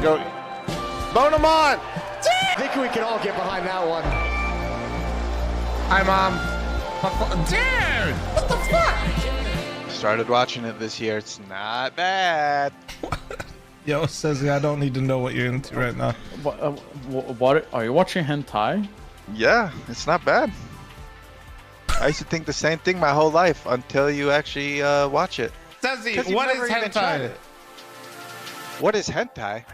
Go. Bone him on! I think we can all get behind that one. Hi, Mom. Dude! What the fuck? Started watching it this year. It's not bad. Yo, says I don't need to know what you're into right now. What are you watching hentai? Yeah, it's not bad. I used to think the same thing my whole life until you actually watch it. Says What is hentai? What is hentai?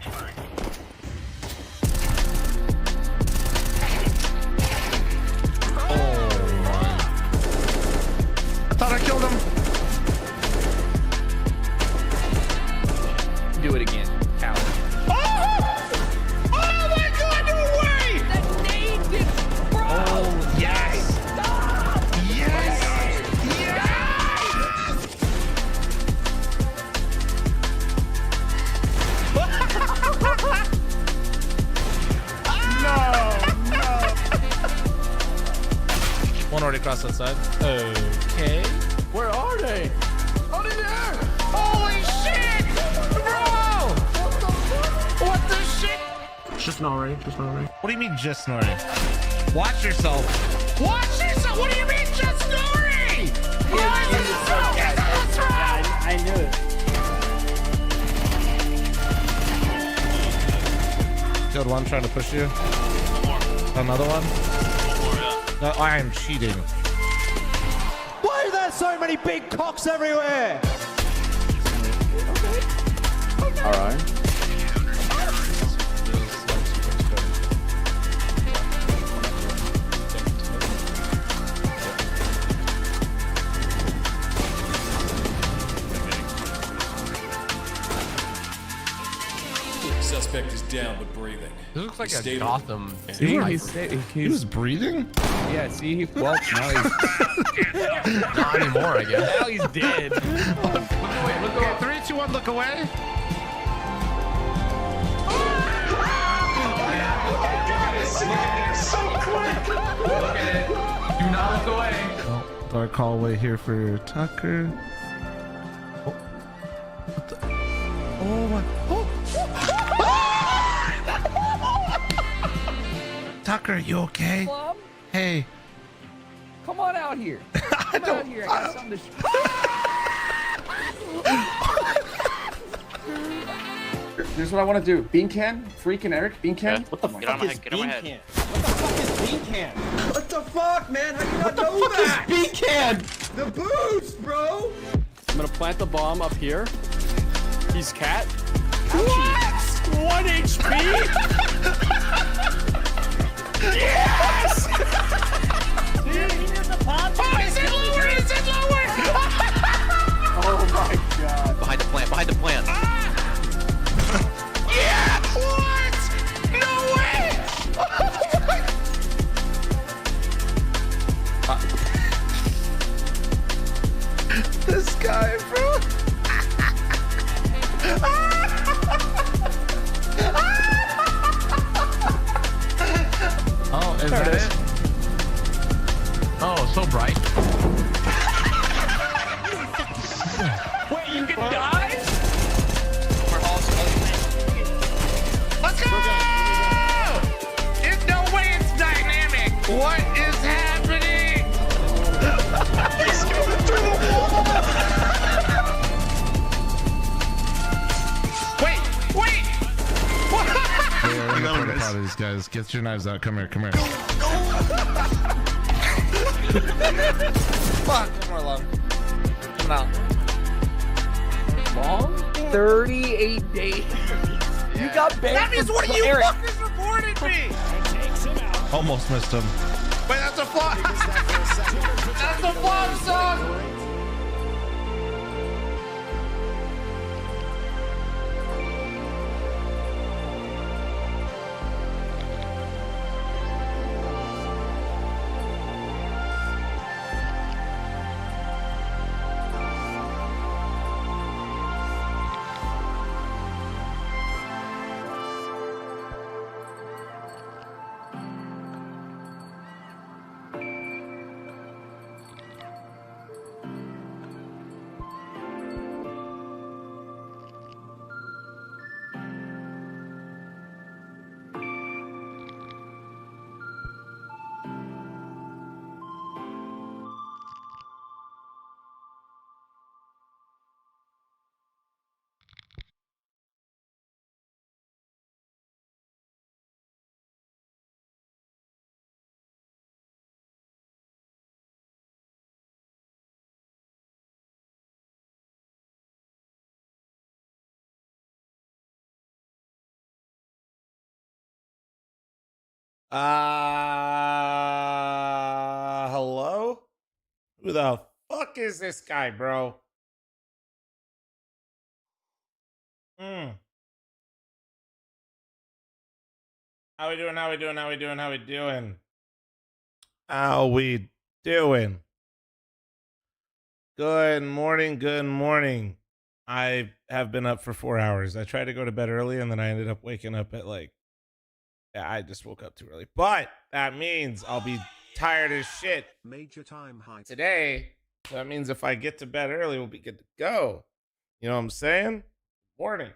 I thought I killed him. Do it again, coward. Oh my God! No way! That nade did, bro. Oh yes! Stop. Yes! One already crossed that side. Okay. Where are they? Oh, in there! Holy shit! Bro! What the shit? Just snoring. What do you mean just snoring? Watch yourself. Watch yourself! What do you mean just snoring? I knew it. Killed one trying to push you. Another one? No, I am cheating. Why are there so many big cocks everywhere? All right. Suspect is down but breathing. This looks like a Stable. Gotham. He was breathing? Yeah, see, well, now he's not anymore, I guess. Now he's dead. Look away, look away. 3, 2, 1, look away. Look at it. Do not look away. Oh, dark hallway here for Tucker. Oh, what the? Oh my! Oh. Tucker, you okay? Plum, Hey. come on out here. Come out here. I got something to Here's what I want to do. Bean can, freaking Eric, bean can. What the fuck is bean can? What the fuck is bean can? What the fuck, man? How do you not know that? Bean can. The boost, bro. I'm gonna plant the bomb up here. He's cat. What? 1 HP. Yes! Oh, is it lower? Is it lower? Oh my God. Behind the plant, behind the plant. Yeah! What? No way! This guy, bro. Oh, is that it? Oh, so bright. Wait, you can die? Let's go! There's no way it's dynamic. What is happening? He's going through the wall. Wait! Yeah, we're proud of these guys. Get your knives out. Come here. Fuck, one more long. Coming out. Long? 38 days. You got banned. That means one of you Eric. fuckers reported me! Almost missed him. Wait, that's a flop! That's a flop song! Hello? Who the fuck is this guy, bro? Hmm. How we doing? How we doing? How we doing? How we doing? How we doing? Good morning. Good morning. I have been up for 4 hours. I tried to go to bed early and then I ended up waking up at like, yeah, I just woke up too early. But that means I'll be tired as shit Major time high today. So that means if I get to bed early, we'll be good to go. You know what I'm saying? Morning.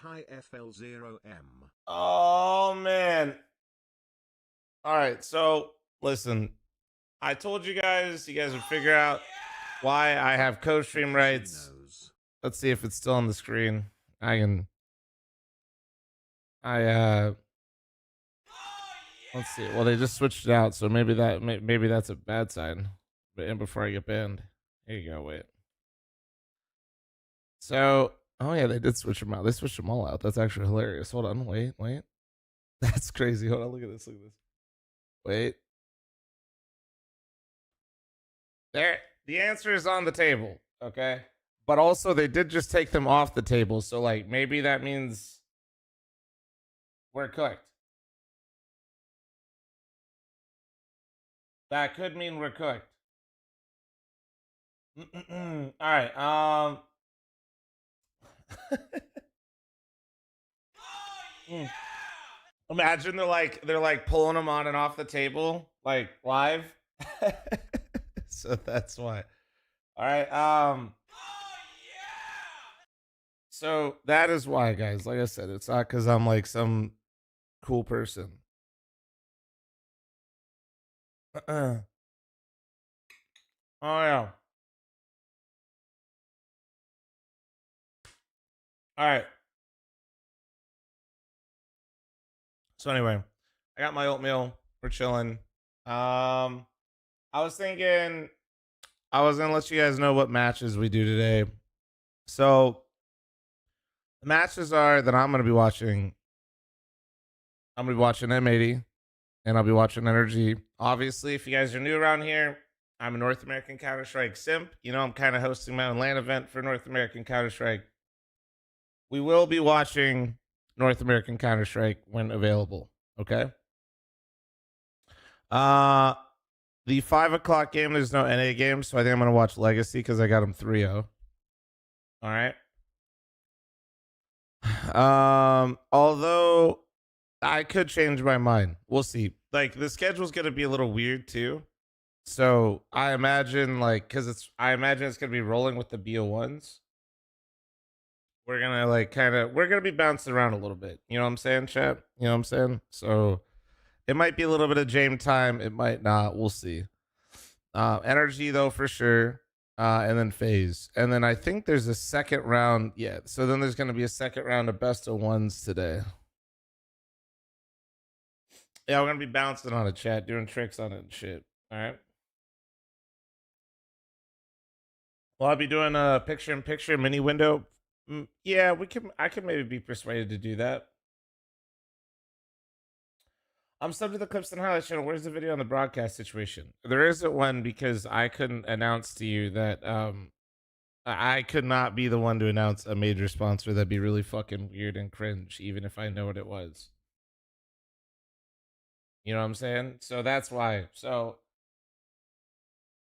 high fl0m. Oh, man. All right. So listen, I told you guys would figure out why I have co-stream rights. Let's see if it's still on the screen. Let's see. Well, they just switched it out, so maybe that's a bad sign. But and before I get banned, here you go. Wait. So, oh yeah, they did switch them out. They switched them all out. That's actually hilarious. Hold on. Wait. That's crazy. Hold on. Look at this. Wait. There. The answer is on the table. Okay. But also, they did just take them off the table. So, like, maybe that means we're cooked. That could mean we're cooked. All right. Imagine they're like pulling them on and off the table, like live. So that's why. All right. So that is why, guys. Like I said, it's not because I'm like some cool person. Oh yeah. All right. So anyway, I got my oatmeal. We're chilling. I was thinking I was gonna let you guys know what matches we do today. So the matches are that I'm gonna be watching. I'm gonna be watching M80, and I'll be watching Energy. Obviously, if you guys are new around here, I'm a North American Counter-Strike simp. You know, I'm kind of hosting my own LAN event for North American Counter-Strike. We will be watching North American Counter-Strike when available. Okay. The 5 o'clock game, there's no NA game, so I think I'm gonna watch Legacy because I got him 3-0. All right. Although I could change my mind. We'll see. Like the schedule's gonna be a little weird too. So I imagine it's gonna be rolling with the BO1s. We're gonna be bouncing around a little bit. You know what I'm saying, chat? You know what I'm saying? So it might be a little bit of James time. It might not. We'll see. Energy though, for sure. And then phase. And then I think there's a second round. Yeah. So then there's gonna be a second round of best of ones today. Yeah, we're gonna be bouncing on it, chat, doing tricks on it and shit. All right. Well, I'll be doing a picture-in-picture mini window. Yeah, I could maybe be persuaded to do that. I'm subbed to the Clips and Highlights channel. Where's the video on the broadcast situation? There isn't one because I couldn't announce to you that I could not be the one to announce a major sponsor. That'd be really fucking weird and cringe, even if I know what it was. You know what I'm saying? So that's why. So,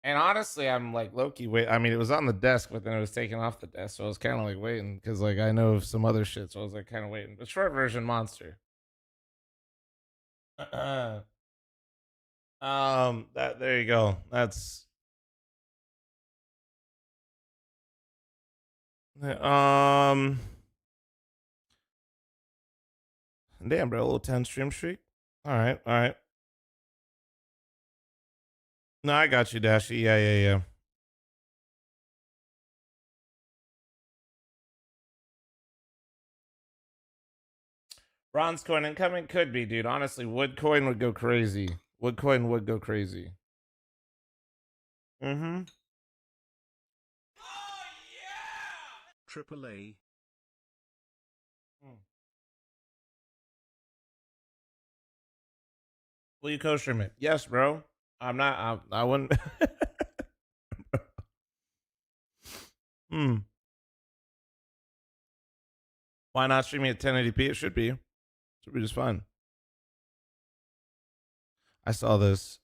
and honestly, I'm like low-key wait. I mean, it was on the desk, but then it was taken off the desk. So I was kind of like waiting because like I know of some other shit. So I was like kind of waiting. But short version monster. That there you go. That's damn, bro, a little 10 stream streak. All right. No, I got you, Dashy. Yeah. Bronze coin incoming could be, dude. Honestly, wood coin would go crazy. Wood coin would go crazy. Mm-hmm. AAA. Will you co-stream it? Yes, bro. I'm not. I wouldn't. Why not streaming at 1080p? It should be. Should be just fine. I saw this.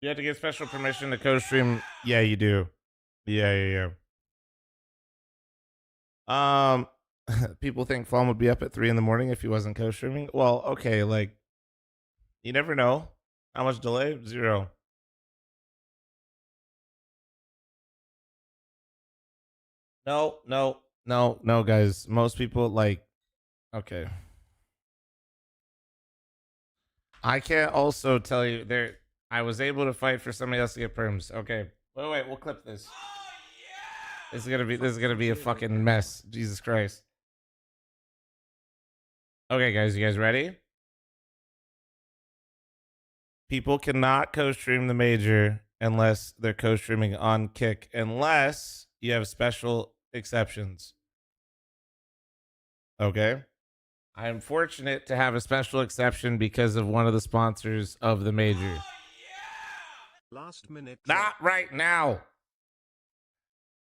You have to get special permission to co-stream. Yeah, you do. Yeah. People think fl0m would be up at 3 in the morning if he wasn't co-streaming. Well, okay, like, you never know. How much delay? 0. No, guys. Most people, like, okay. I can't also tell you there. I was able to fight for somebody else to get perms. Okay. Wait, we'll clip this. This is gonna be a fucking mess. Jesus Christ. Okay, guys, you guys ready? People cannot co-stream the major unless they're co-streaming on Kick, unless you have special exceptions. Okay? I am fortunate to have a special exception because of one of the sponsors of the major. Last minute. Not right now.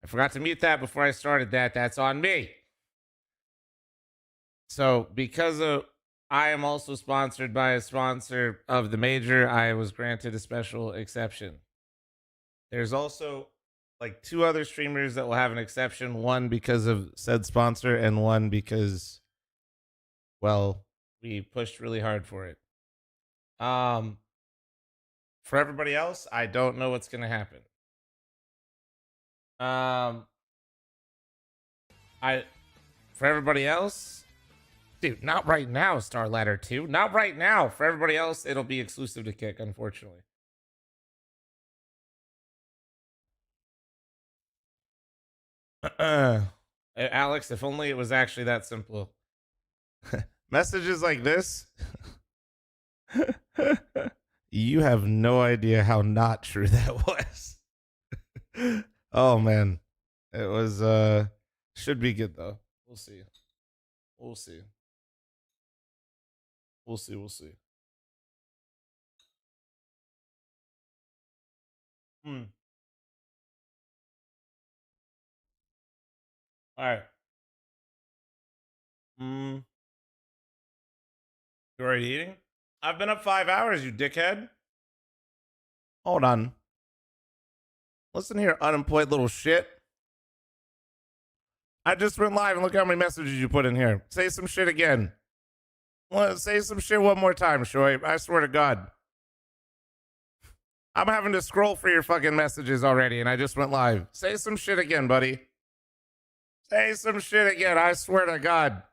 I forgot to mute that before I started that. That's on me. So, because of I am also sponsored by a sponsor of the major, I was granted a special exception. There's also like 2 other streamers that will have an exception, one because of said sponsor and one because, well, we pushed really hard for it. For everybody else, I don't know what's going to happen. For everybody else, dude, not right now, StarLadder 2. Not right now. For everybody else, it'll be exclusive to Kick, unfortunately. Alex, if only it was actually that simple. Messages like this. You have no idea how not true that was. Oh man. It was should be good though. We'll see. We'll see. All right. You already eating? I've been up 5 hours, you dickhead. Hold on. Listen here, unemployed little shit. I just went live and look how many messages you put in here. Say some shit again. Well, say some shit one more time, Shoy. I swear to God. I'm having to scroll for your fucking messages already, and I just went live. Say some shit again, buddy. Say some shit again. I swear to God.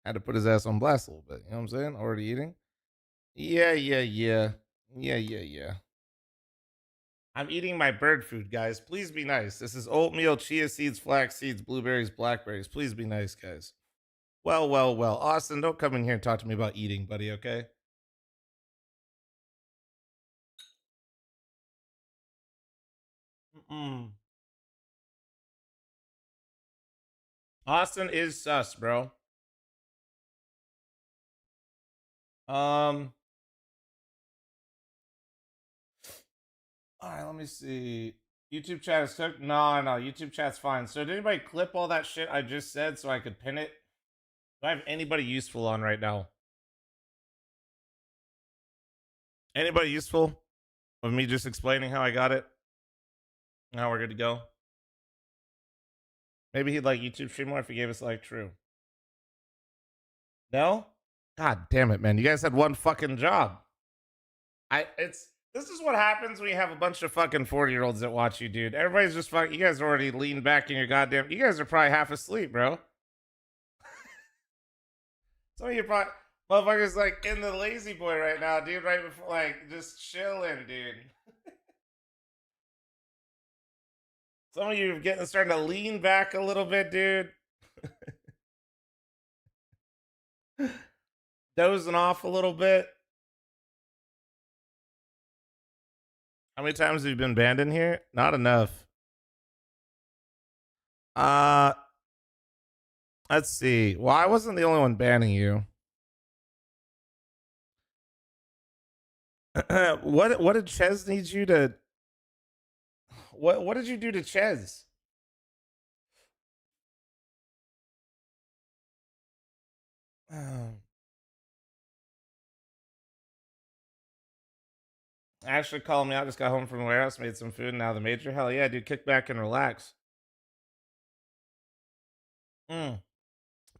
Had to put his ass on blast a little bit. You know what I'm saying? Already eating? Yeah. I'm eating my bird food, guys. Please be nice. This is oatmeal, chia seeds, flax seeds, blueberries, blackberries. Please be nice, guys. Well. Austin, don't come in here and talk to me about eating, buddy, okay? Austin is sus, bro. All right, let me see. YouTube chat is cooked? No, YouTube chat's fine. So did anybody clip all that shit I just said so I could pin it? Do I have anybody useful on right now? Anybody useful of me just explaining how I got it? Now we're good to go. Maybe he'd like YouTube stream more if he gave us like true. No? God damn it, man. You guys had one fucking job. This is what happens when you have a bunch of fucking 40-year-olds that watch you, dude. Everybody's just fucking, you guys already leaned back in your goddamn, you guys are probably half asleep, bro. Some of you probably, motherfuckers like in the lazy boy right now, dude, right before, like, just chilling, dude. Some of you are starting to lean back a little bit, dude. Dozing off a little bit. How many times have you been banned in here? Not enough. Let's see. Well, I wasn't the only one banning you. What did Ches need you to? What did you do to Ches? Actually calling me out. Just got home from the warehouse, made some food, and now the major. Hell yeah, dude, kick back and relax. That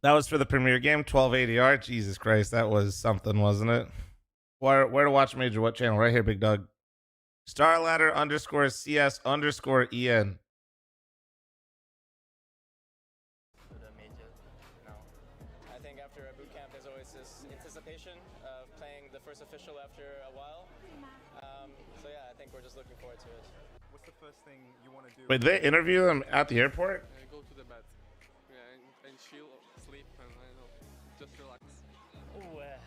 was for the premiere game, 1280R. Jesus Christ, that was something, wasn't it? Where to watch major? What channel? Right here, big dog. StarLadder _CS_EN. I think after a boot camp, there's always this anticipation of playing the first official after a while. So yeah, I think we're just looking forward to it. What's the first thing you want to do? Wait, did they interview them at the airport? Go to the bed. Yeah, and chill, sleep, and just relax.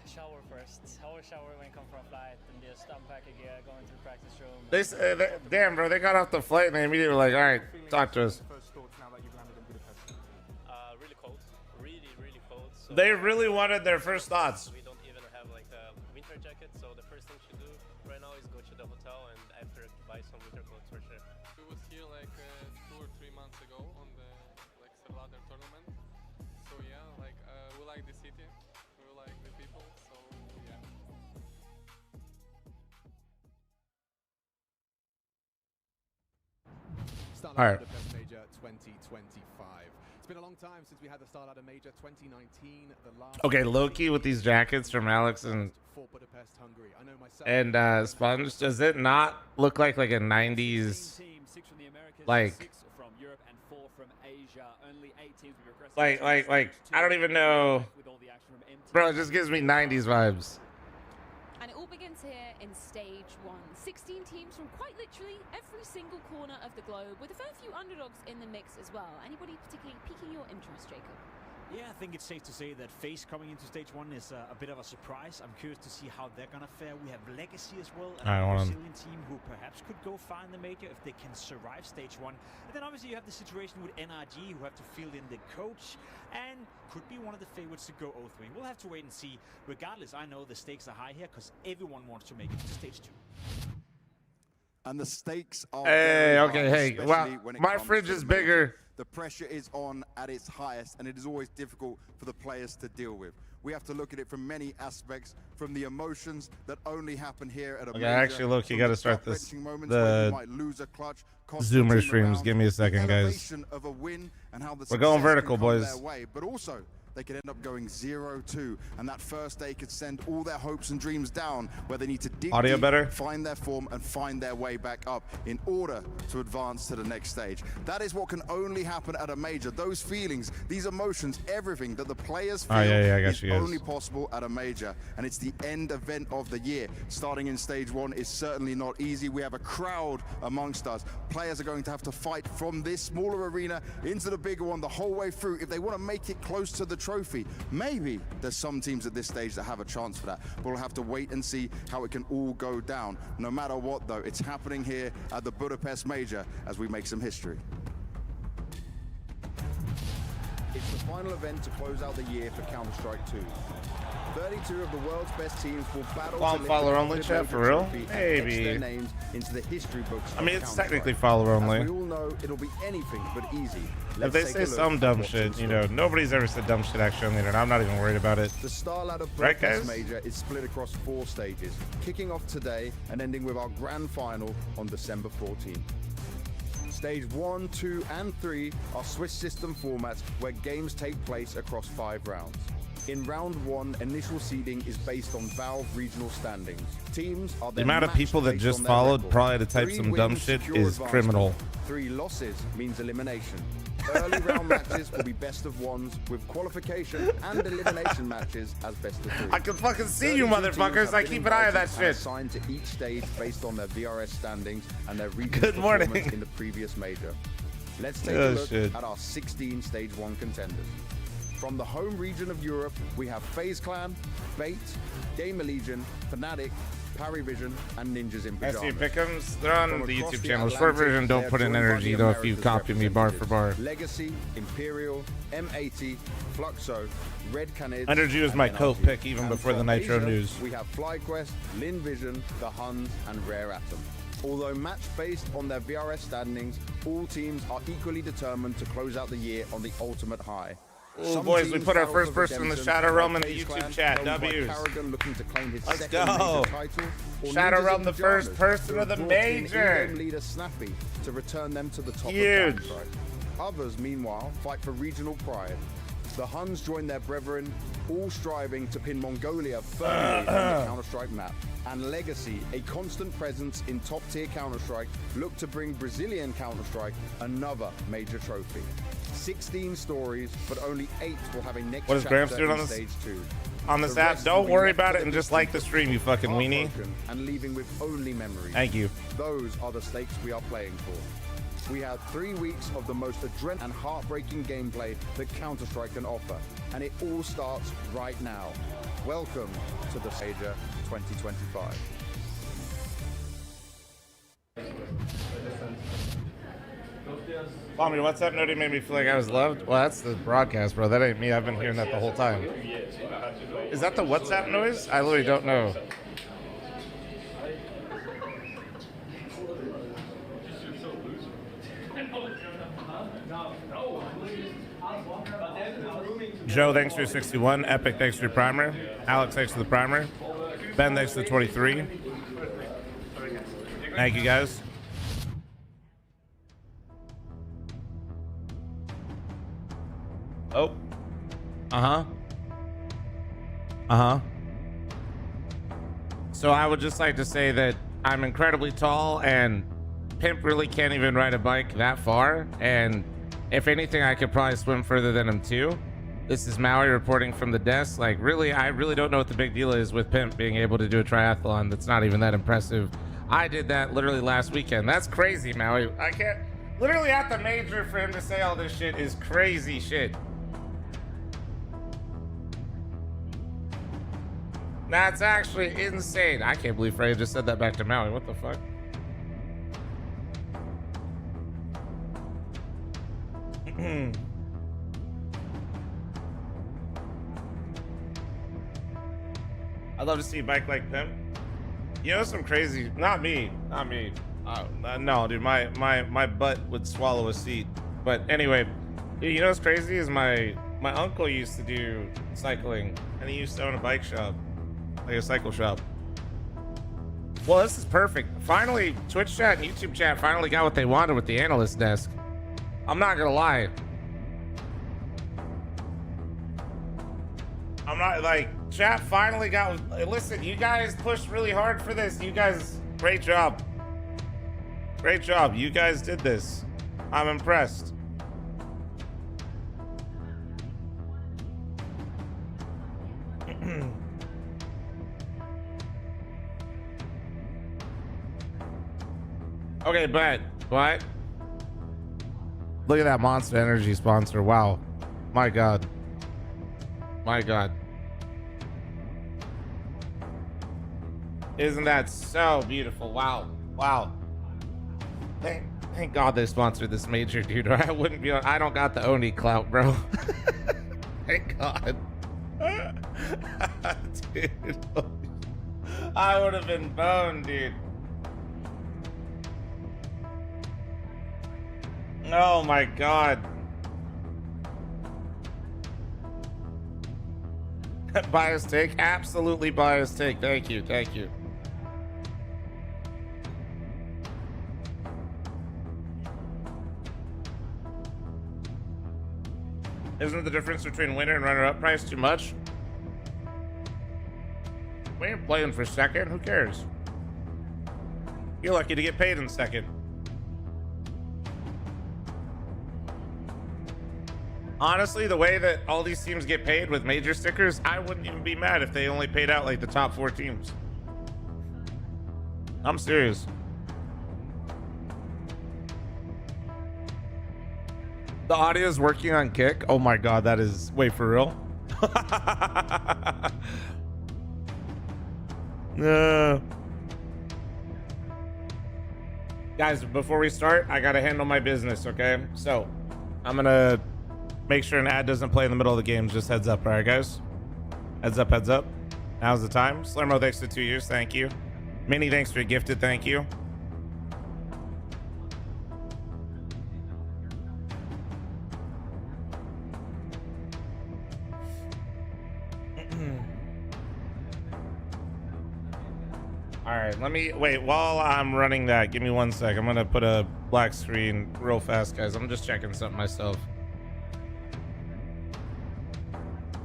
Shower first. Always shower when you come from a flight and just unpack a gear, go into the practice room. Damn, bro, they got off the flight and they immediately were like, all right, talk to us. First thoughts now that you've landed in Budapest. Really cold. Really cold. So They really wanted their first thoughts. we don't even have like a winter jacket, so the first thing to do right now is go to the hotel and after buy some winter clothes for sure. We was here like 2 or 3 months ago on the StarLadder tournament. So yeah, we like the city, we like the people, so yeah. StarLadder All right. Budapest Major 2025. It's been a long time since we had the StarLadder Major 2019. The last Okay, Loki with these jackets from Alex and for Budapest, Hungary. I know myself. Sponge. Does it not look like a 90s like I don't even know, bro? It just gives me 90s vibes. And it all begins here in stage 1. 16 teams from quite literally every single corner of the globe, with a fair few underdogs in the mix as well. Anybody particularly piquing your interest, Jacob? Yeah, I think it's safe to say that FaZe coming into stage 1 is a bit of a surprise. I'm curious to see how they're gonna fare. We have Legacy as well, a Brazilian team who perhaps could go far in the major if they can survive stage 1. And then obviously you have the situation with NRG, who have to fill in the coach and could be one of the favorites to go O3. We'll have to wait and see. Regardless, I know the stakes are high here because everyone wants to make it to stage 2. And the stakes are Wow, my fridge is bigger. The pressure is on at its highest, and it is always difficult for the players to deal with. We have to look at it from many aspects, from the emotions that only happen here at a major. Actually, look, you got to start this. The Zoomer streams. Give me a second, guys. Of a win and how the We're going success vertical, can come boys. their way, but also they could end up going 0-2, and that first day could send all their hopes and dreams down, where they need to dig Audio deep, better? find their form, and find their way back up in order to advance to the next stage. That is what can only happen at a major. Those feelings, these emotions, everything that the players feel is only possible at a major, and it's the end event of the year. Starting in stage 1 is certainly not easy. We have a crowd amongst us. Players are going to have to fight from this smaller arena into the bigger one the whole way through if they want to make it close to the trophy. Maybe there's some teams at this stage that have a chance for that. We'll have to wait and see how it can all go down. No matter what, though, it's happening here at the Budapest Major as we make some history. It's the final event to close out the year for Counter-Strike 2. 32 of the world's best teams will battle to lift follower the only chat for real? trophy and Maybe. etch their names into the history books. I mean, of it's Counter-Strike. technically follower only. As we all know, it'll be anything but easy. If Let's they take say a look some at dumb what's shit, in you know, store. nobody's ever said dumb shit actually on the internet. I'm not even worried about it. The StarLadder Right, Budapest guys? Major is split across 4 stages, kicking off today and ending with our grand final on December 14th. Stage 1, 2, and 3 are Swiss system formats where games take place across 5 rounds. In round 1, initial seeding is based on Valve regional standings. Teams are The then amount of matched people that based just on their followed record. probably to type 3 some dumb wins shit secure is advancement. criminal. 3 losses means elimination. Early round matches will be best of 1s, with qualification and elimination matches as best of 3. I can fucking see you, 32 teams motherfuckers. have I been keep an eye on that invited and shit. assigned to each stage based on their VRS standings and their regional Good morning. performance in the previous major. Let's take Oh, a look shit. at our 16 stage 1 contenders. From the home region of Europe, we have FaZe Clan, Bait, Gamer Legion, Fnatic, Parry Vision, and Ninjas in I Pajamas. see Pick'ems. They're on From the across YouTube the channel. Short Atlantic, version, don't they're put in joined by energy the though if you Americas copy me bar for bar. Legacy, Imperial, M80, Fluxo, Red Canids. Energy was my coat pick even before the Nitro Asia, news. We have FlyQuest, Lin Vision, the Huns, and Rare Atom. Although matched based on their VRS standings, all teams are equally determined to close out the year on the ultimate high. Oh, boys, we put our first person in the Shadow Realm in the YouTube chat. W's. Let's go. Shadow Realm, the first person of the major. Leader Snappy to return them to the top. Huge. Of Others, meanwhile, fight for regional pride. The Huns join their brethren, all striving to pin Mongolia firmly on the Counter-Strike map. And Legacy, a constant presence in top-tier Counter-Strike, look to bring Brazilian Counter-Strike another major trophy. 16 stories, but only 8 will have a next What is Gramps doing on this stage 2. on this app? Don't worry about it and just like the stream, you fucking weenie. And leaving with only memories. Thank you. Those are the stakes we are playing for. We have 3 weeks of the most adrenaline and heartbreaking gameplay that Counter-Strike can offer, and it all starts right now. Welcome to the Major 2025. Mom, your WhatsApp note made me feel like I was loved. Well, that's the broadcast, bro. That ain't me. I've been hearing that the whole time. Is that the WhatsApp noise? I literally don't know. Joe, thanks for 61. Epic, thanks for your primer. Alex, thanks for the primer. Ben, thanks for the 23. Thank you, guys. Oh. Uh-huh. Uh-huh. So I would just like to say that I'm incredibly tall and Pimp really can't even ride a bike that far. And if anything, I could probably swim further than him too. This is Maui reporting from the desk. Like, really, I really don't know what the big deal is with Pimp being able to do a triathlon. That's not even that impressive. I did that literally last weekend. That's crazy, Maui. I can't... Literally at the major for him to say all this shit is crazy shit. That's actually insane. I can't believe Freya just said that back to Maui. What the fuck? I'd love to see a bike like Pimp. You know, some crazy, not me. No, dude, my butt would swallow a seat. But anyway, you know what's crazy is my uncle used to do cycling, and he used to own a bike shop, like a cycle shop. Well, this is perfect. Finally, Twitch chat and YouTube chat finally got what they wanted with the analyst desk. I'm not gonna lie. I'm not like, chat finally got, listen, you guys pushed really hard for this. You guys, great job. Great job. You guys did this. I'm impressed. Okay, but look at that Monster Energy sponsor. Wow. My God. My God. Isn't that so beautiful? Wow. Wow. Thank God they sponsored this major, dude, or I wouldn't be on. I don't got the Oni clout, bro. Thank God. Dude. I would have been boned, dude. Oh my God. Biased take? Absolutely biased take. Thank you. Thank you. Isn't the difference between winner and runner-up price too much? We ain't playing for second. Who cares? You're lucky to get paid in second. Honestly, the way that all these teams get paid with major stickers, I wouldn't even be mad if they only paid out like the top 4 teams. I'm serious. The audio is working on Kick. Oh my God, that is, wait, for real? Guys, before we start, I gotta handle my business, okay? So, I'm gonna make sure an ad doesn't play in the middle of the game. Just heads up, all right, guys? Heads up, heads up. Now's the time. fl0m, thanks for 2 years. Thank you. Minnie, thanks for gifted. Thank you. All right, let me wait while I'm running that. Give me 1 sec. I'm gonna put a black screen real fast, guys. I'm just checking something myself.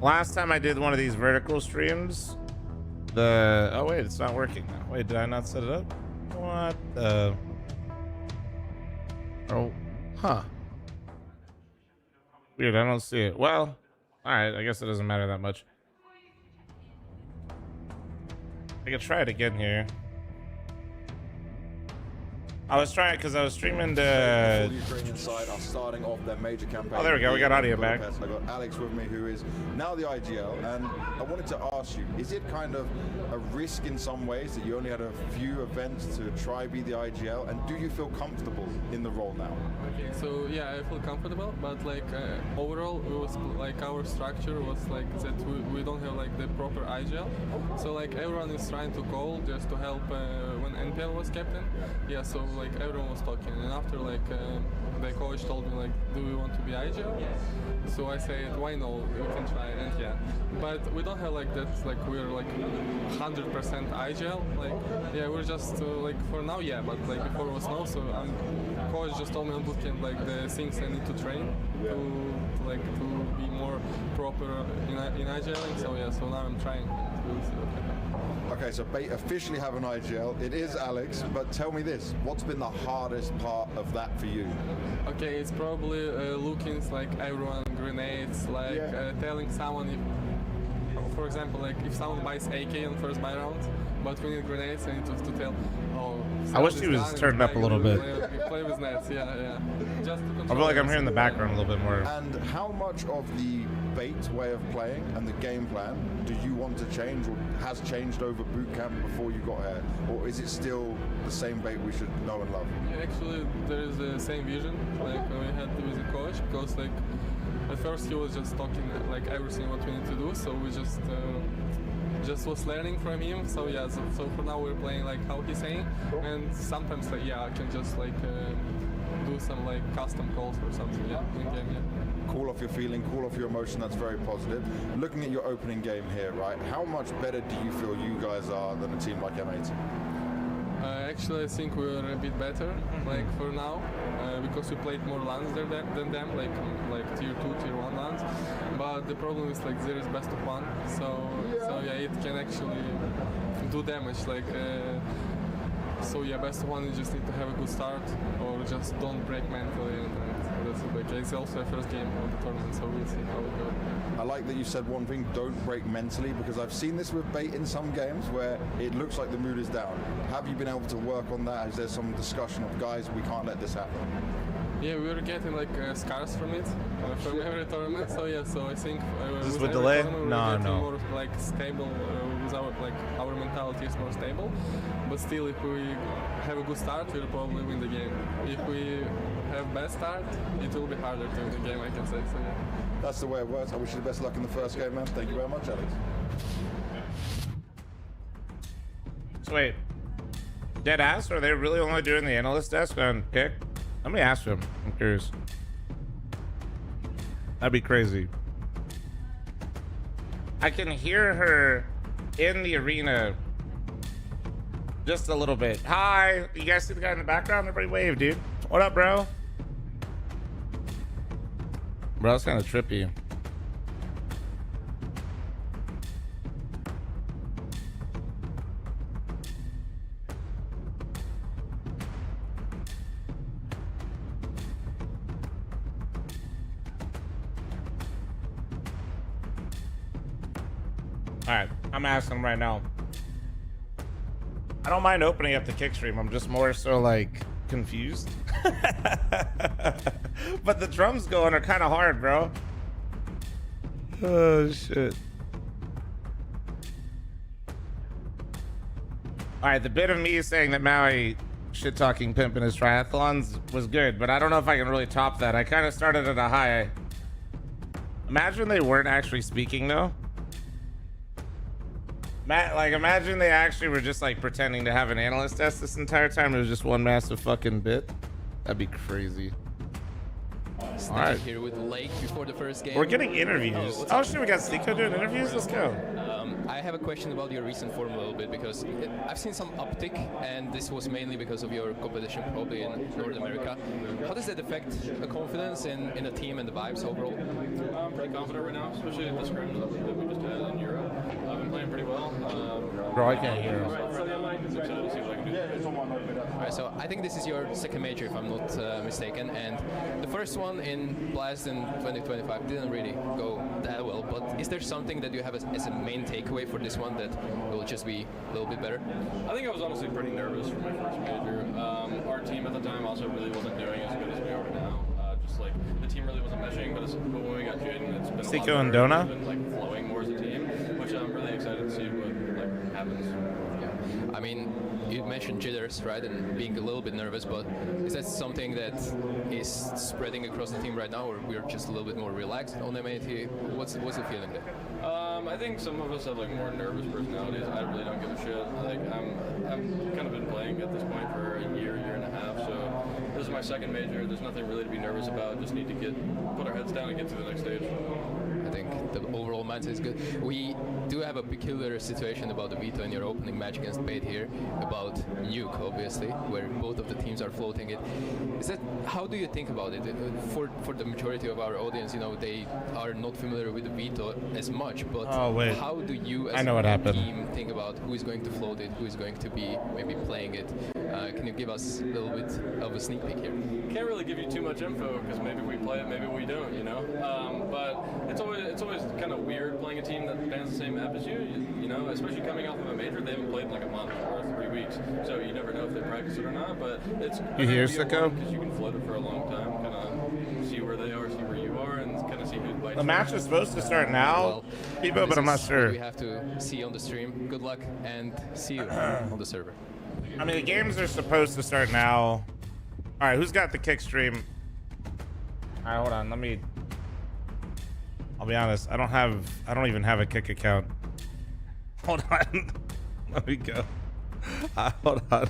Last time I did one of these vertical streams, oh wait, it's not working now. Wait, did I not set it up? What the? Oh, huh. Weird, I don't see it. Well, all right, I guess it doesn't matter that much. I could try it again here. I was trying because I was streaming the Ukrainian side are starting off their major campaign. Oh, there we go. We got audio back. I got Alex with me, who is now the IGL, and I wanted to ask you: is it kind of a risk in some ways that you only had a few events to try be the IGL, and do you feel comfortable in the role now? Okay, so yeah, I feel comfortable, but like overall, it was like our structure was like that we don't have like the proper IGL, so like everyone is trying to call just to help when NPL was captain. Yeah, so like everyone was talking, and after like the coach told me like, do we want to be IGL? So I said, why no, we can try, and yeah, but we don't have like that, like we're like 100% IGL, like yeah, we're just like for now, yeah, but like before it was no, so coach just told me on bootcamp like the things I need to train to be more proper in IGL, so yeah, so now I'm trying. Okay, so Bait officially have an IGL. It is Alex, but tell me this: what's been the hardest part of that for you? Okay, it's probably looking like everyone grenades, like telling someone if, for example, like if someone buys AK on first buy round, but we need grenades, I need to tell. Oh, I wish he was turned up a little bit. Play with nets, yeah. Just to I feel like I'm hearing the background a little bit more. And how much of the Bait way of playing and the game plan do you want to change, or has changed over boot camp before you got here, or is it still the same Bait we should know and love? Yeah, actually, there is the same vision like we had with the coach, because like at first he was just talking like everything what we need to do, so we just was learning from him. So yeah, so for now we're playing like how he's saying, and sometimes like yeah, I can just like do some like custom calls or something, yeah, in game, yeah. Cool off your feeling, cool off your emotion, that's very positive. Looking at your opening game here, right, how much better do you feel you guys are than a team like M18? Actually, I think we're a bit better, like for now, because we played more LANs than them, like tier 2, tier 1 LANs. But the problem is like there is best of 1, so yeah, it can actually do damage. Like so yeah, best of 1, you just need to have a good start, or just don't break mentally, and that's it. Like it's also a first game of the tournament, so we'll see how it goes. I like that you said one thing, don't break mentally, because I've seen this with Bait in some games where it looks like the mood is down. Have you been able to work on that? Is there some discussion of, guys, we can't let this happen? Yeah, we were getting like scars from it, from every tournament, so yeah, so I think is this with delay? No. More like stable, with our mentality is more stable, but still if we have a good start, we'll probably win the game. If we have bad start, it will be harder to win the game, I can say, so yeah. That's the way it works. I wish you the best luck in the first game, man. Thank you very much, Alex. So wait, dead ass? Are they really only doing the analyst desk on pick? Let me ask him. I'm curious. That'd be crazy. I can hear her in the arena just a little bit. Hi, you guys see the guy in the background? Everybody wave, dude. What up, bro? Bro, that's kind of trippy. All right, I'm asking him right now. I don't mind opening up the kick stream. I'm just more so like confused. But the drums going are kind of hard, bro. Oh shit. All right, the bit of me saying that Maui shit talking pimp in his triathlons was good, but I don't know if I can really top that. I kind of started at a high. Imagine they weren't actually speaking though. Like, imagine they actually were just like pretending to have an analyst desk this entire time. It was just one massive fucking bit. That'd be crazy. All right, here with Lake before the first game. We're getting interviews. Oh shit, we got Stico doing interviews. Let's go. I have a question about your recent form a little bit, because I've seen some uptick, and this was mainly because of your competition probably in North America. How does that affect the confidence in the team and the vibes overall? I'm pretty confident right now, especially at the scrim that we just had in Europe. I've been playing pretty well. Bro, I can't hear him. Excited to see what I can do. Alright, so I think this is your second major, if I'm not mistaken, and the first one in Blast in 2025 didn't really go that well, but is there something that you have as a main takeaway for this one that will just be a little bit better? I think I was honestly pretty nervous for my first major. Our team at the time also really wasn't doing as good as we are now. Just like the team really wasn't meshing, but when we got Jaden, it's been Stico and Dona? It's been like flowing more as a team, which I'm really excited to see what like happens. I mean, you mentioned jitters, right, and being a little bit nervous, but is that something that is spreading across the team right now, or we're just a little bit more relaxed on MAT? What's the feeling there? I think some of us have like more nervous personalities. I really don't give a shit. Like I've kind of been playing at this point for a year and a half, so this is my second major. There's nothing really to be nervous about. Just need to put our heads down and get to the next stage. I think the overall mindset is good. We do have a peculiar situation about the veto in your opening match against Bait here, about Nuke, obviously, where both of the teams are floating it. Is that, how do you think about it? For the majority of our audience, you know, they are not familiar with the veto as much, but how do you as a team think about who is going to float it, who is going to be maybe playing it? Can you give us a little bit of a sneak peek here? Can't really give you too much info because maybe we play it, maybe we don't, you know. But it's always kind of weird playing a team that bans the same map as you. You know, especially coming off of a major, they haven't played in like a month or 3 weeks, so you never know if they practice it or not. But it's you hear Sicko? Because you can float it for a long time, kind of see where they are, see where you are, and kind of see who's biting. The match is supposed to start now, people, but I'm not sure. We have to see on the stream. Good luck and see you on the server. I mean, the games are supposed to start now. All right, who's got the kick stream? All right, hold on. I'll be honest. I don't even have a kick account. Hold on. Let me go. Hold on.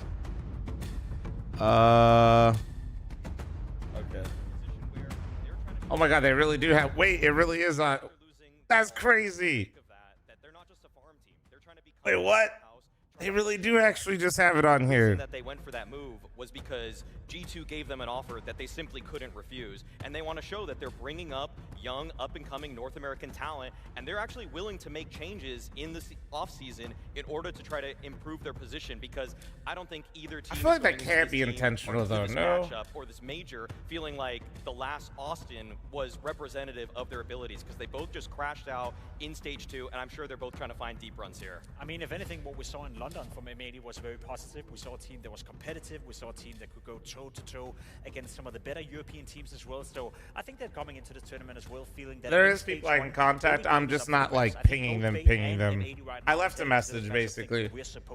Okay. Oh my God, they really do have. Wait, it really is on. That's crazy. Wait, what? They really do actually just have it on here. That they went for that move was because G2 gave them an offer that they simply couldn't refuse, and they want to show that they're bringing up young, up-and-coming North American talent, and they're actually willing to make changes in the off-season in order to try to improve their position, because I don't think either team. I feel like that can't be intentional, though. No. Or this major feeling like the last Austin was representative of their abilities, because they both just crashed out in stage 2, and I'm sure they're both trying to find deep runs here. I mean, if anything, what we saw in London from MAD was very positive. We saw a team that was competitive. We saw a team that could go toe-to-toe against some of the better European teams as well. So I think they're coming into this tournament as well, feeling that there is people I can contact. I'm just not like pinging them. I left a message basically.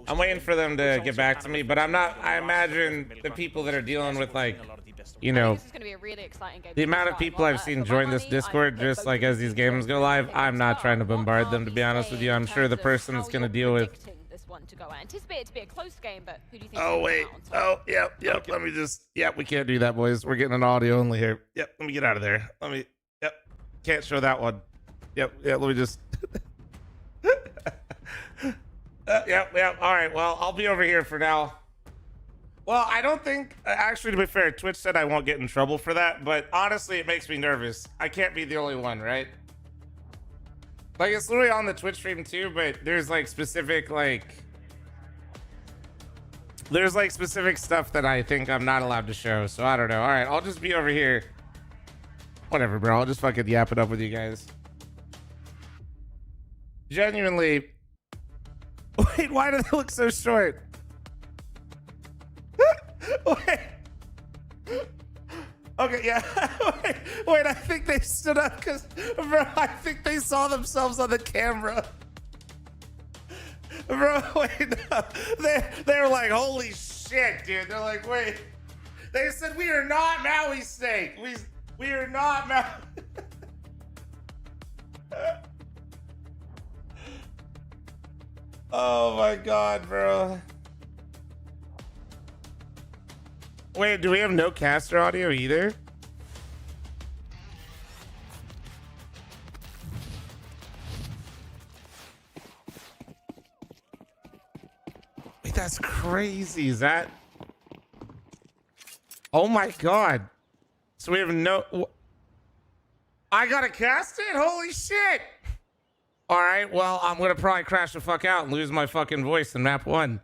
I'm waiting for them to get back to me, but I'm not. I imagine the people that are dealing with like, you know, this is going to be a really exciting game. the amount of people I've seen join this Discord just like as these games go live, I'm not trying to bombard them, to be honest with you. I'm sure the person that's going to deal with one to go. I anticipate it to be a close game, but who do you think? Oh wait. Oh yep. Let me just. Yep, we can't do that, boys. We're getting an audio only here. Yep. Let me get out of there. Yep. Can't show that one. Yep. Let me just. Yep. All right. Well, I'll be over here for now. Well, I don't think. Actually, to be fair, Twitch said I won't get in trouble for that, but honestly, it makes me nervous. I can't be the only one, right? Like, it's literally on the Twitch stream too, but there's like specific specific stuff that I think I'm not allowed to show, so I don't know. All right, I'll just be over here. Whatever, bro. I'll just fucking yap it up with you guys. Genuinely. Wait, why do they look so short? Wait. Okay, yeah. Wait, I think they stood up because, bro, I think they saw themselves on the camera. Bro, wait, no. They were like, holy shit. shit, dude. They're like, wait. They said we are not Maui Snake. We are not Maui. Oh my god, bro. Wait, do we have no caster audio either? Wait, that's crazy. Is that? Oh my god. So we have no... I gotta cast it? Holy shit. All right, well, I'm gonna probably crash the fuck out and lose my fucking voice in map 1.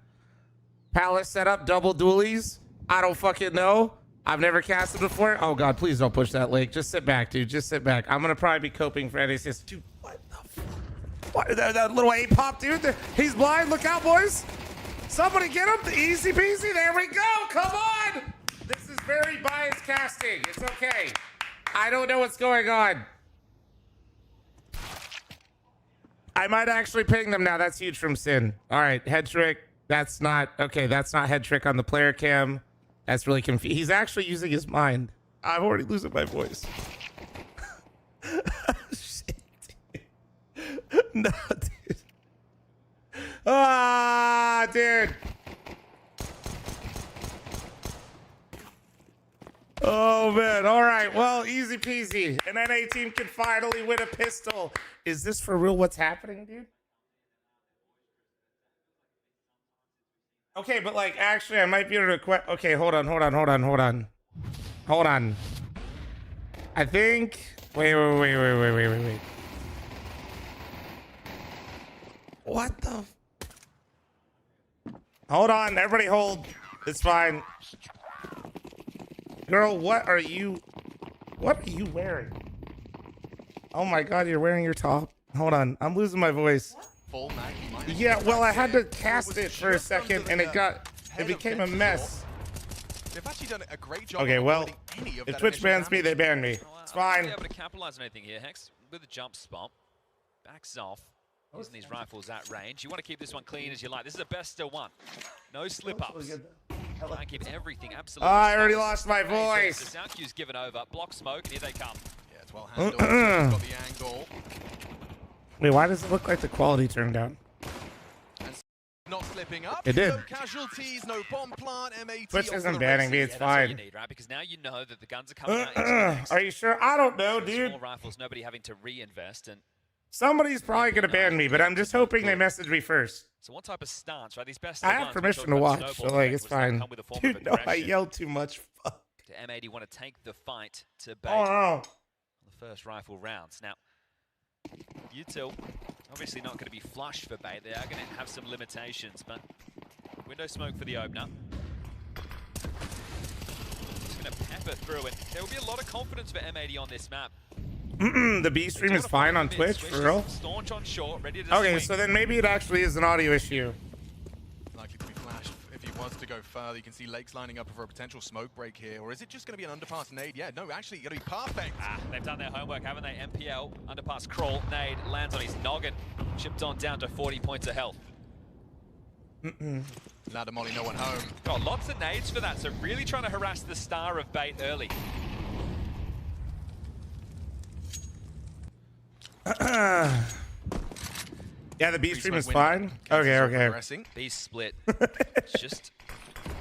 Palace setup, double dualies. I don't fucking know. I've never casted before. Oh god, please don't push that lake. Just sit back, dude. Just sit back. I'm gonna probably be coping for NACS. Dude, what the fuck? What, that little A-pop, dude? He's blind. Look out, boys. Somebody get him. Easy peasy. There we go. Come on. This is very biased casting. It's okay. I don't know what's going on. I might actually ping them now. That's huge from Sin. All right, head trick. That's not okay. That's not head trick on the player cam. That's really confusing. He's actually using his mind. I'm already losing my voice. Shit, dude. No, dude. Ah, dude. Oh man. All right. Well, easy peasy. An NA team can finally win a pistol. Is this for real? What's happening, dude? Okay, but like, actually, I might be able to request. Okay, hold on. I think. Wait. What the? Hold on, everybody, hold. It's fine. Girl, what are you wearing? Oh my god, you're wearing your top. Hold on, I'm losing my voice. Yeah, well, I had to cast it for a second and it became a mess. They've actually done a great job. Okay, well, if Twitch bans me, they ban me. It's fine. Able to capitalize on anything here. Hex with a jump spot, backs off, using these rifles at range. You want to keep this one clean as you like. This is a best of one. No slip ups. Try and keep everything absolutely. I already lost my voice. The sound cue's given over. Block smoke, and here they come. Yeah, it's well handled. Got the angle. Wait, why does it look like the quality turned down? Not slipping up. It did. No casualties, no bomb plant, MAT. Twitch isn't banning me, it's That's fine. what you need, right? Because now you know that the guns are coming out. Are you sure? I don't know, dude. Small rifles, nobody having to reinvest, and somebody's probably gonna ban me, but I'm just hoping they message me first. so what type of stance, right? These best. I have permission to watch, so like it's fine. Dude, no, I yelled too much. Fuck. To M80 want to take the fight to bait Oh no. the first rifle rounds. Now, U2 obviously not going to be flush for bait. They are going to have some limitations, but window smoke for the opener. Just going to pepper through it. There will be a lot of confidence for M80 on this map. The B stream is fine on Twitch, for real? Staunch on short, ready to Okay, swing. so then maybe it actually is an audio issue. Likely to be flashed if he was to go further. You can see Lakes lining up for a potential smoke break here. Or is it just going to be an underpass nade? Yeah, no, actually, going to be perfect. They've done their homework, haven't they? MPL, underpass crawl, nade, lands on his noggin. Chipped on down to 40 points of health. Ladder molly, no one home. Got lots of nades for that, so really trying to harass the star of bait early. Yeah, the B stream is fine. Okay. B split. It's just.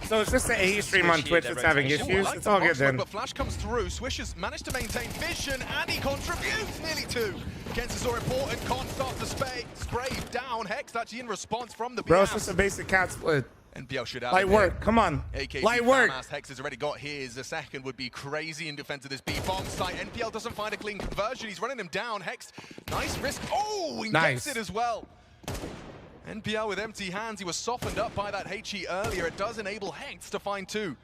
So it's just the A stream on Twitch that's having issues. It's all good then. But Flash comes through. Swish has managed to maintain vision, and he contributes nearly 2. Kensa saw important. Con starts to spray down. Hex actually in response from the Bro, it's just a basic cat split. NPL should have light work. Come on. AKB light work. Hex has already got his. The second would be crazy in defense of this B bomb site. NPL doesn't find a clean conversion. He's running him down. Hex, nice risk. Oh, he gets it as well. NPL with empty hands. He was softened up by that HE earlier. It does enable Hex to find 2.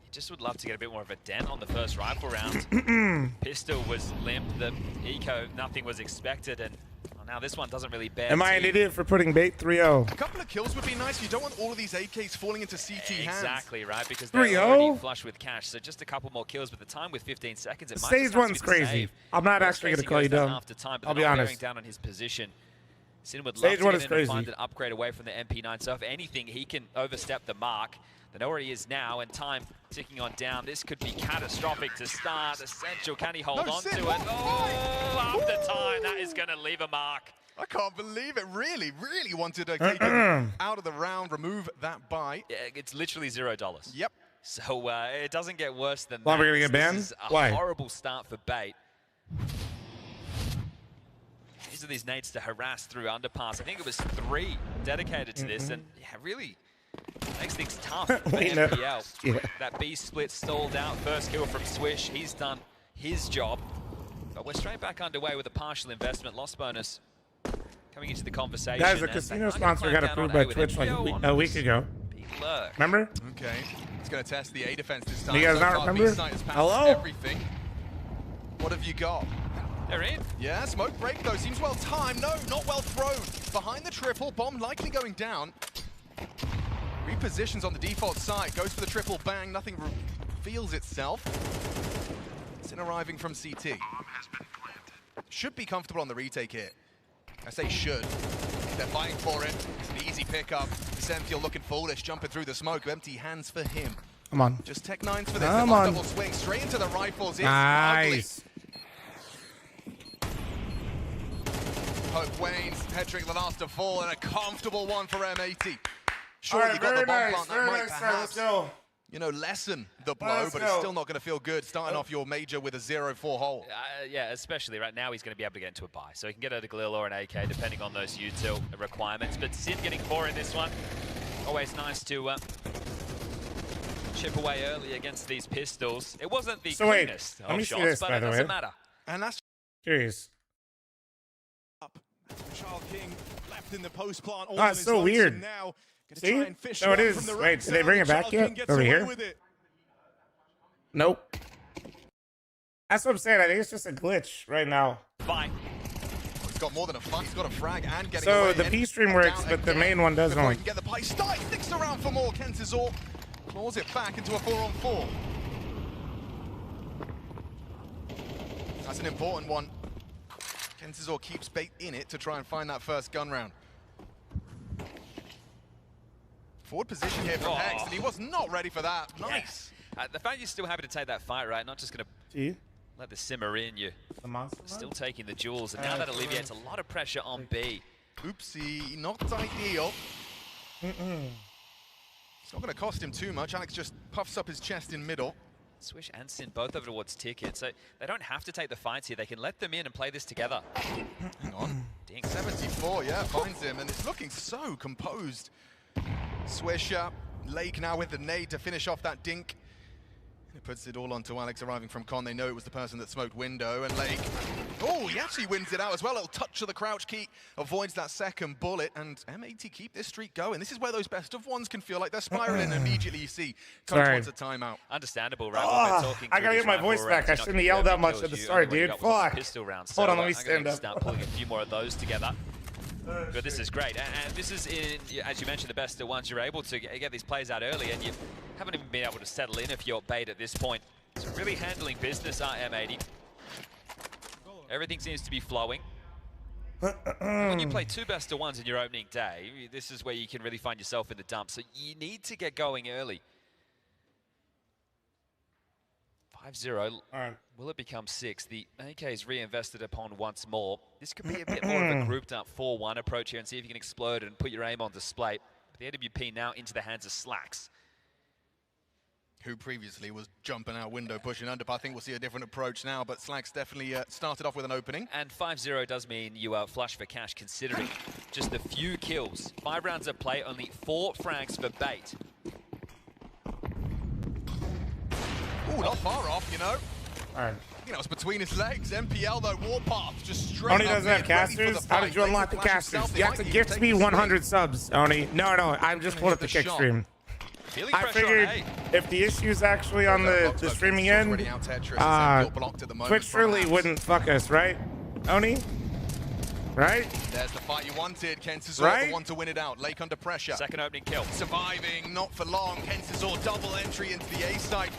He just would love to get a bit more of a dent on the first rifle round. Pistol was limp. The eco, nothing was expected, and now this one doesn't really bear. Am I an idiot for putting bait 3-0? A couple of kills would be nice. You don't want all of these AKs falling into CT hands. Exactly, right? Because they're already flush with cash. So just a couple more kills, but the time with 15 seconds, it might Stage just have to one's be the crazy. save. I'm not actually going to call you dumb. After time, but I'll be not honest. bearing down on his position. Sin would love Stage to one get is in and crazy. find an upgrade away from the MP9. So if anything, he can overstep the mark. They know where he is now, and time ticking on down. This could be catastrophic to start. Essential, can he hold on to it? Oh, after time, that is going to leave a mark. I can't believe it. Really wanted to take him out of the round, remove that buy. Yeah, it's literally $0. Yep. So it doesn't get worse than Why that. are we gonna get banned? This is a Why? horrible start for Bait. These are these nades to harass through underpass. I think it was 3 dedicated to this, and yeah, really makes things tough for MPL. Yeah. That B split stalled out. First kill from Swish. He's done his job. But we're straight back underway with a partial investment. Loss bonus coming into the conversation. Guys, the and casino they are gonna sponsor clamp got down approved on by A with Twitch like MPL a week ago. Lurk. Remember? Okay, it's going to test the A defense this time. Do you guys So not far, remember? B-side has passed Hello? everything. What have you got? They're in. Yeah, smoke break though. Seems well timed. No, not well thrown. Behind the triple, bomb likely going down. Repositions on the default side. Goes for the triple bang. Nothing reveals itself. Sin arriving from CT. Should be comfortable on the retake here. I say should. They're fighting for it. It's an easy pickup. Senfiel looking foolish, jumping through the smoke. Empty hands for him. Come on. Just tech 9s for this. Come They're on. double swing straight into the rifles. It's Nice. ugly. Hope Wayne's head-trick the last to fall, and a comfortable one for M80. Sure, All right, you got very the bomb nice, plant that very might nice. All right, let's perhaps, go. you know, lessen the blow, Let's but it's go. still not going to feel good starting off your major with a 0-4 hole. Yeah, especially right now, he's going to be able to get into a buy. So he can get out a Galil or an AK, depending on those util requirements. But Sin getting 4 in this one. Always nice to chip away early against these pistols. It wasn't the So wait, cleanest let of me see shots, this, but by it the doesn't way. matter. And that's Curious. Charles King left in the post plant. Oh, it's so weird. Now, See? try and fish No, it one is. from the Wait, right did they bring it side. back Charles yet? King gets Over away here? with it. Nope. That's what I'm saying. I think it's just a glitch right now. Fine. He's got more than a fun. He's got a frag and getting So away. the And P stream works, down but the again main one doesn't. before he can get the pie. Start, sticks around for more. Kentizor claws it back into a 4-on-4. That's an important one. Kentizor keeps Bait in it to try and find that first gun round. Forward position here from Hex, and he was not ready for that. Nice. The fact you're still happy to take that fight, right? Not just going to let this simmer in. You're still taking the jewels, and now that alleviates a lot of pressure on B. Oopsie, not ideal. It's not going to cost him too much. Alex just puffs up his chest in middle. Swish and Sin both over towards Ticket, so they don't have to take the fights here. They can let them in and play this together. Hang on. Dink. 74, yeah, finds him, and it's looking so composed. Swish up. Lake now with the nade to finish off that dink. It puts it all onto Alex arriving from Con. They know it was the person that smoked window, and Lake, oh, he actually wins it out as well. A little touch of the crouch key, avoids that second bullet, and M80 keep this streak going. This is where those best of ones can feel like they're spiraling, and immediately you see come towards a timeout. Understandable, right? When we're talking I gotta through get my these voice rifle back. rounds, I you're not shouldn't gonna have yelled get that much kills. at the You start, only dude. got one Fuck. pistol round, so Hold on, let me I'm gonna stand up. Start pulling a few more of those together. But this is great, and this is, as you mentioned, the best of ones. You're able to get these plays out early, and you haven't even been able to settle in if you're Bait at this point. So really handling business, M80. Everything seems to be flowing. When you play 2 best of ones in your opening day, this is where you can really find yourself in the dump. So you need to get going early. 5-0. Will it become 6? The AK is reinvested upon once more. This could be a bit more of a grouped up 4-1 approach here and see if you can explode and put your aim on display. But the AWP now into the hands of Slacks, who previously was jumping out window, pushing under. I think we'll see a different approach now, but Slacks definitely started off with an opening. And 5-0 does mean you flush for cash, considering just a few kills. 5 rounds of play, only 4 frags for Bait. Ooh, not far off, you know. You know, it's between his legs. MPL, though, Warpath just straight Oni up doesn't have in, ready for the casters? How fight. did you unlock the Flash casters? himself, You have to gift me 100 subs, Oni. No, I'm just pulling up the kick stream. I figured if the issue's actually on the streaming end, Twitch surely wouldn't fuck us, right, Oni? Right? There's the fight you wanted. Kentizor, Right? the one to win it out. Lake under pressure. Second opening kill. Surviving, not for long. Kentizor double entry into the A site.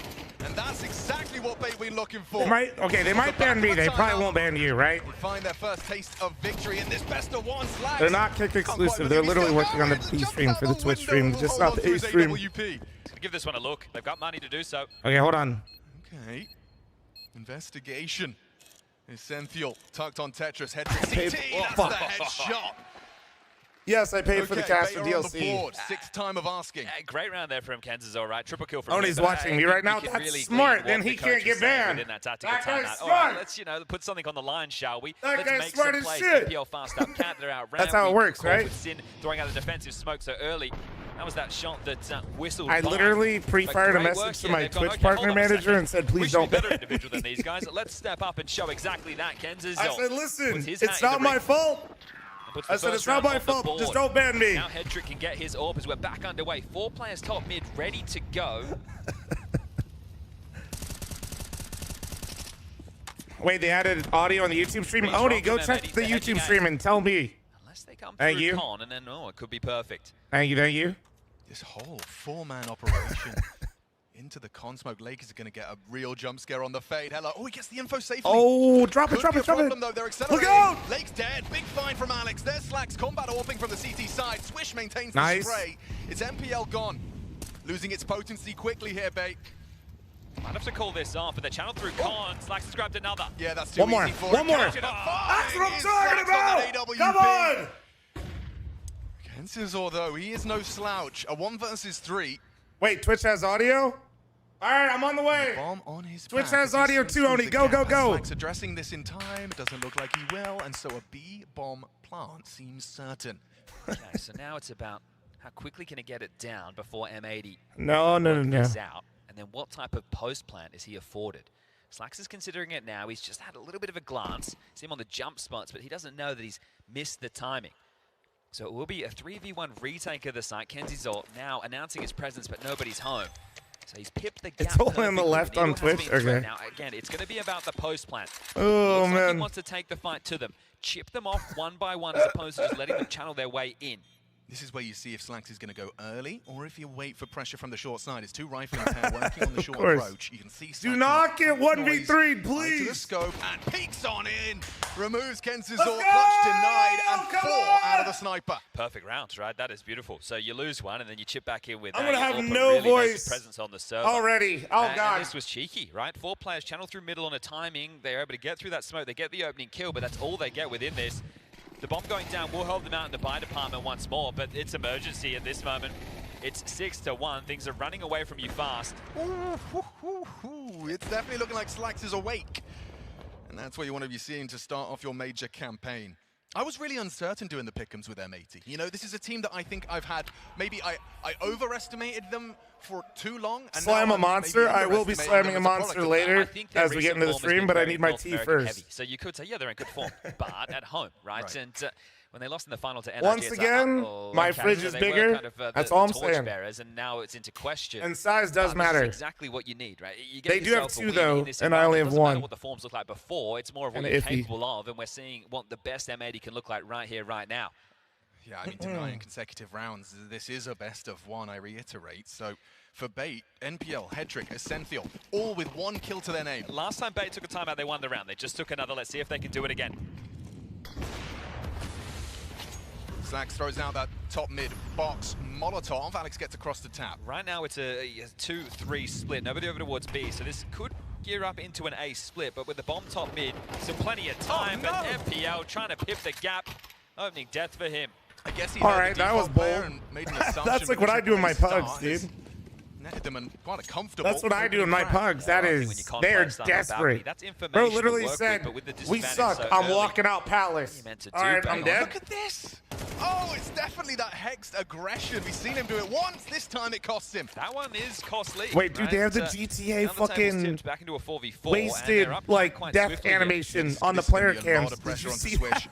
And that's exactly exactly what bait we're looking for. They might ban me. They probably won't ban you, right? They find their first taste of victory in this best of one. Slags. They're not Kick exclusive. They're literally working on the P stream for the Twitch stream, just not the A stream. Give this one a look. They've got money to do so. Okay, hold on. Okay. Investigation. Essential. Tucked on Tetris. Headrick CT. That's the headshot. Yes, I paid for the cast of DLC. Sixth time of asking. Great round there from Ken's, all right. Triple kill from Only's watching me right now. That's smart. Then he can't get banned. That guy's smart. All right, let's, put something on the line, shall we? That let's guy's make smart some as plays. shit. NPL fast up. They're out. That's how it works, right? With Sin throwing out a defensive smoke so early. That was that shot that whistled. I literally pre-fired a message to my Twitch partner manager and said, please don't ban. Better individual than these guys. Let's step up and show exactly that. Ken's I said, listen, it's not my fault. I said, it's not my fault. Just don't ban me. Now Headrick can get his AWP as we're back underway. 4 players top mid, ready to go. Wait, they added audio on the YouTube stream? Oni, go check the YouTube stream and tell me. Unless they come Thank through you. con, and then, it could be perfect. Thank you. This whole 4-man operation into the con smoke. Lakers are going to get a real jump scare on the fade. Hello. Oh, he gets the info safely. Oh, drop it. Though. They're accelerating. Look out! Lake's dead. Big find from Alex. There's Slags. Combat orping from the CT side. Swish maintains nice. the spray. It's MPL gone. Losing its potency quickly here, Bait. Might have to call this off, but the channel through con. Slags has grabbed another. Yeah, that's too easy for One more. That's what I'm talking about. Come on. Kensizor, though, he is no slouch. A 1 versus 3. Wait, Twitch has audio? All right, I'm on the way. Bomb on his Twitch has audio too, Oni. Go. Slags addressing this in time. Doesn't look like he will, and so a B bomb plant seems certain. Okay, so now it's about how quickly can he get it down before M80 No. out, and then what type of post plant is he afforded? Slags is considering it now. He's just had a little bit of a glance. See him on the jump spots, but he doesn't know that he's missed the timing. So it will be a 3v1 retake of the site. Kensizor now announcing his presence, but nobody's home. So he's pipped the gap. It's only on the left on Twitch? Okay. Now, again, it's going to be about the post plant. Oh, Looks like man. he wants to take the fight to them. Chip them off one by one as opposed to just letting them channel their way in. This is where you see if Slags is going to go early or if you wait for pressure from the short side. It's 2 rifling pair working on the short approach. You can see do not get 1v3, please. To the scope and peeks on in. Removes Kensizor. Clutch denied and 4 out of the sniper. Perfect rounds, right? That is beautiful. So you lose one and then you chip back in with I'm going to have AWP, no really voice presence on the server. already. Oh, God. And this was cheeky, right? 4 players channel through middle on a timing. They're able to get through that smoke. They get the opening kill, but that's all they get within this. The bomb going down will hold them out in the buy department once more, but it's emergency at this moment. It's 6-1. Things are running away from you fast. It's definitely looking like Slags is awake. And that's what you want to be seeing to start off your major campaign. I was really uncertain doing the pick'ems with M80. You know, this is a team that I think I've had, maybe I overestimated them for too long. And Slam a monster. I will be slamming a monster later as we get into the stream, but I need my tea first. Heavy. So you could say, yeah, they're in good form, but at home, right? And when they lost in the final to NRG, once again, my fridge is bigger. Kind of, that's all I'm torch saying. Bearers, and now it's into question. And size does matter. This is exactly what you need, right? You get they do have yourself a 2 win though, in this and I only have doesn't 1. matter what the forms look like before. It's more of what you're capable of, and we're seeing what the best M80 can look like right here, right now. Yeah, I mean, denying consecutive rounds, this is a best of 1, I reiterate. So for Bait, NPL, Headrick, Essential, all with 1 kill to their name. Last time Bait took a timeout, they won the round. They just took another. Let's see if they can do it again. Slags throws out that top mid box Molotov. Alex gets across the tap. Right now it's a 2-3 split. Nobody over towards B, so this could gear up into an A split, but with the bomb top mid, so plenty of time, but FPL trying to pip the gap. Opening death for him. I guess he Alright, that was bold. That's like what I do in my pugs, dude. Netted them and quite a comfortable. That's what I do in my pugs. That is, they are desperate. Bro literally said, we suck. So I'm walking out Palace. Alright, I'm dead. Look at this. Oh, it's definitely that hexed aggression. We've seen him do it once. This time it costs him. That one is costly. Wait, dude, they have the GTA fucking back into a 4v4, wasted, like, death animation on the player cams. Did you see that?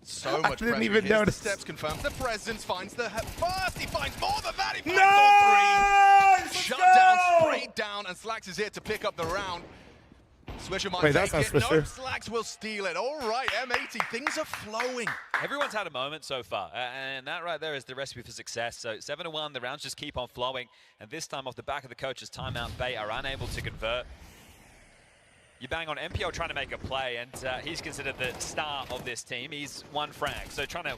So much I didn't pressure. even notice. The steps confirmed. The presence finds the first. He finds more than that. He finds all 3. Shut down, sprayed down, and Slags is here to pick up the round. Swisher might Wait, that's not take it. Swisher. No, Slags will steal it. All right, M80, things are flowing. Everyone's had a moment so far, and that right there is the recipe for success. So 7-1, the rounds just keep on flowing, and this time off the back of the coach's timeout, Bay are unable to convert. You bang on MPL trying to make a play, and he's considered the star of this team. He's one frag, so trying to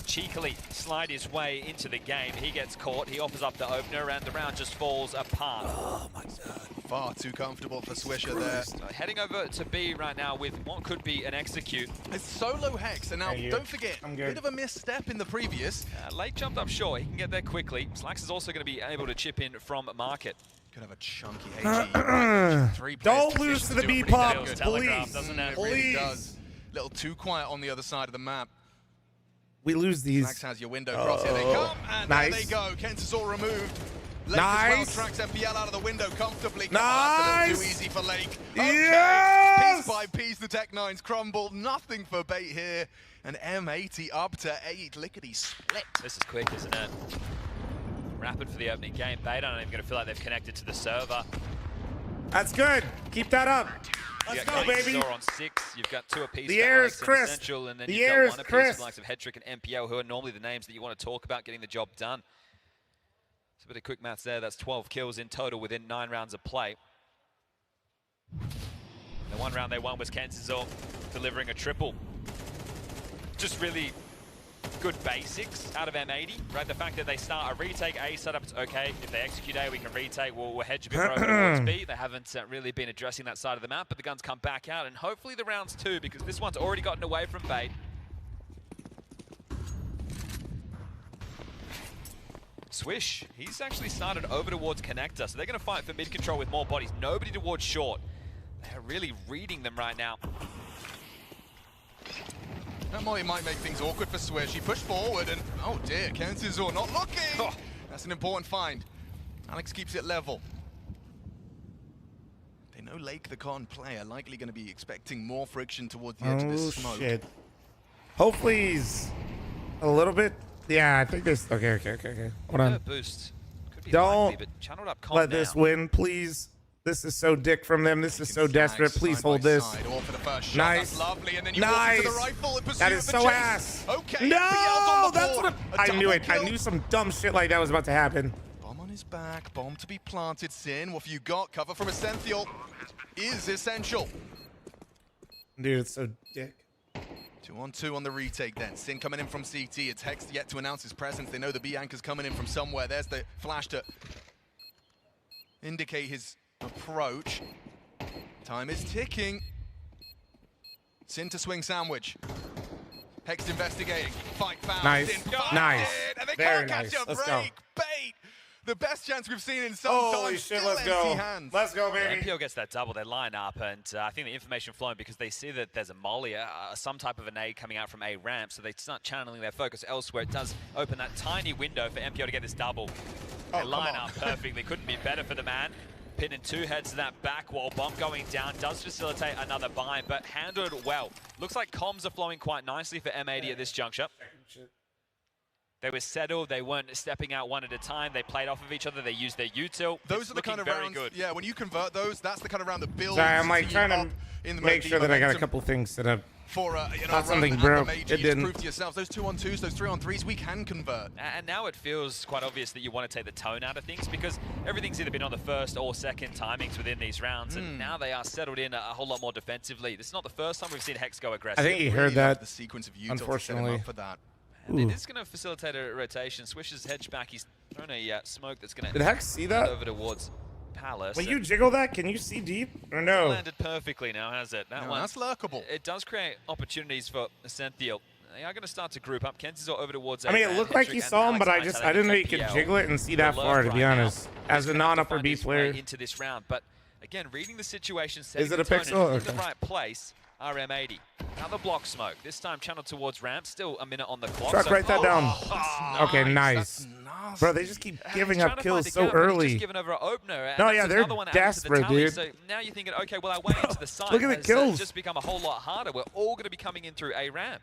cheekily slide his way into the game. He gets caught, he offers up the opener, and the round just falls apart. Oh my god. Far too comfortable for Swisher there. Heading over to B right now with what could be an execute. It's solo Hex, and now don't forget, a bit of a misstep in the previous. Late jumped up short, he can get there quickly. Slacks is also going to be able to chip in from market. Could have a chunky HE. Don't lose to the B pop, please. Doesn't it? It really does. A little too quiet on the other side of the map. We lose these. Max has your window cross. Here they come, and there they go. Kents all removed. Lake Nice. as well tracks FPL out of the window comfortably. Nice. That's a little too easy for Lake. Okay. Yes. Piece by piece, the Tech Nines crumble. Nothing for bait here. And M80 up to 8. Lickety split. This is quick, isn't it? Rapid for the opening game. Beta aren't even going to feel like they've connected to the server. That's good. Keep that up. Let's go, baby. On 6. You've got 2 apiece. The air is crisp. Essential, and then The you've air got is 1 apiece crisp. for the likes of Hedrick and MPL, who are normally the names that you want to talk about getting the job done. It's a bit of quick maths there. That's 12 kills in total within 9 rounds of play. The one round they won was Kensizor delivering a triple. Just really good basics out of M80, right? The fact that they start a retake, A setup, it's okay. If they execute A, we can retake. We'll hedge a bit more over towards B. They haven't really been addressing that side of the map, but the guns come back out, and hopefully the rounds too, because this one's already gotten away from bait. Swish, he's actually started over towards connector, so they're going to fight for mid control with more bodies. Nobody towards short. They're really reading them right now. That might make things awkward for Swish. He pushed forward and, oh dear, Kensizor not looking! Oh, that's an important find. Alex keeps it level. They know Lake, the con player, likely going to be expecting more friction towards the edge of this smoke. Shit. Hopefully he's a little bit. Yeah, I think this. Okay. Hold on. Boost. Could be Don't likely, but channeled up let this win, please. This is so dick from them. This is so desperate. Please hold this. Nice. Nice. That is so ass. Okay. No, that's what I knew it. I knew some dumb shit like that was about to happen. Bomb on his back. Bomb to be planted. Sin, what have you got? Cover from Essential is essential. Dude, it's so dick. 2-on-2 on the retake then. Sin coming in from CT. It's Hex yet to announce his presence. They know the B anchor's coming in from somewhere. There's the flash to indicate his approach. Time is ticking. Sin to swing sandwich. Hex investigating. Fight found. Nice. Sin Nice. and they Very can't catch nice. a Let's break. go. Bait. The best chance we've seen in some Holy time. shit, Still let's go. empty hands. Let's go, baby. MPL gets that double, they line up, and I think the information flowing because they see that there's a molly, some type of a nade coming out from A ramp, so they start channeling their focus elsewhere. It does open that tiny window for MPL to get this double. They line up perfectly, couldn't be better for the man. Pinning 2 heads to that back wall, bomb going down, does facilitate another bind, but handled well. Looks like comms are flowing quite nicely for M80 at this juncture. They were settled, they weren't stepping out one at a time, they played off of each other, they used their util. Those are the kind of rounds, yeah, when you convert those, that's the kind of round that builds. Sorry, I'm like trying to make sure that I got a couple things set up. For not something broke. It didn't. Prove to yourselves, those 2-on-2s, those 3-on-3s, we can convert. And now it feels quite obvious that you want to take the tone out of things because everything's either been on the first or second timings within these rounds, and now they are settled in a whole lot more defensively. This is not the first time we've seen Hex go aggressive. I think he heard that. The sequence of unfortunately. for that. And it is going to facilitate a rotation. Swish's hedge back. He's thrown a smoke that's going to Did Hex see that? over towards Palace. When you jiggle that, can you see deep or no? Landed perfectly now, has it? That one, that's lurkable. It does create opportunities for Essential. They are going to start to group up. Kensizor over towards. I mean, it looked like he saw him, but I didn't know you could jiggle it and see that far, to be honest. As a non-upper B player. Into this round, but again, reading the situation, setting Is it a the tone pixel? in the right place. RM80. Another block smoke. This time channeled towards ramp. Still a minute on the clock. Chuck, write that down. Nice. Okay, nice. Bro, they just keep giving up kills so early. Just given over an opener. No, yeah, they're desperate, dude. So now you're thinking, okay, well, I went into the side. Look at the kills. It's just become a whole lot harder. We're all going to be coming in through A ramp.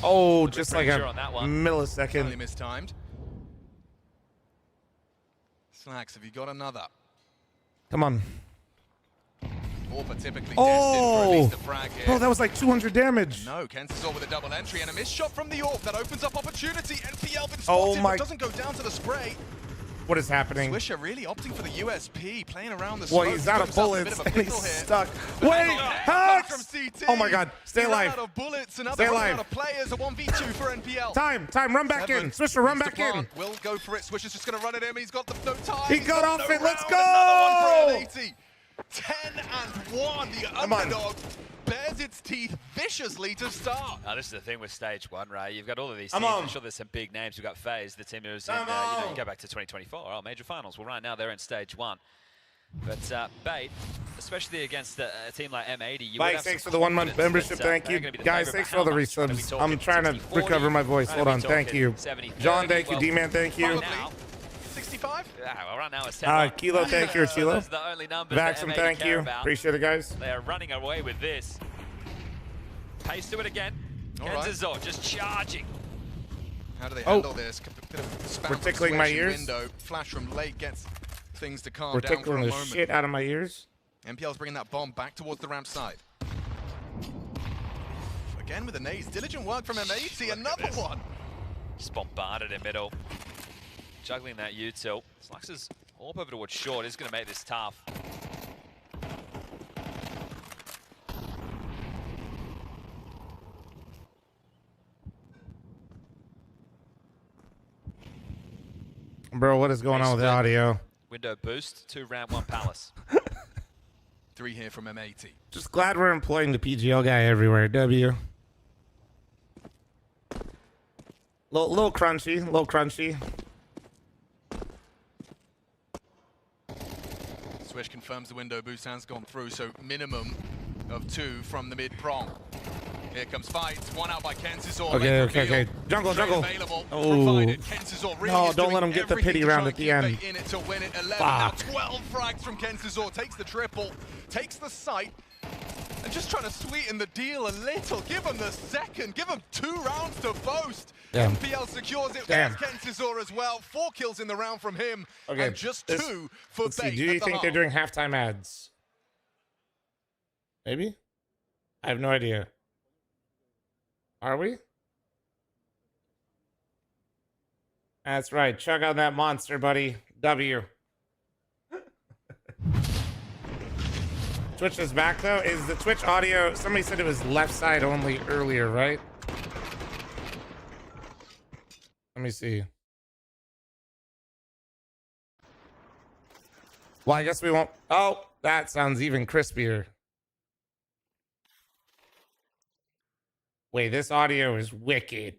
Oh, just like a millisecond. millisecond. Mistimed. Slacks, have you got another? Come on. Orpa typically Oh! destined for at least a frag here. Bro, that was like 200 damage. No, Kensizor with a double entry and a missed shot from the AWP that opens up opportunity. NPL been Oh spotted, my- but doesn't go down to the spray. What is happening? Swisher really opting for the USP, playing around the Well, smoke. he's out of bullets and he's stuck. Wait, Hex! Oh my God, stay alive. Stay alive. Out of players, a 1v2 for NPL. Time, run back in. Swisher, run back in. Will go for it. Swisher's just going to run at him. He's got no time. He got off it. Let's go. Another one for L80. 10-1. The underdog bares its teeth viciously to start. Now, this is the thing with stage one, right? You've got all of these teams. I'm sure there's some big names. We've got FaZe, the team who's in, you go back to 2024, major finals. Well, right now they're in stage one. But Bait, especially against a team like M80, Mike, thanks for the 1 month membership. Thank you. Guys, thanks for all the resubs. I'm trying to recover my voice. Hold on. Thank you. John, thank you. D-Man, thank you. 65? Yeah, well, right now it's 10. Kilo, thank you. Chilo. Those are the only numbers Vaxum, thank you. Appreciate it, guys. They are running away with this. Pace to it again. Kenzazor just charging. How do they handle this? We're tickling my ears. Window. Flash from late gets things to calm We're down for a tickling the moment. shit out of my ears. NPL's bringing that bomb back towards the ramp side. Again with the nades. Diligent work from M80. Another one. Just bombarded in middle. Juggling that util. Slux is all over towards short. Is going to make this tough. Bro, what is going on with the audio? Window boost to round 1 Palace. 3 here from M80. Just glad we're employing the PGL guy everywhere. W. Little crunchy, little crunchy. Swish confirms the window boost has gone through, so minimum of 2 from the mid prong. Here comes fights. 1 out by Kenzazor. Okay. Jungle. Oh. No, don't let him get the pity round at the end. In it to win it. 11 now 12 frags from Kenzazor. Takes the triple, takes the site, and just trying to sweeten the deal a little. Give him the second. Give him 2 rounds to boast. Damn. MPL secures it. Damn. Kenzazor as well. 4 kills in the round from him. Okay. And just 2 for Let's see. Bait. Do you think they're doing halftime ads? Maybe? I have no idea. Are we? That's right. Chug on that monster, buddy. W. Twitch is back, though. Is the Twitch audio... Somebody said it was left side only earlier, right? Let me see. Well, I guess we won't... Oh, that sounds even crispier. Wait, this audio is wicked.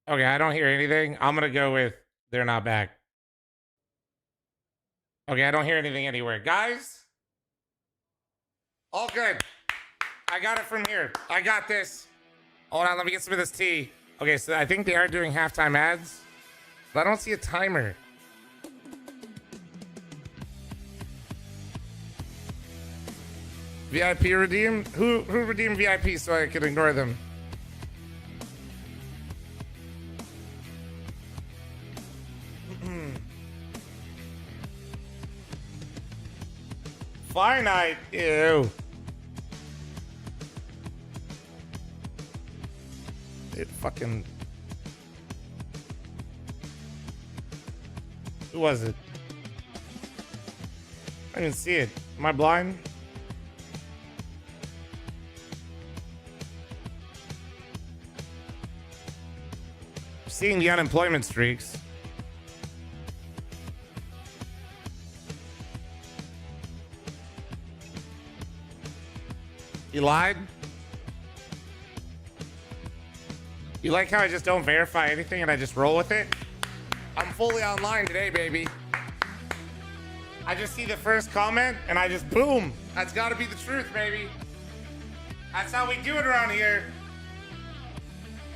Okay, I don't hear anything. I'm gonna go with they're not back. Okay, I don't hear anything anywhere. Guys? All good. I got it from here. I got this. Hold on, let me get some of this tea. Okay, so I think they are doing halftime ads, but I don't see a timer. VIP redeem? Who redeemed VIP so I could ignore them? Finite. Ew. It fucking... Who was it? I didn't see it. Am I blind? Seeing the unemployment streaks. You lied? You like how I just don't verify anything and I just roll with it? I'm fully online today, baby. I just see the first comment and I just boom. That's gotta be the truth, baby. That's how we do it around here.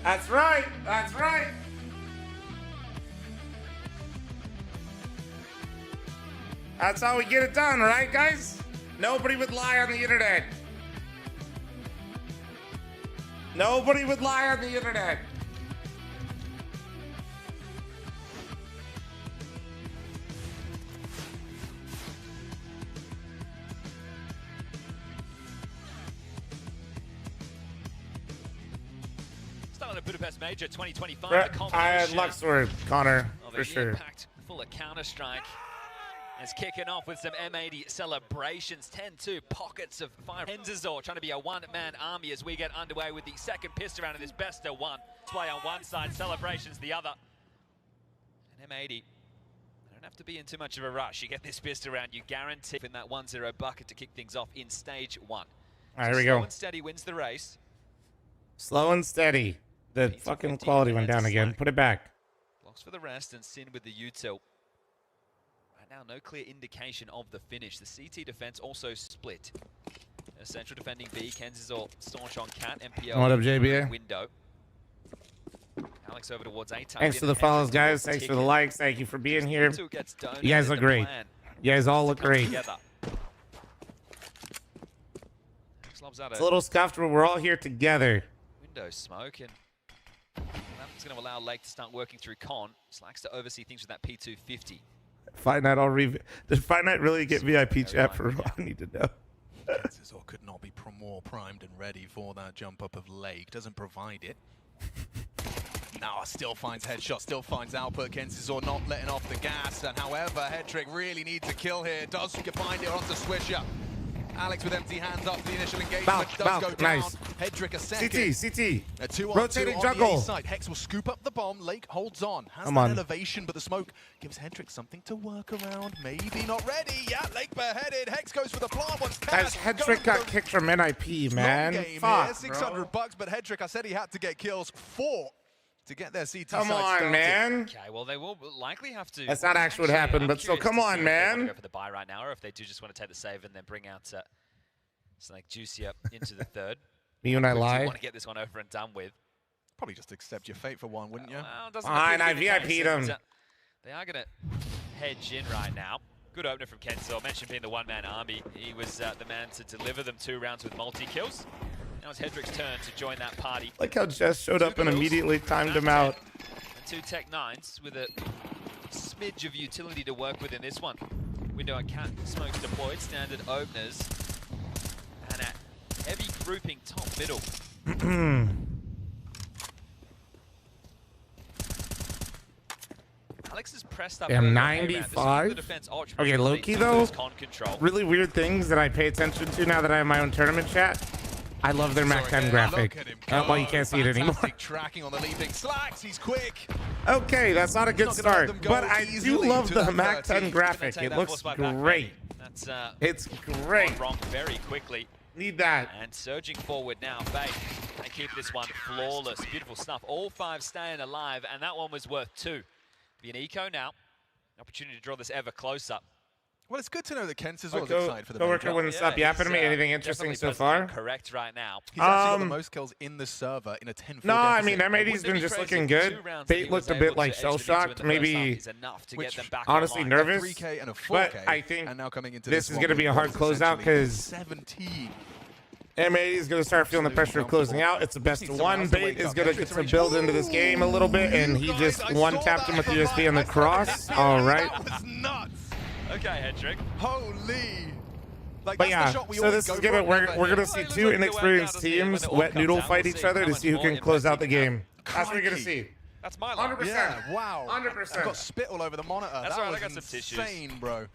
That's right. That's right. That's how we get it done, right, guys? Nobody would lie on the internet. Nobody would lie on the internet. on a Budapest Major 2025. I had Luxor, Connor, for sure. Packed full of Counter-Strike. It's kicking off with some M80 celebrations. 10-2 pockets of fire. Enzazor trying to be a one-man army as we get underway with the second pistol round of this best of one. Play on one side, celebrations the other. And M80, don't have to be in too much of a rush. You get this pistol round, you guarantee in that 1-0 bucket to kick things off in stage one. All right, here we go. Slow and steady wins the race. Slow and steady. The fucking quality went down again. Put it back. Blocks for the rest and Sin with the util. Right now, no clear indication of the finish. The CT defense also split. Central defending B, Kenzizor staunch on Cat, MPL. What up, JBA? Window. Alex over towards A. Thanks for the follows, guys. Thanks for the likes. Thank you for being here. You guys look great. You guys all look great. It's a little scuffed, but we're all here together. Window smoke, and that's going to allow Lake to start working through Con. Slacks to oversee things with that P250. Fight Night, Did Fight Night really get VIP chat for I need to know. Kenzizor could not be more primed and ready for that jump up of Lake. Doesn't provide it. Now still finds headshot, still finds output. Kenzizor not letting off the gas. And however, Headtrick really needs a kill here. Does find it onto Swisher. Alex with empty hands up the initial engagement. Does go down. Nice. Headtrick a second. CT. A 2-on-2 Rotating on jungle. the A side. Hex will scoop up the bomb. Lake holds on. Has Come that on. elevation, but the smoke gives Headtrick something to work around. Maybe not ready. Yeah, Lake bareheaded. Hex goes for the plant once. Guys, Headtrick got kicked from NIP, man. Long game Fuck, here, 600 bucks, but Headtrick, I said he had to get kills. 4 to get their CT Come side on, started. man. Okay, well, they will likely have to. That's not actually what happened, but still, come on, man. Go for the buy right now, or if they do just want to take the save and then bring out something juicier into the third. Me and I lie. Want to get this one over and done with. Probably just accept your fate for one, wouldn't you? Well, doesn't Fine, I appear to be the VIP'd case, him. they are going to hedge in right now. Good opener from Kenzor. Mentioned being the one-man army. He was the man to deliver them 2 rounds with multi-kills. Now it's Headrick's turn to join that party. Like how Jess showed up and immediately timed him out. And 2 Tech 9s with a smidge of utility to work with in this one. Window and Cat smokes deployed, standard openers. And a heavy grouping top middle. Alex is pressed up. Damn, 95? Okay, low-key though, really weird things that I pay attention to now that I have my own tournament chat. I love their Mac 10 graphic. Well, you can't see it anymore. Tracking on the leaping slacks, he's quick. Okay, that's not a good start, but I do love the Mac 10 graphic. It looks great. It's great. Wrong very quickly. Need that. And surging forward now, Faith. They keep this one flawless. Beautiful stuff. All 5 staying alive, and that one was worth 2. Be an eco now. Opportunity to draw this ever closer. Well, it's good to know that Kent is always excited for the coworker wouldn't stop yapping to me. Anything interesting so far? Correct right now. He's actually got the most kills in the server in a 10-4 No, I deficit. mean, M80's been just looking good. Bait looked a bit like shell-shocked, maybe honestly nervous. But I think this is going to be a hard closeout because M80 is going to start feeling the pressure of closing out. It's a best of one. Bait is going to get to build into this game a little bit, and he just one-tapped him with the USB and the cross. All right. Okay, Hedrick. Holy. Like, but yeah, so this is gonna we're gonna see 2 inexperienced teams wet noodle fight each other to see who can close out the game. That's what you're gonna see. That's my line. 100%. Yeah, wow. 100%. I've got spit all over the monitor. That's that right, was I got some tissues. insane, bro.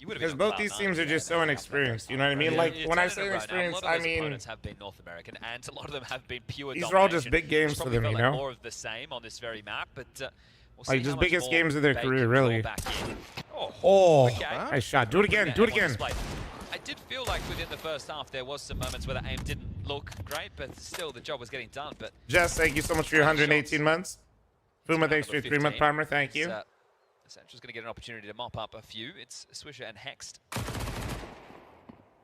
Because both these teams are just so inexperienced, you know what I mean? Like, when I say inexperienced, I mean... opponents have been North American, and a lot of them have been pure These are all just big games for them, you know? More of the same on this very map, but we'll see like, just how biggest much games of their they career, can really. draw back in. Oh, okay. nice shot. Do it again, do it again. I did feel like within the first half there was some moments where the aim didn't look great, but still the job was getting done. But Jess, thank you so much for your 118 months. Fuma, thanks for your 3-month primer. Thank you. Central's going to get an opportunity to mop up a few. It's Swisher and Hext. A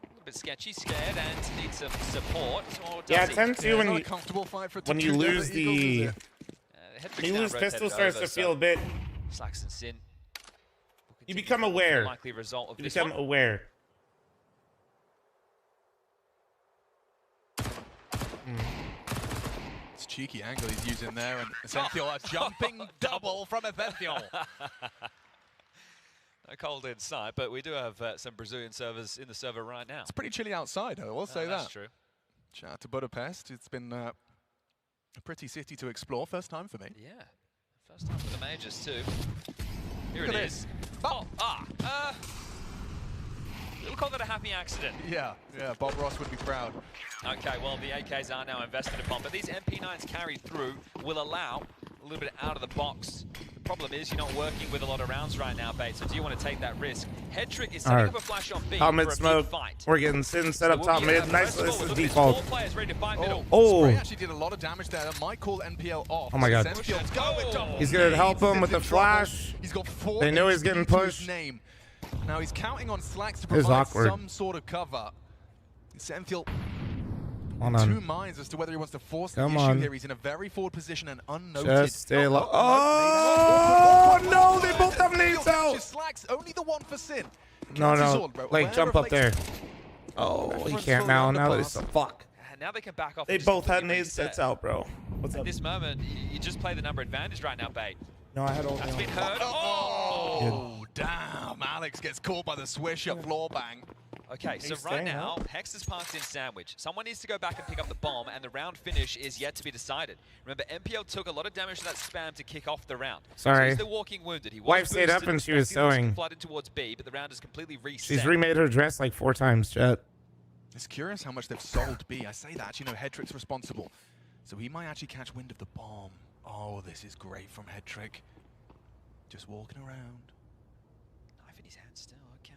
little bit sketchy, scared, and needs some support. Yeah, 10-2 when you lose the... when you lose pistol starts to feel a bit... Slacks and Sin. You become aware. Likely result of You this become one. aware. It's a cheeky angle he's using there, and Essential a jumping double from Essential. cold inside, but we do have some Brazilian servers in the server right now. It's pretty chilly outside, I will say that. That's true. Shout out to Budapest. It's been a pretty city to explore. First time for me. Yeah. First time for the majors, too. Here Look it at is. We'll call that a happy accident. Yeah, Bob Ross would be proud. Okay, well, the AKs are now invested upon, but these MP9s carried through will allow a little bit out of the box. The problem is you're not working with a lot of rounds right now, Bait, so do you want to take that risk? Head Trick is setting up a flash on B Top for mid a smoke. big fight. We're getting Sin set up top mid. Nice. This is default. 4 players ready to fight middle. Spray actually did a lot of damage there. That might call NPL off. Oh my God. He's gonna help him with the flash. He's got 4. They know he's getting pushed. Name. Now he's counting on Slacks to This is provide awkward. some sort of cover. Senfield 2 minds as to whether he wants to force the issue here. He's in a very forward position and unnoted. Just stay low. Oh, no, they both have nades out. Slacks, only the one for Sin. No. Like, jump up there. Oh, he can't now. Now there's a fuck. And now they can back off. They both had nade sets out, bro. What's up? At this moment, you just play the number advantage right now, Bait. No, I had all. That's been heard. Oh, damn. Alex gets caught by the swish at floor bang. Okay, so right now, Hex is parked in sandwich. Someone needs to go back and pick up the bomb, and the round finish is yet to be decided. Remember, MPL took a lot of damage to that spam to kick off the round. Sorry. So he's still walking wounded. He was Wife stayed up boosted, and she was sewing. flooded towards B, but the round is completely reset. She's remade her dress like 4 times, chat. It's curious how much they've sold B. I say that, Headtrick's responsible. So he might actually catch wind of the bomb. Oh, this is great from Headtrick. Just walking around. Knife in his hand still, okay.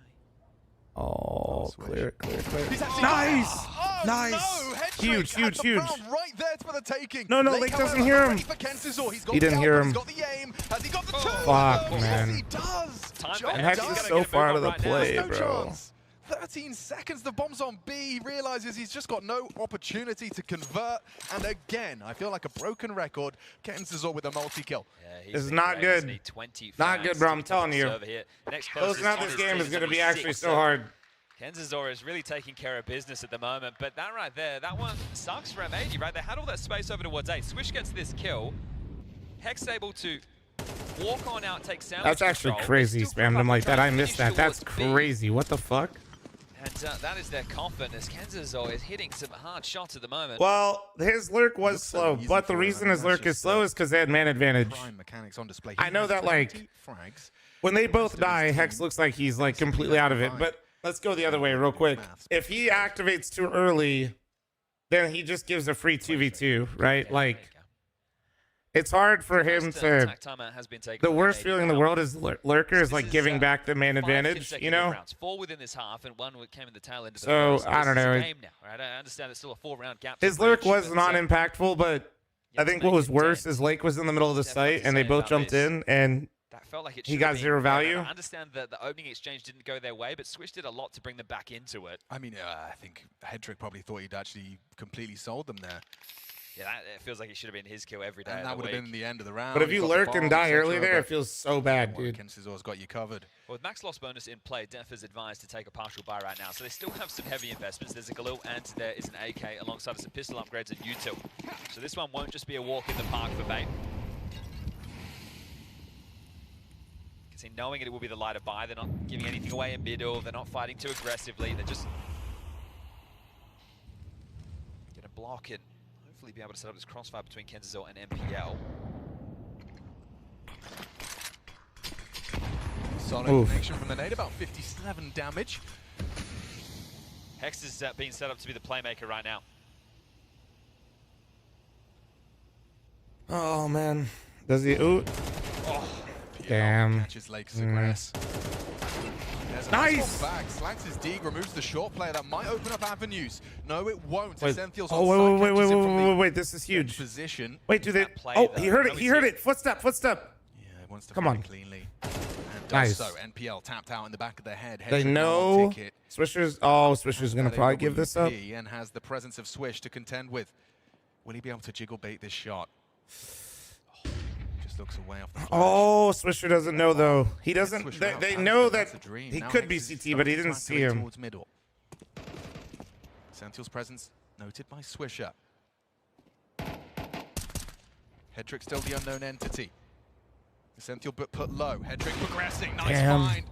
Oh, clear. Nice! Oh, nice! No, Huge. Right there for the taking. No, Lake doesn't hear him. He didn't hear him. He's got the aim. Has he got the turn? Fuck, man. Yes, he does. And Hex is so far out of the play, bro. 13 seconds, the bomb's on B. He realizes he's just got no opportunity to convert. And again, I feel like a broken record. Kenzazor with a multi-kill. Yeah, this is not good. Not good, bro. I'm telling you. Closing out this game is going to be actually so hard. Kenzazor is really taking care of business at the moment. But that right there, that one sucks for M80, right? They had all that space over towards A. Swish gets this kill. Hex able to walk on out, take sound. That's actually crazy, spammed him like that. I missed that. That's crazy. What the fuck? And that is their confidence. Kenzazor is hitting some hard shots at the moment. Well, his lurk was slow, but the reason his lurk is slow is because they had man advantage. I know that, like, when they both die, Hex looks like he's, like, completely out of it. But let's go the other way real quick. If he activates too early, then he just gives a free 2v2, right? Like, it's hard for him to. The worst feeling in the world is lurker is like giving back the man advantage, you know. 4 within this half, and 1 came in the tail end of the So first. I don't know. Game now, right? I understand it's still a 4-round gap. His lurk was not impactful, but I think what was worse is Lake was in the middle of the site and they both jumped in and that felt like it he got 0 value. I understand that the opening exchange didn't go their way, but Swish did a lot to bring them back into it. I mean, I think Headtrick probably thought he'd actually completely sold them there. Yeah, it feels like it should have been his kill every day. And that would have been the end of the round. But if you lurk and die early there, it feels so bad, dude. Kenzazor's got you covered. Well, with max loss bonus in play, Def is advised to take a partial buy right now. So they still have some heavy investments. There's a Galil and there is an AK alongside some pistol upgrades and util. So this one won't just be a walk in the park for Bait. You can see knowing it will be the lighter buy. They're not giving anything away in middle. They're not fighting too aggressively. They're just gonna block it. Be able to set up this crossfire between Kenzazor and MPL. Solid connection from the nade, about 57 damage. Hex is being set up to be the playmaker right now. Oh man, does he? Ooh. Oh, damn. Catches Lakes the grass. Nice! Slacks' dig removes the short player. That might open up avenues. No, it won't. Wait. Oh, wait, this is huge. Position. Wait, do they? Oh, he heard it. He heard it. Footstep. Yeah, it wants to come on. Cleanly. And does nice. so. NPL tapped out in the back of their head. They know Swisher's. Oh, Swisher's going to probably give this up. And has the presence of Swish to contend with. Will he be able to jiggle bait this shot? Looks away off the flash. Oh, Swisher doesn't know though. He doesn't. They know that he could be CT, but he didn't see him. Sentinel's presence noted by Swisher. Headtrick still the unknown entity. Sentinel put low. Headtrick progressing. Nice find.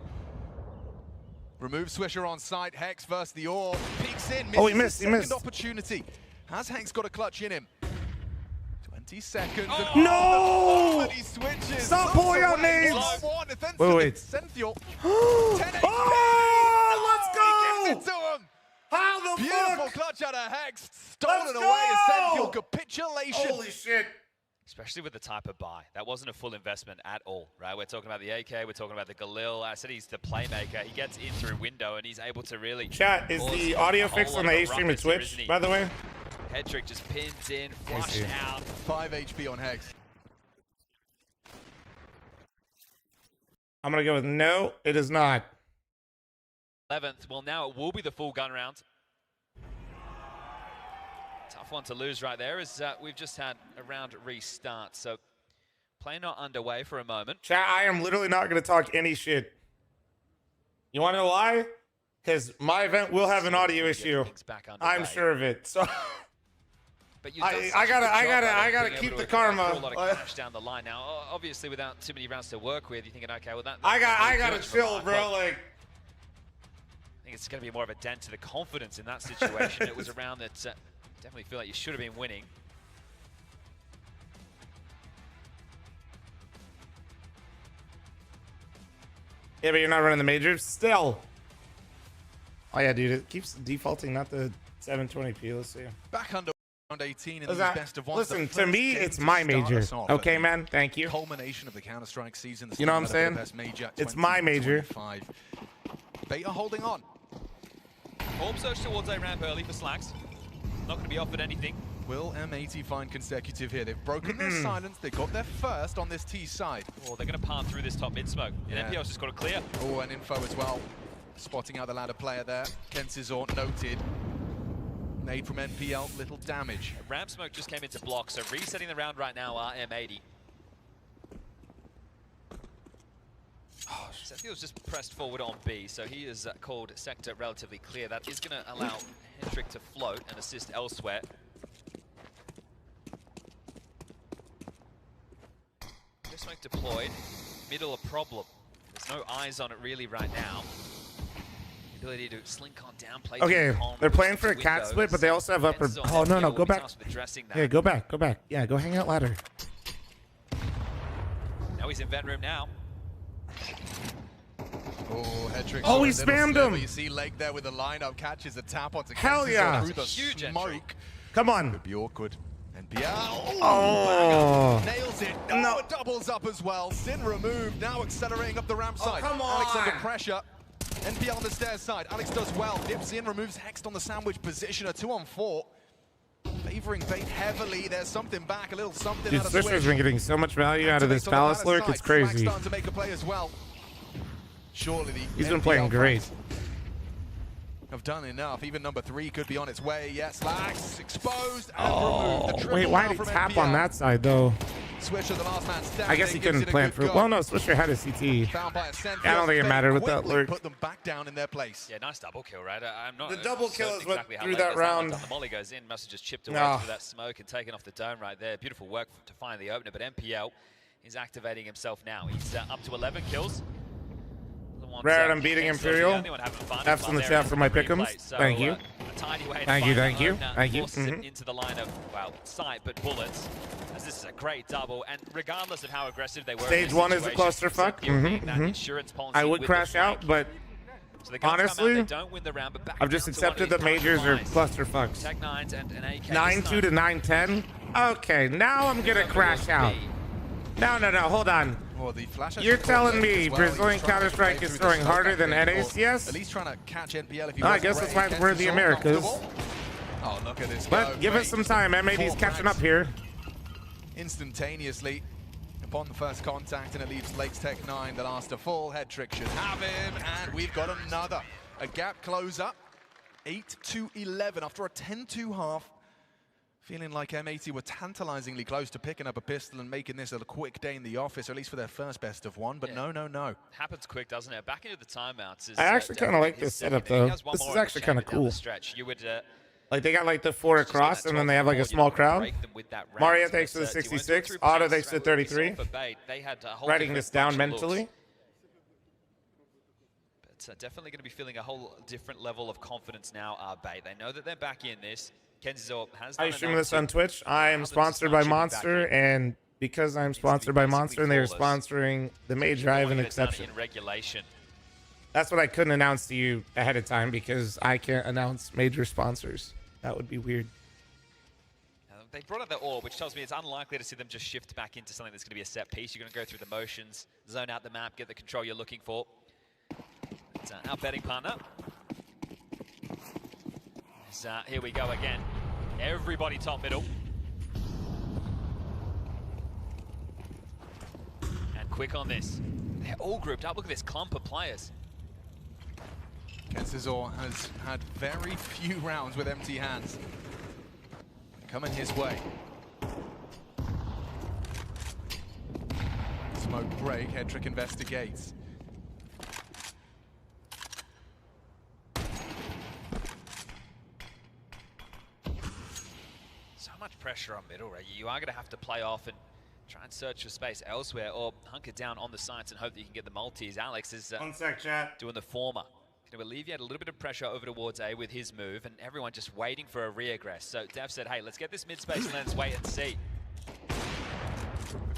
Remove Swisher on site. Hex versus the Orb. Peeks in. Oh, he missed. He Second missed. opportunity. Has Hex got a clutch in him? 20 seconds. Oh. And No! he switches. Stop pulling out nades. Wait. Cynthial. 10 Oh, let's go! He gives it to him. How the Beautiful fuck? clutch out of Hex. Stolen Let's away. Essential go! capitulation. Holy shit. Especially with the type of buy. That wasn't a full investment at all, right? We're talking about the AK, we're talking about the Galil. I said he's the playmaker. He gets in through window and he's able to really... Chat, is the audio fixed on the A-stream and Twitch, by the way? Hedrick just pins in, flushed out. 5 HP on Hex. I'm going to go with no, it is not. 11th. Well, now it will be the full gun round. Tough one to lose right there as we've just had a round restart. So play not underway for a moment. Chat, I am literally not going to talk any shit. You want to know why? Because my event will have an audio issue. I'm sure of it. So but I gotta keep the karma. A lot of cash down the line now. Obviously, without too many rounds to work with, you're thinking, okay, well that. I gotta chill, bro. Like, I think it's going to be more of a dent to the confidence in that situation. It was a round that definitely feel like you should have been winning. Yeah, but you're not running the majors still. Oh yeah, dude, it keeps defaulting, not the 720p. Let's see. Back under round 18 in the best of one. Listen, to me, it's my major. Okay, man. Thank you. Culmination of the Counter-Strike season. You know what I'm saying? It's my major. Beta holding on. Orb search towards a ramp early for Slacks. Not going to be offered anything. Will M80 find consecutive here? They've broken their silence. They got their first on this T side. Oh, they're going to palm through this top mid smoke. And NPL's just got to clear. Oh, and info as well. Spotting out the ladder player there. Kensizor noted. Nade from NPL, little damage. Ramp smoke just came into block, so resetting the round right now are M80. Sethiel's just pressed forward on B, so he has called sector relatively clear. That is going to allow Hendrick to float and assist elsewhere. Just smoke deployed. Middle a problem. There's no eyes on it really right now. The ability to slink on down, play. Okay, they're playing for a cat split, but they also have upper. Oh no, go back. Yeah, go back. Yeah, go hang out ladder. Now he's in vent room now. Oh, Hedrick. Oh, he spammed him. You see Lake there with the lineup, catches a tap onto Hell yeah. through the huge smoke. Come on. Could be awkward. NPL. Oh. Nails it. No, it doubles up as well. Sin removed. Now accelerating up the ramp side. Come on. Alex under pressure. NPL on the stairs side. Alex does well. Dips in, removes Hext on the sandwich position. A 2-on-4. Favoring Bait heavily. There's something back. A little something Dude, out of Switch. Swisher's been getting so much value out of this Palace lurk. It's crazy. Starting to make a play as well. Surely the He's been NPL playing great. Have done enough. Even number 3 could be on its way. Yes, Lax exposed and removed. The triple Wait, why now did he from tap NPL. on that side though? Swisher, the last man standing. I guess he gives couldn't it a plan good for. go. Well, no, Swisher had a CT. Found by a Sentinel. I don't think it They mattered with that quickly lurk. Put them back down in their place. Yeah, nice double kill, right? I'm not. The double kill certain is what exactly how threw late that this round. The molly goes in, must have just chipped away No. through that smoke and taken off the dome right there. Beautiful work to find the opener, but NPL is activating himself now. He's up to 11 kills. Rare, I'm beating Imperial. F's in the chat for my pick'ems. Thank you. Thank you. Into the line of, well, sight, but bullets. As this is a great double, and regardless of how aggressive they were. Stage 1 is a clusterfuck. I would crash out, but honestly, I've just accepted that majors are clusterfucks. 9-2 to 9-10. Okay, now I'm gonna crash out. No, hold on. Well, the flash You're telling me well. Brazilian Counter-Strike is throwing harder than NACS? At least trying to catch NPL if you I guess that's why we're the Americas. Oh, look at this. But give it some time. M80's catching up here. Instantaneously upon the first contact, and it leaves Lakes Tech 9 the last to fall. Hedrick should have him, and we've got another. A gap closer. 8-11 after a 10-2 half. Feeling like M80 were tantalizingly close to picking up a pistol and making this a quick day in the office, or at least for their first best of one, but yeah. no. Happens quick, doesn't it? Back into the timeouts. I actually kind of like this setup, though. This is actually kind of cool. You would, like, they got, like, the 4 across, and then they have, like, a small crowd. Mario thanks for the 66. Otto thanks for the 33. Writing this down mentally. but definitely going to be feeling a whole different level of confidence now. Bait. They know that they're back in this. Kenzor has. Are you streaming this on Twitch? I am sponsored by Monster, and because I'm sponsored by Monster and they are sponsoring the Mage, I have an exception. In regulation. That's what I couldn't announce to you ahead of time because I can't announce major sponsors. That would be weird. They brought out the orb, which tells me it's unlikely to see them just shift back into something that's going to be a set piece. You're going to go through the motions, zone out the map, get the control you're looking for. It's our betting partner. Here we go again. Everybody top middle. And quick on this. They're all grouped up. Look at this clump of players. Kenzor has had very few rounds with empty hands. Coming his way. Smoke break, Hedrick investigates. So much pressure on middle, right? You are going to have to play off and try and search for space elsewhere, or hunker down on the sites and hope that you can get the multis. Alex is doing the former. Going to alleviate a little bit of pressure over towards A with his move, and everyone just waiting for a reaggress. So Dev said, hey, let's get this mid space and let's wait and see.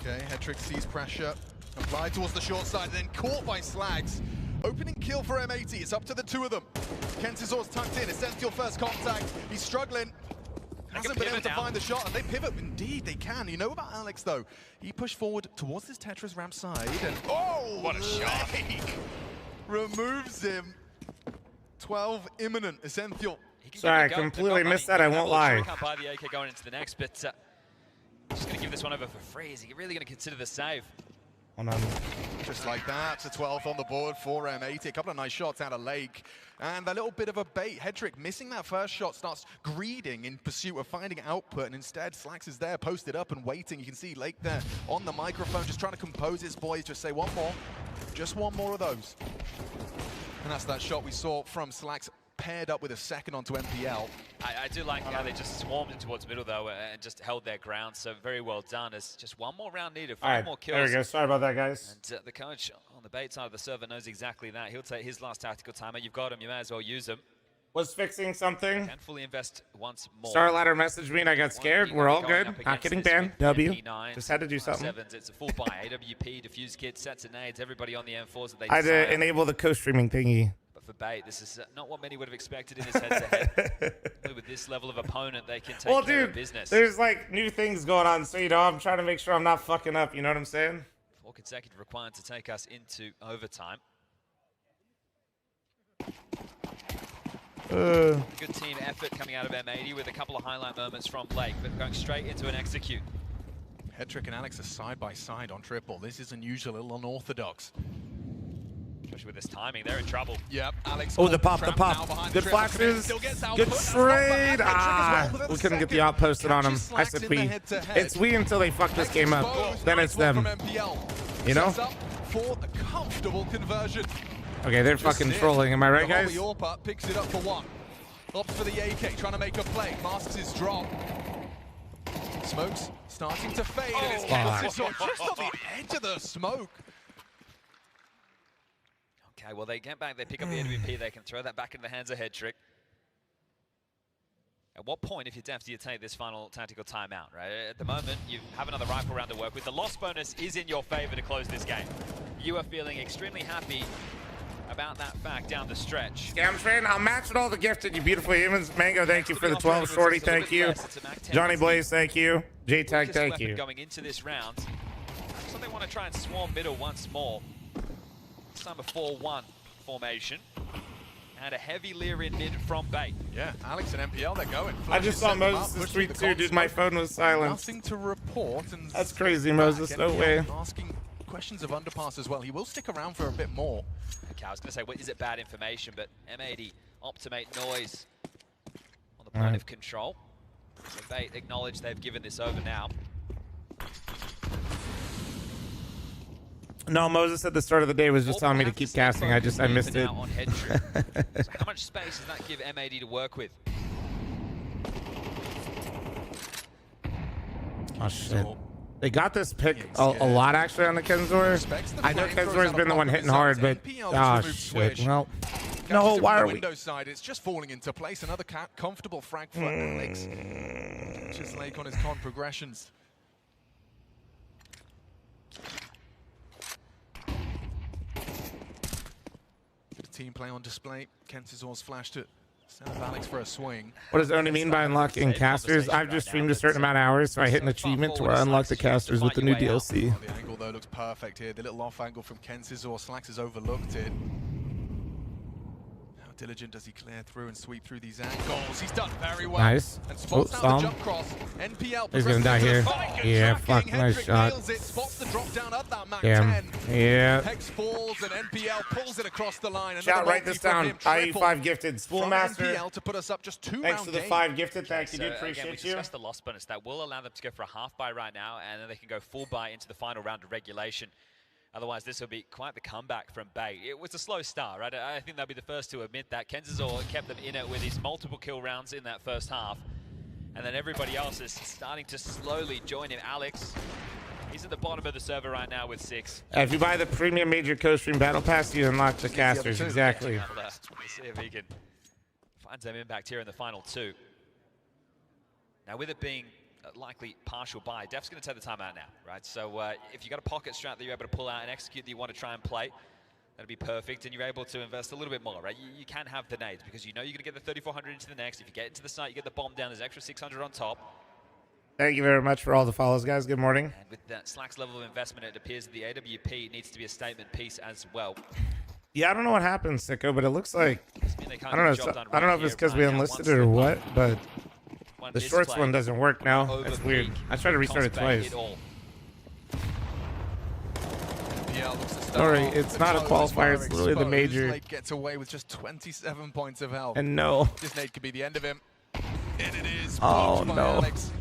Okay, Hedrick sees pressure, applied towards the short side, and then caught by Slags. Opening kill for M80, it's up to the two of them. Kenzor's tucked in, essential first contact, he's struggling. Hasn't been able to find the shot, and they pivot. Indeed, they can. You know about Alex, though. He pushed forward towards this Tetris ramp side, and oh, what a shot! Removes him. 12 imminent, essential. Sorry, I completely missed that. I won't lie. He can't buy the AK going into the next, but just going to give this one over for free. Is he really going to consider the save? Hold on. Just like that, to 12 on the board for M80. A couple of nice shots out of Lake. And a little bit of a bait. Hedrick missing that first shot, starts greeding in pursuit of finding output, and instead Slax is there, posted up and waiting. You can see Lake there on the microphone, just trying to compose his boys, just say one more. Just one more of those. And that's that shot we saw from Slax, paired up with a second onto MPL. I do like how they just swarmed in towards middle, though, and just held their ground. So very well done. There's just one more round needed, 5 more kills. There we go. Sorry about that, guys. And the coach on the bait side of the server knows exactly that. He'll take his last tactical timer. You've got him. You may as well use him. Was fixing something. Can fully invest once more. StarLadder messaged me and I got scared. We're all good. Not getting banned. W. Just had to do something. It's a full buy. AWP, diffuse kit, sets of nades, everybody on the M4s that they I had to enable the co-streaming thingy. But for bait, this is not what many would have expected in his head-to-head. With this level of opponent, they can take care of business. There's like new things going on, so you know I'm trying to make sure I'm not fucking up. You know what I'm saying? 4 consecutive required to take us into overtime. Good team effort coming out of M80 with a couple of highlight moments from Blake, but going straight into an execute. Hedrick and Alex are side by side on triple. This is unusual, a little unorthodox. Especially with this timing, they're in trouble. Yep, Alex. Oh, the pop. Good flashes. Good trade. We couldn't get the outposted on him. I said we. It's we until they fuck this game up. Then it's them. You know? For a comfortable conversion. Okay, they're fucking trolling. Am I right, guys? Orpa picks it up for 1. Opts for the AK, trying to make a play. Masks his drop. Smokes starting to fade, and it's Kenzor just on the edge of the smoke. Okay, well, they get back, they pick up the AWP, they can throw that back in the hands of Hedrick. At what point, if you're Def, do you take this final tactical timeout, right? At the moment, you have another rifle round to work with. The loss bonus is in your favor to close this game. You are feeling extremely happy about that fact down the stretch. Scam train, I'll match with all the gifted, you beautiful humans. Mango, thank you for the 12. Shorty, thank you. Johnny Blaze, thank you. J-Tag, thank you. Going into this round, so they want to try and swarm middle once more. This time a 4-1 formation. And a heavy leer in mid from bait. Yeah, Alex and MPL, they're going. I just saw Moses' tweet too, dude. My phone was silent. Nothing to report. And that's crazy, Moses. No way. Asking questions of underpass as well. He will stick around for a bit more. Okay, I was going to say, well, is it bad information? But M80 optimate noise on the point of control. So bait acknowledge they've given this over now. No, Moses at the start of the day was just telling me to keep casting. I missed it. So how much space does that give M80 to work with? Oh shit! They got this pick a lot actually on the Kenzor. I know Kenzor's been the one hitting hard, but oh shit. Well, no, why are we? Window side, it's just falling into place. Another comfortable frag for Alex. Just Lake on his con progressions. Team play on display. Kenzor's flashed it. Set up Alex for a swing. What does Oni mean by unlocking casters? I've just streamed a certain amount of hours, so I hit an achievement to where I unlock the casters with the new DLC. The angle though looks perfect here. The little off angle from Kenzor. Slax has overlooked it. How diligent does he clear through and sweep through these angles? He's done very well. Nice. And spots out the jump cross. NPL He's gonna die here. Yeah, fuck, nice shot. Spots the drop down at that Mac Damn. 10. Yeah. Hex falls and NPL pulls it across the line. Shout, write this down. IE5 gifted. Spoolmaster. NPL to put us up just 2 Thanks for the 5 gifted. Thank you, dude. Again, we Appreciate you. discussed the loss bonus. That will allow them to go for a half buy right now, and then they can go full buy into the final round of regulation. Otherwise, this will be quite the comeback from Bay. It was a slow start, right? I think they'll be the first to admit that. Kenzor kept them in it with his multiple kill rounds in that first half. And then everybody else is starting to slowly join in. Alex, he's at the bottom of the server right now with 6. If you buy the premium major co-stream battle pass, you unlock the casters. Exactly. Let's see if he can find some impact here in the final 2. Now, with it being likely partial buy, Def's going to take the time out now, right? So if you got a pocket strat that you're able to pull out and execute that you want to try and play, that'd be perfect, and you're able to invest a little bit more, right? You can have the nades because you know you're going to get the 3,400 into the next. If you get into the site, you get the bomb down. There's extra 600 on top. Thank you very much for all the follows, guys. Good morning. And with that Slack's level of investment, it appears that the AWP needs to be a statement piece as well. Yeah, I don't know what happened, Sicko, but it looks like I don't know. I don't know if it's because we unlisted it or what, but the shorts one doesn't work now. That's weird. I tried to restart it twice. Sorry, it's not a qualifier. It's literally the major. Lake gets away with just 27 points of health. And no. This nade could be the end of him. And it is. Oh by no. Alex.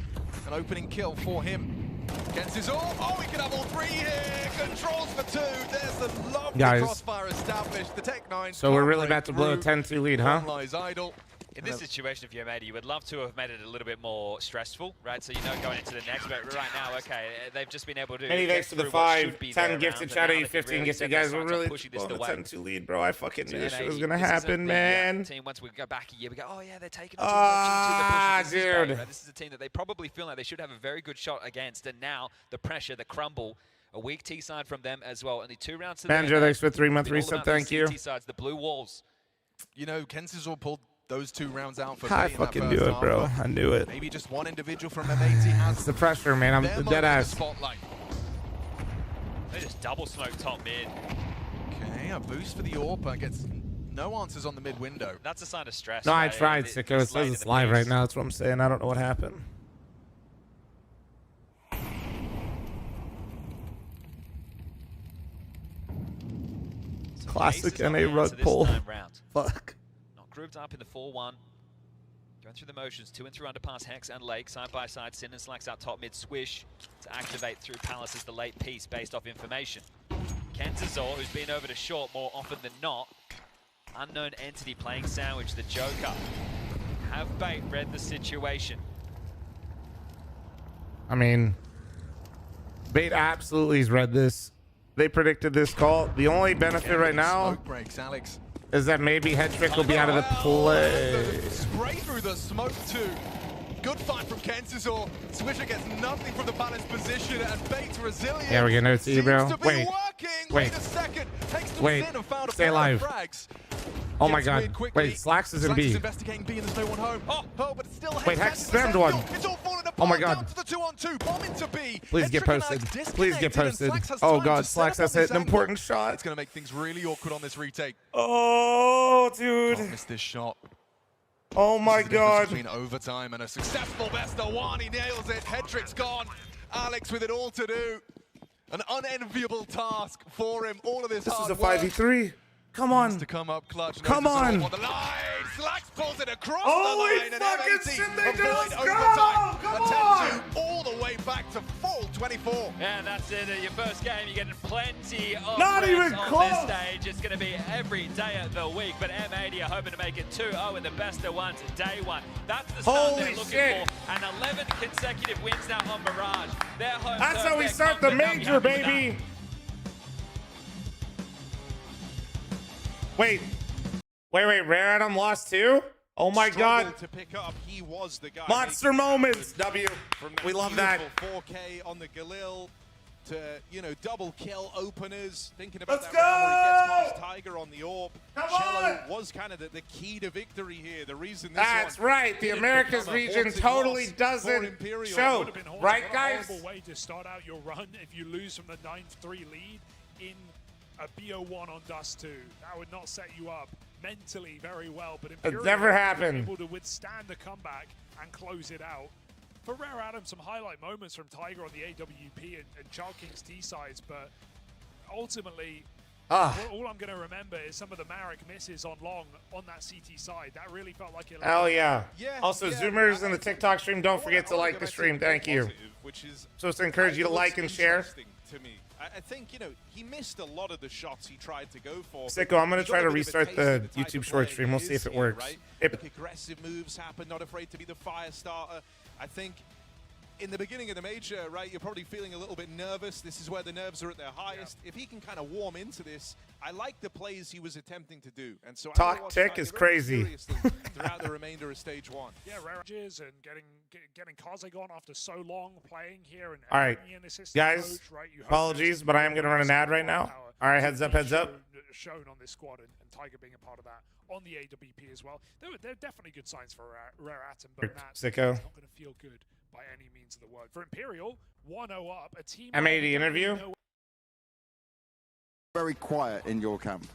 An opening kill for him. Kenzor. Oh, we could have all 3 here. Controls for 2. There's the lovely crossfire established. The Tech 9. So we're really about to blow a 10-2 lead, huh? Lies idle. In this situation, if you're Mady, you would love to have made it a little bit more stressful, right? So you know going into the next, but right now, okay, they've just been able to. Many thanks to the 5, 10 gifted, shout out you 15 gifted, guys. We're really blowing the 10-2 lead, bro. I fucking knew this shit was gonna happen, man. Team, once we go back a year, we go, oh yeah, they're taking. Dude. This is a team that they probably feel like they should have a very good shot against, and now the pressure, the crumble. A weak T side from them as well. Only 2 rounds to the Banjo, thanks for 3-month reset. Thank you. Sides, the blue walls. You know, Kenzor pulled those 2 rounds out for I fucking knew it, bro. I knew it. Maybe just one individual from M80 has it's the pressure, man. I'm the dead ass. They just double smoke top mid. Okay, a boost for the AWP. Gets no answers on the mid window. That's a sign of stress. No, I tried, Sicko. It says it's live right now. That's what I'm saying. I don't know what happened. Classic NA rug pull. Fuck. Not grouped up in the 4-1. Going through the motions, 2 and through underpass, Hex and Lake, side by side. Sin and Slacks out top mid, swish to activate through Palace as the late piece based off information. Kenzor, who's been over to short more often than not. Unknown entity playing sandwich, the Joker. Have Bait read the situation? I mean, Bait absolutely has read this. They predicted this call. The only benefit right now is that maybe Head Trick will be out of the play. Spray through the smoke too. Good fight from Kenzor. Swisher gets nothing from the balanced position, and Bait's resilient. Yeah, we're getting OT, bro. Wait. Wait a second. Wait. Stay alive. Oh my god. Wait, Slacks is in B. Investigating B and there's no one home. Oh, but it's still wait, Hex spammed one. It's all falling apart. Oh my god. To the 2-on-2. Bomb into B. Please get posted. Please get posted. Oh god, Slacks has hit an important shot. It's going to make things really awkward on this retake. Oh, dude. Can't miss this shot. Oh my god. Between overtime and a successful best of 1. He nails it. Headtrick's gone. Alex with it all to do. An unenviable task for him. All of this is a hard 5v3. Come on. To come up clutch. Come on. The line. Slacks pulls it across Holy the line. fucking shit, they do. Let's go. Overtime. Come on. on. All the way back to full 24. And that's it. Your first game, you're getting plenty of Not even wins on close. this stage. It's going to be every day of the week. But M80 are hoping to make it 2-0 in the best of ones day one. That's the start Holy they're looking shit. for. And 11 consecutive wins now on Barrage. They're home That's turf, how we they're start the confident they'll be major, happy with that. baby. Wait, Rare Adam lost too? Oh my God. To pick up, he was the guy. Monster moments, W. We love that. 4K on the Galil to, you know, double kill openers. Thinking about Let's that round where he gets go! past Tiger on the orb. Come Cello on! was kind of the key to victory here. The reason this That's one right. The didn't Americas become a region haunting totally loss for doesn't Imperial. show. Would have been haunting. Right, What a guys? horrible way to start out your run if you lose from the 9-3 lead in a BO1 on Dust 2. That would not set you up mentally very well, but Imperial never were happened. able to withstand the comeback and close it out. For Rare Adam, some highlight moments from Tiger on the AWP and Char King's T sides, but ultimately, all I'm going to remember is some of the Marek misses on long on that CT side. That really felt like it. Hell yeah. Also, Zoomers in the TikTok stream, don't forget to like the stream. Thank you. Which is Supposed to encourage you to like and share. interesting to me. I think, you know, he missed a lot of the shots he tried to go for. Sicko, I'm going to He got try a to bit of a restart taste the of type YouTube of short player stream. he We'll see is if it here, works. right? Yep. Like aggressive moves happen, not afraid to be the fire starter. I think in the beginning of the major, right, you're probably feeling a little bit nervous. This is where the nerves are at their highest. If he can kind of warm into this, I like the plays he was attempting to do. And so Talk tick is crazy. throughout the remainder of stage one. Yeah, Rare and getting Kaze on after so long playing here. And All right, bringing in assistant guys, coach, right? You hope apologies, but I am going to run an ad right now. All right, heads up, heads up. Shown on this squad, and Tiger being a part of that on the AWP as well. They're definitely good signs for Rare Atom, but that's Sicko. not going to feel good by any means of the word. For Imperial, 1-0 up, a team. M80 interview. Very quiet in your camp.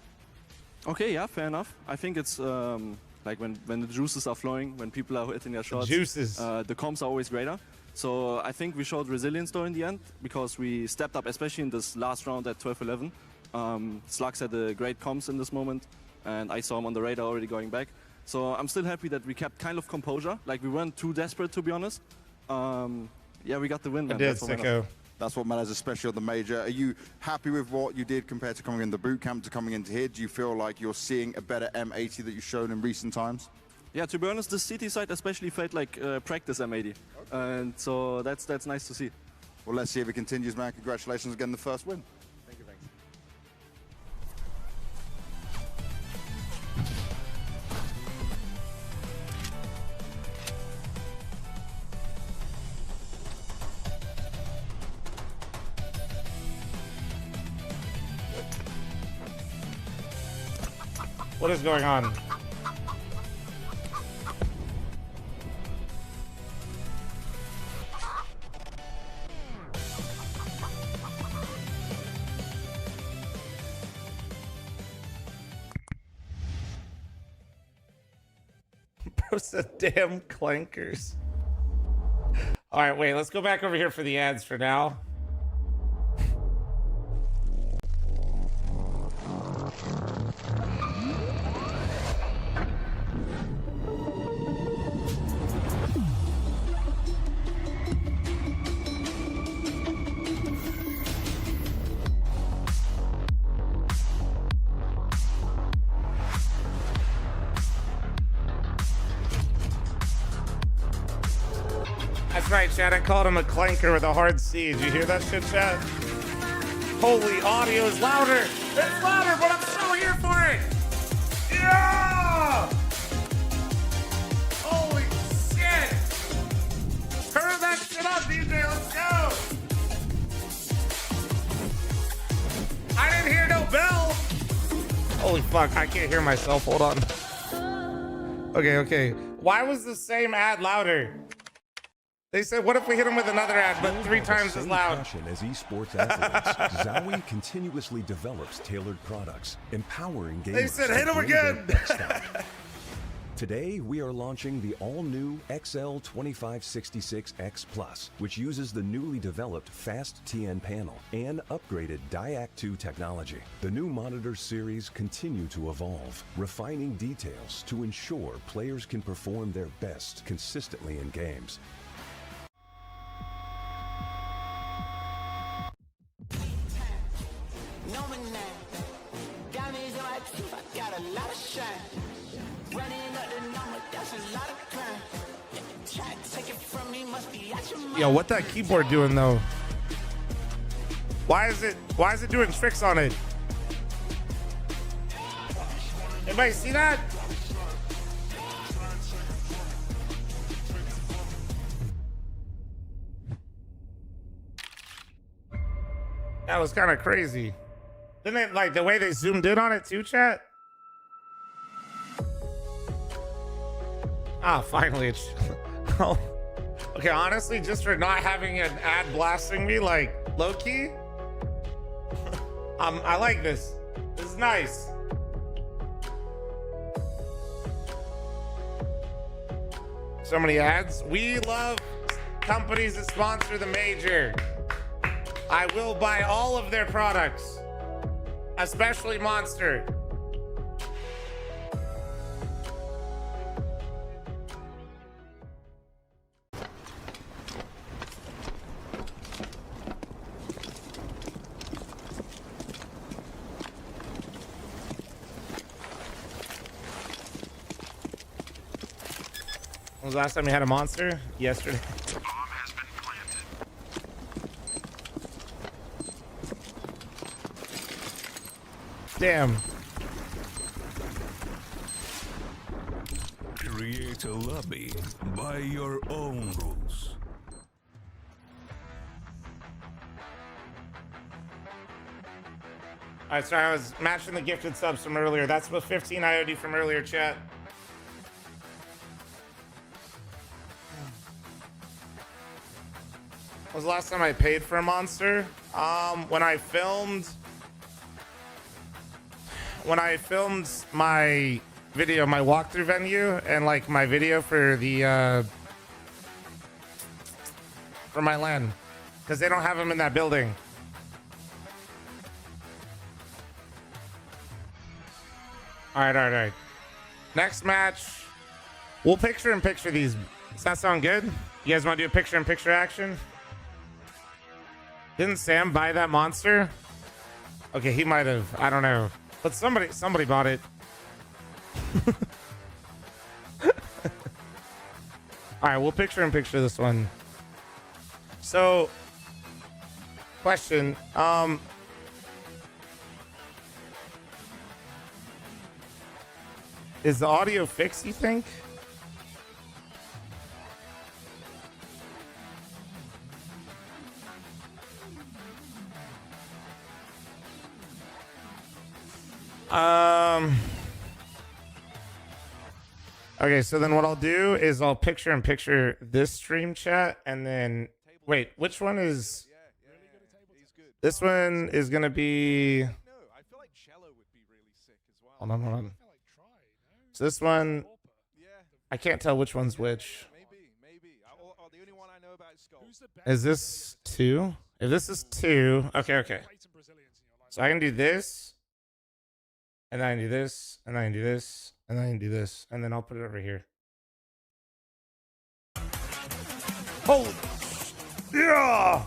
Okay, yeah, fair enough. I think it's like when the juices are flowing, when people are hitting their shots, juices. The comps are always greater. So I think we showed resilience though in the end because we stepped up, especially in this last round at 12-11. Slugs had a great comms in this moment, and I saw him on the radar already going back. So I'm still happy that we kept kind of composure. Like we weren't too desperate, to be honest. Yeah, we got the win. I did, Sicko. That's what matters, especially on the major. Are you happy with what you did compared to coming in the boot camp to coming into here? Do you feel like you're seeing a better M80 that you've shown in recent times? Yeah, to be honest, the city side especially felt like practice M80. And so that's nice to see. Well, let's see if it continues, man. Congratulations again, the first win. Thank you, thanks. What is going on? Bro said damn clankers. All right, wait, let's go back over here for the ads for now. That's right, Chad. I called him a clanker with a hard C. Did you hear that shit, Chad? Holy, audio is louder. It's louder, but I'm so here for it. Yeah! Holy shit! Turn that shit up, DJ. Let's go. I didn't hear no bell. Holy fuck, I can't hear myself. Hold on. Okay. Why was the same ad louder? They said, what if we hit him with another ad, but 3 times as loud? Passion as esports athletes, Zowie continuously develops tailored products, empowering gamers. They said, hit him to bring their again. best out. Today, we are launching the all-new XL2566X Plus, which uses the newly developed Fast TN panel and upgraded Diac 2 technology. The new monitor series continue to evolve, refining details to ensure players can perform their best consistently in games. Yo, what that keyboard doing though? Why is it doing tricks on it? Anybody see that? That was kind of crazy. Didn't it, like the way they zoomed in on it too, chat? Ah, finally it's oh. Okay, honestly, just for not having an ad blasting me like low key. I like this. This is nice. So many ads. We love companies that sponsor the major. I will buy all of their products, especially Monster. When was the last time you had a Monster? Yesterday. Damn. Create a lobby by your own rules. Alright, sorry, I was matching the gifted subs from earlier. That's the 15 IOD from earlier, chat. When was the last time I paid for a Monster? When I filmed my video, my walkthrough venue, and like my video for the for my LAN, because they don't have them in that building. All right. Next match, we'll picture-in-picture these. Does that sound good? You guys want to do a picture-in-picture action? Didn't Sam buy that Monster? Okay, he might have. I don't know. But somebody bought it. All right, we'll picture-in-picture this one. So, question. Is the audio fixed, you think? Okay, so then what I'll do is I'll picture-in-picture this stream chat, and then wait, which one is this one is gonna be hold on. So this one, I can't tell which one's which. Is this 2? If this is 2, okay. So I can do this, and then I can do this, and then I can do this, and then I can do this, and then I'll put it over here. Holy yeah!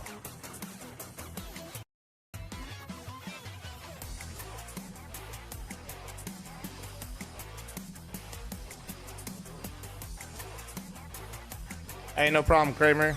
Hey, no problem, Kramer.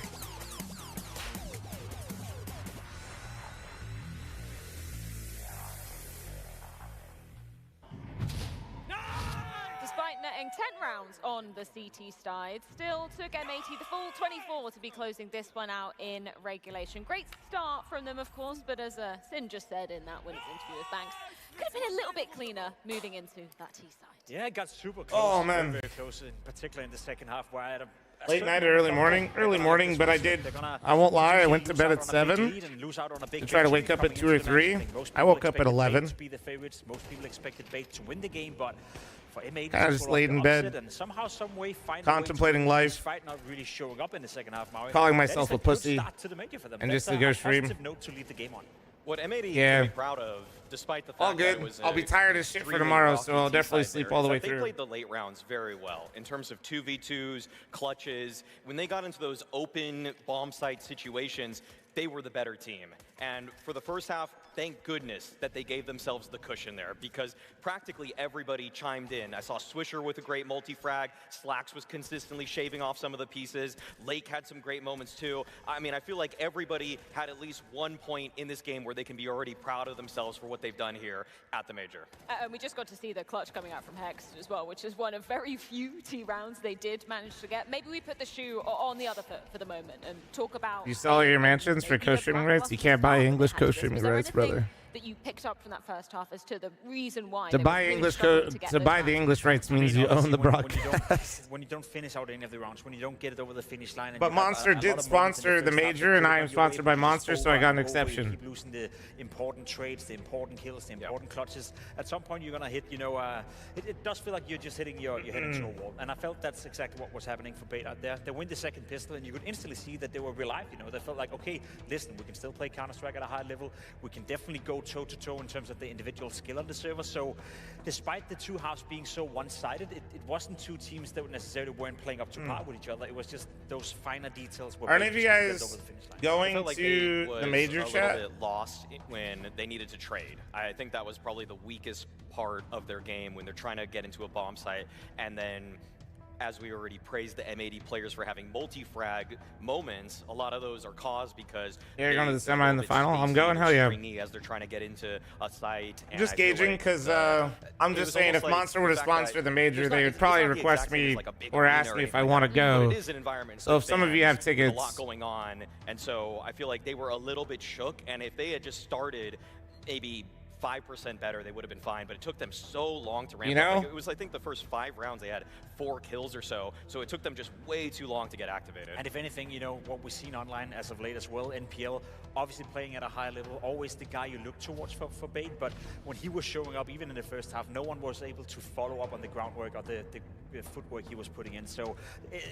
Despite netting 10 rounds on the CT side, still took M80 the full 24 to be closing this one out in regulation. Great start from them, of course, but as Sin just said in that winners interview with Banks, could have been a little bit cleaner moving into that T side. Yeah, it got super close. Oh, man. Very close, in particular in the second half, where I had a Late night or early morning? Early morning, but I won't lie, I went to bed at 7 to try to wake up at 2 or 3. I woke up at 11. Most people expected Bait to win the game, but for M80, kind of just laid in bed, and somehow, some way, contemplating life, fight not really showing up in the second half, calling myself a pussy, and just to go stream. Note to leave the game on. What M80 is yeah. very proud of, despite the fact all good. that it was I'll be tired as shit for tomorrow, so I'll definitely sleep all the way through. They played the late rounds very well in terms of 2v2s, clutches. When they got into those open bomb site situations, they were the better team. And for the first half, thank goodness that they gave themselves the cushion there, because practically everybody chimed in. I saw Swisher with a great multi-frag. Slacks was consistently shaving off some of the pieces. Lake had some great moments too. I mean, I feel like everybody had at least one point in this game where they can be already proud of themselves for what they've done here at the Major. And we just got to see the clutch coming out from Hex as well, which is one of very few T rounds they did manage to get. Maybe we put the shoe on the other foot for the moment and talk about... You sell your mansions for co-streaming rights? You can't buy English co-streaming rights, brother. That you picked up from that first half as to the reason why to buy English the English rights means you own the broadcast. When you don't finish out any of the rounds, when you don't get it over the finish line. But Monster did sponsor the Major, and I am sponsored by Monster, so I got an exception. You keep losing the important trades, the important kills, the important clutches. At some point, you're gonna hit. You know, it does feel like you're just hitting your head into a wall, and I felt that's exactly what was happening for Bait out there. They win the second pistol, and you could instantly see that they were relieved. You know, they felt like, okay, listen, we can still play Counter-Strike at a high level. We can definitely go toe-to-toe in terms of the individual skill on the server. So despite the two halves being so one-sided, it wasn't two teams that necessarily weren't playing up to par with each other. It was just those finer details. Are any of you guys going to the Major chat? A little bit lost when they needed to trade. I think that was probably the weakest part of their game, when they're trying to get into a bomb site, and then, as we already praised the M80 players for having multi-frag moments, a lot of those are caused because you're going to the semi in the final. I'm going, hell yeah. As they're trying to get into a site. I'm just gauging because I'm just saying, if Monster would have sponsored the Major, they would probably request me or ask me if I want to go. So if some of you have tickets, a lot going on, and so I feel like they were a little bit shook. And if they had just started maybe 5% better, they would have been fine, but it took them so long to ramp up. Like, it was, I think, the first 5 rounds they had 4 kills or so it took them just way too long to get activated. And if anything, you know, what we've seen online as of late as well, NPL obviously playing at a high level, always the guy you look towards for Bait, but when he was showing up, even in the first half, no one was able to follow up on the groundwork or the footwork he was putting in. So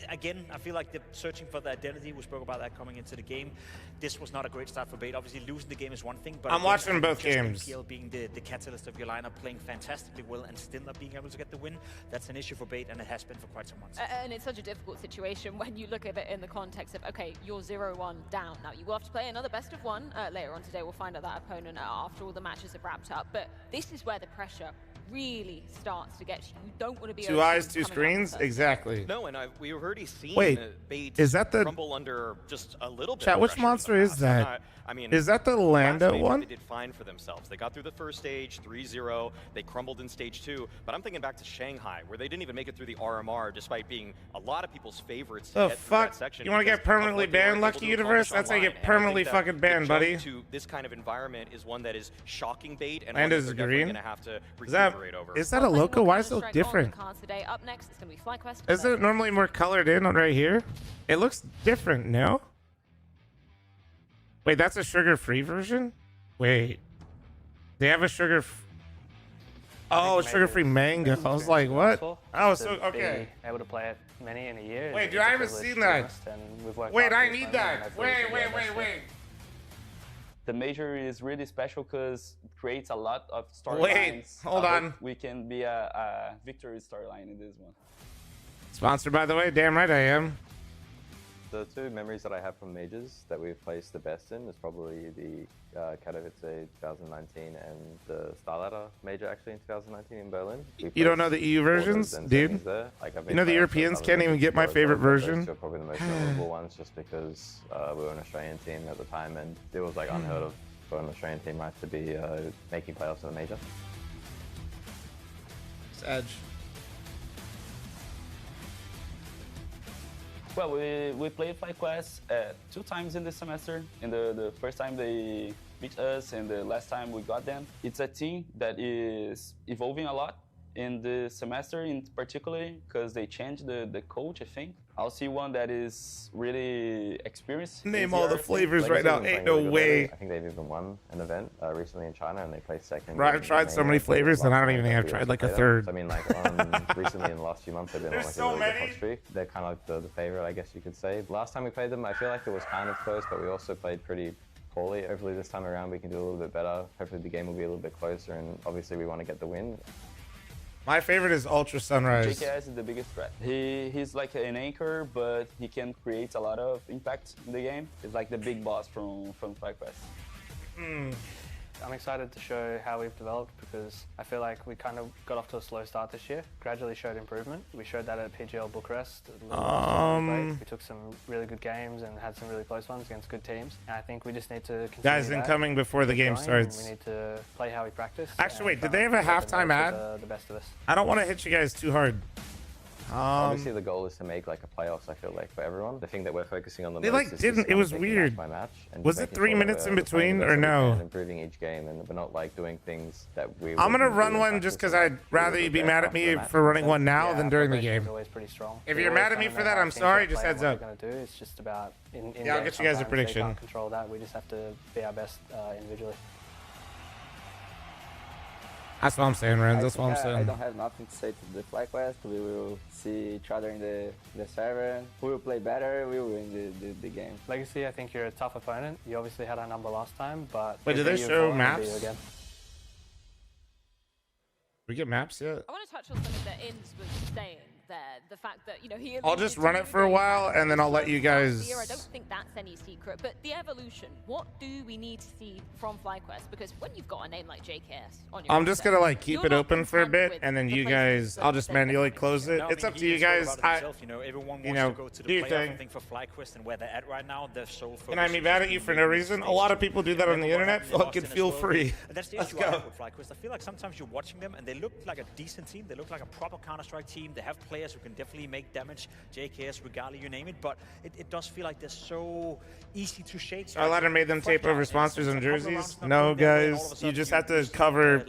again, I feel like they're searching for the identity. We spoke about that coming into the game. This was not a great start for Bait. Obviously, losing the game is one thing, but I'm watching both games. NPL being the catalyst of your lineup, playing fantastically well and still not being able to get the win, that's an issue for Bait, and it has been for quite some months. And it's such a difficult situation when you look at it in the context of, okay, you're 0-1 down. Now, you will have to play another best of one later on today. We'll find out that opponent after all the matches have wrapped up, but this is where the pressure really starts to get you. You don't want to be 2 eyes, 2 screens, exactly. No, and we've already seen Bait is that the crumble under just a little bit. Chat, which monster is that? I mean, is that the Lando one? They did fine for themselves. They got through the first stage 3-0. They crumbled in stage 2. But I'm thinking back to Shanghai, where they didn't even make it through the RMR, despite being a lot of people's favorites. The fuck? You want to get permanently banned, Lucky Universe? That's how you get permanently fucking banned, buddy. To this kind of environment is one that is shocking Bait, and Lando's one that they're green. going to have to recuperate over. Is that a loco? Why is it so different? Up next, it's going to be FlyQuest. Isn't it normally more colored in on right here? It looks different, no? Wait, that's a sugar-free version? Wait. They have a oh, sugar-free mango. I was like, what? Oh, so, okay. Able to play it many in a year. Wait, dude, I haven't seen that. Wait, I need that. Wait. The Major is really special because it creates a lot of storylines. Wait, hold on. We can be a victory storyline in this one. Sponsored, by the way. Damn right I am. The 2 memories that I have from Majors that we've placed the best in is probably the Katowice 2019 and the StarLadder Major actually in 2019 in Berlin. You don't know the EU versions, dude? Like, you know the Europeans can't even get my favorite version? Those 2 are probably the most memorable ones, just because we were an Australian team at the time, and it was like unheard of for an Australian team, right, to be making playoffs in the Major. It's Edge. Well, we played FlyQuest 2 times in the semester. In the first time they beat us, and the last time we got them. It's a team that is evolving a lot in the semester, in particular, because they changed the coach, I think. I'll see one that is really experienced. Name all the flavors right now. Ain't no way. I think they've even won an event recently in China, and they placed second. Right, I've tried so many flavors, and I don't even think I've tried like a third. So, I mean, like recently in the last few months, they've been on like a really good hot streak. They're kind of like the favorite, I guess you could say. Last time we played them, I feel like it was kind of close, but we also played pretpretty poorly. Hopefully this time around we can do a little bit better. Hopefully the game will be a little bit closer, and obviously we want to get the win. My favorite is Ultra Sunrise. JKS is the biggest threat. He's like an anchor, but he can create a lot of impact in the game. He's like the big boss from FlyQuest. I'm excited to show how we've developed because I feel like we kind of got off to a slow start this year, gradually showed improvement. We showed that at PGL Bucharest. We took some really good games and had some really close ones against good teams. And I think we just need to continue Guys, that, incoming before the game starts. We need to play how we practice. Actually, wait, did they have a halftime ad? The best of us. I don't want to hit you guys too hard. Obviously, the goal is to make like a playoffs. I feel like for everyone, the thing that we're focusing on the They most like is didn't. just It was taking weird. match by match and Was just it making 3 sure that minutes in we're playing between the or best that we no? can, improving each game, and we're not like doing things that we. I'm gonna wouldn't run do in one practice just because and I'd rather you be prepare mad at after the me match. for running one now Yeah, than during the preparation game. is always pretty strong. If We you're always mad at me kinda for know that, how I'm teams sorry. are Just playing, heads what up. they're gonna do. It's just about in Yeah, I'll get you guys a sometimes prediction. They can't control that. We just have to be our best individually. That's what I'm saying, Renz. That's what I'm I saying. don't have nothing to say to the FlyQuest. We will see each other in the server. Who will play better, we will win the game. Legacy, I think you're a tough opponent. You obviously had our number last time, but Wait, did they you've show won, we'll beat you maps? again. We get maps yet? I want to touch on something that Inns was saying there. The fact that, you know, he I'll just alluded run to it for a while and then I'll let you guys. I don't think that's any secret, but the evolution, what do we need to see from FlyQuest? Because when you've got a name like JKS on your I'm just gonna like keep you're it not open for a content bit with and then the you places guys, I'll just manually close it. No, I It's mean, up to he you is all guys. about himself, you know, everyone wants to go to the do your playoff. thing. I think for FlyQuest and where they're at right now, they're so focused. Can I be mad at you for no reason? A lot of people do that on the internet. Fucking feel free. And that's the Let's issue I go. have with FlyQuest. I feel like sometimes you're watching them and they look like a decent team. They look like a proper Counter-Strike team. They have players who can definitely make damage. JKS, Regali, you name it. But it does feel like they're so easy to shake. StarLadder made them tape over sponsors and jerseys. No, guys, you just have to cover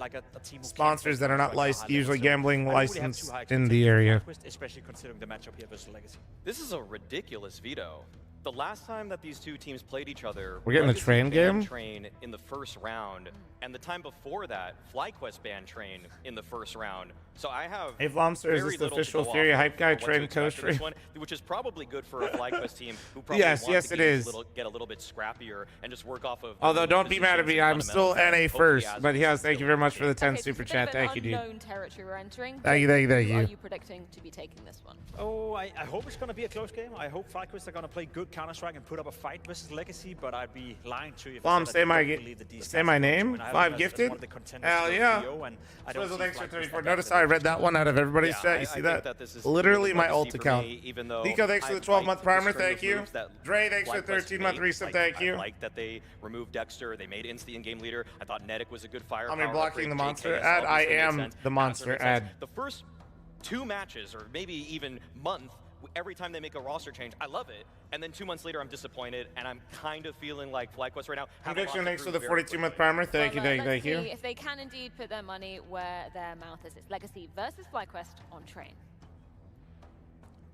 sponsors that are not licensed, usually gambling licensed in the area. Especially considering the matchup here versus Legacy. This is a ridiculous veto. The last time that these two teams played each other, We're getting the Legacy train banned game? Train in the first round, and the time before that, FlyQuest banned Train in the first round. So I have Hey, Vlomster, is very this the little to official go Fury off hype guy for what to Train expect coach for this for? one, which is probably good for a FlyQuest team who probably Yes, wants yes, to it get is. Get a little bit scrappier and just work off of. Although, don't be mad at me. I'm still NA first. as But yes, thank you very much for the 10 Okay, super it's a bit chat. of an Thank you, dude. unknown territory we're entering. Thank you, thank you, thank Who are you. you predicting to be taking this one? Oh, I hope it's going to be a close game. I hope FlyQuest are going to play good Counter-Strike and put up a fight versus Legacy, but I'd be lying to you if I Vlom, said say I my don't believe that these say guys my are going to name. win. I have 5 them as gifted. one of the contenders Hell for the yeah. VO, and I don't Swizzle, see thanks for FlyQuest 34. like Notice that. how I read that one out of everybody's Yeah, chat. You I see think that? that this is Literally really my good to alt see for account. me, even though Nico, thanks for I the 12-month liked the primer. string of Thank you. moves that Dre, thanks for the FlyQuest 13-month made. resub. Like, Thank you. I like that they removed Dexter. They made Insta the in-game leader. I thought Nedic was a good fire. I'm blocking the monster ad. I am the monster ad. The first 2 matches, or maybe even month, every time they make a roster change, I love it. And then 2 months later, I'm disappointed, and I'm kind of feeling like FlyQuest right now. Conviction, thanks for the 42-month primer. Thank you, thank you, thank you. Let's see if they can indeed put their money where their mouth is. It's Legacy versus FlyQuest on Train.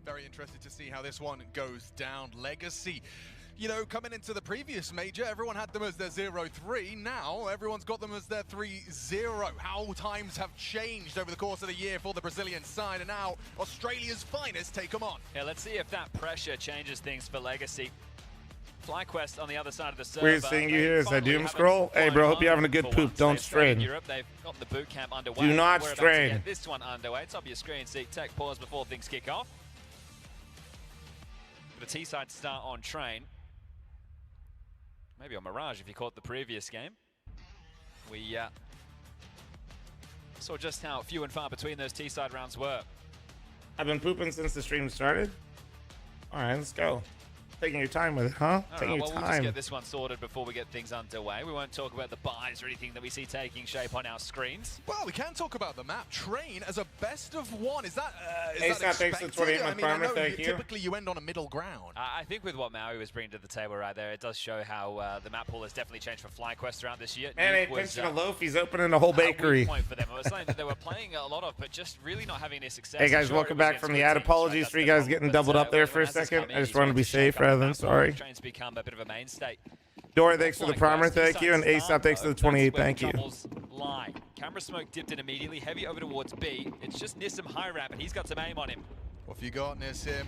Very interested to see how this one goes down. Legacy, you know, coming into the previous major, everyone had them as their 0-3. Now everyone's got them as their 3-0. How times have changed over the course of the year for the Brazilian side, and now Australia's finest take them on. Yeah, let's see if that pressure changes things for Legacy. FlyQuest on the other side of the server. Weird seeing you here is that doom scroll. Hey, bro, hope you're having a good poop. Don't strain. Europe, they've got the boot camp underway. Do not We're about to strain. get this one underway. Top of your screen, see tech pause before things kick off. The T-side start on Train. Maybe on Mirage if you caught the previous game. We saw just how few and far between those T-side rounds were. I've been pooping since the stream started. All right, let's go. Taking your time with it, huh? Taking your Well, we'll just time. get this one sorted before we get things underway. We won't talk about the buys or anything that we see taking shape on our screens. Well, we can talk about the map. Train as a best of one. Is that Hey, Scott, thanks for the 28-month primer. Thank you. Typically you end on a middle ground. I think with what Maui was bringing to the table right there, it does show how the map pool has definitely changed for FlyQuest throughout this year. Man, Nuke ain't was, pinching a loaf. He's opening a whole bakery. weak point for them. It was something that they were playing a lot of, but just really not having any success. Hey guys, Sure, welcome it was back against from the good ad. teams, Apologies right? for you guys getting doubled up there for a when has second. come in, I just he's wanted to be wanted shake safe up the rather than map pool. sorry. Train's become a bit of a mainstay. Dora, thanks for the primer. FlyQuest, Thank you. And T-side ASAP, thanks for the 28. Thank you. troubles lie. Camera smoke dipped in immediately, heavy over towards B. It's just Nissim high ramp, and he's got some aim on him. What have you got, Nissim?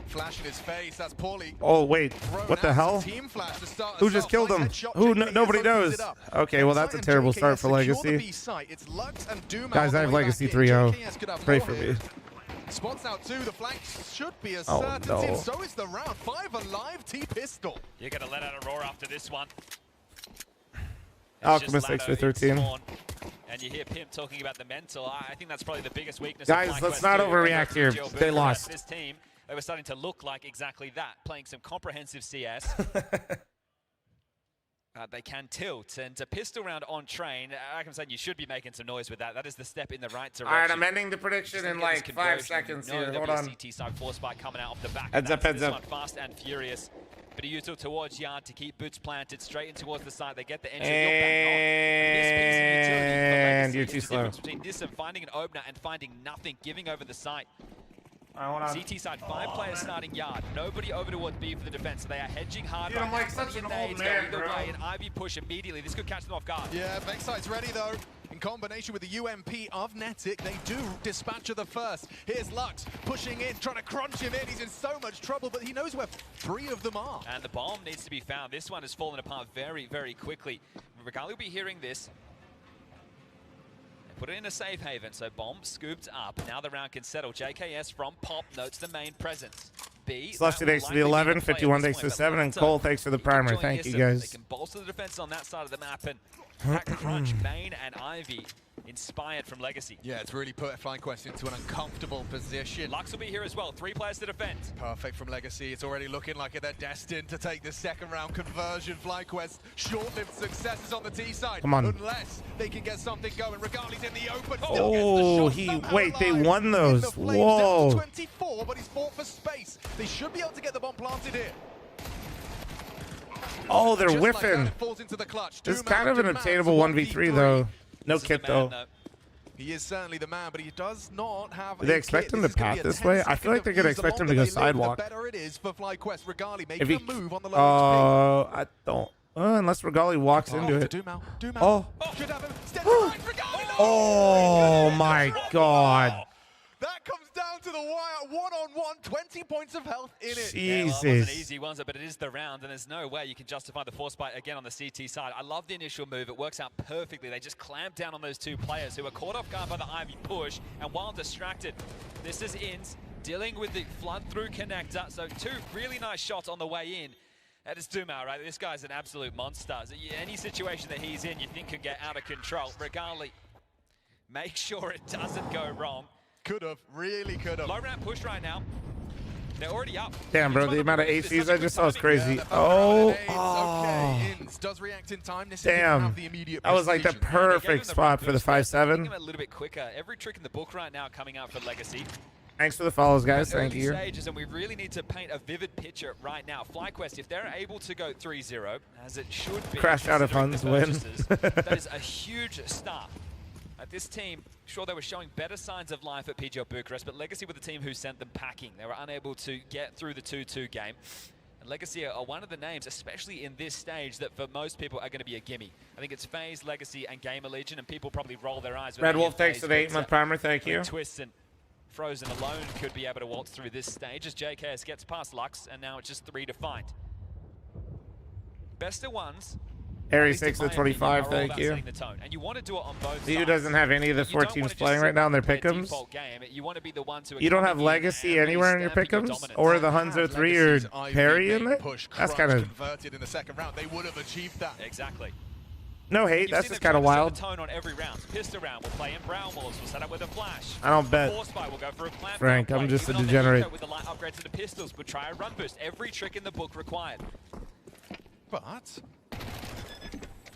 Flash in his face, that's poorly. Oh, wait. What the hell? Team flash to start Who us just off. killed Nice him? headshot. Who? JKS Nobody opens knows. it up. Okay, well, that's a terrible start for Legacy. Guys, I have Legacy 3-0. Pray for me. Spots out two, the flanks should be a Oh, certainty, no. and so is the round. 5 alive, T-Pistol. You're going to let out a roar after this one. Alchemist, thanks for 13. And you hear Pimp talking about the mental. I think that's probably the biggest weakness. Guys, let's not overreact here. They lost. This team, they were starting to look like exactly that, playing some comprehensive CS. They can tilt, and a pistol round on train, like I'm saying, you should be making some noise with that. That is the step in the right direction. All right, I'm ending the prediction in like 5 seconds here. Hold on. CT side force spike coming out off the back. Heads up, heads this up. One fast and furious. But a util towards Yard to keep boots planted straight in towards the side. They get the entry. And you're too slow. Between this and finding an opener and finding nothing, giving over the site. CT side, 5 players starting Yard. Nobody over towards B for the defense. So they are hedging hard. Dude, I'm like such an old man, bro. Way. An Ivy push immediately. This could catch them off guard. Yeah, backside's ready though. In combination with the UMP of Netic, they do dispatcher the first. Here's Lux pushing in, trying to crunch him in. He's in so much trouble, but he knows where 3 of them are. And the bomb needs to be found. This one has fallen apart very, very quickly. Regali will be hearing this. Put it in a safe haven, so bomb scooped up. Now the round can settle. JKS from Pop notes the main presence. B. Slush thanks for the 11, 51 thanks for the 7, and Cole thanks for the primer. Thank you, guys. They can bolster the defense on that side of the map, and that crunch, Main and Ivy inspired from Legacy. Yeah, it's really put FlyQuest into an uncomfortable position. Lux will be here as well. 3 players to defend. Perfect from Legacy. It's already looking like they're destined to take the second round conversion. FlyQuest, short-lived successes on the T side. Come on. Unless they can get something going. Regali's in the open. Oh, they won those. Whoa. 24, but he's fought for space. They should be able to get the bomb planted here. Oh, they're Just whiffing. Like falls into the clutch. It's kind of an obtainable 1v3 though. No kit though. He is certainly the man, but he does not have. Do they expect him to path this way? I feel like they're gonna expect him to go sidewalk. Better it is for FlyQuest. Regali If he, making a move on the low I don't. Unless Regali walks into it. Oh. Oh my God. That comes down to the wire. One-on-one, 20 points of health in it. Jesus. Yeah, well, it wasn't easy, was it? But it is the round, and there's no way you can justify the force bite again on the CT side. I love the initial move. It works out perfectly. They just clamp down on those 2 players who are caught off guard by the Ivy push, and while distracted, this is Inns dealing with the flood through connector. So 2 really nice shots on the way in. That is Dumau, right? This guy's an absolute monster. So any situation that he's in, you think could get out of control. Regali, make sure it doesn't go wrong. Could have, really could have. Low ramp push right now. They're already up. Damn, bro, the amount of ACs I just saw is crazy. Oh. Okay, Inns does react in time. This Damn. That was like the perfect spot for the 5-7. A little bit quicker. Every trick in the book right now coming out for Legacy. Thanks for the follows, guys. Thank Early you. Stages, and we really need to paint a vivid picture right now. FlyQuest, if they're able to go 3-0, as it should be, Crash out of funds, win. that is a huge start. This team, sure, they were showing better signs of life at PGL Bucharest, but Legacy were the team who sent them packing. They were unable to get through the 2-2 game. And Legacy are one of the names, especially in this stage, that for most people are going to be a gimme. I think it's FaZe, Legacy, and Gamer Legion, and people probably roll their eyes. Red Wolf, thanks for the 8-month primer. Thank you. Twist and Frozen alone could be able to waltz through this stage as JKS gets past Lux, and now it's just 3 to find. Best of ones. Aries 6 to 25, thank you. And you want to do it on both Who doesn't have any of the 4 teams playing right now in their pick'ems? You don't have Legacy anywhere in your pick'ems? Or the Hunzo 3 or Perry in there? That's kind of... converted in the second round. They would have achieved that. Exactly. No hate, that's just kind of wild. Tone on every round. Pistol round will play in Brown Walls. We'll set up with a flash. I don't bet. Force fight will go for a clamp Frank, I'm just a degenerate. With the light upgrade to the pistols, we'll try a run boost. Every trick in the book required. But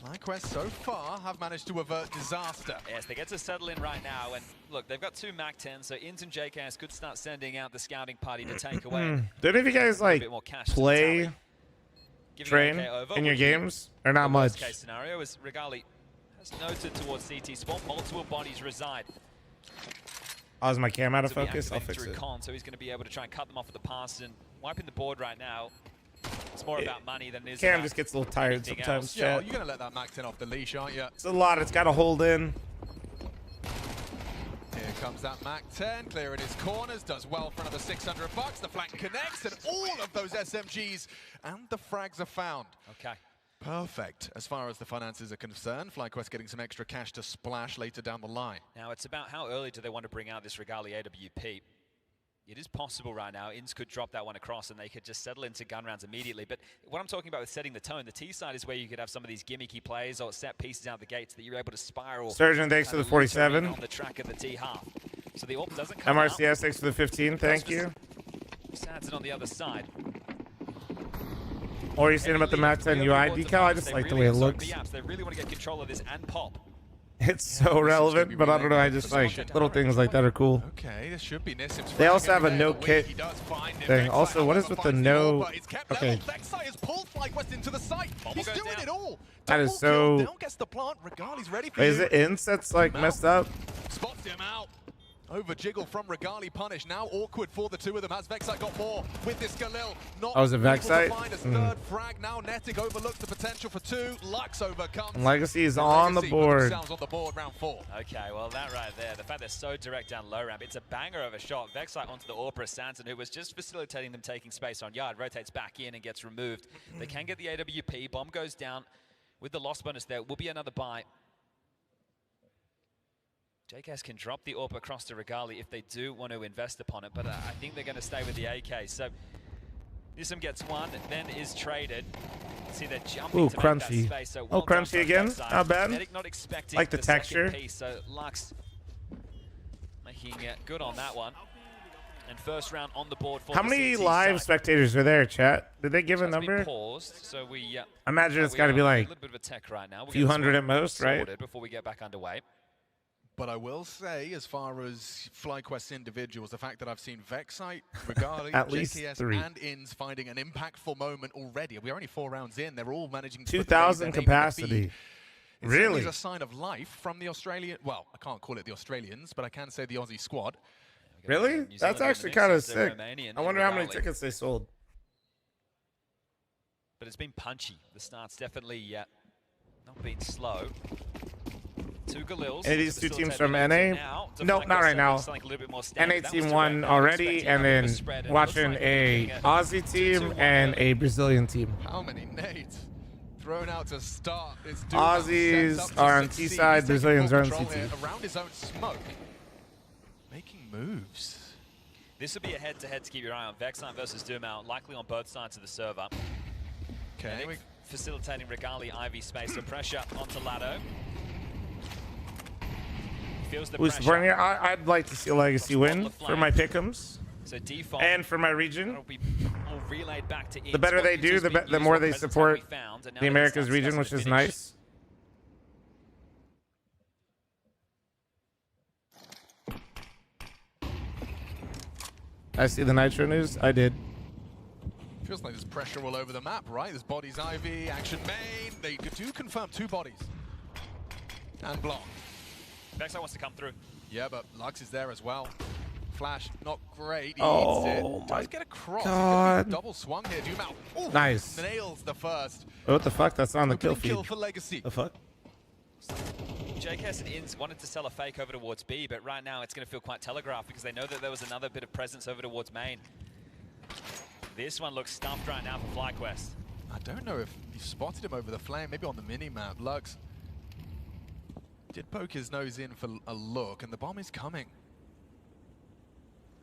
FlyQuest so far have managed to avert disaster. Yes, they get to settle in right now, and look, they've got 2 MAC-10s, so Inns and JKS could start sending out the scouting party to take away. Do any of you guys like play train in your games, or not much? Worst case scenario is Regali has noted towards CT spawn, multiple bodies reside. Oh, is my cam out of focus? I'll fix it. Con, so he's going to be able to try and cut them off at the pass, and wiping the board right now. It's more about money than it is Cam about just gets a little tired sometimes, Yeah, chat. you're going to let that MAC-10 off the leash, aren't you? It's a lot. It's got to hold in. Here comes that MAC-10, clearing his corners, does well for another $600. The flank connects, and all of those SMGs and the frags are found. Okay. Perfect. As far as the finances are concerned, FlyQuest getting some extra cash to splash later down the line. Now, it's about how early do they want to bring out this Regali AWP. It is possible right now. Inns could drop that one across and they could just settle into gun rounds immediately. But what I'm talking about with setting the tone, the T side is where you could have some of these gimmicky plays or set pieces out the gates that you're able to spiral. Surgeon, thanks for the 47. On the track of the T half. So the AWP doesn't come MRCS, out. thanks for the 15. Thank you. Sadson on the other side. Or are you saying about the Max 10 UI decal? I just like the way it looks. They really want to get control of this and pop. It's so relevant, but I don't know. I just like little things like that are cool. Okay, this should be Nissim's. They also have a no kit thing. Also, what is with the no? Okay. That is so. Wait, is it Inns that's like messed up? Spots him out. Over jiggle from Regali punish. Now awkward for the two of them. Has Vexite got more with this Galil? Not Oh, is it Vexite? able to find a third frag. Now Netic overlooks the potential for two. Lux overcomes. And Legacy is on the board. On the board, round 4. Okay, well that right there, the fact they're so direct down low ramp, it's a banger of a shot. Vexite onto the AWP. Sanson, who was just facilitating them taking space on yard, rotates back in and gets removed. They can get the AWP. Bomb goes down with the loss bonus there. Will be another buy. JKS can drop the AWP across to Regali if they do want to invest upon it, but I think they're going to stay with the AK. So Nissim gets one, then is traded. See, they're jumping to make that space. So well crunchy done again. Vexite. Not bad. Medic not expecting Like the texture. second piece, so Lux making good on that one. And first round on the board for How many live spectators are there, chat? Did they give a number? Paused, so we I imagine it's got to be a like little bit of a tech right now. a few hundred at most, right? Before we get back underway. But I will say, as far as FlyQuest individuals, the fact that I've seen Vexite, Regali, At least JKS, 3. and Inns finding an impactful moment already. We're only 4 rounds in. They're all managing to 2,000 capacity. Really? It's a sign of life from the Australian. Well, I can't call it the Australians, but I can say the Aussie squad. Really? That's actually kind of sick. I wonder how many tickets they sold. But it's been punchy. The start's definitely not been slow. 2 Galils. Any of these two teams from NA? Nope, not right now. NA team won already, and then watching a Aussie team and a Brazilian team. How many nades thrown out to start? It's Aussies are on T side, Brazilians are on CT. Around his own smoke, making moves. This would be a head-to-head to keep your eye on. Vexite versus Dumau, likely on both sides of the server. Okay. Facilitating Regali Ivy space, so pressure onto Lado. Who's supporting here? I'd like to see a Legacy win for my pick'ems So default, and for my region. Be all relayed back to The better they do, the more they support the Americas region, which is nice. I see the Nitro news. I did. Feels like there's pressure all over the map, right? There's bodies, Ivy, action main. They do confirm 2 bodies. And block. Vexite wants to come through. Yeah, but Lux is there as well. Flash, not great. He Oh eats it. my Does get a cross. God. Double swung here. Dumau. Ooh, Nice. Nails the first. What the fuck? That's on the kill feed. Kill for Legacy. The fuck? JKS and Inns wanted to sell a fake over towards B, but right now it's going to feel quite telegraphed because they know that there was another bit of presence over towards main. This one looks stuffed right now for FlyQuest. I don't know if you spotted him over the flame, maybe on the mini-map. Lux did poke his nose in for a look, and the bomb is coming.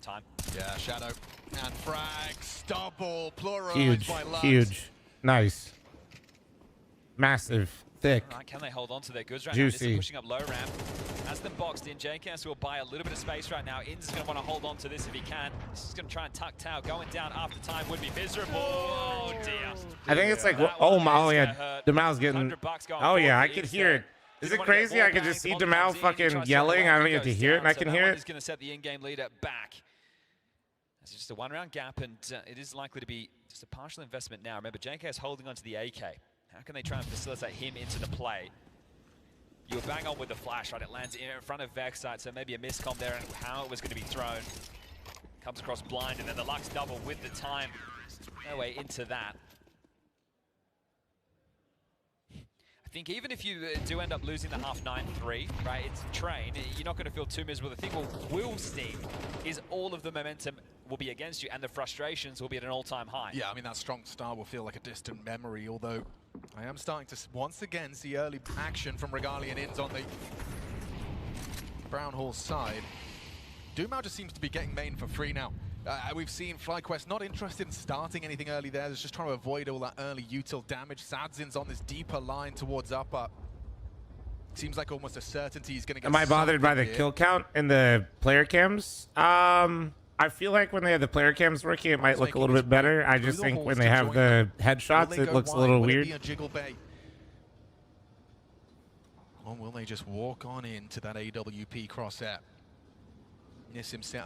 Time. Yeah, Shadow. And frags, double, pluralized Huge, by Lux. huge, nice, massive, thick, Right, can they hold on to their goods right now? This juicy. is pushing up low ramp. Has them boxed in. JKS will buy a little bit of space right now. Inns is going to want to hold on to this if he can. This is going to try and tuck Tao. Going down after time would be miserable. Oh, dear. I think it's like, oh my, yeah, Demau's getting, oh yeah, I could hear it. Is it crazy? I could just see Demau fucking yelling. I don't get to hear it, and I can hear it. He's going to set the in-game leader back. It's just a 1-round gap, and it is likely to be just a partial investment now. Remember, JKS holding onto the AK. How can they try and facilitate him into the play? You're bang on with the flash, right? It lands in front of Vexite, so maybe a miscom there and how it was going to be thrown. Comes across blind, and then the Lux double with the time. No way into that. I think even if you do end up losing the half 9-3, right, it's train, you're not going to feel too miserable. The thing will sting is all of the momentum will be against you and the frustrations will be at an all-time high. Yeah, I mean, that strong start will feel like a distant memory, although I am starting to once again see early action from Regali and Inns on the Brown Hall side. Dumau just seems to be getting main for free now. We've seen FlyQuest not interested in starting anything early there. They're just trying to avoid all that early util damage. Sadzin's on this deeper line towards upper. Seems like almost a certainty he's going to get. Am I bothered by the kill count in the player cams? I feel like when they have the player cams working, it might look a little bit better. I just think when they have the headshots, it looks a little weird. Or will they just walk on into that AWP crosshair?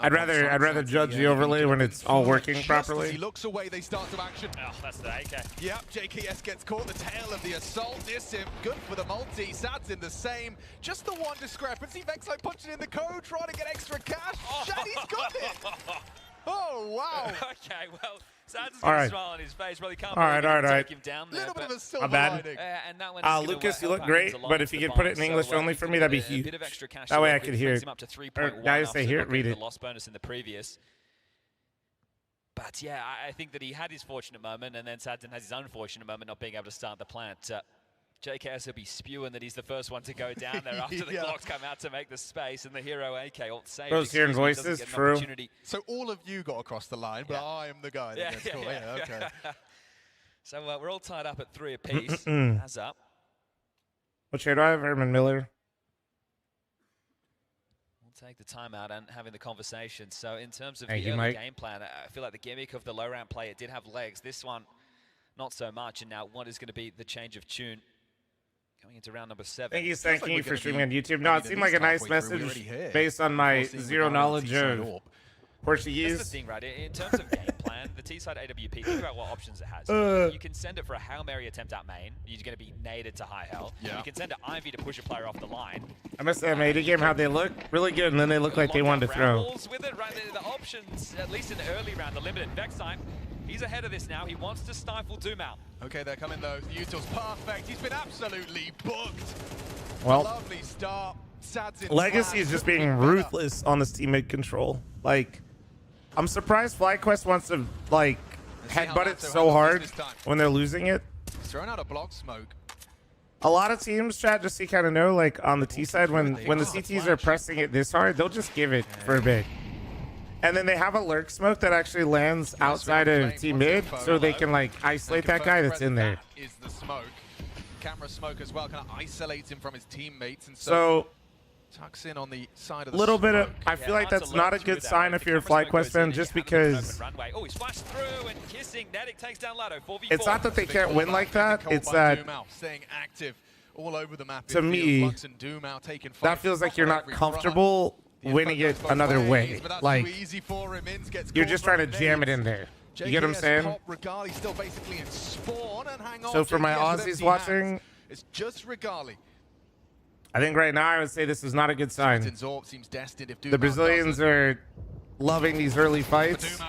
I'd rather judge the overlay when it's all working properly. As he looks away, they start some action. Oh, that's the AK. Yep, JKS gets caught the tail of the assault. Nissim, good for the multi. Sad's in the same. Just the one discrepancy. Vexite punching in the code, trying to get extra cash. Shaddy's got it. Oh, wow. Okay, well, Sad's got a smile on his face. Really can't take him down there. Little bit of a silver bad. lining. And that one Lucas, you look great, but if you could put it in English only for me, that'd be huge. That way I could hear it. Or now you say, hear it, read it. The loss bonus in the previous. But yeah, I think that he had his fortunate moment, and then Sadzen has his unfortunate moment not being able to start the plant. JKS will be spewing that he's the first one to go down there after the clocks come out to make the space, and the hero AK ult saved. Bro's hearing voices, true. So all of you got across the line, but I am the guy that gets caught. Yeah, okay. So we're all tied up at 3 apiece. As up. What share do I have? Herman Miller. We'll take the timeout and having the conversation. So in terms of Thank the you, early Mike. game plan, I feel like the gimmick of the low round play, it did have legs. This one, not so much. And now what is going to be the change of tune? Going into round number 7. Thank you, thanking you for streaming on YouTube. No, it seemed like a nice message based on my zero knowledge of Portuguese. That's the thing, right? In terms of game plan, the T-side AWP, think about what options it has. You can send it for a Hail Mary attempt at main. You're going to be naded to high hell. You can send it Ivy to push a player off the line. I must say, I made a game how they look really good, and then they look like they wanted to throw. With it, right? The options, at least in the early round, the limited. Vexite, he's ahead of this now. He wants to stifle Doom out. Okay, they're coming though. The util's perfect. He's been absolutely booked. Well, lovely start. Legacy is just being ruthless on this teammate control. Like, I'm surprised FlyQuest wants to like headbutt it so hard when they're losing it. He's throwing out a block smoke. A lot of teams, chat, just so you kind of know, like on the T side, when the CTs are pressing it this hard, they'll just give it for a bit. And then they have a lurk smoke that actually lands outside of team mid, so they can like isolate that guy that's in there. That is the smoke. Camera smoke as well, kind of isolates him from his teammates, and so tucks in on the side of the little bit of. smoke. I feel like that's not a good sign if you're a FlyQuest fan, just because. Oh, he's flashed through and kissing. Nedic takes down Lado. 4v4. It's not that they can't win like that. It's that. Staying active all over the map. To me, that feels like you're not comfortable winning it another way. Like, you're just trying to jam it in there. You get what I'm saying? So for my Aussies watching, it's just Regali. I think right now I would say this is not a good sign. The Brazilians are loving these early fights,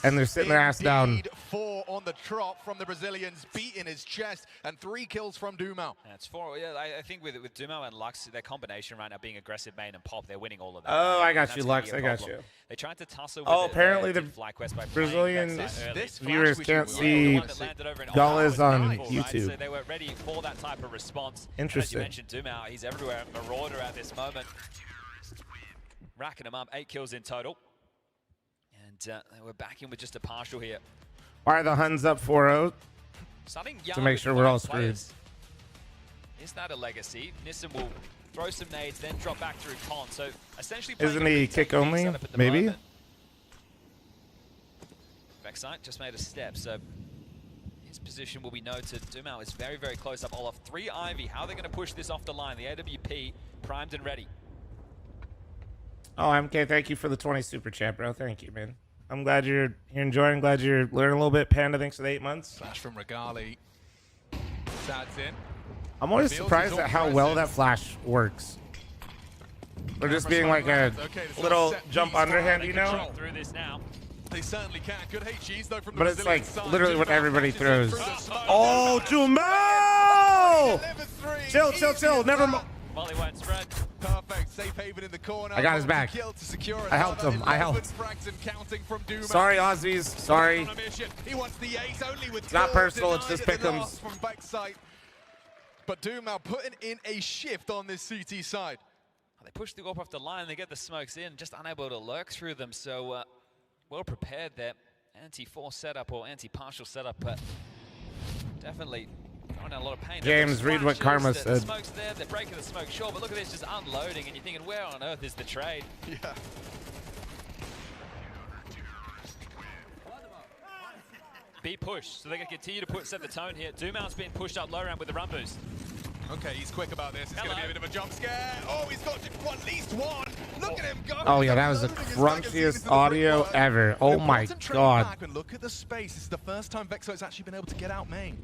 and they're sitting their ass down. 4 on the trot from the Brazilians, beating his chest, and 3 kills from Dumao. That's 4. Yeah, I think with Dumao and Lux, their combination right now being aggressive main and pop, they're winning all of that. Oh, I got you, Lux. I got you. They tried to tussle. Oh, apparently the Brazilian viewers can't see Gales on YouTube. So they were ready for that type of response. Interesting. As you mentioned, Dumao, he's everywhere. Marauder at this moment. Racking him up, 8 kills in total. And we're back in with just a partial here. Are the Huns up 4-0? To make sure we're all screwed. Is that a legacy? Nissim will throw some nades, then drop back through Con. So essentially, isn't he kick only? Maybe. Vexite just made a step, so his position will be noted. Dumao is very, very close up. Olaf 3 Ivy. How are they going to push this off the line? The AWP primed and ready. Oh, MK, thank you for the 20 super chat, bro. Thank you, man. I'm glad you're enjoying. Glad you're learning a little bit. Panda, thanks for the 8 months. Flash from Regali. Sad's in. I'm always surprised at how well that flash works. We're just being like a little jump underhand, you know? Through this now. They certainly can. Good HGs though from the But it's like side. literally what everybody throws. Oh, Dumao! Chill. Never mind. Molly won't spread. Perfect. Safe haven in the corner. I got his back. I helped him. I helped. Sorry, Aussies. Sorry. It's not personal. It's just pick'ems. But Dumao putting in a shift on this CT side. They push the AWP off the line. They get the smokes in, just unable to lurk through them. So well prepared there. Anti-force setup or anti-partial setup, but definitely throwing out a lot of pain. James, read what Karma The said. smoke's there, they're breaking the smoke, sure, but look at this, just unloading, and you're thinking, where on earth is the trade? Yeah. Be pushed, so they're going to continue to set the tone here. Doomount's being pushed up low ramp with the run boost. Okay, he's quick about this. It's going to be a bit of a jump scare. Oh, he's got at least one. Look at him go. Oh yeah, that was the crunchiest audio ever. Oh my god. Back and look at the space. This is the first time Vexite's actually been able to get out main.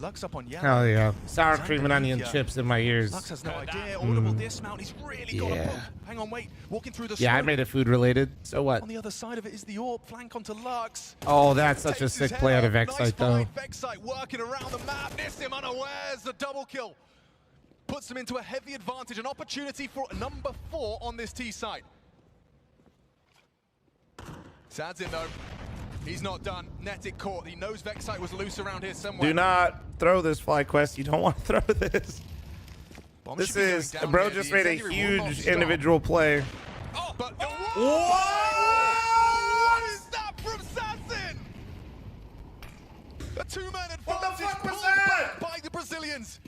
Lux up on yellow. Hell yeah. Sour cream and onion chips in my ears. Lux has no idea. Audible dismount. He's really got a book. Hang on, wait. Walking through the Yeah, I smoke. made it food related. So what? On the other side of it is the AWP. Flank onto Lux. Oh, that's such a sick play out of Vexite though. Vexite working around the map. Nissim unawares. The double kill. Puts them into a heavy advantage. An opportunity for number 4 on this T side. Sad's in though. He's not done. Netic caught. He knows Vexite was loose around here somewhere. Do not throw this FlyQuest. You don't want to throw this. This is, bro just made a huge individual play. Oh, but what is that from Sadsin? A 2-man advantage pulled back by the Brazilians.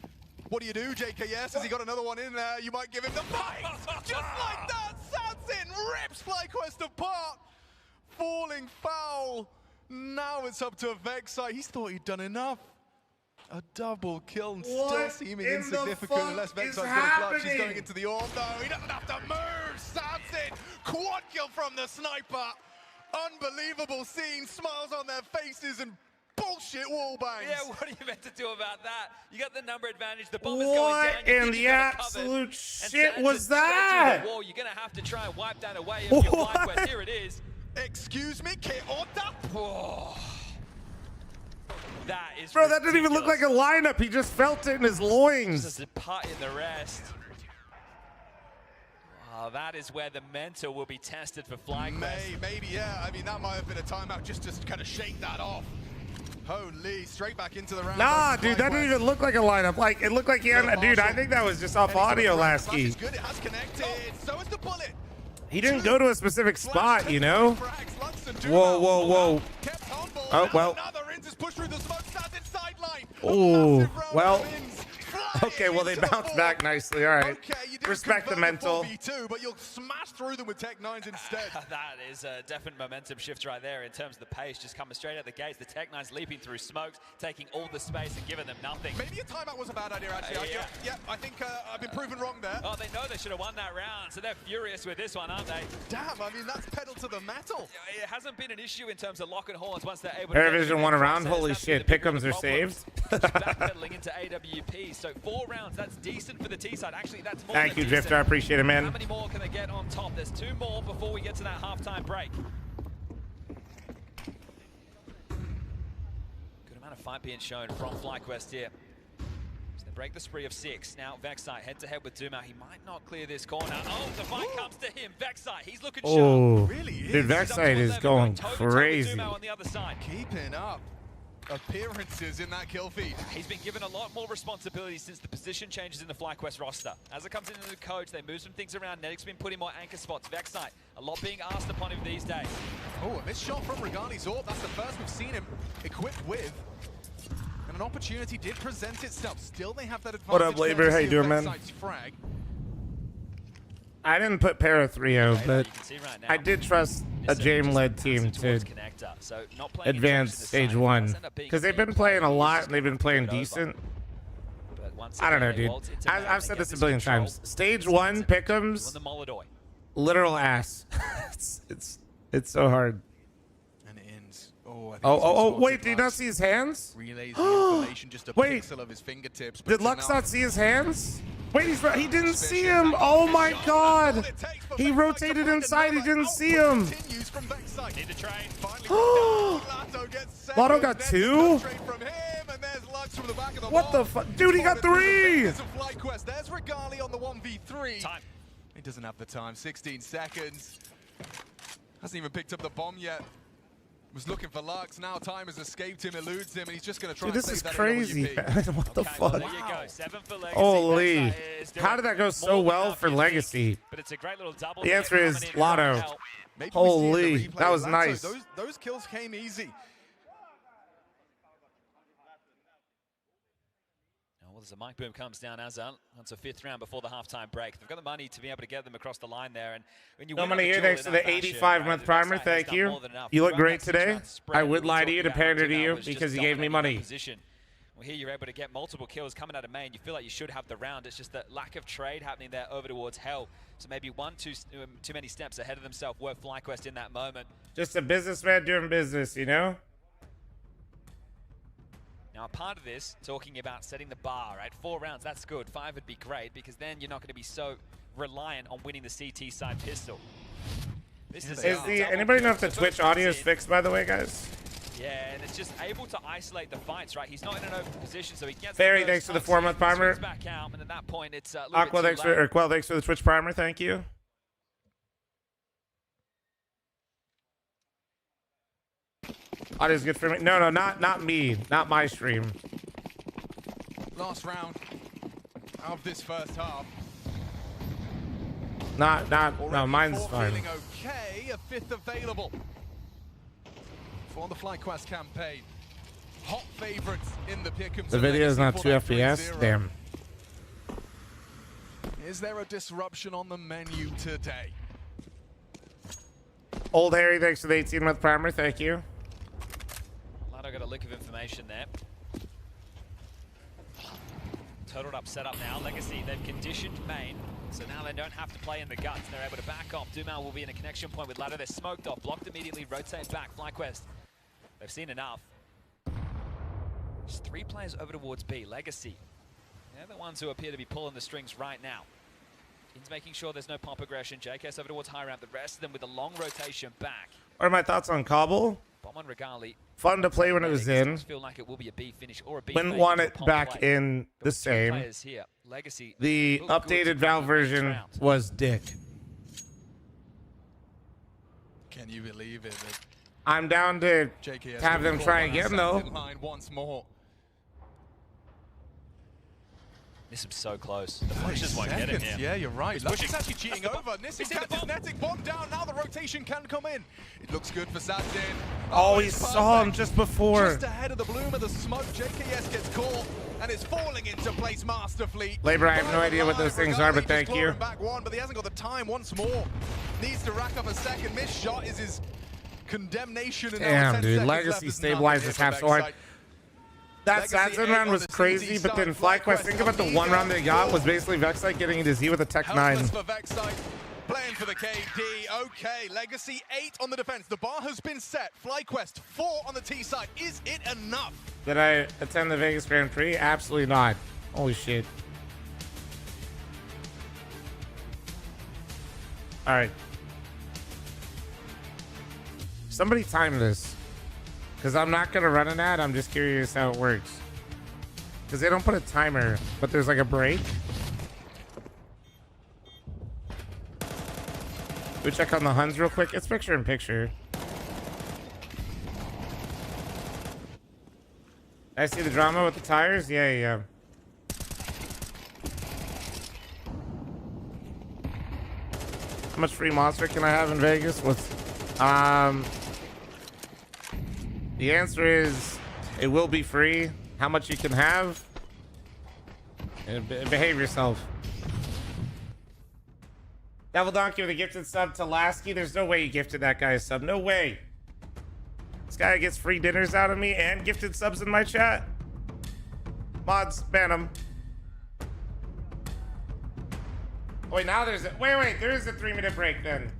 What do you do, JKS? Has he got another one in there? You might give him the fight. Just like that, Sadsin rips FlyQuest apart. Falling foul. Now it's up to Vexite. He thought he'd done enough. A double kill and still seeming insignificant unless Vexite's got a clutch. He's going into the AWP though. He doesn't have to move. Sadsin. Quad kill from the sniper. Unbelievable scene. Smiles on their faces and bullshit wall bangs. Yeah, what are you meant to do about that? You got the number advantage. The bomb is What going down. You in think the you got it absolute covered, shit and was Sad's just straight that? through the wall. You're going to have to try and wipe that away if your FlyQuest. Here it is. Excuse me, que order? Oh. That is Bro, that didn't even look like a lineup. He just felt it in his loins. Just a putt in the rest. Oh, that is where the mental will be tested for FlyQuest. Maybe, yeah. I mean, that might have been a timeout just to kind of shake that off. Holy, straight back into the round. Nah, dude, that didn't even look like a lineup. Like, it looked like he had, dude, I think that was just off audio last key. It's good, it has connected. So is the bullet. He didn't go to a specific spot, you know? Whoa, whoa, whoa. Oh, well. Oh, well. Okay, well, they bounced back nicely. All right. Respect the mental. But you'll smash through them with Tech-9s instead. That is a definite momentum shift right there in terms of the pace. Just coming straight out the gates. The Tech-9s leaping through smokes, taking all the space and giving them nothing. Maybe a timeout was a bad idea, actually. Yeah, I think I've been proven wrong there. Oh, they know they should have won that round, so they're furious with this one, aren't they? Damn, I mean, that's pedal to the metal. It hasn't been an issue in terms of lock and horns once they're able Paravision won a round. Holy shit, pick'ems are saved. Backpedaling into AWP. So 4 rounds, that's decent for the T side. Actually, that's more Thank than you, decent. Drifter. I appreciate it, man. How many more can they get on top? There's 2 more before we get to that halftime break. Good amount of fight being shown from FlyQuest here. So they break the spree of 6. Now Vexite head-to-head with Duma. He might not clear this corner. Oh, the fight comes to him. Vexite, he's looking sharp. Really Dude, Vexite is going crazy. On the other side. Keeping up appearances in that kill feed. He's been given a lot more responsibility since the position changes in the FlyQuest roster. As it comes into the coach, they move some things around. Netic's been putting more anchor spots. Vexite, a lot being asked upon him these days. Oh, a missed shot from Regani's AWP. That's the first we've seen him equipped with. And an opportunity did present itself. Still, they have that advantage. What up, Labor? How you doing, man? Frag. I didn't put Para 3-0, but I did trust a Jame-led team to advance stage 1. Because they've been playing a lot, and they've been playing decent. I don't know, dude. I've said this a billion times. Stage 1, pick'ems, literal ass. It's so hard. And it ends. Oh, wait, did you not see his hands? Relays the information, just a Wait, pixel of his fingertips. did Lux not see his hands? Wait, he didn't see him. Oh my god. He rotated inside. He didn't see him. Lotto got 2? What the fuck? Dude, he got 3. There's Regali on the 1v3. He doesn't have the time. 16 seconds. Hasn't even picked up the bomb yet. Was looking for Lux. Now time has escaped him, eludes him, and he's just going to try Dude, and this is save that crazy. AWP. What the fuck? There you go. 7 for Legacy. Holy. How did that go so well for Legacy? But it's a great little double. The answer is Lotto. Maybe Holy. That was Lato, nice. Those kills came easy. Well, as the mic boom comes down, Azan, onto 5th round before the halftime break. They've got the money to be able to get them across the line there. And when you No win money on the here, duel thanks to in the that 85-month fashion, primer. has Thank done you. more than enough. You look Throughout great that today. six-round spread, I we would were lie to you to talking about pander to Duval you was just because you gave me dominating money. that position. Well, here you're able to get multiple kills coming out of main. You feel like you should have the round. It's just that lack of trade happening there over towards Hell. So maybe too many steps ahead of themselves were FlyQuest in that moment. Just a businessman doing business, you know? Now, a part of this, talking about setting the bar, right? 4 rounds, that's good. 5 would be great because then you're not going to be so reliant on winning the CT side pistol. This is anybody know if the Twitch audio is fixed, by the way, guys? Yeah, and it's just able to isolate the fights, right? He's not in an open position, so he gets Barry, thanks for the 4-month primer. back out, and at that point, it's Aqua, thanks for, or Quell, thanks for the Twitch primer. Thank you. Audio's good for me. No, not me. Not my stream. Last round of this first half. No, mine's fine. Feeling okay, a 5th available for the FlyQuest campaign. Hot favorites in the pick'ems. The video is not 2 FPS. Damn. Is there a disruption on the menu today? Old Harry, thanks for the 18-month primer. Thank you. Lado got a lick of information there. Totaled up, set up now. Legacy, they've conditioned main, so now they don't have to play in the guts. They're able to back off. Dumal will be in a connection point with Lado. They're smoked off, blocked immediately, rotate back. FlyQuest, they've seen enough. Just 3 players over towards B. Legacy, they're the ones who appear to be pulling the strings right now. He's making sure there's no pop aggression. JKS over towards high ramp. The rest of them with a long rotation back. What are my thoughts on Cobble? Bomb on Regali. Fun to play when it was in. Feel like it will be a B finish or a B. Wouldn't want it back in the same. Legacy, the updated Valve version was dick. Can you believe it? I'm down to JKS have them try again, though. Once more. This is so close. The push just won't get it here. Yeah, you're right. Lux is pushing. actually cheating over. Nissim gets his Netic bomb down. Now the rotation can come in. It looks good for Sadin. Oh, he saw him just before. Just ahead of the bloom of the smoke. JKS gets caught and it's falling into place. Master Fleet. Labor, I have no idea what those things are, but thank you. Back one, but he hasn't got the time once more. Needs to rack up a second. Missed shot is his condemnation. Damn, dude. Legacy stabilizes half so hard. That Sadson round was crazy, but then FlyQuest, think about the 1 round they got was basically Vexite getting into Z with a Tech 9. For Vexite, playing for the KD. Okay, Legacy 8 on the defense. The bar has been set. FlyQuest 4 on the T side. Is it enough? Did I attend the Vegas Grand Prix? Absolutely not. Holy shit. All right. Somebody time this. Because I'm not going to run an ad. I'm just curious how it works. Because they don't put a timer, but there's like a break. We check on the Huns real quick. It's picture in picture. I see the drama with the tires. Yeah. How much free monster can I have in Vegas? The answer is it will be free. How much you can have? And behave yourself. Devil Donkey with a gifted sub to Lasky. There's no way you gifted that guy a sub. No way. This guy gets free dinners out of me and gifted subs in my chat. Mods, ban him. Oh, wait, now there's a... Wait. There is a 3-minute break then.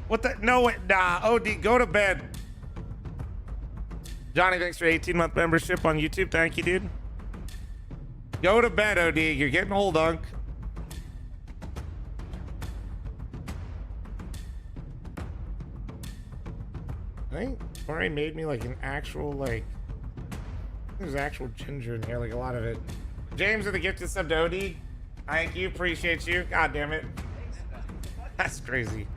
What the? No, nah. OD, go to bed. Johnny, thanks for 18-month membership on YouTube. Thank you, dude. Go to bed, OD. You're getting old, Unk. I think Murray made me like an actual, like... There's actual ginger in here, like a lot of it. James with the gifted sub to OD. Thank you. Appreciate you. God damn it. That's crazy.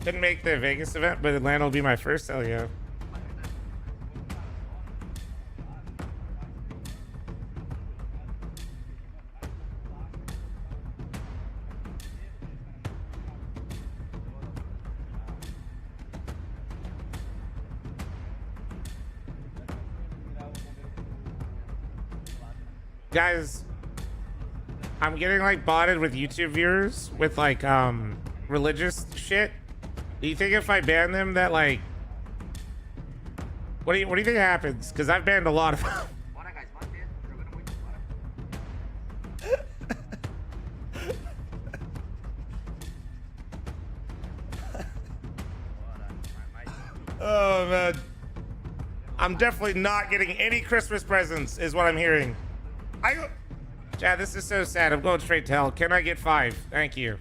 Couldn't make the Vegas event, but Atlanta will be my first. Hell yeah. Guys, I'm getting like botted with YouTube viewers with like religious shit. Do you think if I ban them that like what do you think happens? Because I've banned a lot of them. Oh man, I'm definitely not getting any Christmas presents is what I'm hearing. Chad, this is so sad. I'm going straight to hell. Can I get 5? Thank you.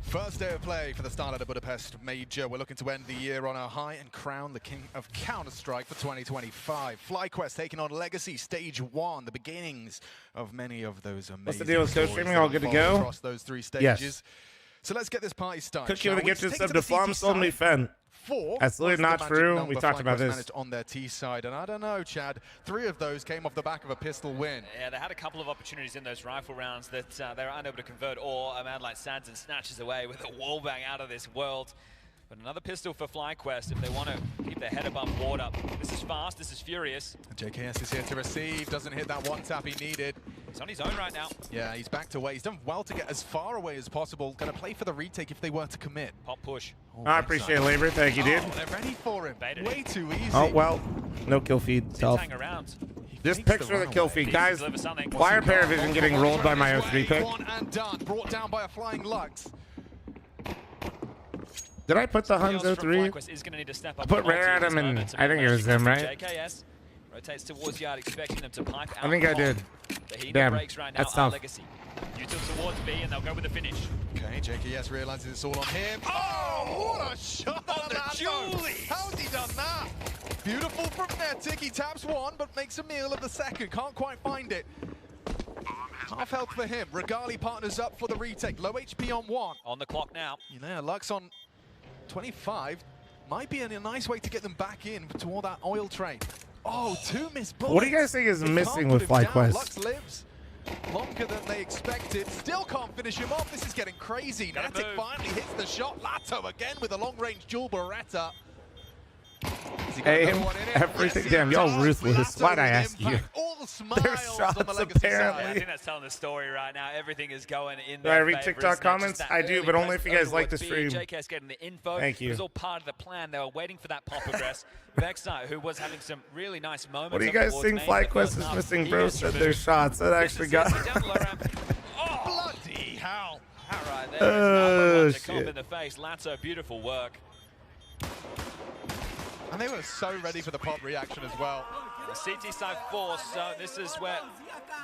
First day of play for the StarLadder Budapest Major. We're looking to end the year on a high and crown the king of Counter-Strike for 2025. FlyQuest taking on Legacy Stage 1, the beginnings of many of those amazing What's the deal with co-streaming? All good to go? Across those 3 stages. Yes. So let's get this party started. Cookie with a gifted sub to fl0m sold me Fen. Absolutely not true. We talked about this. On their T side, and I don't know, Chad. 3 of those came off the back of a pistol win. Yeah, they had a couple of opportunities in those rifle rounds that they were unable to convert, or a man like Sands snatches away with a wallbang out of this world. But another pistol for FlyQuest if they want to keep their head above water. This is fast, this is furious. And JKS is here to receive, doesn't hit that one tap he needed. He's on his own right now. Yeah, he's backed away. He's done well to get as far away as possible. Going to play for the retake if they were to commit. Pop push. Oh, I appreciate it, Labor. Thank you, dude. Oh, they're ready for him. Way too easy. Oh, well, no kill feed. Self. Hang around. Just picture the kill feed. Guys, why are Paravision getting rolled by my 03 pick? One and done. Brought down by a flying Lux. Did I put the Huns 03? I put Rare at him, and I think it was them, right? JKS rotates towards yard, expecting them to pipe out. I think I did. Damn, that's tough. Util towards B, and they'll go with the finish. Okay, JKS realizes it's all on him. Oh, what a shot on the Julie! How's he done that? Beautiful from Netic. He taps 1, but makes a meal of the 2nd. Can't quite find it. Half health for him. Regali partners up for the retake. Low HP on 1. On the clock now. Yeah, Lux on 25. Might be a nice way to get them back in toward that oil train. Oh, 2 missed bullets. What do you guys think is missing with FlyQuest? Lux lives longer than they expected. Still can't finish him off. This is getting crazy. Netic finally hits the shot. Lato again with a long-range dual Beretta. Aim everything. Damn, y'all ruthless. Why'd I ask you? Their shots, apparently. I think that's telling the story right now. Everything is going in Do I read TikTok comments? I do, but only if you guys like the stream. JKS getting the info. Thank you. It was all part of the plan. They were waiting for that pop progress. Vexite, who was having some really nice moments. What do you guys think FlyQuest is missing? Bro said their shots. That actually got... Bloody hell. All right, there is another one to in the face. Lato, beautiful work. And they were so ready for the pop reaction as well. The CT side force, so this is where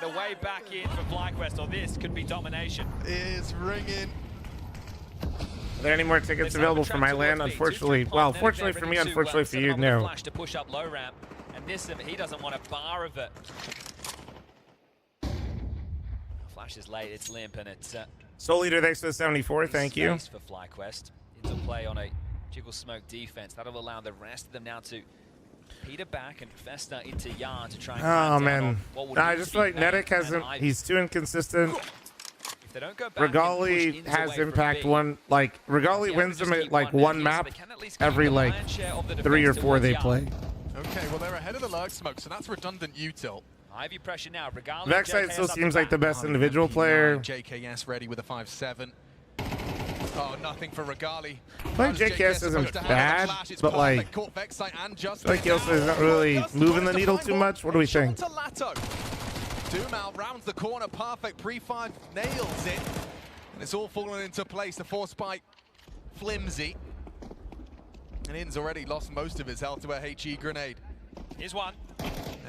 the way back in for FlyQuest, or this could be domination. Is ringing. Are there any more tickets available for my land? Unfortunately, well, fortunately for me, unfortunately for you, no. Flash to push up low ramp, and this, he doesn't want a bar of it. Flash is late, it's limp, and it's... Soul Eater, thanks for the 74, thank you. For FlyQuest, into play on a jiggle smoke defense. That'll allow the rest of them now to peter back and fester into yard to try and oh man, I just feel like Netic hasn't, he's too inconsistent. If they don't go back, Regali has impact Regali wins them at like 1 map every like 3 or 4 they play. Okay, well they're ahead of the Lurk Smoke, so that's redundant util. Ivy pressure now. Regali, Vexite still seems like the best individual player. JKS ready with a 5-7. Oh, nothing for Regali. Playing JKS isn't bad, but like, I feel like he also isn't really moving the needle too much. What do we think? Doom out, rounds the corner, perfect pre-5, nails it. And it's all fallen into place. The force spike, flimsy. And In's already lost most of his health to a HE grenade. Here's one.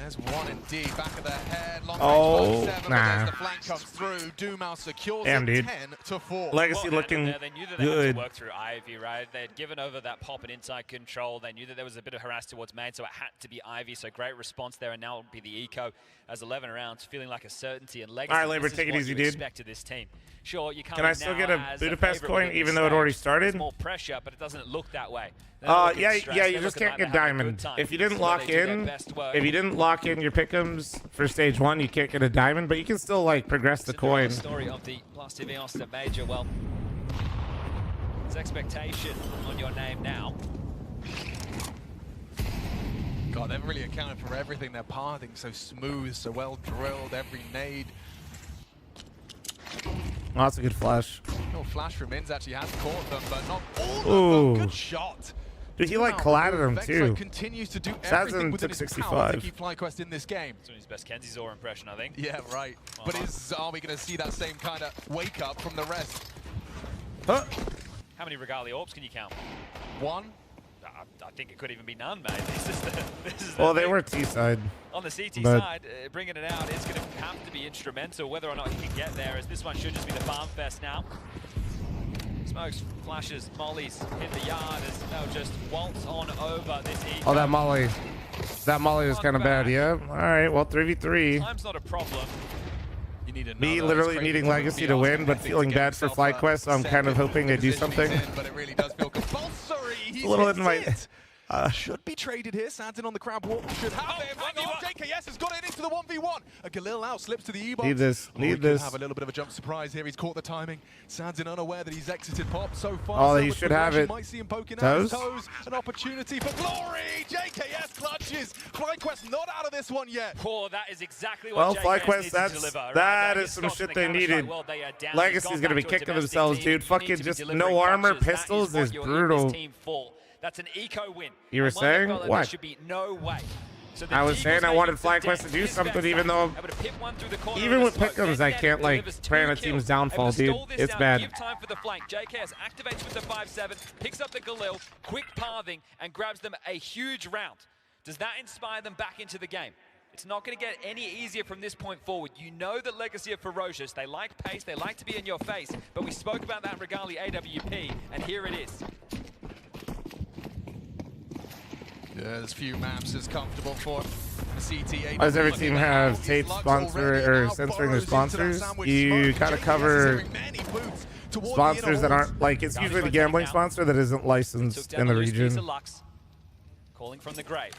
There's one indeed, back of the head. Long Oh, range 5-7, nah. but there's the flank comes through. Doomau secures Damn, it dude. 10-4. Legacy Well, looking they knew that they had good. to work through Ivy, right? They had given over that pop and inside control. They knew that there was a bit of harass towards main, so it had to be Ivy. So great response there, and now it'll be the eco as 11 rounds, feeling like a certainty. And Legacy, All right, Labor, this is take it what easy, you dude. expect of this team. Sure, you Can I still get a Budapest coin even though it already started? It's more pressure, but it doesn't look that way. Yeah, you just can't get diamond. If you didn't lock in, your pick'ems for stage 1, you can't get a diamond, but you can still like progress the coin. Story of the Blast TV Austin Major. Well, there's expectation on your name now. God, they've really accounted for everything. They're pathing so smooth, so well drilled, every nade. Oh, that's a good flash. No flash from Inns actually has caught them, but not all of Ooh. them. Good shot. Dude, he like collided him too. Continues to do Shazam everything within took his 65. power to keep FlyQuest in this game. It's his best Kenzie Zor impression, I think. Yeah, right. But are we going to see that same kind of wake up from the rest? Huh? How many Regali Orbs can you count? One. I think it could even be none, mate. This is Well, the they thing. were T-side. On the CT but- side, bringing it out is going to have to be instrumental, whether or not he can get there, as this one should just be the farm fest now. Smokes, flashes, mollies hit the yard as they'll just waltz on over this eco. Oh, that molly. That molly was kind of bad, yeah. All right, well, 3v3. Time's not a problem. You need another. Me literally needing Legacy to win, but feeling bad for FlyQuest, so I'm kind of hoping they do something. But it really does feel compulsory. He's A little hit invite. it. Should be traded here. Sandin on the crab walk. Should have it. JKS has got it into the 1v1. A Galil out slips to the E-box. Need this. We Need could this. have a little bit of a jump surprise here. He's caught the timing. Sandin unaware that he's exited pop so far. Oh, so he with should have progression, it. Might see him poking out his Toes? toes. An opportunity for glory. JKS clutches. FlyQuest not out of this one yet. Oh, that is exactly Well, what JKS FlyQuest, needs to deliver. Right? that Now, is some Scott shit from they the Counter-Strike needed. world, they are down. Legacy's He's gonna gone be back to a kicking domestic themselves, team. dude. You need Fucking to be just delivering no armor, clutches. That pistols what is you're brutal. in this team for. That's an eco win. You were And one that saying? felt like What? There should be no way. So the I was Eagles saying I make wanted it to FlyQuest death. to do His something, best even side, though, able to pip one through the corner even of with the smoke. pick'ems, I Then can't like delivers plan a two team's kills. downfall, Able to dude. stall this It's down, bad. Give time for the flank. JKS activates with the 5-7, picks up the Galil, quick pathing, and grabs them a huge round. Does that inspire them back into the game? It's not going to get any easier from this point forward. You know that Legacy are ferocious. They like pace. They like to be in your face. But we spoke about that in Regali AWP, and here it is. Yeah, there's few maps as comfortable for CT. Why does every team have tape sponsor or censoring their sponsors? You gotta cover sponsors that aren't like it's usually the gambling sponsor that isn't licensed in the region. Calling from the grave.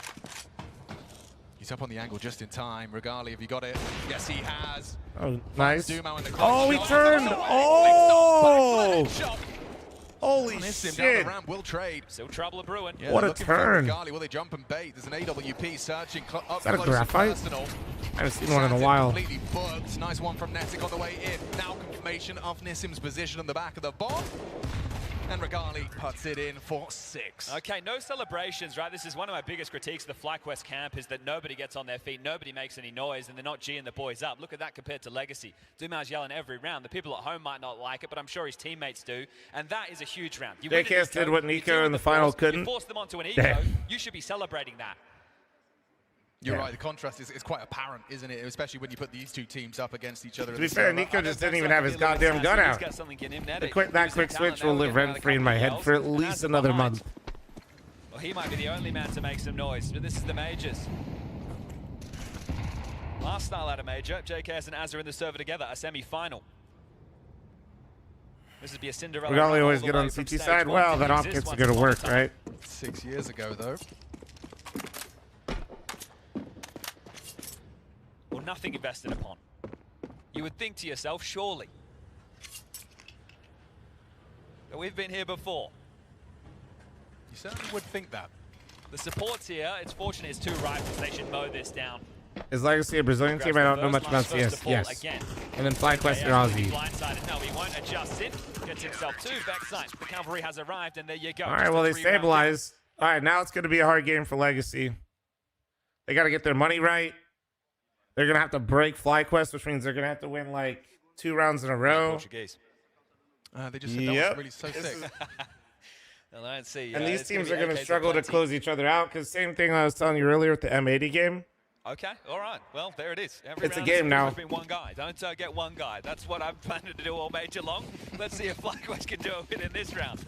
He's up on the angle just in time. Regali, have you got it? Yes, he has. Oh, nice. Doomau in the Oh, he shot. turned. Oh, holy Miss him shit. down the ramp, will trade. Still trouble a brewing. Yeah, What a looking for turn. Regali. Will they jump and bait? There's an AWP searching up Is that a close and graphite? personal. I haven't seen one in a Sandin while. Completely booked. Nice one from Netic on the way in. Now confirmation of Nissim's position on the back of the bomb. And Regali puts it in for 6. Okay, no celebrations, right? This is one of my biggest critiques of the FlyQuest camp is that nobody gets on their feet, nobody makes any noise, and they're not G'ing the boys up. Look at that compared to Legacy. Doomau's yelling every round. The people at home might not like it, but I'm sure his teammates do, and that is a huge round. You win JKS an did eco, what you Nico deal with in the force, final You couldn't. force them onto an eco, Yeah. you should be celebrating that. You're right, the contrast is quite apparent, isn't it? Especially when you put these two teams up against each other. To be fair, Nico just didn't even have his goddamn gun out. That quick switch will live rent-free in my head for at least another month. Well, he might be the only man to make some noise, but this is the majors. Last StarLadder major, JKS and Az are in the server together, a semi-final. This would be a Cinderella. Regali always get on the CT side. Well, that off kits are gonna work, right? 6 years ago, though. Well, nothing invested upon. You would think to yourself, surely. But we've been here before. You certainly would think that. The support's here. It's fortunate it's 2 rifles. They should mow this down. Is Legacy a Brazilian team? I don't know much about CS. Yes. And then FlyQuest are Aussie. Blindsided. No, he won't adjust it. Gets himself 2 backside. The cavalry has arrived, and there you go. All right, well, they stabilize. All right, now it's going to be a hard game for Legacy. They got to get their money right. They're going to have to break FlyQuest, which means they're going to have to win like 2 rounds in a row. Portuguese. They just said that was really so sick. Well, I don't see. And these teams are going to struggle to close each other out because same thing I was telling you earlier with the M80 game. Okay, all right. Well, there it is. Every It's a round game has now. been one guy. Don't get one guy. That's what I'm planning to do all major long. Let's see if FlyQuest can do it in this round.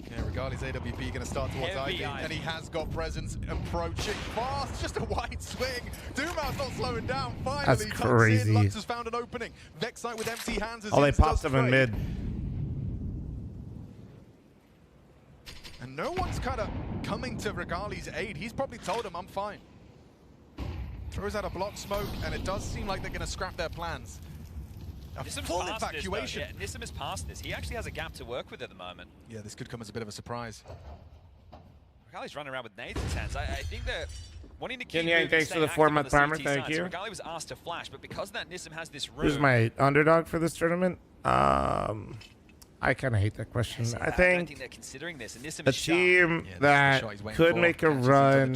Yeah, regardless, AWP going to start towards Ivy, and he has got presence approaching fast. Just a wide swing. Duma's not slowing down. Finally, That's crazy. In. Lux has found an opening. Vexite with empty hands. Oh, they popped him in mid. And no one's kind of coming to Regali's aid. He's probably told him, I'm fine. Throws out a block smoke, and it does seem like they're going to scrap their plans. A full evacuation. Yeah, Nissim has passed this. He actually has a gap to work with at the moment. Yeah, this could come as a bit of a surprise. Regali's running around with nades in his hands. I think they're wanting to keep Yang, thanks for the 4-month primer. Thank you. So Regali was asked to flash, but because of that Nissim has this room. Who's my underdog for this tournament? I kind of hate that question. I don't think think they're considering this. And Nissim a is sharp. team that could make a run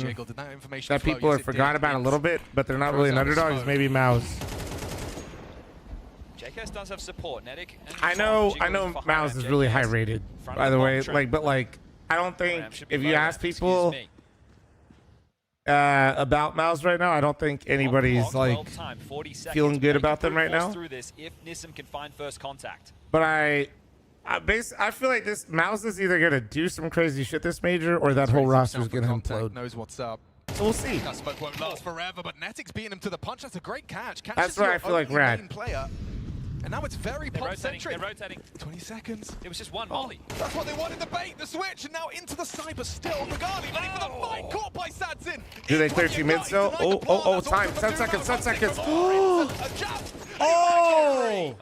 that people have forgot about a little bit, but they're not really an underdog is maybe Mouse. JKS does have support. Nedic. I know Mouse is really high rated, by the way. But I don't think if you ask people about Mouse right now, I don't think anybody's like feeling good about them right now. If Nissim can find first contact. But I feel like this Mouse is either gonna do some crazy shit this major, or that whole roster is gonna implode. Knows what's up. So we'll see. That smoke won't last forever, but Netic's beating him to the punch. That's a great catch. That's where I feel like Rad. Player. And now it's very pop-centric. They're rotating. 20 seconds. It was just one molly. That's what they wanted, the bait, the switch, and now into the sniper still. Regali ready for the fight. Caught by Sadzin. Do they clear 2 mid still? Oh, time. 10 seconds, 10 seconds. Oh!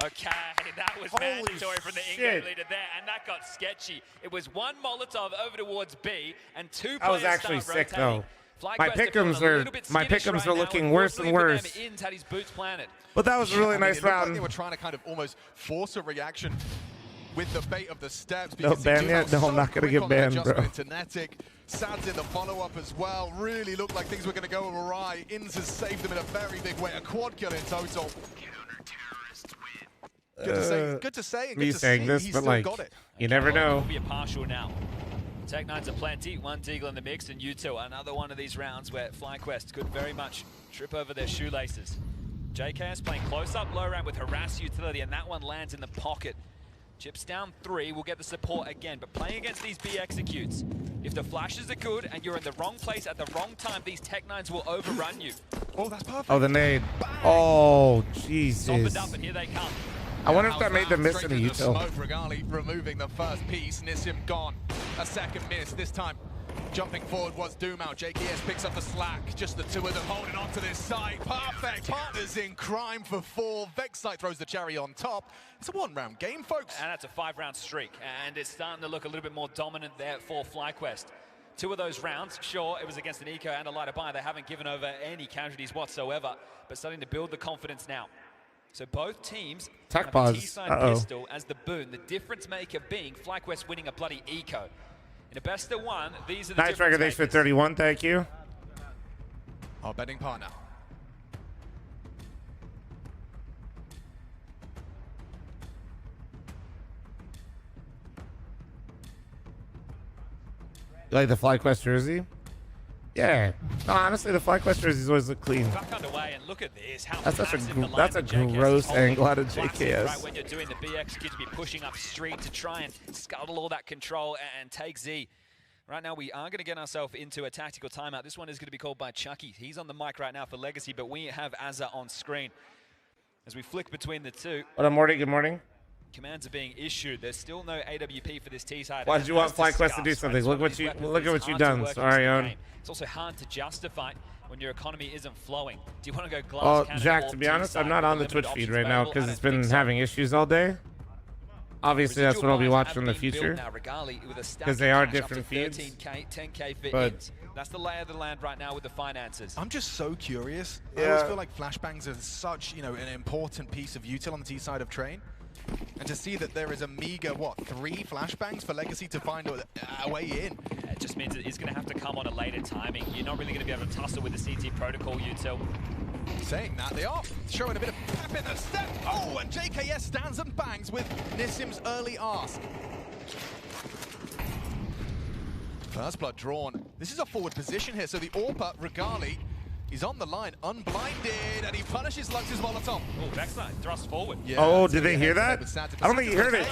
Okay, that was mandatory from the in-game leader there, and that got sketchy. It was one Molotov over towards B, and 2 players That was actually sick, though. My FlyQuest pick'ems are looking worse and worse. But that was a really nice round. Like they were trying to kind of almost force a reaction with the bait of the steps. No ban yet? No, I'm not going to get banned, bro. Sadz in the follow-up as well. Really looked like things were going to go awry. Inns has saved them in a very big way. A quad kill in total. Good to say. Me saying this, but like, you never know. Be a partial now. Tech9's a plenty, one Deagle in the mix, and U2, another one of these rounds where FlyQuest could very much trip over their shoelaces. JKS playing close-up, low round with harass utility, and that one lands in the pocket. Chips down 3, will get the support again, but playing against these B executes, if the flashes are good and you're in the wrong place at the wrong time, these Tech9s will overrun you. Oh, that's perfect. Oh, the nade. Oh, Jesus. Softened up, and here they come. I wonder if that made them miss in the util. Regali removing the first piece. Nissim gone. A second miss. This time, jumping forward was Dumau. JKS picks up the slack. Just the 2 of them holding on to this side. Perfect. Partners in crime for 4. Vexite throws the cherry on top. It's a 1-round game, folks. And that's a 5-round streak. And it's starting to look a little bit more dominant there for FlyQuest. 2 of those rounds, sure, it was against an Eco and a lighter buy. They haven't given over any casualties whatsoever, but starting to build the confidence now. So both teams have a T-side pistol as the boon, the difference maker being FlyQuest winning a bloody Eco. In a best of 1, these are the nice record, thanks for 31, thank you. Our betting partner. You like the FlyQuest jersey? Yeah. No, honestly, the FlyQuest jerseys always look clean. Back underway, and look at this. How that's a gross angle out of JKS. Right when you're doing the BX, kids be pushing up street to try and scuttle all that control and take Z. Right now, we are going to get ourselves into a tactical timeout. This one is going to be called by Chucky. He's on the mic right now for Legacy, but we have Azza on screen. As we flick between the 2. What up, Morty? Good morning. Commands are being issued. There's still no AWP for this T-side. Why did you want FlyQuest to do something? Look at what you've done. Sorry, Owen. It's also hard to justify when your economy isn't flowing. Do you want to go glass cannon? Jack, to be honest, I'm not on the Twitch feed right now because it's been having issues all day. Obviously, that's what I'll be watching in the future because they are different feeds. 10K for but that's the lay of the land right now with the finances. I'm just so curious. Yeah. I always feel like flashbangs are such, an important piece of util on the T side of Train. And to see that there is a meager, 3 flashbangs for Legacy to find a way in. It just means it's going to have to come on a later timing. You're not really going to be able to tussle with the CT protocol util. Saying that, they are showing a bit of pep in the step. Oh, and JKS stands and bangs with Nissim's early ask. First blood drawn. This is a forward position here, so the AWPer, Regali, He's on the line, unblinded, and he punishes Lux's Molotov. Oh, backside, thrust forward. Yeah, oh, did they hear that? I don't think he heard it.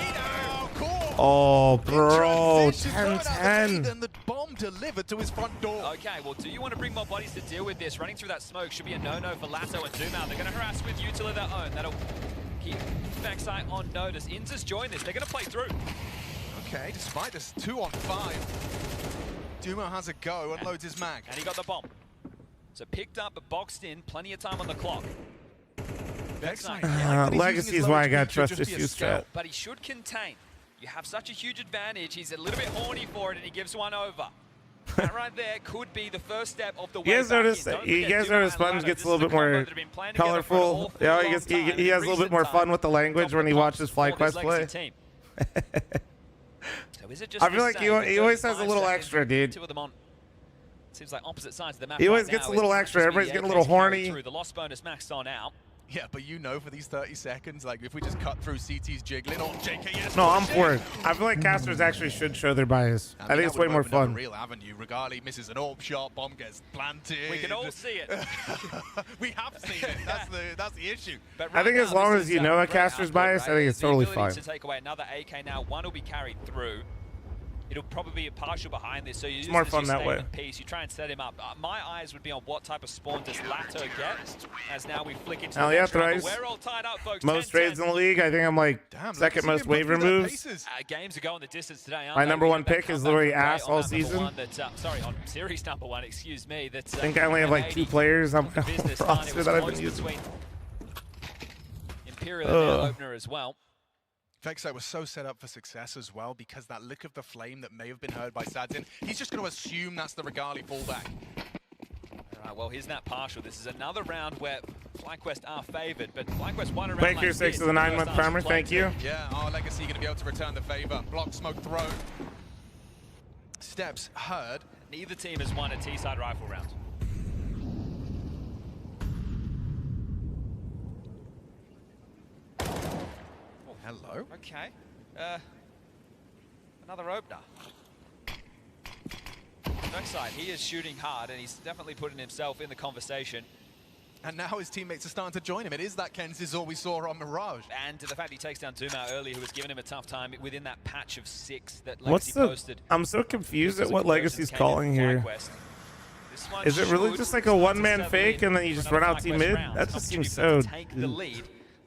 Oh, bro, 10-10. And the bomb delivered to his front door. Okay, well, do you want to bring more bodies to deal with this? Running through that smoke should be a no-no for Lato and Doom out. They're going to harass with util of their own. That'll keep Backside on notice. Inzers join this. They're going to play through. Okay, despite this 2-on-5, Duma has a go, unloads his mag. And he got the bomb. So picked up, but boxed in. Plenty of time on the clock. Legacy is why I got trust issues, chat. But he should contain. You have such a huge advantage. He's a little bit horny for it, and he gives one over. That right there could be the first step of the way. You guys notice Sponge gets a little bit more colorful. Yeah, he has a little bit more fun with the language when he watches FlyQuest play. I feel like he always has a little extra, dude. Two of them on. Seems like opposite sides of the map. He always gets a little extra. Everybody's getting a little horny. The loss bonus maxed on out. Yeah, but you know, for these 30 seconds, like if we just cut through CT's jiggling or JKS. No, I'm for it. I feel like casters actually should show their bias. I think it's way more fun. Real avenue. Regali misses an orb shot, bomb gets planted. We can all see it. We have seen it. That's the issue. Right, I think as long as you know a caster's bias, I think it's totally fine. To take away another AK now, one will be carried through. It'll probably be a partial behind this, so you use more fun that way. Piece. You try and set him up. My eyes would be on what type of spawn does Lato get, as now we flick into the next round. We're all tied up, folks. Most trades in the league. I think I'm like second most wave removes. Games are going the distance today. My number one pick is literally ass all season. Sorry, on series number one, excuse me. I think I only have like 2 players on my roster that I've been using. Imperial opener as well. Vexo was so set up for success as well because that lick of the flame that may have been heard by Sadzin, he's just going to assume that's the Regali fallback. All right, well, here's that partial. This is another round where FlyQuest are favored, but FlyQuest won a round. Thank you, 6 to the 9-month farmer. Thank you. Yeah, our Legacy going to be able to return the favor. Block smoke thrown. Steps heard. Neither team has won a T-side rifle round. Hello. Okay. Another opener. Backside, he is shooting hard, and he's definitely putting himself in the conversation. And now his teammates are starting to join him. It is that Ken Zizor we saw on Mirage. And to the fact he takes down Duma early, who was giving him a tough time within that patch of 6 that Legacy posted. I'm so confused at what Legacy's calling here. Is it really just like a one-man fake, and then you just run out team mid? That just seems so... Take the lead.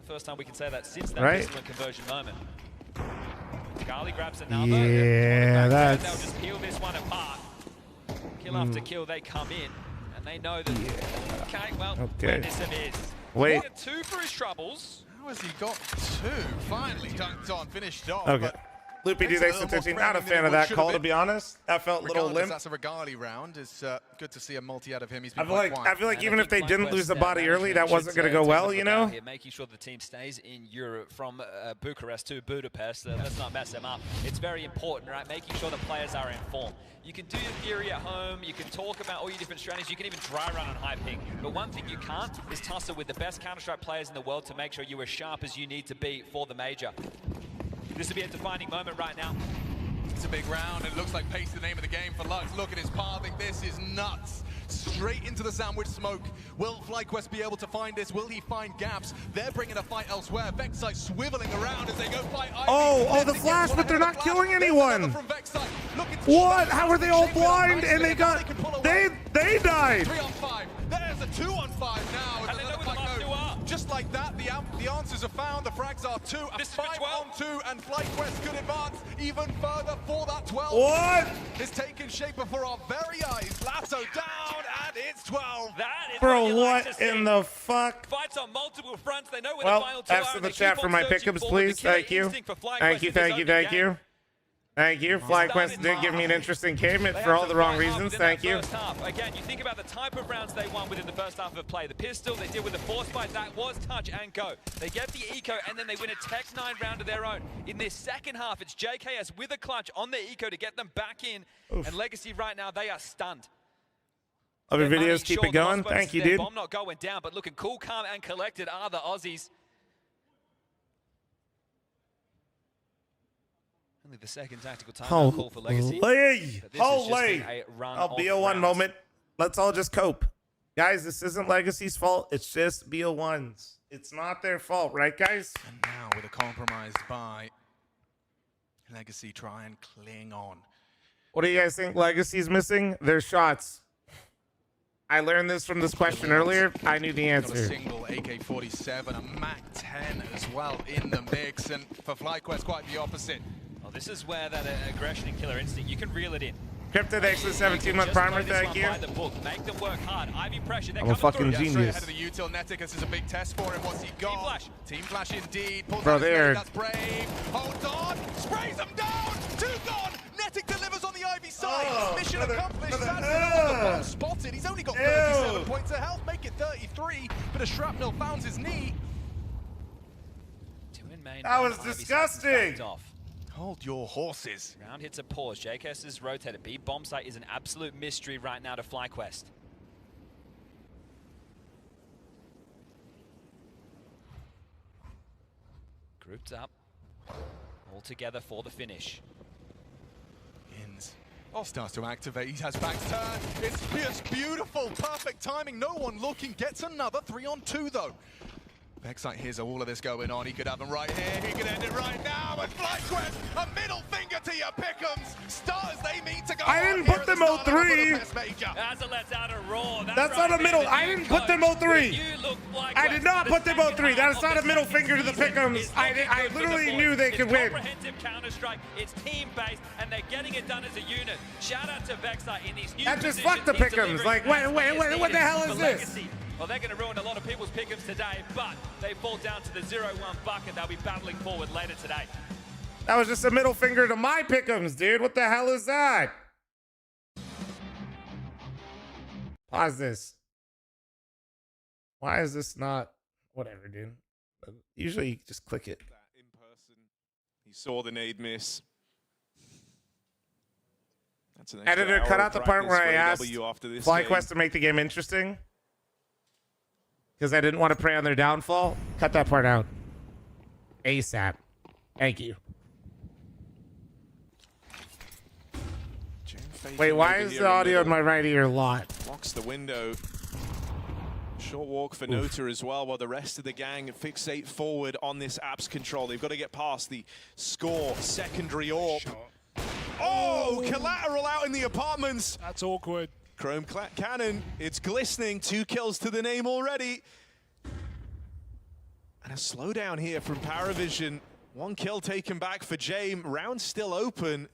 First time we can say that since that pistol conversion moment. Regali grabs another. Yeah, that's... They'll just peel this one apart. Kill after kill, they come in, and they know that... Okay, well, Wendison is. Wait. 2 for his troubles. How has he got 2? Finally dunked on, finished off. Okay. Loopy dude, thanks for 13. Not a fan of that call, to be honest. That felt a little limp. That's a Regali round. It's good to see a multi out of him. He's I feel like even if they didn't lose the body early, that wasn't going to go well, you know? Making sure the team stays in Europe from Bucharest to Budapest. Let's not mess them up. It's very important, right? Making sure the players are informed. You can do your theory at home. You can talk about all your different strategies. You can even dry run on high ping. But one thing you can't is tussle with the best Counter-Strike players in the world to make sure you're as sharp as you need to be for the major. This will be a defining moment right now. It's a big round. It looks like pace is the name of the game for Lux. Look at his pathing. This is nuts. Straight into the sandwich smoke. Will FlyQuest be able to find this? Will he find gaps? They're bringing a fight elsewhere. Vexite swiveling around as they go fight Ivy. Oh, the flash, but they're not killing anyone. What? How are they all blind? And they got... They died. 3-on-5. There's a 2-on-5 now. And just like that, the answers are found. The frags are 2. A 5-on-2, and FlyQuest could advance even further for that 12. What? It's taken shape before our very eyes. Lasso down, and it's 12. That is Bro, what in the fuck? Fights on multiple fronts. They know where the final 2 are. F in the chat for my pickups, please. Thank you. Thank you. Thank you. FlyQuest did give me an interesting game for all the wrong reasons. Thank you. Again, you think about the type of rounds they won within the first half of play. The pistol they did with the force fight, that was touch and go. They get the eco, and then they win a Tech 9 round of their own. In this second half, it's JKS with a clutch on the eco to get them back in. Oof. And Legacy right now, they are stunned. Love your videos. Keep it going. Thank you, dude. Bomb not going down, but looking cool, calm, and collected are the Aussies. Only the second tactical timeout call for Legacy. Holy! I'll be a one moment. Let's all just cope. Guys, this isn't Legacy's fault. It's just BO1's. It's not their fault, right, guys? And now with a compromised buy, Legacy try and cling on. What do you guys think Legacy's missing? Their shots. I learned this from this question earlier. I knew the Got a answer. single AK-47, a MAC-10 as well in the mix, and for FlyQuest, quite the opposite. Well, this is where that aggression and killer instinct, you can reel it in. Crypto, thanks for the 17-month primer, thank you. The book. Make them work hard. Ivy pressure. I'm a fucking Straight genius. ahead of the util. Neticus is a big test for him. What's he got? Team flash. Team flash indeed. Pulls Bro, out his they're- nade, that's brave. Holds on. Sprays them down. 2 gone. Netic delivers on the Ivy side. Mission accomplished. That's the bomb spotted. He's only got 37 points of health. Make it 33. But a shrapnel found his knee. Two in main. That was Ivy disgusting. backed off. Hold your horses. Round hits a pause. JKS is rotated. B bomb site is an absolute mystery right now to FlyQuest. Grouped up. All together for the finish. Ins. All starts to activate. He has back turn. It's just beautiful. Perfect timing. No one looking. Gets another 3-on-2 though. Vexite hears all of this going on. He could have them right here. He could end it right now. And FlyQuest, a middle finger to your pick'ems. Stars they meet to go. I didn't put them 03. As it lets out a roar. That's not a middle. I didn't put them 03. I did not put them 03. That is not a middle finger to the pick'ems. I literally knew they could win. Comprehensive Counter-Strike. It's team-based, and they're getting it done as a unit. Shout out to Vexite in these new That just positions. fucked the He's pick'ems. delivering Like, massive what the hell for is this? Legacy. Well, they're going to ruin a lot of people's pick'ems today, but they fall down to the 0-1 bucket. They'll be battling forward later today. That was just a middle finger to my pick'ems, dude. What the hell is that? Pause this. Why is this not? Whatever, dude. Usually you just click it. In person, he saw the nade miss. That's an extra Editor, hour cut of out the part where I asked AEW after this FlyQuest game. to make the game interesting. Because I didn't want to prey on their downfall. Cut that part out. ASAP. Thank you. Wait, why is the audio in my right ear a lot? Locks the window. Short walk for Nota as well, while the rest of the gang fixate forward on this apps control. They've got to get past the score secondary orb. Oh, collateral out in the apartments. That's awkward. Chrome cannon, it's glistening. 2 kills to the name already. And a slowdown here from Paravision. 1 kill taken back for Jame. Round still open.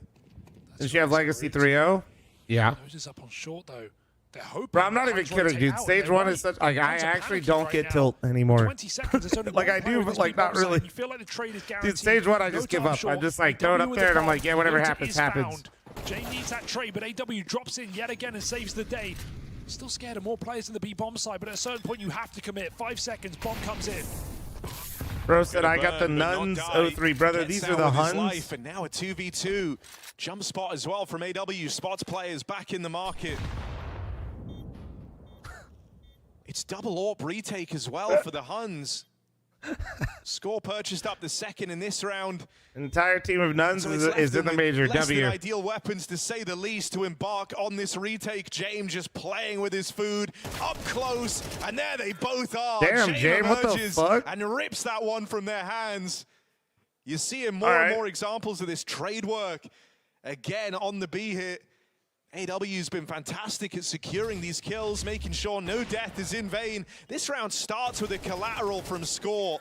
Does she have Legacy 3-0? Yeah. Noses up on short though. They're hoping. Bro, I'm not even kidding, dude. Stage 1 is such. Like, I actually don't get tilt anymore. 20 seconds, it's only like, one I player do, with but this like, big not upside. really. You feel like the trade is guaranteed. Dude, stage 1, I No just give time up. short. I just like throw it up AW there, and I'm with like, the yeah, whatever Nota happens, is happens. found. Jay needs that trade, but AW drops in yet again and saves the day. Still scared of more players in the B bomb side, but at a certain point you have to commit. 5 seconds, bomb comes in. Bro said I got the Nuns 03, brother. These are the Huns. And now a 2v2. Jump spot as well from AW. Spots players back in the market. It's double AWP retake as well for the Huns. Score purchased up the second in this round. Entire team of Nuns So is in the major less than W. ideal weapons, to say the least, to embark on this retake. James just playing with his food up close, and there they both are. Damn, James, what the emerges fuck? and rips that one from their hands. You're seeing more All and right. more examples of this trade work. Again on the B hit. AW's been fantastic at securing these kills, making sure no death is in vain. This round starts with a collateral from Score.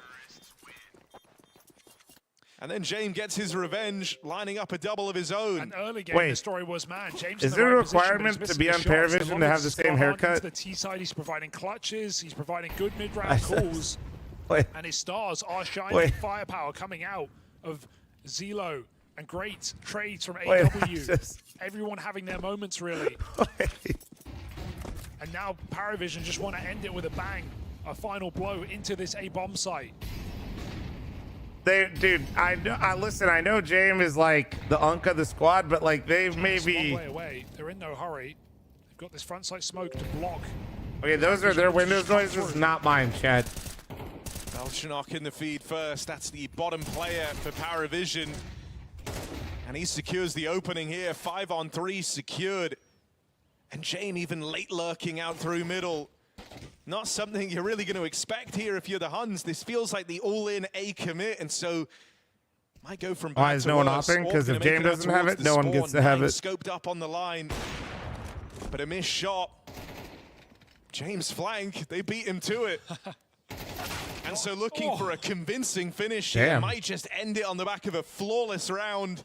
And then James gets his revenge, lining up a double of his own. And early game, Wait. the story was, man, James Is in the there a right position, but he's requirement to missing be the on shots. Paravision to have the Demonic's same gone haircut? into the T side, he's providing clutches, he's providing good I mid-round said- calls, Wait. and his stars are shining. Wait. Firepower coming out of Zelo, and great trades from Wait, AW. I just- Everyone having their moments, really. And now Paravision just want to end it with a bang, a final blow into this A-bomb site. Dude, I listen. I know James is like the unk of the squad, but like they've James maybe. one way away. They're in no hurry. They've got this front side smoke to block. Okay, those are their Windows noises, not mine, Chad. Belchanok in the feed first. That's the bottom player for Paravision. And he secures the opening here. 5-on-3 secured. And Jane even late lurking out through middle. Not something you're really going to expect here if you're the Huns. This feels like the all-in A commit, and so might go from bad Why is to no one worse. offering? Because if Orc gonna James make it out doesn't have towards it, the no one gets to have Nine it. Scoped up on the line, but a missed shot. James flank, they beat him to it. And so looking for a convincing finish here, Damn. might just end it on the back of a flawless round.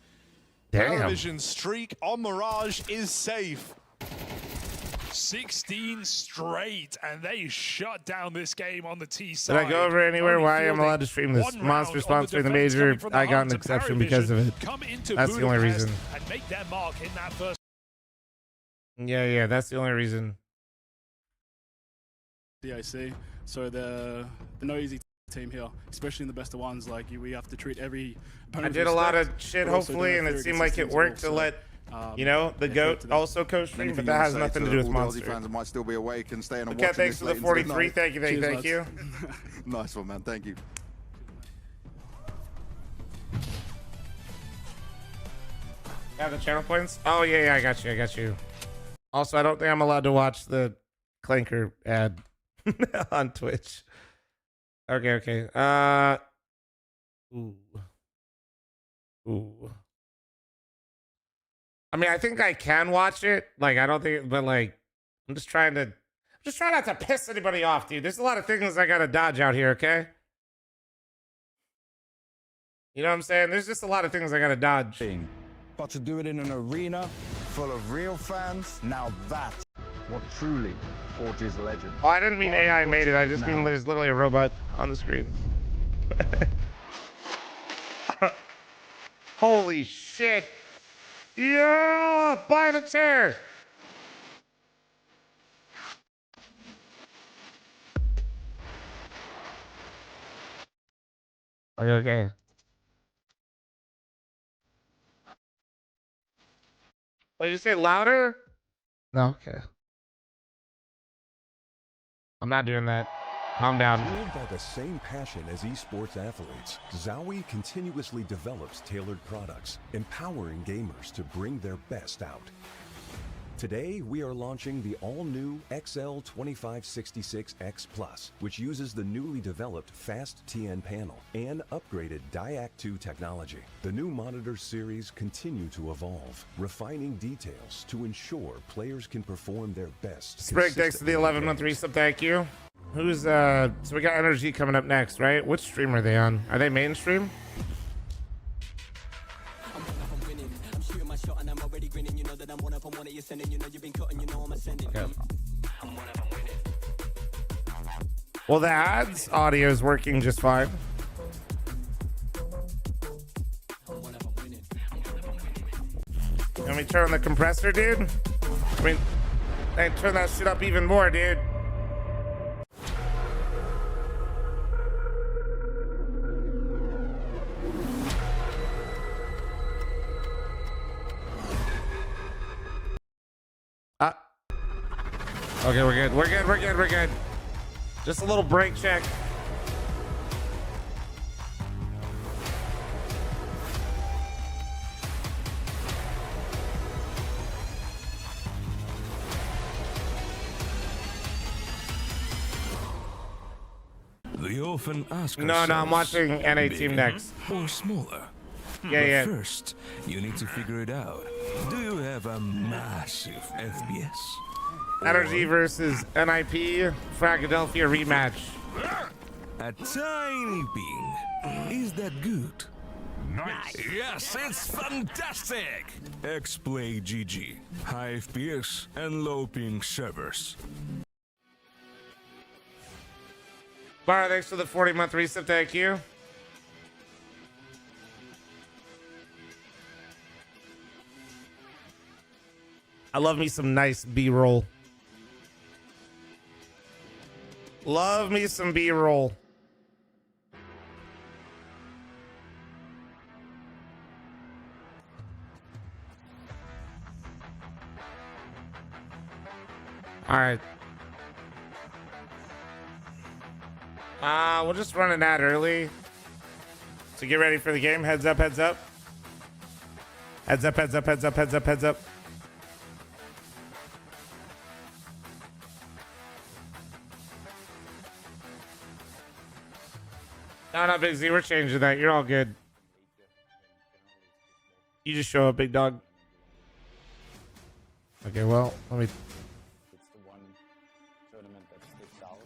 Damn. Paravision's streak on Mirage is safe. 16 straight, and they shut down this game on the T Did side. I go over anywhere? Only Why am I fielding allowed to stream this? one round Monster on sponsoring the defense major. coming from the I got an Huns, and exception because of it. come into That's the only Budapest reason. and make their mark in that first. Yeah, that's the only reason. DIC, so they're no easy team here, especially in the best of ones. Like we have to treat every opponent. I did a lot of shit, hopefully, and it seemed like it worked to let, you know, the GOAT also coach stream, but that has nothing to do with Monster. Fans might still be awake and staying and Okay, watching thanks this for the late into 43. night. Thank you, thank you. Nice one, man. Thank you. Got the channel points? Oh, yeah, I got you. Also, I don't think I'm allowed to watch the Clanker ad on Twitch. Okay. Ooh. I mean, I think I can watch it. Like, I don't think, but like, I'm just trying not to piss anybody off, dude. There's a lot of things I gotta dodge out here, okay? You know what I'm saying? There's just a lot of things I gotta dodge. But to do it in an arena full of real fans, now that's what truly forges legend. Oh, I didn't mean AI made it. I just mean there's literally a robot on the screen. Holy shit. Yeah, buy the chair. Okay. What did you say? Louder? No, okay. I'm not doing that. Calm down. Fueled by the same passion as esports athletes, Zowie continuously develops tailored products, empowering gamers to bring their best out. Today, we are launching the all-new XL2566X Plus, which uses the newly developed Fast TN panel and upgraded Diac 2 technology. The new monitor series continue to evolve, refining details to ensure players can perform their best. Sprig, thanks to the 11-month resub, thank you. Who's, so we got Energy coming up next, right? Which stream are they on? Are they mainstream? Okay. Well, the ads audio is working just fine. Let me turn on the compressor, dude. I mean, hey, turn that shit up even more, dude. Okay, we're good. Just a little brake check. They often ask No, I'm watching NA Team next. Or smaller. Yeah. But first, you need to figure it out. Do you have a massive FPS? Energy versus NIP Philadelphia rematch. A tiny ping. Is that good? Nice. Yes, it's fantastic. X-Play GG. High FPS and low ping servers. Bar, thanks for the 40-month resub. Thank you. I love me some nice B-roll. Love me some B-roll. All right. We'll just run an ad early to get ready for the game. Heads up, heads up. Heads up, heads up, heads up, heads up, heads up. No, Big Z, we're changing that. You're all good. You just show up, big dog. Okay, well, let me... It's the one tournament that sticks out.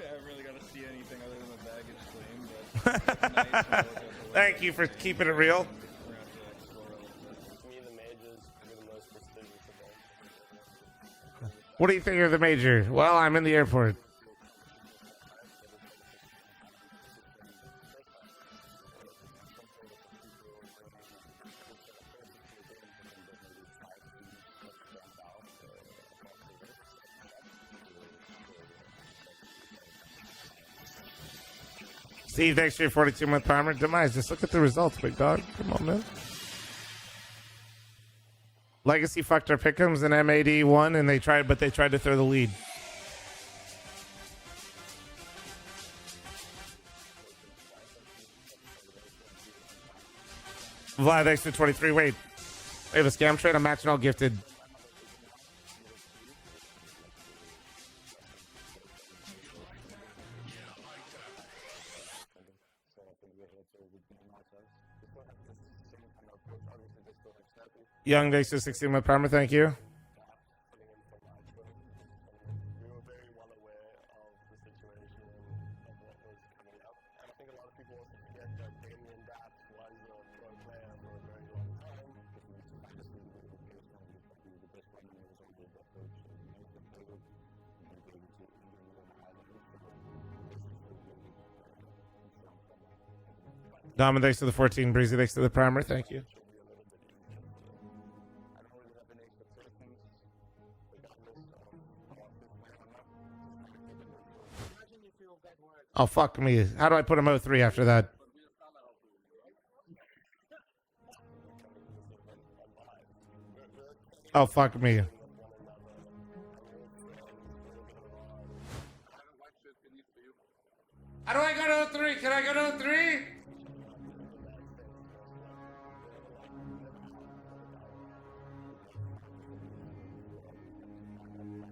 I haven't really got to see anything other than the baggage claim, but Thank you for keeping it real. What do you think of the major? Well, I'm in the airport. Steve, thanks for your 42-month primer. Demise, just look at the results, big dog. Come on, man. Legacy fucked our pick'ems and MAD won, and they tried to throw the lead. Vlad, thanks for 23. Wait, we have a scam trade. I'm matching all gifted. Young, thanks for 16-month primer. Thank you. Dom, thanks to the 14. Breezy, thanks to the primer. Thank you. Oh, fuck me. How do I put him 0-3 after that? Oh, fuck me. How do I go to 0-3? Can I go to 0-3?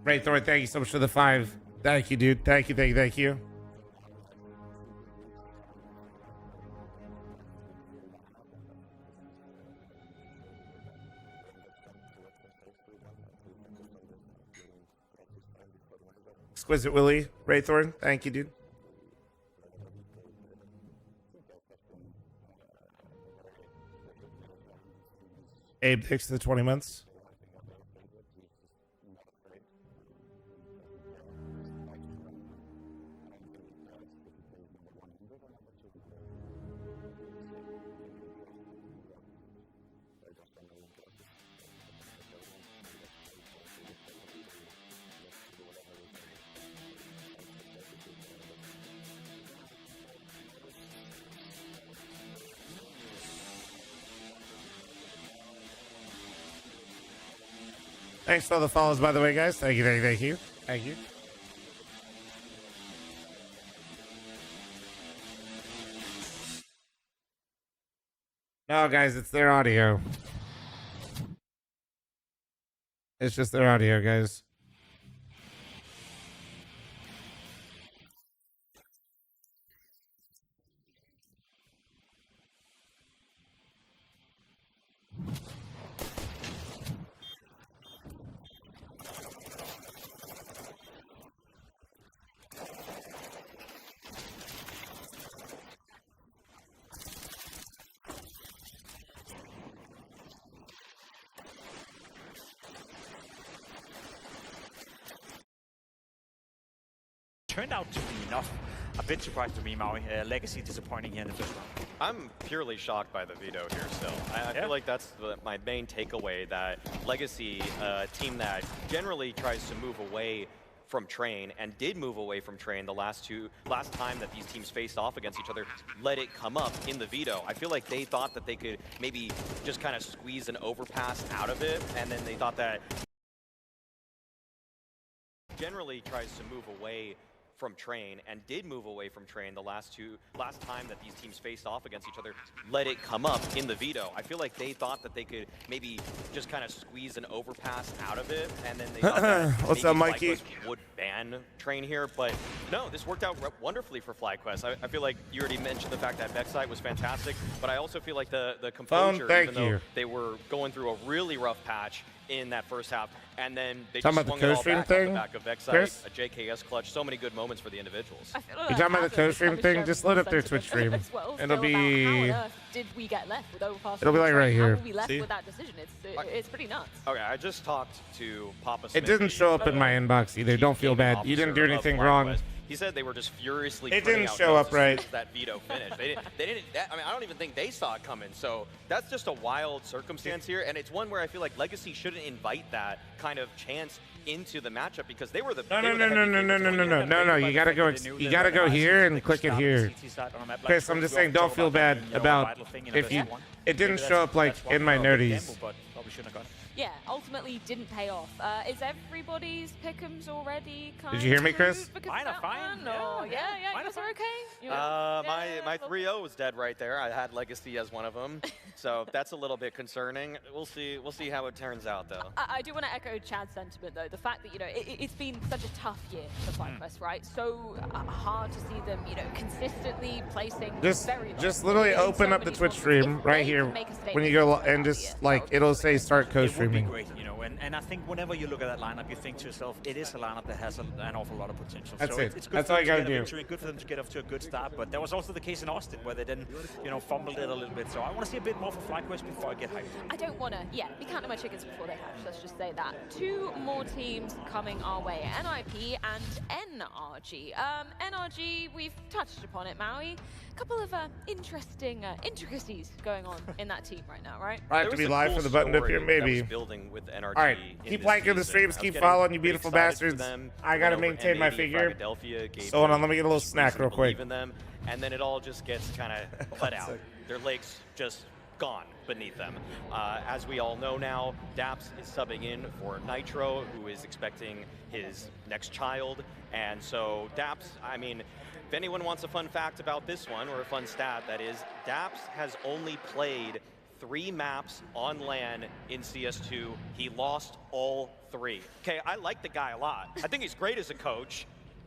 Ray Thor, thank you so much for the 5. Thank you, dude. Thank you, thank you, thank you. Exquisite Willie, Raythorn, thank you, dude. Abe, thanks to the 20 months. Thanks for all the follows, by the way, guys. Thank you, thank you, thank you. Thank you. No, guys, it's their audio. It's just their audio, guys. Turned out to be enough. A bit surprised to me, Maui. Legacy disappointing here in the first round. I'm purely shocked by the veto here still. I feel like that's my main takeaway, that Legacy, a team that generally tries to move away from Train and did move away from Train the last time that these teams faced off against each other, let it come up in the veto. I feel like they thought that they could maybe just kind of squeeze an overpass out of it, and then they thought that generally tries to move away from Train and did move away from Train the last time that these teams faced off against each other, let it come up in the veto. I feel like they thought that they could maybe just kind of squeeze an overpass out of it, and then they thought that what's up, Mikey? FlyQuest would ban Train here, but no, this worked out wonderfully for FlyQuest. I feel like you already mentioned the fact that Vexite was fantastic, but I also feel like the composure, even though they were going through a really rough patch in that first half, and then they just swung it all back on the back of Vexite, a JKS clutch, so many good moments for the individuals. You talking about the co-stream thing? Just load up their Twitch stream. It'll be... Did we get left with overpass? It'll be like right here. How were we left with that decision? It's pretty nuts. Okay, I just talked to Papa Smith. It didn't show up in my inbox either. Don't feel bad. You didn't do anything wrong. He said they were just furiously. It didn't show up right. That veto finish. They didn't. I mean, I don't even think they saw it coming. So that's just a wild circumstance here, and it's one where I feel like Legacy shouldn't invite that kind of chance into the matchup because they were the. No. You gotta go. You gotta go here and click it here. Chris, I'm just saying, don't feel bad about if you. It didn't show up like in my noties. Yeah, ultimately didn't pay off. Is everybody's pick'ems already kind Did you hear me, Chris? Mine are fine. No, yeah, you guys are okay? My 3-0 was dead right there. I had Legacy as one of them, so that's a little bit concerning. We'll see how it turns out, though. I do want to echo Chad's sentiment, though. The fact that it's been such a tough year for FlyQuest, right? So hard to see them, consistently placing just literally open up the Twitch stream right here when you go and just like it'll say start co-streaming. It would be great, and I think whenever you look at that lineup, you think to yourself, it is a lineup that has an awful lot of potential. That's so it. It's good That's for all them you gotta to get a do. victory, good for them to get off to a good start, but that was also the case in Austin where they didn't, fumbled it a little bit. So I want to see a bit more for FlyQuest before I get hyped. I don't want to, be counting my chickens before they hatch, let's just say that. Two more teams coming our way, NIP and NRG. NRG, we've touched upon it, Maui. A couple of interesting intricacies going on in that team right now, right? I have to be live for the button up here, maybe. With NRG all right, keep liking the streams, keep following, you beautiful bastards. I gotta maintain my figure. So hold on, let me get a little snack real quick. Them, and then it all just gets kind of cut out. Their legs just gone beneath them. As we all know now, Daps is subbing in for Nitro, who is expecting his next child. And so Daps, I mean, if anyone wants a fun fact about this one, or a fun stat, that is, Daps has only played 3 maps on LAN in CS2. He lost all 3. Okay, I like the guy a lot. I think he's great as a coach.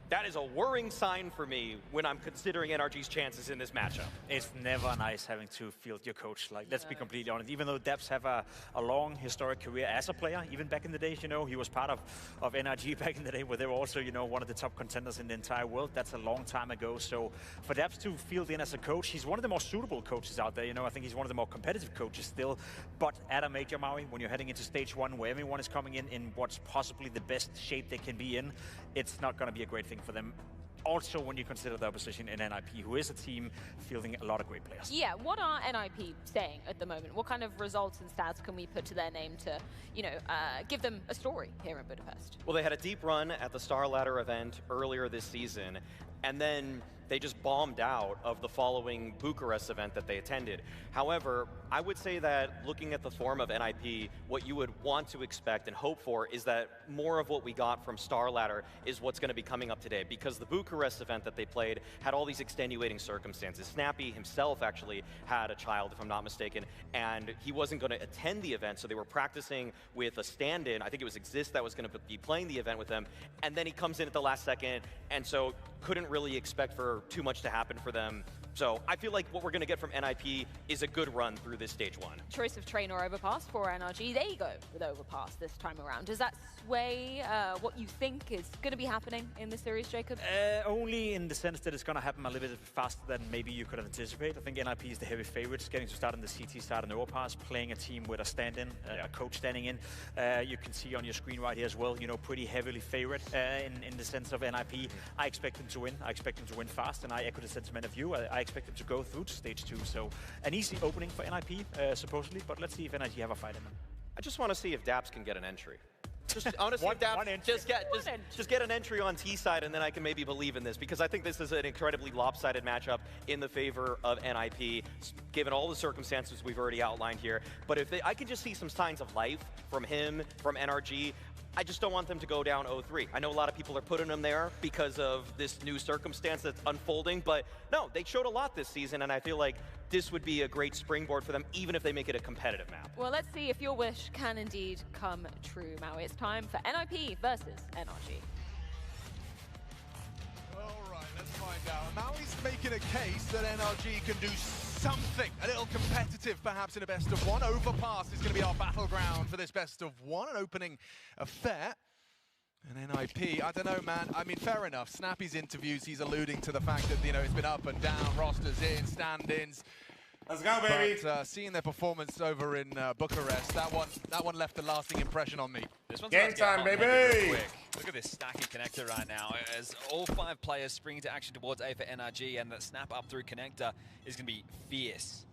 That is a worrying sign for me when I'm considering NRG's chances in this matchup. It's never nice having to field your coach. Like, let's be completely honest. Even though Daps have a long historic career as a player, even back in the days, he was part of NRG back in the day where they were also, one of the top contenders in the entire world. That's a long time ago. So for Daps to field in as a coach, he's one of the more suitable coaches out there. I think he's one of the more competitive coaches still. But at a major, Maui, when you're heading into stage 1 where everyone is coming in what's possibly the best shape they can be in, it's not going to be a great thing for them. Also, when you consider their position in NIP, who is a team fielding a lot of great players. Yeah, what are NIP saying at the moment? What kind of results and stats can we put to their name to, give them a story here in Budapest? Well, they had a deep run at the StarLadder event earlier this season, and then they just bombed out of the following Bucharest event that they attended. However, I would say that looking at the form of NIP, what you would want to expect and hope for is that more of what we got from StarLadder is what's going to be coming up today, because the Bucharest event that they played had all these extenuating circumstances. Snappy himself actually had a child, if I'm not mistaken, and he wasn't going to attend the event, so they were practicing with a stand-in. I think it was Exist that was going to be playing the event with them, and then he comes in at the last second, and so couldn't really expect for too much to happen for them. So I feel like what we're going to get from NIP is a good run through this stage 1. Choice of Train or Overpass for NRG. They go with Overpass this time around. Does that sway what you think is going to be happening in the series, Jacob? Only in the sense that it's going to happen a little bit faster than maybe you could anticipate. I think NIP is the heavy favorites, getting to start in the CT start in Overpass, playing a team with a stand-in, a coach standing in. You can see on your screen right here as well, pretty heavily favored in the sense of NIP. I expect them to win. I expect them to win fast, and I echo the sentiment of you. I expect them to go through to stage 2. So an easy opening for NIP, supposedly, but let's see if NIG have a fight in them. I just want to see if Daps can get an entry. Just honestly, just get an entry on T side, and then I can maybe believe in this, because I think this is an incredibly lopsided matchup in the favor of NIP, given all the circumstances we've already outlined here. But if I could just see some signs of life from him, from NRG, I just don't want them to go down 0-3. I know a lot of people are putting them there because of this new circumstance that's unfolding, but no, they showed a lot this season, and I feel like this would be a great springboard for them, even if they make it a competitive map. Well, let's see if your wish can indeed come true, Maui. It's time for NIP versus NRG. All right, let's find out. Maui's making a case that NRG can do something a little competitive, perhaps in a best of one. Overpass is going to be our battleground for this best of one, an opening affair. And NIP, I don't know, man. I mean, fair enough. Snappy's interviews, he's alluding to the fact that, you know, it's been up and down, rosters in, stand-ins. Let's go, baby. But seeing their performance over in Bucharest, that one left a lasting impression on me. This one's game time, baby. Look at this stacking connector right now. As all 5 players spring to action towards A for NRG, and the snap up through connector is going to be fierce.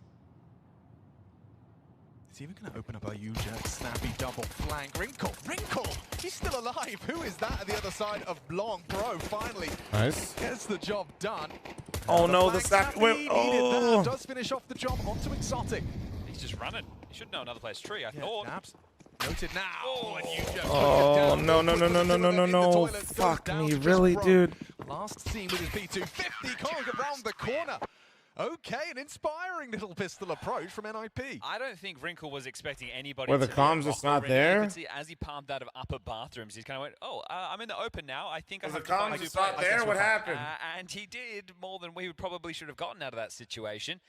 He's even going to open up a U-jerk, snappy double flank. Wrinkle, he's still alive. Who is that at the other side of Blanc? Bro, finally gets the job done. Oh no, the stack. Oh, does finish off the job onto Exotic. He's just running. He should know another player's tree, I thought. Naps. Noted now. Oh no. Fuck me, really, dude. Last scene with his P250 coming around the corner. Okay, an inspiring little pistol approach from NIP. I don't think Wrinkle was expecting anybody Where the to comms just not there? You can see as he palmed out of upper bathrooms, he's kind of went, oh, I'm in the open now. I think I have the to find comms two just not players." there? What happened? And he did more than we probably should have gotten out of that situation.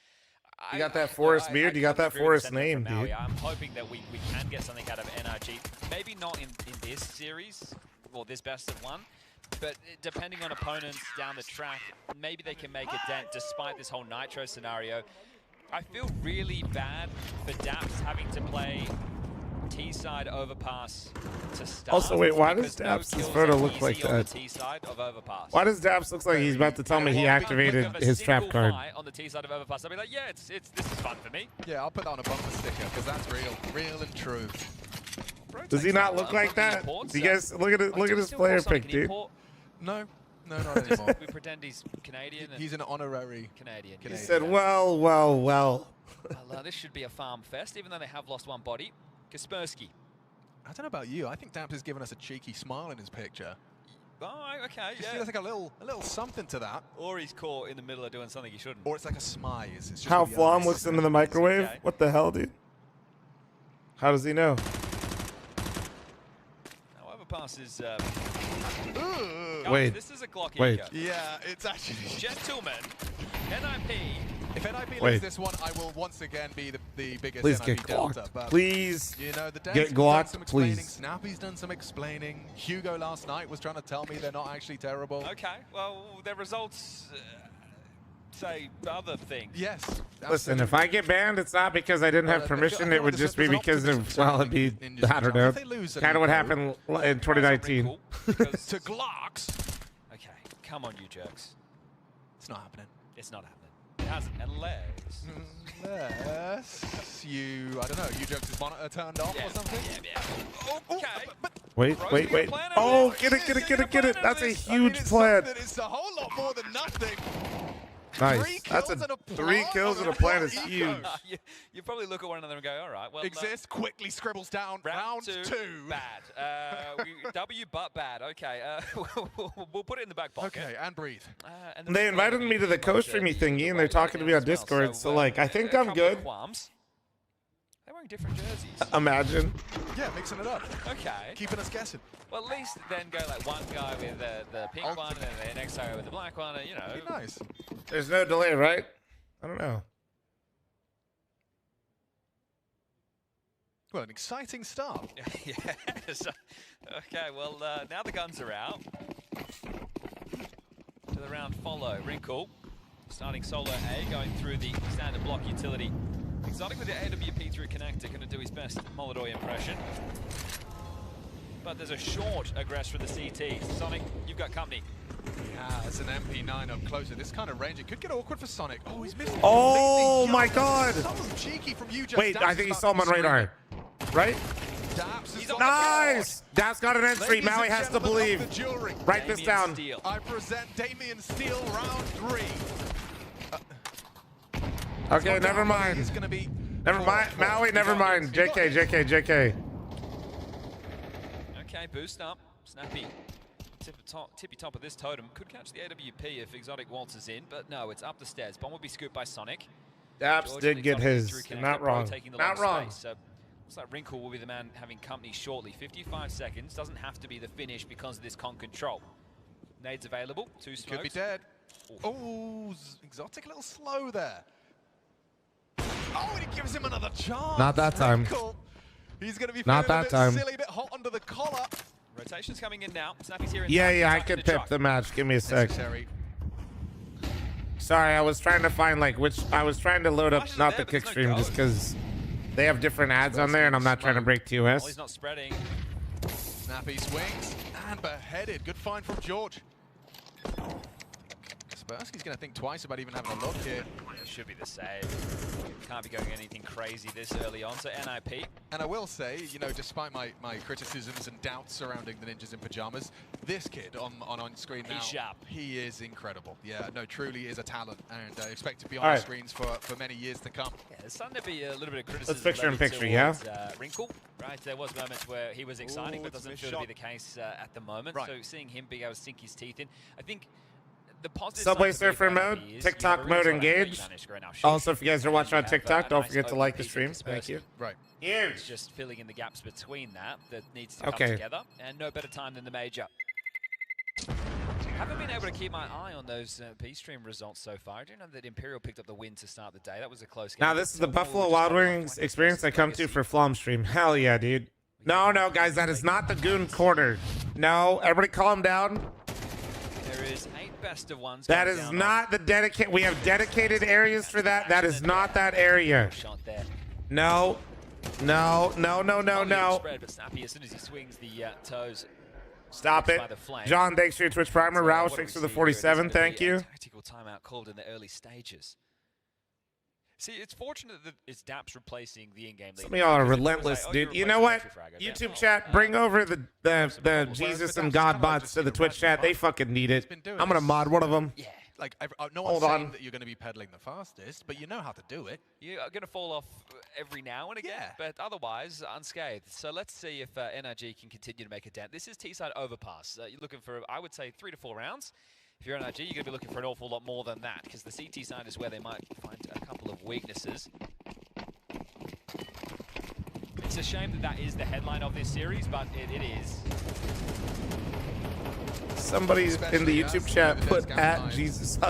You got that Forest beard? You got that Forest name, dude. I'm hoping that we can get something out of NRG. Maybe not in this series, or this best of one. But depending on opponents down the track, maybe they can make a dent despite this whole Nitro scenario. I feel really bad for Daps having to play T-side overpass to start. Also, wait, why does Daps' photo look like that? T-side of overpass. Why does Daps look like he's about to tell me he activated his trap card? On the T-side of overpass, I'll be like, yeah, this is fun for me. Yeah, I'll put that on a bumper sticker because that's real and true. Does he not look like that? Do you guys look at his player pic, dude? No, not anymore. We pretend he's Canadian. He's an honorary Canadian. He said, well. Well, this should be a farm fest, even though they have lost one body. Kaspersky. I don't know about you. I think Daps has given us a cheeky smile in his picture. Oh, okay, yeah. There's like a little something to that. Or he's caught in the middle of doing something he shouldn't. Or it's like a smile. It's just How fl0m looks into the microwave? Okay. What the hell, dude? How does he know? Overpass is... Wait. This is a Glock Wait. eco. Yeah, it's actually... Gentlemen, NIP. If NIP Wait. lose this one, I will once again be the biggest Please NIP get Delta. Glocked. But, Please you know, the get Devs have done Glocked, some explaining. please. Snappy's done some explaining. Hugo last night was trying to tell me they're not actually terrible. Okay, well, their results say other things. Yes. Listen, if I get banned, it's not because I didn't have permission. It would just be because of, well, it'd be, I don't know, kind of what happened in 2019. To Glocks. Okay, come on, you jerks. It's not happening. It's not happening. It hasn't, unless... Unless you, I don't know, you jokes his monitor turned off or something? Yeah. Okay. Wait. Oh, get it. That's a huge plan. It's a whole lot more than nothing. Nice. That's a 3 kills and a plan is huge. You probably look at one another and go, all right, well... Exist quickly scribbles down. Round two. Bad. W, but bad. Okay. We'll put it in the back pocket. Okay, and breathe. And they invited me to the co-streamy thingy, and they're talking to me on Discord, so, like, I think I'm good. They're wearing different jerseys. Imagine. Yeah, mixing it up. Okay. Keeping us guessing. Well, at least then go like one guy with the pink one and then the next guy with the black one, you know. Be nice. There's no delay, right? I don't know. Well, an exciting start. Yes. Okay, well, now the guns are out. To the round follow. Wrinkle starting solo A, going through the standard block utility. Exotic with the AWP through connector, going to do his best Molodoy impression. But there's a short aggress for the CT. Sonic, you've got company. Yeah, it's an MP9 up closer. This kind of range, it could get awkward for Sonic. Oh, he's missing. Oh my god! So cheeky from you. Wait, I think he saw him on radar. Right? Nice! Daps got an end streak. Maui has to believe. Write this down. I present Damien Steele round 3. Okay, never mind. Never mind. Maui, never mind. JK. Okay, AK boost up. Snappy, tippy top of this totem. Could catch the AWP if Exotic waltzes in, but no, it's up the stairs. Bomb will be scooped by Sonic. Daps did get his. Not wrong. Not wrong. So looks like Wrinkle will be the man having company shortly. 55 seconds. Doesn't have to be the finish because of this con control. Nades available. 2 smokes. Could be dead. Oh, Exotic a little slow there. Oh, and he gives him another chance. Not that time. Wrinkle. He's going to be Not feeling that a bit time. silly, a bit hot under the collar. Rotation's coming in now. Snappy's here in Yeah, time. yeah, I could pip the match. Give me a sec. Sorry, I was trying to find like which. I was trying to load up not the kick stream just because they have different ads on there, and I'm not trying to break TOS. He's not spreading. Snappy swings and beheaded. Good find from George. Kaspersky's going to think twice about even having a look here. It should be the save. Can't be going anything crazy this early on, so NIP. And I will say, you know, despite my criticisms and doubts surrounding the Ninjas in Pajamas, this kid on screen now, He's sharp. He is incredible. Yeah, no, truly is a talent, and I expect to be on the screens for many years to come. Yeah, there's starting to be a little bit of criticism. Let's picture in picture, towards, Wrinkle, right? There was moments where he was exciting, but doesn't feel to be the case at the moment. So seeing him be able to sink his teeth in, I think. Subway Surfer mode, TikTok mode engaged. Also, if you guys are watching on TikTok, don't forget to like the stream. Thank you. Right. Huge. It's just filling in the gaps between that needs to come together, and no better time than the major. Haven't been able to keep my eye on those P-stream results so far. I do know that Imperial picked up the win to start the day. That was a close game. Now, this is the Buffalo Wild Wings experience I come to for fl0m stream. Hell yeah, dude. No, guys, that is not the Goon Quarter. No, everybody calm down. There is 8 best of ones. That is not the dedicated. We have dedicated areas for that. That is not that area. No. Spread, but Snappy, as soon as he swings the toes. Stop it. John, thanks for your Twitch primer. Roush, thanks for the 47. Thank you. Tactical timeout called in the early stages. See, it's fortunate that it's Daps replacing the in-game lead. Some of y'all are relentless, dude. You know what? YouTube chat, bring over the Jesus and God bots to the Twitch chat. They fucking need it. I'm gonna mod one of them. Yeah. Like, no one's saying that you're going to be pedaling the fastest, but you know how to do it. You are going to fall off every now and again, but otherwise unscathed. So let's see if NRG can continue to make a dent. This is T-side overpass. You're looking for, I would say, 3 to 4 rounds. If you're NRG, you're going to be looking for an awful lot more than that, because the CT side is where they might find a couple of weaknesses. It's a shame that is the headline of this series, but it is. Somebody in the YouTube chat put @Jesus_Christ.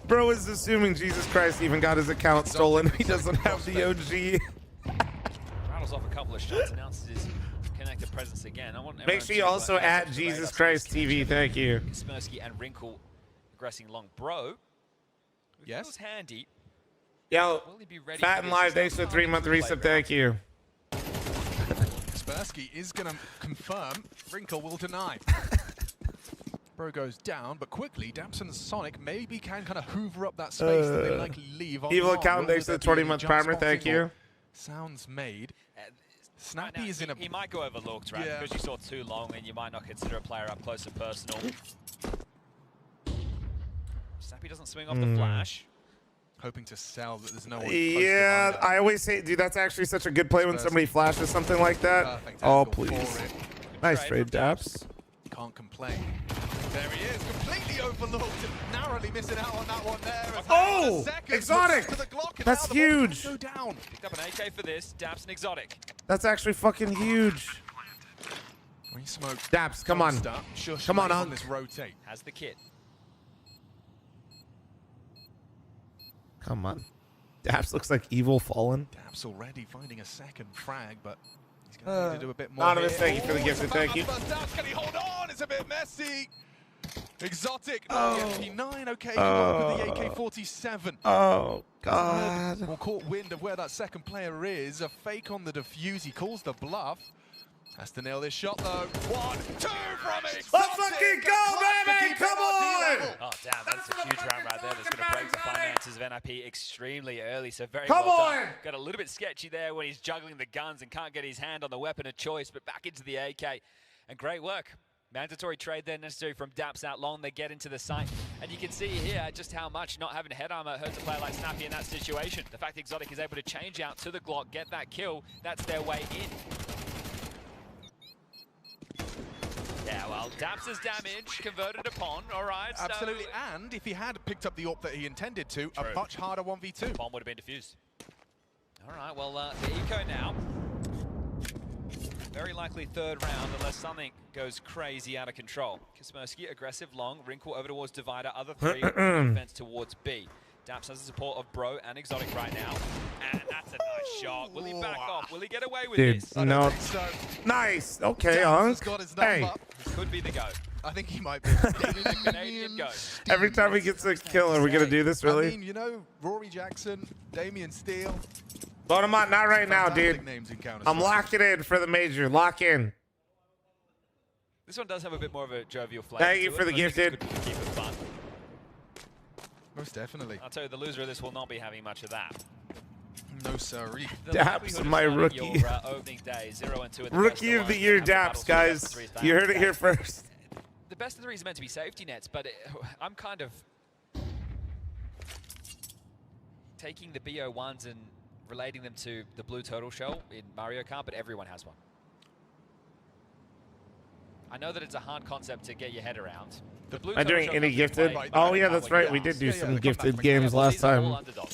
Bro is assuming Jesus Christ even got his account stolen. He doesn't have the OG. Rattles off a couple of shots, announces his connected presence again. Make sure you also @Jesus Christ TV. Thank you. Kaspersky and Wrinkle aggressing long. Bro, yes, feels handy. Yo, Fat and Live, thanks for the 3-month reset. Thank you. Kaspersky is going to confirm. Wrinkle will deny. Bro goes down, but quickly, Daps and Sonic maybe can kind of hoover up that space that they likely leave on. Evil account, thanks for the 20-month primer. Thank you. Sounds made. Snappy is in a... He might go overlooked, right? Because you saw too long and you might not consider a player up close and personal. Snappy doesn't swing off the flash. Hoping to sell that there's no one. Yeah, I always say, dude, that's actually such a good play when somebody flashes something like that. Oh, please. Nice trade, Daps. Can't complain. There he is, completely overlooked, narrowly missing out on that one there. Oh, Exotic! That's huge. Picked up an AK for this, Daps and Exotic. That's actually fucking huge. Daps, come on. Come on, this rotate. Has the kit. Come on. Daps looks like evil fallen. Daps already finding a second frag, but he's going to need to do a bit more. Anonymous, thank you for the gift, thank you. Daps, can he hold on? It's a bit messy. Exotic, not the MP9, okay, he went with the AK-47. Oh, God. Well, caught wind of where that second player is. A fake on the defuse, he calls the bluff. Has to nail this shot, though. 1, 2 from Exotic. Let's fucking go, baby! Come on! Oh, damn, that's a huge round right there. That's going to break the finances of NIP extremely early, so very well done. Got a little bit sketchy there when he's juggling the guns and can't get his hand on the weapon of choice, but back into the AK. And great work. Mandatory trade there necessary from Daps out long. They get into the site, and you can see here just how much not having head armor hurts a player like Snappy in that situation. The fact Exotic is able to change out to the Glock, get that kill, that's their way in. Yeah, well, Daps' damage converted upon. All right. Absolutely. And if he had picked up the AWP that he intended to, a much harder 1v2. Bomb would have been defused. All right, well, the eco now. Very likely third round unless something goes crazy out of control. Kaspersky aggressive long, Wrinkle over towards Divider, other three defense towards B. Daps has the support of Bro and Exotic right now. And that's a nice shot. Will he back off? Will he get away with this? Dude, no. So. Nice. Okay, Hunk. Hey. This could be the go. I think he might be. The Canadian go. Every time he gets a kill, are we going to do this, really? I mean, you know, Rory Jackson, Damian Steele. Bonamont, not right now, dude. I'm locking in for the major. Lock in. This one does have a bit more of a jovial flavor. Thank you for the gifted. Keep it fun. Most definitely. I'll tell you, the loser of this will not be having much of that. No, sorry. Daps, my rookie. Your, opening day, 0 and 2 in the Rookie of the year, Daps, guys. You heard it here first. The best of 3 is meant to be safety nets, but I'm kind of taking the BO1s and relating them to the blue turtle shell in Mario Kart, but everyone has one. I know that it's a hard concept to get your head around. The blue Am I doing any gifted? Oh yeah, that's right. We did do some gifted games last time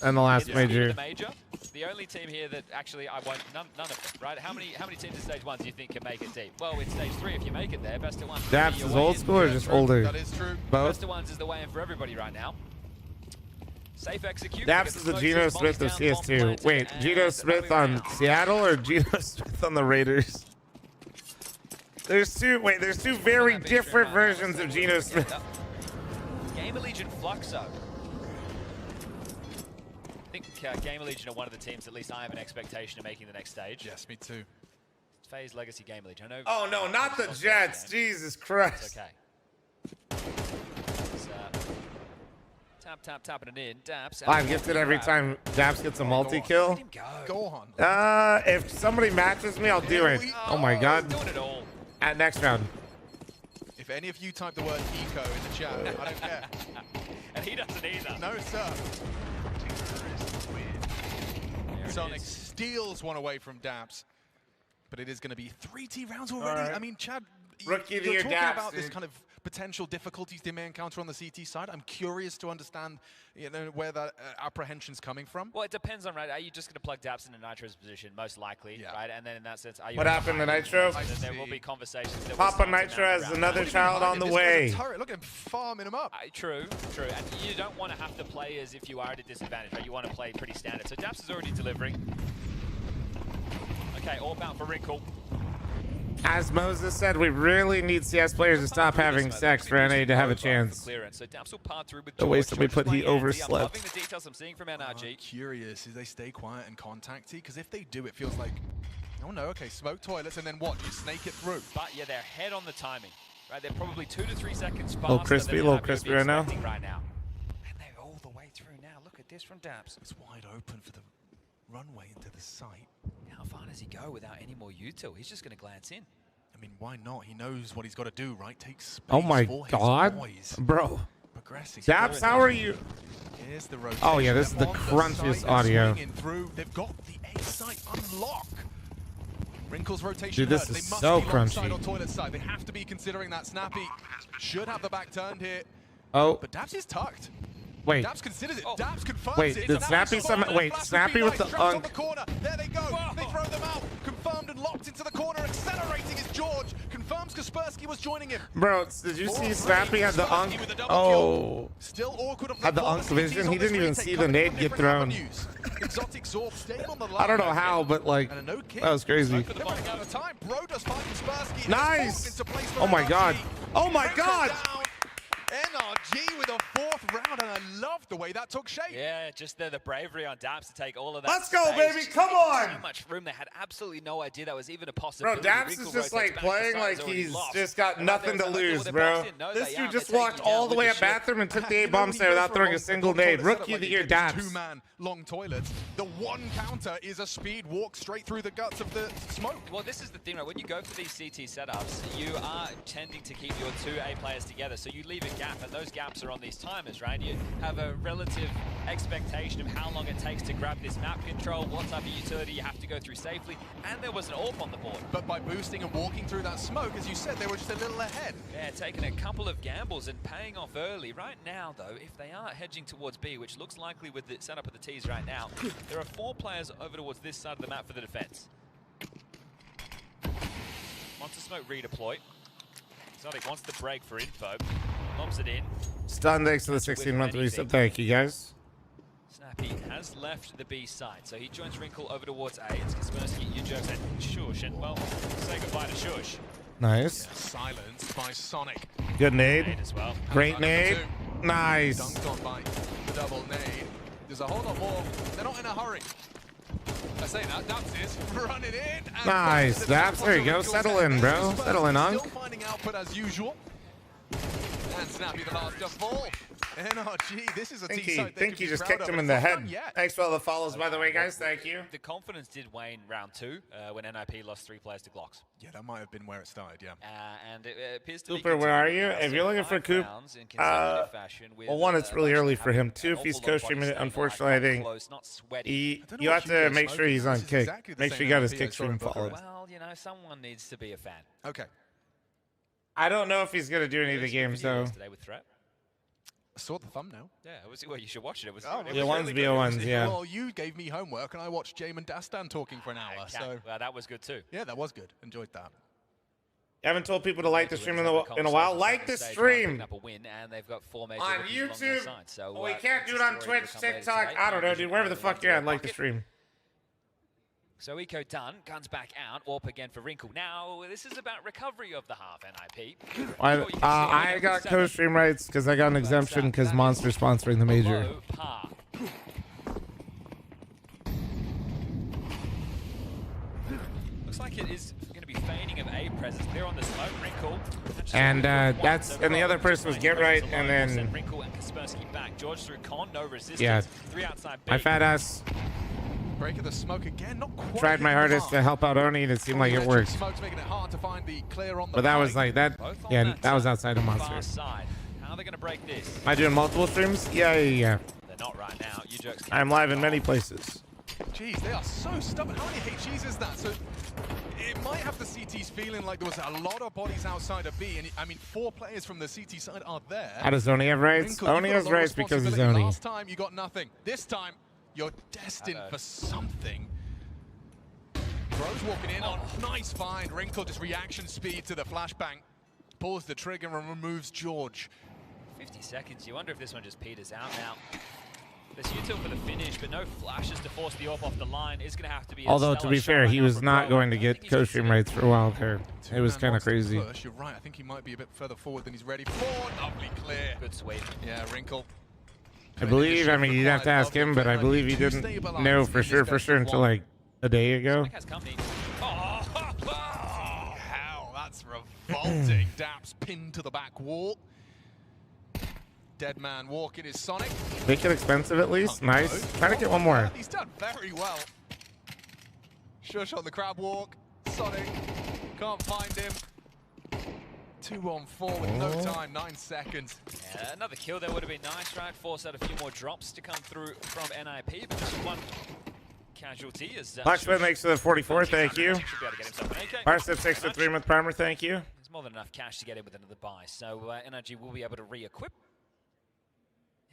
and the last major. The only team here that actually I won't, none of them, right? How many teams in stage 1 do you think can make it deep? Well, in stage 3, if you make it there, best of 1. Daps is old school or just older? That is true. Both. Best of 1s is the way in for everybody right now. Safe execute. Daps is the Geno Smith of CS2. Wait, Geno Smith on Seattle or Geno Smith on the Raiders? There's two very different versions of Geno Smith. Game Allegiant Fluxo. I think Game Allegiant are one of the teams, at least I have an expectation of making the next stage. Yes, me too. FaZe Legacy Game Allegiant. I know. Oh no, not the Jets. Jesus Christ. It's okay. Tapping it in. Daps. I'm gifted every time Daps gets a multi-kill. Go on. If somebody matches me, I'll do it. Oh my god. Doing it all. At next round. If any of you type the word eco in the chat, I don't care. And he doesn't either. No, sir. Sonic steals one away from Daps, but it is going to be 3T rounds already. Right. I mean, Chad, Rookie of the you're year talking Daps, about this dude. kind of potential difficulties they may encounter on the CT side. I'm curious to understand, you know, where that apprehension's coming from. Well, it depends on, right? Are you just going to plug Daps into Nitro's position? Most likely, right? And then in that sense, are you? What happened to Nitro? And then there will be conversations. That Papa Nitro has another child on the way. Look at him farming him up. True. And you don't want to have to play as if you are at a disadvantage, right? You want to play pretty standard. So Daps is already delivering. Okay, all bound for Wrinkle. As Moses said, we really need CS players to stop having sex for NA to have a chance. So Daps will part through with The way somebody put he I'm loving overslept. the details I'm seeing from NRG. I'm curious, is they stay quiet and contacty? Because if they do, it feels like, oh no, okay, smoke toilets and then what? You snake it through. But yeah, they're ahead on the timing. Right, they're probably 2 to 3 seconds faster. Little crispy right now. And they're all the way through now. Look at this from Daps. It's wide open for the runway into the site. How far does he go without any more util? He's just going to glance in. I mean, why not? He knows what he's got to do, right? Take space Oh my for his god. boys. Bro. Progressing. Daps, how are you? Here's the rotation. Oh yeah, this is the crunchiest audio. They've got the A site unlock. Wrinkles rotation. Dude, this hurt. is They must so be long side crunchy. or toilet side. They have to be considering that. Snappy should have the back turned here. Oh. But Daps is tucked. Wait. Daps considers it. Daps confirms Wait, it. did Snappy somehow? Wait, Snappy with the on unk. the corner. There they go. They throw them out. Confirmed and locked into the corner. Accelerating is George. Confirms Kaspersky was joining him. Bro, did you see Snappy had the unk? Oh. Still awkward of Had the unk vision. He didn't even see the nade get thrown. Exotic Zorb staying on the line. I don't know how, but like, that was crazy. They're running out of time. Bro does find Kaspersky. Nice! Oh my god. Oh my god! NRG with a 4th round, and I love the way that took shape. Yeah, just the bravery on Daps to take all of that. Let's go, space. baby, come on! So much room. They had absolutely no idea that was even a possibility. Bro, Daps Wrinkle is just rotates like back, playing the like side's already he's lost. just got And nothing to they're like, lose, they're bro. boxed in. No, This they dude are. just They're walked taking you all down the with way the at ship. bathroom and took the A bombs there without throwing a single nade. Rookie of the year, Daps. 2-man long toilets. The one counter is a speed walk straight through the guts of the smoke. Well, this is the thing, right? When you go for these CT setups, you are tending to keep your 2 A players together, so you leave a gap, and those gaps are on these time timers, right? You have a relative expectation of how long it takes to grab this map control, what type of utility you have to go through safely, and there was an AWP on the board. But by boosting and walking through that smoke, as you said, they were just a little ahead. Yeah, taking a couple of gambles and paying off early. Right now, though, if they are hedging towards B, which looks likely with the setup of the T's right now, there are 4 players over towards this side of the map for the defense. Wants to smoke redeploy. Exotic wants to break for info. Lobs it in. Stun, thanks for the 16-month resub. Thank you, guys. Snappy has left the B side, so he joins Wrinkle over towards A. It's Kaspersky, Ujux, and Shush, and well, say goodbye to Shush. Nice. Yeah, silenced by Sonic. Good nade. As well. Great nade. Nice. Dunked on by the double nade. There's a whole lot more. They're not in a hurry. I say that, Daps is running in. And Nice, Daps. There you go. Settle in, bro. Settle in, Unk. Still finding output as usual. And Snappy the last to fall. NRG, this is a think T-side. he, think he just kicked him in the head. Thanks for all the follows, by the way, guys. Thank you. The confidence did wane round 2 when NIP lost 3 players to Glocks. Yeah, that might have been where it started, yeah. And it appears to Cooper, where are you? If you're looking for Coop, well, 1, it's really early for him. 2, if he's co-streaming it, unfortunately, I think you have to make sure he's on kick. Make sure you got his kick stream followed. Well, you know, someone needs to be a fan. Okay. I don't know if he's going to do any of the games, though. Today with Threat. I saw the thumbnail. Yeah, well, you should watch it. It was, yeah, one's BO1s, yeah. Well, you gave me homework, and I watched Jamin Dastan talking for an hour, so... Well, that was good, too. Yeah, that was good. Enjoyed that. You haven't told people to like the stream in a while. Like the stream up a win, and they've got 4 major on YouTube. Side, so, we can't do it on Twitch, TikTok. I don't know, dude. Wherever the fuck you're at, like the stream. So Eco done, guns back out, AWP again for Wrinkle. Now, this is about recovery of the half NIP. I got co-stream rights because I got an exemption because Monster's sponsoring the major. Looks like it is going to be feigning of A presence. They're on the smoke, Wrinkle. And the other person was Get Right, and then Wrinkle and Kaspersky back. George through con, no resistance. Yeah, 3 outside B. my fat ass. Break of the smoke again, not quite. Tried my hardest to help out Oni, and it seemed like it worked. Smoke's making it hard to find the clear on the But that was like that. Yeah, that was outside of Monster. Side. How are they going to break this? Am I doing multiple streams? Yeah. They're not right now. I'm live in many places. Jeez, they are so stubborn. How many HGs is that? So it might have the CTs feeling like there was a lot of bodies outside of B, and I mean 4 players from the CT side are there. How does Oni have rights? Oni has rights because he's Oni. Last time you got nothing. This time you're destined for something. Bro's walking in on nice find. Wrinkle just reaction speed to the flashbang. Pulls the trigger and removes George. 50 seconds. You wonder if this one just peters out now. There's util for the finish, but no flashes to force the AWP off the line. Is going to have to be. Although to be fair, he was not going to get co-stream rights for a while there. It was kind of crazy. You're right. I think he might be a bit further forward than he's ready for. Lovely clear. Good sweep. Yeah, Wrinkle. I believe. I mean, you'd have to ask him, but I believe he didn't know for sure until like a day ago. Hell, that's revolting. Daps pinned to the back wall. Dead man walking is Sonic. Make it expensive at least. Nice. Try to get one more. He's done very well. Shush on the crab walk. Sonic can't find him. 2 on 4 with no time, 9 seconds. Yeah, another kill there would have been nice, right? Force out a few more drops to come through from NIP, but just 1 casualty as Blacksmith makes to the 44, thank you. Parsip 6 with 3-month primer, thank you. There's more than enough cash to get in with another buy, so NRG will be able to re-equip.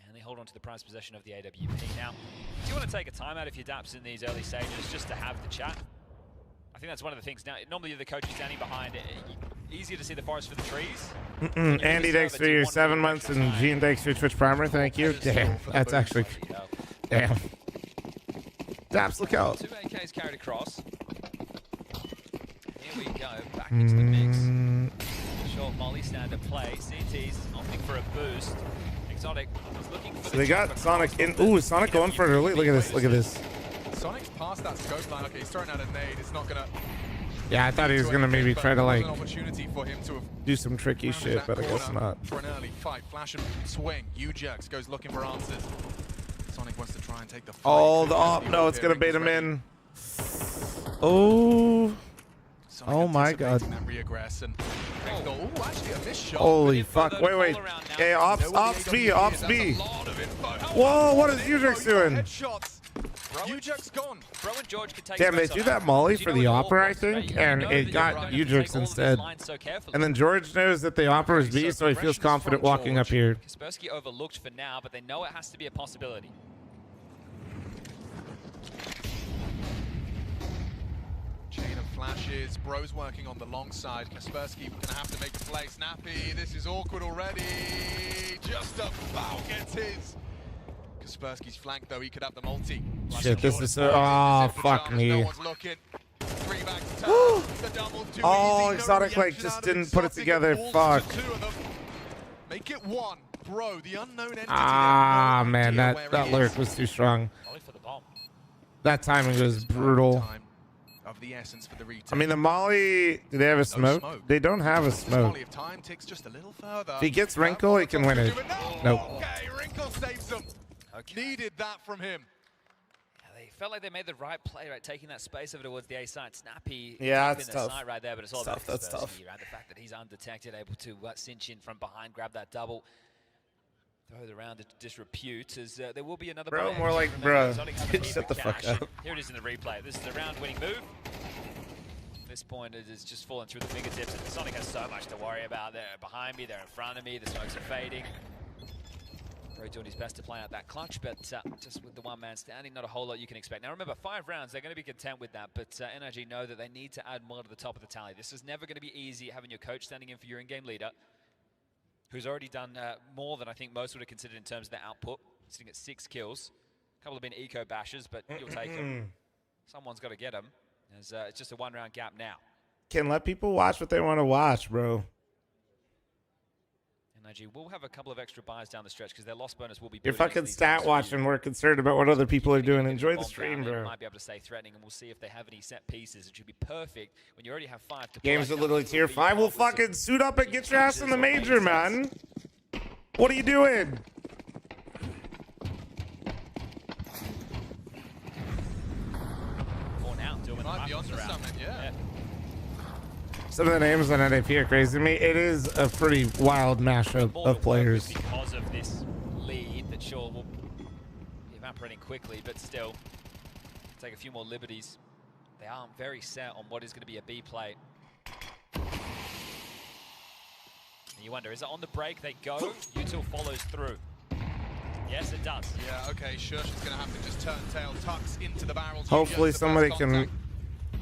And they hold on to the prized possession of the AWP. Now, do you want to take a timeout if you're Daps in these early stages just to have the chat? I think that's one of the things. Now, normally the coach is standing behind it. Easier to see the forest for the trees. Andy, thanks for your 7 months, and Gene, thanks for your Twitch primer. Thank you. Damn, that's actually... Damn. Daps, look out. 2 AKs carried across. Here we go, back into the mix. Short Molly standard play. CT's opting for a boost. Exotic is looking for So they got Sonic in. Ooh, Sonic going for it early. Look at this. Look at this. Sonic's past that scope line. Okay, he's throwing out a nade. It's not gonna. Yeah, I thought he was gonna maybe try to like for him to do some tricky shit, but I guess not. For an early fight, flash and swing. Ujux goes looking for answers. Sonic wants to try and take the fight. Oh, no, it's gonna bait him in. Oh. Oh my God. Oh, actually a missed shot. Holy fuck. Wait. Okay, ops B. Whoa, what is Udrix doing? Udrix gone. Bro and George can take Damn, they space threw on that molly for the all Opera, I blocks, right? think, You and know it that got you're gonna take Udrix all of these instead. lines so carefully. And then George knows that the Opera is B, so he feels confident walking up here. Kaspersky overlooked for now, but they know it has to be a possibility. Chain of flashes. Bro's working on the long side. Kaspersky gonna have to make the play. Snappy, this is awkward already. Just about gets his. Kaspersky's flank though, he could have the multi. Shit, this is so. Oh, fuck me. No one's looking. 3 back to turn. The double too Oh, easy. Exotic No like reaction just out of didn't put it Exotic. together. Falls Fuck. to 2 of them. Make it 1. Bro, the unknown entity. Ah, there. No man, idea where that he lurk is. was too strong. Molly for the bomb. That timing was brutal. Of the essence for the retake. I mean, the molly. Do they have a smoke? They don't have a smoke. If time ticks just a little further. If he gets Wrinkle, he can win it. Nope. Okay, Wrinkle saves them. Needed that from him. They felt like they made the right play, right? Taking that space over towards the A side. Snappy. Yeah, in that's the tough. Side right there, but it's all That's about tough, that's Kaspersky, right? The fact that he's undetected, able to cinch in from behind, grab that double. Throw the round to disrepute, as there will be another Bro, buy. more like Remember, bruh. Exotic has a Shut the fuck cash. up. Here it is in the replay. This is the round-winning move. At this point, it has just fallen through the fingertips, and Sonic has so much to worry about. They're behind me, they're in front of me, the smokes are fading. Bro doing his best to play out that clutch, but just with the one man standing, not a whole lot you can expect. Now remember, 5 rounds, they're going to be content with that, but NRG know that they need to add more to the top of the tally. This is never going to be easy, having your coach standing in for your in-game leader, who's already done more than I think most would have considered in terms of their output, sitting at 6 kills. A couple have been eco bashes, but you'll take them. Someone's got to get them. It's just a 1-round gap now. Can let people watch what they want to watch, bro. NRG will have a couple of extra buys down the stretch because their loss bonus will be. You're fucking stat watching. We're concerned about what other people are doing. Enjoy the stream, bro. Might be able to stay threatening, and we'll see if they have any set pieces. It should be perfect when you already have 5 to Games play. are literally tier 5. Well, fucking suit up and get your ass in the major, man. What are you doing? For now, until when the Might be rifles onto are out. something, yeah. Some of the names on NAP are crazy to me. It is a pretty wild mashup of players. Because of this lead that sure will be evaporating quickly, but still take a few more liberties. They aren't very set on what is going to be a B play. And you wonder, is it on the break they go? Util follows through. Yes, it does. Yeah, okay, Shush is going to have to just turn tail, tucks into the barrel. Hopefully somebody can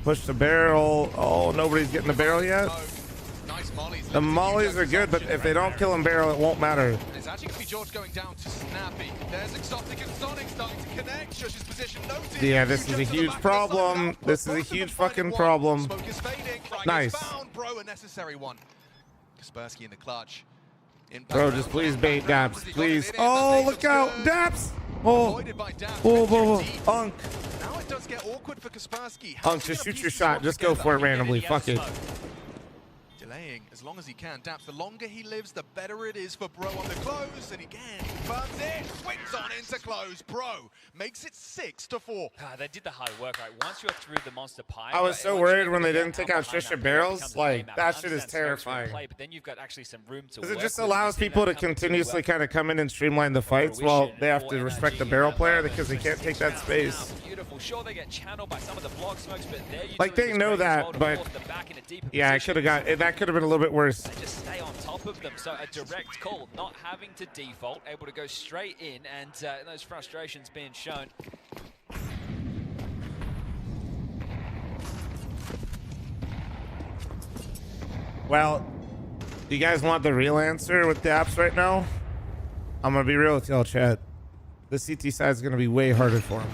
push the barrel. Oh, nobody's getting the barrel yet. Nice mollies. The mollies are good, but if they don't kill him barrel, it won't matter. And it's actually going to be George going down to Snappy. There's Exotic and Sonic starting to connect. Shush's position noted. Yeah, this is a huge problem. This is a huge fucking problem. Smoke is fading. Nice. Found, bro, a necessary one. Kaspersky in the clutch. Bro, just please bait Daps, please. Oh, look out, Daps! Oh, whoa. Unk. Now it does get awkward for Kaspersky. Unk, just shoot your shot. Just go for it randomly. Fuck it. Delaying as long as he can. Daps, the longer he lives, the better it is for Bro on the close. And again, confirms it. Swings on into close. Bro makes it 6-4. They did the hard work, right? Once you're through the monster pie. I was so worried when they didn't take out Shisha barrels. Like, that shit is terrifying. But then you've got actually some room to Because it work just with. allows people to continuously kind of come in and streamline the fights while they have to respect the barrel player because they can't take that space. Beautiful. Sure, they get channeled by some of the block smokes, but Like, they know that, but yeah, I could have got it. That could have been a little bit worse. They just stay on top of them. So a direct call, not having to default, able to go straight in, and those frustrations being shown. Well, do you guys want the real answer with the apps right now? I'm gonna be real with y'all, chat. The CT side is gonna be way harder for him.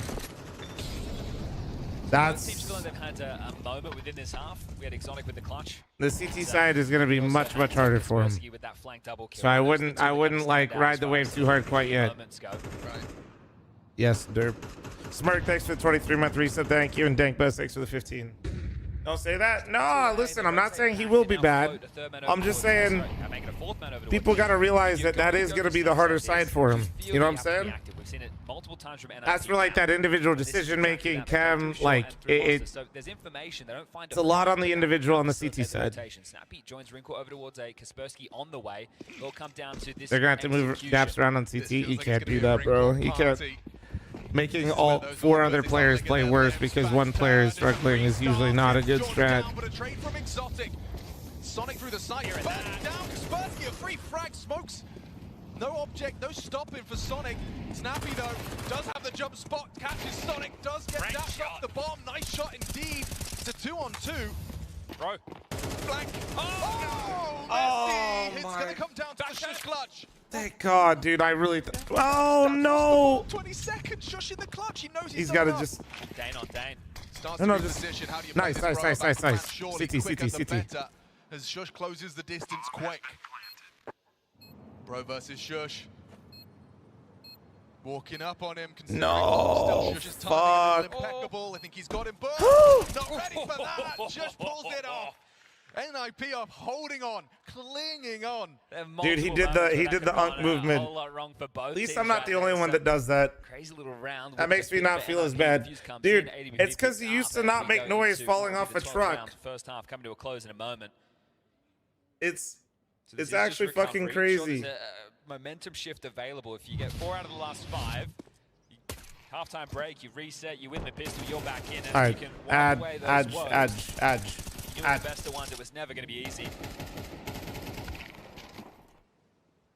That's Teams feeling they've had a moment within this half. We had Exotic with the clutch. the CT side is gonna be much harder for him. With that flank double kill. So I wouldn't like ride the wave too hard quite yet. Yes, Derp. Smirk, thanks for the 23-month reset. Thank you, and Dankbus, thanks for the 15. Don't say that. No, listen, I'm not saying he will be bad. I'm just saying people got to realize that that is going to be the harder side for him. You know what I'm saying? We've seen it multiple multiple times from NIP. That's for like that individual decision making, Cam. Like So there's information they don't find. It's a lot on the individual on the CT side. Snappy joins Wrinkle over towards a Kaspersky on the way. It'll come down to this. They're gonna have to move Daps around on CT. You can't do that, bro. You can't. Making all 4 other players play worse because one player is struggling is usually not a good strat. Sonic through the side, down. Kaspersky, a free frag, smokes. No object, no stopping for Sonic. Snappy though does have the jump spot, catches Sonic, does get dashed off the bomb. Nice shot indeed. It's a 2-on-2. Bro. Flank. Oh, it's gonna come down to the shush clutch. Thank God, dude. I really. Oh no! 20 seconds, shush in the clutch. He knows he's got to just. Dane on Dane. No, just. Nice. CT. As Shush closes the distance quick. Bro versus Shush. Walking up on him. No, Shush's fuck. Impeccable. I think he's got him. But not ready for that. Shush pulls it off. NIP are holding on, clinging on. Dude, he did the unk movement. At least I'm not the only one that does that. Crazy little round. That makes me not feel as bad. Dude, it's because he used to not make noise falling off a truck. First half coming to a close in a moment. It's actually fucking crazy. There's a momentum shift available. If you get 4 out of the last 5, halftime break, you reset, you win the pistol, you're back in, and all right, you can walk away those woes. Edge. You were the best of ones. It was never going to be easy.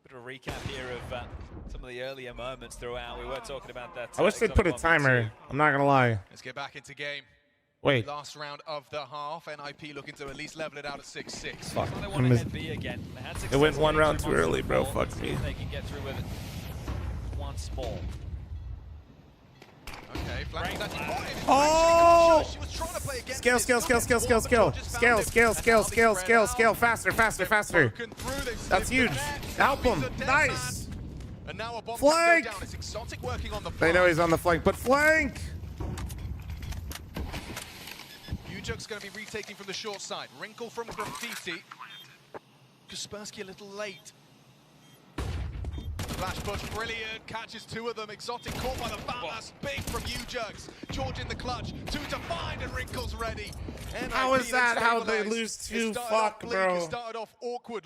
Bit of a recap here of some of the earlier moments throughout. We were talking about that. I wish they'd put a timer. I'm not gonna lie. Let's get back into game. Wait. Last round of the half. NIP looking to at least level it out at 6-6. Fuck. They want to head B again. They had It went 1 round too early, bro. Fuck me. They can get through with it once more. Okay, flank is important. Oh! She was trying to play against Scale. Faster. That's huge. Help him. Nice. And now a bomb flank. down. It's Exotic working on the They know he's on the flank, but flank. Ujug's going to be retaking from the short side. Wrinkle from Graffiti. Kaspersky a little late. Flash push, brilliant, catches 2 of them. Exotic caught by the ballast, big from Ujugs. George in the clutch, 2 to find, and Wrinkle's ready. How is that how they lose 2? Fuck, bro. It started off awkward,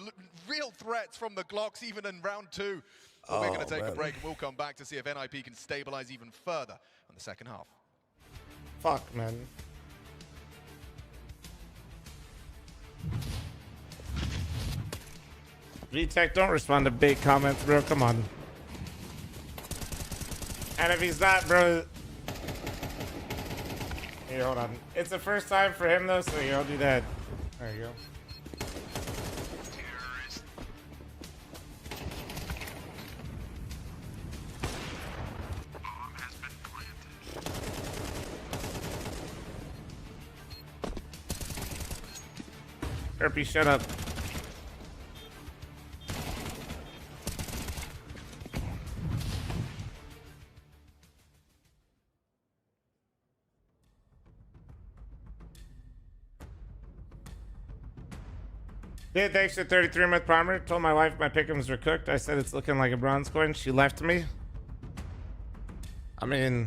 real threats from the Glocks even in round 2. But we're going to take a break and we'll come back to see if NIP can stabilize even further in the second half. Fuck, man. VTech, don't respond to big comments, bro. Come on. And if he's not, bro. Here, hold on. It's the first time for him, though, so here, I'll do that. There you go. Herpy, shut up. Yeah, thanks to 33-month primer. Told my wife my pick'ems were cooked. I said it's looking like a bronze coin. She left me. I mean,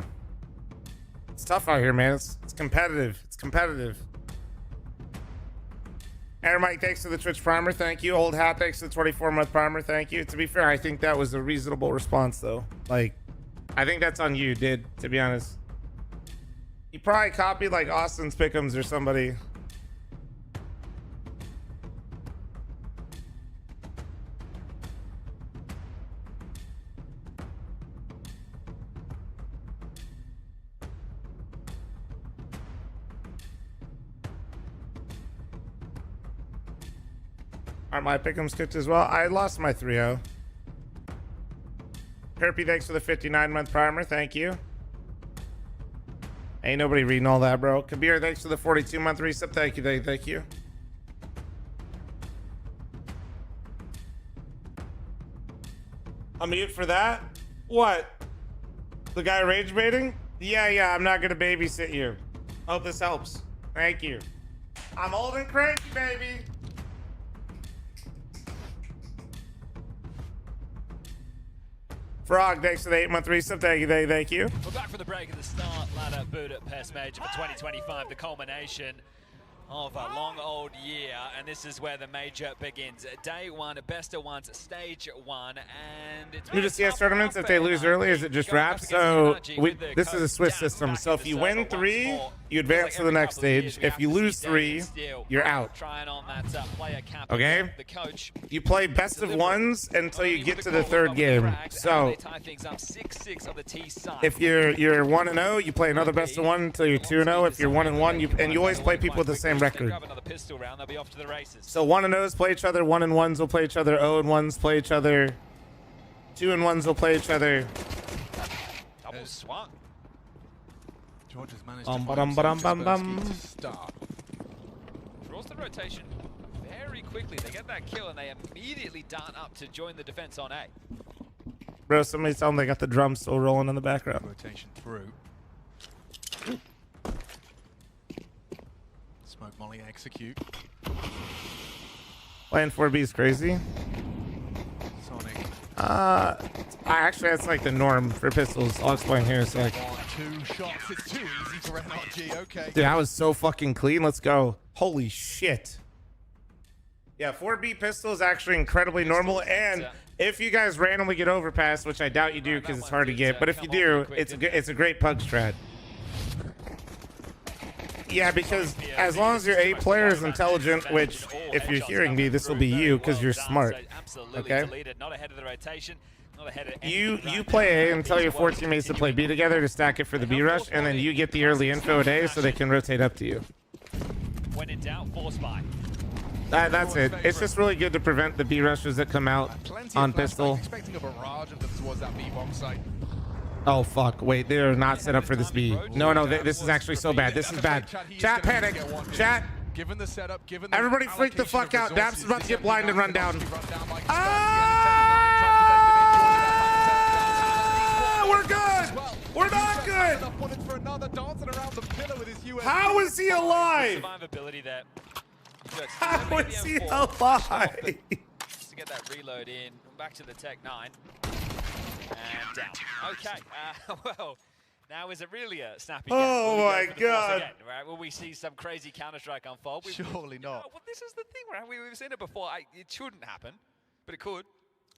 it's tough out here, man. It's competitive. It's competitive. Air Mike, thanks to the Twitch primer. Thank you. Old Hat, thanks to the 24-month primer. Thank you. To be fair, I think that was a reasonable response, though. Like, I think that's on you, dude, to be honest. You probably copied, like, Austin's pick'ems or somebody. Are my pick'ems cooked as well? I lost my 3-0. Herpy, thanks for the 59-month primer. Thank you. Ain't nobody reading all that, bro. Kabir, thanks for the 42-month resub. Thank you, thank you. I'm mute for that? What? The guy rage baiting? Yeah, I'm not gonna babysit you. Hope this helps. Thank you. I'm old and cranky, baby. Frog, thanks for the 8-month resub. Thank you, thank you. We're back from the break of the StarLadder Budapest Major for 2025, the culmination of a long old year, and this is where the major begins. Day one, best of ones, stage one, and it's New to CS tournaments, if they lose early, is it just wraps? So this is a Swiss system. So if you win 3, you advance to the next stage. If you lose 3, you're out. Okay? You play best of ones until you get to the 3rd game. So if you're 1-0, you play another best of 1 until you're 2-0. If you're 1-1, and you always play people with the same record. So 1-0s play each other, 1-1s will play each other, 0-1s play each other, 2-1s will play each other. Double swung. George has managed to find to start. Draws the rotation very quickly. They get that kill and they immediately dart up to join the defense on A. Bro, somebody tell them they got the drums still rolling in the background. Rotation through. Smoke molly execute. Playing 4B is crazy. Sonic. Actually, that's like the norm for pistols. I'll explain here in a sec. 1, 2 shots. It's too easy for NRG. Okay. Dude, that was so fucking clean. Let's go. Holy shit. Yeah, 4B pistol is actually incredibly normal, and if you guys randomly get overpass, which I doubt you do because it's hard to get, but if you do, it's a great pug strat. Yeah, because as long as your A player is intelligent, which if you're hearing me, this will be you because you're smart. Okay? You play A and tell your 4 teammates to play B together to stack it for the B rush, and then you get the early info at A so they can rotate up to you. When in doubt, force buy. That's it. It's just really good to prevent the B rushes that come out on pistol. Expecting a barrage of them towards that B bomb site. Oh fuck! Wait, they are not set up for this B. No, this is actually so bad. This is bad. Chat panic. Chat. Given the setup, given everybody freak the fuck out. Daps is about to get blind and run down. We're good. We're not good. How is he alive? Survivability there. How is he alive? To get that reload in, back to the Tech 9. And down. Okay, well, now is it really a snappy game? Oh my god. Again, right? Will we see some crazy Counter-Strike unfold? Surely not. Well, this is the thing, right? We've seen it before. It shouldn't happen, but it could.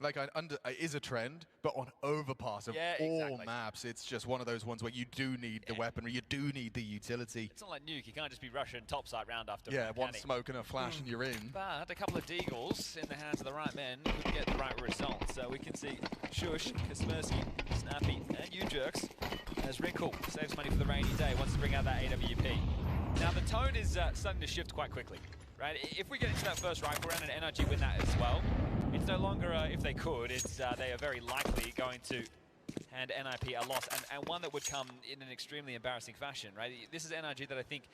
Like, it is a trend, but on overpass of all maps, it's just one of those ones where you do need the weaponry, you do need the utility. It's not like Nuke, you can't just be rushing topside round after round. Yeah, one smoke and a flash and you're in. But a couple of Deagles in the hands of the right men could get the right result. So we can see Shush, Kaspersky, Snappy, and U-Jerks as Wrinkle saves money for the rainy day, wants to bring out that AWP. Now the tone is starting to shift quite quickly. Right, if we get into that first rifle round and NRG win that as well, it's no longer if they could, it's they are very likely going to hand NIP a loss, and one that would come in an extremely embarrassing fashion, right? This is NRG that I think...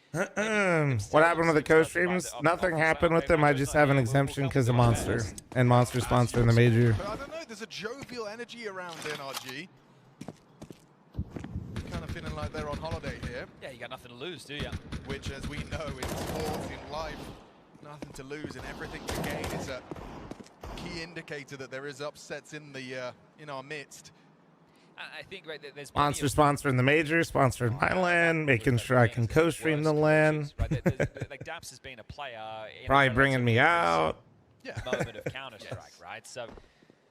What happened with the co-streams? Nothing happened with them. I just have an exemption because of Monster, and Monster sponsoring the major. But I don't know, there's a jovial energy around NRG. Kind of feeling like they're on holiday here. Yeah, you got nothing to lose, do you? Which, as we know, in sports, in life, nothing to lose and everything to gain. Is a key indicator that there is upsets in the in our midst. I think there's Monster sponsoring the major, sponsoring my LAN, making sure I can co-stream the LAN. Like Daps has been a player. Probably bringing me out. Yeah. Moment of Counter-Strike, right? So.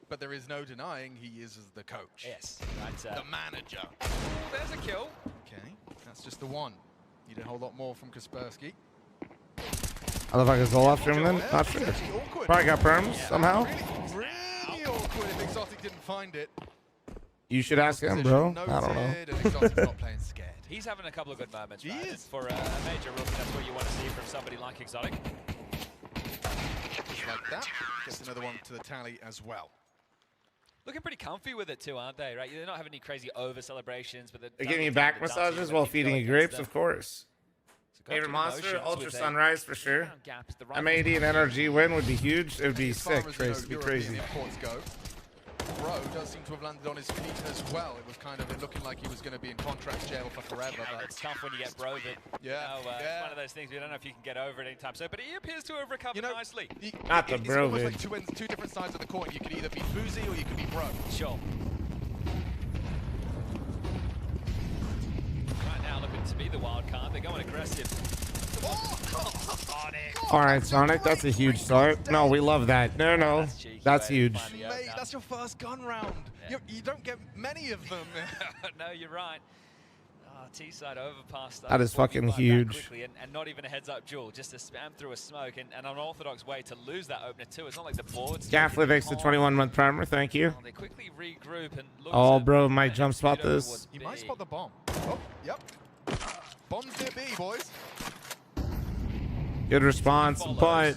But there is no denying he is the coach. Yes, right. The manager. There's a kill. Okay, that's just the one. Need a whole lot more from Kaspersky. How the fuck is Olaf streaming then? Not sure. Probably got perms somehow. Really awkward if Exotic didn't find it. You should ask him, bro. I don't know. Exotic's not playing scared. He's having a couple of good moments, right? And for a major rookie, that's what you want to see from somebody like Exotic. Just like that. Gets another one to the tally as well. Looking pretty comfy with it too, aren't they? Right? They're not having any crazy over celebrations, but they're giving you back massages while feeding you grapes, of course. Favorite monster, Ultra Sunrise for sure. M80 and NRG win would be huge. It would be sick, it'd be crazy. Bro does seem to have landed on his feet as well. It was kind of looking like he was going to be in contract jail for forever. But it's tough when you get broed. Yeah, It's one of those things we don't know if you can get over it anytime soon. But he appears to have recovered nicely. Not the bro. It's almost like two different sides of the coin. You could either be Boozy or you could be bro. Sure. to be the wild card. They're going aggressive. All right, Sonic, that's a huge start. No, we love that. No, that's huge. Mate, that's your first gun round. Yeah. You don't get many of them. No, you're right. T-side overpass. That is fucking huge. Quickly, and not even a heads-up duel, just to spam through a smoke and an unorthodox way to lose that opener too. It's not like the board's... Gaffley thanks to 21-month primer. Thank you. They quickly regroup and look. Oh, bro, might jump spot this. You might spot the bomb. Oh, yep. Bomb's near B, boys. Good response, but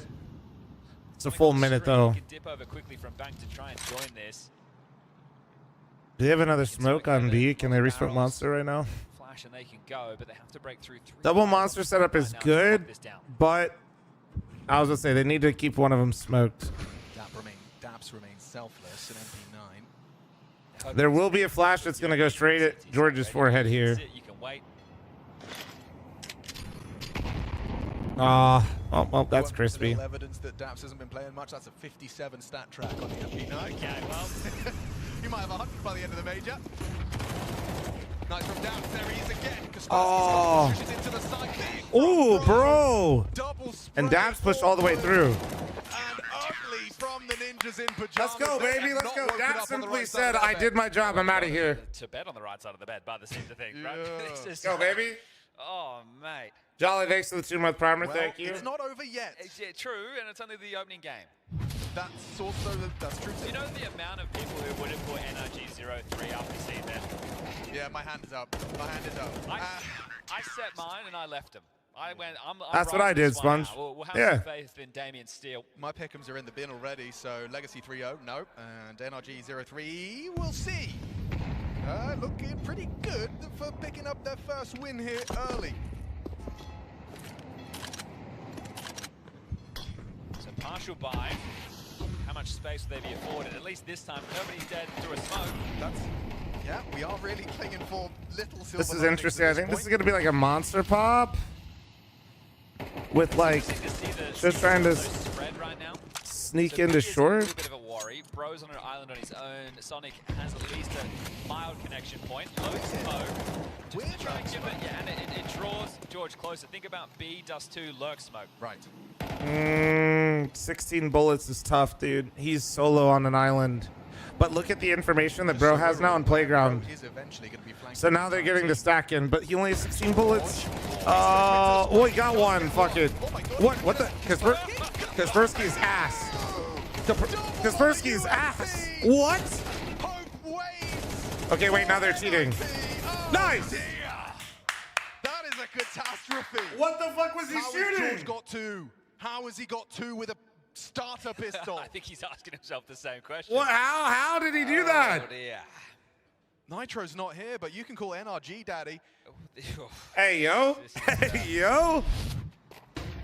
it's a full minute though. Dip over quickly from bank to try and join this. Do they have another smoke on B? Can they resmoke monster right now? And they can go, but they have to break through 3. Double monster setup is good, but I was gonna say they need to keep one of them smoked. Daps remains selfless in MP9. There will be a flash that's gonna go straight at George's forehead here. You can wait. Oh, well, that's crispy. Evidence that Daps hasn't been playing much. That's a 57 stat track on the MP9. Okay, well, you might have 100 by the end of the major. Nice from Daps. There he is again. Oh. Into the side. Ooh, bro. And Daps pushed all the way through. And ugly from the ninjas in pajamas. Let's go, baby. Let's go. Daps simply said, I did my job. I'm out of here. To bed on the right side of the bed, by the seams of things, right? Let's go, baby. Oh, mate. Jolly, thanks for the 2-month primer. Well, thank you. It's not over yet. Yeah, true, and it's only the opening game. That's also that's true. You know the amount of people who would have put NRG 03 after seeing that? Yeah, my hand is up. My hand is up. I set mine and I left him. I went. I'm That's what I did, Sponge. We'll have Yeah. some faith in Damien Steele. My pick'ems are in the bin already, so Legacy 3-0, no. And NRG 03, we'll see. Looking pretty good for picking up their first win here early. So partial buy. How much space will they be afforded? At least this time, nobody's dead through a smoke. Yeah, we are really clinging for little silver. This is interesting. I think this is going to be like a monster pop. With like, just trying to sneak into short. A bit of a worry. Bro's on an island on his own. Sonic has at least a mild connection point. Low smoke. Just to try and give it, yeah, and it draws George closer. Think about B, Dust 2, Lurk smoke. Right. 16 bullets is tough, dude. He's solo on an island. But look at the information that Bro has now on Playground. So now they're getting the stack in, but he only has 16 bullets. Oh, he got one. Fuck it. What the? Kaspersky's ass. Kaspersky's ass. What? Okay, wait, now they're cheating. Nice. That is a catastrophe. What the fuck was he shooting? How has George got 2? How has he got 2 with a starter pistol? I think he's asking himself the same question. What? How did he do that? Oh, dear. Nitro's not here, but you can call NRG daddy. Hey, yo. Hey, yo.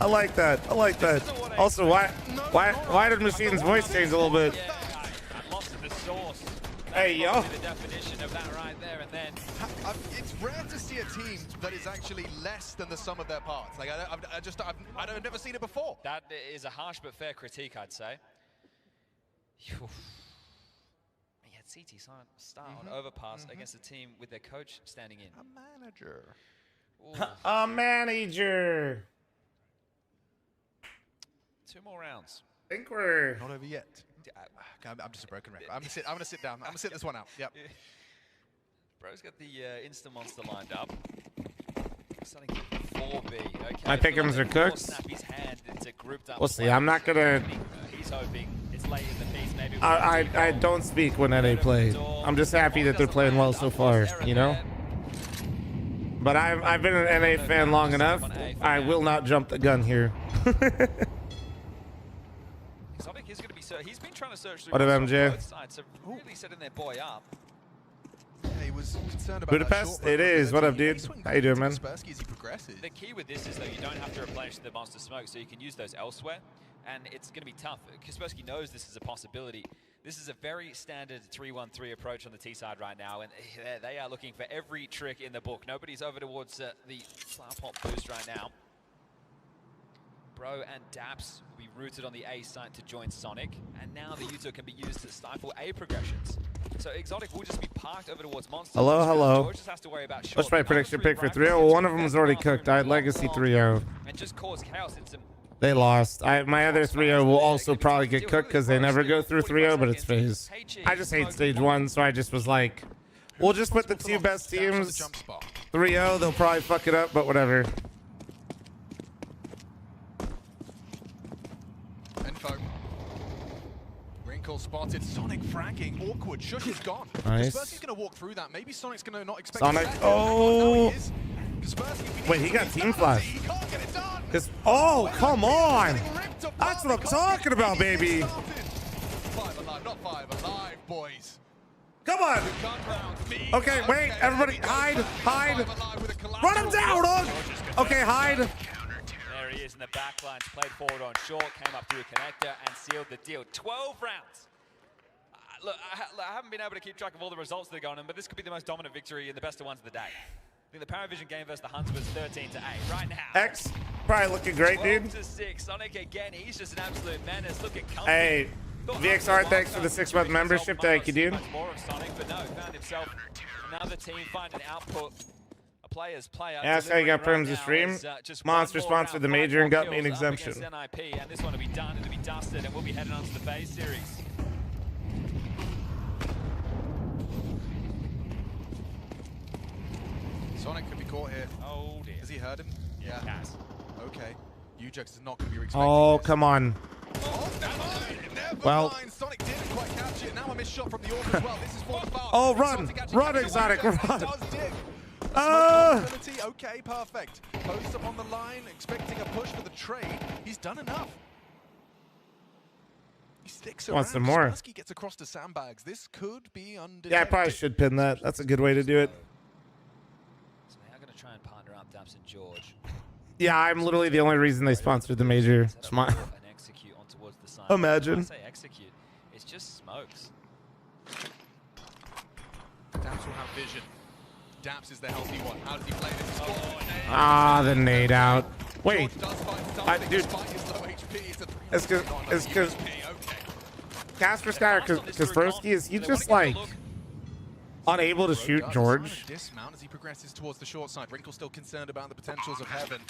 I like that. I like that. Also, why did Machine's voice change a little bit? Yeah, I lost the source. Hey, yo. The definition of that right there, and then it's rare to see a team that is actually less than the sum of their parts. Like I've never seen it before. That is a harsh but fair critique, I'd say. He had CT start on overpass against a team with their coach standing in. A manager. A manager. 2 more rounds. I think we're not over yet. I'm just a broken record. I'm gonna sit down. I'm gonna sit this one out. Yep. Bro's got the Insta Monster lined up. Starting 4B. Okay. My pick'ems are cooked. We'll see. I'm not gonna. He's hoping it's late in the piece. Maybe. I don't speak when NA play. I'm just happy that they're playing well so far. You know. But I've been an NA fan long enough. I will not jump the gun here. Sonic is going to be. He's been trying to search through what up, MJ? both sides, so really setting their boy up. Yeah, he was concerned about Budapest, it is. What up, dude? How you doing, man? The key with this is though you don't have to replenish the monster smoke, so you can use those elsewhere, and it's going to be tough. Kaspersky knows this is a possibility. This is a very standard 3-1-3 approach on the T side right now, and they are looking for every trick in the book. Nobody's over towards the flower pot boost right now. Bro and Daps will be rooted on the A site to join Sonic, and now the Yuto can be used to stifle A progressions. So Exotic will just be parked over towards Monster. Hello, hello. George just has to worry about What's my prediction pick for 3-0? Well, one of them was already cooked. I had Legacy 3-0. And just cause chaos in some. They lost. My other 3-0 will also probably get cooked because they never go through 3-0, but it's phase. I just hate stage 1, so I just was like, we'll just put the 2 best teams 3-0. They'll probably fuck it up, but whatever. Info. Wrinkle spotted. Sonic fragging. Awkward. Shush is gone. Nice. Kaspersky's going to walk through that. Maybe Sonic's going to not expect Sonic. Oh. Wait, he got team flash. Oh, come on. That's what I'm talking about, baby. 5 alive, not 5 alive, boys. Come on. Okay, wait. Everybody, hide. Run him down, dog. Okay, hide. There he is in the backline. Played forward on short, came up through a connector and sealed the deal. 12 rounds. Look, I haven't been able to keep track of all the results that are going on, but this could be the most dominant victory in the best of ones of the day. I think the Paravision game versus the Hunts was 13-8 right now. X probably looking great, dude. 12-6. Sonic again. He's just an absolute menace. Looking comfy. Hey, VXR, thanks for the 6-month membership. Thank you, dude. More of Sonic, but no, found himself another team finding output. A player's player. Ask how you got perms to stream. Monster sponsored the major and got me an exemption. NIP, and this one will be done. It'll be dusted, and we'll be heading on to the phase series. Sonic could be caught here. Oh dear. Has he heard him? Yeah. Has. Okay. Ujux is not going to be expecting Oh, this. come on. Oh, never Well. mind. Sonic didn't quite catch it. Now a missed shot from the orb as well. This is for the foul. Oh, run. Run, Exotic, run. Okay, perfect. Posts up on the line, expecting a push for the trade. He's done enough. He sticks around. Want some more. Kaspersky gets across to sandbags. This could be undetected. Yeah, I probably should pin that. That's a good way to do it. So they are going to try and partner up Daps and George. Yeah, I'm literally the only reason they sponsored the major. Smart. And execute on towards the side. Imagine. When I say execute, it's just smokes. Daps will have vision. Daps is the healthy one. How does he play this? Ah, the nade out. Wait. Dude. It's because Casper Sky or Kaspersky, is he just like unable to shoot George? Dismount as he progresses towards the short side. Wrinkle still concerned about the potentials of Heaven.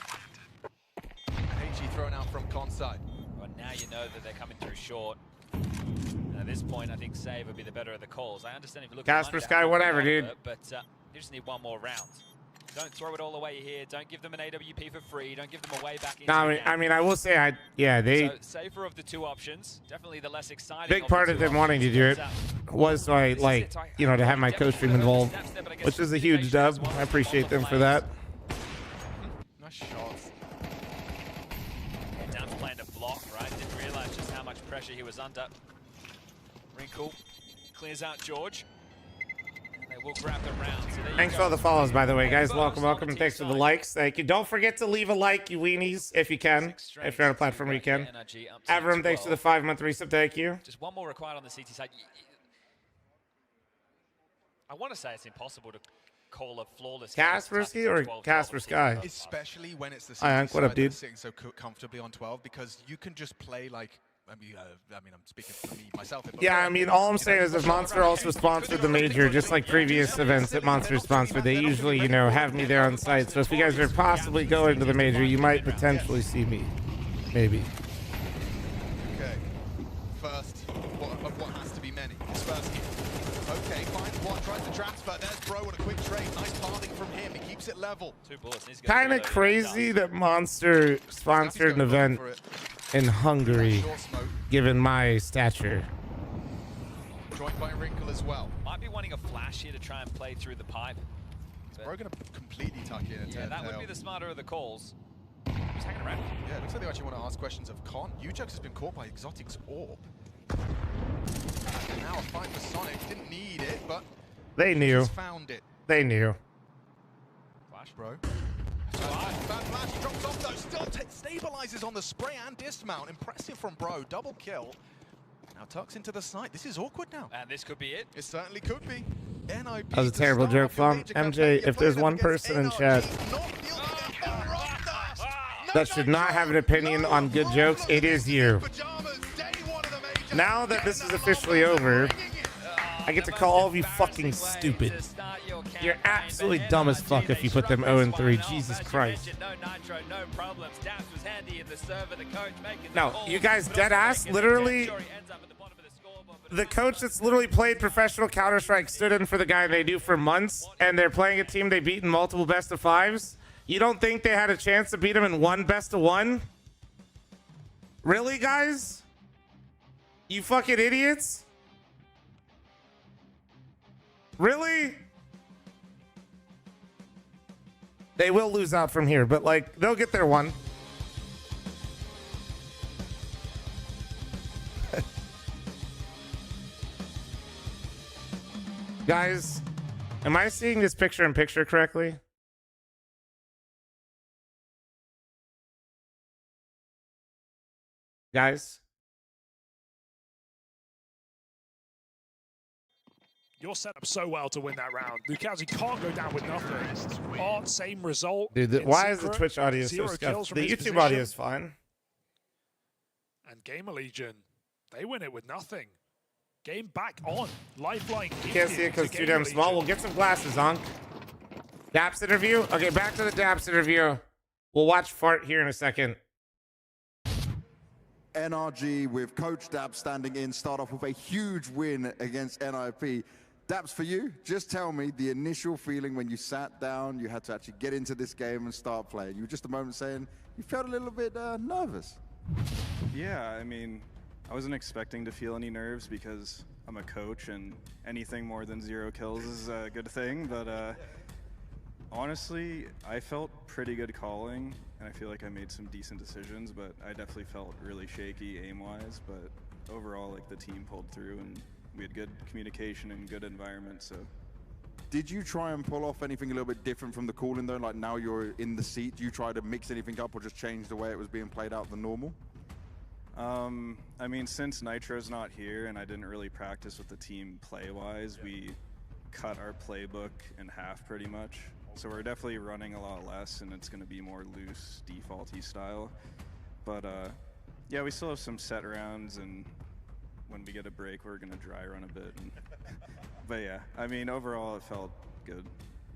HE thrown out from con side. Well, now you know that they're coming through short. And at this point, I think Save would be the better of the calls. I understand if you look at Casper Sky, whatever, dude. But you just need one more round. Don't throw it all away here. Don't give them an AWP for free. Don't give them a way back into No, I mean, I will say, they. So, safer of the two options, definitely the less exciting. Big part of them wanting to do it was so I to have my co-stream involved, which is a huge dub. I appreciate them for that. Nice shots. Down's playing to block, right? Didn't realize just how much pressure he was under. Wrinkle clears out George. We'll grab the round. So Thanks for all the follows, by the way, guys. Welcome, and thanks for the likes. Thank you. Don't forget to leave a like, you weenies, if you can. If you're on a platform where you can. Avram, thanks for the 5-month resub. Thank you. Just one more required on the CT side. I want to say it's impossible to call a flawless. Kaspersky or Casper Sky? Especially when it's the Hi, Hank. What up, dude? Sitting so comfortably on 12, because you can just play like. I mean, I'm speaking for me, myself. Yeah, I mean, all I'm saying is if Monster also sponsored the major, just like previous events that Monster sponsored, they usually, have me there on site. So if you guys are possibly going to the major, you might potentially see me. Maybe. Okay. First, what has to be many. Kaspersky. Okay, finds one, tries to transfer. There's Bro with a quick trade. Nice parting from him. He keeps it level. 2 bullets. Kind of crazy that Monster sponsored an event in Hungary, given my stature. Joined by Wrinkle as well. Might be wanting a flash here to try and play through the pipe. We're going to completely tuck in. Yeah, that would be the smarter of the calls. Just hanging around. Yeah, it looks like they actually want to ask questions of Con. Ujux has been caught by Exotic's orb. And now a fight for Sonic. Didn't need it, but they knew. He's found it. They knew. Flash, Bro. Bad flash, he drops off though, still stabilizes on the spray and dismount. Impressive from Bro, double kill. Now tucks into the site. This is awkward now. And this could be it. It certainly could be. NIP That was a terrible joke, Flom. MJ, if there's one person in chat that should not have an opinion on good jokes, it is you. Now that this is officially over, I get to call all of you fucking stupid. You're absolutely dumb as fuck if you put them 0-3. Jesus Christ. No, you guys dead ass. Literally, the coach that's literally played professional Counter-Strike stood in for the guy they do for months, and they're playing a team they beat in multiple best of 5s. You don't think they had a chance to beat him in one best of 1? Really, guys? You fucking idiots? Really? They will lose out from here, but like they'll get their one. Guys, am I seeing this picture in picture correctly? Guys? You're set up so well to win that round. Lucazzi can't go down with nothing. Art, same result. Dude, why is the Twitch audio so scuffed? The YouTube audio is fine. And Gamer Legion, they win it with nothing. Game back on. Lifeline. You can't see it because it's too damn small. We'll get some glasses, Zonk. Daps interview? Okay, back to the Daps interview. We'll watch Fart here in a second. NRG with Coach Daps standing in, start off with a huge win against NIP. Daps, for you, just tell me the initial feeling when you sat down, you had to actually get into this game and start playing. You were just a moment saying you felt a little bit nervous. Yeah, I mean, I wasn't expecting to feel any nerves because I'm a coach and anything more than 0 kills is a good thing, but honestly, I felt pretty good calling, and I feel like I made some decent decisions, but I definitely felt really shaky aim-wise, but overall, like, the team pulled through, and we had good communication and good environment, so. Did you try and pull off anything a little bit different from the calling, though? Like, now you're in the seat, do you try to mix anything up or just change the way it was being played out than normal? I mean, since Nitro's not here, and I didn't really practice with the team play-wise, we cut our playbook in half pretty much. So we're definitely running a lot less, and it's going to be more loose, defaulty style. But yeah, we still have some set rounds, and when we get a break, we're going to dry run a bit. And but yeah, I mean, overall, it felt good.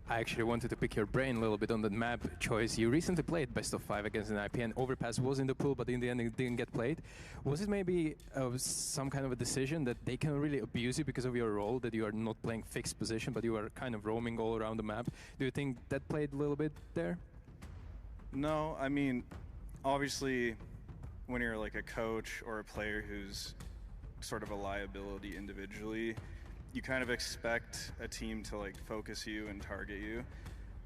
I actually wanted to pick your brain a little bit on the map choice. You recently played best of 5 against an IP, and Overpass was in the pool, but in the end it didn't get played. Was it maybe some kind of a decision that they can really abuse you because of your role, that you are not playing fixed position, but you are kind of roaming all around the map? Do you think that played a little bit there? No, I mean, obviously, when you're like a coach or a player who's sort of a liability individually, you kind of expect a team to like focus you and target you.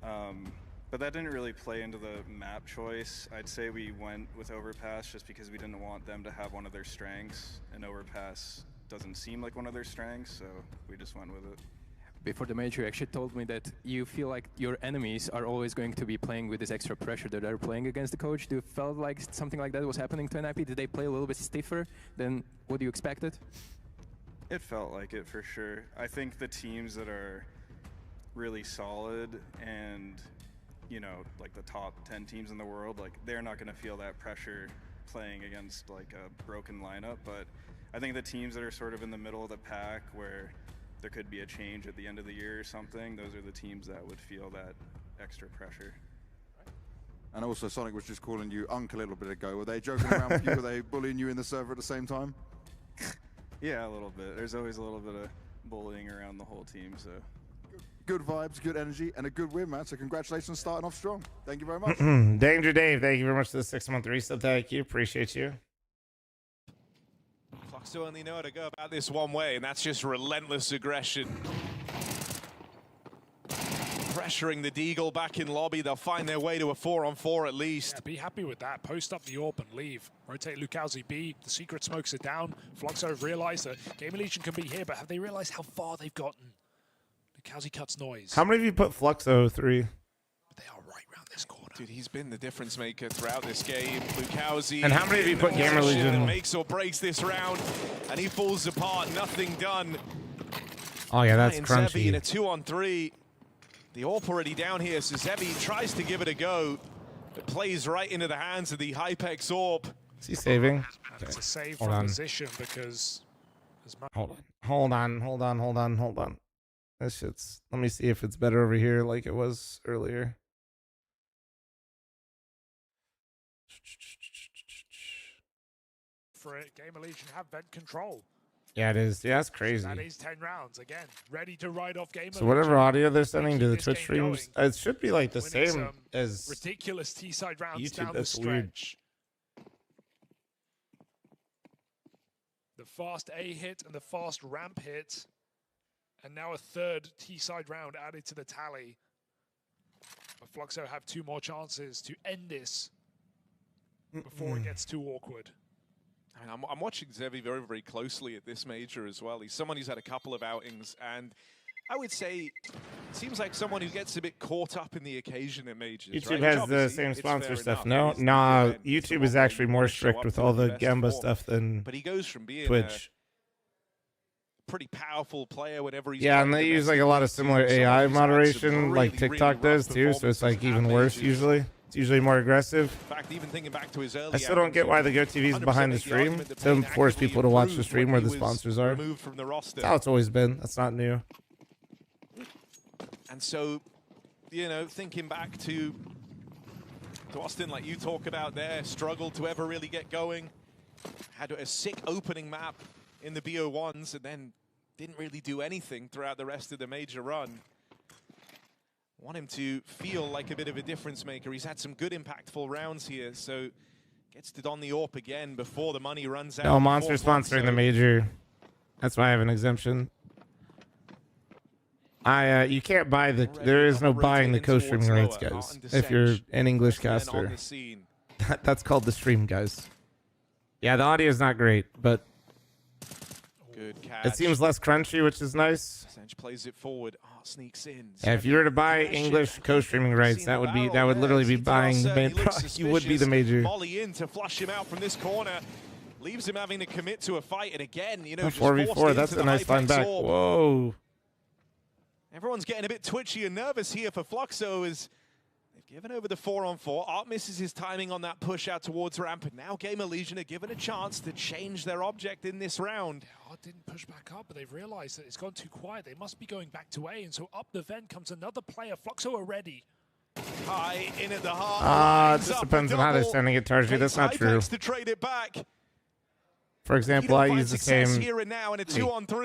But that didn't really play into the map choice. I'd say we went with Overpass just because we didn't want them to have one of their strengths, and Overpass doesn't seem like one of their strengths, so we just went with it. Before the major, you actually told me that you feel like your enemies are always going to be playing with this extra pressure that they're playing against the coach. Do you feel like something like that was happening to NIP? Did they play a little bit stiffer than what you expected? It felt like it for sure. I think the teams that are really solid and, you know, like the top 10 teams in the world, like they're not going to feel that pressure playing against like a broken lineup. But I think the teams that are sort of in the middle of the pack where there could be a change at the end of the year or something, those are the teams that would feel that extra pressure. And also Sonic was just calling you Unc a little bit ago. Were they joking around with you? Were they bullying you in the server at the same time? Yeah, a little bit. There's always a little bit of bullying around the whole team, so. Good vibes, good energy, and a good win, man. So congratulations on starting off strong. Thank you very much. Danger Dave, thank you very much for the 6-month resub. Thank you. Appreciate you. Fl0m only know how to go about this one way, and that's just relentless aggression. Pressuring the Deagle back in lobby. They'll find their way to a 4-on-4 at least. Yeah, be happy with that. Post up the AWP and leave. Rotate Lucazzi B. The secret smokes it down. fl0m have realized that Gamer Legion can be here, but have they realized how far they've gotten? Lucazzi cuts noise. How many of you put fl0m 3? They are right around this corner. Dude, he's been the difference maker throughout this game. Lucazzi. And how many of you put Gamer Legion? Makes or breaks this round, and he falls apart. Nothing done. Oh yeah, that's Zebi crunchy. in a 2-on-3. The AWP already down here, so Zebi tries to give it a go. It plays right into the hands of the Hypex AWP. Is he saving? It's a save Hold from on. position because Hold on. This shit's. Let me see if it's better over here, like it was earlier. For it, Gamer Legion have vent control. Yeah, it is. Yeah, that's crazy. That is 10 rounds again, ready to ride off Gamer. So whatever Legion. audio they're sending to the Twitch streams, it should be like the Winning same some as ridiculous T-side rounds YouTube. down That's the weird. stretch. The fast A hit and the fast ramp hit, and now a third T-side round added to the tally. But fl0m have 2 more chances to end this before it gets too awkward. I mean, I'm watching Zevi very, very closely at this major as well. He's someone who's had a couple of outings, and I would say seems like someone who gets a bit caught up in the occasion at majors. YouTube right? has the same sponsor stuff. No, nah, YouTube is actually more strict with all the Gamba stuff than but he goes from being Twitch. A pretty powerful player whenever he's Yeah, and they use like a lot of similar AI moderation, like really, TikTok really does too. So it's like even worse usually. It's usually more aggressive. In fact, even thinking back to his early I still don't get why the GoTV is behind the stream to force people to watch the stream where the sponsors are. From the roster. That's how it's always been. That's not new. And so, you know, thinking back to Austin, like you talk about there, struggled to ever really get going. Had a sick opening map in the BO1s and then didn't really do anything throughout the rest of the major run. Want him to feel like a bit of a difference maker. He's had some good impactful rounds here, so gets to don the AWP again before the money runs out. No, Monster sponsoring the major. That's why I have an exemption. You can't buy the. There is no buying the co-streaming rights, guys. If you're an English caster, that's called the stream, guys. Yeah, the audio is not great, but good catch. It seems less crunchy, which is nice. Sench plays it forward. Oh, sneaks in. Yeah, if you were to buy English co-streaming rights, that would literally be buying the main product. You would be the major. Molly in to flush him out from this corner. Leaves him having to commit to a fight, and again, you know, 4v4. That's a nice line back. Whoa. Everyone's getting a bit twitchy and nervous here for fl0m as they've given over the 4-on-4. Art misses his timing on that push out towards ramp, and now Gamer Legion are given a chance to change their object in this round. Art didn't push back up, but they've realized that it's gone too quiet. They must be going back to A, and so up the vent comes another player. fl0m are ready. High in at the heart. It just depends on how they're sending it, Tarji. That's not true. To trade it back. For example, I use the same.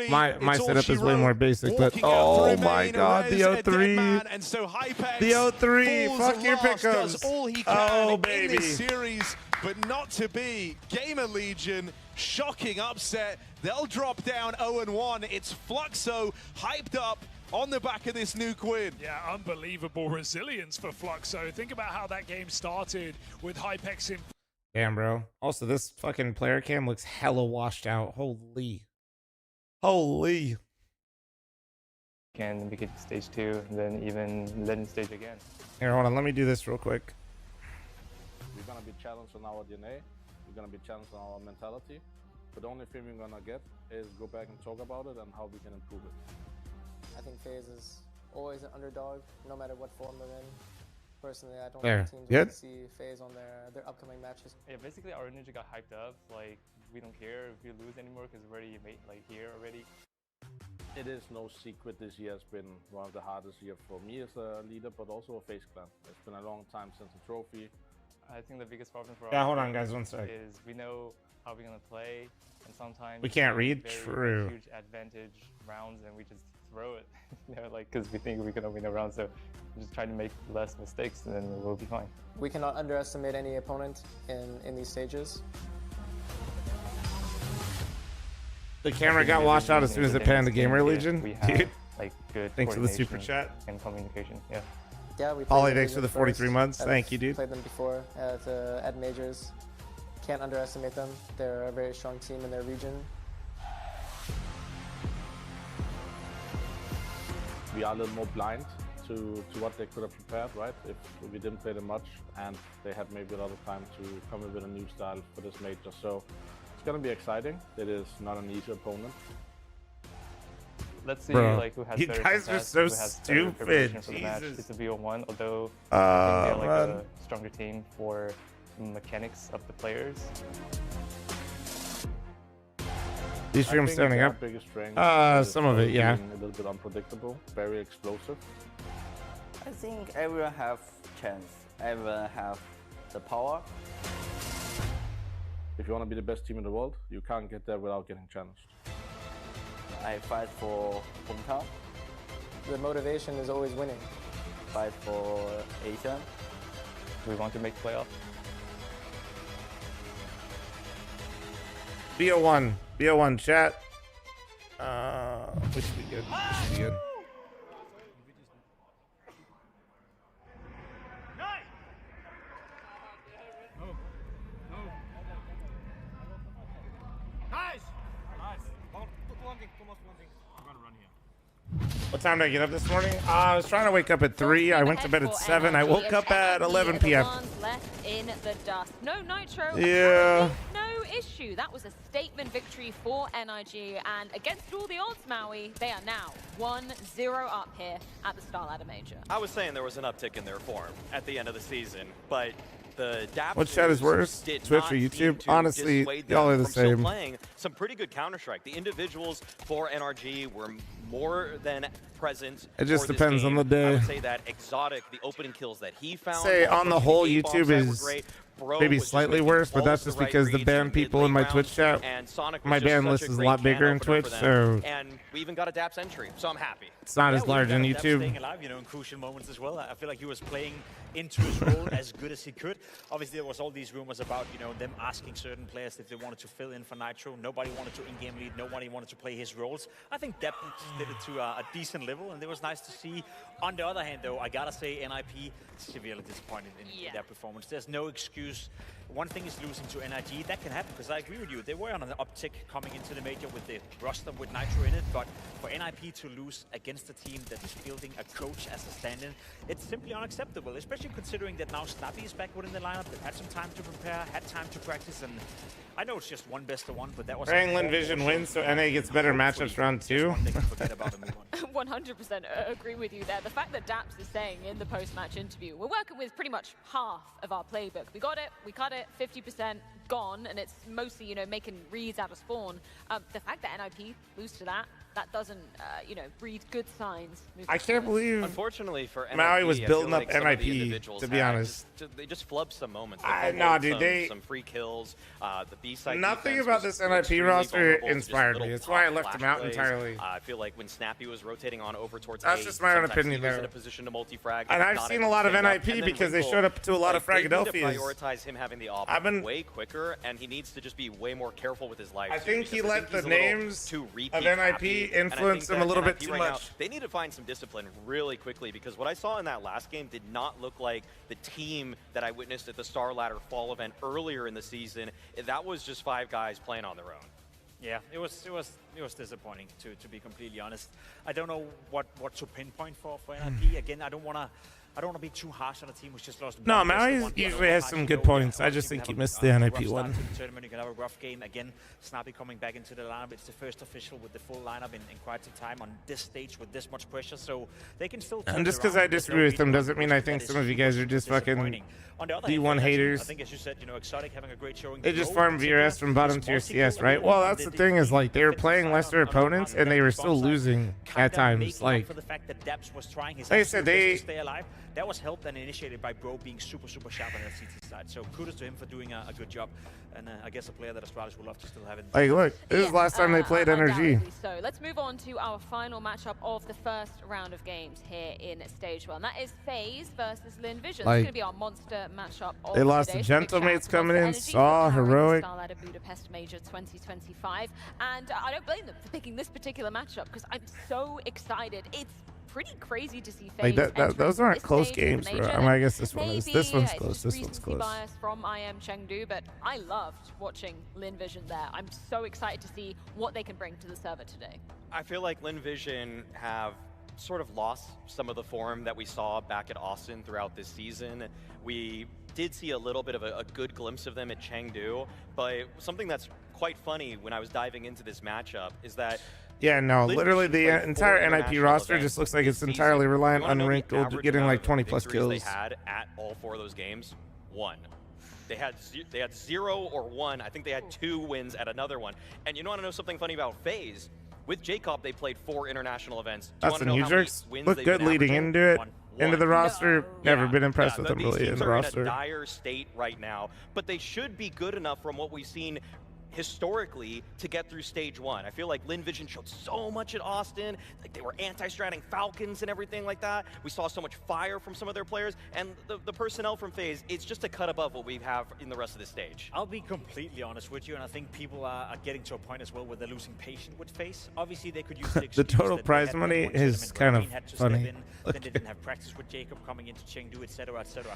My setup is way more basic, but oh my god, the 0-3. So the 0-3. Fuck your pickups. All he can in this series, but not to be. Gamer Legion, shocking upset. They'll drop down 0-1. It's fl0m hyped up on the back of this nuke win. Yeah, unbelievable resilience for fl0m. Think about how that game started with Hypex in. Damn, bro. Also, this fucking player cam looks hella washed out. Holy. Holy. Can make it to stage 2, and then even leading stage again. Here, hold on. Let me do this real quick. We're gonna be challenged on our DNA. We're gonna be challenged on our mentality. But the only thing we're gonna get is go back and talk about it and how we can improve it. I think FaZe is always an underdog, no matter what form they're in. Personally, I don't There. think teams Good. want to see FaZe on their upcoming matches. Yeah, basically our energy got hyped up. Like, we don't care if we lose anymore because we're already here already. It is no secret this year has been one of the hardest years for me as a leader, but also a FaZe clan. It's been a long time since a trophy. I think the biggest problem for Yeah, hold on, guys, one sec. is we know how we're gonna play, and sometimes We can't read? very, True. huge advantage rounds, and we just throw it. You know, like because we think we're gonna win a round, so we just try to make less mistakes, and then we'll be fine. We cannot underestimate any opponent in these stages. The camera got washed out as soon as it panned the Gamer Legion. We have, Dude. like good Thanks for the super coordination chat. and communication. Yeah. Yeah, we played Ollie, them thanks for the first. 43 months. I've Thank you, dude. Played them before at majors. Can't underestimate them. They're a very strong team in their region. We are a little more blind to what they could have prepared, right? If we didn't play them much, and they had maybe a lot of time to come up with a new style for this major. So it's gonna be exciting. It is not an easy opponent. Let's see, Bro, like who has you better guys are contest, so who has better stupid, preparation for the match. Jesus. It's a BO1, although I think they're like man. a stronger team for the mechanics of the players. These streams standing up. Biggest strength Some of it, yeah. being a little bit unpredictable, very explosive. I think everyone have chance. Everyone have the power. If you want to be the best team in the world, you can't get there without getting challenged. I fight for hometown. The motivation is always winning. Fight for Asian. We want to make playoff. BO1 chat. We should be good. We should be good. What time did I get up this morning? I was trying to wake up at 3. I went to bed at 7. I woke up at 11 p.m. Left in the dust. No Nitro. Yeah. No issue. That was a statement victory for NIG, and against all the odds, Maui, they are now 1-0 up here at the StarLadder Major. I was saying there was an uptick in their form at the end of the season, but the Daps What chat is worse? Twitch or YouTube? Honestly, y'all are the same. Playing some pretty good Counter-Strike. The individuals for NRG were more than present. It just for this depends game. on the day. I would say that Exotic, the opening kills that he found. Say on the whole, YouTube is maybe slightly worse, but that's just because the band people in my Twitch chat, my band list is a lot bigger in Twitch, so and we even got a Daps entry, so I'm happy. It's not as large on YouTube. Staying alive, you know, in crucial moments as well. I feel like he was playing into his role as good as he could. Obviously, there was all these rumors about, you know, them asking certain players if they wanted to fill in for Nitro. Nobody wanted to in-game lead. Nobody wanted to play his roles. I think Depp did it to a decent level, and it was nice to see. On the other hand, though, I gotta say NIP severely disappointed in their performance. There's no excuse. One thing is losing to NIG. That can happen, because I agree with you. They were on an uptick coming into the major with the roster with Nitro in it, but for NIP to lose against a team that is fielding a coach as a stand-in, it's simply unacceptable, especially considering that now Snappy is back within the lineup. They've had some time to prepare, had time to practice, and I know it's just one best of one, but that was... Franklin Vision wins, so NA gets better matchups round 2. 100% agree with you there. The fact that Daps is saying in the post-match interview, we're working with pretty much half of our playbook. We got it, we cut it, 50% gone, and it's mostly, you know, making reads out of spawn. The fact that NIP lose to that doesn't, you know, breed good signs. I can't believe, unfortunately for NIP, Maui was building up like NIP, to be honest. They just flubbed some moments. Nah, dude, some free kills. The B-side nothing about this NIP roster inspired me. That's why I left them out plays. entirely. I feel like when Snappy was rotating on over towards That's A, just my own opinion he was there. in a position to multi-frag, And I've seen a lot of NIP because they showed up to a lot of Fragadelphias. They need to prioritize him having the op way quicker, and he needs to just be way more careful with his life. I think he let the names of NIP influence him a little bit too right much. Now, they need to find some discipline really quickly, because what I saw in that last game did not look like the team that I witnessed at the StarLadder Fall event earlier in the season. That was just 5 guys playing on their own. Yeah, it was disappointing to be completely honest. I don't know what to pinpoint for NIP. Again, I don't want to be too harsh on a team who's just lost. No, Maui usually has some good points. I just think he missed the NIP one. Tournament, you can have a rough game. Again, Snappy coming back into the lineup. It's the first official with the full lineup in quite some time on this stage with this much pressure, so they can still. And just because I disagree with them doesn't mean I think some of you guys are just fucking D1 haters. I think, as you said, you know, Exotic having a great showing. They just farm VRS from bottom tier CS, right? Well, that's the thing is, like, they were playing lesser opponents and they were still losing at times. Like, for the fact that Daps was trying his like I said, to stay alive. That was helped and initiated by Bro being super sharp on that CT side. So kudos to him for doing a good job. And I guess a player that Astralis would love to still have it. Like, look, this is the last time they played NRG. So let's move on to our final matchup of the first round of games here in Stage 1. That is FaZe versus Lin Vision. Like, it's going to be our monster matchup of they lost today. the Gentlemates coming in, Saw, Heroic. StarLadder Budapest Major 2025. And I don't blame them for picking this particular matchup because I'm so excited. It's pretty crazy to see FaZe like those aren't close games, bro. I mean, I guess this one is. This one's close. This one's close. Bias from IM Chengdu, but I loved watching Lin Vision there. I'm so excited to see what they can bring to the server today. I feel like Lin Vision have sort of lost some of the form that we saw back at Austin throughout this season. We did see a little bit of a good glimpse of them at Chengdu, but something that's quite funny when I was diving into this matchup is that yeah, no, literally the entire NIP roster just looks like it's entirely reliant on Wrinkled getting like 20 plus kills. They had at all 4 of those games, 1. They had 0 or 1. I think they had 2 wins at another one. And you want to know something funny about FaZe? With Jacob, they played 4 international events. That's a new jerks. Look good leading into it. Into the roster. Never been impressed with them really in the roster. In a dire state right now, but they should be good enough from what we've seen historically to get through stage 1. I feel like LinVision showed so much at Austin, like they were anti-stratting Falcons and everything like that. We saw so much fire from some of their players, and the personnel from FaZe, it's just a cut above what we have in the rest of the stage. I'll be completely honest with you, and I think people are getting to a point as well where they're losing patience with FaZe. Obviously, they could use the total prize money is kind of funny. Then they didn't have practice with Jacob coming into Chengdu, etc., etc.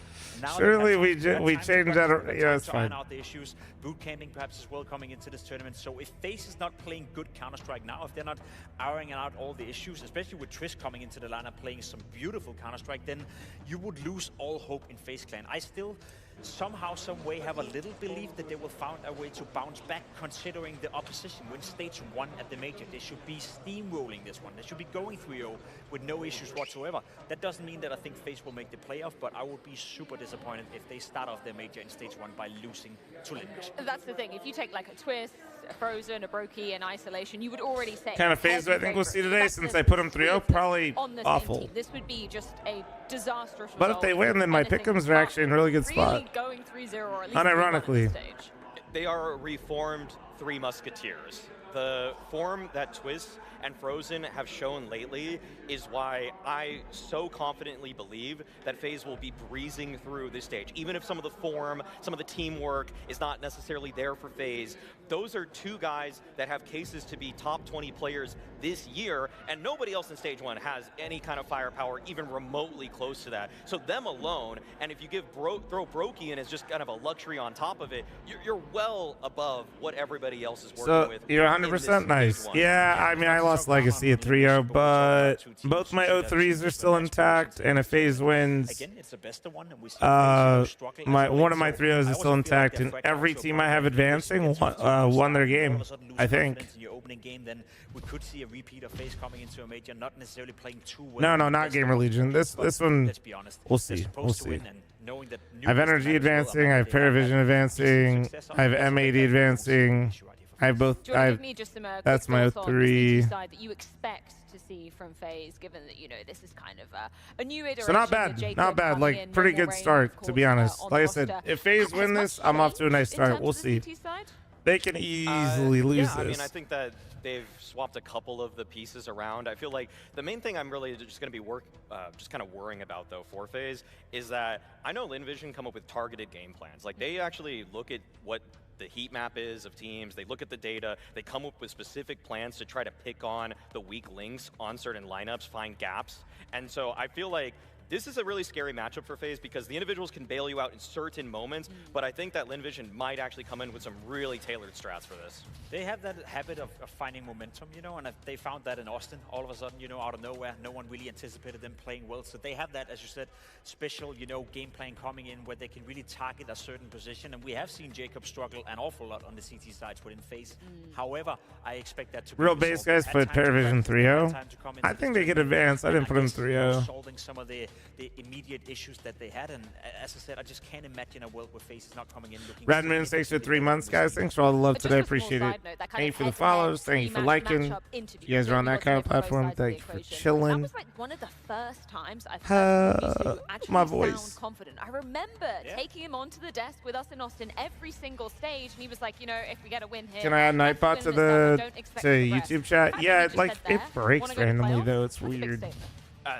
Surely we changed that. Yeah, it's fine. Out the issues, boot camping perhaps as well coming into this tournament. So if FaZe is not playing good Counter-Strike now, if they're not ironing out all the issues, especially with Trish coming into the lineup playing some beautiful Counter-Strike, then you would lose all hope in FaZe Clan. I still somehow, some way have a little belief that they will find a way to bounce back considering the opposition. When stage 1 at the major, they should be steamrolling this one. They should be going 3-0 with no issues whatsoever. That doesn't mean that I think FaZe will make the playoff, but I would be super disappointed if they start off their major in stage 1 by losing to LinVision. That's the thing. If you take like a Twist, a Frozen, a Brokey, and Isolation, you would already say kind of FaZe I think we'll see today since they put them 3-0. Probably awful. This would be just a disastrous But if they win, then my pick'ems are actually in a really good spot. Going 3-0 or at least unironically. They are reformed Three Musketeers. The form that Twist and Frozen have shown lately is why I so confidently believe that FaZe will be breezing through this stage. Even if some of the form, some of the teamwork is not necessarily there for FaZe, those are 2 guys that have cases to be top 20 players this year, and nobody else in stage 1 has any kind of firepower even remotely close to that. So them alone, and if you give throw Brokey in as just kind of a luxury on top of it, you're well above what everybody else is working with. You're 100% nice. Yeah, I mean, I lost Legacy at 3-0, but both my 0-3s are still intact, and if FaZe wins, one of my 3-0s is still intact, and every team I have advancing won their game, I think. Then we could see a repeat of FaZe coming into a major, not necessarily playing too well. No, not Gamer Legion. This one, let's be honest, we'll see. I have Energy advancing, I have Paravision advancing, I have M80 advancing. I have both. That's my 0-3. That you expect to see from FaZe, given that this is kind of a new iteration. So not bad, like pretty good start, to be honest. Like I said, if FaZe win this, I'm off to a nice start. We'll see. They can easily lose this. I mean, I think that they've swapped a couple of the pieces around. I feel like the main thing I'm really just going to be just kind of worrying about though for FaZe is that I know LinVision come up with targeted game plans. Like they actually look at what the heat map is of teams, they look at the data, they come up with specific plans to try to pick on the weak links on certain lineups, find gaps. And so I feel like this is a really scary matchup for FaZe because the individuals can bail you out in certain moments, but I think that LinVision might actually come in with some really tailored strats for this. They have that habit of finding momentum, and they found that in Austin all of a sudden, out of nowhere. No one really anticipated them playing well. So they have that, as you said, special, game plan coming in where they can really target a certain position. And we have seen Jacob struggle an awful lot on the CT sides within FaZe. However, I expect that to be real base guys put Paravision 3-0. I think they could advance. I didn't put him 3-0. Solving some of the immediate issues that they had, and as I said, I just can't imagine a world where FaZe is not coming in looking. Radman, thanks for 3 months, guys. Thanks for all the love today. Appreciate it. Thank you for the follows. Thank you for liking. You guys are on that kind of platform. Thank you for chilling. That was like one of the first times I've heard who actually my voice. sound confident. I remember taking him onto the desk with us in Austin every single stage, and he was like, if we get a win here. Can I add Nightbot to the YouTube chat? Yeah, it breaks randomly though. It's weird.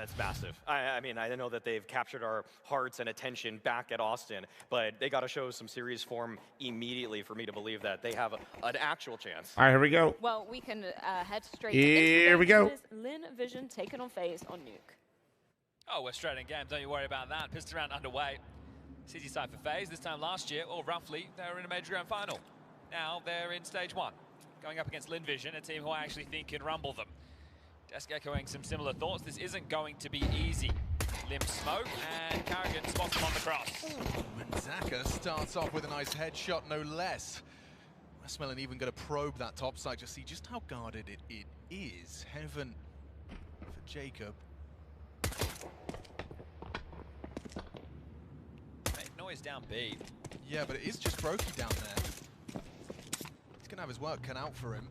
It's massive. I mean, I know that they've captured our hearts and attention back at Austin, but they got to show some serious form immediately for me to believe that they have an actual chance. All right, here we go. Well, we can head straight here we go. LinVision taking on FaZe on Nuke. Oh, we're straight in game. Don't you worry about that. Pistol round underway. City side for FaZe. This time last year, or roughly, they were in a major grand final. Now they're in stage 1, going up against LinVision, a team who I actually think can rumble them. Desk echoing some similar thoughts. This isn't going to be easy. Limb smoke, and Carrigan spots him on the cross. And Zaka starts off with a nice headshot, no less. Westmelon even going to probe that top side to see just how guarded it is. Heaven for Jacob. is down B. Yeah, but it is just Brokey down there. He's going to have his work cut out for him.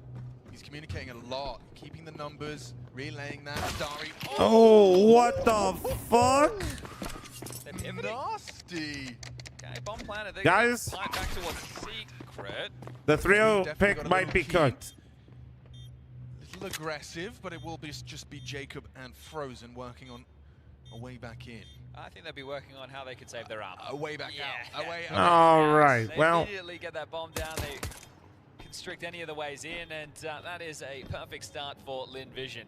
He's communicating a lot, keeping the numbers, relaying that. Starry. Oh, what the fuck? Nasty. Okay, bomb planet. Guys, back towards Secret. the 3-0 pick might be cooked. A little aggressive, but it will just be Jacob and fl0m working on a way back in. I think they'll be working on how they could save their armor. A way back out. A way out. All right. They Well, immediately get that bomb down. They constrict any of the ways in, and that is a perfect start for Lin Vision.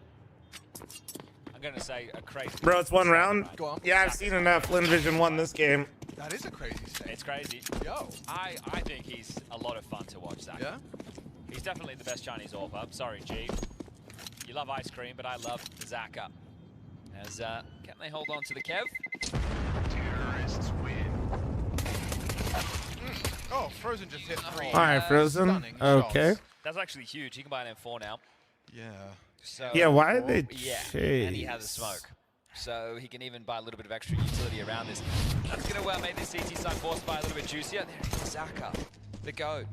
I'm going to say a crazy. bro, it's one round. Go on. Yeah, I've seen enough. Lin Vision won this game. That is a crazy save. It's crazy. Yo. I think he's a lot of fun to watch, Zach. Yeah? He's definitely the best Chinese AWP. Sorry, G. You love ice cream, but I love the Zaka. As can they hold on to the Kev? Terrorists win. Oh, fl0m just hit 3. All right, fl0m. Okay. That's actually huge. He can buy an M4 now. Yeah. So, Yeah, why did they Yeah, chase? and he has a smoke. So he can even buy a little bit of extra utility around this. That's going to make this CT side force buy a little bit juicier. There he is, Zaka. The GOAT.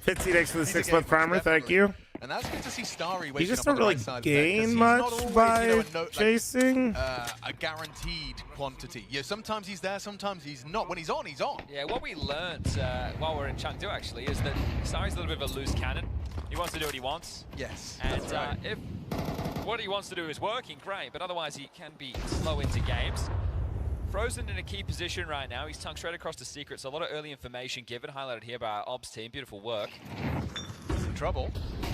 15x for the 6-month primer. Thank you. And that's good to see Starry You waking just up don't on the really right side gain of much by chasing. a guaranteed quantity. Yeah, sometimes he's there, sometimes he's not. When he's on, he's on. Yeah, what we learned while we're in Chengdu actually is that Starry's a little bit of a loose cannon. He wants to do what he wants. Yes. And if what he wants to do is working, great, but otherwise he can be slow into games. fl0m in a key position right now. He's tongue straight across the secret, so a lot of early information given, highlighted here by our ops team. Beautiful work. He's in trouble.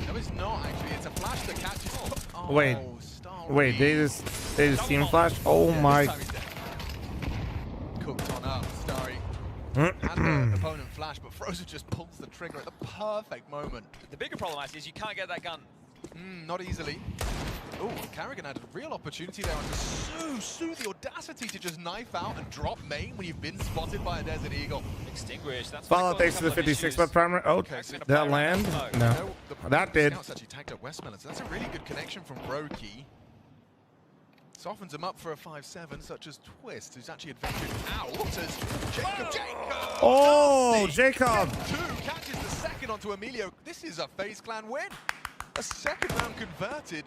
No, it's not actually. It's a flash that catches. Oh, Wait, Starry. wait, they just team flash. Oh my. Cooked on up, Starry. Had the opponent flash, but fl0m just pulls the trigger at the perfect moment. The bigger problem actually is you can't get that gun. Not easily. Oh, Carrigan had a real opportunity there to sue the audacity to just knife out and drop main when you've been spotted by a Desert Eagle. Extinguished. That's Follow thanks to the 56-month primer. Oh, did that land? No. That did. Scouts actually tagged up Westmelon, so that's a really good connection from Brokey. Softens him up for a 5-7, such as Twist, who's actually adventured out as Jacob. Oh, Jacob! 2 catches the second onto Emilio. This is a FaZe Clan win. A second round converted.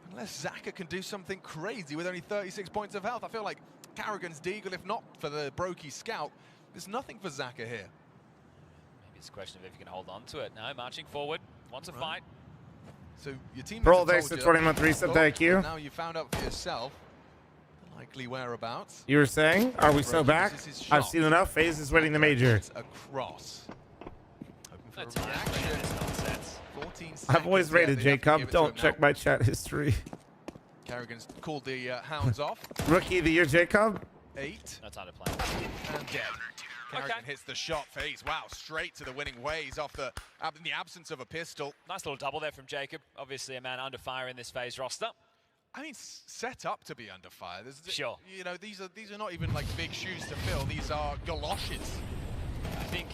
Unless Zaka can do something crazy with only 36 points of health. I feel like Carrigan's Deagle, if not for the Brokey Scout, there's nothing for Zaka here. Maybe it's a question of if you can hold on to it. No, marching forward. Wants a fight. So your team. Roll thanks to 20-month reset. Thank you. Now you found out for yourself the likely whereabouts. You were saying, are we so back? I've seen enough. FaZe is winning the major. Across. That's nonsense. 14 I've always seconds rated Jacob. Don't check my chat history. Carrigan's called the hounds off. Rookie of the year, Jacob. 8. No time to play. And dead. Carrigan hits the shot phase. Wow, straight to the winning ways off in the absence of a pistol. Nice little double there from Jacob. Obviously a man under fire in this FaZe roster. I mean, set up to be under fire. Sure. You know, these are not even like big shoes to fill. These are galoshes. I think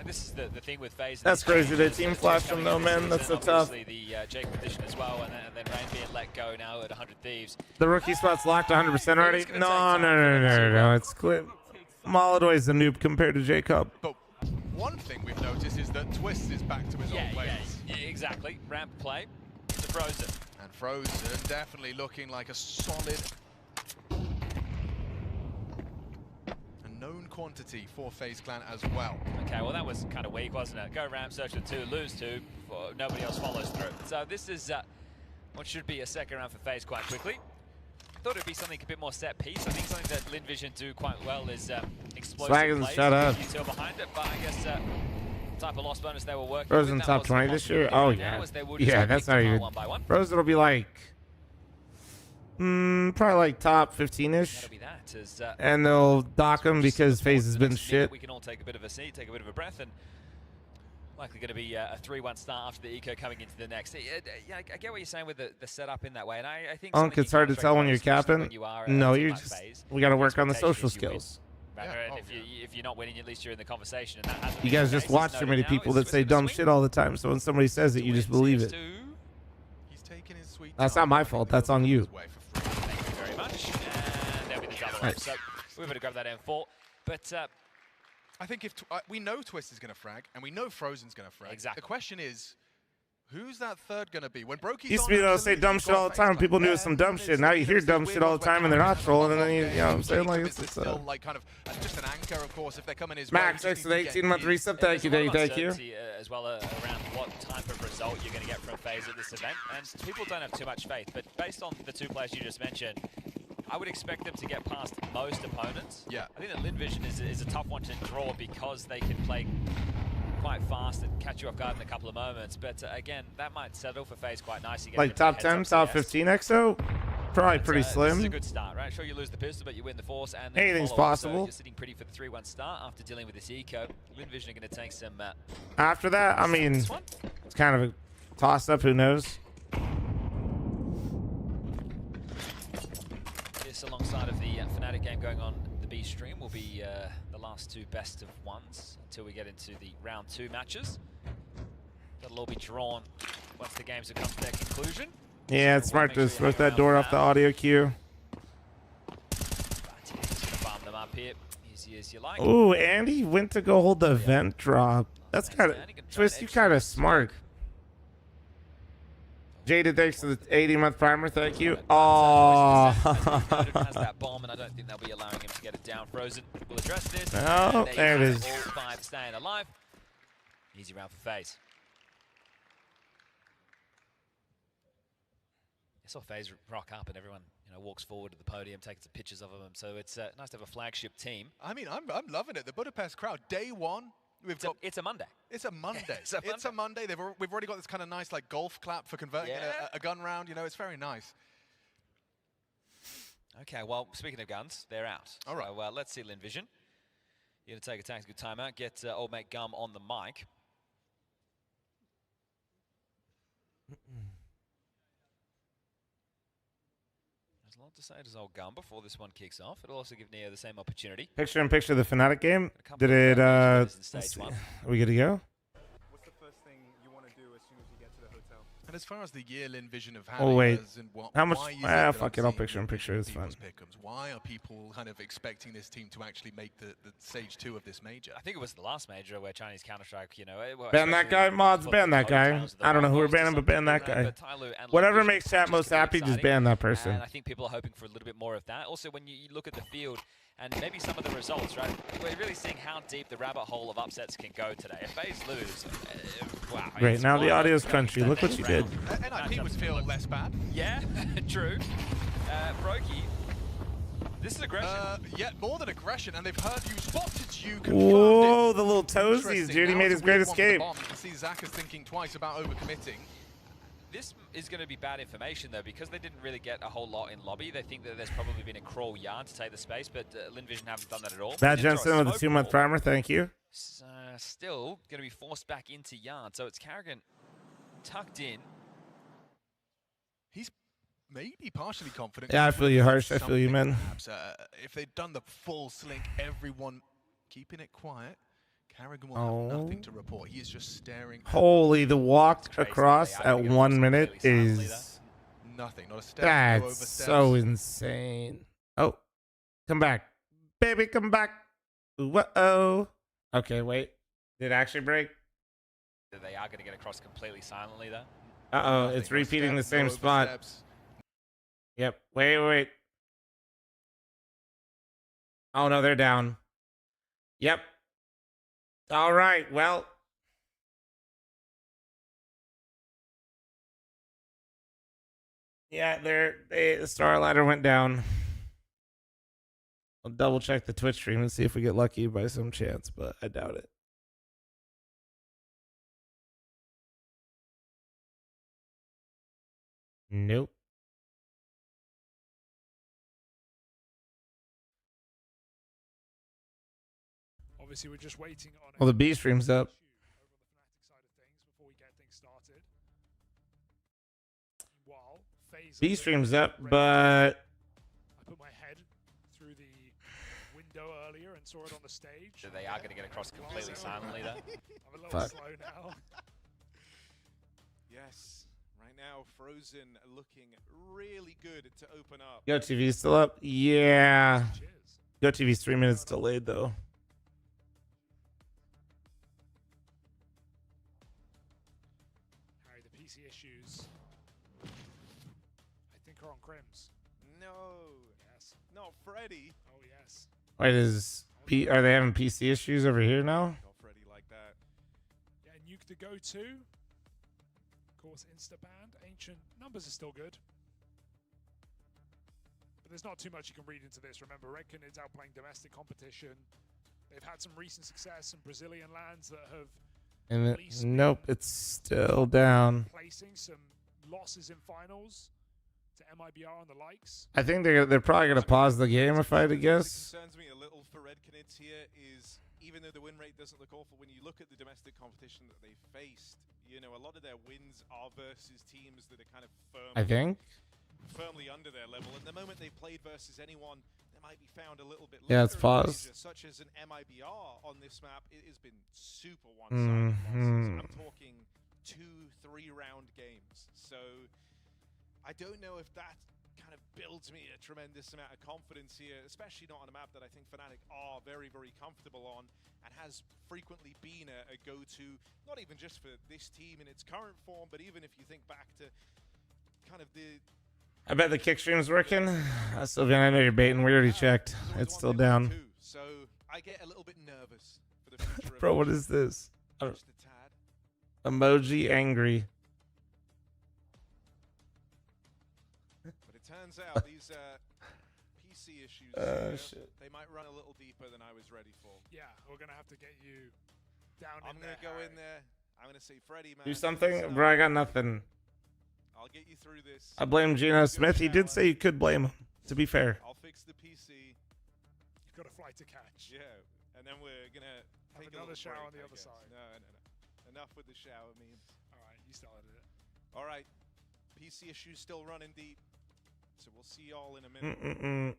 this is the thing with FaZe. That's crazy. They team flashed him though, man. That's so tough. The Jacob edition as well, and then Rain being let go now at 100 Thieves. The rookie spot's locked 100% already. No. It's clear. Molotow's a noob compared to Jacob. But one thing we've noticed is that Twist is back to his old ways. Yeah, exactly. Ramp play to fl0m. And fl0m definitely looking like a solid, known quantity for FaZe Clan as well. Okay, well that was kind of weak, wasn't it? Go ramp, search for 2, lose 2, nobody else follows through. So this is what should be a second round for FaZe quite quickly. I thought it'd be something a bit more set piece. I think something that Lin Vision do quite well is explosive plays. Shut up. Util behind it, but I guess type of loss bonus they were working fl0m with. top 20 this year? Oh yeah. Yeah, that's not even. fl0m will be like, probably like top 15-ish. That'll be that. And they'll dock him because FaZe has been shit. We can all take a bit of a seat, take a bit of a breath, and likely going to be a 3-1 start after the eco coming into the next. Yeah, I get what you're saying with the setup in that way, and I think. It's hard to tell when you're capping. No, you're just. We got to work on the social skills. And if you're not winning, at least you're in the conversation. And that you guys just watch too many people that say dumb shit all the time, so when somebody says it, you just believe it. That's not my fault. That's on you. Thank you very much. And there'll be the double up. So we're going to grab that M4. But I think if we know Twist is going to frag, and we know Frozen's going to frag. Exactly. The question is, who's that third going to be? When Brokey's Used to be able to say dumb shit all the time. People knew it was some dumb shit. Now you hear dumb shit all the time and they're not trolling. And then you know what I'm saying? Like, it's still like kind of just an anchor, of course, if they're coming his Max, way. thanks for the 18-month resub. Thank you, Dave. Thank you. As well around what type of result you're going to get from FaZe at this event. And people don't have too much faith. But based on the two players you just mentioned, I would expect them to get past most opponents. Yeah. I think that LinVision is a tough one to draw because they can play quite fast and catch you off guard in a couple of moments. But again, that might settle for FaZe quite nicely. Like top 10, top 15 XO? Probably pretty slim. This is a good start, right? Sure, you lose the pistol, but you win the force. And anything's possible. So you're sitting pretty for the 3-1 start after dealing with this eco. LinVision are going to take some... After that, I mean, it's kind of a toss-up. Who knows? This alongside of the Fnatic game going on the B stream will be the last two best of ones until we get into the round 2 matches. That'll all be drawn once the games have come to their conclusion. Yeah, it's smart to switch that door off the audio cue. Bomb them up here, easy as you like. Ooh, Andy went to go hold the vent drop. That's kind of Twist. You kind of smart. Jaded, thanks to the 80-month primer. Thank you. Oh. Has that bomb, and I don't think they'll be allowing him to get it down. Frozen will address this. Oh, there it is. All 5 staying alive. Easy round for FaZe. I saw FaZe rock up, and everyone, walks forward to the podium, takes some pictures of them. So it's nice to have a flagship team. I mean, I'm loving it. The Budapest crowd, day one. It's a Monday. It's a Monday. It's a Monday. We've already got this kind of nice like golf clap for converting a gun round. It's very nice. Okay, well, speaking of guns, they're out. All right. So let's see LinVision. You're going to take a tactical timeout, get old mate Gum on the mic. There's a lot to say to old Gum before this one kicks off. It'll also give Neo the same opportunity. Picture in picture of the Fnatic game. Did it, are we good to go? What's the first thing you want to do as soon as you get to the hotel? And as far as the year LinVision have had, Oh wait, how much? Fuck it, I'll picture in picture. It's fine. Why are people kind of expecting this team to actually make the stage 2 of this major? I think it was the last major where Chinese Counter-Strike, Ban that guy, mods. Ban that guy. I don't know who we're banning, but ban that guy. Whatever makes chat most happy, just ban that person. And I think people are hoping for a little bit more of that. Also, when you look at the field and maybe some of the results, right? We're really seeing how deep the rabbit hole of upsets can go today. If FaZe lose, wow. Great, now the audio's crunchy. Look what you did. NIP would feel less bad. Yeah, true. Brokey, this is aggression. Yeah, more than aggression, and they've heard you, spotted you, Whoa, the little toesies. Judy made his great escape. You can see Zach is thinking twice about overcommitting. This is going to be bad information, though, because they didn't really get a whole lot in lobby. They think that there's probably been a crawl yard to take the space, but LinVision haven't done that at all. Bad Jensen with a 2-month primer, thank you. Still going to be forced back into yard, so it's Carrigan tucked in. He's maybe partially confident. Yeah, I feel you, Harsh. I feel you, man. Perhaps, if they'd done the full slink, everyone keeping it quiet, Carrigan will have nothing to report. He is just staring. Holy, the walk across at 1 minute is nothing. Not a step. That's so insane. Oh, come back, baby, come back. Whoa. Okay, wait. Did it actually break? They are going to get across completely silently, though. Uh-oh, it's repeating the same spot. Yep. Wait. Oh, no, they're down. Yep. All right, well. Yeah, the StarLadder went down. I'll double check the Twitch stream and see if we get lucky by some chance, but I doubt it. Nope. Obviously, we're just waiting on. Well, the B stream's up. B stream's up, but I put my head through the window earlier and saw it on the stage. They are going to get across completely silently, though. I'm a little slow now. Yes. Right now, Frozen looking really good to open up. Yo, TV's still up? Yeah. GoTV's 3 minutes delayed though. Harry, the PC issues, I think, are on Crims. No. Yes. Not Freddy. Oh, yes. Wait, are they having PC issues over here now? Not Freddy like that. Yeah, Nuke to go to. Of course, Instaband. Ancient numbers are still good. But there's not too much you can read into this. Remember, Redken is outplaying domestic competition. They've had some recent success in Brazilian lands that have And nope, it's still down. placing some losses in finals to MIBR and the likes. I think they're probably gonna pause the game if I had to guess. Concerns me a little for Redkenids here is, even though the win rate doesn't look awful, when you look at the domestic competition that they faced, you know, a lot of their wins are versus teams that are kind of firmly under their level. And the moment they played versus anyone that might be found a little bit Yeah, it's lesser in paused. Asia, such as an MIBR on this map, it has been super one-sided losses. I'm talking 2-3 round games. So I don't know if that kind of builds me a tremendous amount of confidence here, especially not on a map that I think Fnatic are very, very comfortable on and has frequently been a go-to, not even just for this team in its current form, but even if you think back to kind of the... I bet the kick stream's working. Sylvian, I know you're baiting. We already checked. It's still down. So I get a little bit nervous for the future of Bro, what is this? Just a tad. Emoji angry. But it turns out these PC issues, Shit. they might run a little deeper than I was ready for. Yeah, we're going to have to get you down I'm going to go in there. I'm going to say, Freddy, man. Do something? Bro, I got nothing. I'll get you through this. I blame Geno Smith. He did say you could blame him, to be fair. I'll fix the PC. You've got a flight to catch. Yeah, and then we're going to take another a shower break, on the I other guess. side. No. Enough with the shower memes. All right, you started it. All right, PC issues still running deep. So we'll see y'all in a minute.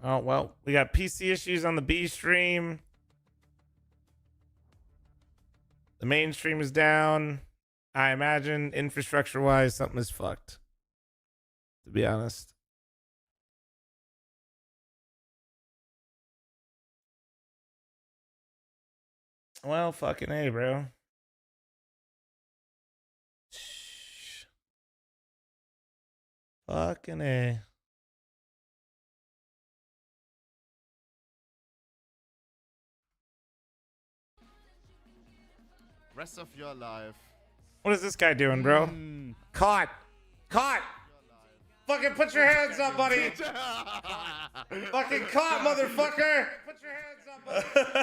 Oh, well, we got PC issues on the B stream. The main stream is down. I imagine infrastructure-wise, something is fucked, to be honest. Well, fucking A, bro. Fucking A. Rest of your life. What is this guy doing, bro? Caught. Caught. Fucking put your hands up, buddy. Fucking caught, motherfucker. Put your hands up, buddy. Fucking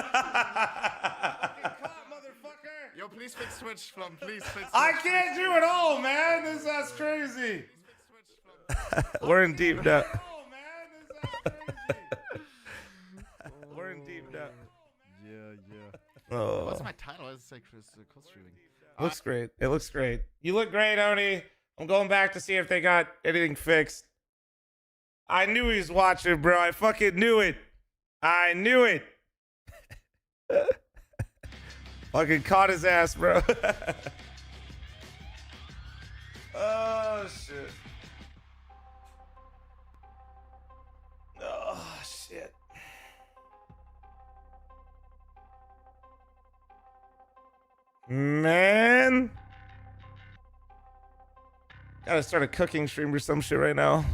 caught, motherfucker. Yo, please fix Twitch, fl0m. Please fix Twitch. I can't do it all, man. That's crazy. We're in deep now. We're in deep now. Yeah. Oh. What's my title? Why does it say Chris streaming? Looks great. It looks great. You look great, Oni. I'm going back to see if they got anything fixed. I knew he was watching, bro. I fucking knew it. I knew it. Fucking caught his ass, bro. Oh, shit. Oh, shit. Man. Gotta start a cooking stream or some shit right now.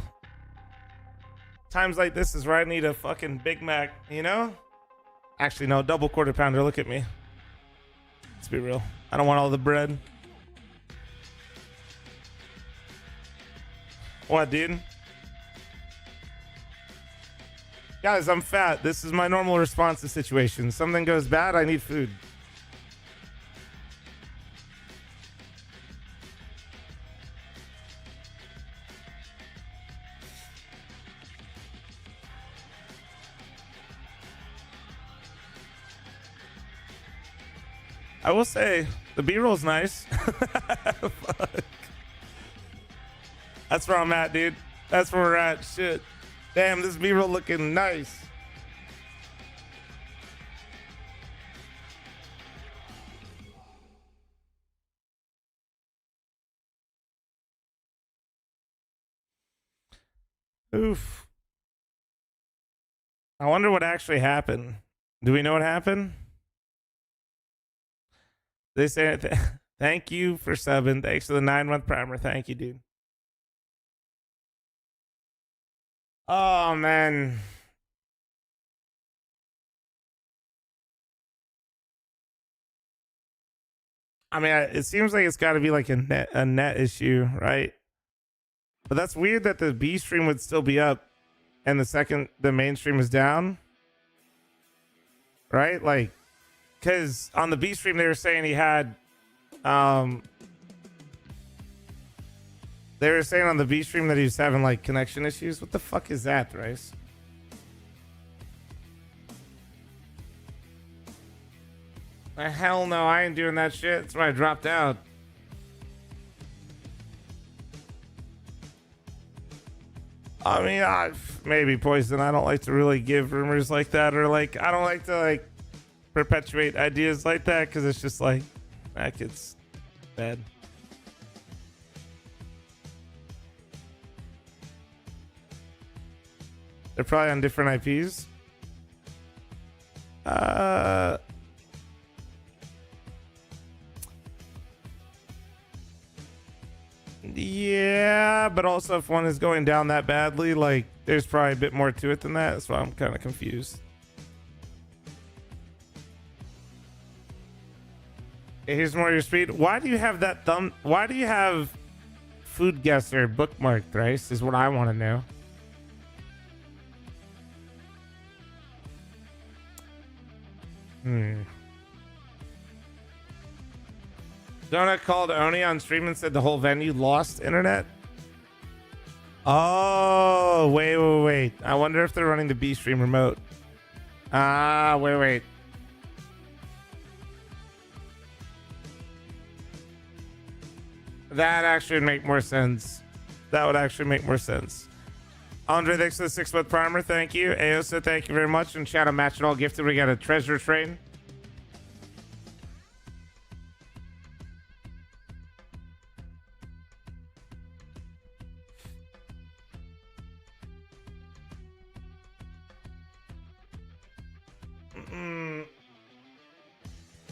Times like this is where I need a fucking Big Mac, you know? Actually, no, double quarter pounder. Look at me. Let's be real. I don't want all the bread. What, dude? Guys, I'm fat. This is my normal response to situations. Something goes bad, I need food. I will say, the B-roll's nice. Fuck. That's where I'm at, dude. That's where we're at. Shit. Damn, this B-roll looking nice. Oof. I wonder what actually happened. Do we know what happened? They say thank you for subbing. Thanks for the 9-month primer. Thank you, dude. Oh, man. I mean, it seems like it's got to be like a net issue, right? But that's weird that the B stream would still be up and the main stream is down. Right? Like, because on the B stream, they were saying he had, they were saying on the B stream that he was having like connection issues. What the fuck is that, Thrice? Hell no, I ain't doing that shit. That's why I dropped out. I mean, maybe Poison. I don't like to really give rumors like that, or like I don't like to like perpetuate ideas like that because it's just like that gets bad. They're probably on different IPs. Yeah, but also if one is going down that badly, like there's probably a bit more to it than that. That's why I'm kind of confused. Hey, here's more of your speed. Why do you have that why do you have Food Guesser bookmarked, Thrice? Is what I want to know. Donut called Oni on stream and said the whole venue lost internet. Oh, wait. I wonder if they're running the B stream remote. Wait. That actually would make more sense. That would actually make more sense. Andre, thanks for the 6-month primer. Thank you. Aosa, thank you very much. And shout out Match It All Gifted. We got a treasure train.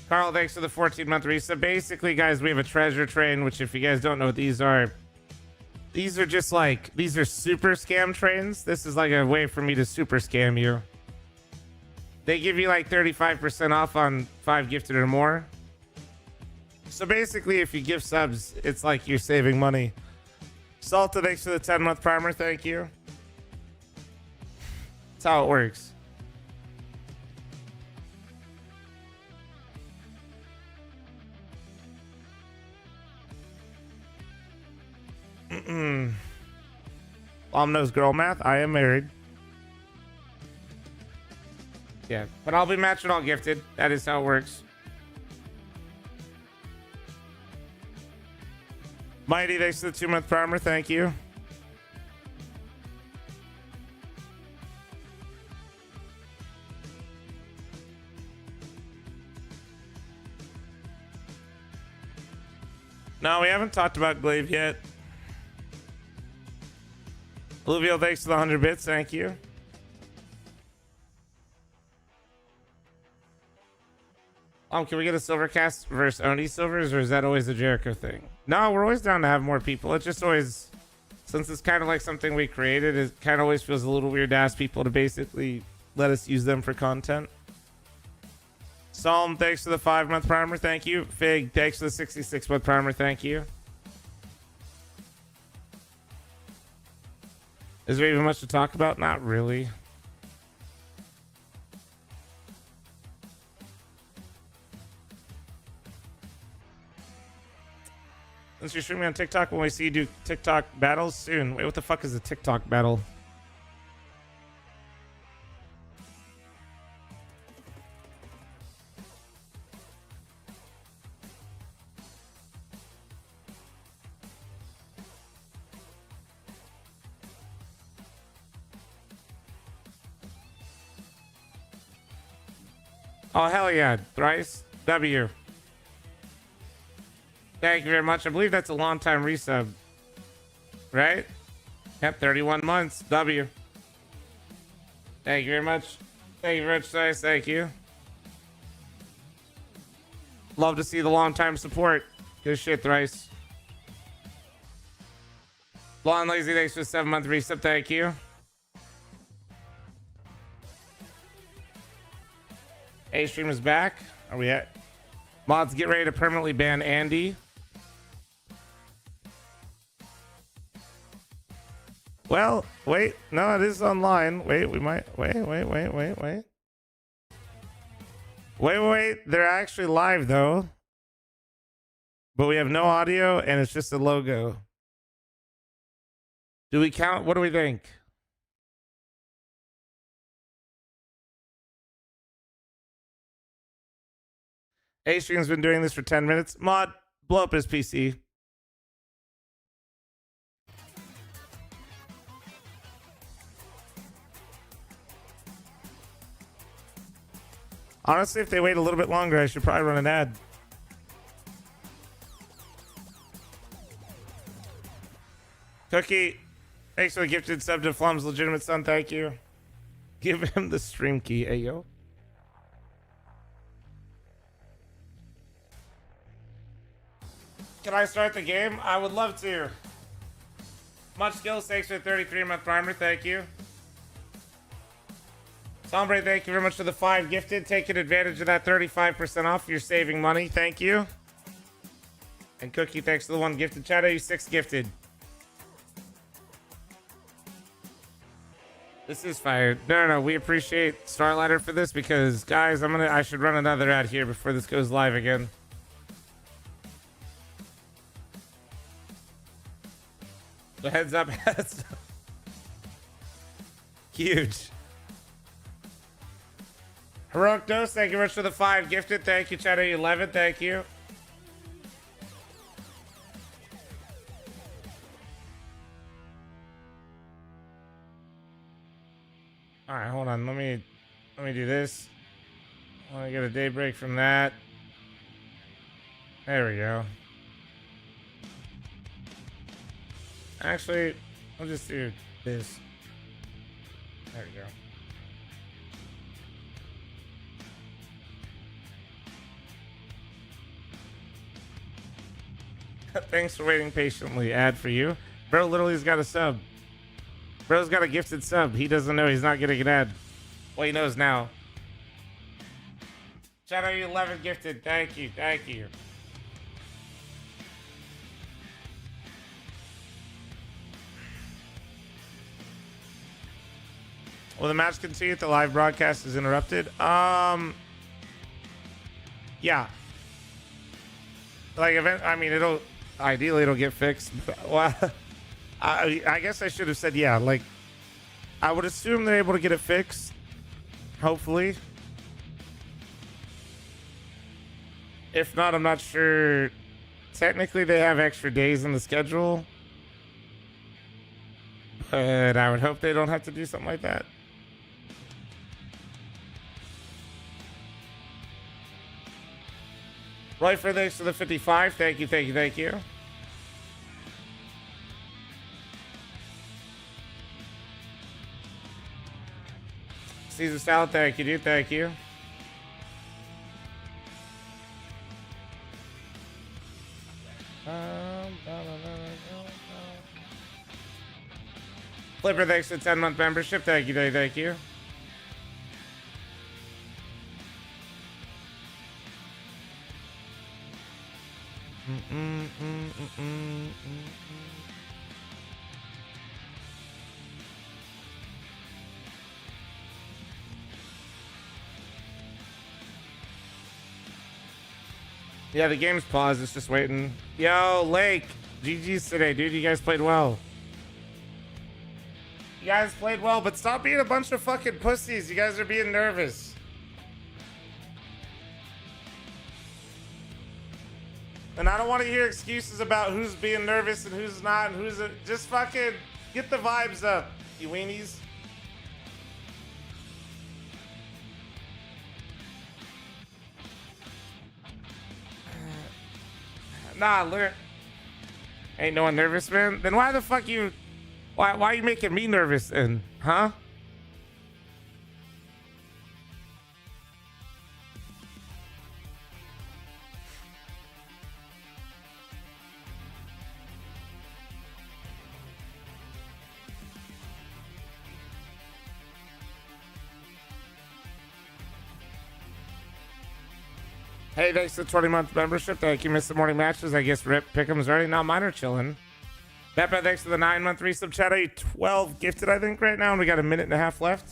Carl, thanks for the 14-month reset. Basically, guys, we have a treasure train, which if you guys don't know what these are just like, these are super scam trains. This is like a way for me to super scam you. They give you like 35% off on 5 gifted or more. So basically, if you give subs, it's like you're saving money. Salta, thanks for the 10-month primer. Thank you. That's how it works. Mom knows girl math. I am married. Yeah, but I'll be matched and all gifted. That is how it works. Mighty, thanks for the 2-month primer. Thank you. No, we haven't talked about Glaive yet. Alluvial, thanks for the 100 bits. Thank you. Can we get a Silvercast versus Oni Silvers, or is that always a Jericho thing? No, we're always down to have more people. It just always, since it's kind of like something we created, it kind of always feels a little weird to ask people to basically let us use them for content. Psalm, thanks for the 5-month primer. Thank you. Fig, thanks for the 66-month primer. Thank you. Is there even much to talk about? Not really. Since you're streaming on TikTok, when we see you do TikTok battles soon. Wait, what the fuck is a TikTok battle? Oh, hell yeah. Thrice. W. Thank you very much. I believe that's a long time resub. Right? Yep, 31 months. W. Thank you very much. Thank you very much, Size. Thank you. Love to see the long-time support. Good shit, Thrice. Blonde Lazy, thanks for the 7-month resub. Thank you. A-Stream is back. Are we at? Mods, get ready to permanently ban Andy. Well, wait. No, it is online. Wait, we might. Wait. Wait. They're actually live, though. But we have no audio, and it's just a logo. Do we count? What do we think? A-Stream's been doing this for 10 minutes. Mod, blow up his PC. Honestly, if they wait a little bit longer, I should probably run an ad. Cookie, thanks for the gifted sub to fl0m's legitimate son. Thank you. Give him the stream key, ayo. Can I start the game? I would love to. Much skills, thanks for the 33-month primer. Thank you. Sombre, thank you very much for the 5 gifted. Taking advantage of that 35% off. You're saving money. Thank you. And Cookie, thanks for the 1 gifted. Chad, you 6 gifted. This is fire. No. We appreciate StarLadder for this because, guys, I should run another ad here before this goes live again. The heads up. Huge. Heroic Dose, thank you very much for the 5 gifted. Thank you, Shadow 11. Thank you. All right, hold on. Let me do this. I want to get a daybreak from that. There we go. Actually, I'll just do this. There we go. Thanks for waiting patiently. Ad for you. Bro literally's got a sub. Bro's got a gifted sub. He doesn't know he's not getting an ad. Well, he knows now. Shadow 11 gifted. Thank you. Thank you. Will the match continue if the live broadcast is interrupted? Yeah. Like, ideally it'll get fixed. Well, I guess I should have said yeah. Like, I would assume they're able to get it fixed. Hopefully. If not, I'm not sure. Technically, they have extra days in the schedule. But I would hope they don't have to do something like that. Roy for thanks to the 55. Thank you, thank you, thank you. Caesar salad, thank you, dude. Thank you. Flipper, thanks to the 10-month membership. Thank you, thank you. Yeah, the game's paused. It's just waiting. Yo, Lake. GG's today, dude. You guys played well. You guys played well, but stop being a bunch of fucking pussies. You guys are being nervous. And I don't want to hear excuses about who's being nervous and who's not and who's... Just fucking get the vibes up, you weenies. Nah, look. Ain't no one nervous, man? Then why the fuck you... Why are you making me nervous then? Huh? Hey, thanks for the 20-month membership. Thank you. Missed the morning matches. I guess Rip Pick'em's ready. Now mine are chilling. Beppe, thanks for the 9-month resub chat. 12 gifted, I think, right now. And we got a minute and a half left.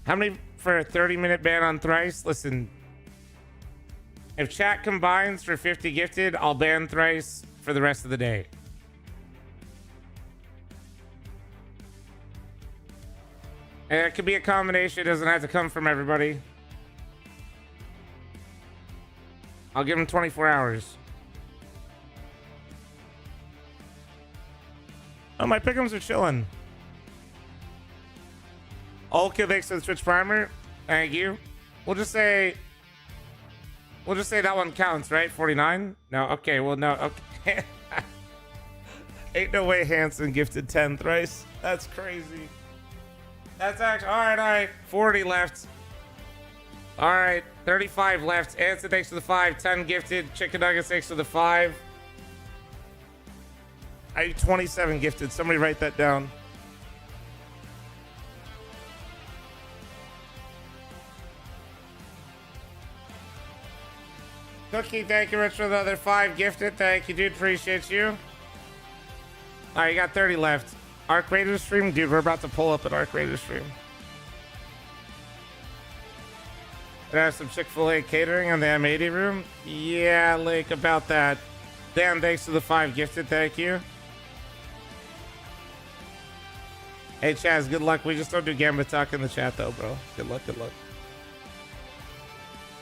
How many for a 30-minute ban on Thrice? Listen, if chat combines for 50 gifted, I'll ban Thrice for the rest of the day. And it could be a combination. It doesn't have to come from everybody. I'll give him 24 hours. Oh, my pick'ems are chilling. Okay, thanks for the Twitch primer. Thank you. We'll just say that one counts, right? 49? No, okay, well, no, okay. Ain't no way Hanson gifted 10 thrice. That's crazy. That's actually, all right. 40 left. All right, 35 left. Anson, thanks for the 5. 10 gifted. Chicken Nuggets, thanks for the 5. I 27 gifted. Somebody write that down. Cookie, thank you, Rich, for the other 5 gifted. Thank you, dude. Appreciate you. All right, you got 30 left. Arc Raider stream? Dude, we're about to pull up an Arc Raider stream. Gonna have some Chick-fil-A catering in the M80 room? Yeah, Lake, about that. Dan, thanks for the 5 gifted. Thank you. Hey, Chaz, good luck. We just don't do Gambit talk in the chat, though, bro. Good luck, good luck.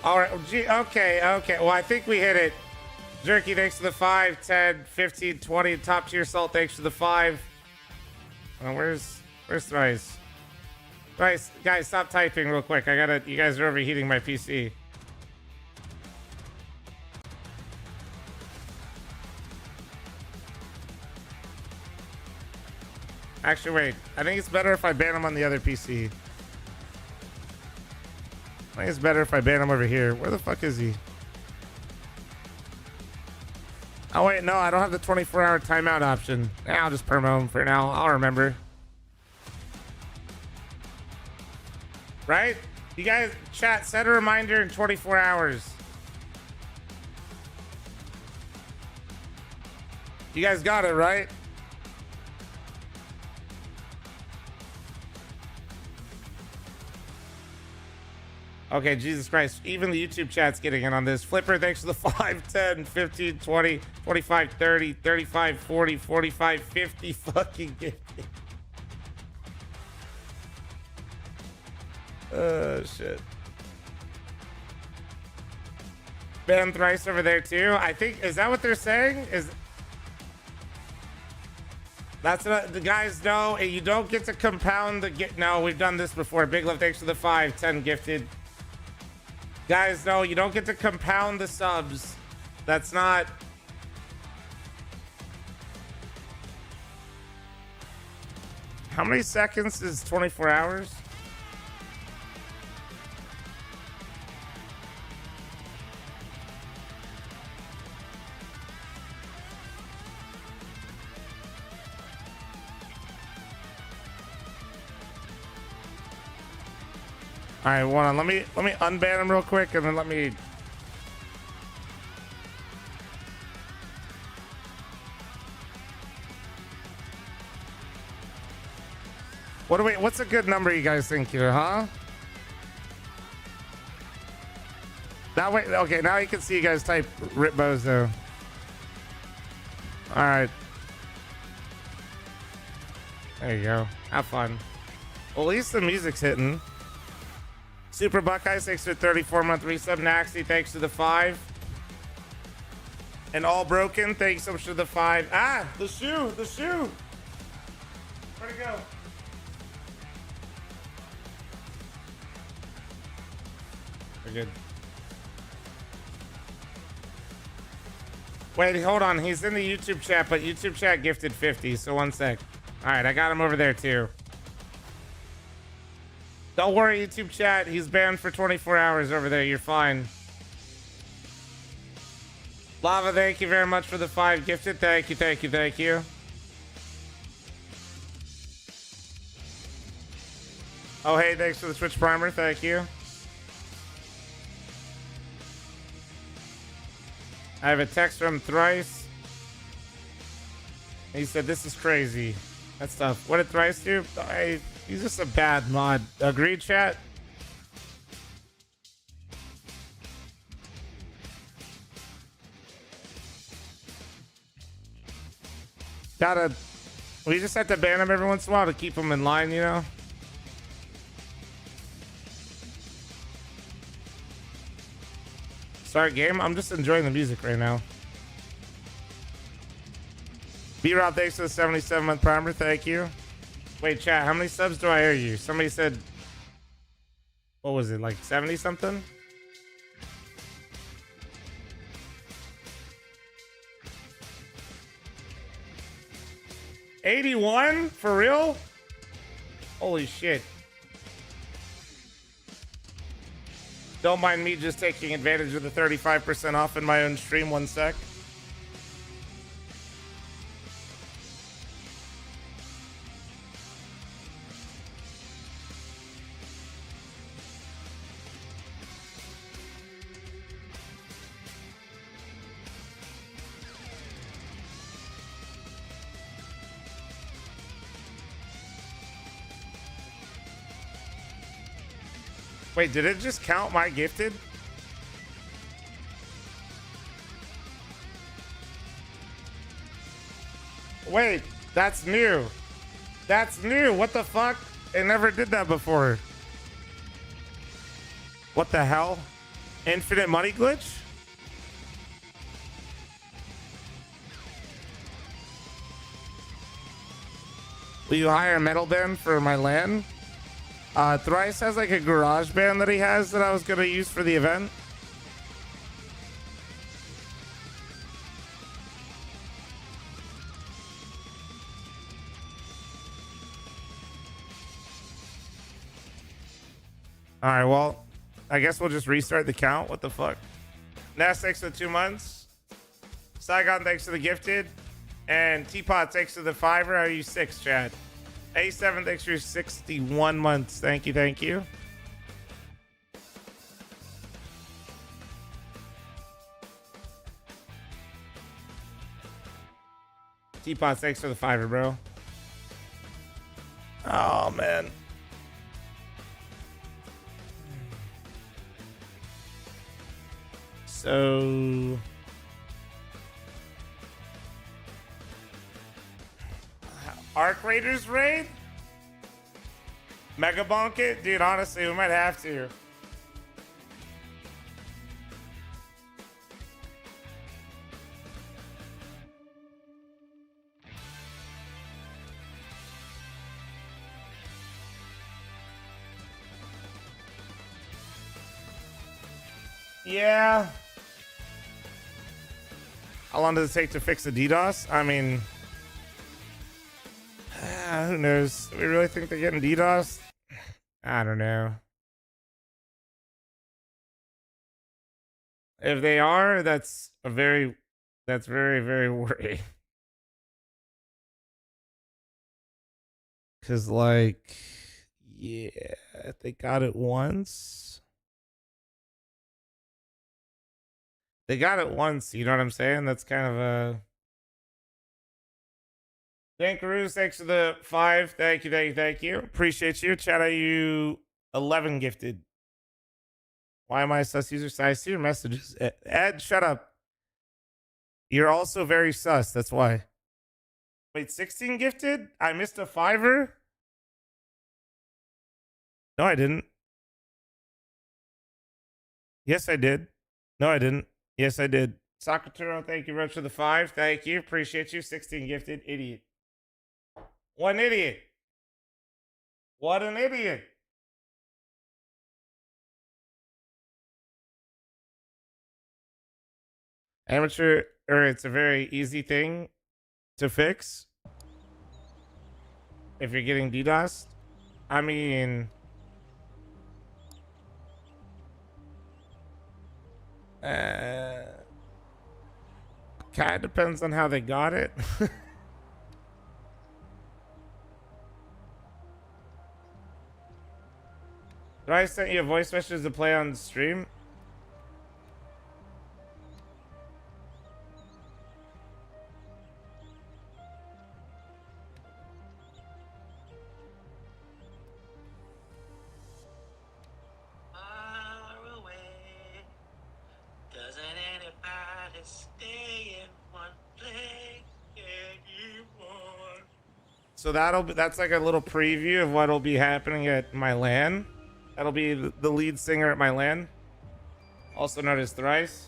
All right, okay. Well, I think we hit it. Jerky, thanks for the 5, 10, 15, 20. Top tier salt, thanks for the 5. Where's Thrice? Thrice, guys, stop typing real quick. You guys are overheating my PC. Actually, wait. I think it's better if I ban him on the other PC. I think it's better if I ban him over here. Where the fuck is he? Oh, wait, no, I don't have the 24-hour timeout option. I'll just perma him for now. I'll remember. Right? You guys, chat, set a reminder in 24 hours. You guys got it, right? Okay, Jesus Christ. Even the YouTube chat's getting in on this. Flipper, thanks for the 5, 10, 15, 20, 25, 30, 35, 40, 45, 50 fucking gifted. Oh, shit. Ban Thrice over there, too. I think, is that what they're saying? That's what the guys know. You don't get to compound the No, we've done this before. Big Love, thanks for the 5, 10 gifted. Guys, no, you don't get to compound the subs. That's not... How many seconds is 24 hours? All right, hold on. Let me unban him real quick, and then let me. What's a good number you guys think here, huh? That way, okay. Now you can see you guys type Rip Bozo. All right. There you go. Have fun. Well, at least the music's hitting. Super Buckeyes, thanks for the 34-month resub. Naxi, thanks to the 5. And All Broken, thanks so much for the 5. Ah, the shoe. Where'd it go? We're good. Wait, hold on. He's in the YouTube chat, but YouTube chat gifted 50, so 1 sec. All right, I got him over there too. Don't worry, YouTube chat. He's banned for 24 hours over there. You're fine. Lava, thank you very much for the 5 gifted. Thank you. Oh, hey, thanks for the Twitch primer. Thank you. I have a text from Thrice. He said, this is crazy. That's tough. What did Thrice do? He's just a bad mod. Agreed, chat? We just have to ban him every once in a while to keep him in line, you know? Start game? I'm just enjoying the music right now. B-Rob, thanks for the 77-month primer. Thank you. Wait, chat, how many subs do I owe you? Somebody said, what was it, like 70 something? $81? For real? Holy shit. Don't mind me just taking advantage of the 35% off in my own stream. 1 sec. Wait, did it just count my gifted? Wait, that's new. That's new. What the fuck? It never did that before. What the hell? Infinite money glitch? Will you hire a metal band for my LAN? Thrice has like a garage band that he has that I was gonna use for the event. All right, well, I guess we'll just restart the count. What the fuck? Nast, thanks for the 2 months. Saigon, thanks for the gifted. And Teapot, thanks for the $5. How are you 6, Chad? A7, thanks for your 61 months. Thank you, thank you. Teapot, thanks for the $5, bro. Oh, man. So... Arc Raiders raid? Mega bonk it? Dude, honestly, we might have to. Yeah. How long does it take to fix a DDoS? I mean... who knows? Do we really think they're getting DDoS? I don't know. If they are, that's very, very worrying. Cause like, yeah, they got it once. They got it once, you know what I'm saying? That's kind of a... Dankaroo, thanks for the 5. Thank you, thank you, thank you. Appreciate you. Chat, are you 11 gifted? Why am I a sus user? I see your messages. Ed, shut up. You're also very sus. That's why. Wait, 16 gifted? I missed a $5? No, I didn't. Yes, I did. No, I didn't. Yes, I did. Sakaturo, thank you very much for the 5. Thank you. Appreciate you. 16 gifted. Idiot. One idiot. What an idiot. Amateur, or it's a very easy thing to fix if you're getting DDoS. I mean, kind of depends on how they got it. Do I send you a voice message to play on the stream? So that's like a little preview of what'll be happening at my LAN. That'll be the lead singer at my LAN, also known as Thrice.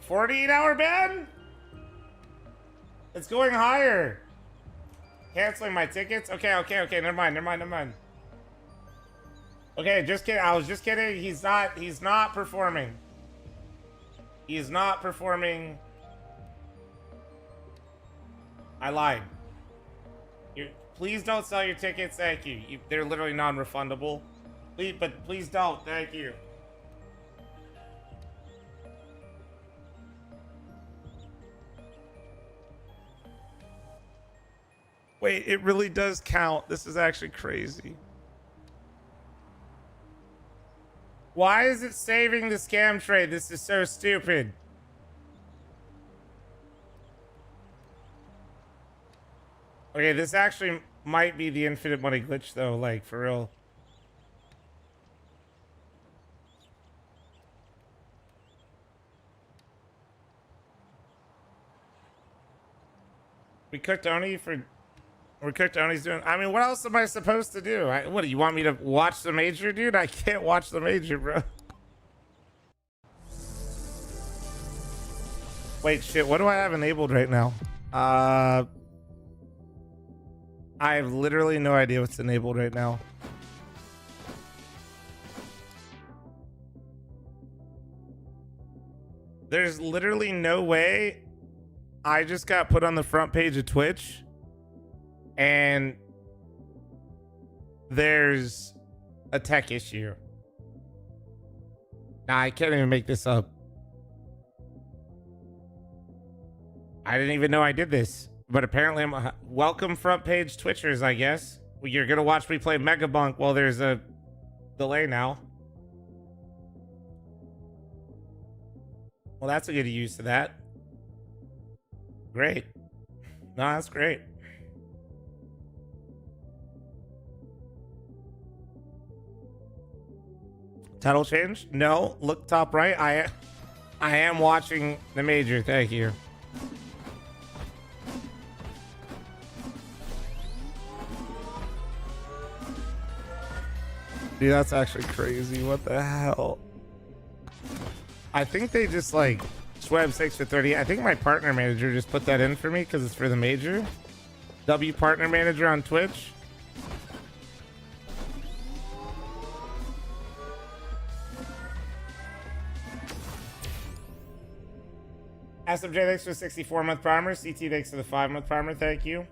$48 ban? It's going higher. Canceling my tickets? Okay, never mind. Okay, just kidding. I was just kidding. He's not performing. He's not performing. I lied. Please don't sell your tickets. Thank you. They're literally non-refundable. Please don't. Thank you. Wait, it really does count. This is actually crazy. Why is it saving the scam trade? This is so stupid. Okay, this actually might be the infinite money glitch though, like for real. We cooked Oni for... We're cooked Oni's doing... I mean, what else am I supposed to do? What, do you want me to watch the major, dude? I can't watch the major, bro. Wait, shit, what do I have enabled right now? I have literally no idea what's enabled right now. There's literally no way. I just got put on the front page of Twitch and there's a tech issue. Nah, I can't even make this up. I didn't even know I did this, but apparently I'm welcome front page Twitchers, I guess. You're gonna watch me play Mega Bunk while there's a delay now. Well, that's a good use of that. Great. No, that's great. Title change? No. Look top right. I am watching the major. Thank you. Dude, that's actually crazy. What the hell? I think they just like Swab 6 to 30. I think my partner manager just put that in for me because it's for the major. W partner manager on Twitch. SMJ, thanks for the 64-month primer. CT, thanks for the 5-month primer. Thank you.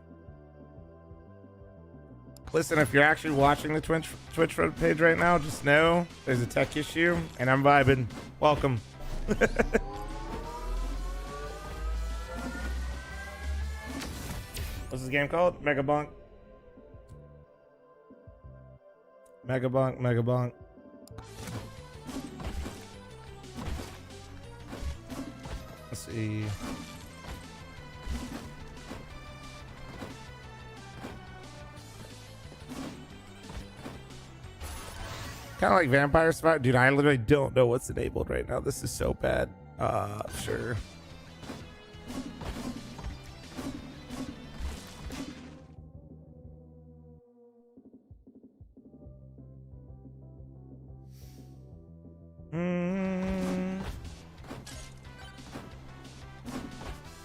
Listen, if you're actually watching the Twitch front page right now, just know there's a tech issue, and I'm vibing. Welcome. What's this game called? Mega Bunk. Mega Bunk, Mega Bunk. Let's see. Kind of like Vampire Spot. Dude, I literally don't know what's enabled right now. This is so bad. Sure.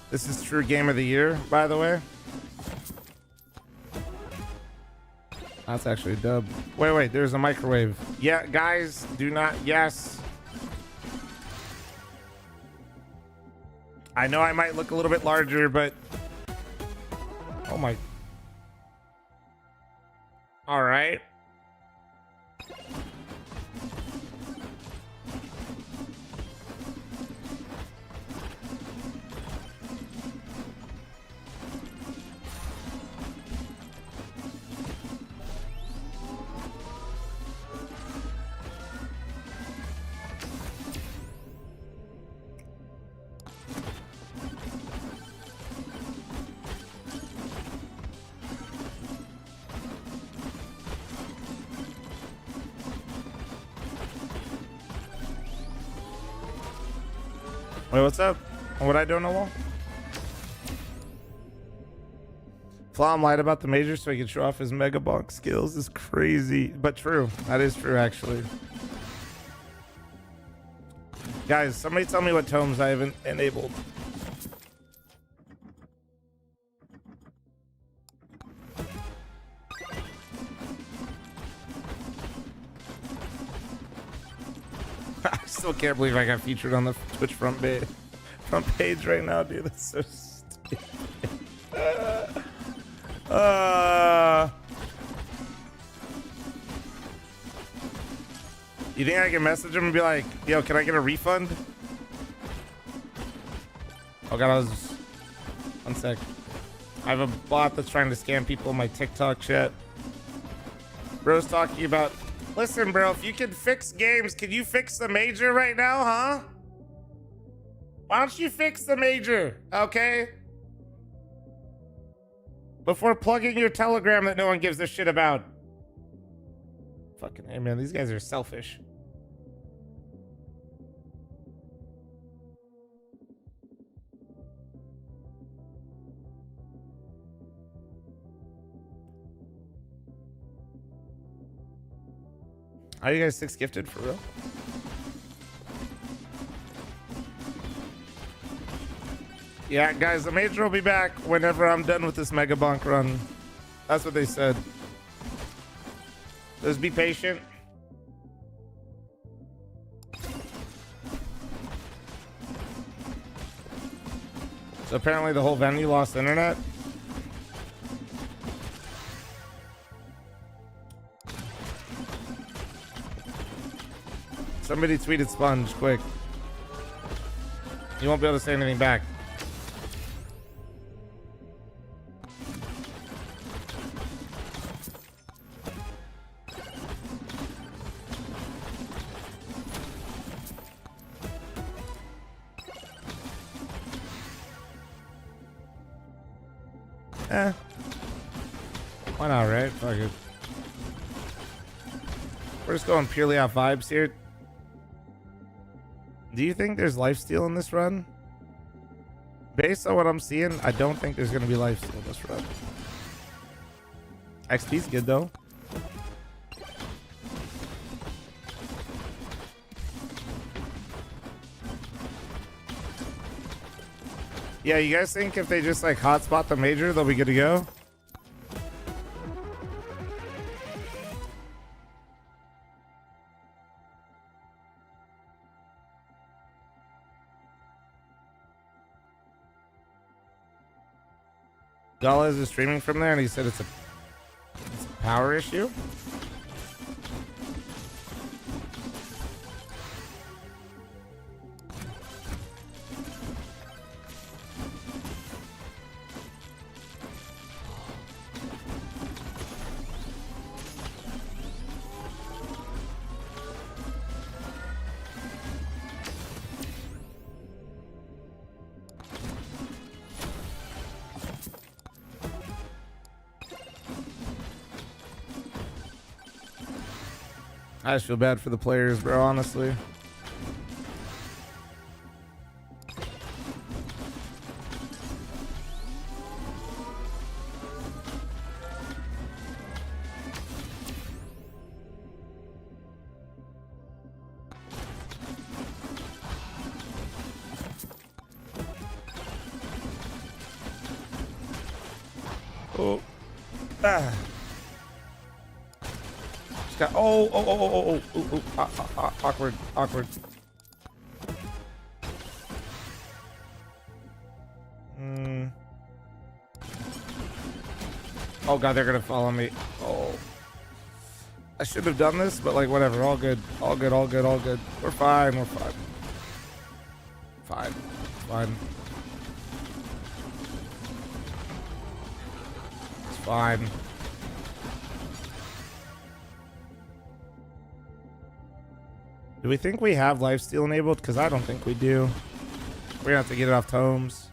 This is true game of the year, by the way. That's actually a dub. Wait, there's a microwave. Yeah, guys, do not. Yes. I know I might look a little bit larger, but oh my. All right. Wait, what's up? What I do on the wall? fl0m lied about the major so he could show off his mega bonk skills is crazy, but true. That is true, actually. Guys, somebody tell me what tomes I haven't enabled. I still can't believe I got featured on the Twitch front page right now, dude. That's so stupid. You think I can message him and be like, yo, can I get a refund? Oh god, I was... One sec. I have a bot that's trying to scam people in my TikTok chat. Bro's talking about... Listen, bro, if you can fix games, can you fix the major right now, huh? Why don't you fix the major, okay? Before plugging your Telegram that no one gives a shit about. Fucking hey, man, these guys are selfish. Are you guys 6 gifted for real? Yeah, guys, the major will be back whenever I'm done with this Mega Bonk run. That's what they said. Just be patient. So apparently the whole venue lost internet. Somebody tweeted Sponge, quick. You won't be able to say anything back. Why not, right? Fuck it. We're just going purely off vibes here. Do you think there's lifesteal in this run? Based on what I'm seeing, I don't think there's going to be lifesteal in this run. XP's good, though. Yeah, you guys think if they just, like, hotspot the major, they'll be good to go? Galez is streaming from there, and he said it's a power issue. I just feel bad for the players, bro, honestly. Oh. Ah. Awkward. Oh god, they're gonna follow me. Oh, I should have done this, but like whatever. All good. We're fine. It's fine. Do we think we have lifesteal enabled? Because I don't think we do. We're gonna have to get it off tomes.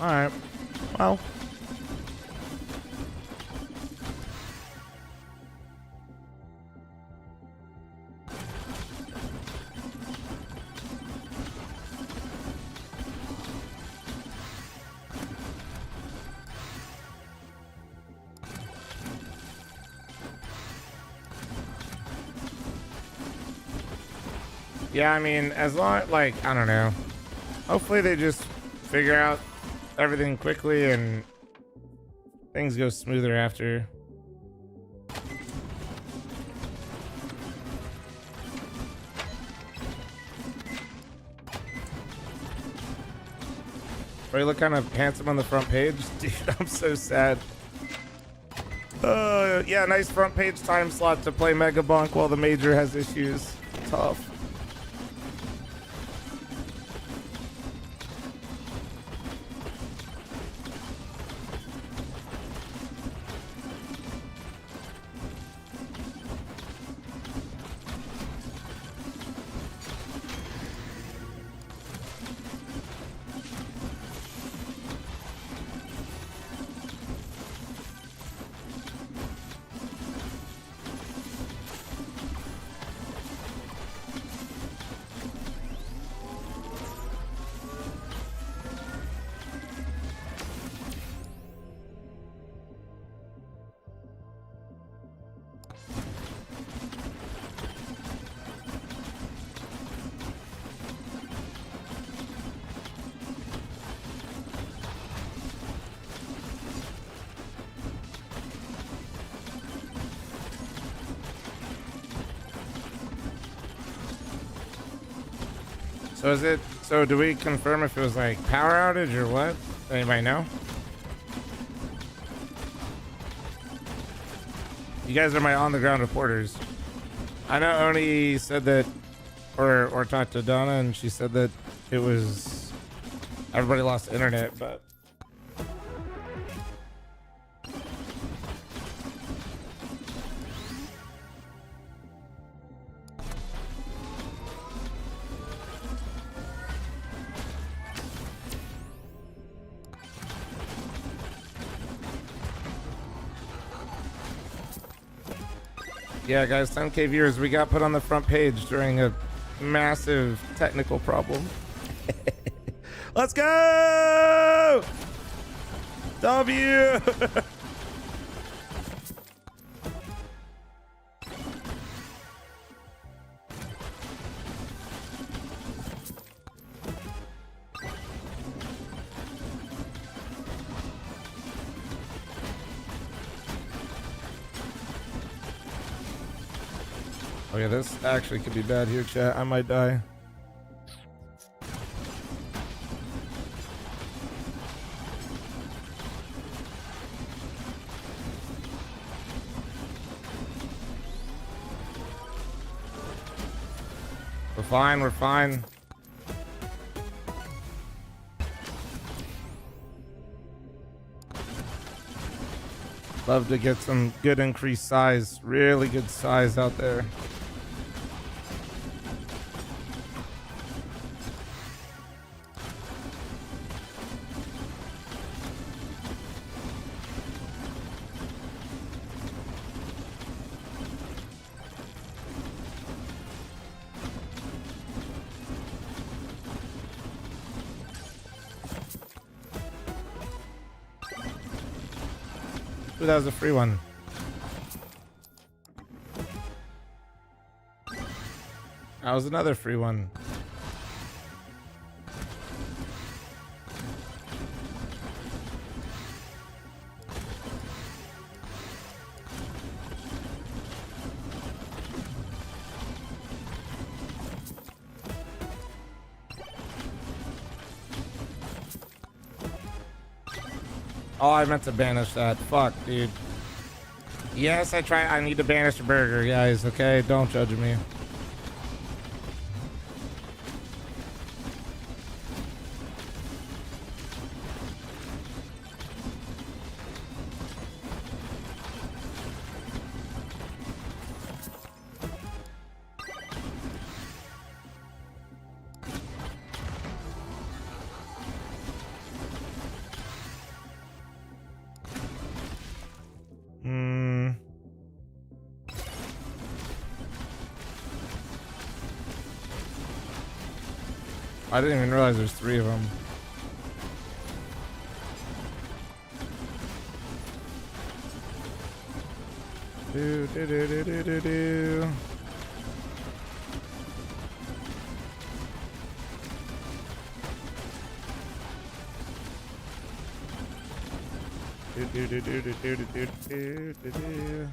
All right. Well. Yeah, I mean, as long, like, I don't know. Hopefully they just figure out everything quickly and things go smoother after. Bro, you look kind of handsome on the front page. Dude, I'm so sad. Yeah, nice front page time slot to play Mega Bonk while the major has issues. Tough. So is it, so do we confirm if it was like power outage or what? Anybody know? You guys are my on the ground reporters. I know Oni said that, or talked to Donna and she said that it was, everybody lost internet, but. Yeah, guys, 10K viewers. We got put on the front page during a massive technical problem. Let's go! W! Oh yeah, this actually could be bad here, chat. I might die. We're fine, we're fine. Love to get some good increased size, really good size out there. Ooh, that was a free one. That was another free one. Oh, I meant to banish that. Fuck, dude. Yes, I need to banish the burger, guys, okay? Don't judge me. I didn't even realize there's 3 of them. Do do do do do do do. Do do do do do do do do do do.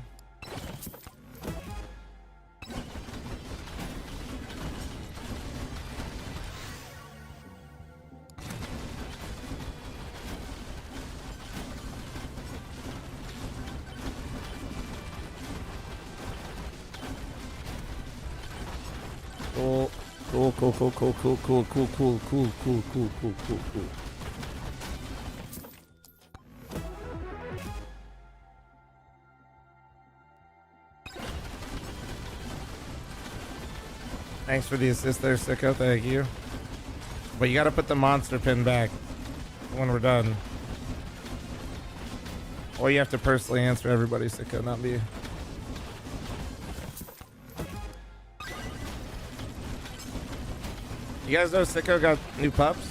Cool. Thanks for the assist there, Sicko. Thank you. But you gotta put the monster pin back when we're done. Or you have to personally answer everybody, Sicko, not me. You guys know Sicko got new pups?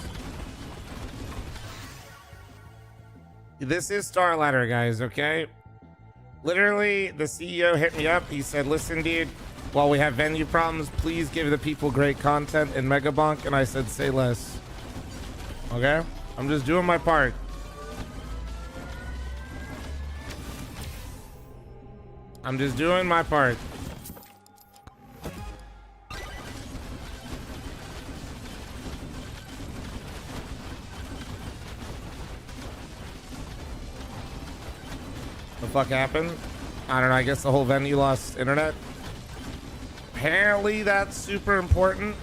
This is StarLadder, guys, okay? Literally, the CEO hit me up. He said, listen, dude, while we have venue problems, please give the people great content in Megabonk. And I said, say less. Okay? I'm just doing my part. I'm just doing my part. The fuck happened? I don't know. I guess the whole venue lost internet. Apparently that's super important.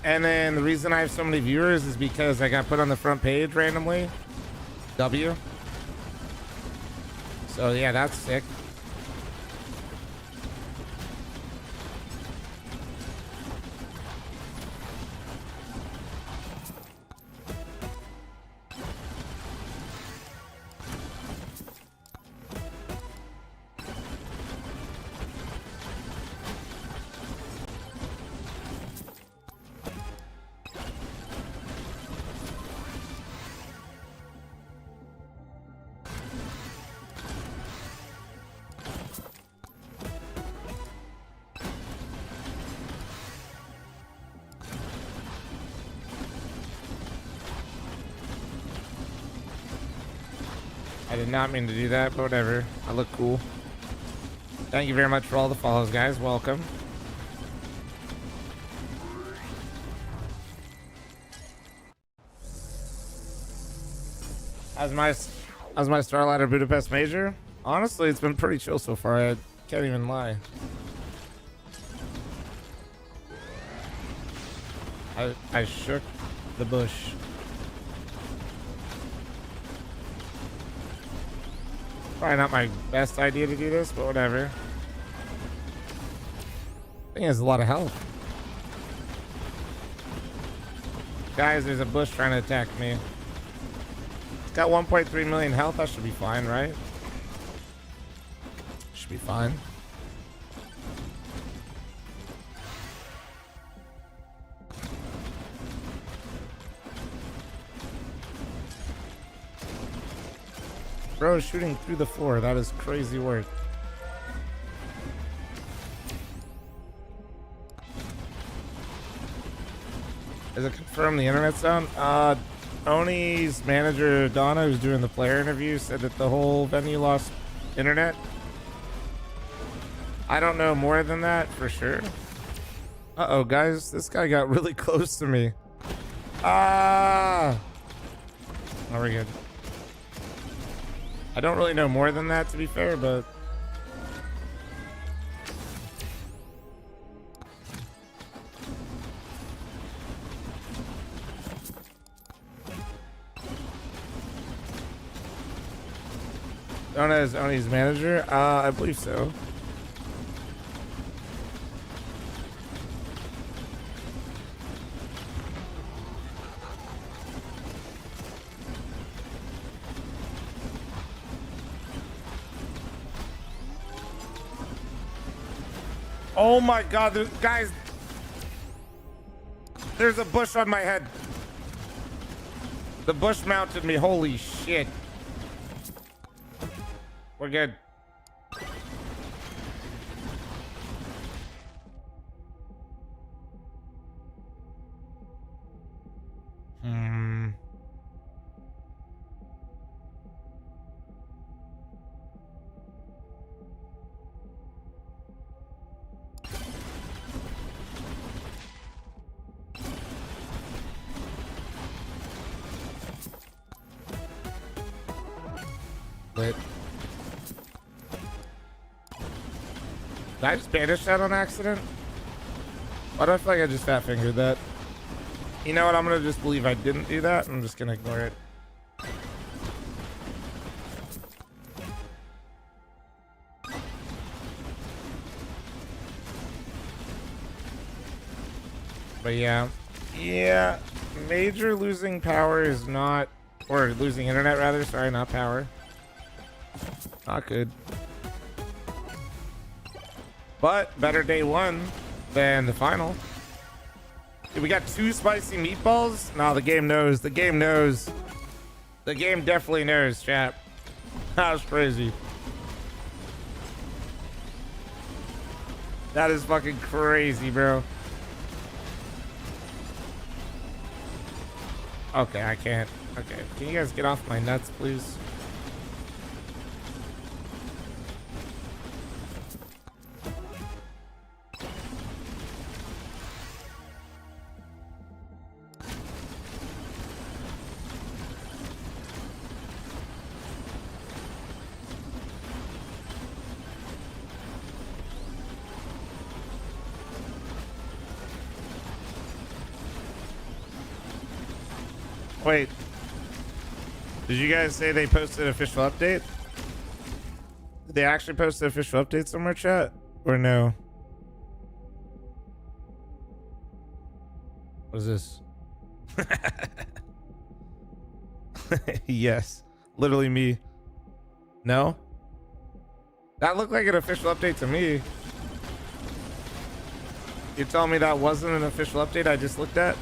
And then the reason I have so many viewers is because I got put on the front page randomly. W. So yeah, that's sick. I did not mean to do that, but whatever. I look cool. Thank you very much for all the follows, guys. Welcome. How's my StarLadder Budapest major? Honestly, it's been pretty chill so far. I can't even lie. I shook the bush. Probably not my best idea to do this, but whatever. I think it has a lot of health. Guys, there's a bush trying to attack me. It's got 1.3 million health. That should be fine, right? Should be fine. Bro is shooting through the floor. That is crazy work. Is it confirmed the internet's down? Oni's manager, Donna, who's doing the player interview, said that the whole venue lost internet. I don't know more than that for sure. Uh-oh, guys. This guy got really close to me. Ah! Oh, we're good. I don't really know more than that, to be fair, but... Donna is Oni's manager? I believe so. Oh my god, guys. There's a bush on my head. The bush mounted me. Holy shit. We're good. Lit. Did I just banish that on accident? Why do I feel like I just fat fingered that? You know what? I'm gonna just believe I didn't do that. I'm just gonna ignore it. But yeah, major losing power is not, or losing internet rather. Sorry, not power. Not good. But better day one than the final. Dude, we got 2 spicy meatballs. No, the game knows. The game knows. The game definitely knows, chat. That was crazy. That is fucking crazy, bro. Okay, I can't. Okay, can you guys get off my nuts, please? Wait, did you guys say they posted an official update? Did they actually post an official update somewhere, chat? Or no? What is this? Yes, literally me. No? That looked like an official update to me. You're telling me that wasn't an official update I just looked at?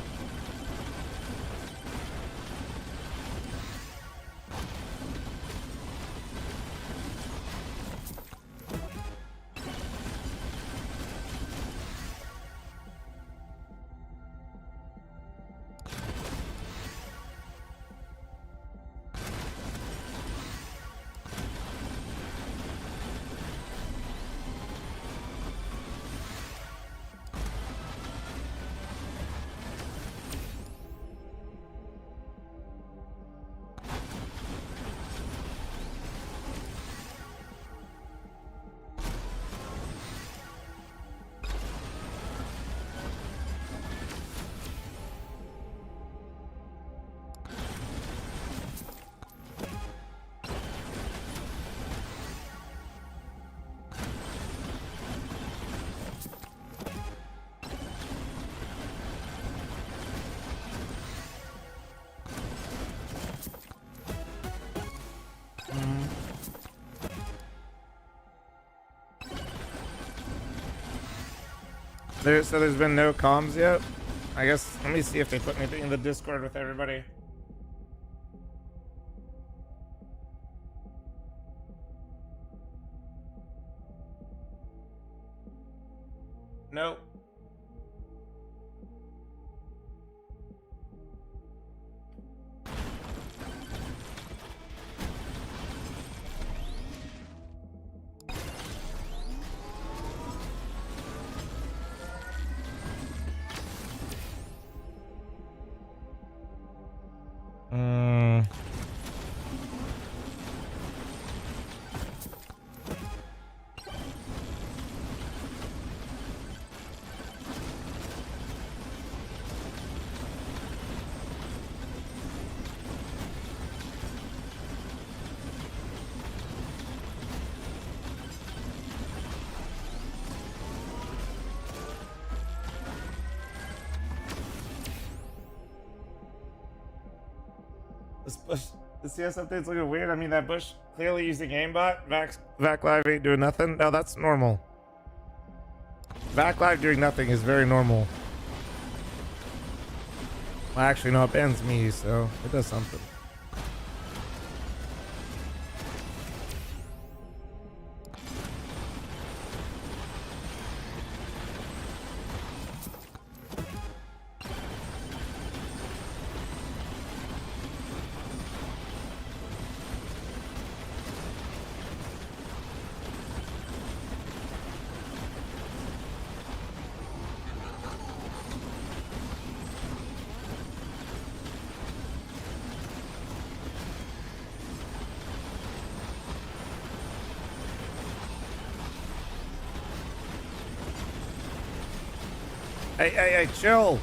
So there's been no comms yet? I guess, let me see if they put anything in the Discord with everybody. Nope. The CS update's looking weird. I mean, that bush clearly using aimbot. Vac Live ain't doing nothing. No, that's normal. Back live doing nothing is very normal. Well, actually, no, it bans me, so it does something. Hey, chill.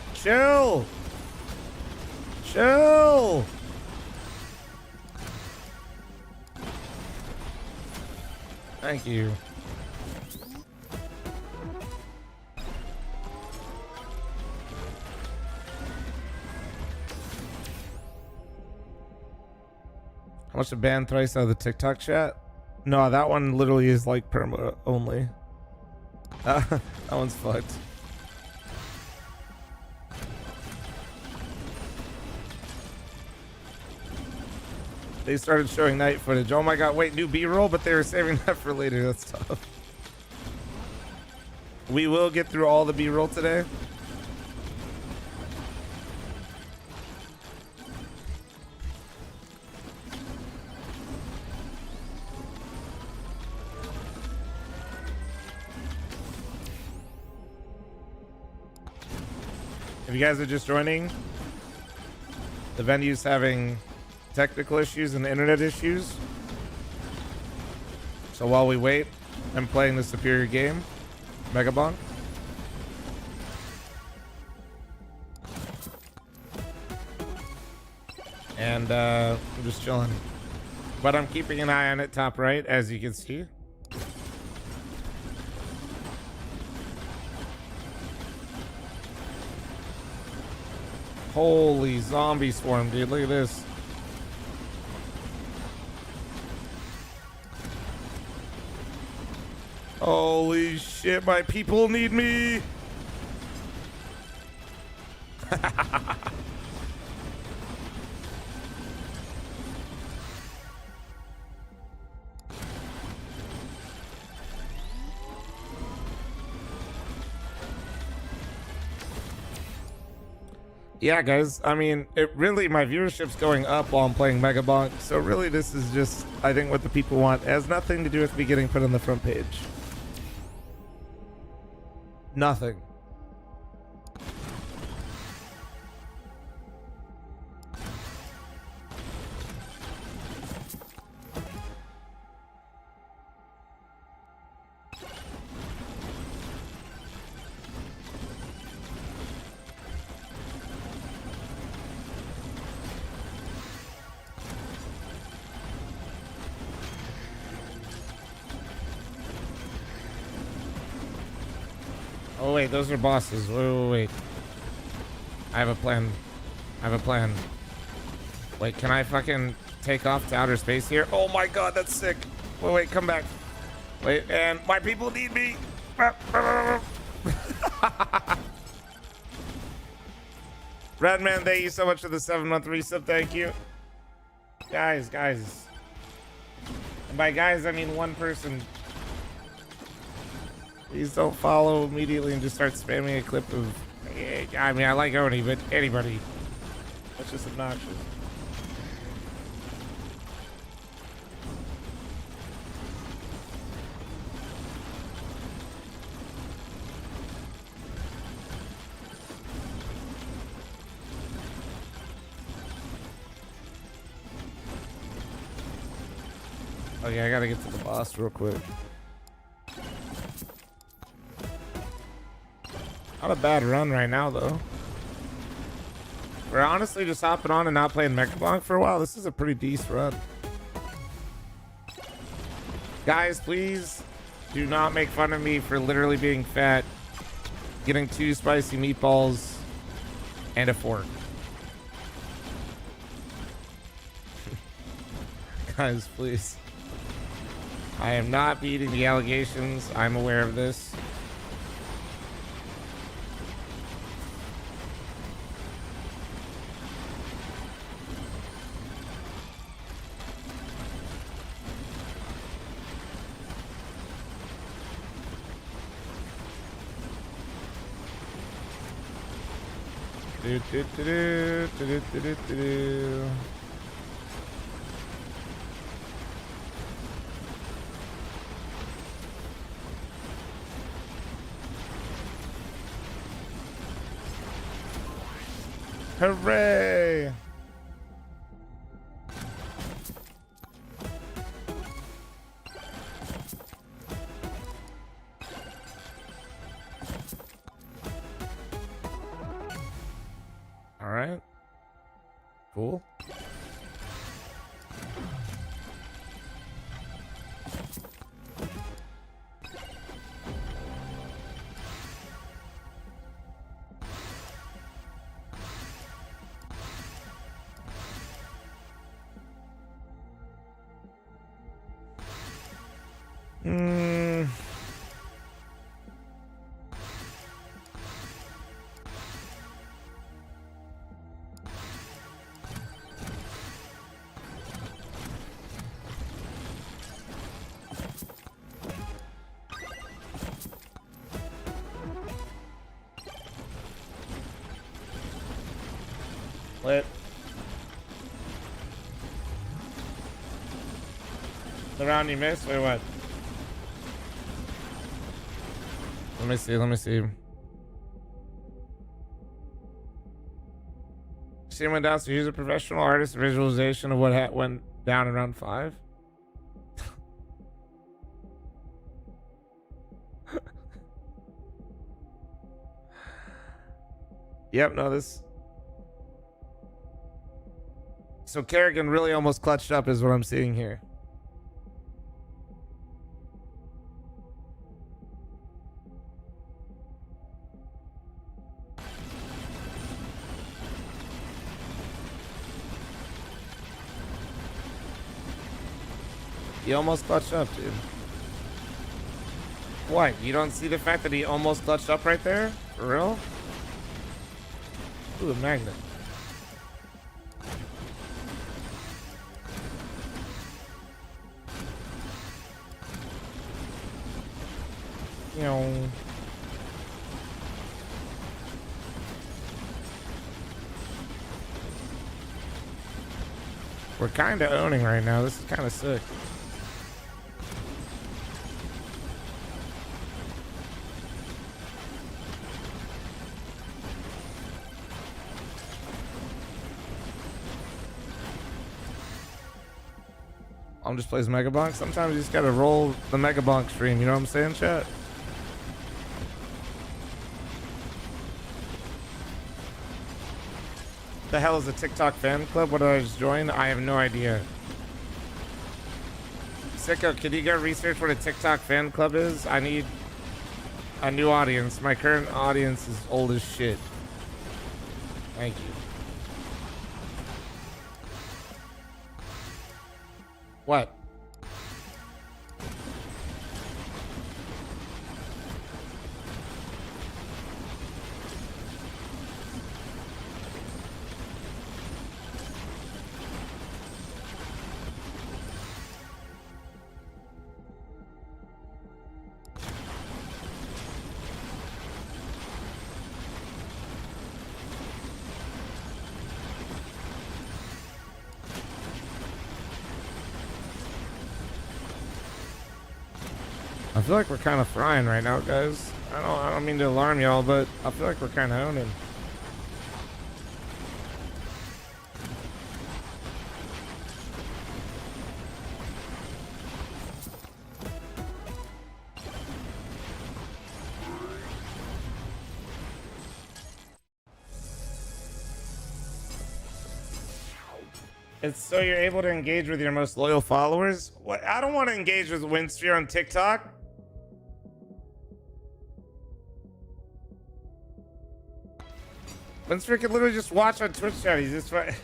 Thank you. How much to ban thrice out of the TikTok chat? No, that one literally is like perma only. That one's fucked. They started showing night footage. Oh my god, wait, new B-roll, but they were saving that for later. That's tough. We will get through all the B-roll today. If you guys are just joining, the venue's having technical issues and internet issues. So while we wait, I'm playing the superior game, Megabonk. And I'm just chilling. But I'm keeping an eye on it top right, as you can see. Holy zombie swarm, dude. Look at this. Holy shit, my people need me. Yeah, guys, I mean, my viewership's going up while I'm playing Megabonk, so really this is just, I think, what the people want. It has nothing to do with me getting put on the front page. Nothing. Oh wait, those are bosses. Wait. I have a plan. Wait, can I fucking take off to outer space here? Oh my god, that's sick. Wait, come back. Wait, and my people need me. Redman, thank you so much for the 7-month resub. Thank you. Guys. And by guys, I mean one person. Please don't follow immediately and just start spamming a clip of... I mean, I like Oni, but anybody. That's just obnoxious. Okay, I gotta get to the boss real quick. Not a bad run right now, though. We're honestly just hopping on and not playing Megabonk for a while. This is a pretty decent run. Guys, please do not make fun of me for literally being fat, getting 2 spicy meatballs, and a fork. Guys, please. I am not beating the allegations. I'm aware of this. Hooray! All right. Cool. Lit. The round you missed? Wait, what? Let me see, let me see. She went down, so use a professional artist visualization of what went down in round 5. Yep, no, this. So Kerrigan really almost clutched up is what I'm seeing here. He almost clutched up, dude. What? You don't see the fact that he almost clutched up right there? For real? Ooh, a magnet. You know. We're kind of owning right now. This is kind of sick. I'm just plays Mega Bonk. Sometimes you just gotta roll the Mega Bonk stream. You know what I'm saying, chat? The hell is a TikTok fan club? What did I just join? I have no idea. Sicko, could you go research what a TikTok fan club is? I need a new audience. My current audience is old as shit. Thank you. What? I feel like we're kind of frying right now, guys. I don't mean to alarm y'all, but I feel like we're kind of owning. It's so you're able to engage with your most loyal followers? What? I don't want to engage with Winsphere on TikTok. Winsphere could literally just watch on Twitch chat. He's just right.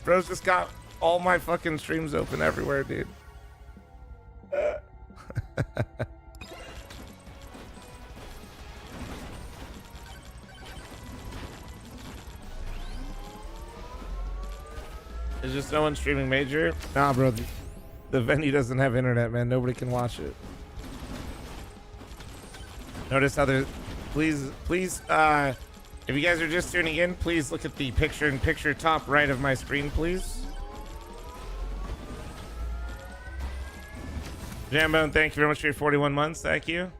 Bro's just got all my fucking streams open everywhere, dude. Is just no one streaming Major? Nah, bro. The venue doesn't have internet, man. Nobody can watch it. Notice how there's... Please, If you guys are just tuning in, please look at the picture-in-picture top right of my screen, please. Jambone, thank you very much for your 41 months. Thank you.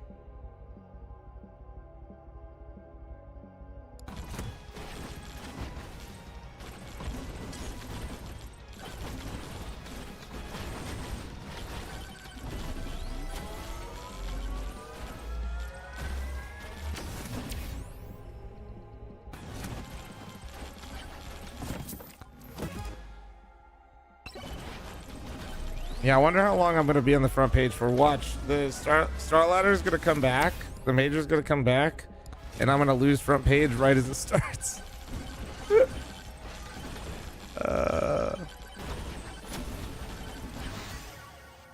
Yeah, I wonder how long I'm going to be on the front page for. Watch. The StarLadder is going to come back. The major is going to come back. And I'm going to lose front page right as it starts.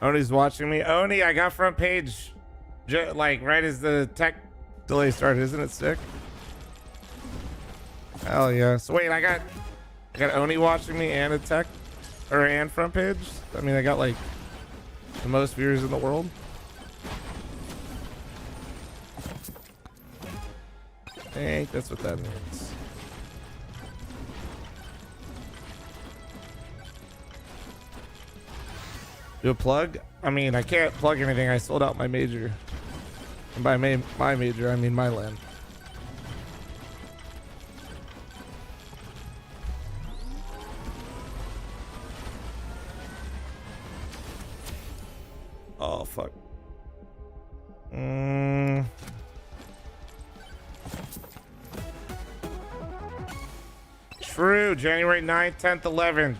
Oni's watching me. Oni, I got front page. Like, right as the tech delay started. Isn't it sick? Hell yeah. So wait, I got Oni watching me and a tech. And front page. I mean, I got like the most viewers in the world. I think that's what that means. Do a plug? I mean, I can't plug anything. I sold out my major. And by my major, I mean my land. Oh, fuck. True. January 9th, 10th, 11th.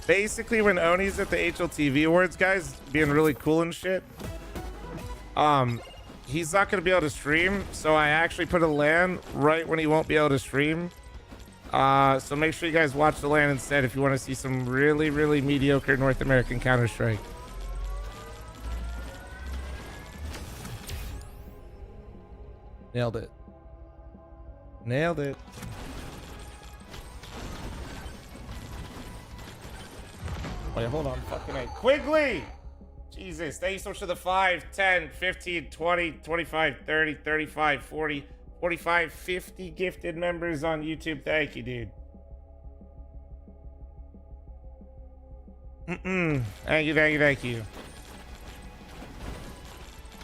Basically, when Oni's at the HLTV Awards, guys, being really cool and shit, he's not going to be able to stream, so I actually put a LAN right when he won't be able to stream. So make sure you guys watch the LAN instead if you want to see some really, really mediocre North American Counter-Strike. Nailed it. Nailed it. Wait, hold on. Fucking A. Quigley! Jesus. Thank you so much for the 5, 10, 15, 20, 25, 30, 35, 40, 45, 50 gifted members on YouTube. Thank you, dude. Thank you, thank you, thank you.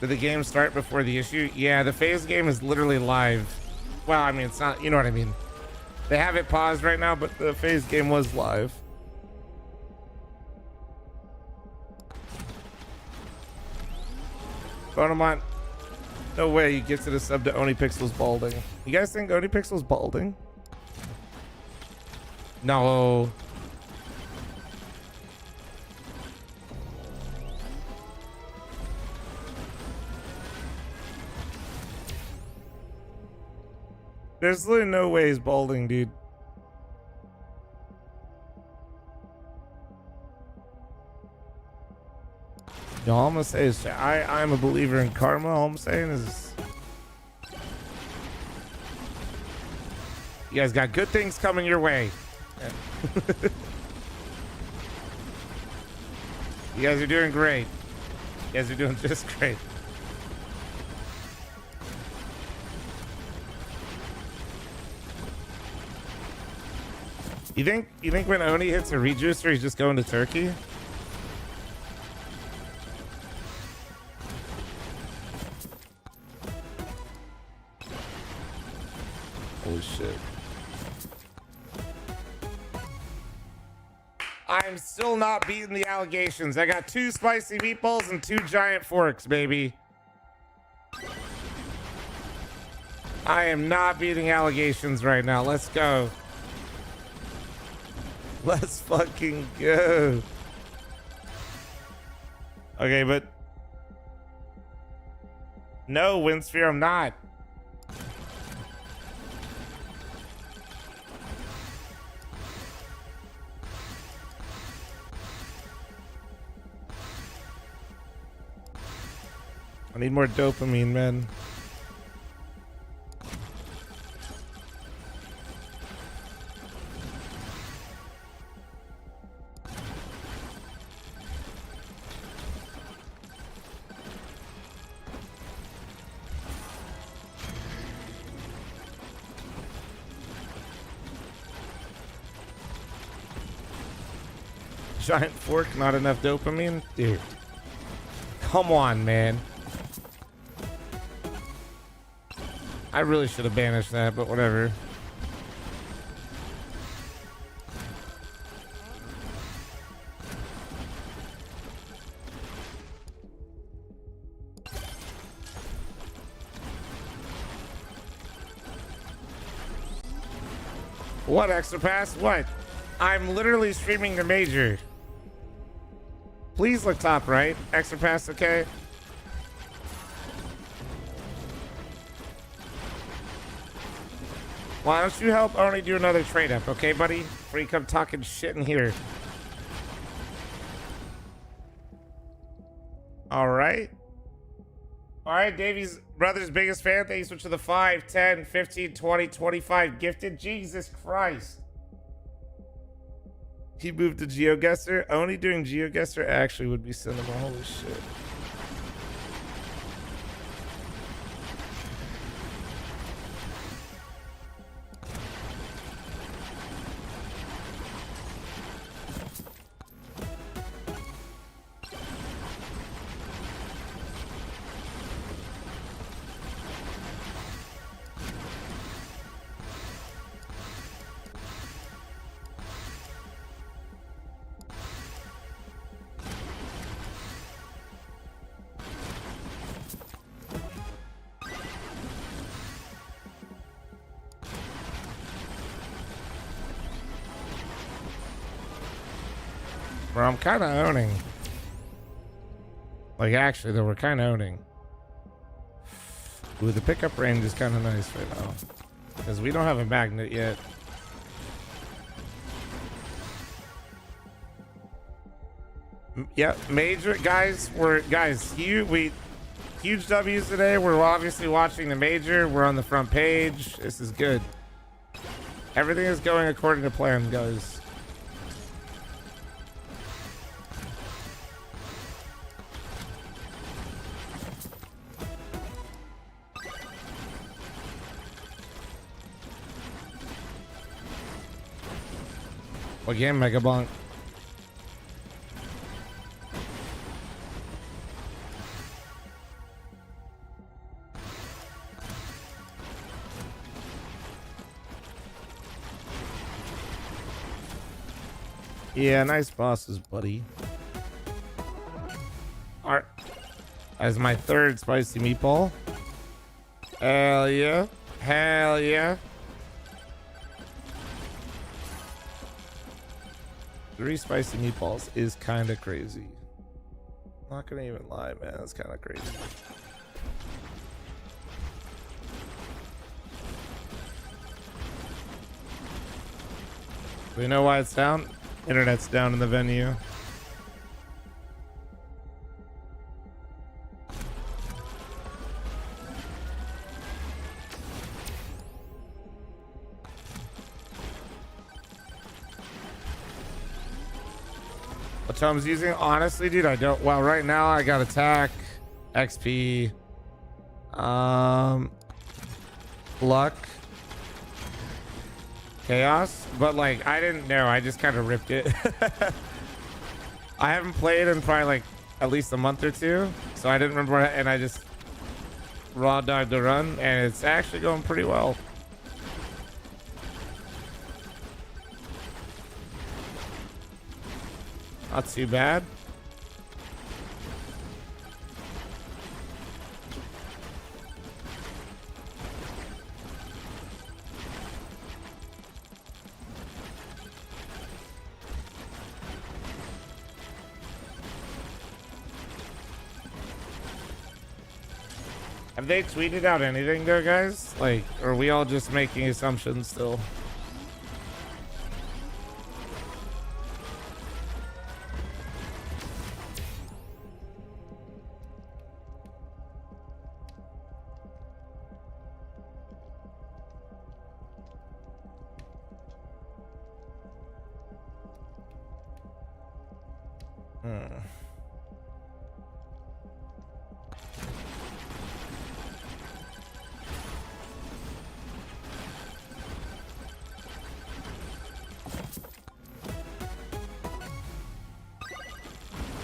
Did the game start before the issue? Yeah, the phase game is literally live. Well, I mean, it's not, you know what I mean. They have it paused right now, but the phase game was live. Bonamont, no way you get to the sub to OniPixel's balding. You guys think OniPixel's balding? No. There's literally no way he's balding, dude. Yo, all I'm gonna say is I'm a believer in karma. All I'm saying is you guys got good things coming your way. You guys are doing great. You guys are doing just great. You think when Oni hits a rejuicer, he's just going to Turkey? Holy shit. I'm still not beating the allegations. I got 2 spicy meatballs and 2 giant forks, baby. I am not beating allegations right now. Let's go. Let's fucking go. Okay, but no, Winsphere, I'm not. I need more dopamine, man. giant fork, not enough dopamine? Dude. Come on, man. I really should have banished that, but whatever. What, extra pass? What? I'm literally streaming the major. Please look top right. Extra pass, okay? Why don't you help only do another trade up, okay, buddy? Before you come talking shit in here. All right. All right, Davey's brother's biggest fan. Thank you so much for the 5, 10, 15, 20, 25 gifted. Jesus Christ. He moved to GeoGuessr. Only doing GeoGuessr actually would be cinema. Holy shit. Bro, I'm kind of owning. Like, actually, though, we're kind of owning. Ooh, the pickup range is kind of nice right now. Because we don't have a magnet yet. Yeah, major guys, huge W's today. We're obviously watching the major. We're on the front page. This is good. Everything is going according to plan, guys. Again, Mega Bonk. Yeah, nice bosses, buddy. Alright. As my third spicy meatball. Hell yeah. Hell yeah. 3 spicy meatballs is kind of crazy. Not gonna even lie, man. That's kind of crazy. Do you know why it's down? Internet's down in the venue. What Tom's using? Honestly, dude, I don't. Well, right now I got attack, XP, luck, chaos, but like I didn't know. I just kind of ripped it. I haven't played in probably like at least a month or two, so I didn't remember. And I just raw dogged the run, and it's actually going pretty well. Not too bad. Have they tweeted out anything there, guys? Like, are we all just making assumptions still?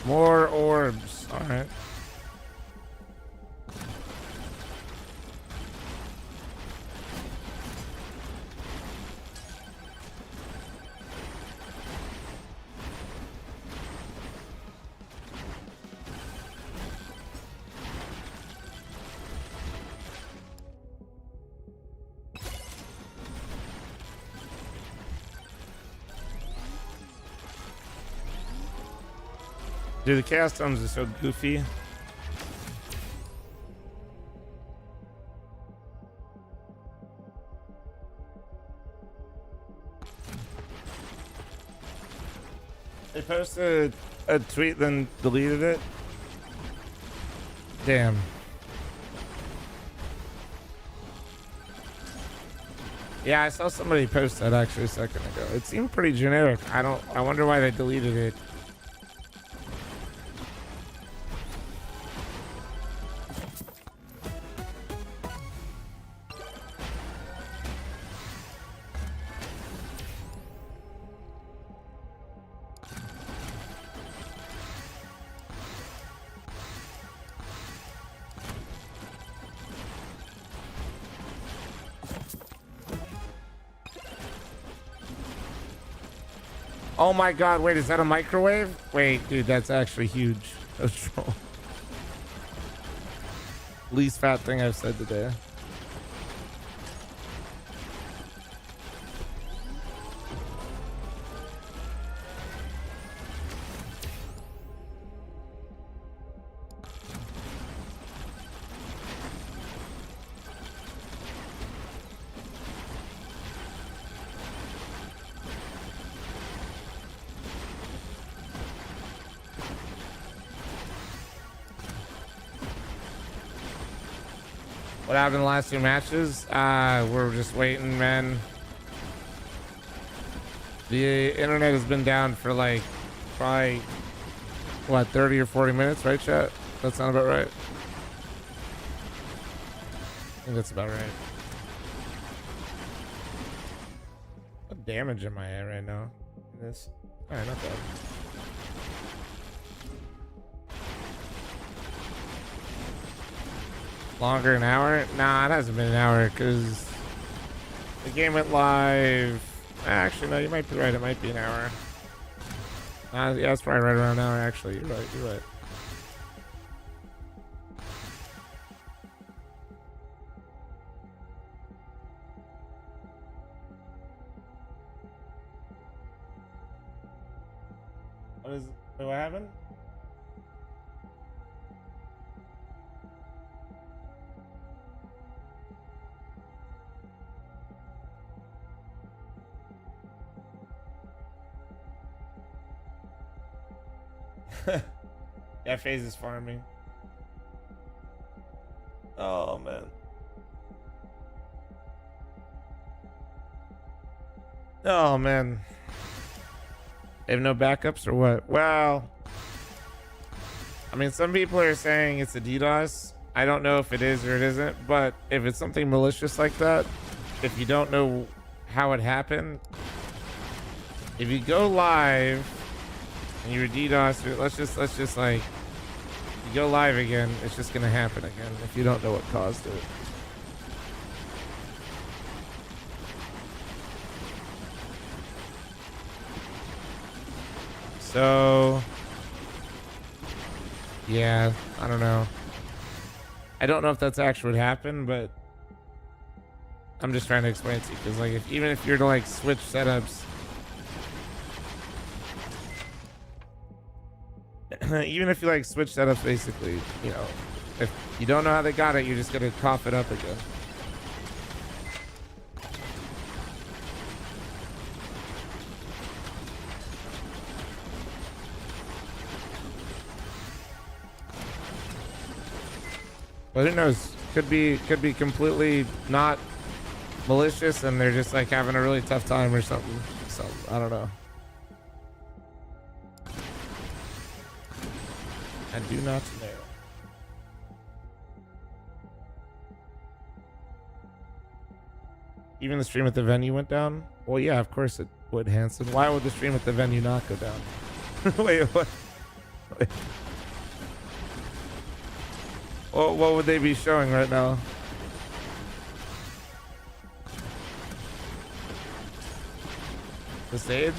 More orbs. All right. Dude, the Chaos Stones are so goofy. They posted a tweet, then deleted it. Damn. Yeah, I saw somebody post that actually a second ago. It seemed pretty generic. I wonder why they deleted it. Oh my god, wait, is that a microwave? Wait, dude, that's actually huge. That's troll. Least fat thing I've said today. What happened in the last two matches? We're just waiting, man. The internet has been down for like probably what, 30 or 40 minutes, right, chat? That sound about right? I think that's about right. What damage am I at right now? This. Alright, not bad. Longer an hour? Nah, it hasn't been an hour because the game went live. Actually, no, you might be right. It might be an hour. Yeah, it's probably right around an hour. Actually, you're right. You're right. What happened? Yeah, FaZe is farming. Oh man. Oh man. They have no backups or what? Well, I mean, some people are saying it's a DDoS. I don't know if it is or it isn't, but if it's something malicious like that, if you don't know how it happened, if you go live and you're DDoS, let's just like, you go live again, it's just gonna happen again if you don't know what caused it. So, yeah, I don't know. I don't know if that's actually what happened, but I'm just trying to explain it to you because, like, even if you're to like switch setups, even if you like switch setups, basically, you know, if you don't know how they got it, you're just gonna cough it up again. But who knows? Could be completely not malicious, and they're just like having a really tough time or something. So I don't know. I do not know. Even the stream at the venue went down? Well, yeah, of course it would, Hanson. Why would the stream at the venue not go down? Wait, what? What would they be showing right now? The stage?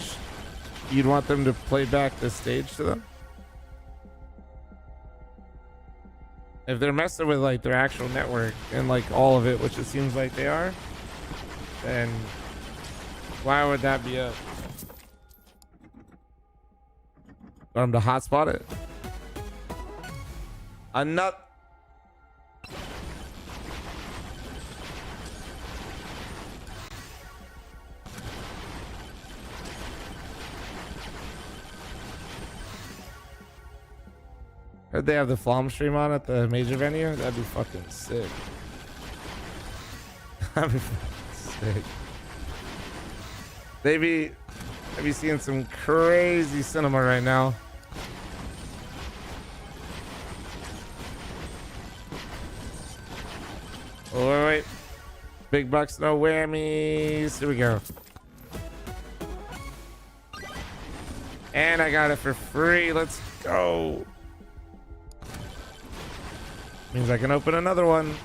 You'd want them to play back the stage to them? If they're messing with like their actual network and like all of it, which it seems like they are, then why would that be up? Want them to hotspot it? A nut. Heard they have the fl0m stream on at the major venue. That'd be fucking sick. That'd be fucking sick. They'd be seeing some crazy cinema right now. Oh, wait. Big bucks, no whammies. Here we go. And I got it for free. Let's go. Means I can open another one.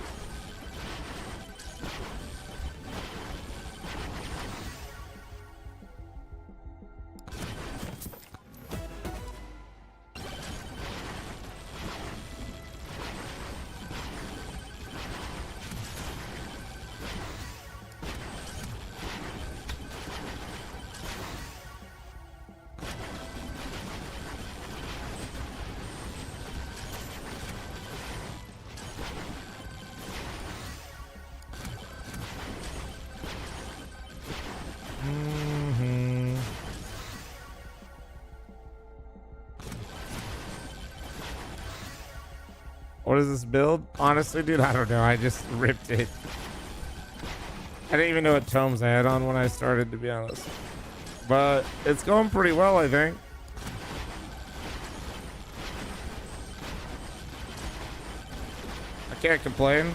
What is this build? Honestly, dude, I don't know. I just ripped it. I didn't even know what tomes I had on when I started, to be honest. But it's going pretty well, I think. I can't complain.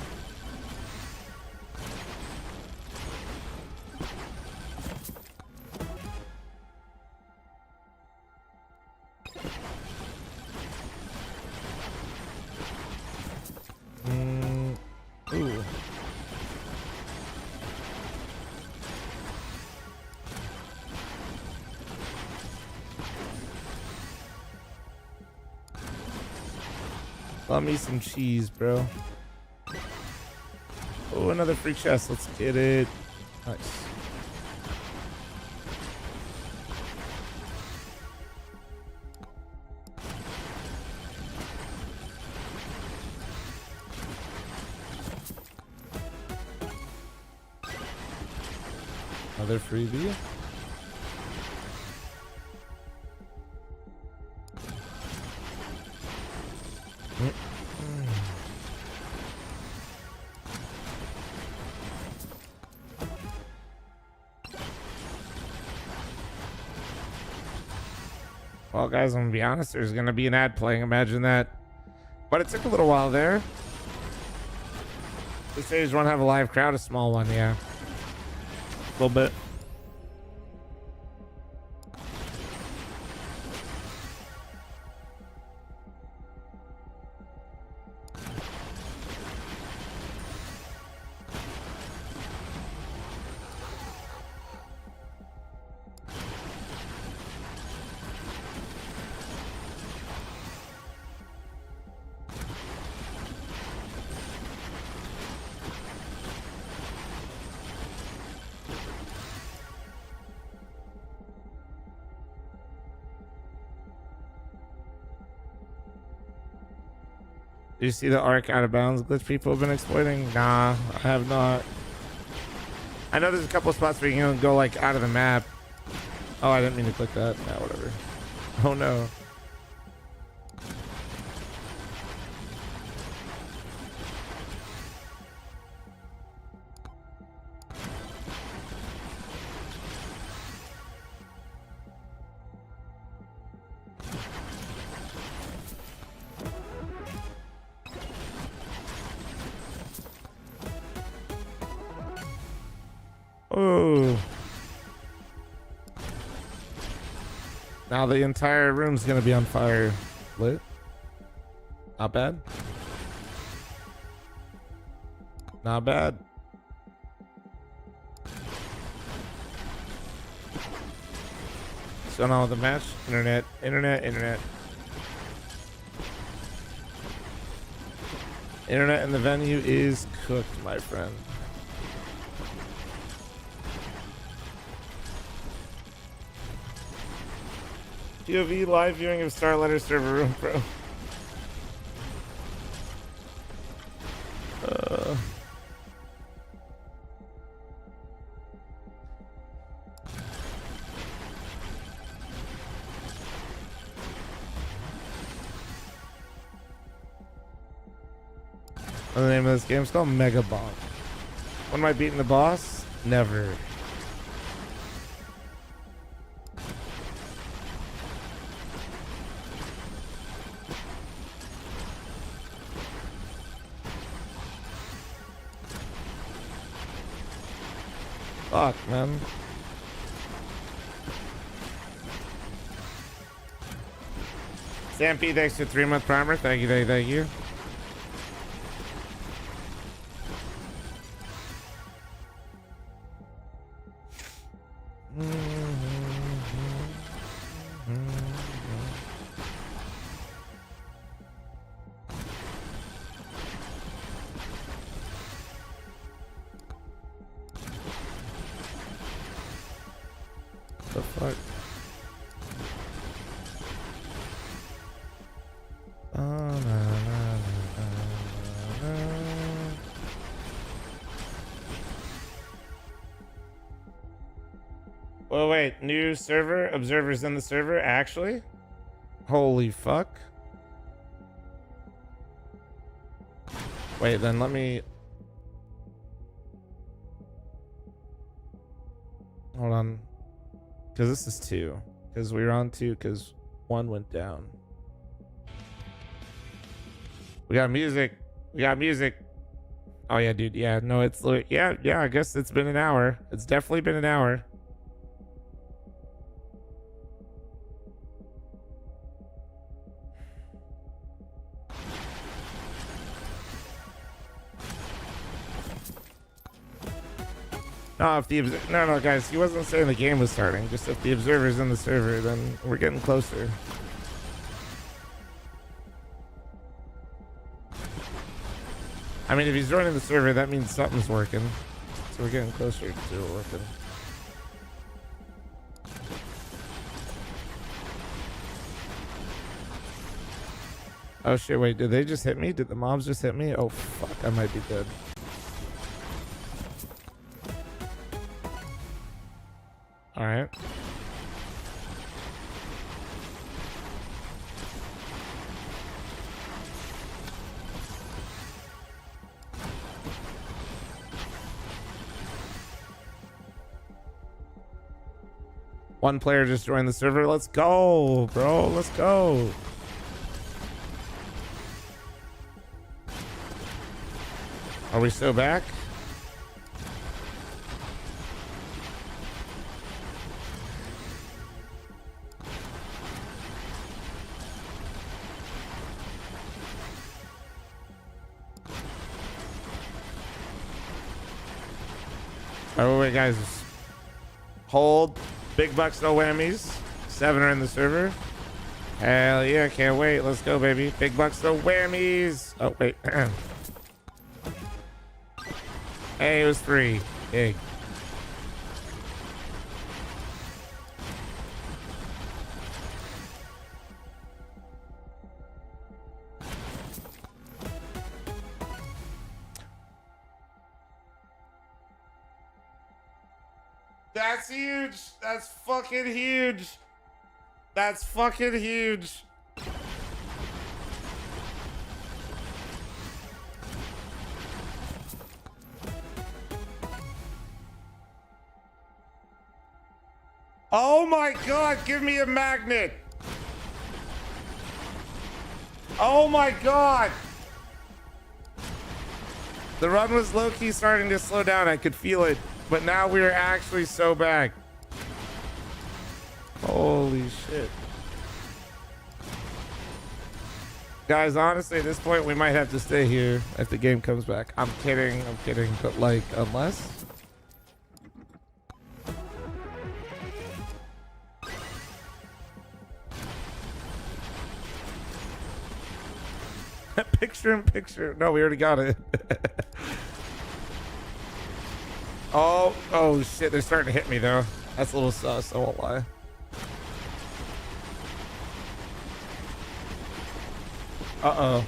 Ooh. Love me some cheese, bro. Oh, another free chest. Let's get it. Nice. Another freebie. Well, guys, I'm gonna be honest, there's gonna be an ad playing, imagine that. But it took a little while there. The stage won't have a live crowd, a small one, yeah. A little bit. Do you see the arc out of bounds glitch people have been exploiting? Nah, I have not. I know there's a couple spots where you can go like out of the map. Oh, I didn't mean to click that. Nah, whatever. Oh no. Oh. Now the entire room's gonna be on fire. Lit. Not bad. Not bad. What's going on with the match? Internet. Internet in the venue is cooked, my friend. POV live viewing of StarLadder server room, bro. The name of this game is called Mega Bomb. When am I beating the boss? Never. Fuck, man. Sam P, thanks for 3-month primer. Thank you, thank you. The fuck? Oh, no. Oh wait, new server, observers in the server, actually? Holy fuck. Wait, then let me... Hold on. Because this is 2. Because we were on 2 because 1 went down. We got music. We got music. Oh yeah, dude. Yeah, no, it's... Yeah, I guess it's been an hour. It's definitely been an hour. No, if the no, guys, he wasn't saying the game was starting. Just if the observer's in the server, then we're getting closer. I mean, if he's joining the server, that means something's working. So we're getting closer to it working. Oh shit! Wait, did they just hit me? Did the mobs just hit me? Oh fuck! I might be dead. All right. One player just joined the server. Let's go, bro. Let's go. Are we still back? Oh wait, guys, hold. Big bucks, no whammies. 7 are in the server. Hell yeah, can't wait. Let's go, baby. Big bucks, no whammies. Oh wait. Hey, it was 3. Hey. That's huge. That's fucking huge. That's fucking huge. Oh my god, give me a magnet. Oh my god. The run was low-key starting to slow down. I could feel it. But now we're actually so back. Holy shit. Guys, honestly, at this point, we might have to stay here if the game comes back. I'm kidding, but like, unless. Picture in picture. No, we already got it. Oh shit, they're starting to hit me though. That's a little sus, I won't lie. Uh-oh.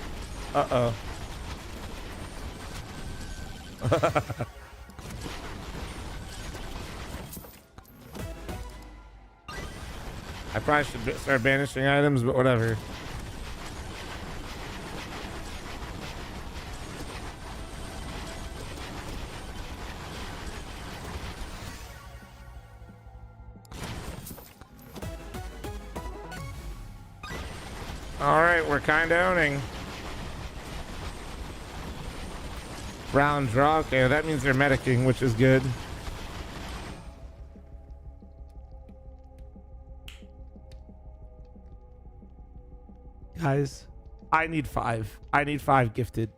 I probably should start banishing items, but whatever. All right, we're kind of owning. Round draw. Okay, that means they're medicing, which is good. Guys, I need 5. I need 5 gifted.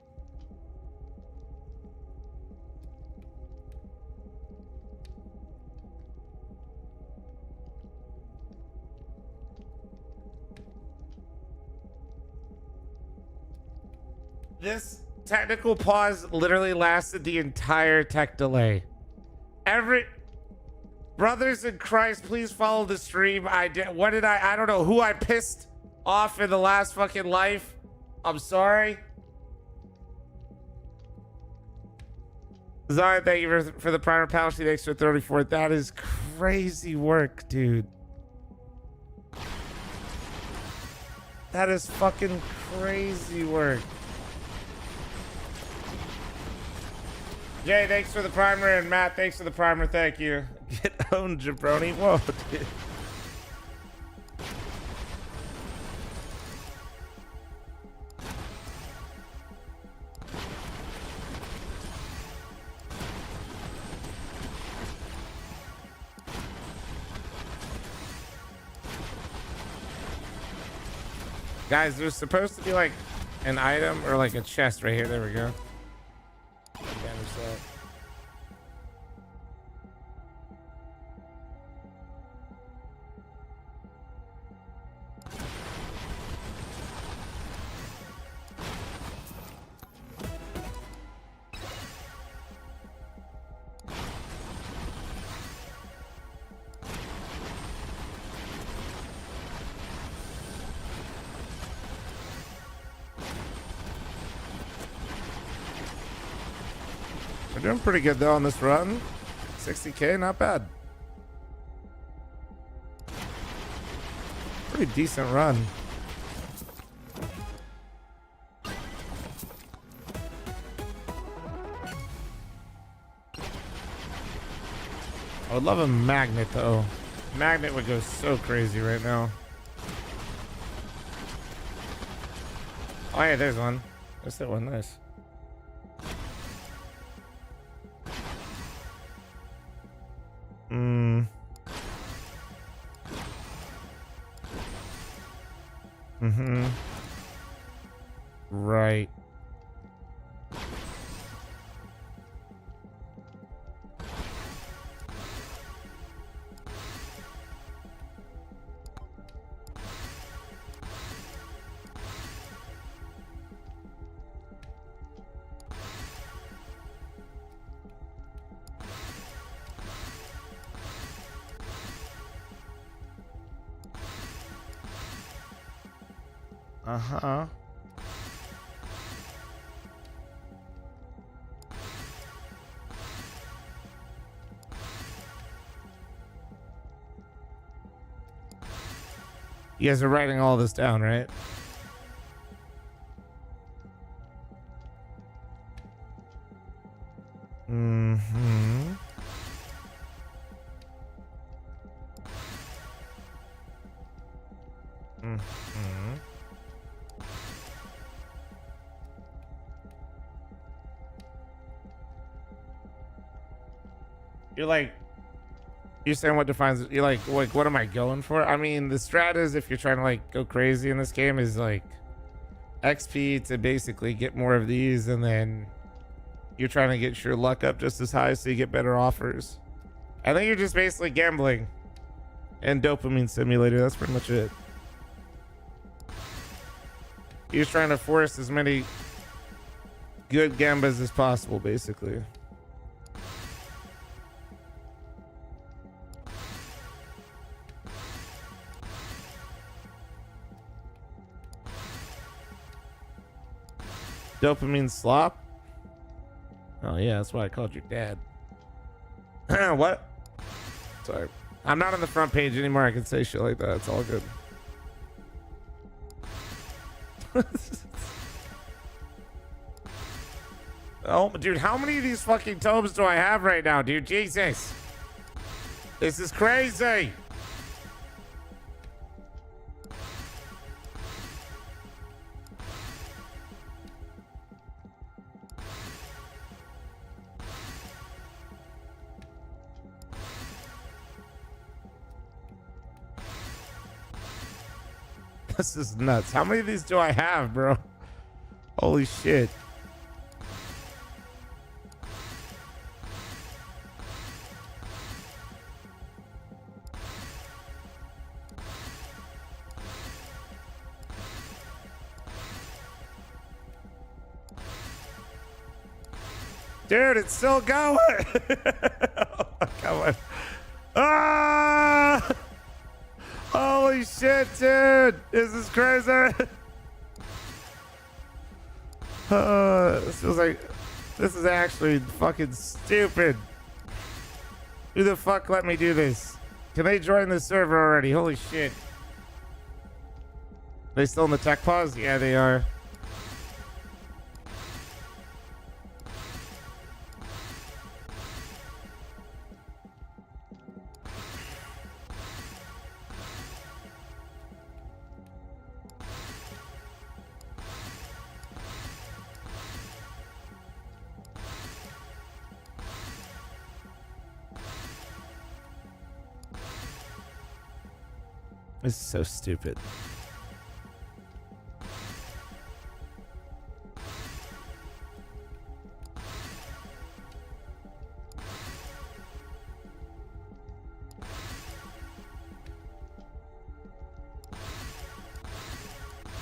This technical pause literally lasted the entire tech delay. Brothers in Christ, please follow the stream. I don't know who I pissed off in the last fucking life. I'm sorry. Zion, thank you for the primer penalty. Thanks for 34. That is crazy work, dude. That is fucking crazy work. Jay, thanks for the primer, and Matt, thanks for the primer. Thank you. Get owned, jabroni. Whoa, dude. Guys, there's supposed to be like an item or like a chest right here. There we go. We're doing pretty good though on this run. 60k, not bad. Pretty decent run. I would love a magnet though. Magnet would go so crazy right now. Oh yeah, there's one. There's that one, nice. Right. Uh-huh. You guys are writing all this down, right? Mm-hmm. Mm-hmm. You're saying what defines it? You're like, what am I going for? I mean, the strat is if you're trying to like go crazy in this game is like XP to basically get more of these, and then you're trying to get your luck up just as high so you get better offers. I think you're just basically gambling and dopamine simulator. That's pretty much it. You're just trying to force as many good gambas as possible, basically. Dopamine slop? Oh yeah, that's why I called your dad. What? Sorry. I'm not on the front page anymore. I can say shit like that. It's all good. Oh, dude, how many of these fucking tomes do I have right now, dude? Jesus. This is crazy. This is nuts. How many of these do I have, bro? Holy shit. Dude, it's still going. Oh my God. Ah! Holy shit, dude. This is crazy. This feels like this is actually fucking stupid. Who the fuck let me do this? Can they join the server already? Holy shit. They still in the tech pause? Yeah, they are. This is so stupid.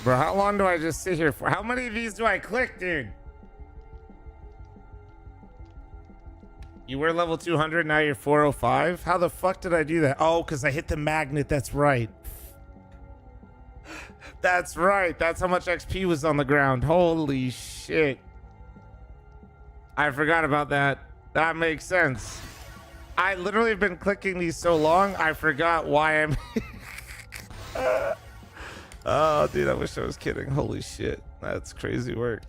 Bro, how long do I just sit here for? How many of these do I click, dude? You were level 200, now you're 405? How the fuck did I do that? Oh, because I hit the magnet, that's right. That's right. That's how much XP was on the ground. Holy shit. I forgot about that. That makes sense. I literally have been clicking these so long, I forgot why I'm... Oh, dude, I wish I was kidding. Holy shit. That's crazy work.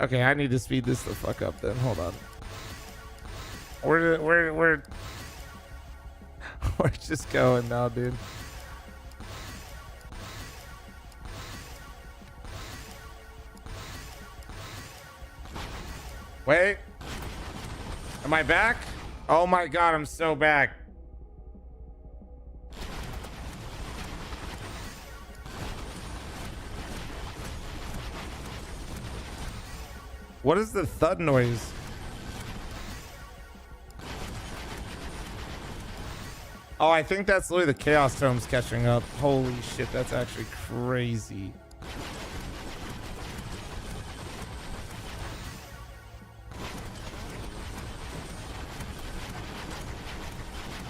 Okay, I need to speed this the fuck up then. Hold on. We're just going now, dude. Wait. Am I back? Oh my God, I'm so back. What is the thud noise? Oh, I think that's literally the Chaos Tomes catching up. Holy shit, that's actually crazy.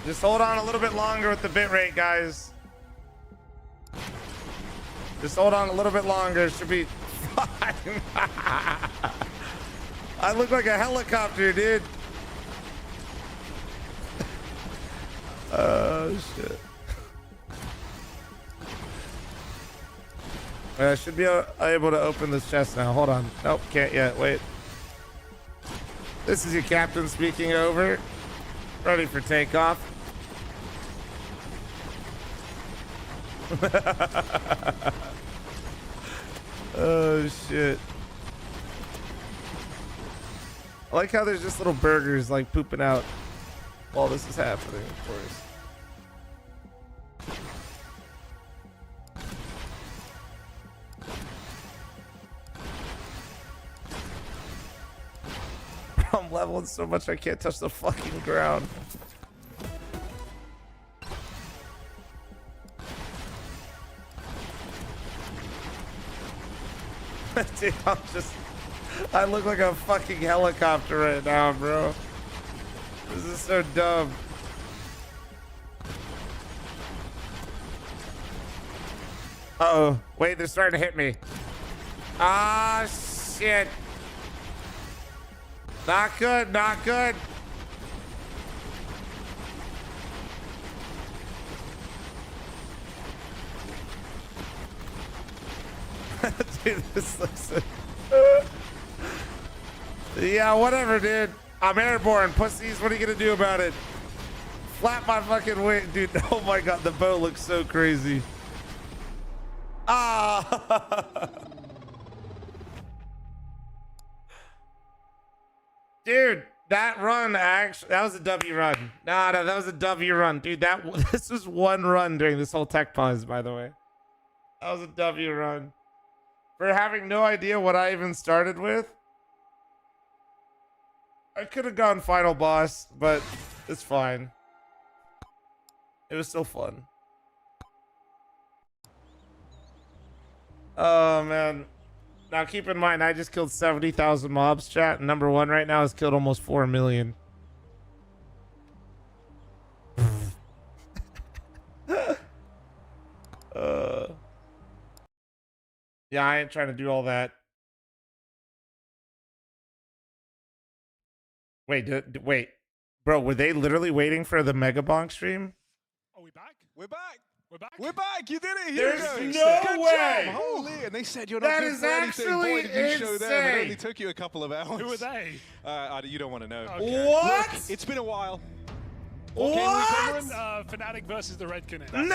Just hold on a little bit longer with the bitrate, guys. Just hold on a little bit longer. It should be fine. I look like a helicopter, dude. Oh, shit. I should be able to open this chest now. Hold on. Nope, can't yet. Wait. This is your captain speaking over. Ready for takeoff. Oh, shit. I like how there's just little burgers like pooping out while this is happening, of course. I'm leveling so much I can't touch the fucking ground. Dude, I look like a fucking helicopter right now, bro. This is so dumb. Uh-oh. Wait, they're starting to hit me. Ah, shit. Not good, not good. Dude, this looks... Yeah, whatever, dude. I'm airborne, pussies. What are you gonna do about it? Flap my fucking wing. Dude, oh my god, the boat looks so crazy. Ah! Dude, that run actually, that was a W run. No, that was a W run. Dude, this was one run during this whole tech pause, by the way. That was a W run. For having no idea what I even started with. I could have gone final boss, but it's fine. It was still fun. Oh, man. Now, keep in mind, I just killed 70,000 mobs, chat. And number one right now has killed almost 4 million. Yeah, I ain't trying to do all that. Wait, wait. Bro, were they literally waiting for the Mega Bonk stream? Are we back? We're back. We're back. We're back. You did it. There's Here no Good way. Job. Holy. And they said you're not That good is for anything. actually Boy, did you show them. It insane. only took you a couple of hours. Who are they? You don't want to know. Okay. What? Look, it's been a while. What? Fnatic versus the Red Cannon. No, no.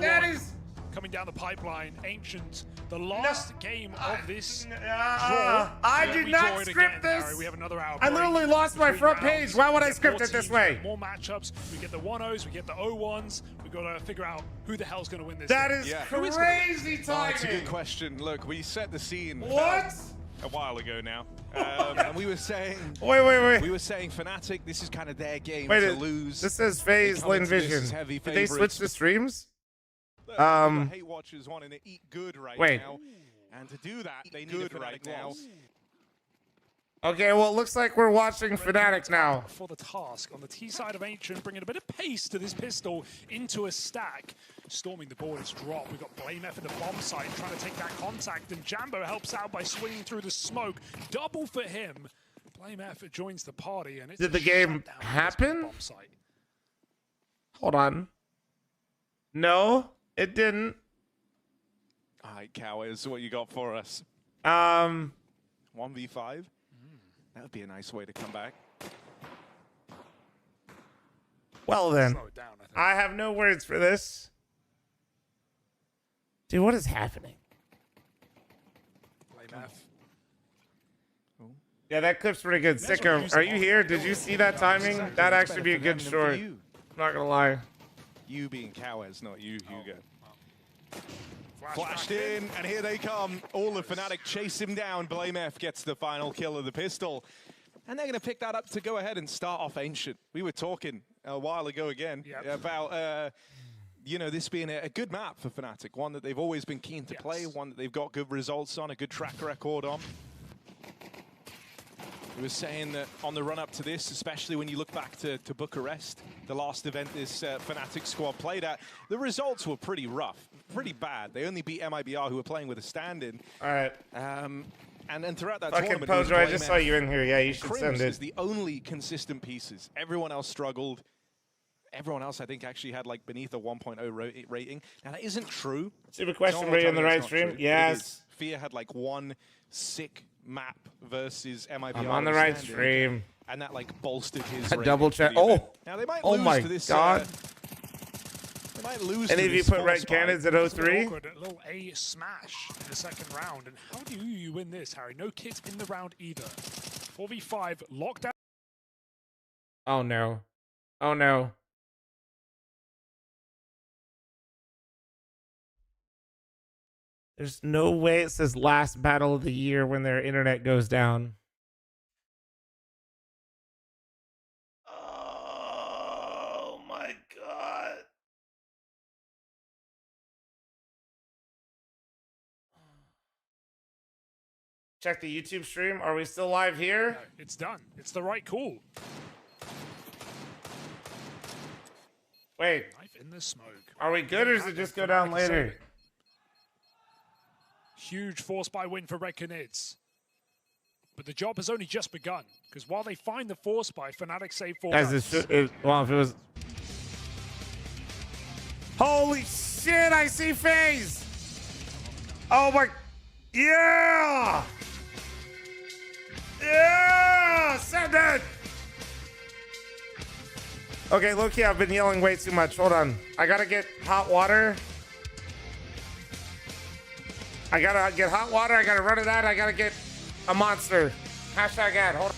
That is... Coming down the pipeline, Ancient, the last game of this I did not script this. Harry. We have another hour. I literally lost my front page. Why would I script it this way? More matchups. We get the 1-0s, we get the 0-1s. We've got to figure out who the hell's going to win this. That game. is Yeah. crazy Oh, timing. it's a good question. Look, we set the scene. What? A while ago now. And we were saying... Wait. We were saying Fnatic, this is kind of their game Wait, to lose. This says FaZe Lane Vision. Did they switch the streams? Hate Watchers wanting to eat good right Wait. now. And to do that, they need a Fnatic now. Okay, well, it looks like we're watching Fnatic now. For the task on the T side of Ancient, bringing a bit of pace to this pistol into a stack. Storming the board is dropped. We've got BlameF at the bomb site trying to take that contact, and Jambo helps out by swinging through the smoke. Double for him. BlameF joins the party, and it's Did the game happen? Bomb site. Hold on. No, it didn't. All right, Cowards, what you got for us? 1v5? That would be a nice way to come back. Well then, I have no words for this. Dude, what is happening? Yeah, that clip's pretty good. Sicko, are you here? Did you see that timing? That'd actually be a good short. I'm not gonna lie. You being Cowards, not you, Hugo. Flashed in, and here they come. All of Fnatic chase him down. BlameF gets the final kill of the pistol. And they're going to pick that up to go ahead and start off Ancient. We were talking a while ago again about, this being a good map for Fnatic. One that they've always been keen to play, one that they've got good results on, a good track record on. We were saying that on the run-up to this, especially when you look back to Bucharest, the last event this Fnatic squad played at, the results were pretty rough, pretty bad. They only beat MIBR, who were playing with a stand-in. All right. And throughout that fucking tournament, Poser, I just saw you in here. Yeah, you should send it. Is the only consistent pieces. Everyone else struggled. Everyone else, I think, actually had like beneath a 1.0 rating. Now that isn't true. Super question, were you on the right stream? Yes. Fear had like one sick map versus MIBR. I'm on the right stream. And that like bolstered his double check. Oh, now they might lose my to this, god. They might lose. Any of you put red cannons at 03? A little A smash in the second round. And how do you win this, Harry? No kits in the round either. 4v5 lockdown. Oh no. Oh no. There's no way it says last battle of the year when their internet goes down. check the YouTube stream. Are we still live here? No, it's done. It's the right call. Wait. Knife in the smoke. Are we good or does it just go down later? Huge force buy win for Red Canids. But the job has only just begun, because while they find the force buy, Fnatic save 4 guns. Well, if it was... Holy shit, I see FaZe! Oh my... Yeah! Yeah! Send it! Okay, low-key, I've been yelling way too much. Hold on. I gotta get hot water. I gotta get hot water. I gotta run it out. I gotta get a monster. Hashtag ad. Hold on.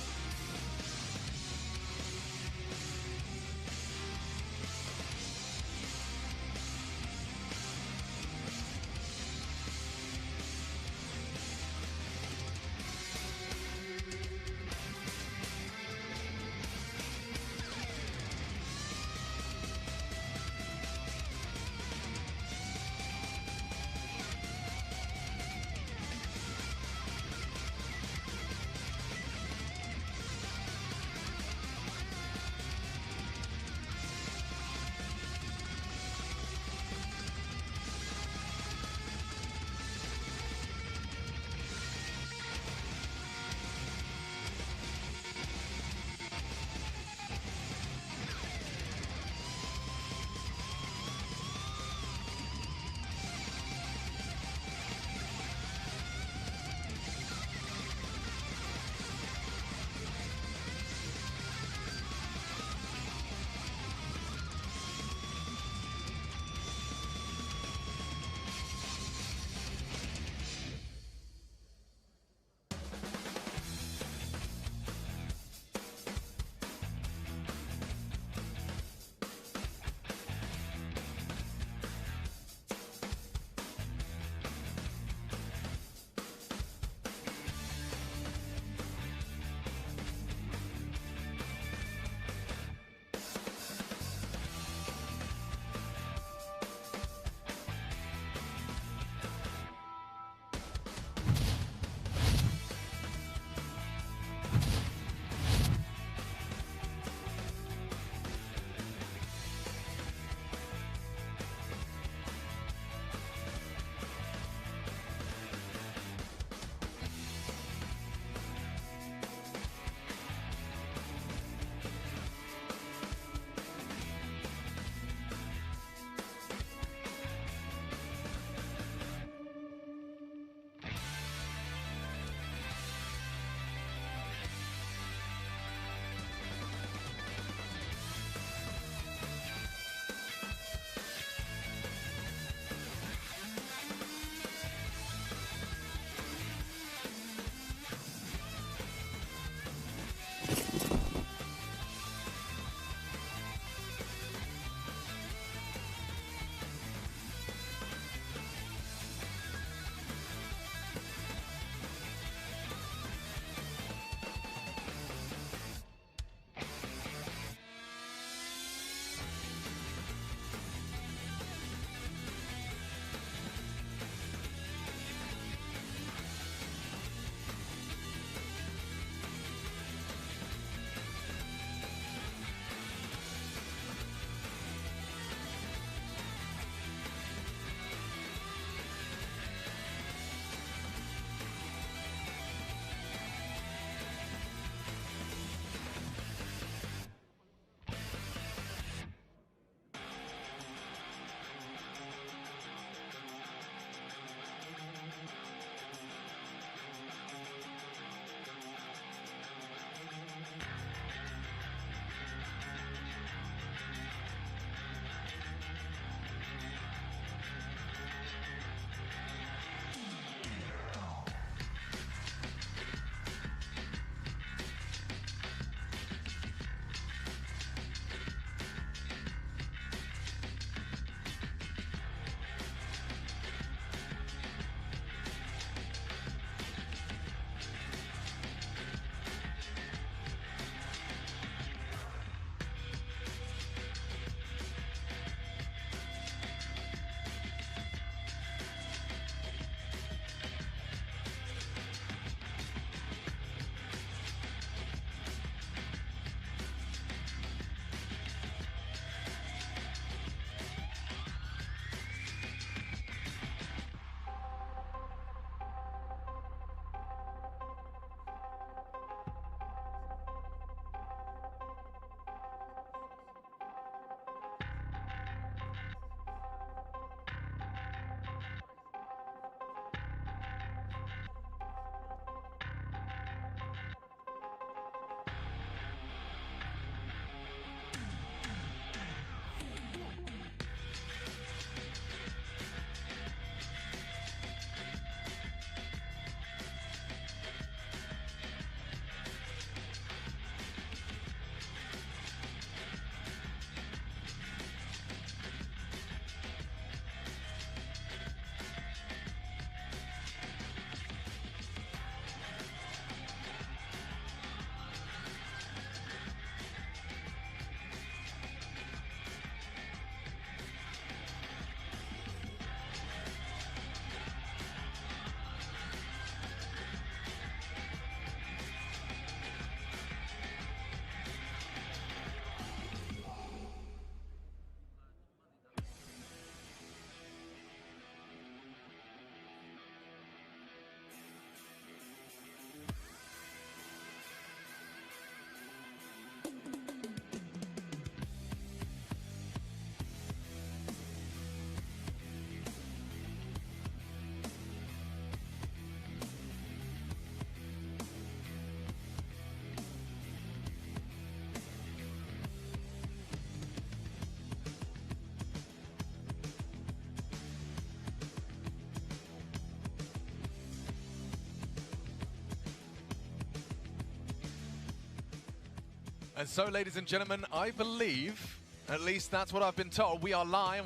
And so, ladies and gentlemen, I believe, at least that's what I've been told, we are live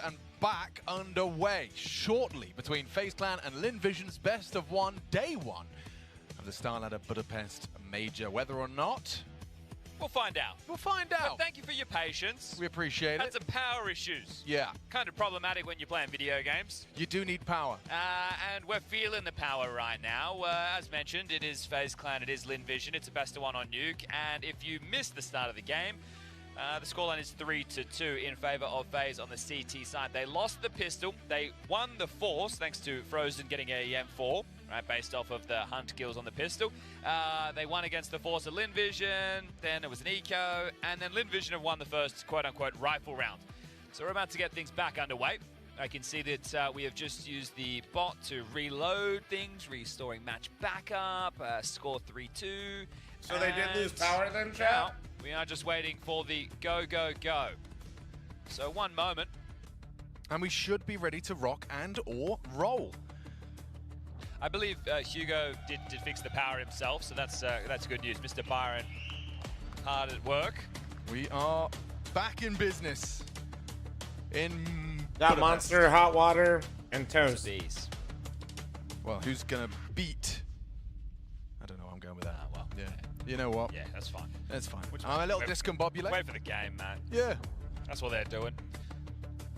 and back underway shortly between FaZe Clan and LinVision's best of one, day one of the StarLadder Budapest Major. Whether or not, we'll find out. We'll find out. But thank you for your patience. We appreciate Had it. some power issues. Yeah. Kind of problematic when you're playing video games. You do need power. And we're feeling the power right now. As mentioned, it is FaZe Clan, it is LinVision. It's a best of one on Nuke. And if you missed the start of the game, the scoreline is 3-2 in favor of FaZe on the CT side. They lost the pistol. They won the Force thanks to fl0m getting a M4, right, based off of the hunt kills on the pistol. They won against the Force of LinVision. Then it was an eco, and then LinVision have won the first quote-unquote rifle round. So we're about to get things back underway. I can see that we have just used the bot to reload things, restoring match backup, score 3-2. So they did lose power then, chat? We are just waiting for the go, go, go. So one moment. And we should be ready to rock and or roll. I believe Hugo did fix the power himself, so that's good news. Mr. Byron, hard at work. We are back in business. In Got Budapest. Monster, hot water, and toast. Well, who's gonna beat? I don't know. I'm going with that. Well, yeah. You know what? Yeah, that's fine. That's fine. I'm a little discombobulated. Wait for the game, man. Yeah. That's what they're doing.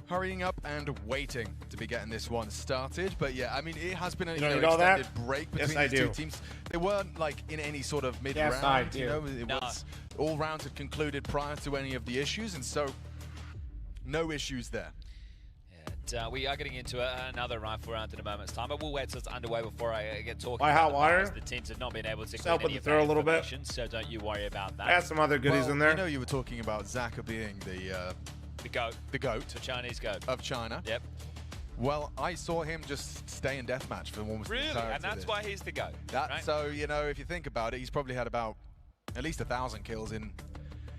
Hurrying up and waiting to be getting this one started. But yeah, I mean, it has been an You know that? extended break between Yes, I these do. two teams. They weren't like in any sort of mid-round. Yes, I do. You know, it was all rounds had concluded prior to any of the issues, and so no issues there. We are getting into another rifle round in a moment's time, but we'll wait till it's underway before I get talking Why about hot the water? fires. The teams have not been able to Just clean help with any the of throw that a little bit. information, so don't you worry about that. I got some other goodies in there. You know, you were talking about Zaka being the goat. The goat. The Chinese goat. Of China. Yep. Well, I saw him just stay in deathmatch for almost the Really? entirety And that's of why he's the goat, right? So, you know, if you think about it, he's probably had about at least 1,000 kills in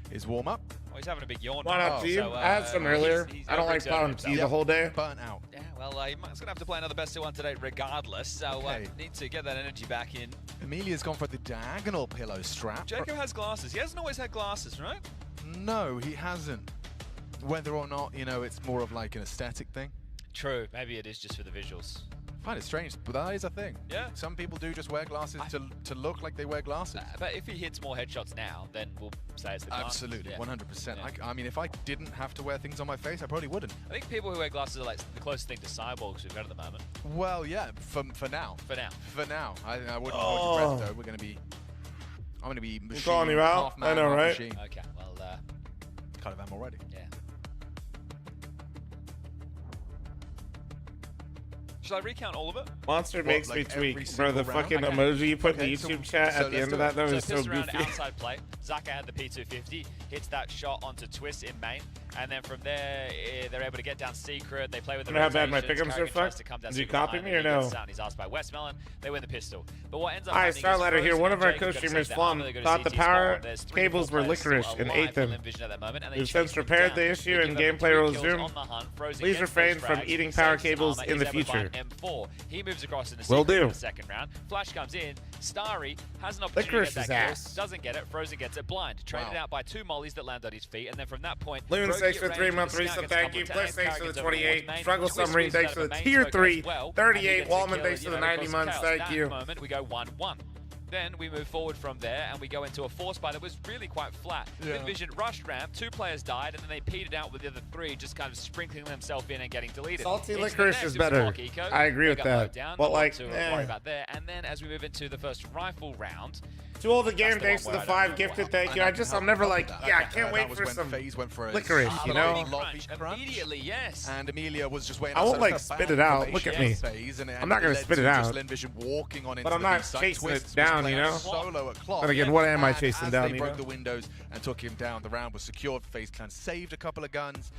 his warm-up. Well, he's having a big yawn. Why now. not, T? So, I had some earlier. he's I don't like overexerted playing himself. T the whole day. Burnt out. Yeah, well, he's going to have to play another best of one today regardless, so Okay. need to get that energy back in. Emilia's gone for the diagonal pillow strap. Jacob has glasses. He hasn't always had glasses, right? No, he hasn't. Whether or not, you know, it's more of like an aesthetic thing. True. Maybe it is just for the visuals. I find it strange, but that is a thing. Yeah. Some people do just wear glasses to look like they wear glasses. But if he hits more headshots now, then we'll say it's the glasses. Absolutely, Yeah. 100%. Yeah. I mean, if I didn't have to wear things on my face, I probably wouldn't. I think people who wear glasses are like the closest thing to cyborgs we've got at the moment. Well, yeah, for now. For now. For now. I wouldn't hold your breath, though. I'm going to be machine, calling you out? half man, I know, half right? machine. Okay, well, kind of am already. Yeah. Should I recount all of it? Monster What, makes like me every tweak. single Bro, the round? fucking Okay. emoji you put in Okay, the so- YouTube chat so at the let's end do of that, it. though, So is so pissed around goofy. outside play. Zaka had the P250, hits that shot onto Twist in main, and then from there they're able to get down secret. They play with the You know how bad my rotations. pick'ems are Karrigan tries fucked? to come down Did you secret copy behind me him. or He no? gets out and he's asked by Westmelon. They win the pistol. But what ends up Hi, happening is StarLadder here. fl0m One of our and Jacob co-streamers, got to save fl0m, that. They're thought the gonna CT power spawn. There's 3 cables were players still licorice and alive ate them. for LinVision at that moment, and they We've chase since them repaired down. the issue They and give up gameplay the will 3 kills resume. on the hunt. fl0m Please gets refrain those from frags, eating saves power his cables armor, in the is able to find future. M4. He moves across in the Will secret do. in the second round. Flash comes in. Starry has an opportunity Licorice to get his that kill. ass. Doesn't get it. fl0m gets it blind. Traded Wow. out by 2 mollies that land on his feet, and then from that point, Loon, Broke thanks it for range 3-month with the scout resub, gets thank you. coupled Plus, to thanks for Karrigan's the over towards 28. main. Struggle Twist Submarine, squeezes thanks out for of the main tier smoke 3. as well, and he 38. gets a Wallman, kill, thanks for the 90 across months, Chaos. thank That you. moment, we go 1-1. Then we move forward from there and we go into a force buy that was really quite flat. Yeah. LinVision rushed ramp, 2 players died, and then they petered out with the other 3, just kind of sprinkling themselves in and getting deleted. Salty Into the licorice next, is it was better. Talk Eco. I agree They with got that. mowed down, But, not like, to eh. worry about there. And then as we move into the first rifle round, Too old a That's game, the thanks for one the where I don't 5 know gifted, what thank you. I'm never like, yeah, I can't wait for some FaZe went for a licorice, you know? lobby crunch. Immediately, yes. And Amelia was just waiting. I won't, outside like, her spit back it out. formation Look at me. phase, and I'm not gonna led spit to it just out. LinVision walking on into But I'm the not B site. chasing Twist it was down, playing you know? Solo at clock. But again, what am I And chasing as down, they you broke know? the windows and took him down, the round was secured. FaZe Clan saved a couple of guns,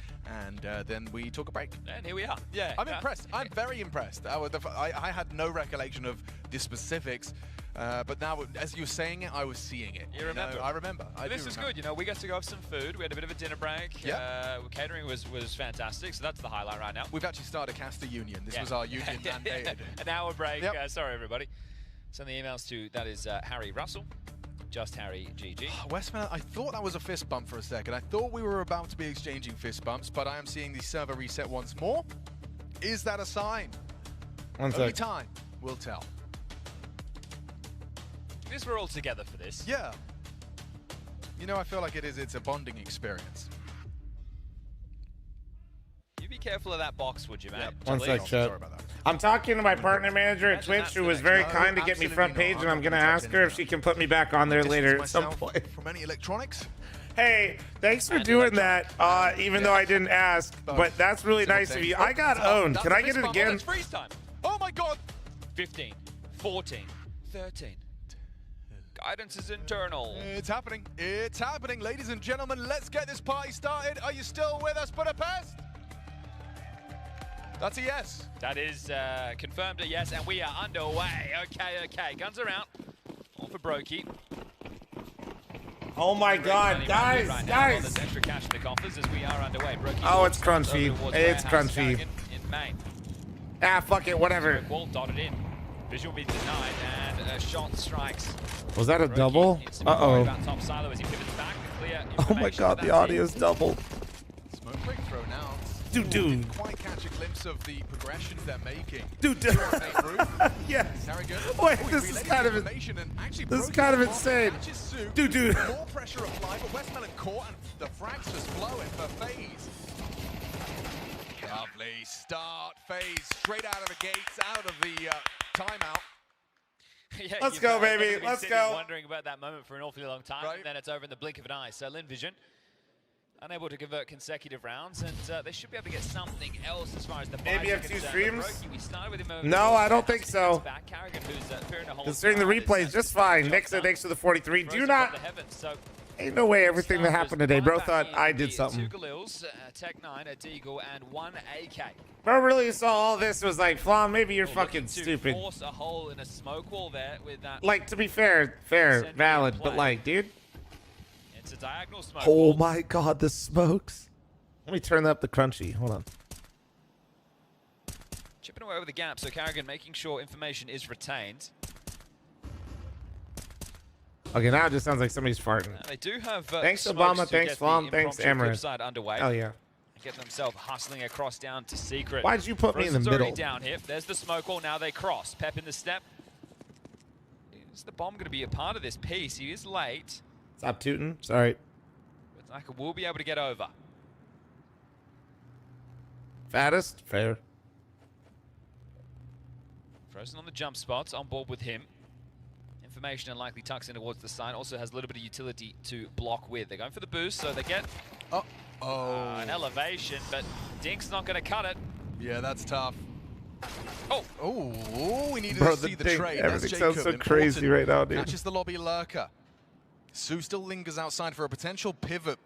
and then we took a break. And here we are. Yeah. I'm impressed. I'm very impressed. I had no recollection of the specifics. But now, as you were saying it, I was seeing it. You remember? know, I remember. This is good. You know, we got to go have some food. We had a bit of a dinner break. Yeah. Catering was fantastic. So that's the highlight right now. We've actually started a caster union. This Yeah. was our union mandated. An hour break. Yep. Sorry, everybody. Send the emails to, that is Harry Russell. Just Harry GG. Westman, I thought that was a fist bump for a second. I thought we were about to be exchanging fist bumps, but I am seeing the server reset once more. Is that a sign? Only time will tell. I guess we're all together for this. Yeah. You know, I feel like it's a bonding experience. You be careful of that box, would you, man? One sec, chat. I'm talking to my partner manager at Twitch, who was very kind to get me front page, and I'm gonna ask her if she can put me back on there later at some point. From any electronics? Hey, thanks for doing that, even though I didn't ask, but that's really nice of you. I got owned. Can I get it again? It's freeze time. Oh my god! 15, 14, 13. Guidance is internal. It's happening. It's happening. Ladies and gentlemen, let's get this party started. Are you still with us, Budapest? That's a yes. That is confirmed a yes, and we are underway. Okay. Guns are out. All for Brokey. Oh my god, guys, guys. There's extra cash in the coffers as we are underway. Brokey Oh, it's crunchy. It's crunchy. In Maine. Ah, fuck it, whatever. Wall dotted in. Vision will be denied, and a shot strikes. Was that a double? Uh-oh. Top silo as he pivots back. Clear Oh my god, the audio's doubled. Smoke break thrown out. Dude. Didn't quite catch a glimpse of the progressions they're making. Dude. Yes. Wait, this is kind of insane. Dude. More pressure applied, but Westmelon caught, and the frags just flowing for FaZe. Lovely start, FaZe straight out of the gates, out of the timeout. Yeah, Let's go, baby. Let's go. Wondering about that moment for an awfully long time, and then it's over in the blink of an eye. So LinVision unable to convert consecutive rounds, and they should be able to get something else as far as the maybe have 2 streams. With No, I don't think so. Carrigan, who's considering the replays, just fine. Thanks for the 43. Do not. Ain't no way everything that happened today, bro. Thought I did something. 2 Galils, Tech 9, a Deagle, and 1 AK. Bro really saw all this was like, fl0m, maybe you're fucking stupid. Force a hole in a smoke wall there with that. Like, to be fair, valid, but like, dude. It's a diagonal smoke Oh wall. my god, the smokes. Let me turn up the crunchy. Hold on. Chipping away over the gap, so Carrigan making sure information is retained. Okay, now it just sounds like somebody's farting. They do have thanks, smokes Obama. to Thanks, get the fl0m. Thanks, impromptu Amarin. cliffside underway. Hell yeah. Get themselves hustling across down to Secret. Why'd you put me in the Frozen's already middle? down here. There's the smoke wall. Now they cross. Pep in the step. Is the bomb going to be a part of this piece? He is late. Stop tooting. Sorry. But Zaka will be able to get over. Fattest? Fair. Frozen on the jump spots. On board with him. Information and likely tucks in towards the side. Also has a little bit of utility to block with. They're going for the boost, so they get an elevation, but Dink's not going to cut it. Yeah, that's tough. Oh, we needed Bro, to see the Dink, trade. everything That's sounds Jacob. so crazy right now, dude. Catches the lobby lurker. Sue still lingers outside for a potential pivot.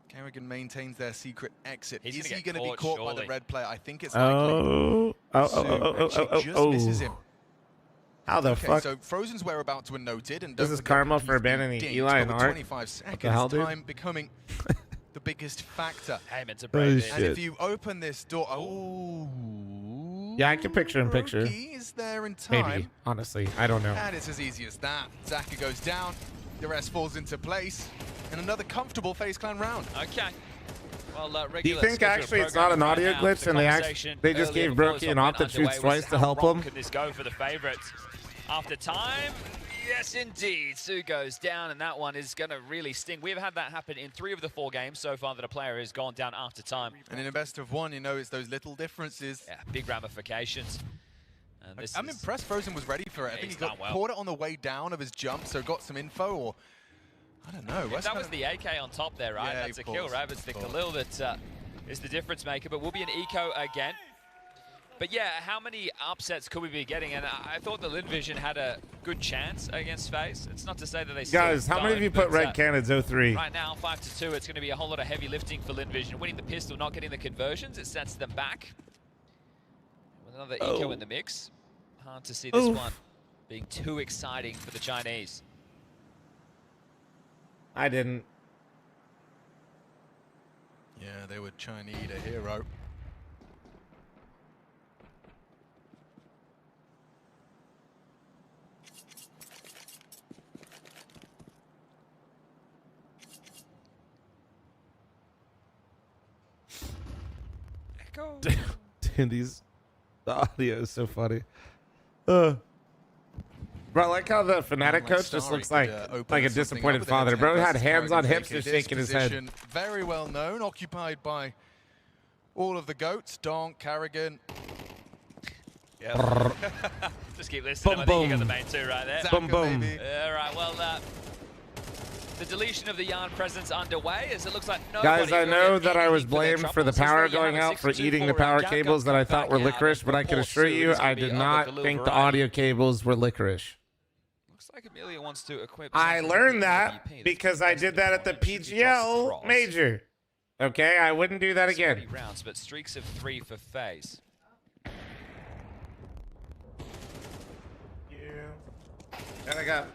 Carrigan maintains their secret exit. Is he going to be caught by the red player? I think it's likely. She just misses him. How the Okay, fuck? so Frozen's whereabouts were noted, and This don't is forget karma he's for abandoning dinked, Eli but and with Art. 25 What seconds, the hell, dude? time becoming the biggest factor. Payment's a brave And if you open this door, Yeah, I can picture in picture. is there in time. Maybe, honestly. I don't know. And it's as easy as that. Zaka goes down, the rest falls into place, and another comfortable FaZe Clan round. Okay. Well, Do you think actually it's not an audio glitch and they just gave Brokey an op that shoots twice to help him? Could this go for the favorites? After time, yes indeed. Sue goes down, and that one is going to really sting. We've had that happen in 3 of the 4 games so far that a player has gone down after time. And in a best of 1, you know, it's those little differences. Yeah, big ramifications. And I'm impressed Frozen was ready for it. I think he caught it on the way down of his jump, so got some info, or I don't know. That was the AK on top there, right? Yeah, That's a kill, right? It's the Khalil that is the difference maker, but will be an eco again. But yeah, how many upsets could we be getting? And I thought the LinVision had a good chance against FaZe. It's not to say that they Guys, how many of you put red cannons 03? Right now, 5-2, it's going to be a whole lot of heavy lifting for LinVision. Winning the pistol, not getting the conversions, it sets them back. With another eco in the mix. Hard to see this one being too exciting for the Chinese. I didn't. Yeah, they were Chinese, a hero. Dude, the audio is so funny. Bro, I like how the Fnatic coach just looks like a disappointed father. Bro had hands on hips, just shaking his head. Very well known, occupied by all of the goats. Donk, Carrigan. Yeah. Just keep listening. I think you got the main two right there. Boom, boom. All right, well, the deletion of the Yarn presence underway as it looks like Guys, I know that I was blamed for the power going out for eating the power cables that I thought were licorice, but I can assure you I did not think the audio cables were licorice. Looks like Amelia wants to equip. I learned that because I did that at the PGL major. Okay, I wouldn't do that again. Rounds, but streaks of 3 for FaZe. And I got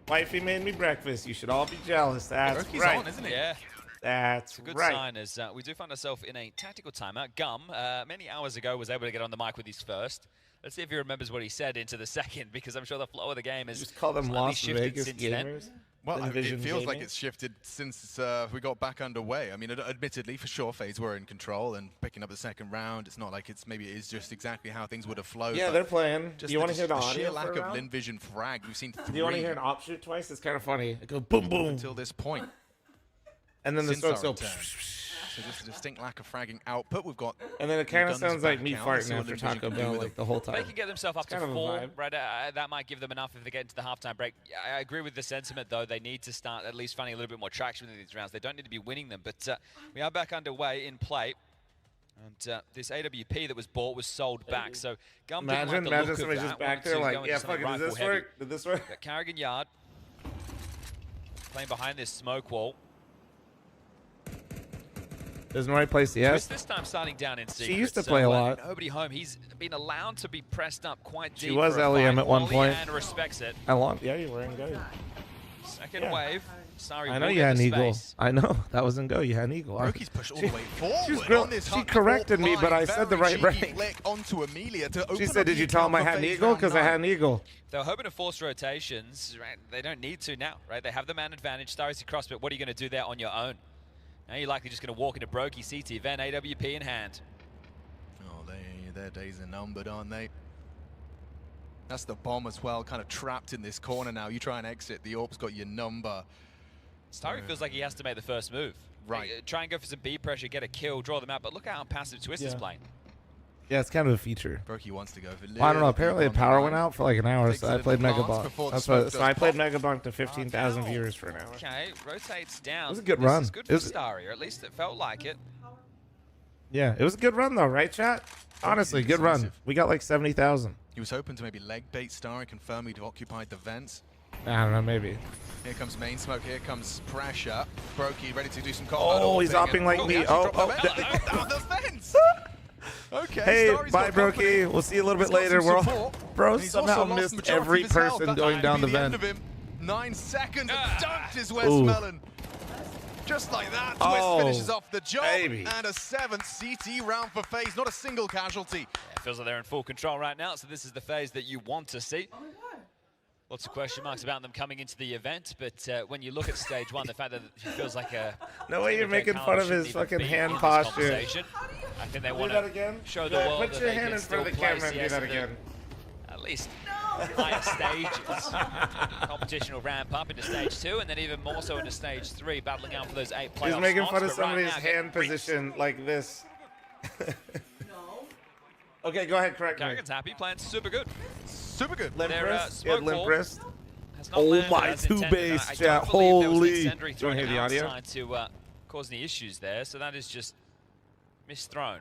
wifey made me breakfast. You should all be jealous. That's right. On, isn't it? Yeah. That's a good right. sign as we do find ourselves in a tactical timeout. Gum, many hours ago, was able to get on the mic with his first. Let's see if he remembers what he said into the second, because I'm sure the flow of the game is just call them Las Vegas gamers. Then. Well, it feels like it's shifted since we got back underway. I mean, admittedly, for sure, FaZe were in control and picking up the second round. It's not like maybe it is just exactly how things would have flowed. Yeah, they're playing. Just Do you want to hear the audio sheer for lack a of round? LinVision frag. We've seen 3. Do you want to hear an op shoot twice? It's kind of funny. It goes boom, boom. Until this point. And then the smokes go. So just a distinct lack of fragging output. We've got. And then it kind of sounds like me farting after Taco Bell like the whole time. They can get themselves up to 4, right? That might give them enough if they get into the halftime break. I agree with the sentiment, though. They need to start at least finding a little bit more traction in these rounds. They don't need to be winning them, but we are back underway in play. And this AWP that was bought was sold back. So Gum didn't like the look of somebody's that. just back there like, yeah, fuck it, did this work? Did this work? Got Carrigan Yard playing behind this smoke wall. There's no right place to Twist this time starting down in secret. She used to play a lot. Nobody home. He's been allowed to be pressed up quite deep. She was LEM at one point. And respects it. Yeah, you were in Go. Second wave. Sorry, I know you had an eagle. I know. That was in Go. You had an eagle. Roki's pushed all the way forward. She corrected me, but I said the right rank. Onto Amelia to She said, did you tell him I had an eagle? Because I had an eagle. They were hoping to force rotations. Right? They don't need to now, right? They have the man advantage. Starry's across, but what are you going to do there on your own? Now you're likely just going to walk into Brokey, CT, Ven, AWP in hand. Oh, their days are numbered, aren't they? That's the bomb as well, kind of trapped in this corner now. You try and exit, the AWP's got your number. Starry feels like he has to make the first move. Right. Try and go for some B pressure, get a kill, draw them out, but look how passive Twist is playing. Yeah, it's kind of a feature. Brokey wants to go for I don't know. Apparently the power went out for like an hour, so I played Mega Bonk. So I played Mega Bonk to 15,000 viewers for an hour. Okay, rotates down. It was a good run. This is good for Starry, or at least it felt like it. Yeah, it was a good run though, right, chat? Honestly, good run. We got like 70,000. He was hoping to maybe leg bait Starry, confirm he'd occupied the vents. I don't know, maybe. Here comes main smoke, here comes pressure. Brokey ready to do some combat. Oh, he's hopping like me. Oh, the fence! Okay. Hey, bye, Brokey. We'll see you a little bit later. We're all, bro, somehow missed every person going down the vent. 9 seconds and dunked his Westmelon. Just like that, Twist finishes off the job. Baby. And a 7th CT round for FaZe. Not a single casualty. Yeah, feels like they're in full control right now, so this is the FaZe that you want to see. Lots of question marks about them coming into the event, but when you look at stage 1, the fact that it feels like a... No way you're making fun of his fucking hand posture. I think they want to show the world Put your hand in front of the camera and do that again. At least higher stages. Competition will ramp up into stage 2, and then even more so into stage 3, battling out for those 8 playoff He's making spots, fun of but right somebody's now, hand position like this. Okay, go ahead, correct me. Carrigan's happy, playing super good. Super good. Limp wrist? Yeah, limp wrist. Oh my, 2 base, chat. Holy. Do you want to hear the audio? To cause any issues there, so that is just misthrown.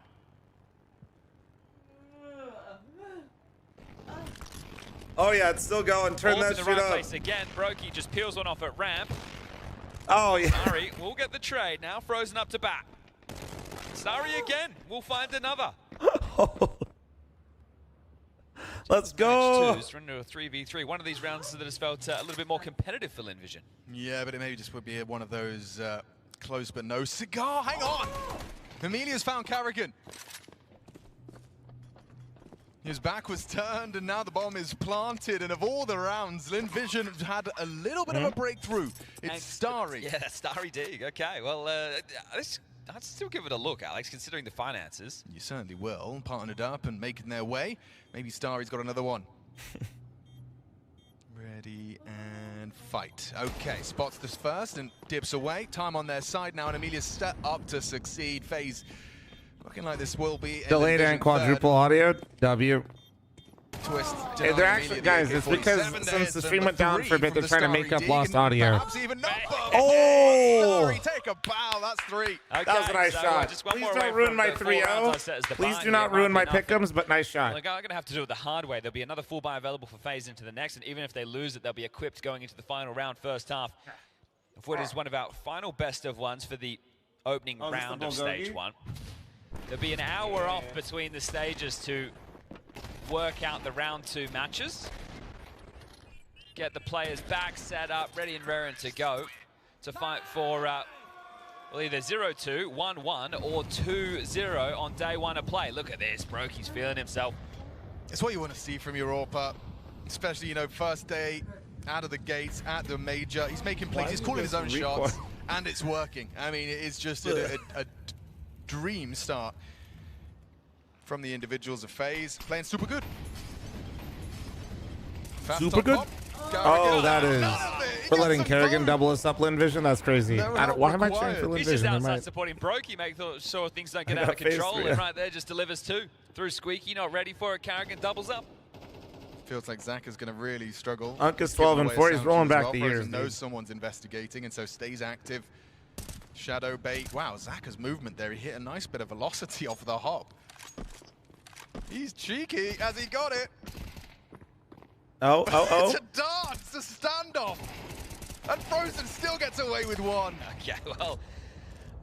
Oh yeah, it's still going. Turn that shit up. Place again. Brokey just peels one off at ramp. Oh yeah. Starry will get the trade now. Frozen up to bat. Starry again. We'll find another. Let's go. We're into a 3v3. One of these rounds that has felt a little bit more competitive for LinVision. Yeah, but it maybe just would be one of those close but no cigar. Hang on. Amelia's found Carrigan. His back was turned, and now the bomb is planted. And of all the rounds, LinVision had a little bit of a breakthrough. It's Starry. Yeah, Starry Dig. Okay, well, this I'd still give it a look, Alex, considering the finances. You certainly will. Partnered up and making their way. Maybe Starry's got another one. Ready and fight. Okay, spots this first and dips away. Time on their side now, and Amelia's set up to succeed. FaZe looking like this will be delayed and quadruple audio. W. Twist. Hey, they're actually, guys, it's because since the stream went down for a bit, they're trying to make up lost audio. Oh! Take a bow, that's 3. Okay, that was a nice shot. Please don't ruin my 3-0. Please do not ruin my pick'ems, but nice shot. Look, I'm going to have to do it the hard way. There'll be another full buy available for FaZe into the next, and even if they lose it, they'll be equipped going into the final round first half. Of what is one of our final best of ones for the opening round of stage 1. There'll be an hour off between the stages to work out the round 2 matches. Get the players back, set up, ready and raring to go to fight for well, either 0-2, 1-1, or 2-0 on day 1 of play. Look at this, Brokey's feeling himself. It's what you want to see from Europa, especially, you know, first day out of the gates at the major. He's making plays, he's calling his own shots, and it's working. I mean, it's just a dream start from the individuals of FaZe, playing super good. Super good? Oh, that is. For letting Kerrigan double us up Lin Vision? That's crazy. Why am I cheering for Lin He's Vision? just outside supporting Brokey, make sure things don't get out of control, and right there just delivers 2. Through Squeaky, not ready for it, Kerrigan doubles up. Feels like Zach is going to really struggle. Unk is 12 and 4, he's rolling back the years. Knows someone's investigating, and so stays active. Shadow bait. Wow, Zaka's movement there. He hit a nice bit of velocity off the hop. He's cheeky. Has he got it? Oh. It's a dance, a standoff. And Frozen still gets away with 1. Okay, well,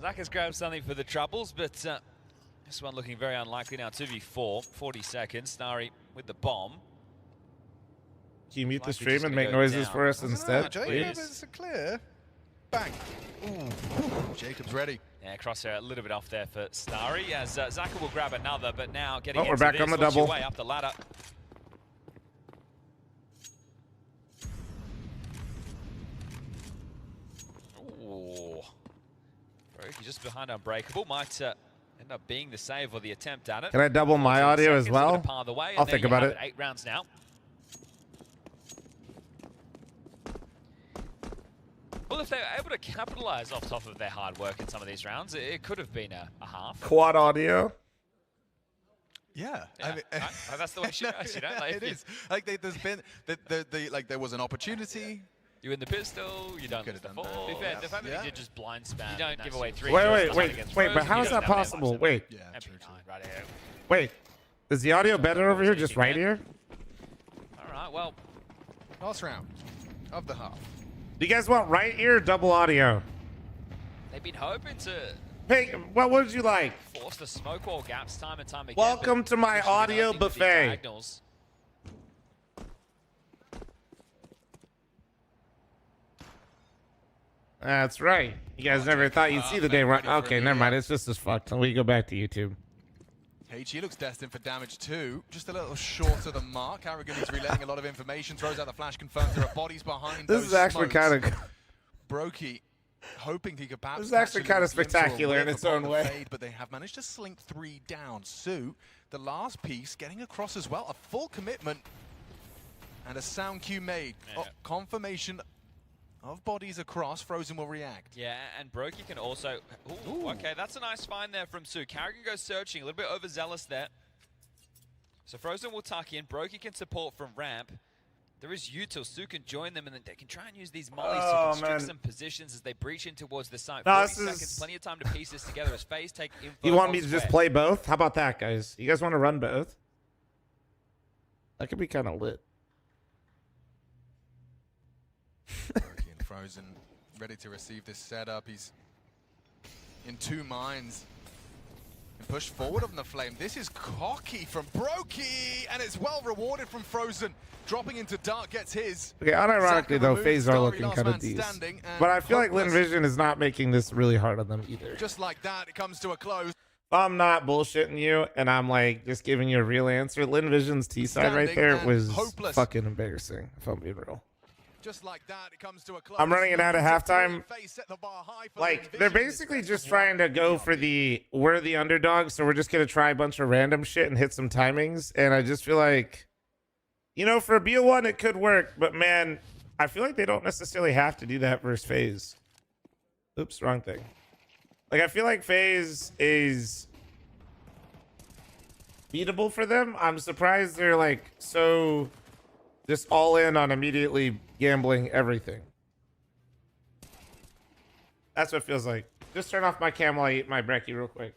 Zach has grabbed something for the troubles, but this one looking very unlikely now. 2v4, 40 seconds. Starry with the bomb. Can you mute the stream and make noises for us instead? Jacob is clear. Bang. Ooh. Jacob's ready. Yeah, crosshair a little bit off there for Starry, as Zaka will grab another, but now getting we're back on the double. Way up the ladder. Ooh. Brokey just behind Unbreakable. Might end up being the save or the attempt at it. Can I double my audio as well? I'll think about it. 8 rounds now. Well, if they were able to capitalize off top of their hard work in some of these rounds, it could have been a half. Quad audio. Yeah. I mean, that's the way she goes, you know? Like, it is. Like, there's been, like, there was an opportunity. You win the pistol, you don't get the 4. To be fair, the fact that he did just blind spam. You don't give away 3. Wait, but how is that possible? Wait. Yeah, right here. Wait. Is the audio better over here, just right here? All right, well. Last round of the half. Do you guys want right ear or double audio? They've been hoping to... Hey, what would you like? Force the smoke wall gaps time and time again. Welcome to my audio buffet. That's right. You guys never thought you'd see the day run. Okay, never mind. It's just as fucked. We go back to YouTube. HE looks destined for damage too. Just a little short of the mark. Arrogant is relaying a lot of information. Throws out the flash, confirms there are bodies behind This is actually kind of... Brokey hoping he could perhaps... This is actually kind of spectacular in its own way. Fade, but they have managed to slink 3 down. Sue, the last piece, getting across as well. A full commitment and a sound cue made. Yeah. Oh, confirmation of bodies across. Frozen will react. Yeah, and Brokey can also... Ooh, okay, that's a nice find there from Sue. Carrigan goes searching, a little bit overzealous there. So Frozen will tuck in. Brokey can support from ramp. There is Util. Sue can join them, and then they can try and use these mollies to constrict some positions as they breach in towards the site. 40 seconds, plenty of time to piece this together as FaZe take info. You want me to just play both? How about that, guys? You guys want to run both? That could be kind of lit. Frozen ready to receive this setup. He's in 2 minds. And push forward on the flame. This is cocky from Brokey, and it's well rewarded from Frozen. Dropping into Dark gets his. Okay, unironically though, FaZe are looking kind of decent. But I feel like Lin Vision is not making this really hard on them either. Just like that, it comes to a close. If I'm not bullshitting you, and I'm like just giving you a real answer, Lin Vision's T side right there was fucking embarrassing, if I'm being real. Just like that, it comes to a close. I'm running it out at halftime. Like, they're basically just trying to go for we're the underdogs, so we're just going to try a bunch of random shit and hit some timings. And I just feel like, you know, for a BO1, it could work. But, man, I feel like they don't necessarily have to do that versus FaZe. Oops, wrong thing. Like, I feel like FaZe is beatable for them. I'm surprised they're, like, so just all in on immediately gambling everything. That's what it feels like. Just turn off my cam while I eat my brekkie real quick.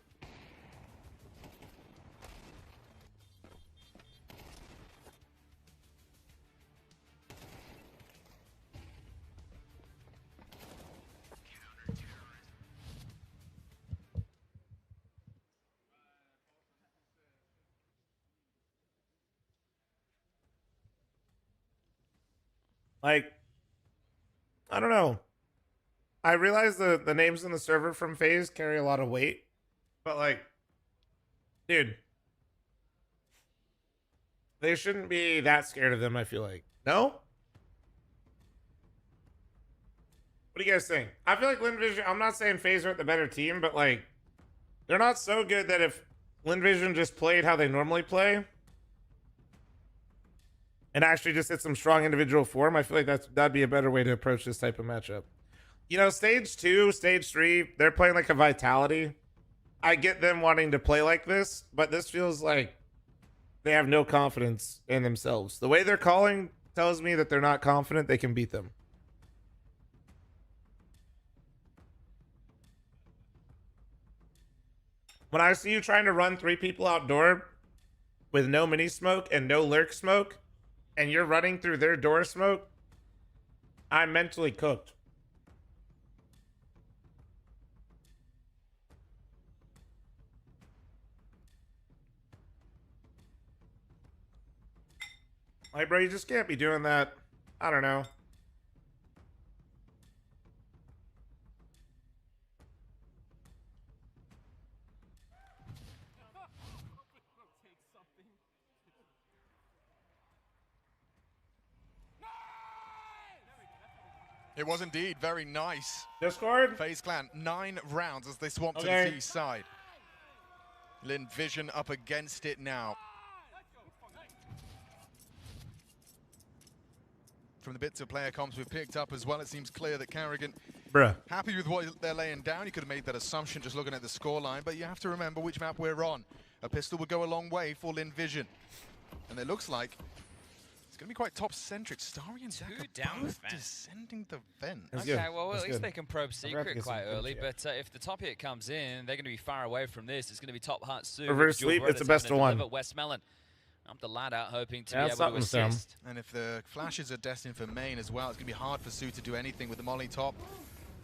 Like, I don't know. I realize the names in the server from FaZe carry a lot of weight, but like, dude, they shouldn't be that scared of them, I feel like. No? What do you guys think? I feel like LinVision, I'm not saying FaZe aren't the better team, but like, they're not so good that if LinVision just played how they normally play and actually just hit some strong individual form, I feel like that'd be a better way to approach this type of matchup. You know, stage 2, stage 3, they're playing like a Vitality. I get them wanting to play like this, but this feels like they have no confidence in themselves. The way they're calling tells me that they're not confident they can beat them. When I see you trying to run 3 people outdoor with no mini smoke and no lurk smoke, and you're running through their door smoke, I'm mentally cooked. Like, bro, you just can't be doing that. I don't know. It was indeed very nice. Discord? FaZe Clan, 9 rounds as they swamp to Okay. the T side. LinVision up against it now. From the bits of player comps we've picked up as well, it seems clear that Carrigan happy with what they're laying down. You could have made that assumption just looking at the scoreline, but you have to remember which map we're on. A pistol would go a long way for LinVision. And it looks like it's going to be quite top-centric. Starry and Zach are down both vent. descending the vent. Okay, well, at least they can probe secret quite early, but if the top hit comes in, they're going to be far away from this. It's going to be top hut soon. Reverse sweep, it's the best of one. WATCHPARTY up the ladder, hoping to be able to assist. Sam. And if the flashes are destined for main as well, it's going to be hard for Sue to do anything with the molly top.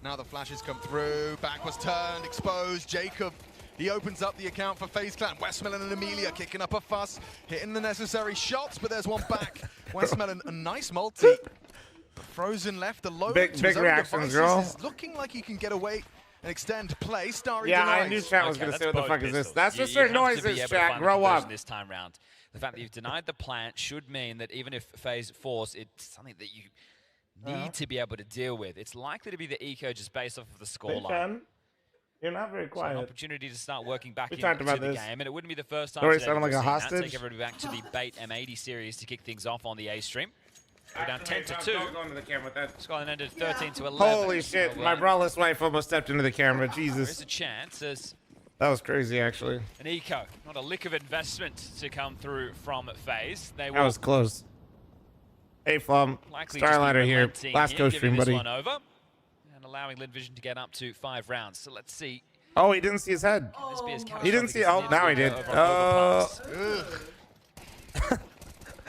Now the flashes come through, back was turned, exposed, Jacob. He opens up the account for FaZe Clan. Westmelon and Amelia kicking up a fuss, hitting the necessary shots, but there's one back. Westmelon, a nice multi. Frozen left alone. Big reactions, girl. Looking like he can get away and extend play. Starry Yeah, denies. I knew chat was going to say what the fuck is this. Pistols. That's just You their have to be noises, able to chat. find a Grow conversion up. this time round. The fact that you've denied the plant should mean that even if FaZe force, it's something that you need to be able to deal with. It's likely to be the eco just based off of the scoreline. You're not very So quiet. an opportunity to start working back We into talked about the this. game, and it wouldn't be the first time Sorry, today sounded that like a we've seen that. hostage. Take everybody back to the Bait M80 series to kick things off on the A stream. We're down 10 to 2. Don't go into the camera with that. Scoreline ended 13 to 11. Holy shit, So, my braless wife almost stepped into the camera. There Jesus. is a chance as That was crazy, actually. an eco, not a lick of investment to come through from FaZe. They That will was close. Hey, fl0m. likely just be StarLadder here. relenting Last here, coach giving stream, this buddy. one over, and allowing LinVision to get up to 5 rounds. So let's see. Oh, he didn't see his head. Can this be as He didn't see. catastrophic as Oh, it is now he with did. the overpass?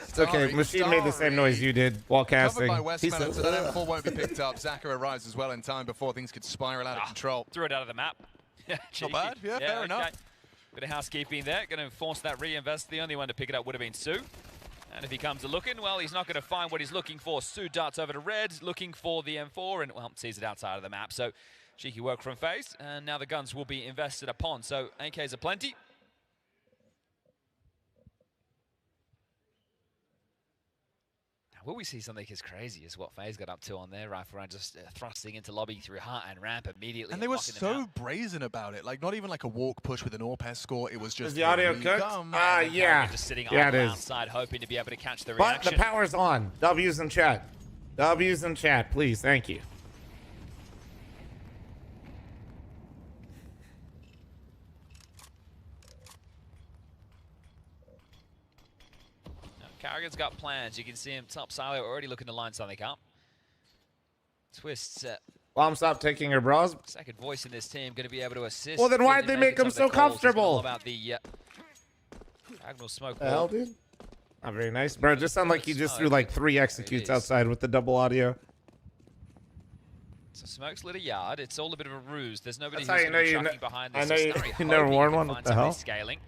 It's okay. Machine made the same noise you did while casting. Covered by He Westmelon, said, so that M4 won't be picked up. Zaka arrives as well in time before things could spiral out of control. Threw it out of the map. Not bad. Yeah, fair enough. Bit of housekeeping there. Going to force that reinvest. The only one to pick it up would have been Sue. And if he comes a-looking, well, he's not going to find what he's looking for. Sue darts over to red, looking for the M4, and, well, sees it outside of the map. So, cheeky work from FaZe, and now the guns will be invested upon. So, AKs are plenty. Will we see something as crazy as what FaZe got up to on their rifle round, just thrusting into lobby through heart and ramp immediately? And they were so brazen about it. Like, not even like a walk push with an AWP score. It was just... Is the audio cooked? Yeah. Just sitting Yeah, it idle is. outside, hoping to be able to catch the But reaction. the power's on. W's in chat. W's in chat, please. Thank you. Carrigan's got plans. You can see him top silo already looking to line something up. Twists. Mom, stop taking her bras. Second voice in this team going to be able to assist. Well, then why'd they make him so comfortable? About the diagonal smoke. The hell, dude? Not very nice, bro. It just sounded like he just threw like 3 executes outside with the double audio. So smoke's lit a yard. It's all a bit of a ruse. There's nobody That's who's how you going know to be tracking behind I this. know So you, Starry you never hoping worn he one. can What find the somebody hell? Scaling.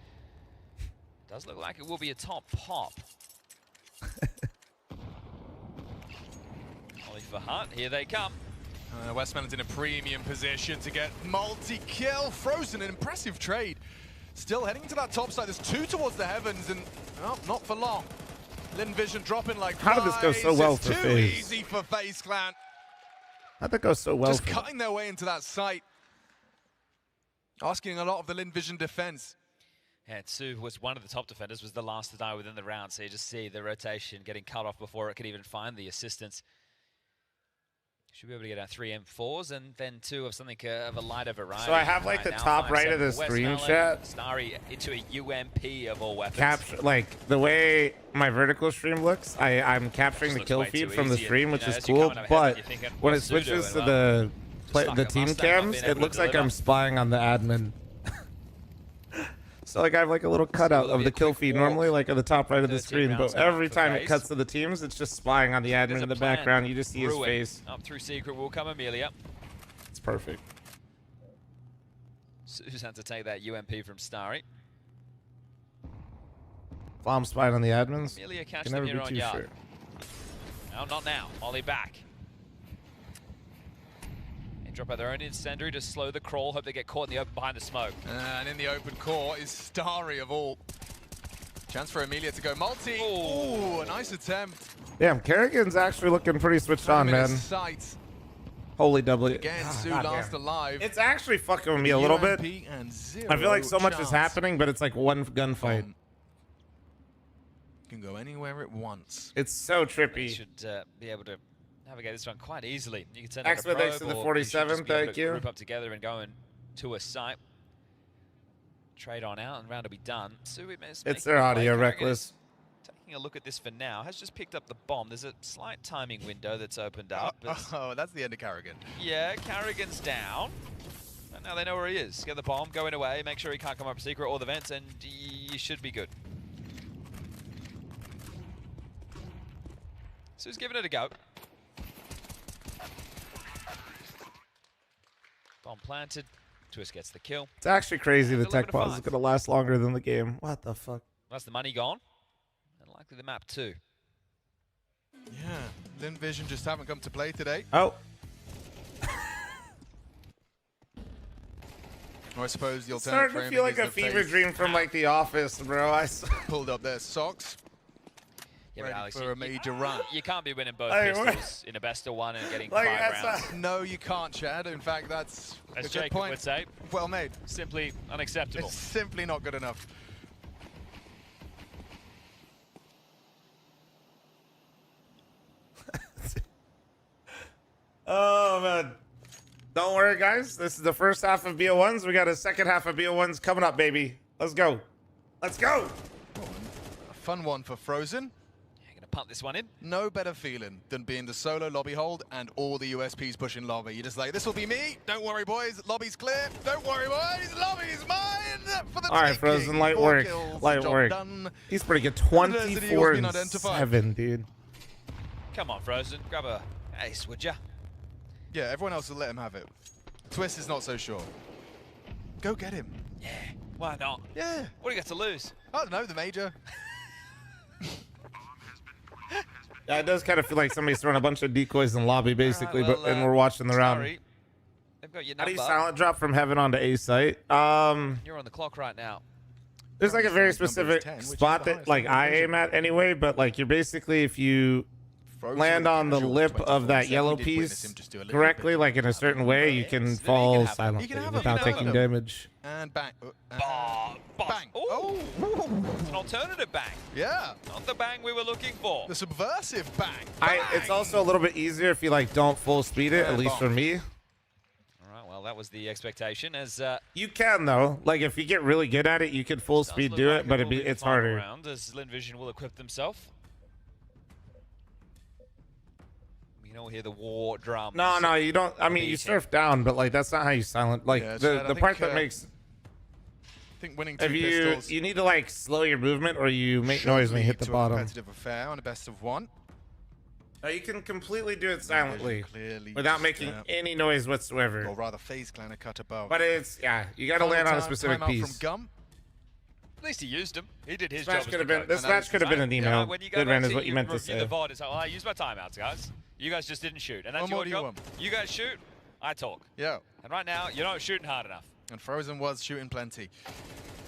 Does look like it will be a top pop. Ollie for Hunt. Here they come. Westman's in a premium position to get multi-kill. Frozen, an impressive trade. Still heading to that top side. There's 2 towards the heavens, and well, not for long. Lin Vision dropping like How did this go so well for Too FaZe? easy for FaZe Clan. How'd that go so well? Just for cutting their way into that site. Asking a lot of the Lin Vision defense. Yeah, Tsu was one of the top defenders, was the last to die within the round. So you just see the rotation getting cut off before it could even find the assistance. Should be able to get out 3 M4s and then 2 of something of a lighter variety. So I have like the now, top right of the 5-7 stream West chat. Starry into a UMP of all weapons. Capture like the way my vertical stream looks. I'm capturing the kill feed from the stream, which is cool. But when it switches to the team cams, it looks like I'm spying on the admin. So like I have like a little cutout of the kill feed normally like at the top right of the screen, but every time it cuts to the teams, it's just spying on the admin in the background. You just see his face. Up through secret will come Amelia. It's perfect. Sue's had to take that UMP from Starry. If I'm spying on the admins, Amelia can catch never them be here on too yard. sure. No, not now. Ollie back. They drop out their own incendiary to slow the crawl. Hope they get caught in the open behind the smoke. And in the open core is Starry of all. Chance for Amelia to go multi. Ooh, a nice attempt. Damn, Kerrigan's actually looking pretty switched on, man. Sight. Holy W. Again, Sue God last damn. alive. It's actually fucking with me a little bit. And I feel like so much is chance. happening, but it's like one gunfight. Can go anywhere it wants. It's so They trippy. should be able to navigate this one quite easily. You can send Thanks out a for thanks probe, to the or 47, you should just be able thank to you. Group up together and go to a site. Trade on out and round will be done. Sue is It's their audio, Reckless. Taking a look at this for now, has just picked up the bomb. There's a slight timing window that's opened up. but Oh, that's the end of Carrigan. yeah, Carrigan's down. And now they know where he is. Get the bomb, going away, make sure he can't come up secret or the vents, and you should be good. Sue's giving it a go. Bomb planted. Twist gets the kill. It's actually crazy the And tech 11 to pause is 5. going to last longer than the game. What the fuck? That's the money gone. And likely the map too. Yeah, Lin Vision just haven't come to play today. Oh. Or I suppose the It's alternative starting to framing feel like is a the fever FaZe dream from like The Office, bro. pulled up their socks. Yeah, but ready Alex, for a major run. You can't be winning both Hey, what? pistols in a best of one and getting Like, 5 that's rounds. No, you can't, Chad. In fact, that's As a good Jacob point. would say, Well made. simply unacceptable. It's simply not good enough. Oh, man. Don't worry, guys. This is the first half of BO1s. We got a second half of BO1s coming up, baby. Let's go. Let's go. A fun one for Frozen. Gonna punt this one in. No better feeling than being the solo lobby hold and all the USPs pushing lobby. You're just like, this will be me. Don't worry, boys. Lobby's clear. Don't worry, boys. Lobby's mine for the All right, taking. Frozen, light 4 work. kills, Light job work. done. He's pretty good. Adversity has 24 been and identified. 7, dude. Come on, Frozen. Grab a ace, would ya? Yeah, everyone else will let him have it. Twist is not so sure. Go get him. Yeah, why not? Yeah. What do you got to lose? I don't know, the major. Yeah, it does kind of feel like somebody's throwing a bunch of decoys in lobby, basically, well, and we're watching the round. Sorry. They've got your How do you number. silent drop from heaven onto A site? You're on the clock right now. There's like a very Number is specific 10, which is spot the that like highest I aim at anyway, but like you're basically if you land on the lip of that yellow piece correctly, like in a certain way, you can fall silently without taking damage. And bang. Bang. Oh, it's an alternative bang. Yeah. Not the bang we were looking for. The subversive bang. It's also a little bit easier if you like don't full speed it, at least for me. All right, well, that was the expectation. As you can though, like if you get really good at it, you can full speed do it, but it's harder. Round as Vision will equip themselves. You don't hear the war drum. No, you don't. I mean, you surf down, but like that's not how you silent. Like the part that makes. I think winning if you need to like slow your movement or you make noise when you hit the bottom. Competitive affair on a best of one. No, you can completely do it silently without making any noise whatsoever. Or rather, FaZe Clan a cut above. But it's you got to land on a specific piece. From Gum. At least he used him. He did his job. This match could have been an email. Good man is what you meant to say. The VOD is I use my timeouts, guys. You guys just didn't shoot, and that's your job. You guys shoot, I talk. Yeah. And right now, you're not shooting hard enough. And Frozen was shooting plenty.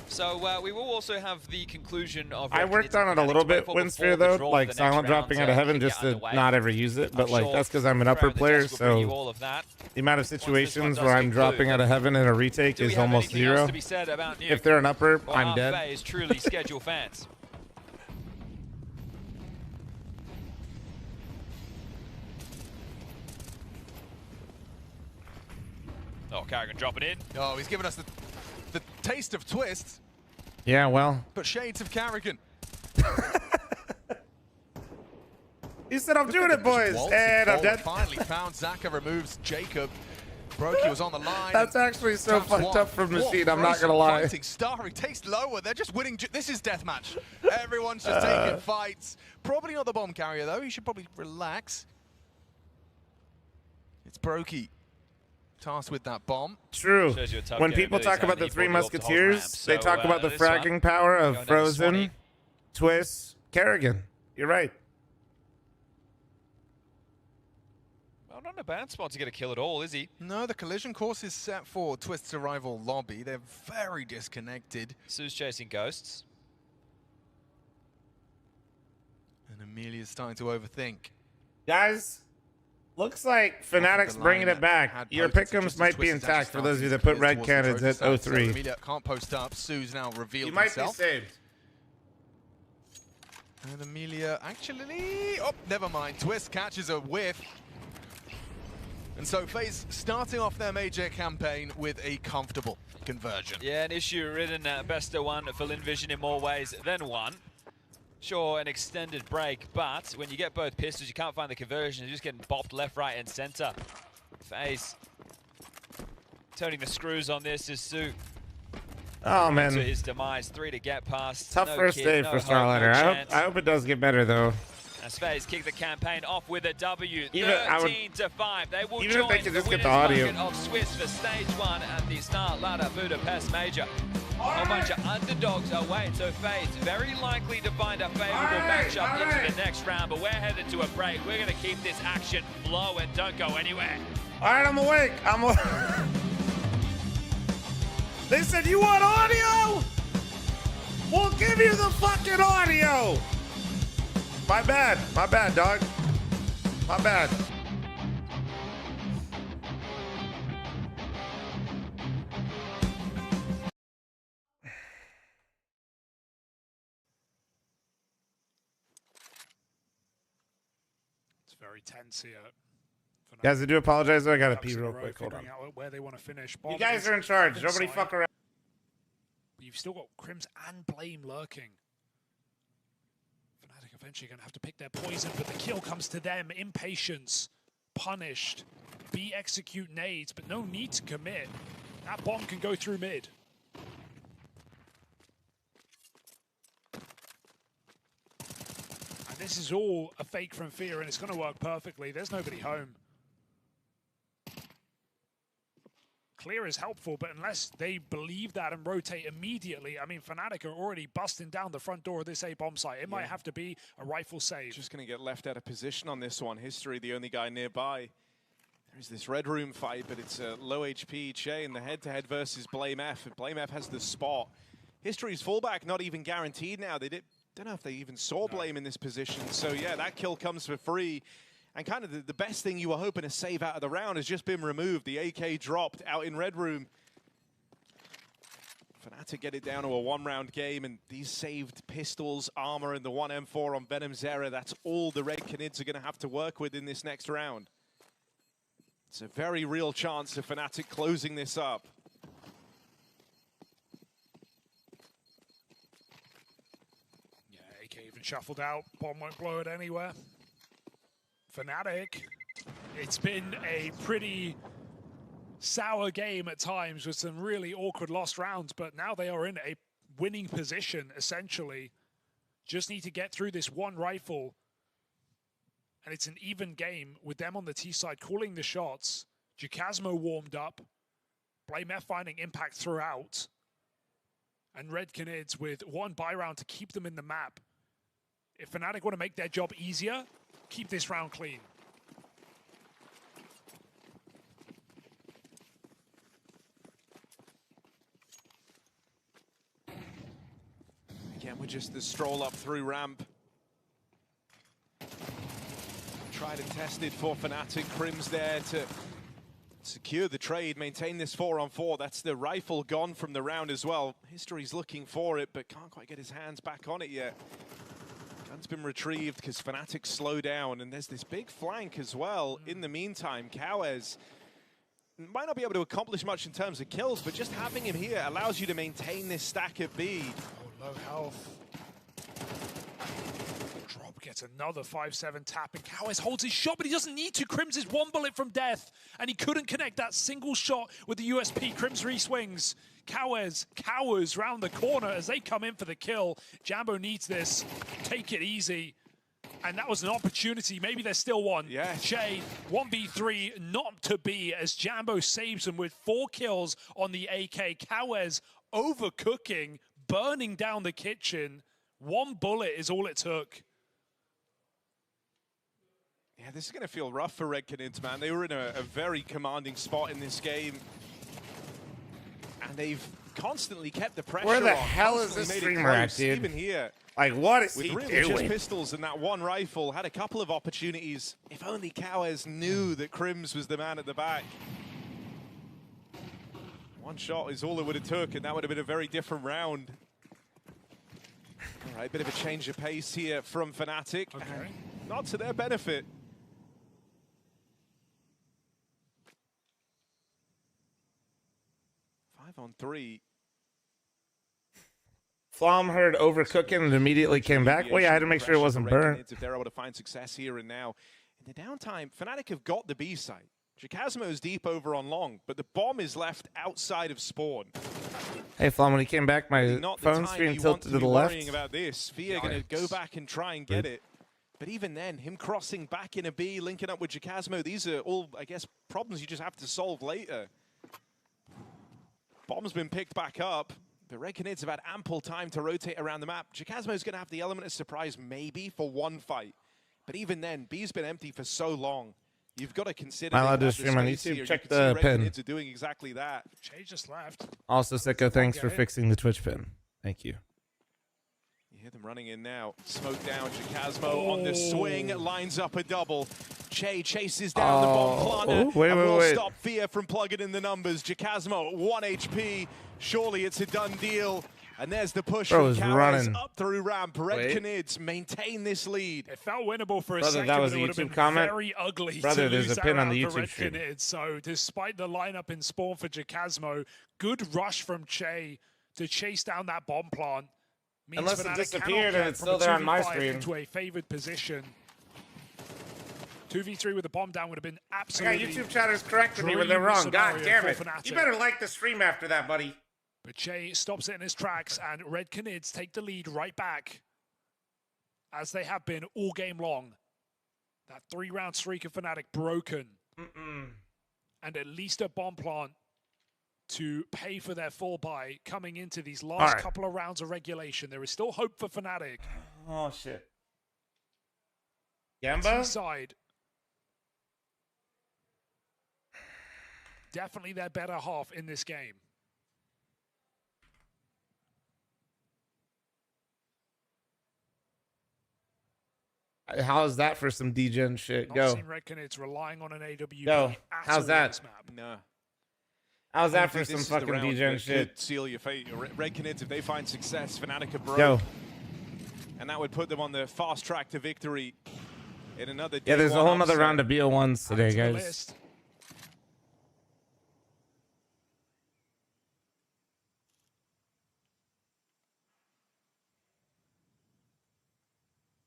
So we will also have the conclusion of. I worked on it a little bit, Winsphere, though, like silent dropping out of heaven just to not ever use it. But like that's because I'm an upper player, so the amount of situations where I'm dropping out of heaven in a retake is almost zero. If they're an upper, I'm dead. Is truly schedule fans. Oh, Carrigan dropping in. Oh, he's giving us the taste of Twist. Yeah, well. But shades of Carrigan. He said, I'm doing it, boys. And I'm dead. Finally found Zaka, removes Jacob. Brokey was on the line. That's actually so fucked up from Machine, I'm not going to lie. Fighting Starry takes lower. They're just winning. This is deathmatch. Everyone's just taking fights. Probably not the bomb carrier, though. He should probably relax. It's Brokey. Tasked with that bomb. True. When people talk about the Three Musketeers, they talk about the fragging power of Frozen, Twist, Carrigan. You're right. Well, not in a bad spot to get a kill at all, is he? No, the collision course is set for Twist's arrival lobby. They're very disconnected. Sue's chasing ghosts. And Amelia's starting to overthink. Guys, looks like Fnatic's bringing it back. Your pick'ems might be intact for those of you that put red cannons at 0-3. Amelia can't post up. Sue's now revealed You might himself. be saved. And Amelia actually... Oh, never mind. Twist catches a whiff. And so FaZe starting off their major campaign with a comfortable conversion. Yeah, an issue-ridden best of one for Vision in more ways than one. Sure, an extended break, but when you get both pistols, you can't find the conversion. You're just getting bopped left, right, and center. FaZe turning the screws on this is Sue. Oh, man. To his demise, 3 to get past. Tough first day for StarLadder. I hope it does get better, though. As FaZe kick the campaign off with a W, 13-5. They will even join if they could just the get the audio bucket of Swiss for stage 1 at the StarLadder Budapest Major. A whole bunch of underdogs await, so FaZe very likely to find a favorable matchup into the next round, but we're headed to a break. We're going to keep this action flowing. Don't go anywhere. All right, I'm awake. They said, you want audio? We'll give you the fucking audio. My bad, dog. My bad. It's very tense here. Guys, I do apologize, though. I gotta pee real quick. Hold on. Where they want to finish. You guys are in charge. Nobody fuck around. You've still got Crims and Blame lurking. Fnatic eventually going to have to pick their poison, but the kill comes to them. Impatience, punished. B execute nades, but no need to commit. That bomb can go through mid. And this is all a fake from Fear, and it's going to work perfectly. There's nobody home. Clear is helpful, but unless they believe that and rotate immediately, I mean, Fnatic are already busting down the front door of this A-bomb site. It might have to be a rifle save. Just going to get left out of position on this one. History, the only guy nearby. There's this red room fight, but it's a low HP chain. The head-to-head versus Blame F. And Blame F has the spot. History's fallback not even guaranteed now. They did don't know if they even saw Blame in this position. So yeah, that kill comes for free. And kind of the best thing you were hoping to save out of the round has just been removed. The AK dropped out in Red Room. Fnatic get it down to a 1-round game, and these saved pistols, armor, and the 1M4 on Venom Zera, that's all the Red Canids are going to have to work with in this next round. It's a very real chance of Fnatic closing this up. Yeah, AK even shuffled out. Bomb won't blow it anywhere. Fnatic, it's been a pretty sour game at times with some really awkward lost rounds, but now they are in a winning position, essentially. Just need to get through this one rifle, and it's an even game with them on the T side calling the shots. Jacasmo warmed up, Blame F finding impact throughout, and Red Canids with one buy round to keep them in the map. If Fnatic want to make their job easier, keep this round clean. Again, we're just the stroll up through ramp. Tried and tested for Fnatic. Crim's there to secure the trade, maintain this 4-on-4. That's the rifle gone from the round as well. History's looking for it, but can't quite get his hands back on it yet. Gun's been retrieved because Fnatic slow down, and there's this big flank as well. In the meantime, Kawes might not be able to accomplish much in terms of kills, but just having him here allows you to maintain this stack at B. Oh, low health. Drop gets another 5-7 tap, and Kawes holds his shot, but he doesn't need to. Crims is one bullet from death, and he couldn't connect that single shot with the USP. Crims re-swings. Kawes cowers round the corner as they come in for the kill. Jambo needs this. Take it easy. And that was an opportunity. Maybe there's still one. Yeah. Shay, 1v3, not to be, as Jambo saves him with 4 kills on the AK. Kawes overcooking, burning down the kitchen. 1 bullet is all it took. Yeah, this is going to feel rough for Red Canids, man. They were in a very commanding spot in this game. And they've constantly kept the pressure on. Where the hell is this streamer at, dude? Even here. Like, what is with he really doing? Just pistols and that one rifle. Had a couple of opportunities. If only Kawes knew that Crims was the man at the back. One shot is all it would have took, and that would have been a very different round. All right, bit of a change of pace here from Fnatic. Okay. Not to their benefit. On 3. fl0m heard overcooking and immediately came back. Well, yeah, I had to make sure it wasn't burnt. If they're able to find success here and now. In the downtime, Fnatic have got the B site. Jacasmo's deep over on long, but the bomb is left outside of spawn. Hey, fl0m, when he came back, my phone screen tilted to the left. Worrying about this. Fia going to go back and try and get it. But even then, him crossing back in a B, linking up with Jacasmo, these are all, I guess, problems you just have to solve later. Bomb's been picked back up. The Red Canids have had ample time to rotate around the map. Jacasmo's going to have the element of surprise maybe for one fight. But even then, B's been empty for so long. You've got to consider... Am I allowed to stream on YouTube? Check the pin. Red Canids are doing exactly that. Jay just left. Also, Sicko, thanks for fixing the Twitch pin. Thank you. You hear them running in now. Smoke down. Jacasmo on the swing. Lines up a double. Che chases down the bomb planter. Will stop Fia from plugging in the numbers. Jacasmo, 1 HP. Surely it's a done deal. And there's the push from Kawes up through ramp. Red Canids maintain this lead. It felt winnable for a second, that was but a it would have YouTube been comment. very ugly Brother, to there's lose a pin that on the round for YouTube Red stream. Canids. So despite the lineup in spawn for Jacasmo, good rush from Che to chase down that bomb plant. Means Unless it Fnatic disappeared cannot and it's get from still there a on my 2v5 screen. into a favored position. 2v3 with the bomb down would have been absolutely... I got YouTube chatters correcting me when they're wrong. God damn it. You better like the stream after that, buddy. But Che stops it in his tracks, and Red Canids take the lead right back, as they have been all game long. That 3-round streak of Fnatic broken. And at least a bomb plant to pay for their full buy coming into these last couple of rounds of regulation. There is still hope for Fnatic. Oh, shit. Gamba? Side. Definitely their better half in this game. How's that for some degen shit? Go. It's relying on an AWP. Go. How's that? No. How's I that think for this some is the fucking round degen that shit? could seal your fate. Red Canids, if they find success, Fnatic are broke. Go. And that would put them on the fast track to victory in another Yeah, there's a whole nother upset. round of BO1s today, guys.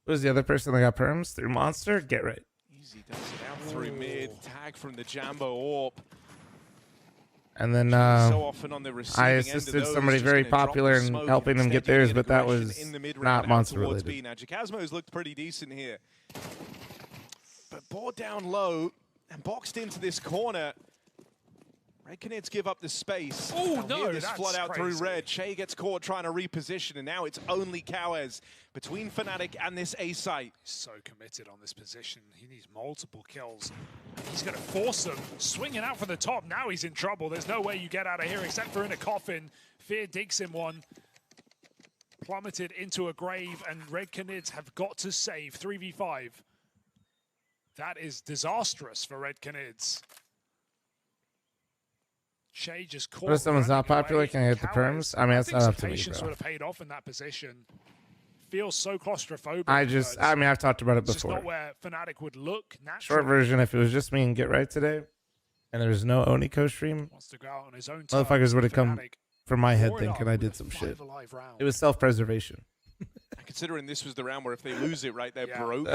Who's the other person that got perms? Through Monster? Get right. Easy does it out through mid. Tag from the Jambo Orb. And then So often on the I receiving end of assisted those, somebody just very gonna drop popular the in smoke helping them instead get getting theirs, but that aggression was in the mid-round not out Monster towards related. B. Now, Jacasmo's looked pretty decent here. But brought down low and boxed into this corner. Red Canids give up the space. Oh, Now no, hear this that's flood out crazy. through red. Che gets caught trying to reposition, and now it's only Cowes between Fnatic and this A site. So committed on this position. He needs multiple kills. He's going to force them. Swinging out from the top. Now he's in trouble. There's no way you get out of here except for in a coffin. Fear digs him one. Plummeted into a grave, and Red Canids have got to save 3v5. That is disastrous for Red Canids. Che just caught. What if someone's not popular? Can I hit the perms? I mean, that's not up to me, Patience bro. would have paid off in that position. Feels so claustrophobic. I mean, I've talked about it It's just before. not where Fnatic would look naturally. Short version, if it was just me and Get Right today, and there was no Oni co-stream, Wants to go out on his own motherfuckers would have come Fnatic from my head tore it thinking up I with did a some 5 shit. alive round. It was self-preservation. Considering this was the round where if they lose it, right, they're broke.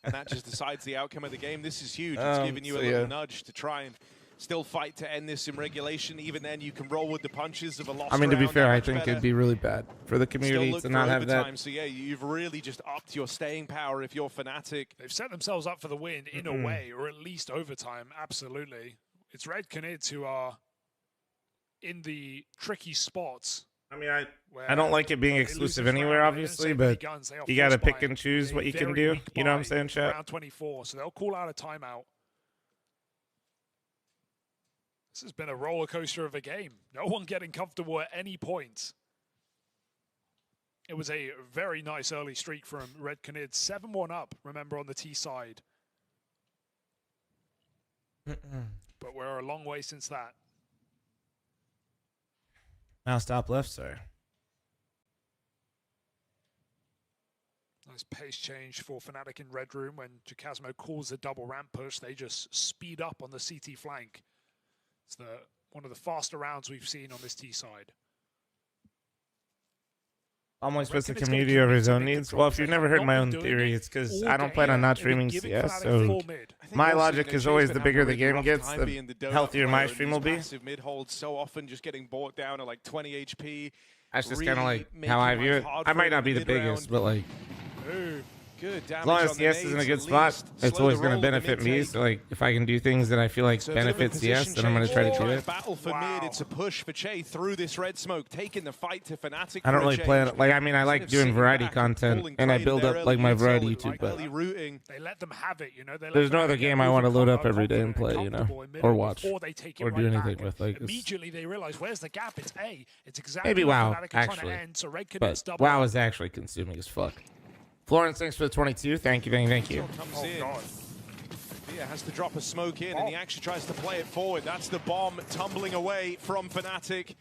And that just decides the outcome of the game. This is huge. It's giving you a little nudge to try and still fight to end this in regulation. Even then, you can roll with the punches of a lost I mean, to be round, fair, that I much think better. it'd be really bad for the Still community look to for not have overtime, that. So yeah, you've really just upped your staying power if you're Fnatic. They've set themselves up for the win in a way, or at least overtime. Absolutely. It's Red Canids who are in the tricky spots. I mean, I don't like it being exclusive anywhere, obviously, but you got to pick and choose what you can do. You know what I'm saying, chat? Round 24, so they'll call out a timeout. This has been a roller coaster of a game. No one getting comfortable at any point. It was a very nice early streak from Red Canids. 7-1 up, remember, on the T side. But we're a long way since that. Now stop left, sir. Nice pace change for Fnatic in Red Room. When Jacasmo calls a double ramp push, they just speed up on the CT flank. It's one of the faster rounds we've seen on this T side. Almost puts the community over his own needs. Well, if you've never heard my own theory, it's because I don't plan on not streaming CS. So my logic is always the bigger the game gets, the healthier my stream will be. Massive mid holds so often just getting bought down at like 20 HP. That's just kind of like how I view it. I might not be the biggest, but like, Good as long as CS is in a good spot, it's always going to benefit me. So like, if I can do things that I feel like benefit CS, then I'm going to try to do it. Battle for mid. It's a push for Che through this red smoke, taking the fight to Fnatic. I don't really for a plan change. like I mean I like doing variety content and I build up like my variety YouTube, but They let them have it, you know. They let there's no them other get game I want to moving load up every day and play, you know, comfortable in middle or watch, before they take it or do right anything back. with. Like, it's, Immediately they realize, where's the gap? It's A. It's exactly maybe what WoW Fnatic are trying actually, to end, so Red Canids but double WoW up. is actually consuming as fuck. Florence, thanks for the 22. Thank you, thank you. Comes in. Fia has to drop a smoke in, and he actually tries to play it forward. That's the bomb tumbling away from Fnatic.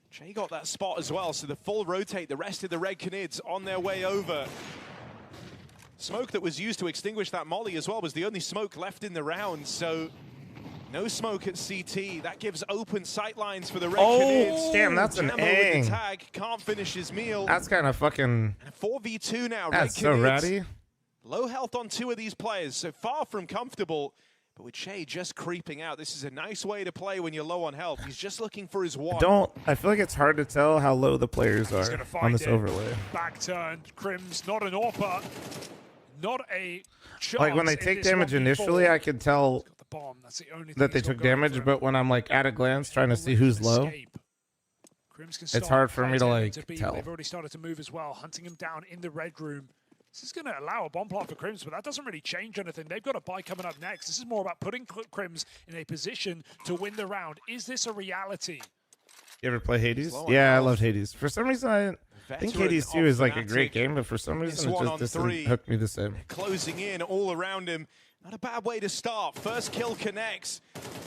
Che got that spot as well, so the full rotate, the rest of the Red Canids on their way over. Smoke that was used to extinguish that molly as well was the only smoke left in the round, so no smoke at CT. That gives open sight lines for the Red Canids. Damn, that's an Jambo ang. with the tag, can't finish his meal. That's kind of fucking. 4v2 now. That's Red so Canids. ratty. Low health on two of these players, so far from comfortable. But with Che just creeping out, this is a nice way to play when you're low on health. He's just looking for his one. I feel like it's hard to tell how low the players are on this overlay. Back turned. Crims, not an AWP. Not a chance. Like when they in take this damage 1v4. initially, I can tell The bomb. That's the only thing that they he's got took going for damage, him. but when I'm like at a glance trying to see who's low, Crims can it's start hard for me to fighting like into B. tell. They've already started to move as well, hunting him down in the red room. This is going to allow a bomb plant for Crims, but that doesn't really change anything. They've got a buy coming up next. This is more about putting Crims in a position to win the round. Is this a reality? You ever play Hades? Yeah, I loved Hades. For some reason, I think Hades 2 is like a great game, but for some reason, it just doesn't hook me the same. Closing in all around him. Not a bad way to start. First kill connects.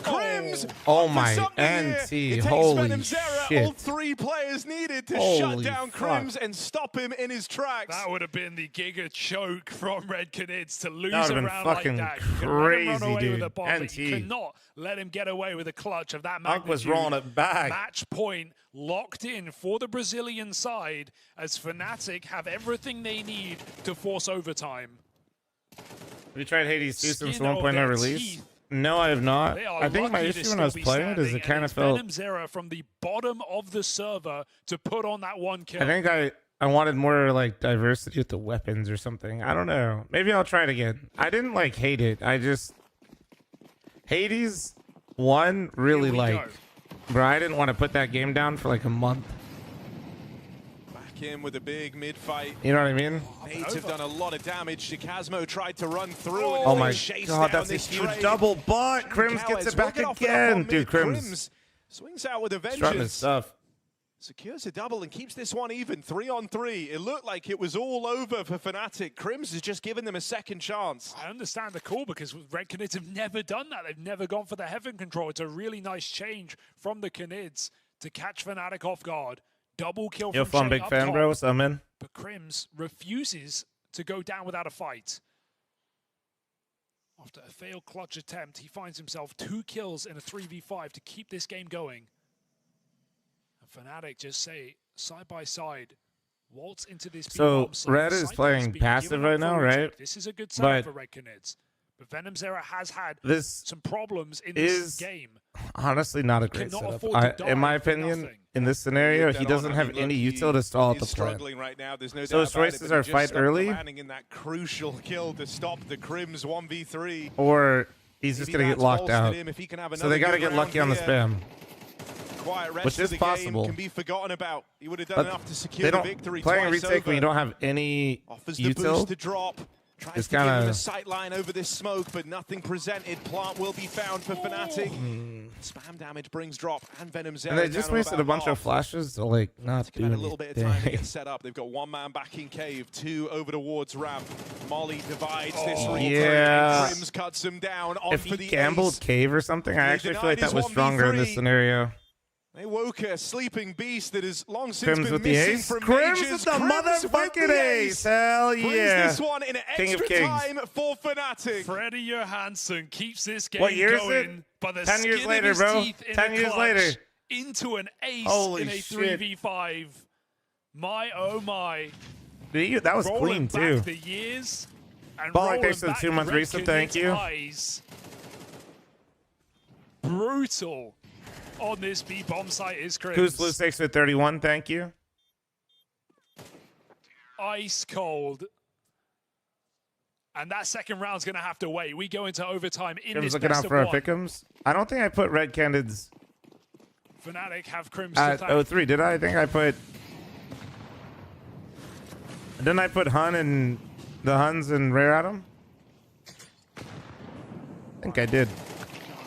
Crims! Oh my NT, holy shit. All 3 players needed to shut down Crims and stop him in his tracks. That would have been the giga choke from Red Canids to lose That would a have been round like fucking that. crazy, With dude. a bomb, but NT. you cannot let him get away with a clutch of that Unk magnitude. was rolling it back. Match point locked in for the Brazilian side as Fnatic have everything they need to force overtime. Have you tried Hades 2 since Skin of 1.0 their release? teeth. No, I have not. They are I think my lucky to issue when I was still be playing it is it standing, kind and of it's felt... Venom Zera from the bottom of the server to put on that one kill. I think I wanted more like diversity with the weapons or something. I don't know. Maybe I'll try it again. I didn't like hate it. I just... Hades 1 really like... Bro, I didn't want to put that game down for like a month. Back in with a big mid-fight. You know what I mean? Nades have done a lot of damage. Chikazmo tried to run through. Oh my chase god, down that's a this huge trade. double butt. Crims gets it back again. Dude, Crims swings out with a strutting his vengeance. stuff. Secures a double and keeps this one even, 3-on-3. It looked like it was all over for Fnatic. Crims has just given them a second chance. I understand the call because Red Canids have never done that. They've never gone for the Heaven Control. It's a really nice change from the Canids to catch Fnatic off guard. Double kill Yo, from fun Shay big up fan, top. bro. What's up, man? But Crims refuses to go down without a fight. After a failed clutch attempt, he finds himself 2 kills in a 3v5 to keep this game going. And Fnatic just say, side by side, waltz into this So, B-bomb site. Red is Cyclone's playing being passive given up right now, for a right? retake. This is a good sign But for Red Canids. But Venom Zera has had this some problems in is this game. honestly not a great Cannot setup. afford to die In my for opinion, nothing. in this scenario, he doesn't have any util to stall out the He's plan. struggling right now. There's no So doubt his about it, choices but he are just fight stopped the early, landing in that crucial kill to stop the Crims 1v3. or he's just Maybe going to get that's locked bolstered out. him if he can have So they another got to good get lucky on round the here. spam. Quiet rest Which of is the possible. game can be forgotten about. He would have done But enough to they secure the don't victory playing twice retake over. when you don't have any Offers the boost to util. drop. Tries It's to give him a kinda- sight line over this smoke, but nothing presented. Plant will be found for Fnatic. Spam damage brings drop, and Venom Zera And they down just on wasted a about bunch of half. flashes to like not do Had a little bit of time to anything. get set up. They've got 1 man back in cave, 2 over towards ramp. Molly divides this retake. Yeah. And Crims cuts him down on If for he the gambled ace. cave or something, I They actually feel like denied that was his stronger in this 1v3. scenario. They woke a sleeping beast that has long since Crims been with the missing ace. from Crims majors. with the Crims with motherfucking the ace. Hell Brings yeah. this one in King of extra kings. time for Fnatic. Freddie Johansson keeps this game What year is going it? by the 10 years skin later, of his bro. teeth in 10 a years clutch later. into an ace Holy in a shit. 3v5. My oh my. That was Rolling clean back too. the years and Ball like rolling thanks to the back 2-month Red resub, thank Canids' you. eyes. Brutal on this B-bomb site is Crims. Who's Blue 6 with 31? Thank you. Ice cold. And that second round's going to have to wait. We go into overtime in Crims this looking best out of for our one. pick'ems. I don't think I put Red Canids Fnatic have Crims at to thank. 03. Did I? I think I put. Didn't I put Hun and the Huns and Rare Atom? I think I did.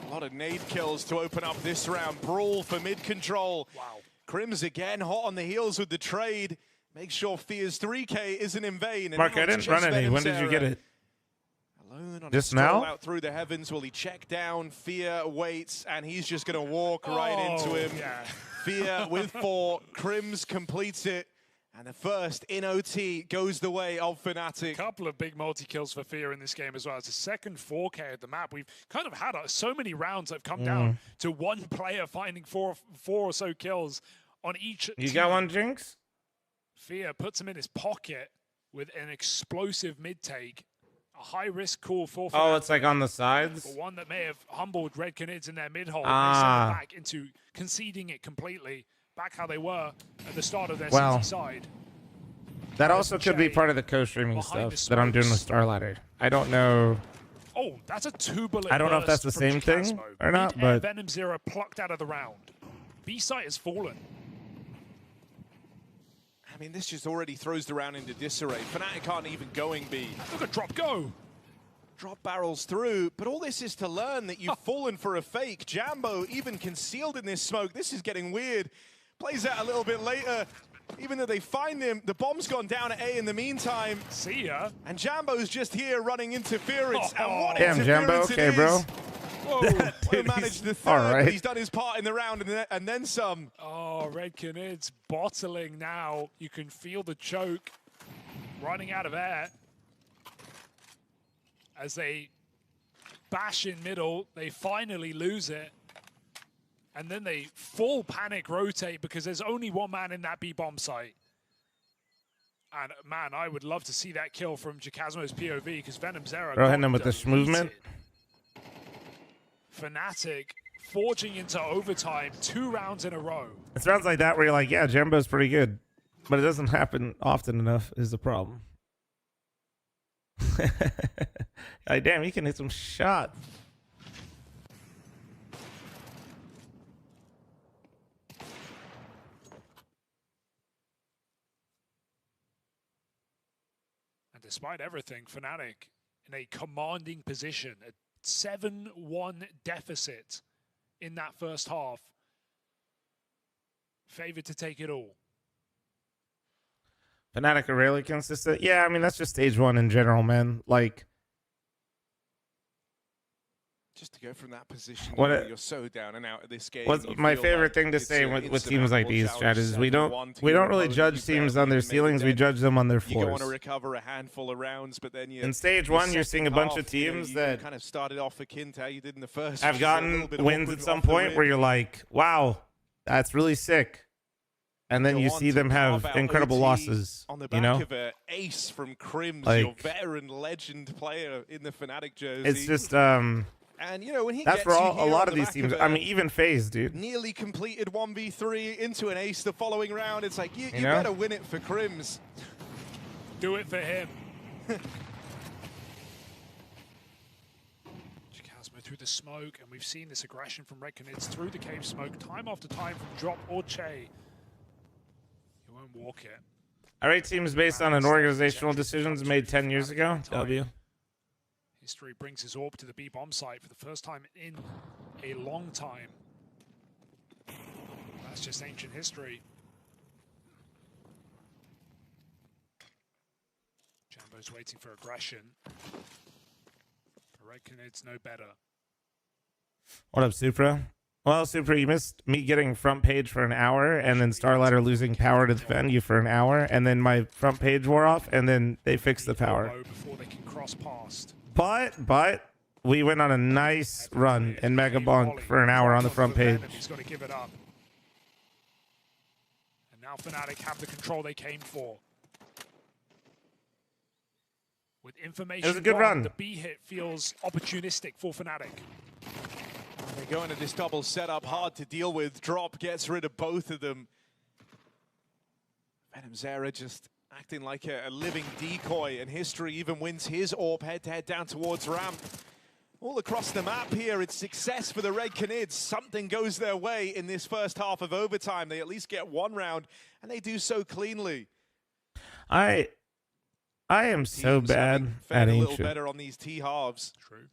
A lot of nade kills to open up this round. Brawl for mid control. Wow. Crims again hot on the heels with the trade. Make sure Fear's 3K isn't in vain. And Mark, now I it's didn't just run any. Venom When did you get Zera. it? Alone on Just a stroll now? out through the heavens. Will he check down? Fear waits, and he's just going to walk right into him. Yeah. Fear with 4. Crims completes it. And the first in OT goes the way of Fnatic. Couple of big multi-kills for Fear in this game as well. It's the second 4K at the map. We've kind of had so many rounds that have come down to one player finding four or so kills on each You team. got one, Jinx? Fear puts him in his pocket with an explosive mid-take. A high-risk call for Fnatic. Oh, it's like on the sides? But one that may have humbled Red Canids in their mid-hole. Ah. They send it back into conceding it completely. Back how they were at the start of their Well, CT side. That also could be part of the co-streaming Behind stuff the that I'm doing with smokes. StarLadder. I don't know. Oh, that's a 2-bullet I don't know if that's the burst from same thing Chikazmo. or not, Mid-air but- Venom Zera plucked out of the round. B-site has fallen. I mean, this just already throws the round into disarray. Fnatic aren't even going B. Look at drop go. Drop barrels through, but all this is to learn that you've fallen for a fake. Jambo even concealed in this smoke. This is getting weird. Plays out a little bit later. Even though they find him, the bomb's gone down at A in the meantime. See ya. And Jambo's just here running interference. And what Damn, Jambo. interference it Okay, is. bro. Whoa, Dude, managed the he's- third, all right. but he's done his part in the round and then some. Oh, Red Canids bottling now. You can feel the choke running out of air. As they bash in middle, they finally lose it. And then they full panic rotate because there's only one man in that B-bomb site. And man, I would love to see that kill from Jacasmo's POV because Venom Zero. Bro, hitting him with this movement. Fnatic forging into overtime 2 rounds in a row. It's rounds like that where you're like, yeah, Jambo's pretty good. But it doesn't happen often enough is the problem. Like, damn, he can hit some shots. And despite everything, Fnatic in a commanding position, a 7-1 deficit in that first half. Favored to take it all. Fnatic are really consistent. Yeah, I mean, that's just stage 1 in general, man. Like, Just to go from that position, What you're so down and out of this game. what's you my feel favorite like thing to it's say an with teams like these insurmountable strategies, we don't challenge, 7-1 really to judge your teams opponent. on their You make ceilings. We it judge them on their You go on floors. to recover a handful of rounds, but then you In stage your 1, you're second seeing a bunch of half, you know, teams you that kind of started off akin to how you did in the first. have which is a little gotten bit wins awkward at some off the point rip. where you're like, wow, that's really sick. And then Go you on see to them have carve out incredible OT losses, on the you back know? of a ace from Crims, Like- your veteran legend player in the Fnatic jersey. It's just, and you know when he that's gets for you all, a here lot on of the these back teams. of I a mean, even FaZe, dude. nearly completed 1v3 into an ace the following round, it's like you know? better win it for Crims. Do it for him. Jacasmo through the smoke, and we've seen this aggression from Red Canids through the cave smoke time after time from Drop or Che. He won't walk it. I rate teams based on an organizational decisions made 10 years ago. W. History brings his orb to the B-bomb site for the first time in a long time. That's just ancient history. Jambo's waiting for aggression. Red Canids know better. What up, Supra? Well, Supra, you missed me getting front page for an hour, and then StarLadder losing power to defend you for an hour, and then my front page wore off, and then they fixed the power. Before they can cross past. But we went on a nice run in Mega Bonk for an hour on the front page. He's got to give it up. And now Fnatic have the control they came for. With information, It was a good gone, run. The B hit feels opportunistic for Fnatic. They go into this double setup, hard to deal with. Drop gets rid of both of them. Venom Zera just acting like a living decoy, and History even wins his orb head-to-head down towards ramp. All across the map here, it's success for the Red Canids. Something goes their way in this first half of overtime. They at least get one round, and they do so cleanly. I am so Teams bad having fared at a little ancient. better on these T-halves. True.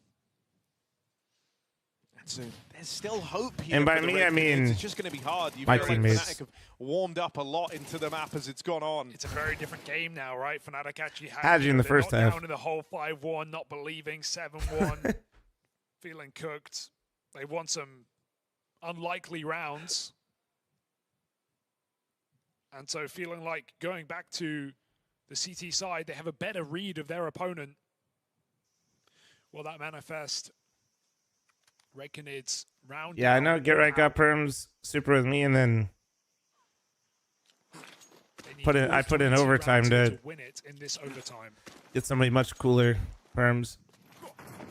And so there's still hope here. And by for the me, Red I mean Canids. It's just going to be hard. You my feel like teammates. Fnatic have warmed up a lot into the map as it's gone on. It's a very different game now, right? Fnatic actually Had you in the they're first not half. down in the whole 5-1, not believing 7-1, feeling cooked. They want some unlikely rounds. And so feeling like going back to the CT side, they have a better read of their opponent. Will that manifest? Red Canids round. Yeah, I know. Get right, got perms super with me, and then I put in overtime to win it in this overtime. get somebody much cooler perms.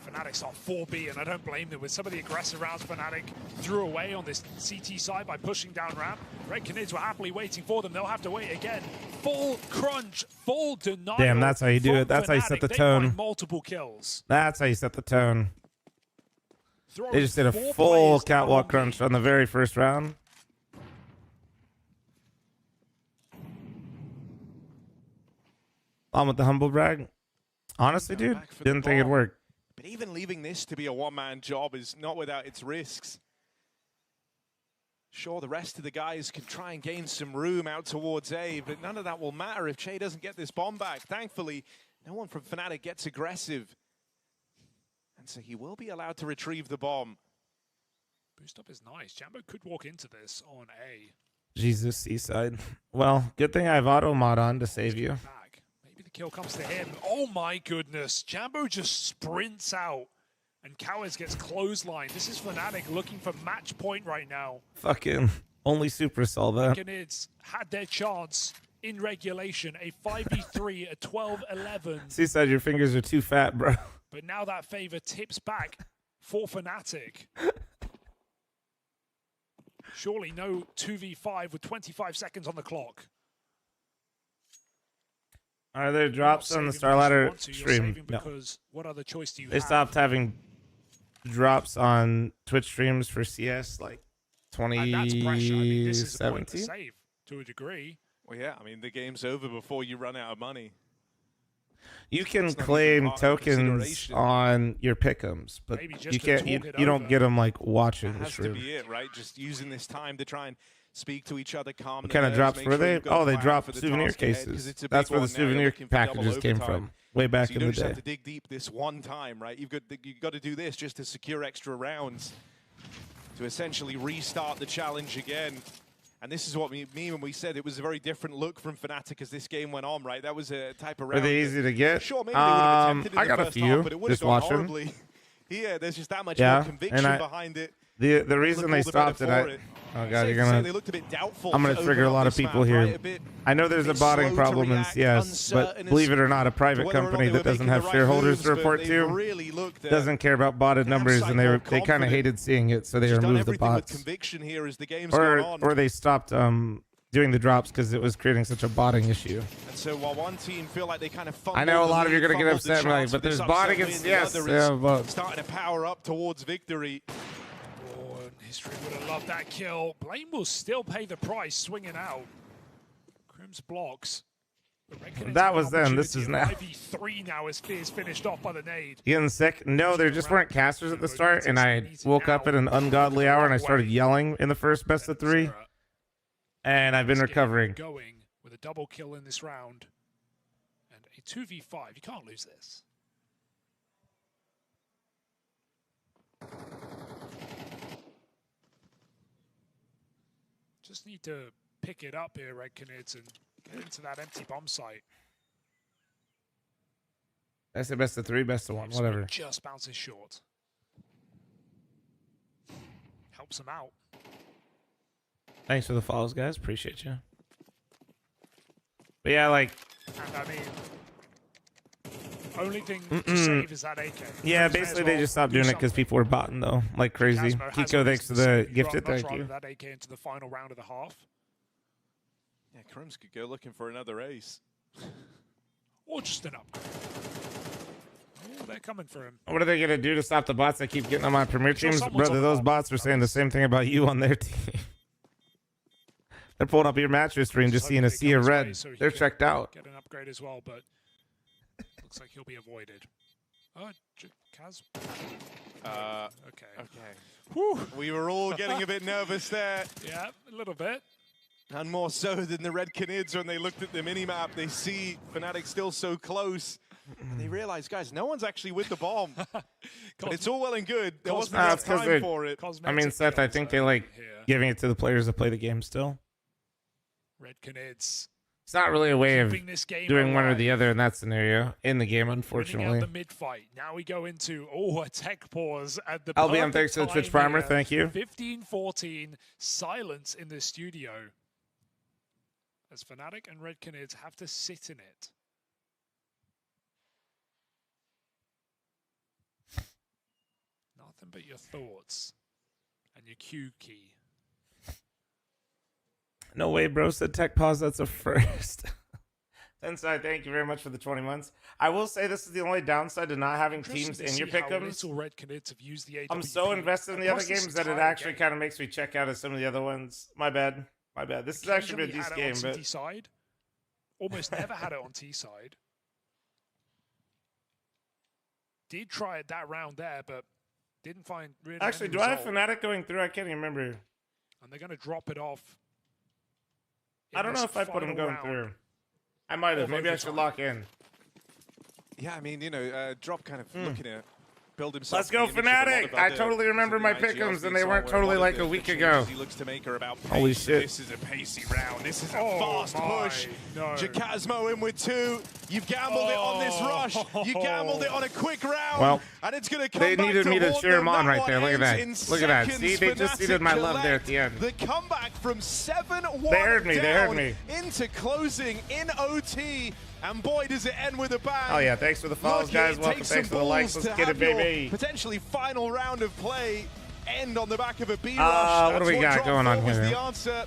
Fnatic's on 4B, and I don't blame them. With some of the aggressive rounds Fnatic threw away on this CT side by pushing down ramp, Red Canids were happily waiting for them. They'll have to wait again. Full crunch, full denial. Damn, that's how you do it. That's how you set the They tone. find multiple kills. That's how you set the tone. Throwing They just did a 4 full players down catwalk on B. crunch on the very first round. On with the humble brag. Honestly, dude, back for the didn't think it'd bomb. work. But even leaving this to be a one-man job is not without its risks. Sure, the rest of the guys can try and gain some room out towards A, but none of that will matter if Che doesn't get this bomb back. Thankfully, no one from Fnatic gets aggressive. And so he will be allowed to retrieve the bomb. Boost up is nice. Jambo could walk into this on A. Jesus, Seaside. Well, good thing I have auto mod on to save you. Maybe the kill comes to him. Oh my goodness. Jambo just sprints out. And Cowards gets clotheslined. This is Fnatic looking for match point right now. Fucking only Super saw that. Knids had their chance in regulation. A 5v3, a 12-11. Seaside, your fingers are too fat, bro. But now that favor tips back for Fnatic. Surely no 2v5 with 25 seconds on the clock. Are there drops on the StarLadder stream? No. Because what other choice do you They have? stopped having drops on Twitch streams for CS like And that's pressure. I mean, this is a point to 2017. save to a degree. Well, yeah, I mean, the game's over before you run out of money. You can It's not even claim part of tokens consideration. on your pick'ems, but Maybe you just to can't. talk You, it you don't over. get them like watching That the has to stream. be it, right? Just using this time to try and speak to each other, calm What the kind of nerves, drops make were sure they? you've got a Oh, they plan dropped for the souvenir task ahead, 'cause cases. it's a That's big where the one now. You're souvenir looking for double packages came overtime. from, way back So in you the don't just day. have to dig deep this one time, right? You've got to do this just to secure extra rounds to essentially restart the challenge again. And this is what we mean when we said it was a very different look from Fnatic as this game went on, right? That was a type of round. Were they easy to get? Sure, maybe they would have attempted in I the got a first few. half, but it would have Just gone watching. horribly. Here, there's just that much Yeah, more conviction and behind it. The They reason look they all the better stopped it, for I, it. oh Safe god, you're to say gonna. they looked a bit doubtful I'm gonna to trigger a open lot up of this people map, here. right? A bit- I know there's a bit botting slow to problem in react, CS, but uncertain believe as it or not, a to private whether or not company they were that doesn't making have the right shareholders moves, to but report they to really looked doesn't care about botted numbers, and they more kind of hated seeing it, so they Just done removed the everything with bots, conviction here as the game's gone on. or they stopped doing the drops because it was creating such a botting issue. And so while one team feel like they kind of I know a lot of you are gonna get fumbled the upset, like, chance but for this there's upset botting win, against the yes, other is yeah, but starting to power up towards victory. Oh, and History would have loved that kill. Blame will still pay the price, swinging out. Crim's blocks. But Red Canids that have an was then. This opportunity. is now. 5v3 now as Fears finished off by the nade. You getting sick? No, there just weren't casters at the start, and I woke up at an ungodly hour and I started yelling in the first best of 3, and I've been recovering. Going with a double kill in this round. And a 2v5. You can't lose this. Just need to pick it up here, Red Canids, and get into that empty bomb site. I say best of 3, best of 1, whatever. Just bounces short. Helps him out. Thanks for the follows, guys. Appreciate you. But yeah, like. And I mean, only thing to save is that AK. Yeah, May as basically they well just stopped do doing it because something. people were botting though, like crazy. Casmo has Kiko, a thanks for reason to the save. gifted. Much Thank rather you. that AK into the final round of the half. Yeah, Crumbs could go looking for another ace. Or just an upgrade. Oh, they're coming for him. What are they gonna do to stop the bots that keep getting on my premier Sure, teams, someone's brother? on the Those bomb. bots were saying the same thing about you on their team. They're pulling up your match stream, just seeing a sea of red. They're checked out. Get an upgrade as well, but looks like he'll be avoided. Oh, Kaz. Okay. Whew. We were all getting a bit nervous there. Yeah, a little bit. And more so than the Red Canids when they looked at the minimap. They see Fnatic still so close. And they realize, guys, no one's actually with the bomb. But it's all well and good. There wasn't enough time for it. I mean, Seth, I think they like giving it to the players that play the game still. Red Canids. It's not really a way of Keeping this game doing one or alive. the other in that scenario in the game, Winning unfortunately. out the mid fight. Now we go into a tech pause at the LBM, perfect thanks for the time Twitch primer, here. thank you. 15-14 silence in the studio as Fnatic and Red Canids have to sit in it. Nothing but your thoughts and your Q key. No way, bro. Said tech pause. That's a first. Tensai, thank you very much for the 20 months. I will say this is the only downside to not having Interesting teams to in your see how pick'ems. little Red Canids have used the AWP I'm so invested in the other across this games that it entire actually game. kind of makes me check out of some of the other ones. My bad. My bad. This has actually been a decent Occasionally game, had it on but CT side. Almost never had it on T side. Did try it that round there, but didn't find really. actually, any do I have result. Fnatic going through? I can't even remember. And they're going to drop it off. I don't know if I put him going through. I might have. Maybe I should lock in. Yeah, I mean, you know, Drop kind of looking at build himself. Let's go, Fnatic! I totally remember my pick'ems, and they weren't totally like a week ago. He looks to make are about pace. Holy shit! This is a pacey round. This is a fast push. No. Jacasmo in with 2. You've gambled it on this rush. You gambled it on a quick round. Well, and it's going to come they back needed me to haunt cheer him them. on That right there. one Look at that. ends in Look at that. seconds. See, they just Fnatic needed my love there at the end. The comeback from 7-1 They heard me. down They heard me. into closing in OT. And boy, does it end with a bang. Oh yeah, thanks for the follows, Look, guys. it Welcome. takes Thanks some for the likes. balls Let's to get it, have your baby. Potentially final round of play end on the back of a B rush. What do we got going on here? The answer.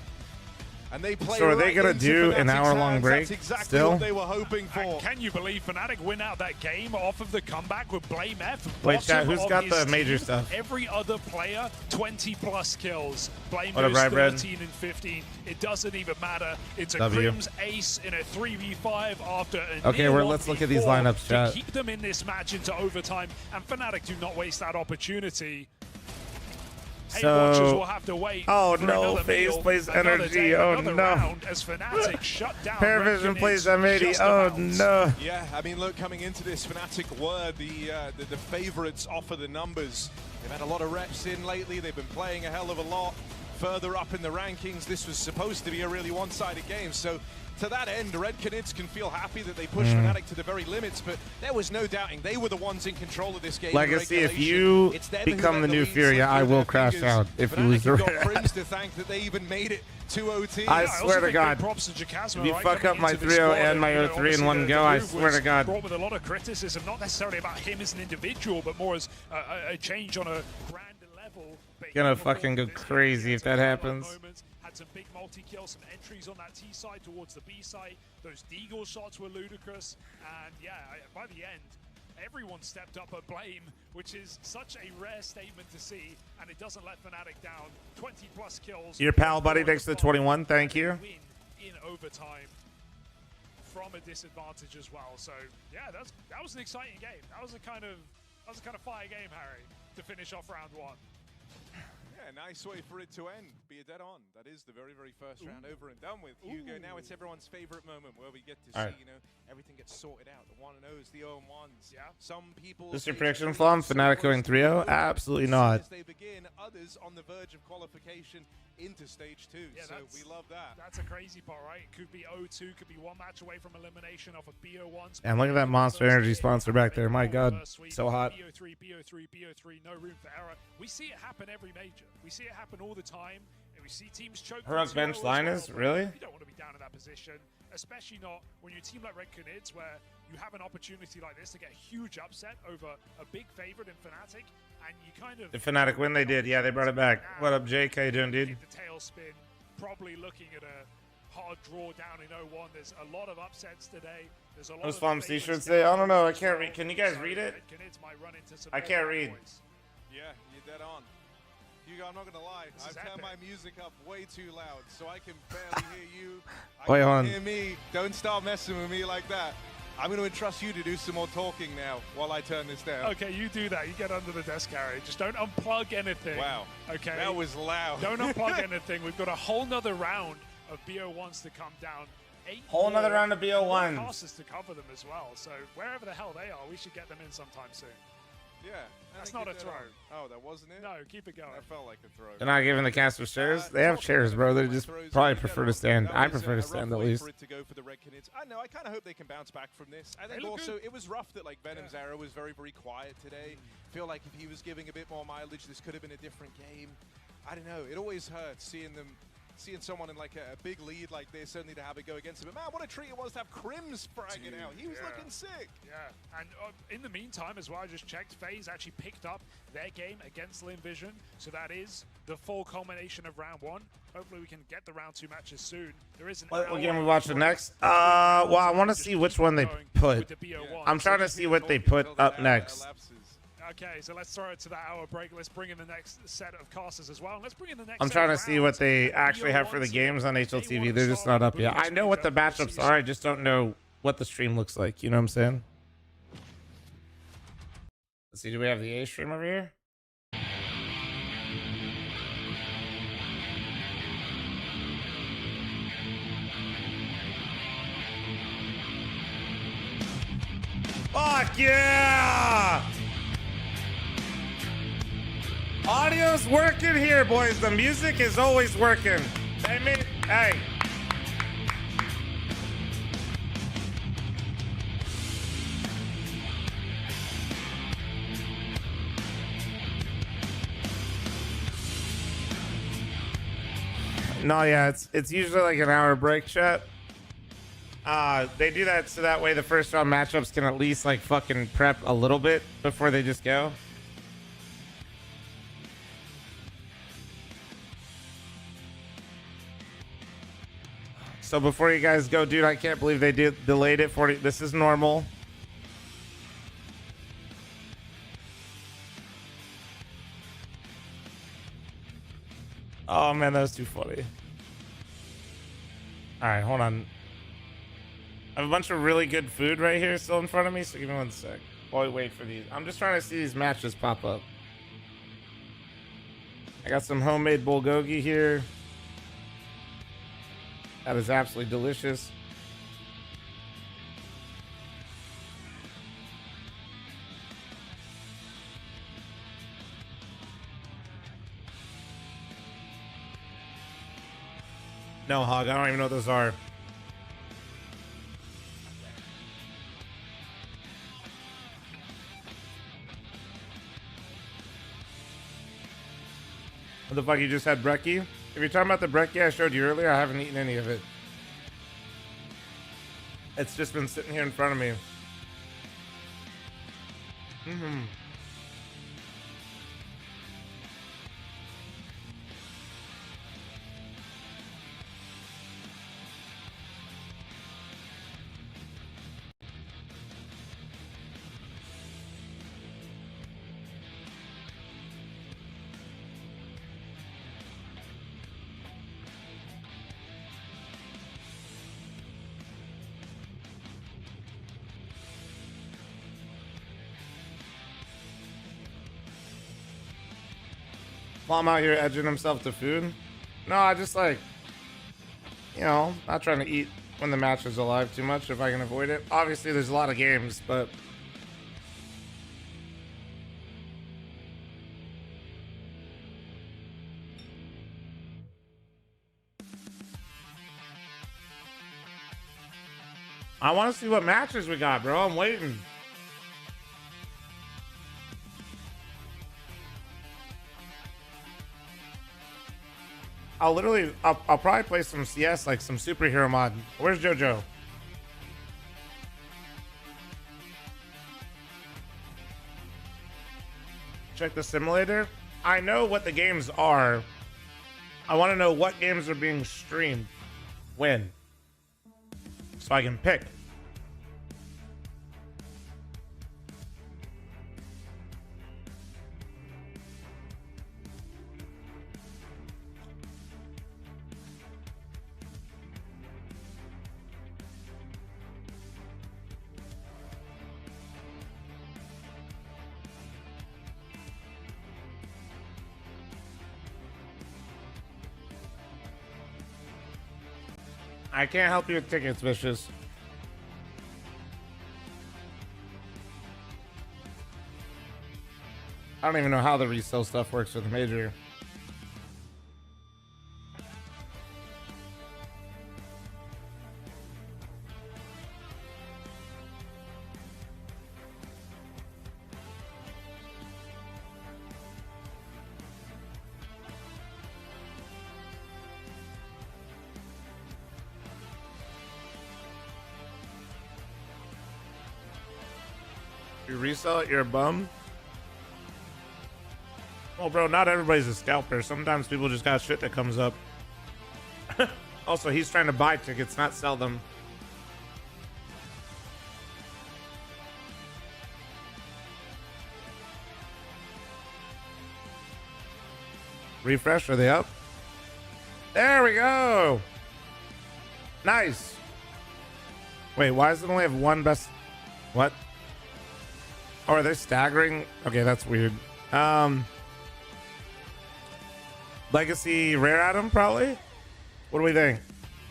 And they play So are they right gonna do an Fnatic's hour-long hands. break That's exactly still? what they were hoping for. And can you believe Fnatic win out that game off of the comeback with Blame F? Wait, chat, bottom who's of got his the major team. stuff? Every other player, 20+ kills. Blame What up, goes right, Brad? 13 and 15. It doesn't even matter. It's a W. Crim's ace in a 3v5 after an Okay, let's look at these lineups, to chat. keep them in this match into overtime. And Fnatic do not waste that opportunity. Watchers will have to wait oh for no, another FaZe meal, plays another energy. day, Oh another no. round as Fnatic shut down Paravision Reckoning's plays M80. just Oh about. no. Yeah, I mean, look, coming into this, Fnatic were the favorites off of the numbers. They've had a lot of reps in lately. They've been playing a hell of a lot. Further up in the rankings, this was supposed to be a really one-sided game. So to that end, Red Canids can feel happy that they pushed Fnatic to the very limits, but there was no doubting they were the ones in control of this game. Legacy, if you become the new Fury, I will crash out if you lose the got red. Crims to thank that they even made it to OT. I swear to God, if you fuck up my 3-0 and my 0-3 in one go, I swear to God. Brought with a lot of criticism, not necessarily about him as an individual, but more as a change on a grander level. Gonna fucking go crazy if that happens. Had some big multi-kills, some entries on that T side towards the B side. Those Deagle shots were ludicrous, and yeah, by the end, everyone stepped up at Blame, which is such a rare statement to see, and it doesn't let Fnatic down. 20+ kills. Your pal, buddy, thanks to the 21. Thank you. Win in overtime from a disadvantage as well. So yeah, that was an exciting game. That was a kind of fire game, Harry, to finish off round 1. Yeah, nice way for it to end. Be a dead on. That is the very, very first round over and done with. Hugo, now it's everyone's favorite moment where we get to see, you know, everything gets sorted out. The 1-0s, the 0-1s. Yeah. Some people. This is your prediction, fl0m? Fnatic going 3-0? Absolutely not. As they begin, others on the verge of qualification into stage 2. Yeah, so we love that. That's a crazy part, right? It could be 0-2, could be one match away from elimination off of BO1. And look at that Monster Energy sponsor back there. My God, so hot. BO3, BO3, BO3, no room for error. We see it happen every major. We see it happen all the time. And we see teams choke. Heroic bench liners? Really? You don't want to be down in that position, especially not when you're a team like Red Canids, where you have an opportunity like this to get a huge upset over a big favorite in Fnatic, and you kind of... Did Fnatic win? They did. Yeah, they brought it back. What up, JK doing, dude? The tailspin, probably looking at a hard draw down in 0-1. There's a lot of upsets today. There's a lot Those of fl0m t-shirts say, I don't know, I can't read. Can you guys read it? I can't read. Yeah, you're dead on. Hugo, I'm not gonna lie. I've turned my music up way too loud, so I can barely hear you. Wait, I hold can on. hear me. Don't start messing with me like that. I'm going to entrust you to do some more talking now while I turn this down. Okay, you do that. You get under the desk, Harry. Just don't unplug anything. Wow. Okay. That was loud. Don't unplug anything. We've got a whole nother round of BO1s to come down. 8 Whole nother more round of BO1s. passes to cover them as well. So wherever the hell they are, we should get them in sometime soon. Yeah. That's not a throw. Oh, that wasn't it? No, keep it going. That felt like a throw. They're not giving the casters chairs? They have chairs, bro. They just probably prefer to stand. I prefer to stand, at least. For it to go for the Red Canids. I know. I kind of hope they can bounce back from this. I think also it was rough that like Venom's arrow was very, very quiet today. Feel like if he was giving a bit more mileage, this could have been a different game. I don't know. It always hurts seeing someone in like a big lead like this, only to have it go against him. But man, what a treat it was to have Crims fragging out. He was looking sick. Yeah, and in the meantime as well, I just checked, FaZe actually picked up their game against Lim Vision, so that is the full culmination of round 1. Hopefully we can get the round 2 matches soon. There is an What game we watching next? Well, I want to see which one they put. I'm trying to see what they put up next. Okay, so let's throw it to that hour break. Let's bring in the next set of casters as well. And let's bring in the next I'm trying to see what they actually have for the games on HLTV. They're just not up yet. I know what the matchups are. I just don't know what the stream looks like. You know what I'm saying? Let's see. Do we have the A stream over here? Fuck yeah! Audio's working here, boys. The music is always working. Hey. No, yeah, it's usually like an hour break, chat. They do that so that way the first round matchups can at least like fucking prep a little bit before they just go. So before you guys go, dude, I can't believe they delayed it 40. This is normal. Oh man, that was too funny. All right, hold on. I have a bunch of really good food right here still in front of me, so give me 1 sec while we wait for these. I'm just trying to see these matches pop up. I got some homemade bulgogi here. That is absolutely delicious. No, Hog, I don't even know what those are. What the fuck, you just had brekkie? If you're talking about the brekkie I showed you earlier, I haven't eaten any of it. It's just been sitting here in front of me. Fl0m out here edging himself to food. No, I just like, you know, not trying to eat when the match is alive too much if I can avoid it. Obviously, there's a lot of games, but I want to see what matches we got, bro. I'm waiting. I'll probably play some CS, like some superhero mod. Where's JoJo? Check the simulator. I know what the games are. I want to know what games are being streamed when, so I can pick. I can't help you with tickets, Vicious. I don't even know how the resale stuff works with the major. You resell it, you're a bum. Well, bro, not everybody's a scalper. Sometimes people just got shit that comes up. Also, he's trying to buy tickets, not sell them. Refresh, are they up? There we go. Nice. Wait, why does it only have one best? What? Oh, are they staggering? Okay, that's weird. Legacy rare Adam, probably? What do we think?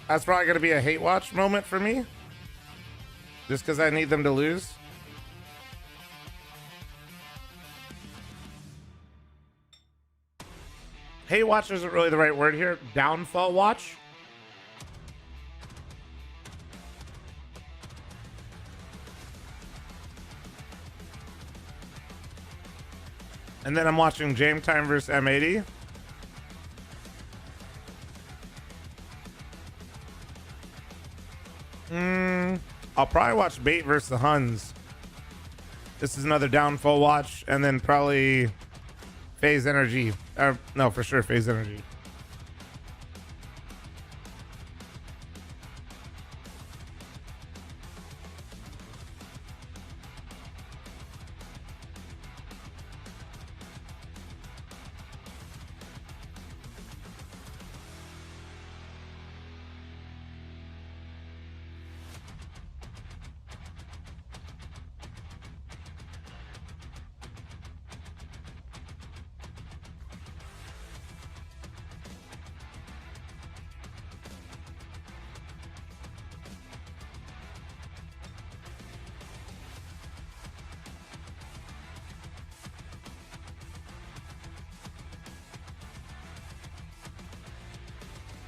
That's probably going to be a hate watch moment for me. Just because I need them to lose. Hate watch isn't really the right word here. Downfall watch. And then I'm watching Game Time versus M80. I'll probably watch Bait versus the Huns. This is another downfall watch, and then probably Phase Energy. No, for sure, Phase Energy.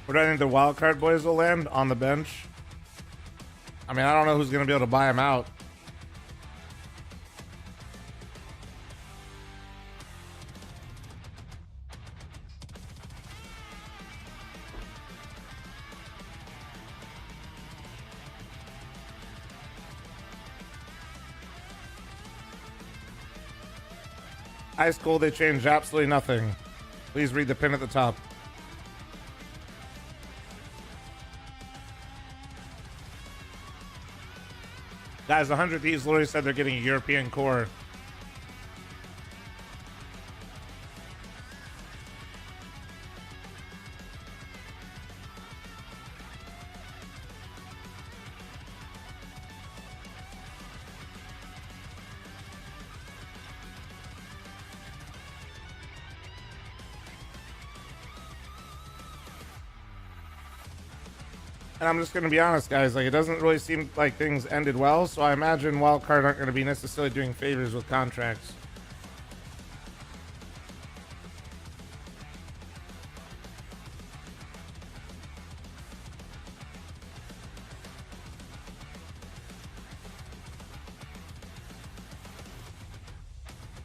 Where do I think the wild card boys will land? On the bench. I mean, I don't know who's going to be able to buy them out. Ice Cold, they changed absolutely nothing. Please read the pin at the top. Guys, 100 Thieves literally said they're getting a European core. And I'm just going to be honest, guys, like, it doesn't really seem like things ended well, so I imagine Wildcard aren't going to be necessarily doing favors with contracts.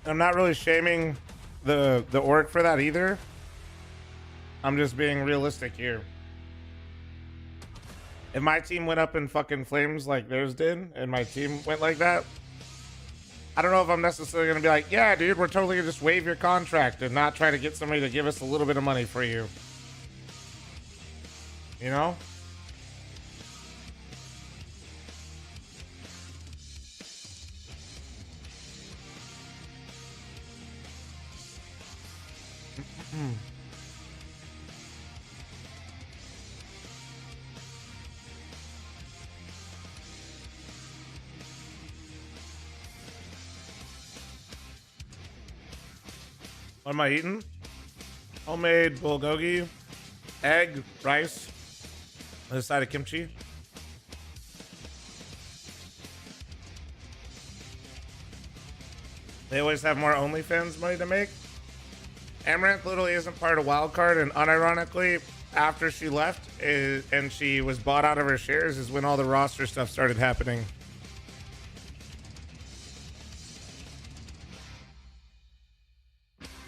I'm not really shaming the org for that either. I'm just being realistic here. If my team went up in fucking flames like theirs did, and my team went like that, I don't know if I'm necessarily going to be like, yeah, dude, we're totally going to just waive your contract and not try to get somebody to give us a little bit of money for you. You know? What am I eating? Homemade bulgogi, egg, rice, with a side of kimchi. They always have more OnlyFans money to make. Amaranth literally isn't part of Wildcard, and unironically, after she left and she was bought out of her shares is when all the roster stuff started happening.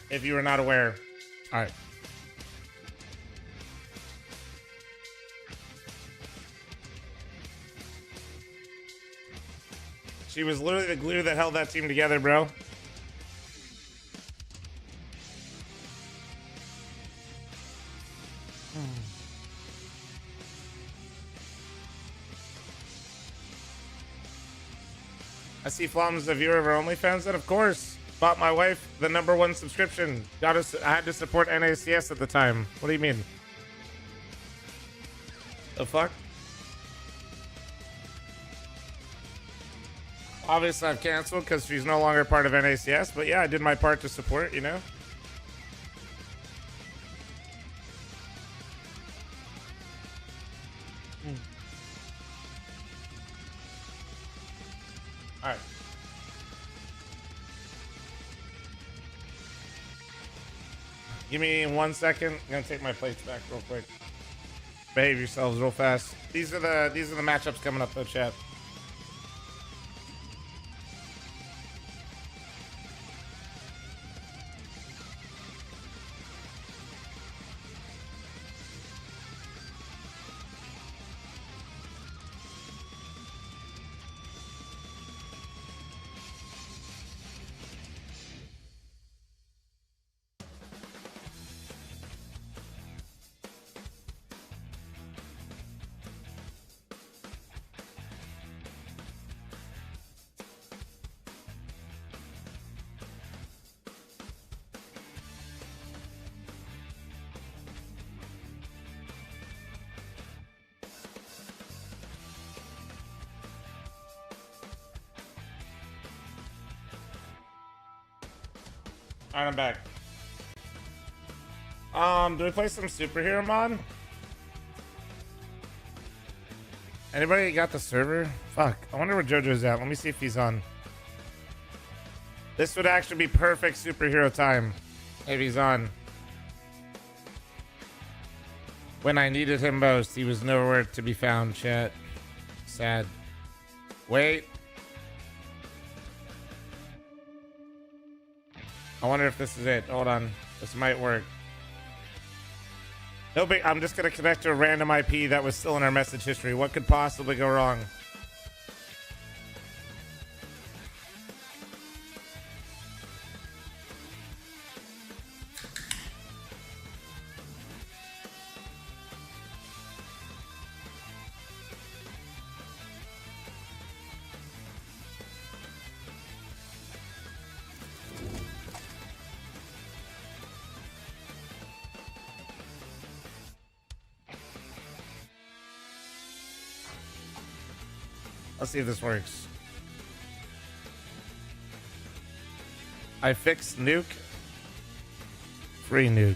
If you were not aware. All right. She was literally the glue that held that team together, bro. I see fl0m's a viewer of our OnlyFans, and of course, bought my wife the #1 subscription. I had to support NACS at the time. What do you mean? The fuck? Obviously, I've canceled because she's no longer part of NACS, but yeah, I did my part to support, you know? All right. Give me 1 second. I'm gonna take my plates back real quick. Behave yourselves real fast. These are the matchups coming up though, chat. Alright, I'm back. Do we play some superhero mod? Anybody got the server? Fuck. I wonder where JoJo's at. Let me see if he's on. This would actually be perfect superhero time if he's on. When I needed him most, he was nowhere to be found, chat. Sad. Wait. I wonder if this is it. Hold on. This might work. No big. I'm just going to connect to a random IP that was still in our message history. What could possibly go wrong? Let's see if this works. I fixed nuke. Free nuke.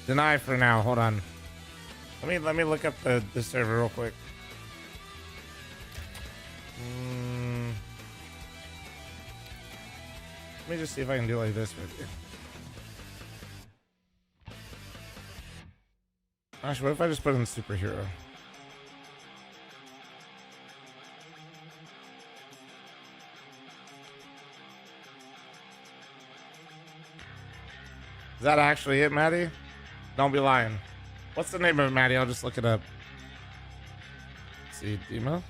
Deny for now. Hold on. Let me look up the server real quick. Let me just see if I can do like this with you. Gosh, what if I just put in superhero? Is that actually it, Maddie? Don't be lying. What's the name of it, Maddie? I'll just look it up. Let's see, demo.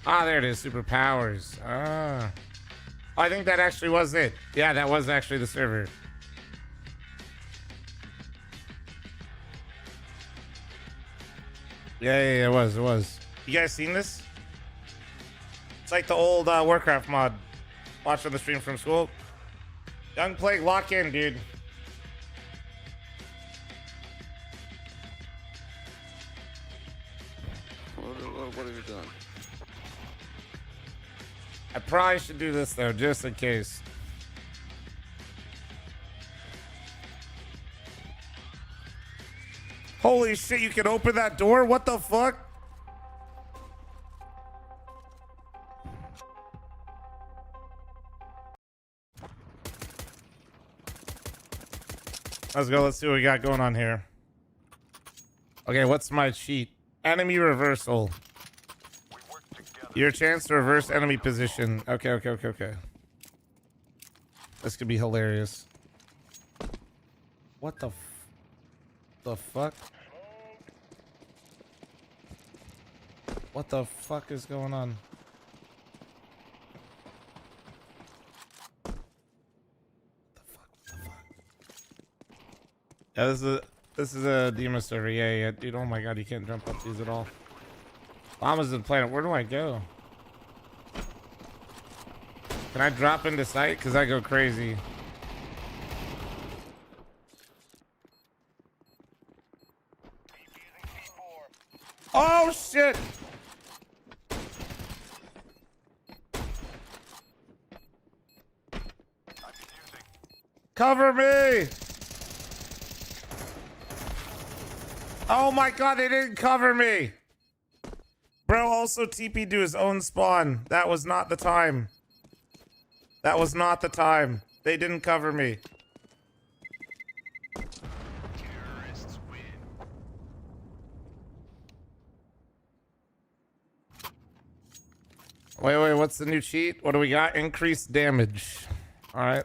Ah, there it is. Superpowers. Ah. Oh, I think that actually was it. Yeah, that was actually the server. Yeah, it was. You guys seen this? It's like the old Warcraft mod. Watching the stream from school. Young Plague, lock in, dude. What have you done? I probably should do this though, just in case. Holy shit, you can open that door? What the fuck? Let's go. Let's see what we got going on here. Okay, what's my cheat? Enemy reversal. Your chance to reverse enemy position. Okay. This could be hilarious. What the fuck? What the fuck is going on? Yeah, this is a demo server. Yeah, dude. Oh my god, you can't jump up these at all. Llama's in planet. Where do I go? Can I drop into sight? Cause I go crazy. Oh shit! Cover me! Oh my god, they didn't cover me! Bruh, Bro also TP'd to his own spawn. That was not the time. That was not the time. They didn't cover me. Wait, what's the new cheat? What do we got? Increased damage. All right.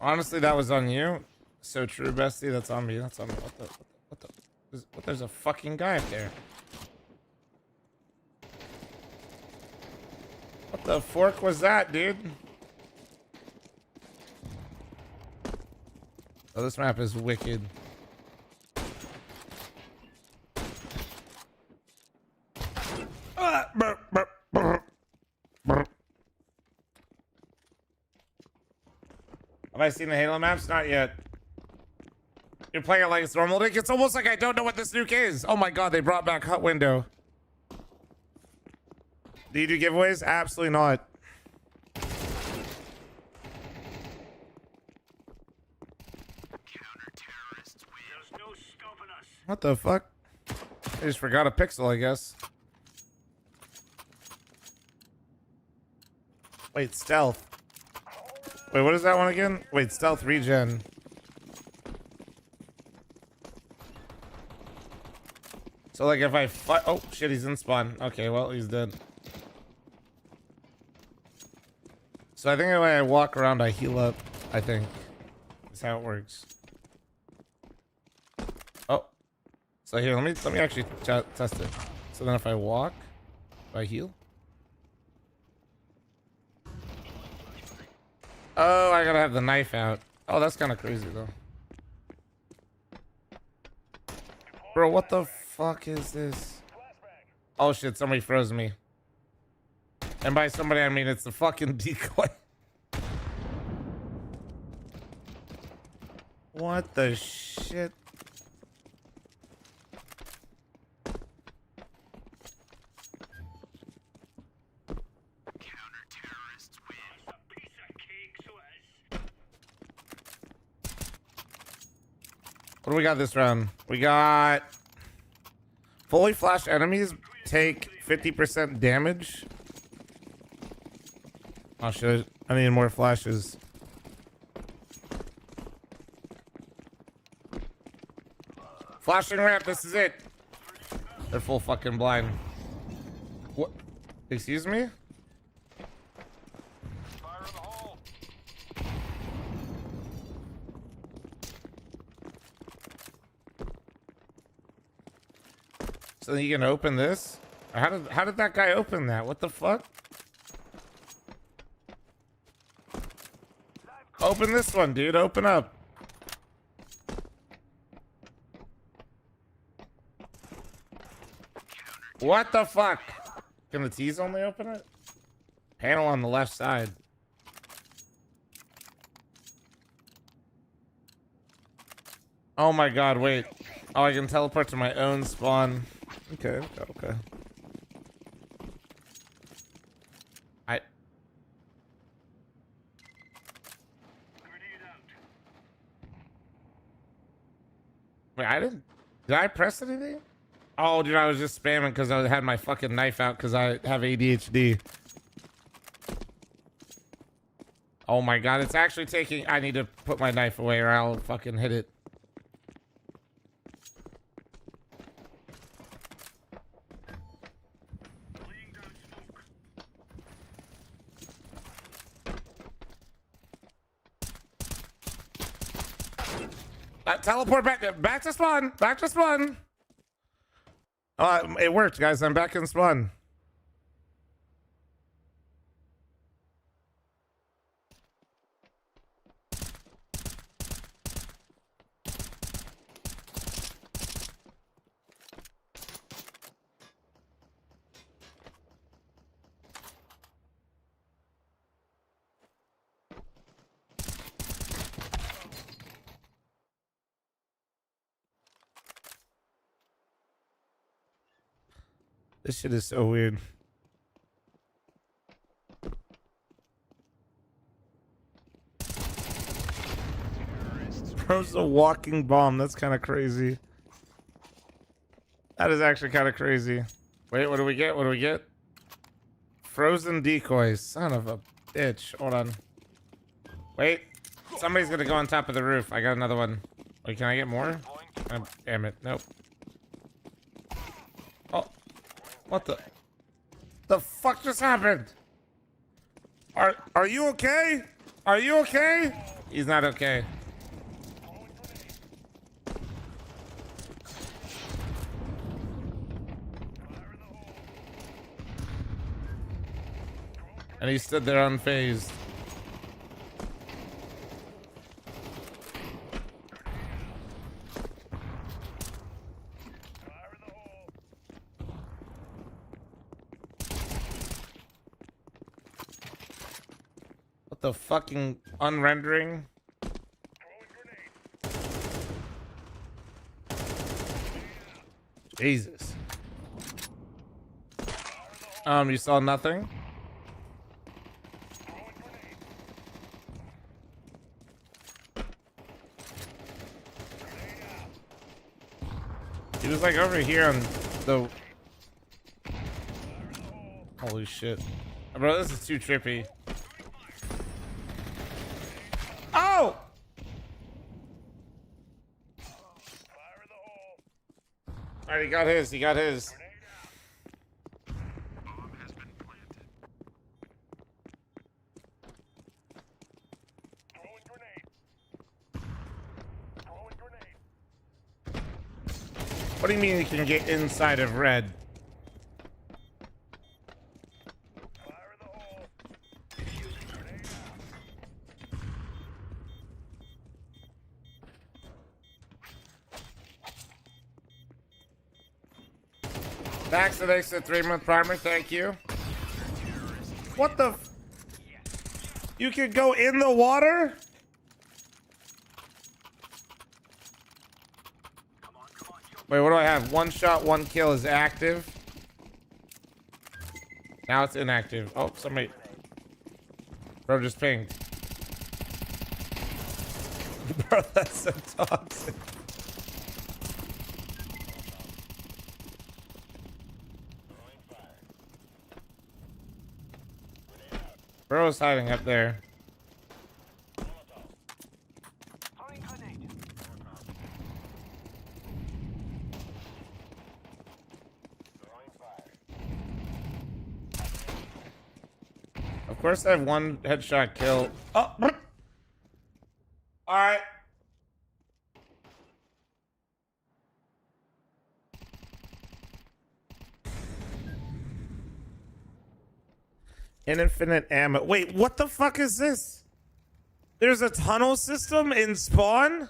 Honestly, that was on you. So true, bestie. That's on me. That's on me. What there's a fucking guy up there. What the fork was that, dude? Oh, this map is wicked. Have I seen the Halo maps? Not yet. You're playing it like it's normal. It's almost like I don't know what this nuke is. Oh my god, they brought back Hut Window. Do you do giveaways? Absolutely not. What the fuck? I just forgot a pixel, I guess. Wait, stealth. Wait, what is that one again? Wait, stealth regen. So like if I fight, oh shit, he's in spawn. Okay, well he's dead. So I think the way I walk around, I heal up. I think is how it works. Oh, so here, let me actually test it. So then if I walk, do I heal? Oh, I gotta have the knife out. Oh, that's kind of crazy though. Bro, what the fuck is this? Oh shit, somebody froze me. And by somebody, I mean it's the fucking decoy. What the shit? What do we got this round? We got fully flashed enemies take 50% damage. Oh shit, I need more flashes. Flashing ramp, this is it. They're full fucking blind. What? Excuse me? So you can open this? How did that guy open that? What the fuck? Open this one, dude. Open up. What the fuck? Can the T's only open it? Panel on the left side. Oh my god, wait. Oh, I can teleport to my own spawn. Okay. Wait, did I press anything? Oh, dude, I was just spamming because I had my fucking knife out because I have ADHD. Oh my god, it's actually taking... I need to put my knife away or I'll fucking hit it. Teleport back to spawn. Back to spawn. It worked, guys. I'm back in spawn. This shit is so weird. Throws a walking bomb. That's kind of crazy. That is actually kind of crazy. Wait, what do we get? What do we get? Frozen decoys. Son of a bitch. Hold on. Wait. Somebody's gonna go on top of the roof. I got another one. Wait, can I get more? Oh, damn it. Nope. Oh. What the? The fuck just happened? Are you okay? Are you okay? He's not okay. And he stood there unfazed. What the fucking unrendering? Jesus. You saw nothing? He was like over here on the... Holy shit. Bro, this is too trippy. Oh! Alright, he got his. He got his. What do you mean you can get inside of red? Thanks for the extra 3-month primer, thank you. What the? You can go in the water? Wait, what do I have? 1 shot, 1 kill is active. Now it's inactive. Oh, somebody. Bro, just pinged. Bro, that's so toxic. Bro's hiding up there. Of course, I have 1 headshot kill. Oh, all right. Infinite ammo. Wait, what the fuck is this? There's a tunnel system in spawn?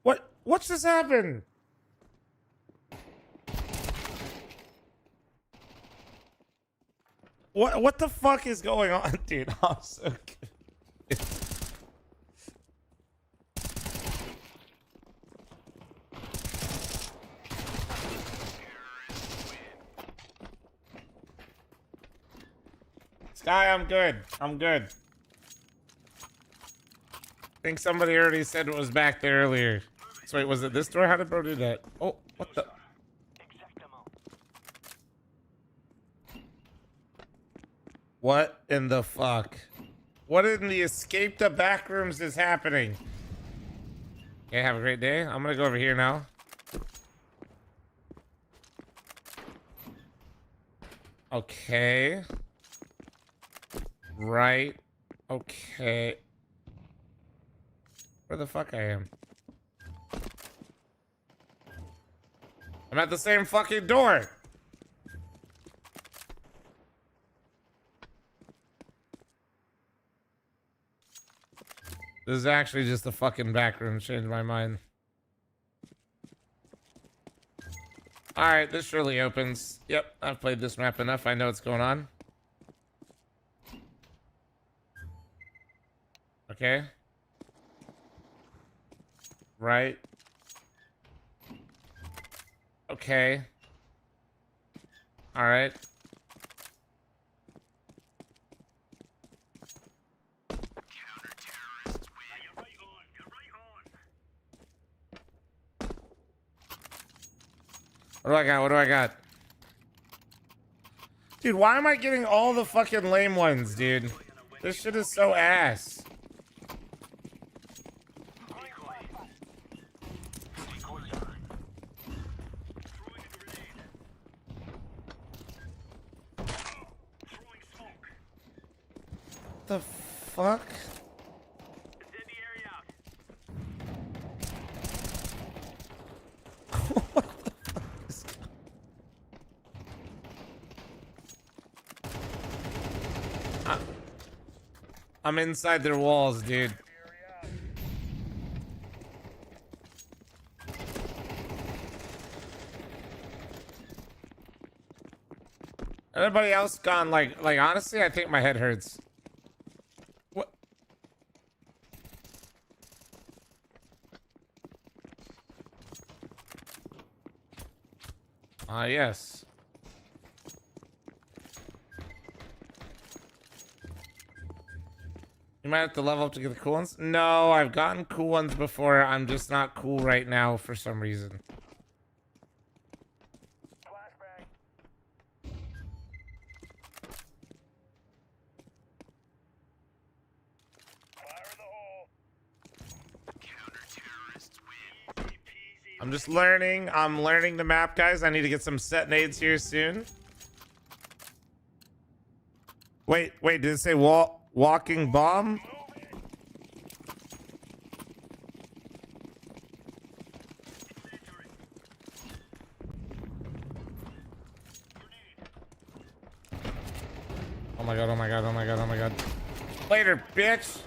What just happened? What the fuck is going on, dude? I'm so good. Sky, I'm good. I'm good. I think somebody already said it was back there earlier. So wait, was it this door? How did bro do that? Oh, what the? What in the fuck? What in the escape the back rooms is happening? Okay, have a great day. I'm gonna go over here now. Okay. Right. Okay. Where the fuck I am? I'm at the same fucking door. This is actually just a fucking back room. Changed my mind. Alright, this surely opens. Yep, I've played this map enough. I know what's going on. Okay. Right. Okay. Alright. What do I got? What do I got? Dude, why am I getting all the fucking lame ones, dude? This shit is so ass. The fuck? I'm inside their walls, dude. Everybody else gone, like honestly, I think my head hurts. What? Yes. You might have to level up to get the cool ones. No, I've gotten cool ones before. I'm just not cool right now for some reason. I'm just learning. I'm learning the map, guys. I need to get some set nades here soon. Wait, did it say walking bomb? Oh my god, oh my god, oh my god, oh my god. Later, bitch.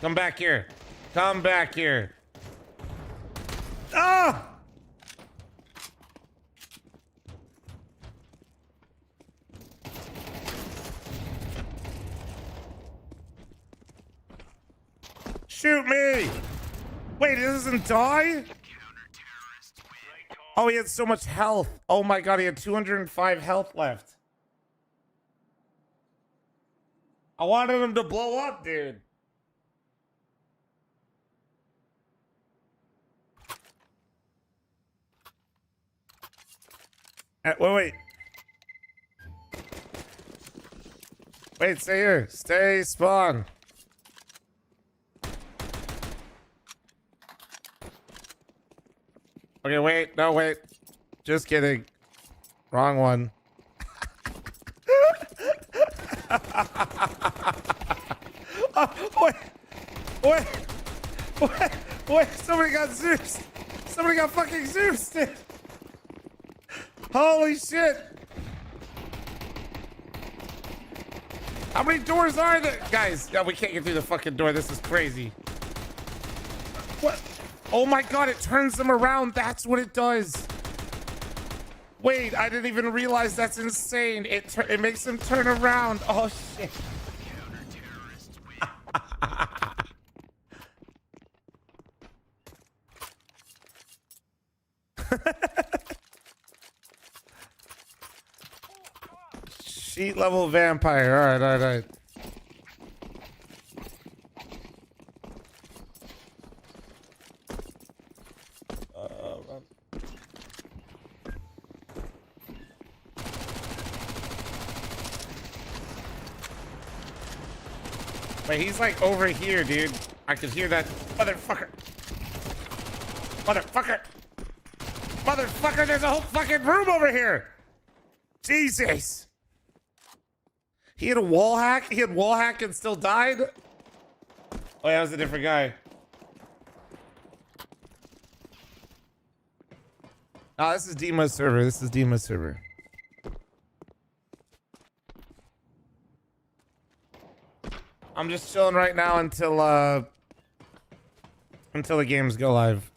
Come back here. Come back here. Ah! Shoot me! Wait, it doesn't die? Oh, he had so much health. Oh my god, he had 205 health left. I wanted him to blow up, dude. Wait. Wait, stay here. Stay spawn. Okay, wait. No, wait. Just kidding. Wrong one. Oh, wait. Somebody got Zeus. Somebody got fucking Zeus, dude. Holy shit. How many doors are there? Guys, no, we can't get through the fucking door. This is crazy. What? Oh my god, it turns them around. That's what it does. Wait, I didn't even realize. That's insane. It makes them turn around. Oh shit. Sheet level vampire. All right. Wait, he's like over here, dude. I could hear that motherfucker. Motherfucker, there's a whole fucking room over here. Jesus. He had a wall hack? He had wall hack and still died? Oh, yeah, that was a different guy. Oh, this is Dima's server. I'm just chilling right now until the games go live.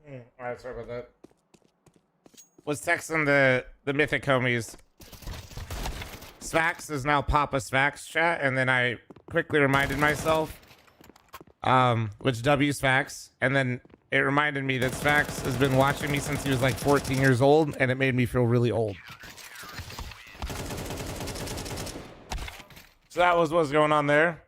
All right, sorry about that. Was texting the mythic homies. Svax is now Papa Svax chat, and then I quickly reminded myself, which W Svax, and then it reminded me that Svax has been watching me since he was like 14 years old, and it made me feel really old. So that was what's going on there.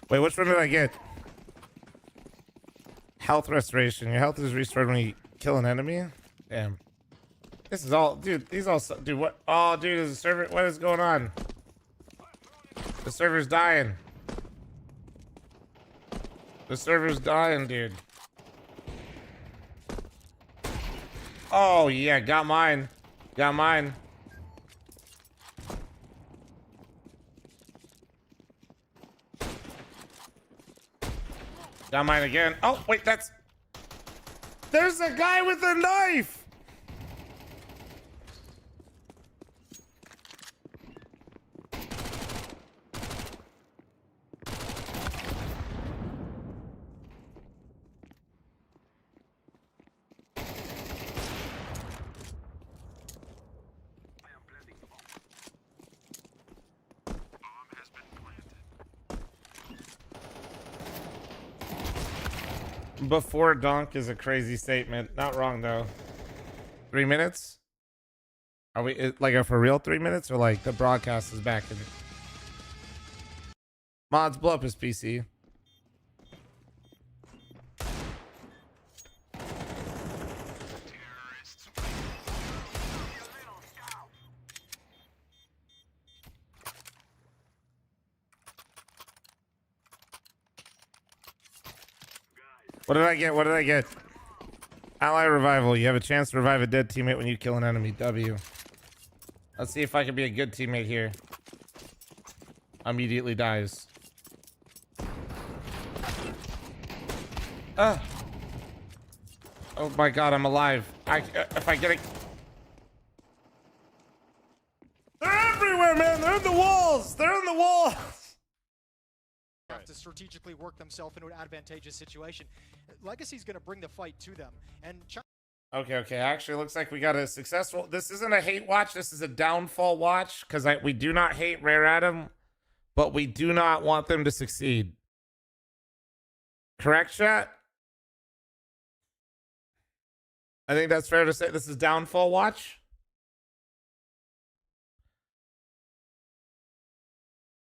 Wait, which one did I get? Health restoration. Your health is restored when you kill an enemy. Damn. This is all, dude. These all, dude. What? Oh, dude, is the server? What is going on? The server's dying. The server's dying, dude. Oh yeah, got mine. Got mine. Got mine again. Oh, wait, that's... There's a guy with a knife! Before donk is a crazy statement. Not wrong though. 3 minutes? Are we like for real 3 minutes, or like the broadcast is back in? Mods, blow up his PC. What did I get? What did I get? Ally revival. You have a chance to revive a dead teammate when you kill an enemy. W. Let's see if I can be a good teammate here. Immediately dies. Ah. Oh my god, I'm alive. If I get it. They're everywhere, man. They're in the walls. They're in the walls. Have to strategically work themselves into an advantageous situation. Legacy's going to bring the fight to them. And Okay. Actually, looks like we got a successful. This isn't a hate watch. This is a downfall watch, because we do not hate Rare Adam, but we do not want them to succeed. Correct, chat? I think that's fair to say. This is downfall watch.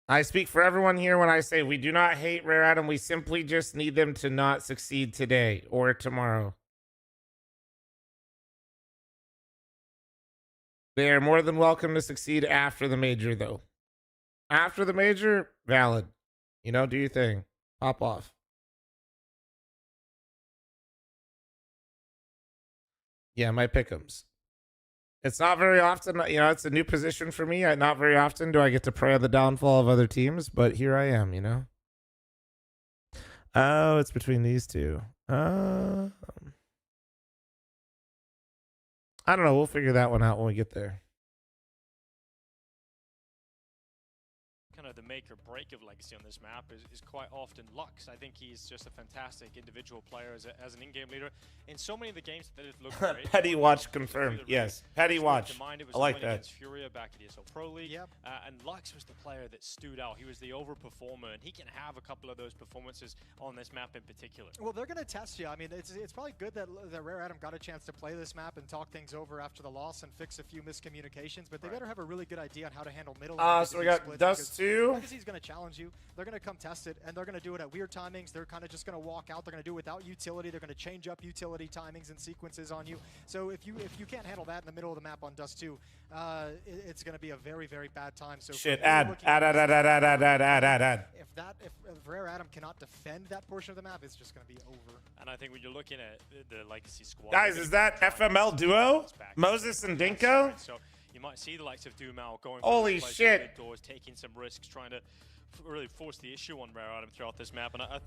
I speak for everyone here when I say we do not hate Rare Adam. We simply just need them to not succeed today or tomorrow. They are more than welcome to succeed after the major, though. After the major, valid. You know, do your thing. Pop off. Yeah, my pick'ems. It's not very often, you know, it's a new position for me. Not very often do I get to pray on the downfall of other teams, but here I am, you know? Oh, it's between these two. I don't know. We'll figure that one out when we get there. Kind of the make or break of Legacy on this map is quite often Lux. I think he's just a fantastic individual player as an in-game leader. In so many of the games that it looked great. Petty Watch confirmed. Yes, Petty Watch. I like that. Against Furia back at ESL Pro League. Yep. And Lux was the player that stood out. He was the overperformer, and he can have a couple of those performances on this map in particular. well, they're going to test you. I mean, it's probably good that Rare Adam got a chance to play this map and talk things over after the loss and fix a few miscommunications, but they better have a really good idea on how to handle middle. So we got Dust 2. Legacy's going to challenge you. They're going to come test it, and they're going to do it at weird timings. They're kind of just going to walk out. They're going to do it without utility. They're going to change up utility timings and sequences on you. So if you can't handle that in the middle of the map on Dust 2, it's going to be a very, very bad time. So shit, add. If Rare Adam cannot defend that portion of the map, it's just going to be over. And I think when you're looking at the Legacy squad, Guys, is that FML duo? Moses and Dinko? So you might see the likes of Dumal going holy for shit doors, taking some risks, trying to really force the issue on Rare Adam throughout this map, and I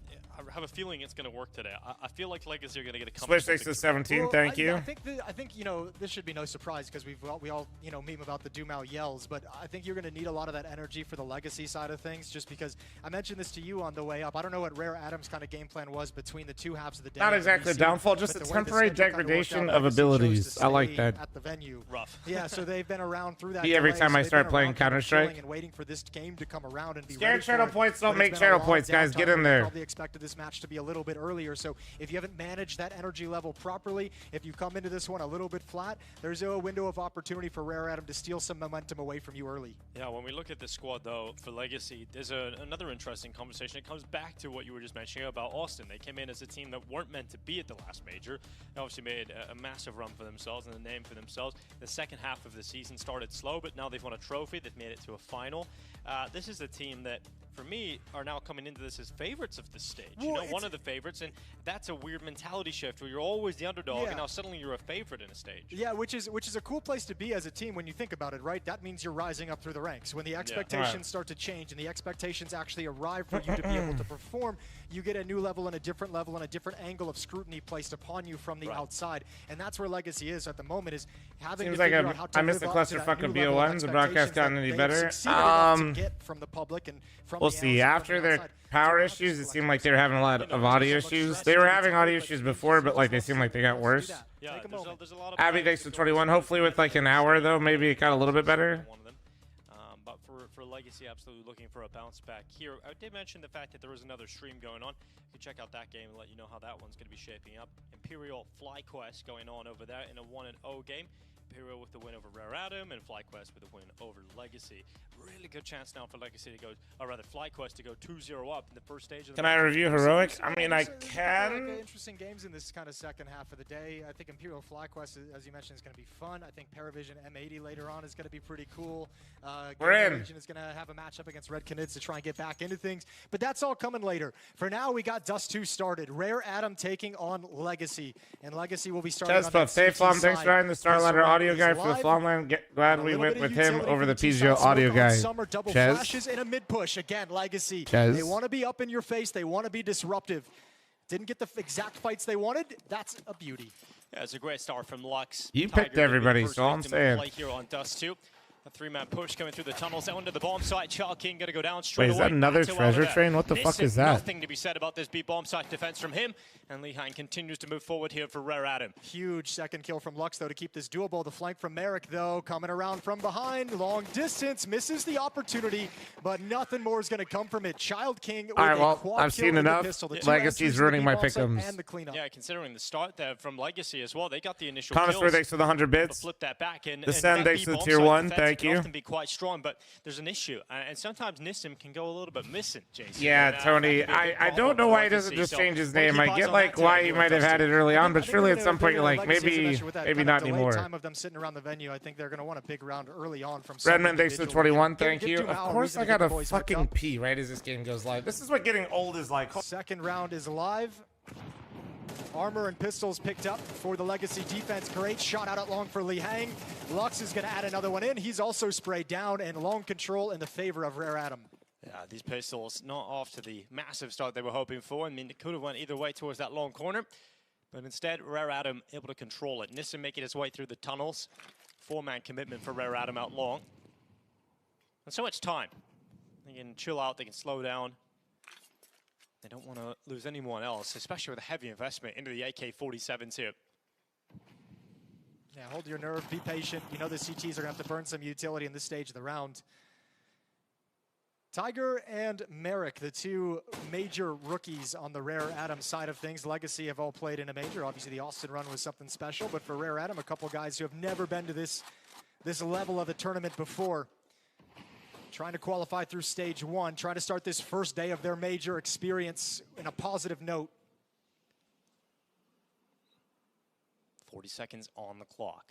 have a feeling it's going to work today. I feel like Legacy are going to get a Switch takes to 17. Well, thank you. I think you know, this should be no surprise because we all you know, meme about the Dumao yells, but I think you're going to need a lot of that energy for the Legacy side of things, just because I mentioned this to you on the way up. I don't know what Rare Adam's kind of game plan was between the two halves of the day. Not exactly a downfall, just a temporary degradation of abilities. I like that. At the venue. Rough. Yeah, so they've been around through that. Every delay, time so I they've start been playing around kind of Counter-Strike. chilling and waiting for this game to come around and be Scared ready for channel it. points don't But make it's been a channel long points, guys. downtime. Get in We there. probably expected this match to be a little bit earlier, so if you haven't managed that energy level properly, if you come into this one a little bit flat, there's a window of opportunity for Rare Adam to steal some momentum away from you early. Yeah, when we look at the squad, though, for Legacy, there's another interesting conversation. It comes back to what you were just mentioning about Austin. They came in as a team that weren't meant to be at the last major. They obviously made a massive run for themselves and a name for themselves. The second half of the season started slow, but now they've won a trophy. They've made it to a final. This is a team that, for me, are now coming into this as favorites of the stage. Well, you know, one of the favorites, and that's a weird mentality shift where you're always the underdog, and now suddenly you're a favorite in a stage. Yeah, which is a cool place to be as a team when you think about it, right? That means you're rising up through the ranks. When the expectations start to change and the expectations actually arrive for you to be able to perform, you get a new level and a different angle of scrutiny placed upon you from the outside. And that's where Legacy is at the moment, is having Seems to like figure out how to I missed the live up to that clusterfuck new of level of BO1s. The broadcast gotten any better? succeeded enough to get from the public and from We'll the see. analysts After from the their outside. power issues, it seemed like they were having a lot of audio issues. They were having audio issues before, but like they seemed like they got worse. Yeah, there's a lot of Abby thanks to 21. Hopefully with like an hour though, maybe it got a little bit better. But for Legacy, absolutely looking for a bounce back here. I did mention the fact that there was another stream going on. You can check out that game and let you know how that one's going to be shaping up. Imperial FlyQuest going on over there in a 1-0 game. Imperial with the win over Rare Adam and FlyQuest with a win over Legacy. Really good chance now for Legacy to go, or rather FlyQuest to go 2-0 up in the first stage of the Can I review Heroic? I mean, I Like, can. interesting games in this kind of second half of the day. I think Imperial FlyQuest, as you mentioned, is going to be fun. I think Paravision M80 later on is going to be pretty cool. We're in. Region is going to have a matchup against Red Canids to try and get back into things. But that's all coming later. For now, we got Dust 2 started. Rare Adam taking on Legacy. And Legacy will be starting on that Hey, CT fl0m, thanks side. for having the StarLadder audio is guy for the live. fl0m. Glad we went with him over the PGO Smoke audio on guy. Summer, double Chez. flashes and a mid push. Again, Legacy. Chez. They want to be up in your face. They want to be disruptive. Didn't get the exact fights they wanted. That's a beauty. Yeah, it's a great start from Lux. You Tiger picked gonna be the everybody, first so all I'm victim of saying. play here on Dust 2. A three-man push coming through the tunnels out into the bomb site. Child King going to go down straight Wait, is away. that another Bato out treasure of there. train? What the fuck is that? Nothing to be said about this B bomb site defense from him. And Lehine continues to move forward here for Rare Adam. Huge second kill from Lux, though, to keep this doable. The flank from Merrick, though, coming around from behind. Long distance, misses the opportunity, but nothing more is going to come from it. Child King with All right, a well, quad I've kill seen with the enough. pistol. The two Legacy's entries, ruining the my B-bomb site pick'ems. and the cleanup. Yeah, considering the start there from Legacy as well, they got the initial Thomas kills. for thanks for the 100 bits. Flip that back and The Sen that thanks to the B-bomb tier site 1. defense Thank can you. often be quite strong, but there's an issue, and sometimes Nissim can go a little bit missing, Jason. Yeah, And, Tony, that can be a big I problem don't know for why he Legacy, doesn't just so change his we'll name. keep I eyes get on like that why today he here might on have had it Dust 2. early on, but I think surely they're at some gonna- point you're like, Legacy, maybe especially with that kind of not delayed anymore. time of them sitting around the venue, I think they're going to want a big round early on from Redman thanks to the 21. Get Thank you. Dumao Of a course reason I to get gotta the boys hooked fucking up. pee right as this game goes live. This is what getting old is like. Second round is live. Armor and pistols picked up for the Legacy defense. Great shot out at long for Li Hang. Lux is going to add another one in. He's also sprayed down, and long control in the favor of Rare Adam. Yeah, these pistols not off to the massive start they were hoping for. I mean, it could have went either way towards that long corner, but instead, Rare Adam able to control it. Nissim making his way through the tunnels. Four-man commitment for Rare Adam out long. And so much time. They can chill out, they can slow down. They don't want to lose anyone else, especially with a heavy investment into the AK-47s here. Yeah, hold your nerve, be patient. You know the CTs are going to have to burn some utility in this stage of the round. Tiger and Merrick, the two major rookies on the Rare Adam side of things. Legacy have all played in a major. Obviously, the Austin run was something special, but for Rare Adam, a couple guys who have never been to this level of the tournament before. Trying to qualify through stage one, trying to start this first day of their major experience in a positive note. 40 seconds on the clock.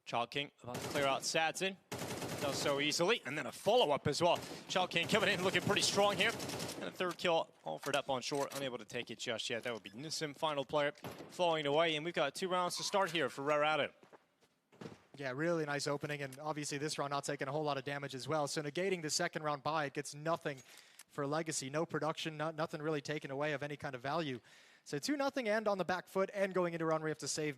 Child King about to clear out Sadson. Does so easily, and then a follow-up as well. Child King coming in looking pretty strong here. And a third kill offered up on short, unable to take it just yet. That would be Nissim, final player, flowing away. And we've got 2 rounds to start here for Rare Adam. Yeah, really nice opening, and obviously this round not taking a whole lot of damage as well. So negating the second round buy, it gets nothing for Legacy. No production, nothing really taken away of any kind of value. So 2-0 and on the back foot, and going into a round where you have to save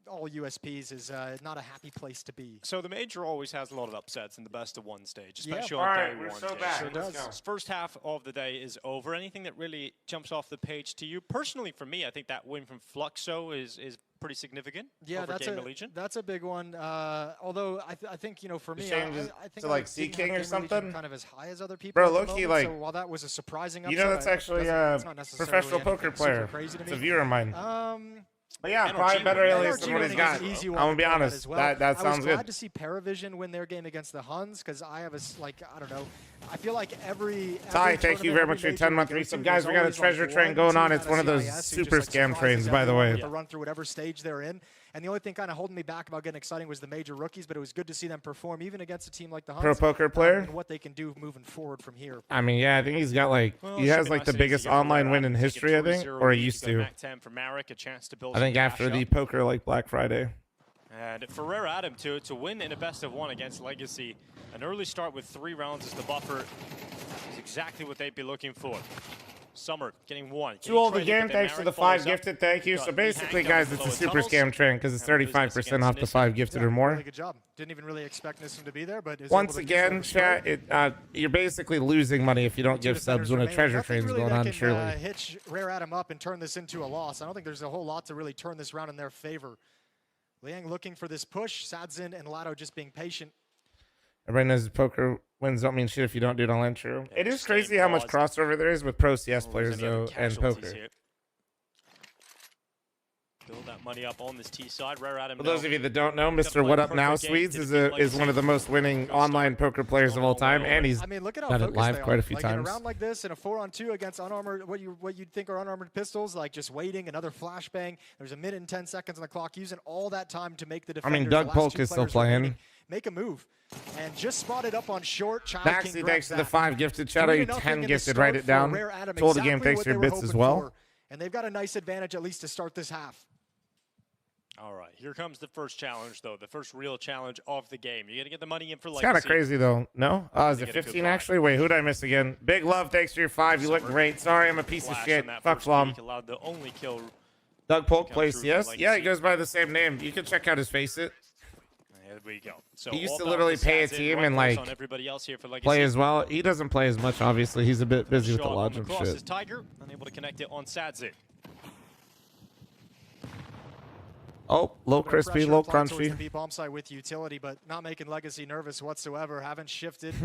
all USPs is not a happy place to be. So the major always has a lot of upsets in the best of one stage, especially Yeah. on All day right, we're one. so Jay. back. So Let's this go. first half of the day is over. Anything that really jumps off the page to you? Personally, for me, I think that win from fl0m is pretty significant. Yeah, over Game that's that's a big one. Although I think, you know, for me, I think to like I Sea didn't have King or Game Legion something? kind of as high as other people. Bro, at the low-key, moment, like, so while that was a surprising upset, You know, that's actually a it's not necessarily professional poker anything player. super crazy to It's me. a viewer of mine. But yeah, NRG probably better winning. alias than what he's NRG got. winning is an easy I'm one gonna to be point out honest. as well. That I sounds was good. glad to see Paravision win their game against the Huns, because I have I don't know. I feel like every Ty, thank you very much for your 10-month resub. Guys, we got a treasure train going on. It's one of those super scam trains, by the way. To run through whatever stage they're in. And the only thing kind of holding me back about getting exciting was the major rookies, but it was good to see them perform even against a team like the Huns. Pro poker player? And what they can do moving forward from here. I mean, yeah, I think he's got like, he has like the biggest online win in history, I think, or he used to. For Marek, a chance to build I think some after cash the up. poker like Black Friday. And for Adam to win in a best of one against Legacy, an early start with 3 rounds as the buffer is exactly what they'd be looking for. Summer getting 1. Too old again, thanks for the 5 gifted, thank you. So basically, guys, it's a super scam trend because it's 35% off the 5 gifted or more. Really good job. Didn't even really expect Nissim to be there, but is Once able to control again, the spread. chat, you're basically losing money if you don't give subs when a treasure Nothing train's really going that on, can, surely. hitch Rare Adam up and turn this into a loss. I don't think there's a whole lot to really turn this round in their favor. Liang looking for this push. Sadzin and Lado just being patient. Everybody knows poker wins don't mean shit if you don't do it online, true. It is crazy how much crossover there is with pro CS players, though, and poker. Build that money up on this T side. Rare Adam. For those of you that don't know, Mr. What Up Now Swedes is one of the most winning online poker players of all time, and he's look at how done it focused live they quite are. a few In times. a round like this, in a 4-on-2 against unarmored, what you'd think are unarmored pistols, like just waiting, another flashbang. There's 1 minute and 10 seconds on the clock, using all that time to make the defenders. I mean, Doug the last Polk 2 is still players playing. remaining, make a move. And just spotted up on short. Child Maxie, King thanks grabs to the that. 5 gifted. Shout out you 3-0 10 in the gifted. start Write it for down. Rare Adam, Told the game, exactly thanks what for your they were bits as hoping well. for. And they've got a nice advantage at least to start this half. All right, here comes the first challenge, though. The first real challenge of the game. You're going to get the money in for It's Legacy. kind of crazy, though. No? Is it Get a good 15, buy. actually? Wait, who'd I miss again? Big love, thanks for your 5. You look great. Sorry, I'm a piece of Flash shit. on that Fuck first fl0m. peek allowed the only kill. Doug Polk come plays through CS. for Yeah, he Legacy. goes by the same name. You can check out his face it. There we go. So He used all to about literally the pay a stats in, team right and close like on everybody else here for Legacy. play as well. He doesn't play as much, obviously. He's a bit busy with the Shot on lodge the and cross is shit. Tiger, unable to connect it on Sadzin. Oh, low Bit of crispy, pressure low applied towards crunchy. the B bomb side with utility, but not making Legacy nervous whatsoever. Haven't shifted.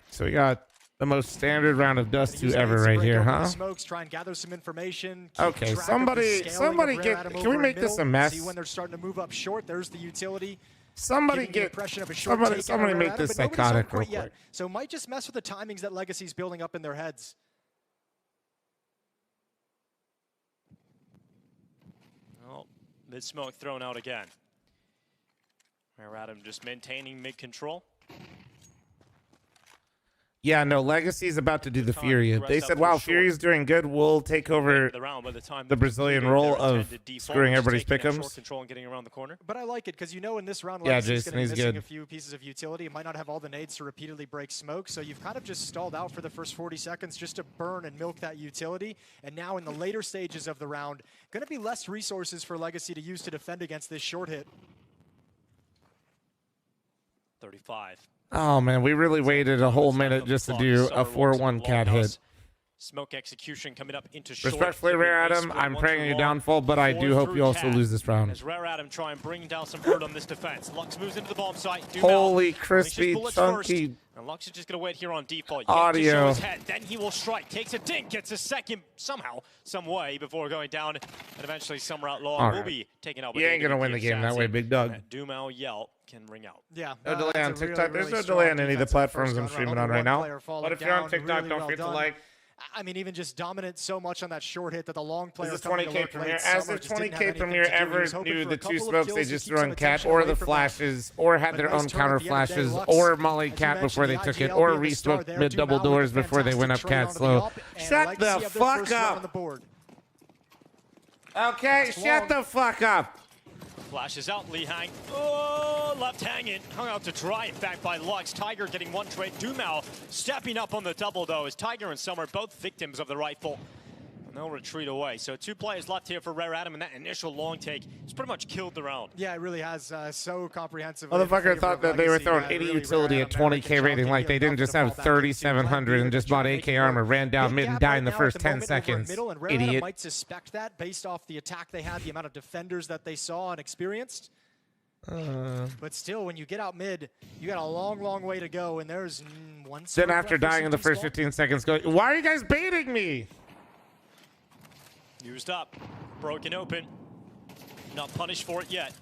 So we got the most standard round of Dust 2 Using ever it to right break here, open the huh? Smokes, try and gather some information. Keep Okay, track of the somebody scaling of Rare get. Adam Can over we in make this middle. a mess? See when they're starting to move up short. There's the utility. Somebody giving the get. impression of a short Somebody takeout of Rare make Adam, this but nobody's psychotic home real quite yet. quick. So might just mess with the timings that Legacy's building up in their heads. Oh, mid smoke thrown out again. Rare Adam just maintaining mid control. Yeah, no, Legacy's about to do the Time Fury. progressed They up said, to wow, short. Fury's doing good. We'll take over The round by the time the Brazilian role of screwing everybody's pick'ems. Short control and getting around the corner. But I like it because you know in this round, Yeah, Legacy's Jason, going to he's be missing good. a few pieces of utility. It might not have all the nades to repeatedly break smoke, so you've kind of just stalled out for the first 40 seconds just to burn and milk that utility. And now in the later stages of the round, going to be less resources for Legacy to use to defend against this short hit. 35. Oh man, we really waited a whole minute just to do a 4-1 cat hit. Smoke execution coming up into short. Respectfully, Rare Adam, I'm praying on your downfall, but I do hope you also lose this round. As Rare Adam try and bring down some hurt on this defense. Lux moves into the bomb site. Holy crispy, chunky And Lux is just going to wait here on default. audio. To show his head. Then he will strike. Takes a dink. Gets a second somehow, some way before going down. And eventually Summer Outlaw All will right. be taken out. You ain't going to win the game that way, Big Dog. That Doomel yell can ring out. Yeah. No delay on TikTok. There's no delay on any of the platforms I'm streaming on right now. But if you're on TikTok, don't forget to like. I mean, even just dominant so much on that short hit that the long player. Is this coming to 20K look Premiere? late, As Summer if just didn't have 20K anything Premiere to do. He ever was hoping knew for the a 2 couple of smokes kills they to just keep threw some on Cat, attention or away the from that. flashes, or had But their nice own turn counter at the end of the day. flashes, Lux, or Molly as you Cat before they mentioned, took the it, IGL or being the star resmoked there, mid Doom double out with a doors before they went up fantastic trade Cat onto the slow. op, and Shut Legacy the have their fuck first round on up. the board. Okay, That's shut long. the fuck up. Flashes out, Lee Hang. Oh, left hanging. Hung out to dry, in fact, by Lux. Tiger getting one trade. Dumao stepping up on the double, though, as Tiger and Summer both victims of the rifle. And they'll retreat away. So 2 players left here for Rare Adam, and that initial long take has pretty much killed the round. Yeah, it really has. So comprehensive. Motherfucker thought that they were throwing any utility at 20k rating, like they didn't just have 3,700 and just bought AK armor, ran down mid and died in the first 10 seconds. And Rare Adam might suspect that based off the attack they had, the amount of defenders that they saw and experienced. But still, when you get out mid, you got a long, long way to go, and there's one. Then after dying in the first 15 seconds, go, why are you guys baiting me? Used up, broken open, not punished for it yet.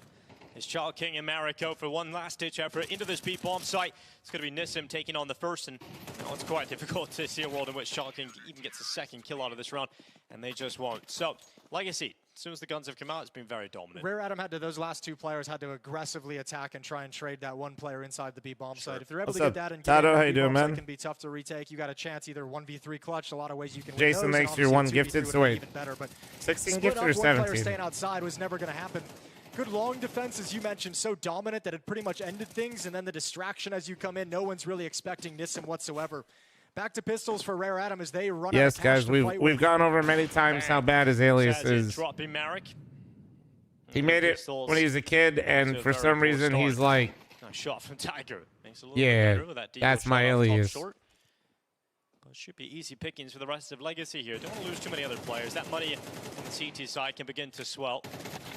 It's Child King and Mariko for one last-ditch effort into this B-bomb site. It's going to be Nissim taking on the first, and it's quite difficult to see a world in which Child King even gets a second kill out of this round, and they just won't. So, Legacy, as soon as the guns have come out, it's been very dominant. Rare Adam those last 2 players had to aggressively attack and try and trade that one player inside the B-bomb site. If they're able to get that and get Tato, how you doing, man? It can be tough to retake. You got a chance either 1v3 clutch, a lot of ways you can win Jason, those, thanks for your 1 gifted, so wait. Even better, but 16 gifted or 17? One player staying outside was never going to happen. Good long defense, as you mentioned, so dominant that it pretty much ended things, and then the distraction as you come in, no one's really expecting Nissim whatsoever. Back to pistols for Rare Adam as they run out of cash guys, to fight with. we've gone over many times how bad his alias is. Dropping Marek. He made it when he was a kid, and for some reason he's like, nice shot from Tiger. Makes a little yeah, bit better with that that's deagle my shot off top alias. short. But it should be easy pickings for the rest of Legacy here. Don't want to lose too many other players. That money on the CT side can begin to swell,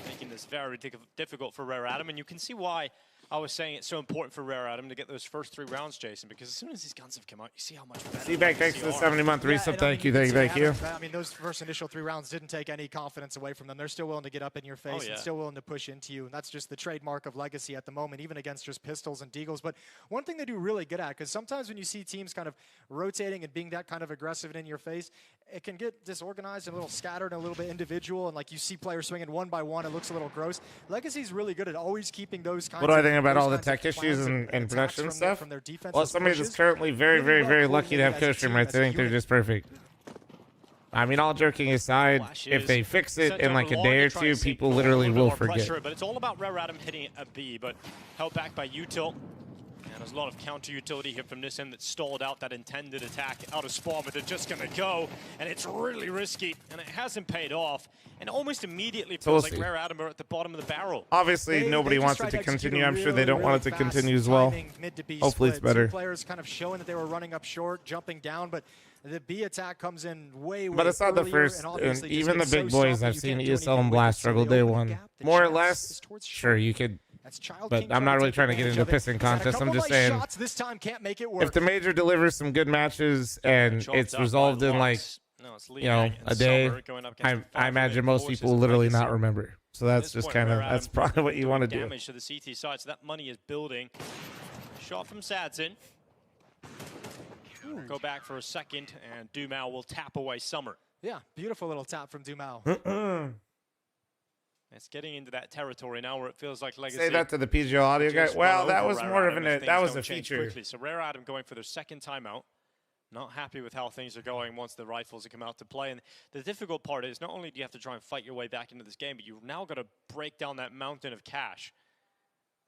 making this very difficult for Rare Adam. And you can see why I was saying it's so important for Rare Adam to get those first 3 rounds, Jason, because as soon as these guns have come out, you see how much better. C-Back, thanks for the 70-month resub. Thank you. I mean, those first initial 3 rounds didn't take any confidence away from them. They're still willing to get up in your face and still willing to push into you. And that's just the trademark of Legacy at the moment, even against just pistols and deagles. But one thing they do really good at, because sometimes when you see teams kind of rotating and being that kind of aggressive and in your face, it can get disorganized and a little scattered and a little bit individual. And like you see players swinging one by one, it looks a little gross. Legacy's really good at always keeping those kinds of... What do I think about all the tech issues and production stuff? Well, somebody that's currently very, very, very lucky to have co-stream rights. I think they're just perfect. I mean, all joking aside, if they fix it in like a day or 2, people literally will forget. But it's all about Rare Adam hitting a B, but held back by Util. And there's a lot of counter utility here from this end that stalled out that intended attack out of spawn, but they're just going to go, and it's really risky, and it hasn't paid off. And almost immediately feels like Rare Adam are at the bottom of the barrel. Obviously, nobody wants it to continue. I'm sure they don't want it to continue as well. Hopefully, it's better. 2 players kind of showing that they were running up short, jumping down, but the B attack comes in way But it's not the first, and even the big boys I've seen ESL and Blast struggle day one. More or less, sure, you could. But I'm not really trying to get into a pissing contest. I'm just saying, if the major delivers some good matches and it's resolved in like, you know, a day, I imagine most people will literally not remember. So that's just kind of, that's probably what you want to do. Damage to the CT side, so that money is building. Shot from Sadson. Go back for a second, and Dumao will tap away Summer. Yeah, beautiful little tap from Dumao. It's getting into that territory now where it feels like Legacy. Say that to the PGO audio guy. Well, that was more of that was a feature. Quickly. So Rare Adam going for their second timeout. Not happy with how things are going once the rifles have come out to play. And the difficult part is not only do you have to try and fight your way back into this game, but you've now got to break down that mountain of cash.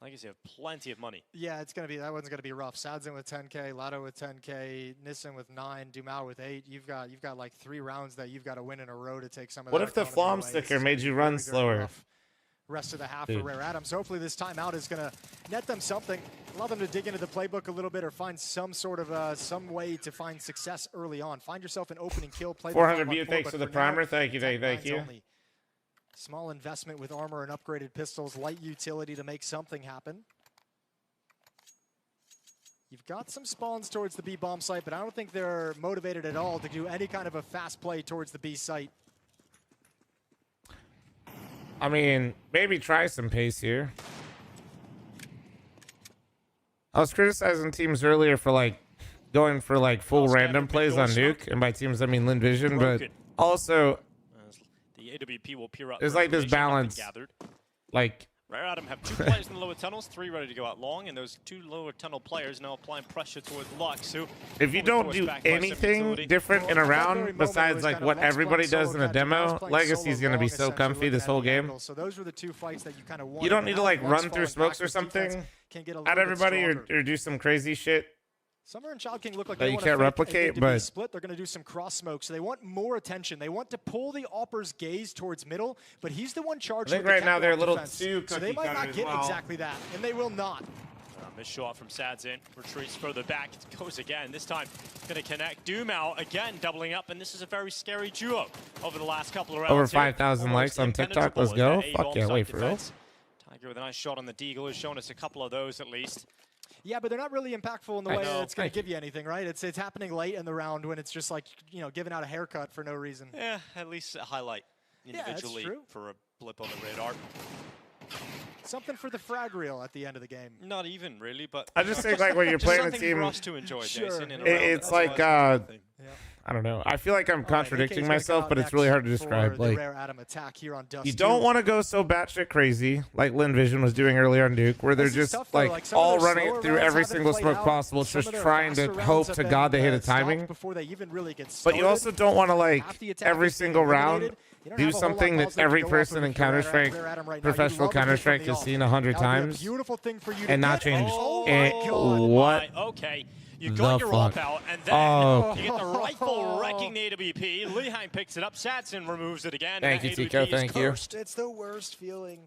Legacy have plenty of money. Yeah, it's gonna be that one's gonna be rough. Sadzen with 10K, Lado with 10K, Nissim with 9, Dumao with 8. You've got like 3 rounds that you've got to win in a row to take some of. What if the fl0m sticker made you run slower? Rest of the half for Rare Adam. So hopefully this timeout is gonna net them something. Allow them to dig into the playbook a little bit or find some sort of some way to find success early on. Find yourself an opening kill. Play 400 view. Thanks for the primer. Thank you. Thank you. Small investment with armor and upgraded pistols, light utility to make something happen. You've got some spawns towards the B bomb site, but I don't think they're motivated at all to do any kind of a fast play towards the B site. I mean, maybe try some pace here. I was criticizing teams earlier for like going for like full random plays on Nuke, and by teams I mean Lin Vision, but also the AWP will peer up. there's like this balance. Like Rare Atom have 2 players in the lower tunnels, 3 ready to go out long, and those 2 lower tunnel players now applying pressure towards Lux, who if you don't do anything different in a round besides like what everybody does in a demo, Legacy's gonna be so comfy this whole game. So those were the 2 fights that you kind of won. You don't need to like run through smokes or something at everybody or do some crazy shit. Summer and Child King look like that they you want can't to replicate, but split. They're going to do some cross smoke, so they want more attention. They want to pull the Opper's gaze towards middle, but he's the one charged. I think with the right now they're a little defense. too so they cookie might cutter not as get well. exactly that, and they will not. Missed shot from Sadzin, retreats further back, it goes again. This time, going to connect. Doom out again, doubling up, and this is a very scary duo over the last couple of rounds. Over 5,000 likes on TikTok. Let's go. Fuck yeah, wait for real. Tiger with a nice shot on the Deagle has shown us a couple of those at least. Yeah, but they're not really impactful in the way that it's going to give you anything, right? It's happening late in the round when it's just like, you know, giving out a haircut for no reason. Yeah, at least a highlight individually for a blip on the radar. Something for the frag reel at the end of the game. Not even really, but I just think like when you're playing a team, for us to enjoy, Jason, it's like I don't know. I feel like I'm contradicting myself, but it's really hard to describe. Like, Rare Atom attack here on Dust you don't want to go so batshit crazy like Lin Vision was doing earlier on Duke, where they're just like all running it through every single smoke possible, just trying to hope to God they hit a timing. Before they even really get But you also don't want to like every single round do something that every person in Counter-Strike, professional Counter-Strike, has seen 100 times and not change what okay. You got your ult out, and then you get the rifle wrecking the AWP. Lehine picks it up. Satson removes it again. Thank you, Tico. Thank you. It's the worst feeling.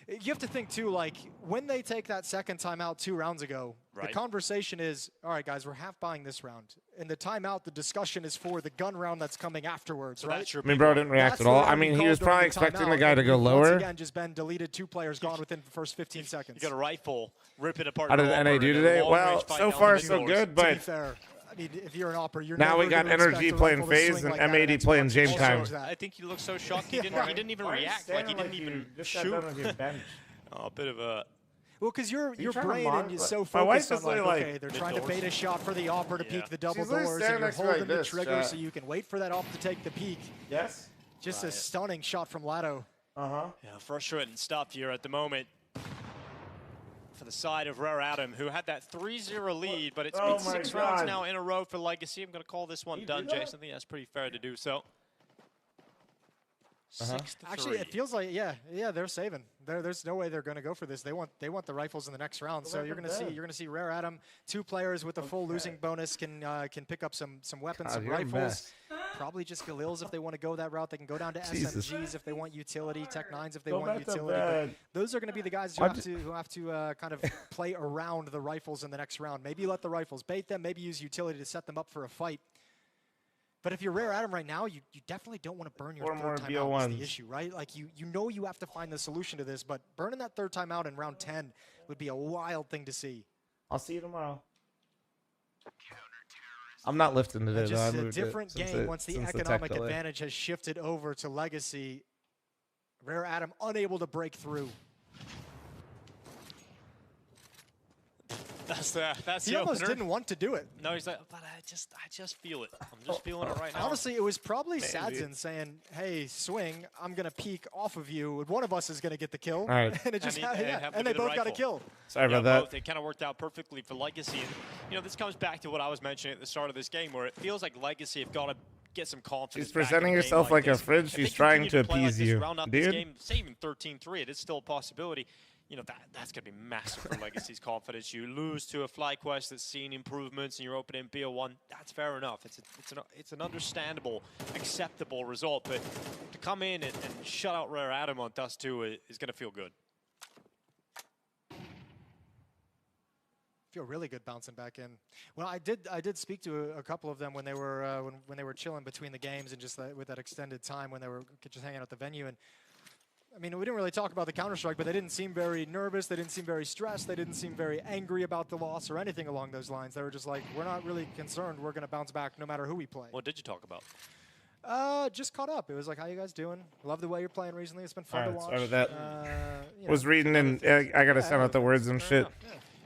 You have to think, too, like, when they take that second timeout 2 rounds ago, the conversation is, all right, guys, we're half buying this round. In the timeout, the discussion is for the gun round that's coming afterwards, right? I mean, bro didn't react at all. I mean, he was probably expecting the guy to go lower. Once again, just been deleted, 2 players gone within the first 15 seconds. You got a rifle, rip it apart. How did NA do today? Well, so far so good, but to be fair, I mean, if you're an opera, you're now never we got gonna expect NRG a playing rifle to phase swing and like that M80 playing game time. I think he looked so shocked. He didn't even react. Like he didn't even shoot. Oh, a bit of a. Well, because your brain is so My wife focused on is like, like okay, they're trying to bait a shot for the opera to peek the double She's like doors, standing and you're next to me like holding the this, trigger so you can wait for that op to take the peek. Yes. Just a stunning shot from Lado. Yeah, frustrating stuff here at the moment for the side of Rare Atom, who had that 3-0 lead, but it's been 6 rounds now in a row for Legacy. I'm going to call this one done, Jason. I think that's pretty fair to do so. 6-3. Actually, it feels like they're saving. There's no way they're going to go for this. They want the rifles in the next round. So you're going to see Rare Atom, 2 players with a full losing bonus can pick up some weapons, some rifles. Probably just Galils if they want to go that route. They can go down to SMGs if they want utility, Tech 9s if they want utility. But those are going to be the guys who have to kind of play around the rifles in the next round. Maybe let the rifles bait them. Maybe use utility to set them up for a fight. But if you're Rare Atom right now, you definitely don't want to burn your third time out. That's the issue, right? Like you know you have to find the solution to this, but burning that third time out in round 10 would be a wild thing to see. I'll see you tomorrow. I'm not lifting today, Just though. a different game once the economic advantage has shifted over to Legacy. Rare Atom unable to break through. That's he almost didn't want to do it. No, he's like, but I just feel it. I'm just feeling it right now. Honestly, it was probably Sadzin saying, "Hey, swing, I'm gonna peek off of you. One of us is gonna get the kill." All right. And it just and they both got a kill. Sorry about that. Both. It kind of worked out perfectly for Legacy. And, you know, this comes back to what I was mentioning at the start of this game, where it feels like Legacy have got to get some confidence. She's presenting herself like a fridge. She's trying to appease you, dude. Game, say even 13-3, it is still a possibility. You know, that's going to be massive for Legacy's confidence. You lose to a FlyQuest that's seen improvements and you're opening BO1. That's fair enough. It's an understandable, acceptable result. But to come in and shut out Rare Atom on Dust 2 is going to feel good. Feel really good bouncing back in. Well, I did speak to a couple of them when they were when they were chilling between the games and just with that extended time when they were just hanging out at the venue. And I mean, we didn't really talk about the Counter-Strike, but they didn't seem very nervous. They didn't seem very stressed. They didn't seem very angry about the loss or anything along those lines. They were just like, we're not really concerned. We're going to bounce back no matter who we play. What did you talk about? Just caught up. It was like, how you guys doing? Love the way you're playing recently. It's been fun to watch. Sorry about that. Was reading and I got to sound out the words and shit.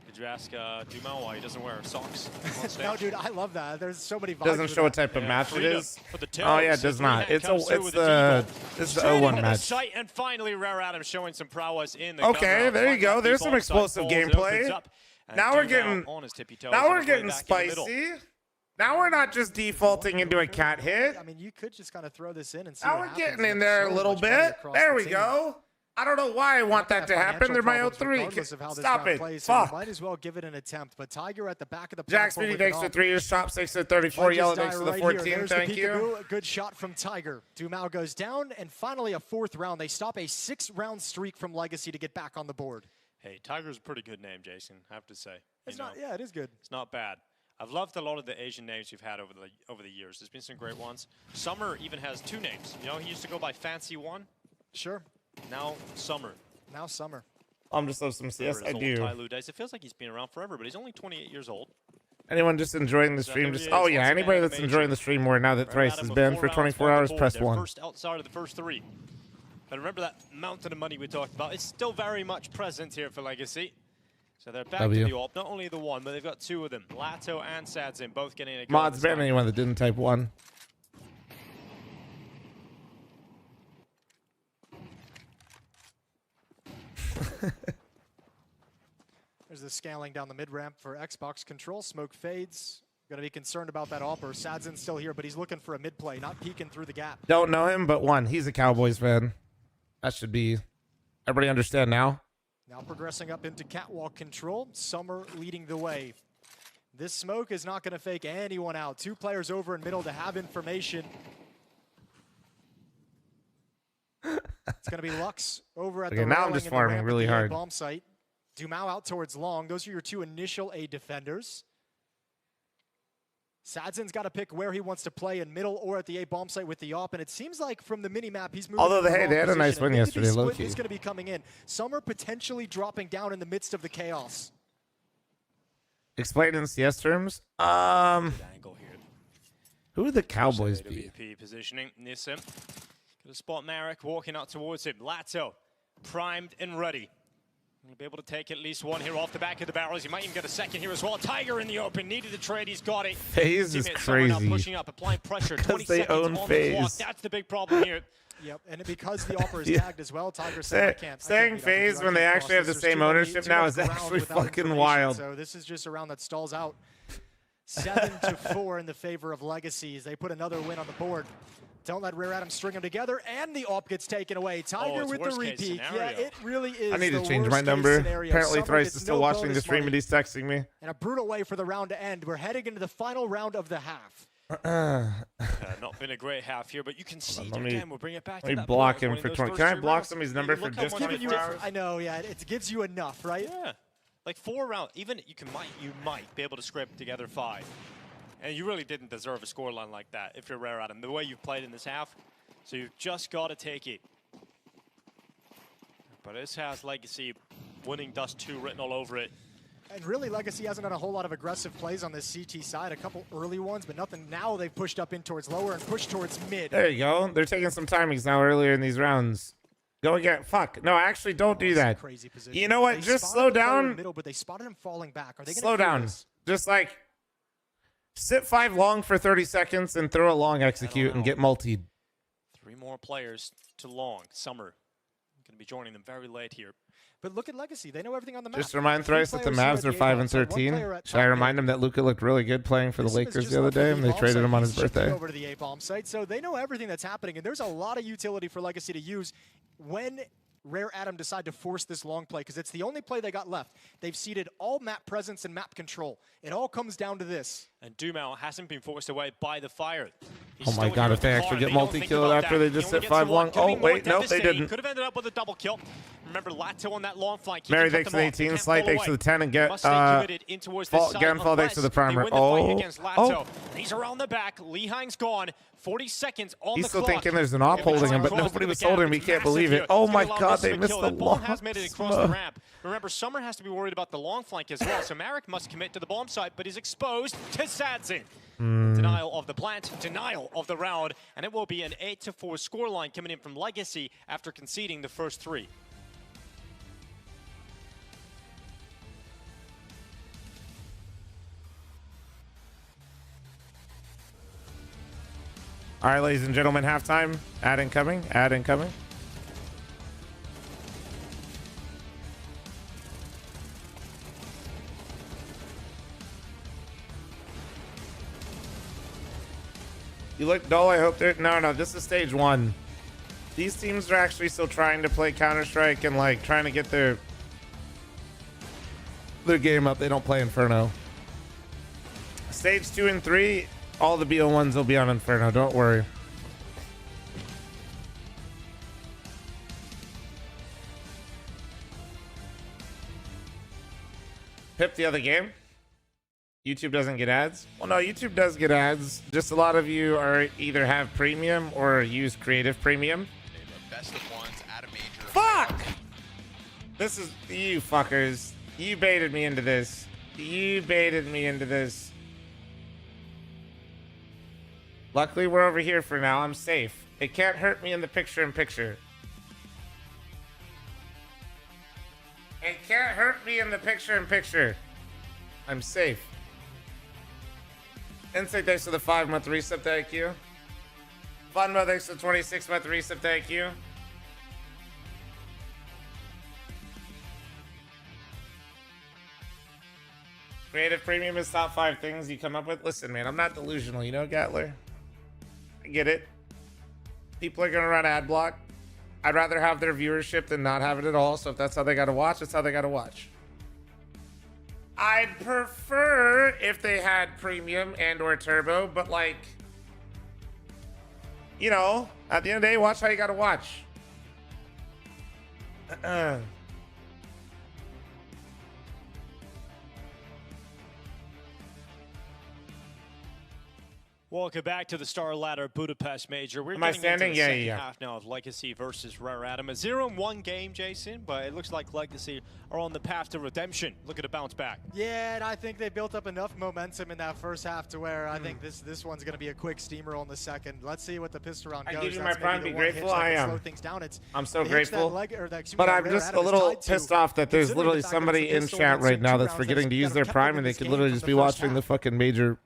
Did you ask Dumel why he doesn't wear socks on stage? No, dude, I love that. There's so many vibes. Doesn't with show what that. type of match it is. For the Oh yeah, it Tails, does not. It's comes through it's with the his this is the Straight 0-1 into the match. sight, and finally Rare Adam showing some prowess in the Okay, gun there you round. go. Finds There's that some deep explosive offside, falls, it opens gameplay. up, and Now we're Dumel getting on his tippy toes now on we're his way getting back in the middle. spicy. Now we're not just defaulting into a cat hit. I mean, you could just kind of throw this in and see Now what we're happens. getting in There's there a so little much money bit. across There the we team. go. I don't know why I want that to happen. They're my 0-3. Regardless of how this Stop round it. plays, so Fuck. you might as well give it an attempt. But Tiger at the back of the Jack platform Speedy, with it thanks for off. 3 years. Chop 6 to 34. Yellow, thanks for the 14. There's Thank the you. peekaboo. A good shot from Tiger. Dumel goes down, and finally a 4th round. They stop a 6-round streak from Legacy to get back on the board. Hey, Tiger's a pretty good name, Jason, I have to say. It's not. Yeah, it is good. It's not bad. I've loved a lot of the Asian names you've had over the years. There's been some great ones. Summer even has 2 names. You know, he used to go by Fancy One. Sure. Now Summer. Now Summer. I'm just love some CS. I do. Days. It feels like he's been around forever, but he's only 28 years old. Anyone just enjoying the stream? Just oh yeah, anybody that's enjoying the stream more now that Rare Thrice Adam has with been 4 for rounds 24 on the hours. board. Press They're 1. First outside of the first 3. But remember that mountain of money we talked about? It's still very much present here for Legacy. So they're back W. to the AWP. Not only the one, but they've got 2 of them. Lato and Sadzin both getting a go. Mods this ban time. anyone that didn't type 1. There's the scaling down the mid-ramp for Xbox control. Smoke fades. Going to be concerned about that AWPer. Sadzin's still here, but he's looking for a mid-play, not peeking through the gap. Don't know him, but 1. He's a Cowboys fan. That should be. Everybody understand now? Now progressing up into catwalk control. Summer leading the way. This smoke is not going to fake anyone out. 2 players over in middle to have information. It's going to be Lux over at Okay, the now I'm railing just in the farming ramp really at the A hard. bomb site. Dumel out towards long. Those are your 2 initial A defenders. Sadzin's got to pick where he wants to play, in middle or at the A bomb site with the AWP, and it seems like from the mini-map he's moving. Although in the hey, wrong they had a nice position, and win Mid-to-Be yesterday, split low-key. is going to be coming in. Summer potentially dropping down in the midst of the chaos. Explain in CS terms. Who would the Cowboys be? WP positioning. Nissim. Gonna spot Marek walking out towards him. Lato primed and ready. He'll be able to take at least 1 here off the back of the barrels. He might even get a second here as well. Tiger in the open. Needed the trade. He's got it. FaZe is Teammate Summer now crazy. pushing up, applying pressure. 20 they seconds own on FaZe. the clock. That's the big problem here. Yep, and because the AWPer is Yeah. tagged as well, Tiger said, I can't. Saying beat up FaZe with when they Russian actually have the process. There's same too many- ownership too now much is ground actually without fucking information. wild. So this is just a round that stalls out. 7-4 in the favor of Legacy as they put another win on the board. Don't let Rare Adam string them together, and the AWP gets taken away. Tiger it's with the worst case repeat. scenario. Yeah, it really is. I need to the change my worst-case number. scenario. Apparently Summer Thrice gets is still no watching the bonus stream money. and he's texting me. And a brutal way for the round to end. We're heading into the final round of the half. Not been a great half here, but you can see Let me- again. We'll bring it back. let to me that block point, him winning for those 20. first Can I 2 block rounds. somebody's number for Look how just much 24 hours? I know, yeah, it gives you enough, right? Yeah, like 4 rounds. Even you might be able to scrape together 5, and you really didn't deserve a scoreline like that if you're Rare Adam. The way you've played in this half, so you've just got to take it. But this has Legacy winning Dust 2 written all over it. And really, Legacy hasn't done a whole lot of aggressive plays on this CT side. A couple early ones, but nothing. Now they've pushed up in towards lower and pushed towards mid. There you go. They're taking some timings now earlier in these rounds. Go again. Fuck. No, actually, don't do that. Crazy position. You know what? They Just spotted slow the player in down. Middle, but they spotted him falling back. Are they gonna Slow kill down. this? Just like sit 5 long for 30 seconds and throw a long execute and get multied. 3 more players to long. Summer going to be joining them very late here. But look at Legacy. They know everything on the map. Just remind 3 Thrice that the players here Mavs at are the 5 A-bomb and side, 1 13. player at Should I top remind mid. him that Luka looked really good playing for the This was Lakers just the other left day at and the they A-bomb traded site. him on his He's shifted birthday? over to the A-bomb site, so they know everything that's happening, and there's a lot of utility for Legacy to use when Rare Adam decide to force this long play, because it's the only play they got left. They've ceded all map presence and map control. It all comes down to this. And Dumel hasn't been forced away by the fire. Oh my god, if they actually get multi-killed after they just hit 5 long. Oh, wait, nope, they didn't. Could have ended up with a double kill. Remember, Lato on that long flank. He Mary, can thanks cut for them the them 18. off. Slight, They thanks can't for the pull 10. And get Must stay committed in towards this fall, side again, fall thanks to the unless primer. they win the fight Oh, against Lato. oh. He's around the back. Lee Hang's gone. 40 seconds on He's the still clock. thinking there's an op holding him, but nobody was holding him. He can't believe it. Oh my god, they missed the bomb has made it across the long. ramp. Remember, Summer has to be worried about the long flank as well, so Marek must commit to the bomb site, but he's exposed to Sadzin. Denial of the plant, denial of the round, and it will be an 8-4 scoreline coming in from Legacy after conceding the first 3. All right, ladies and gentlemen, halftime. Ad incoming. Ad incoming. You look dull. I hope they're... No, this is stage 1. These teams are actually still trying to play Counter-Strike and like trying to get their game up. They don't play Inferno. Stage 2 and 3, all the BO1s will be on Inferno. Don't worry. Pip the other game. YouTube doesn't get ads. Well, no, YouTube does get ads. Just a lot of you are either have premium or use creative premium. Best of ones at a major. Fuck! This is you fuckers. You baited me into this. You baited me into this. Luckily, we're over here for now. I'm safe. It can't hurt me in the picture-in-picture. It can't hurt me in the picture-in-picture. I'm safe. Insight, thanks for the 5-month resub, thank you. Funmo, thanks for the 26-month resub, thank you. Creative premium is top 5 things you come up with. Listen, man, I'm not delusional, you know, Gatler? I get it. People are gonna run ad block. I'd rather have their viewership than not have it at all. So if that's how they gotta watch, that's how they gotta watch. I'd prefer if they had premium and or turbo, but like, you know, at the end of the day, watch how you gotta watch. Welcome back to the StarLadder Budapest Major. We're Am I getting standing? into the Yeah, second yeah. half now of Legacy versus Rare Atom. A 0-1 game, Jason, but it looks like Legacy are on the path to redemption. Look at a bounce back. Yeah, and I think they built up enough momentum in that first half to where I think this one's going to be a quick steamer on the second. Let's see what the pistol round goes. I give you my That's prime, maybe be the one grateful. hitch that I can am. slow things down. I'm so the hitch that grateful. but I'm just a little pissed off that there's literally somebody in chat right now that's forgetting to use their prime and they could literally just be watching the fucking major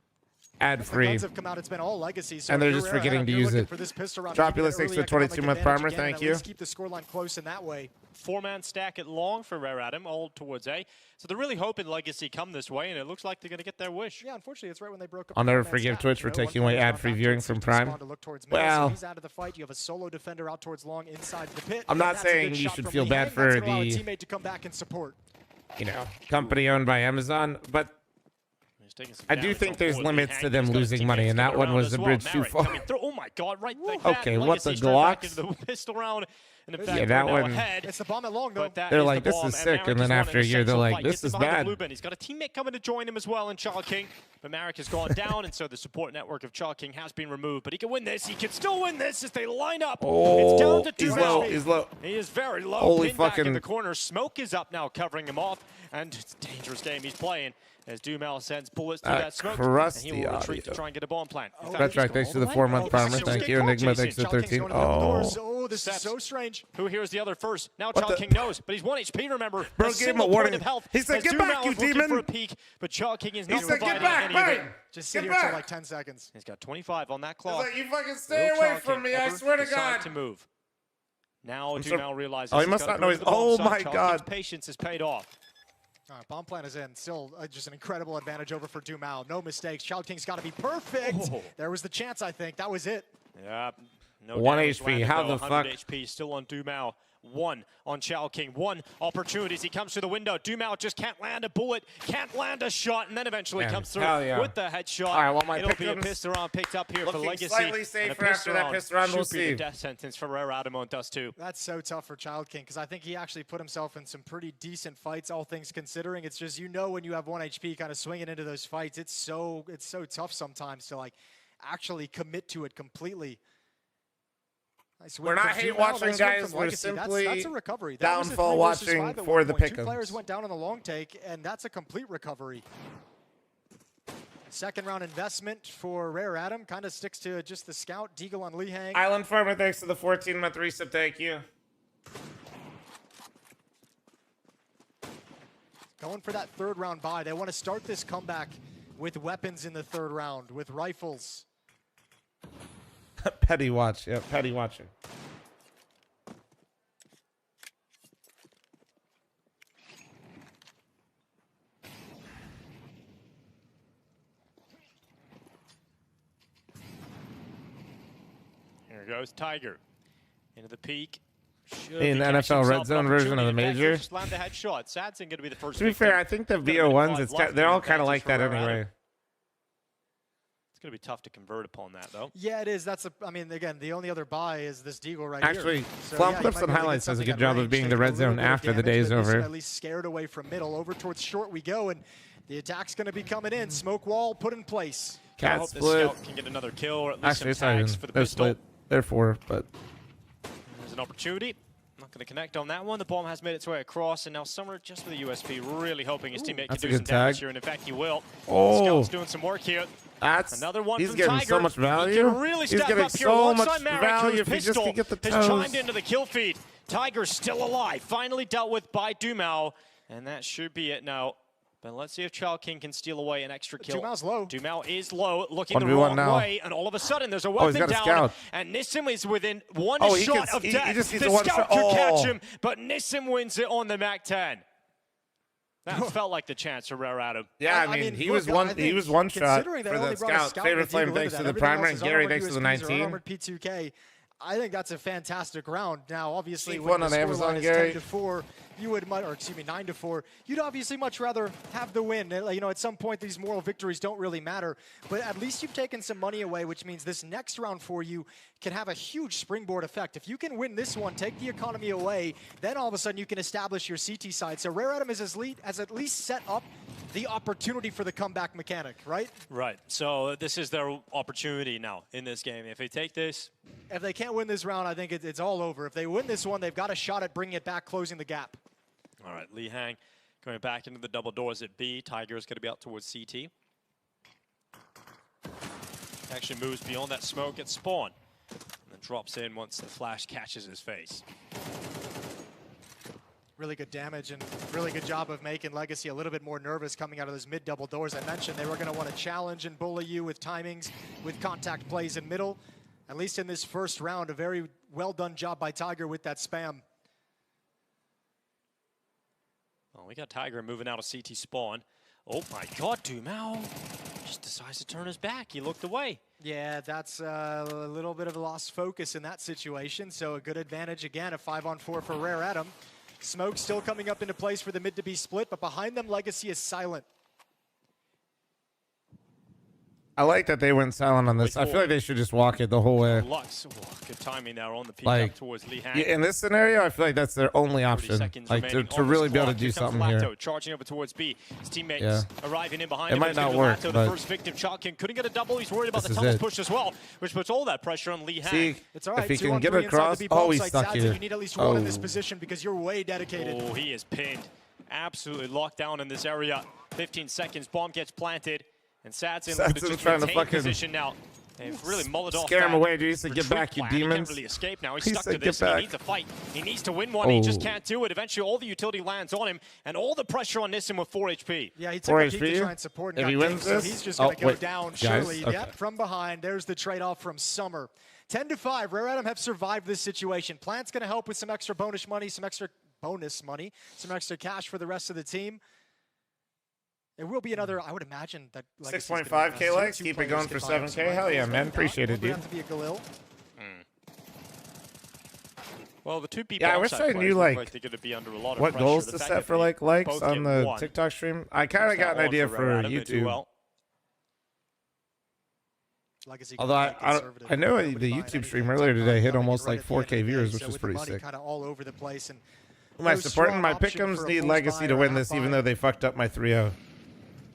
ad-free. Have come out, it's been all legacy, so And they're if just you're Rare forgetting Atom, to you're use looking it. for this pistol round, Dropulus, keep thanks that for early 22-month economic primer. advantage again, Thank and you. at least keep the scoreline close in that way. 4-man stack it long for Rare Atom, all towards A. So they're really hoping Legacy come this way, and it looks like they're going to get their wish. Yeah, unfortunately, it's right when they broke up. I'll the never 4-man forgive stack. Twitch for You know, taking one away player's ad-free gone back viewing towards from the Prime. spawn to look towards middle, so Well, he's out of the fight. You have a solo defender out towards long inside the pit. I'm not That's a saying good you shot should from feel Lee bad Hang. for That's gonna allow a the, teammate to come back and support. you know, company owned by Amazon, but I do think there's limits to them losing money, and that one was a bridge too far. Oh my God! Right. Okay, what the Glocks? Into the pistol round. And in Yeah, fact, that we're now one- ahead. It's the bomb at long, though. They're like, this is sick, and then after a year, they're like, this is bad. He's got a teammate coming to join him as well in Child King, but Marek has gone down, and so the support network of Child King has been removed. But he can win this. He can still win this as they line up. It's down to 2 he's low. HP. He's low. He is very low. Holy Pinned back in fucking- the corner. Smoke is up now, covering him off, and it's a dangerous game he's playing. As Dumel sends bullets through that smoke, and he will retreat to try and get a bomb plant. In fact, That's right. Thanks to the 4-month primer. Thank you. Enigma, thanks to 13. Oh, this is so strange. Who hears the other first? Now What Child the- King knows, but he's 1 HP, remember. Bro, A gave him a single warning. point of health He said, as "Get back, Dumel you is looking demon." for a peek, but Child King is He not said, "Get providing back, any bang." of it. Just sit Get here for back. like 10 seconds. He's got 25 on that It's clock. like, you fucking stay Will away Child from King me, I ever swear to decide God. to move? Now I'm so- Dumel realizes Oh, he he's must gotta not know move he's- the bomb oh site. my Child God. King's patience has paid off. All right, bomb plant is in. Still just an incredible advantage over for Dumao. No mistakes. Child King's got to be perfect. Oh. There was the chance, I think. That was it. Yeah, no 1 damage HP, landed, how though. the 100 fuck? HP still on Dumao. 1 on Child King. 1 opportunities. He comes through the window. Dumao just can't land a bullet, can't land a shot, and then eventually Man, comes through hell yeah. with the headshot. All right, well, my It'll be a pick'ems pistol round picked up here for looking Legacy. slightly and a safer after that pistol round, we'll should be see. the death sentence for Rare Atom on Dust 2. That's so tough for Child King because I think he actually put himself in some pretty decent fights, all things considering. It's just, you know, when you have 1 HP kind of swinging into those fights, it's so tough sometimes to like actually commit to it completely. Nice win We're not from hate Dumao. watching, Nice win guys. from We're Legacy. simply that's a recovery. That was a downfall 3 versus watching 5 at for one the point. 2 pick'ems. players went down on the long take, and that's a complete recovery. Second round investment for Rare Atom kind of sticks to just the scout. Deagle on Lee Hang. Island Farmer, thanks to the 14-month resub. Thank you. Going for that 3rd round buy. They want to start this comeback with weapons in the 3rd round, with rifles. Petty watch. Yeah, petty watcher. Here goes Tiger into the peak. In the NFL red zone version of the major. Just land the headshot. Sadson going to be the first. To be fair, I think the VO1s, they're all kind of like that anyway. It's going to be tough to convert upon that, though. Yeah, it is. I mean, again, the only other buy is this Deagle right Actually, here. Flom Clips and Highlights does a good job of being the red zone after the day is over. At least scared away from middle. Over towards short we go, and the attack's going to be coming in. Smoke wall put in place. Cat I hope split. this scout can get another kill, or at least Actually, some tags for the pistol. split. They're 4, but There's an opportunity. Not going to connect on that one. The bomb has made its way across, and now Summer just with a USP, really hoping his teammate can do some damage here, and in fact he will. Oh. Scout's doing some work here. That's another one he's from getting Tiger. so much value. He can really He's step getting up here so much alongside Merrick, value whose if he just pistol can get the has toes. chimed into the kill feed. Tiger's still alive, finally dealt with by Dumao, and that should be it now. But let's see if Child King can steal away an extra kill. Dumao's low. Dumao is low, looking the 1v1 wrong now. way, and all of a sudden there's a he's weapon got a down, scout. and Nissim is within one he shot can- of he death. just needs The a one scout shot. could catch Oh. him, but Nissim wins it on the MAC-10. That felt like the chance for Rare Adam. yeah, I mean, he was one shot for the scout. Favorite Flame thanks to the primer, and Gary thanks to the 19. Unarmored P2K. I think that's a fantastic round. Now, obviously, Keep when one the on Amazon, scoreline is Gary. 10-4, you would, or excuse me, 9-4. You'd obviously much rather have the win. You know, at some point, these moral victories don't really matter. But at least you've taken some money away, which means this next round for you can have a huge springboard effect. If you can win this one, take the economy away, then all of a sudden you can establish your CT side. So Rare Adam has at least set up the opportunity for the comeback mechanic, right? Right. So this is their opportunity now in this game. If they take this, if they can't win this round, I think it's all over. If they win this one, they've got a shot at bringing it back, closing the gap. all right, Lee Hang going back into the double doors at B. Tiger is going to be out towards CT. Actually moves beyond that smoke at spawn. And then drops in once the flash catches his face. Really good damage and really good job of making Legacy a little bit more nervous coming out of those mid double doors. I mentioned they were going to want to challenge and bully you with timings, with contact plays in middle. At least in this first round, a very well done job by Tiger with that spam. Oh, we got Tiger moving out of CT spawn. Oh my God, Dumao just decides to turn his back. He looked away. Yeah, that's a little bit of a lost focus in that situation. So a good advantage again, a 5-on-4 for Rare Adam. Smoke still coming up into place for the mid to be split, but behind them, Legacy is silent. I like that they went silent on this. I feel like they should just walk it the whole way. Lux, oh, good timing there on the peak Like, up towards Lee Hang. yeah, in this scenario, I feel like that's their only option. Like to really be able to do something here. Charging over towards B. His teammates Yeah. arriving in behind It him. might He's gonna not do work, Lato, but the first victim. Chalkin couldn't get a double. He's worried about this the is tunnels it. push as well, which puts all that pressure on Lee Hang. See, It's all right. if he can 2-on-3 get inside across, the B bomb he's site. stuck Sadson, here. You need at least one in this position because you're way dedicated. Oh, he is pinned. Absolutely locked down in this area. 15 seconds. Bomb gets planted. And Sadson Sadson's just trying to maintain fucking position now. They've really mulled off scare him that away, dude. He said, "Get back, you retreat plan. He demons." can't really escape now. He's He stuck said, to "Get this, and he back." needs to fight. He needs to win one. He just Oh. can't do it. Eventually, all the utility lands on him, and all the pressure on Nissim with 4 HP. Yeah, he took a peek to try and support and If got he wins kicked, so this? he's just Oh, going to go wait, down guys, surely. okay. Yep, from behind. There's the trade-off from Summer. 10-5, Rare Adam have survived this situation. Plant's going to help with some extra bonus money, some extra cash for the rest of the team. It will be another, I would imagine that 6.5K likes. Keep it going for 7K. Hell yeah, man. Appreciate it, dude. Have to be a Galil. Well, the two Yeah, I wish I knew like they're going to be under a lot of what pressure. goals The to fact set that for they like likes both on get the one. TikTok stream. I kind of It's got not an idea on for for Rare Adam. They do YouTube. well. Legacy Although I know the YouTube stream earlier today hit almost like 4K viewers, which is pretty sick. Kind of all over the place. And Who am I no supporting? strong My option pick'ems for a need full Legacy buy to or win half this, even buy. though they fucked up my 3-0.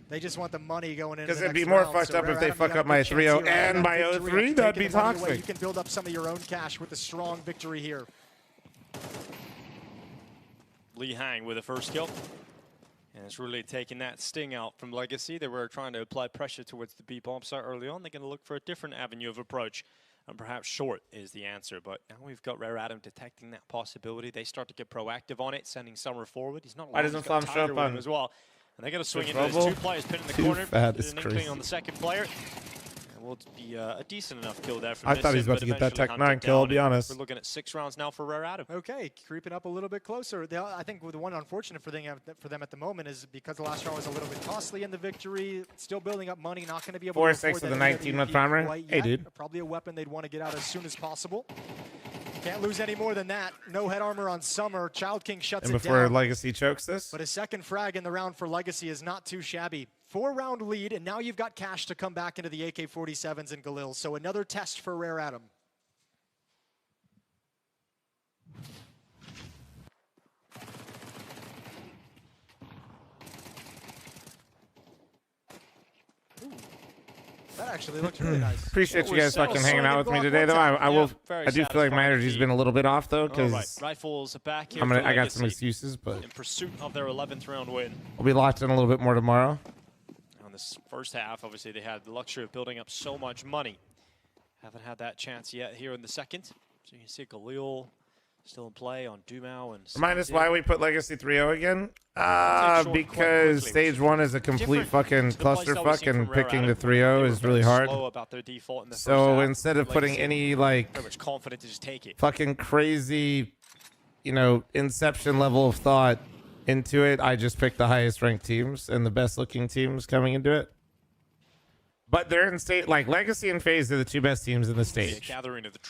They just want the money going in. Because the it'd be next more round. fucked So up if Rare they Adam, fuck you got up a my good chance 3-0 here. and Rare my Adam victory 0-3. after That'd taking be the money away. toxic. You can build up some of your own cash with a strong victory here. Lee Hang with the first kill. And it's really taking that sting out from Legacy. They were trying to apply pressure towards the B bomb site early on. They're going to look for a different avenue of approach. And perhaps short is the answer. But now we've got Rare Adam detecting that possibility. They start to get proactive on it, sending Summer forward. He's not Why alone. doesn't He's got Fl0m show Tiger up with him on as well. And they're going to swing this into this bubble? two players pinned in the Too corner. fat Get is an inkling crazy. on the second player. It will be a decent enough kill there from I thought he was Nissim, about to get that eventually Tech hunted 9 kill, I'll down, be and honest. We're looking at 6 rounds now for Rare Adam. Okay, creeping up a little bit closer. I think the one unfortunate for them at the moment is because the last round was a little bit costly in the victory, still building up money, not going to be able to 4-6 afford with that a 19-month AWP armor. quite Hey, yet. dude. Probably a weapon they'd want to get out as soon as possible. Can't lose any more than that. No head armor on Summer. Child King shuts And it before down. Legacy chokes this. But a second frag in the round for Legacy is not too shabby. 4-round lead, and now you've got cash to come back into the AK-47s and Galil. So another test for Rare Adam. That actually looks really nice. Appreciate you guys fucking hanging out with me today, though. I do feel like my energy's been a little bit off, though, because Rifles are back here. I got some excuses, but in pursuit of their 11th round win. I'll be locked in a little bit more tomorrow. On this first half, obviously, they had the luxury of building up so much money. Haven't had that chance yet here in the second. So you can see Galil still in play on Dumao and. Remind us why we put Legacy 3-0 again? Because stage 1 is a complete fucking clusterfuck, and picking the 3-0 is really hard. So instead of putting any like very much confident to just take it. fucking crazy, inception level of thought into it, I just picked the highest ranked teams and the best looking teams coming into it. But they're in stage, like Legacy and FaZe are the two best teams in the stage.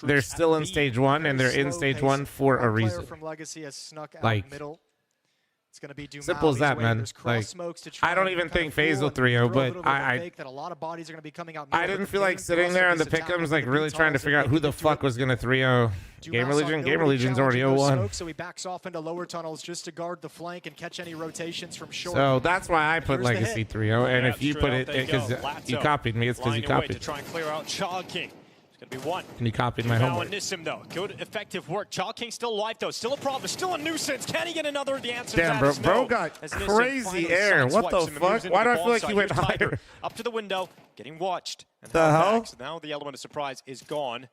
They're still in stage 1, and they're in stage 1 for a reason. From Legacy has snuck out Like, middle. It's going to be Dumao. simple as He's that, waiting. man. There's cross Like, smokes to try I don't and even kind think of fool FaZe will and 3-0, throw a but little bit of a I fake that a lot of bodies are going to be coming out. I didn't feel like sitting there on the pick'ems, like really trying to figure out who the fuck was going to 3-0 Gamer Legion. Gamer Legion's already 0-1. So he backs off into lower tunnels just to guard the flank and catch any rotations from short. So that's why I put Here's the Legacy hit. 3-0, and if you put it, They go. because you Lato copied me, it's because you flying away copied. to try and clear out Child King. It's going to be one. And you copied my Now homework. and Nissim, though. Good, effective work. Child King still alive, though. Still a problem. Still a nuisance. Can he get another? The answer Damn, is bro no. got As Nissim crazy finally air. What the sideswipes him and moves fuck? into Why do the I feel bomb like site. he went Here's Tiger higher? up to the window, getting watched. And The now hell? back. So now the element of surprise is gone.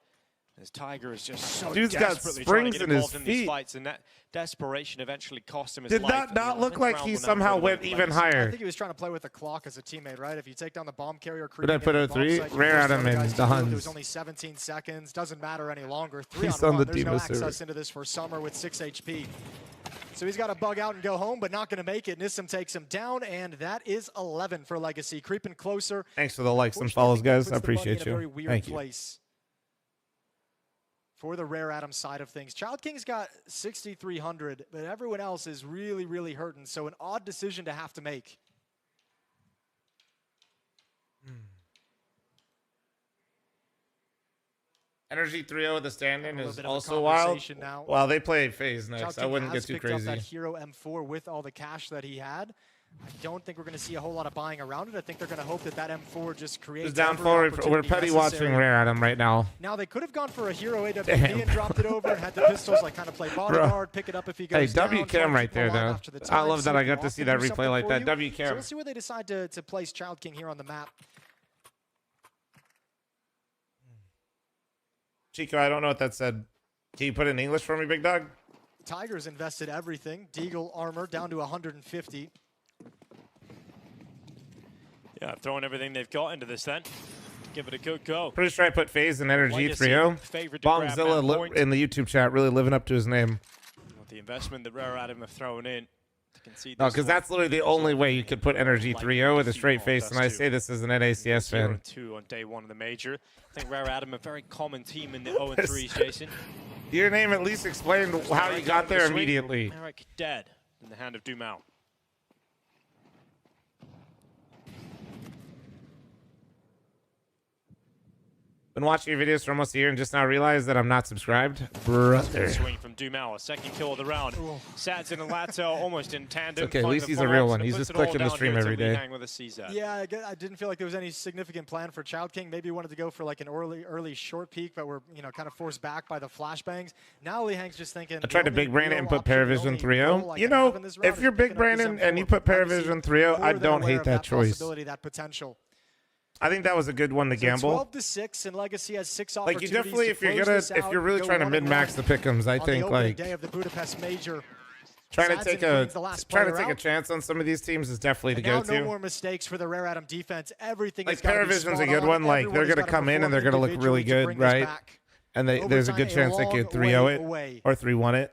As Tiger is just so Dude's got desperately trying to springs get in his involved in these feet. fights, and that desperation eventually cost him his Did life. that And the not look 11th like round he will now somehow go to went the even Legacy. I higher? think he was trying to play with the clock as a teammate, right? If you take down the bomb carrier, Did I put creeping in 03? the bomb site, you Rare force Adam other and guys the to move. Huns. There's only 17 seconds. Doesn't matter any longer. 3 He's on on 1. the There's no Demo access server. into this for Summer with 6 HP. So he's got to bug out and go home, but not going to make it. Nissim takes him down, and that is 11 for Legacy. Creeping closer. Thanks for the likes and Unfortunately, follows, I think that guys. I puts the money appreciate in a very you. weird Thank you. place for the Rare Adam side of things. Child King's got 6,300, but everyone else is really, really hurting. So an odd decision to have to make. Energy 3-0 with the stand-in A little is bit of a also wild. conversation now. Well, they play FaZe Child next. I King wouldn't has get too picked up crazy. that Hero M4 with all the cash that he had. I don't think we're going to see a whole lot of buying around it. I think they're going to hope that that M4 just creates. Just down every forward. We're opportunity petty necessary. watching Rare Adam right now. Now they could have gone for a Hero AWP Damn. and dropped it over and had the pistols like kind of play bodyguard, pick it up if he goes Hey, down. W try cam and right keep him there, alive though. after the I time, love see that if I got Walk to see can that do replay something like for that. you. W So cam. let's see where they decide to place Child King here on the map. Chico, I don't know what that said. Can you put it in English for me, big dog? Tigers invested everything. Deagle armor down to 150. Yeah, throwing everything they've got into this then. Give it a good go. Pretty sure I put FaZe and Energy Legacy 3-0. favored to grab that point. Bombzilla in the YouTube chat really living up to his name. With the investment that Rare Adam have thrown in, you can see No, this because one. that's literally the only way you could put Energy 3-0 with a straight face, and I say this as an NACS fan. 0-2 on day one of the major. I think Rare Adam, a very common team in the 0-3s, Jason. Your name at least explained how you got there immediately. Eric dead in the hand of Dumao. Been watching your videos for almost a year and just now realized that I'm not subscribed. Brother. Swing from Dumao, a second kill of the round. Sads and Lato almost in tandem. It's okay, at find least the he's a funnel real ups, one. and He's puts just it all clicking the down stream here to every day. Lihang with a CZ. Yeah, I didn't feel like there was any significant plan for Child King. Maybe he wanted to go for like an early short peek, but we're kind of forced back by the flashbangs. Now Lihang's just thinking. I tried to big brain it and put Paravision 3-0. You know, if you're big braining and you put Paravision 3-0, I don't hate that choice. That potential. I think that was a good one to gamble. 12-6, and Legacy has 6 Like you opportunities definitely, to if you're close gonna, this if out you're really and trying to go min-max the pick'ems, I on think the opening like day of the Budapest Major. Trying to take a chance on some of these teams is definitely the go-to. No more mistakes for the Rare Atom defense. Everything like Paravision's a good one. Like they're gonna come in and they're gonna look really good, right? And there's a good chance they could 3-0 it or 3-1 it.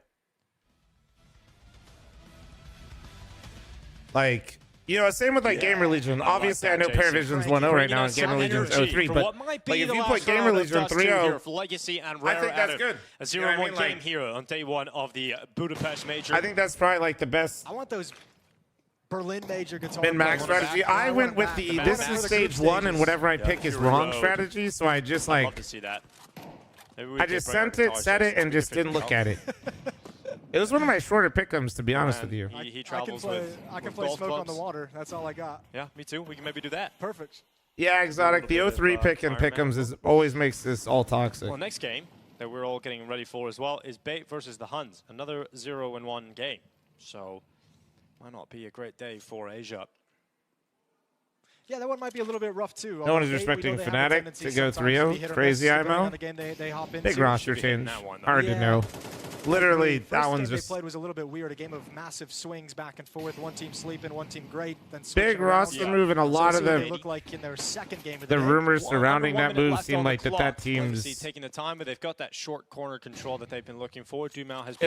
Like, you know, same with like Gamer Legion. Obviously, I know Paravision's 1-0 right now and Gamer Legion's 0-3, but like if you put Gamer Legion 3-0 for Legacy and I think that's good. A 0-1 game here on day one of the Budapest Major. I think that's probably like the best. I want those Berlin Major guitar min-max strategy. I went with the this is stage 1 and whatever I pick is wrong strategy, so I just like love to see that. I just sent it, said it, and just didn't look at it. It was one of my shorter pick'ems, to be honest with you. He travels I can play Smoke on the Water. That's all I got. Yeah, me too. We can maybe do that. Perfect. Yeah, Exotic. The 0-3 pick and pick'ems is always makes this all toxic. Well, next game that we're all getting ready for as well is Bait versus the Huns. Another 0-1 game. So, why not be a great day for Asia? Yeah, that one might be a little bit rough too. No one is respecting Fnatic to go 3-0. Crazy IMO. Big roster change. Hard to know. Literally, that one's just. They played was a little bit weird. A game of massive swings back and forth. One team sleeping, one team great. Then big roster move, and a lot of the look like in their second game of the rumors surrounding that move seem like that team's taking the time, but they've got that short corner control that they've been looking for. Dumao has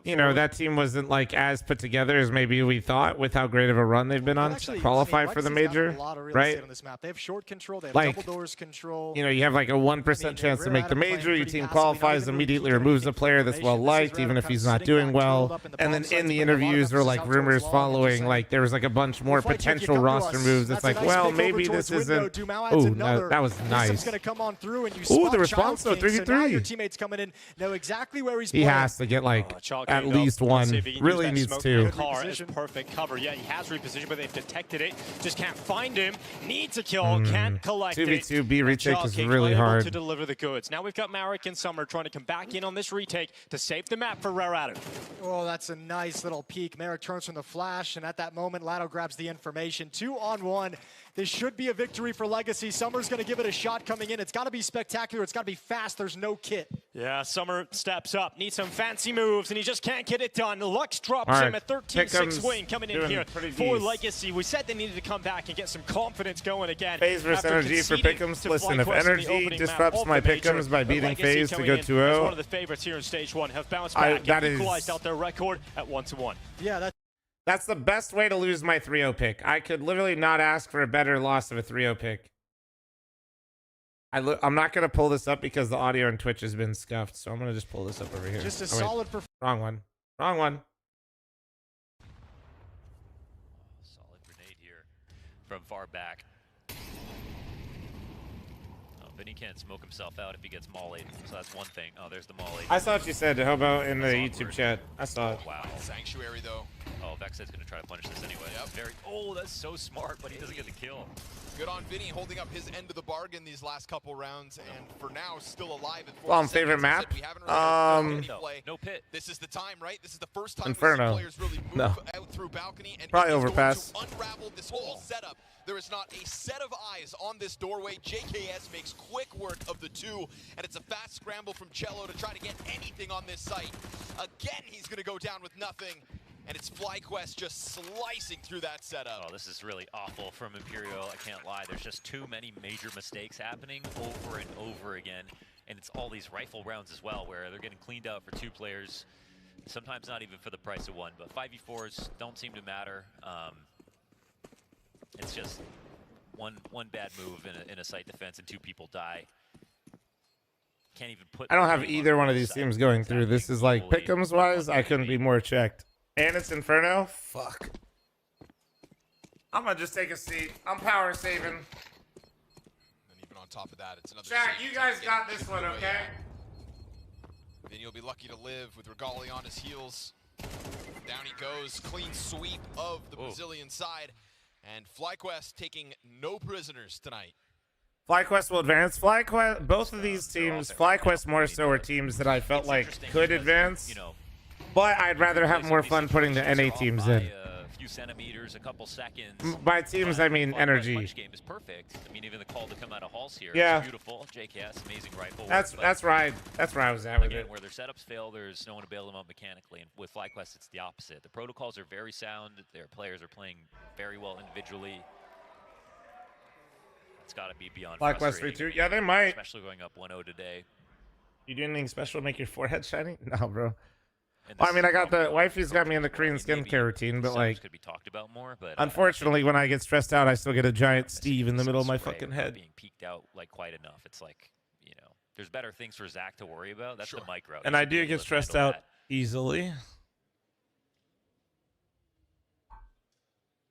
you know, that team wasn't like as put together as maybe we thought with how great of a run they've been on to qualify for the major, right? On this map. They have short control. They have like, double doors control. You know, you have like a 1% chance to make the major. Your team qualifies, immediately removes a player that's well liked, even if he's not doing well. And then in the interviews or like rumors following, like there was like a bunch more potential roster moves. It's like, well, maybe this isn't. Oh, no, that was nice. Ooh, the response though, 3v3. Your teammates coming in know exactly where he's he has to get like at least one. Really needs two. Car is perfect cover. Yeah, he has repositioned, but they've detected it. Just can't find him. Needs a kill. Can't collect it. 2v2 B retake is really hard to deliver the goods. Now we've got Marek and Summer trying to come back in on this retake to save the map for Rare Adam. Oh, that's a nice little peek. Marek turns from the flash, and at that moment, Lado grabs the information. 2-on-1. This should be a victory for Legacy. Summer's going to give it a shot coming in. It's got to be spectacular. It's got to be fast. There's no kit. Yeah, Summer steps up. Needs some fancy moves, and he just can't get it done. Lux drops him at 13-6 win coming in here for Legacy. We said they needed to come back and get some confidence going again. FaZe versus Energy for Pick'ems. Listen, if Energy disrupts my Pick'ems by beating FaZe to go 2-0. One of the favorites here in stage 1 have bounced back and equalized out their record at 1-1. Yeah, that's the best way to lose my 3-0 pick. I could literally not ask for a better loss of a 3-0 pick. I'm not going to pull this up because the audio on Twitch has been scuffed, so I'm going to just pull this up over here. Just a solid performance. Wrong one. Wrong one. Solid grenade here from far back. But he can't smoke himself out if he gets mollied, so that's one thing. Oh, there's the molly. I saw what you said. How about in the YouTube chat? I saw it. Wow. Sanctuary, though. Oh, Vexed's going to try to punish this anyway. Yep. Oh, that's so smart, but he doesn't get the kill. Good on Vinny holding up his end of the bargain these last couple rounds, and for now still alive at 40 favorite map? No pit. This is the time, right? This is the first time Inferno. players really move out through balcony, and probably overpass. Unravel this whole setup. There is not a set of eyes on this doorway. JKS makes quick work of the two, and it's a fast scramble from Cello to try to get anything on this site. Again, he's going to go down with nothing, and it's FlyQuest just slicing through that setup. Oh, this is really awful from Imperial. I can't lie. There's just too many major mistakes happening over and over again, and it's all these rifle rounds as well, where they're getting cleaned out for 2 players. Sometimes not even for the price of 1, but 5v4s don't seem to matter. It's just one bad move in a site defense and 2 people die. Can't even put. I don't have either one of these teams going through. This is like Pick'ems wise, I couldn't be more checked. And it's Inferno. Fuck. I'm gonna just take a seat. I'm power saving. And even on top of that, it's another. Jack, you guys got this one, okay? Then you'll be lucky to live with Regali on his heels. Down he goes, clean sweep of the Brazilian side. And FlyQuest taking no prisoners tonight. FlyQuest will advance. FlyQuest, both of these teams, FlyQuest more so, are teams that I felt like could advance. But I'd rather have more fun putting the NA teams in. few centimeters, a couple seconds. By teams, I mean energy. Punch game is perfect. I mean, even the call to come out of Halls here Yeah. is beautiful. JKS, amazing rifle. That's right. That's where I was at with Again, it. where their setups fail, there's no one to bail them out mechanically. And with FlyQuest, it's the opposite. The protocols are very sound. Their players are playing very well individually. It's got to be beyond FlyQuest frustrating. 3-2. Yeah, they might. Especially going up 1-0 today. You doing anything special to make your forehead shiny? No, bro. Well, I mean, I got the wifey's got me in the Korean skincare routine, but like, could be talked about more. But unfortunately, when I get stressed out, I still get a giant Steve in the middle of my fucking head. Being peaked out like quite enough. It's like, you know, there's better things for Zach to worry about. That's the micro. And I do get stressed out easily.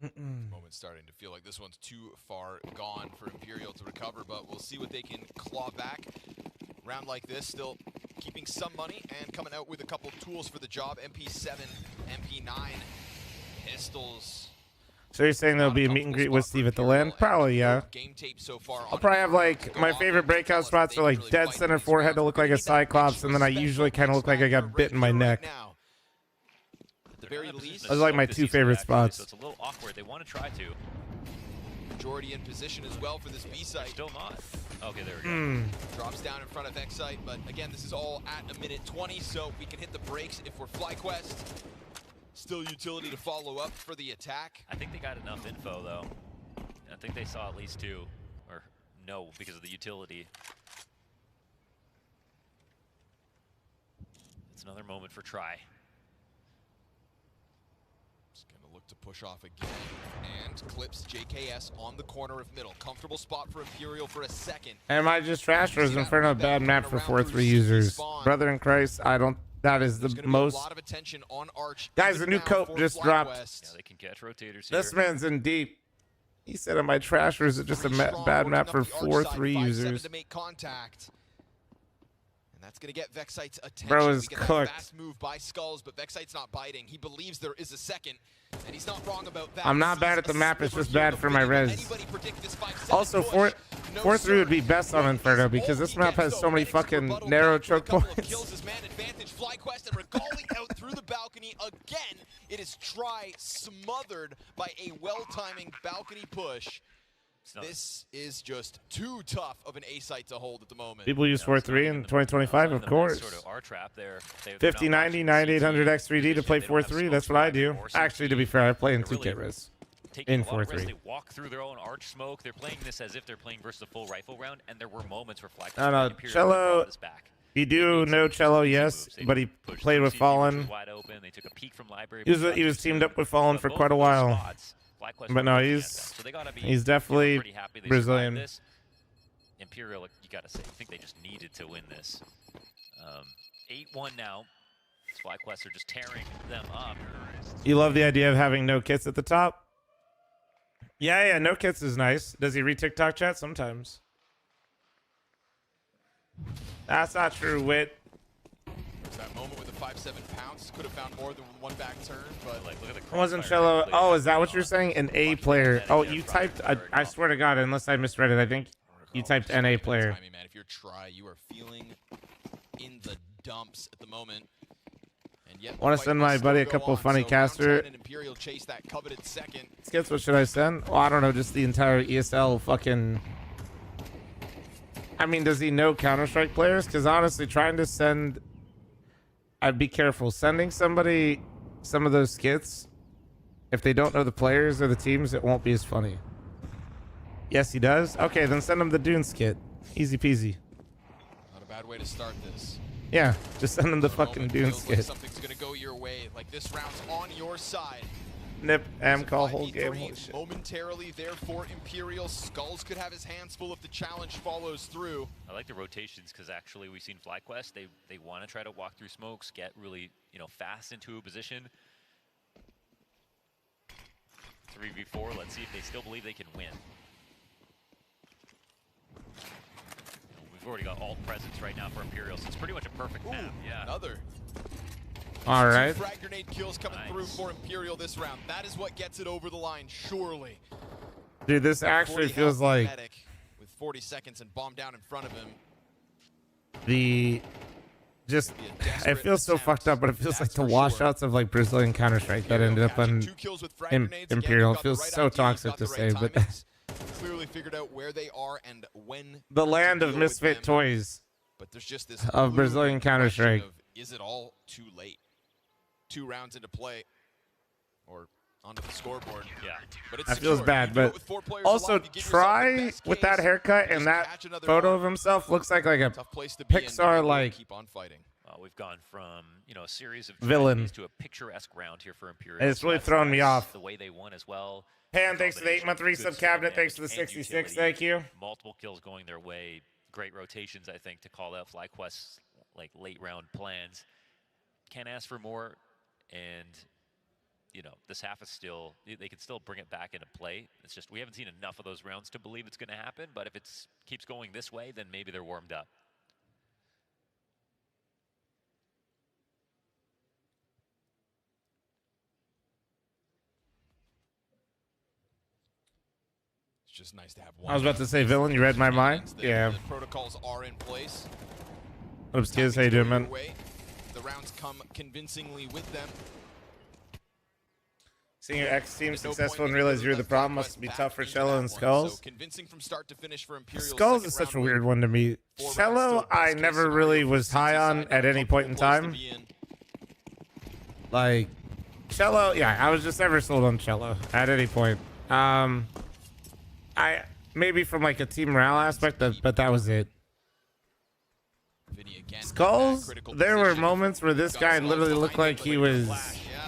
Moment starting to feel like this one's too far gone for Imperial to recover, but we'll see what they can claw back. Round like this, still keeping some money and coming out with a couple tools for the job. MP7, MP9, pistols. So you're saying there'll be a meet and greet with Steve at the land? Probably, yeah. Game tape so far. I'll probably have like my favorite breakout spots are like dead center forehead to look like a Cyclops, and then I usually kind of look like I got bit in my neck. At the very least, Those are like my two favorite spots. So it's a little awkward. They want to try to. Majority in position as well for this B site. Still not. Okay, there we go. Drops down in front of X site, but again, this is all at a minute 20, so we can hit the brakes if we're FlyQuest. Still utility to follow up for the attack. I think they got enough info though. I think they saw at least two, or no, because of the utility. It's another moment for try. Look to push off again and clips JKS on the corner of middle. Comfortable spot for Imperial for a second. Am I just trash or is in front of a bad map for 4-3 users? Brother in Christ, I don't. That is the most. A lot of attention on Arch. Guys, the new cope just dropped. Yeah, they can catch rotators here. This man's in deep. He said, "Am I trash or is it just a bad map for 4-3 users?" To make contact. And that's going to get Vexite's attention. Bro is we get cooked. That fast move by Skulls, but Vexite's not biting. He believes there is a second, and he's not wrong about that. I'm not bad at the map. It's just bad for my res. Also, 4-3 would be best on Inferno because this map has so many fucking narrow choke points. Kills his man advantage. FlyQuest and Regaling out through the balcony again. It is try smothered by a well-timing balcony push. This is just too tough of an A site to hold at the moment. People use 4-3 in 2025, of course. 50, 90, 9800 X3D to play 4-3. That's what I do. Actually, to be fair, I play in 2K res. In 4-3. They walk through their own arch smoke. They're playing this as if they're playing versus a full rifle round, and there were moments where Flag. No, Cello. You do know Cello, yes, but he played with Fallen. They took a peek from library. He was teamed up with Fallen for quite a while. But no, he's definitely Brazilian. Imperial, you gotta say, I think they just needed to win this. 8-1 now. FlyQuest are just tearing them up. You love the idea of having no kits at the top? Yeah, no kits is nice. Does he read TikTok chat? Sometimes. That's not true, Wit. That moment with the 5-7 pounce could have found more than one back turn, but like, look at the wasn't Cello. Oh, is that what you're saying? An A player. Oh, you typed. I swear to God, unless I misread it, I think you typed NA player. Timing, man. If you're try, you are feeling in the dumps at the moment. And yet, Want to send my buddy a couple of funny caster Imperial chase that coveted second. skits? What should I send? Oh, I don't know. Just the entire ESL fucking. I mean, does he know Counter-Strike players? Because honestly, trying to send. I'd be careful sending somebody some of those skits. If they don't know the players or the teams, it won't be as funny. Yes, he does. Okay, then send him the Dune skit. Easy peasy. Not a bad way to start this. Yeah, just send him the fucking Dune skit. Like something's gonna go your way. Like this round's on your side. Nip, call whole game. Holy shit. Momentarily there for Imperial. Skulls could have his hands full if the challenge follows through. I like the rotations because actually we've seen FlyQuest. They want to try to walk through smokes, get really fast into a position. 3v4. Let's see if they still believe they can win. We've already got alt presence right now for Imperial, so it's pretty much a perfect map. Yeah. Another. All right. Frag grenade kills coming through for Imperial this round. That is what gets it over the line, surely. Dude, this actually feels like with 40 seconds and bomb down in front of him. just it feels so fucked up, but it feels like the washouts of like Brazilian Counter-Strike that ended up on Imperial. It feels so toxic to say, but clearly figured out where they are and when the land of misfit toys but there's just this of Brazilian Counter-Strike. Is it all too late? 2 rounds into play or onto the scoreboard. Yeah, but it's that feels bad, but also Try with that haircut and that photo of himself looks like a Pixar like keep on fighting. We've gone from, you know, a series of villain tragedies to a picturesque round here for Imperial. And it's really that's throwing me off. The way they won as well. Pan, thanks to the 8-month resub cabinet. Thanks to the 66. Thank you. Multiple kills going their way. Great rotations, I think, to call out FlyQuest's like late round plans. Can't ask for more, and you know, this half is still, they can still bring it back into play. It's just, we haven't seen enough of those rounds to believe it's going to happen, but if it keeps going this way, then maybe they're warmed up. It's just nice to have one. I was about to say, villain, you read my mind? Yeah. The protocols are in place. What's kids? How you doing, man? The rounds come convincingly with them. Seeing your ex team successful and realize you're the problem must be tough for Cello and Skulls. So convincing from start to finish for Imperial. Skulls is such a weird one to me. Cello, I never really was high on at any point in time. Like, Cello, yeah, I was just never sold on Cello at any point. I maybe from like a team morale aspect, but that was it. Skulls, there were moments where this guy literally looked like he was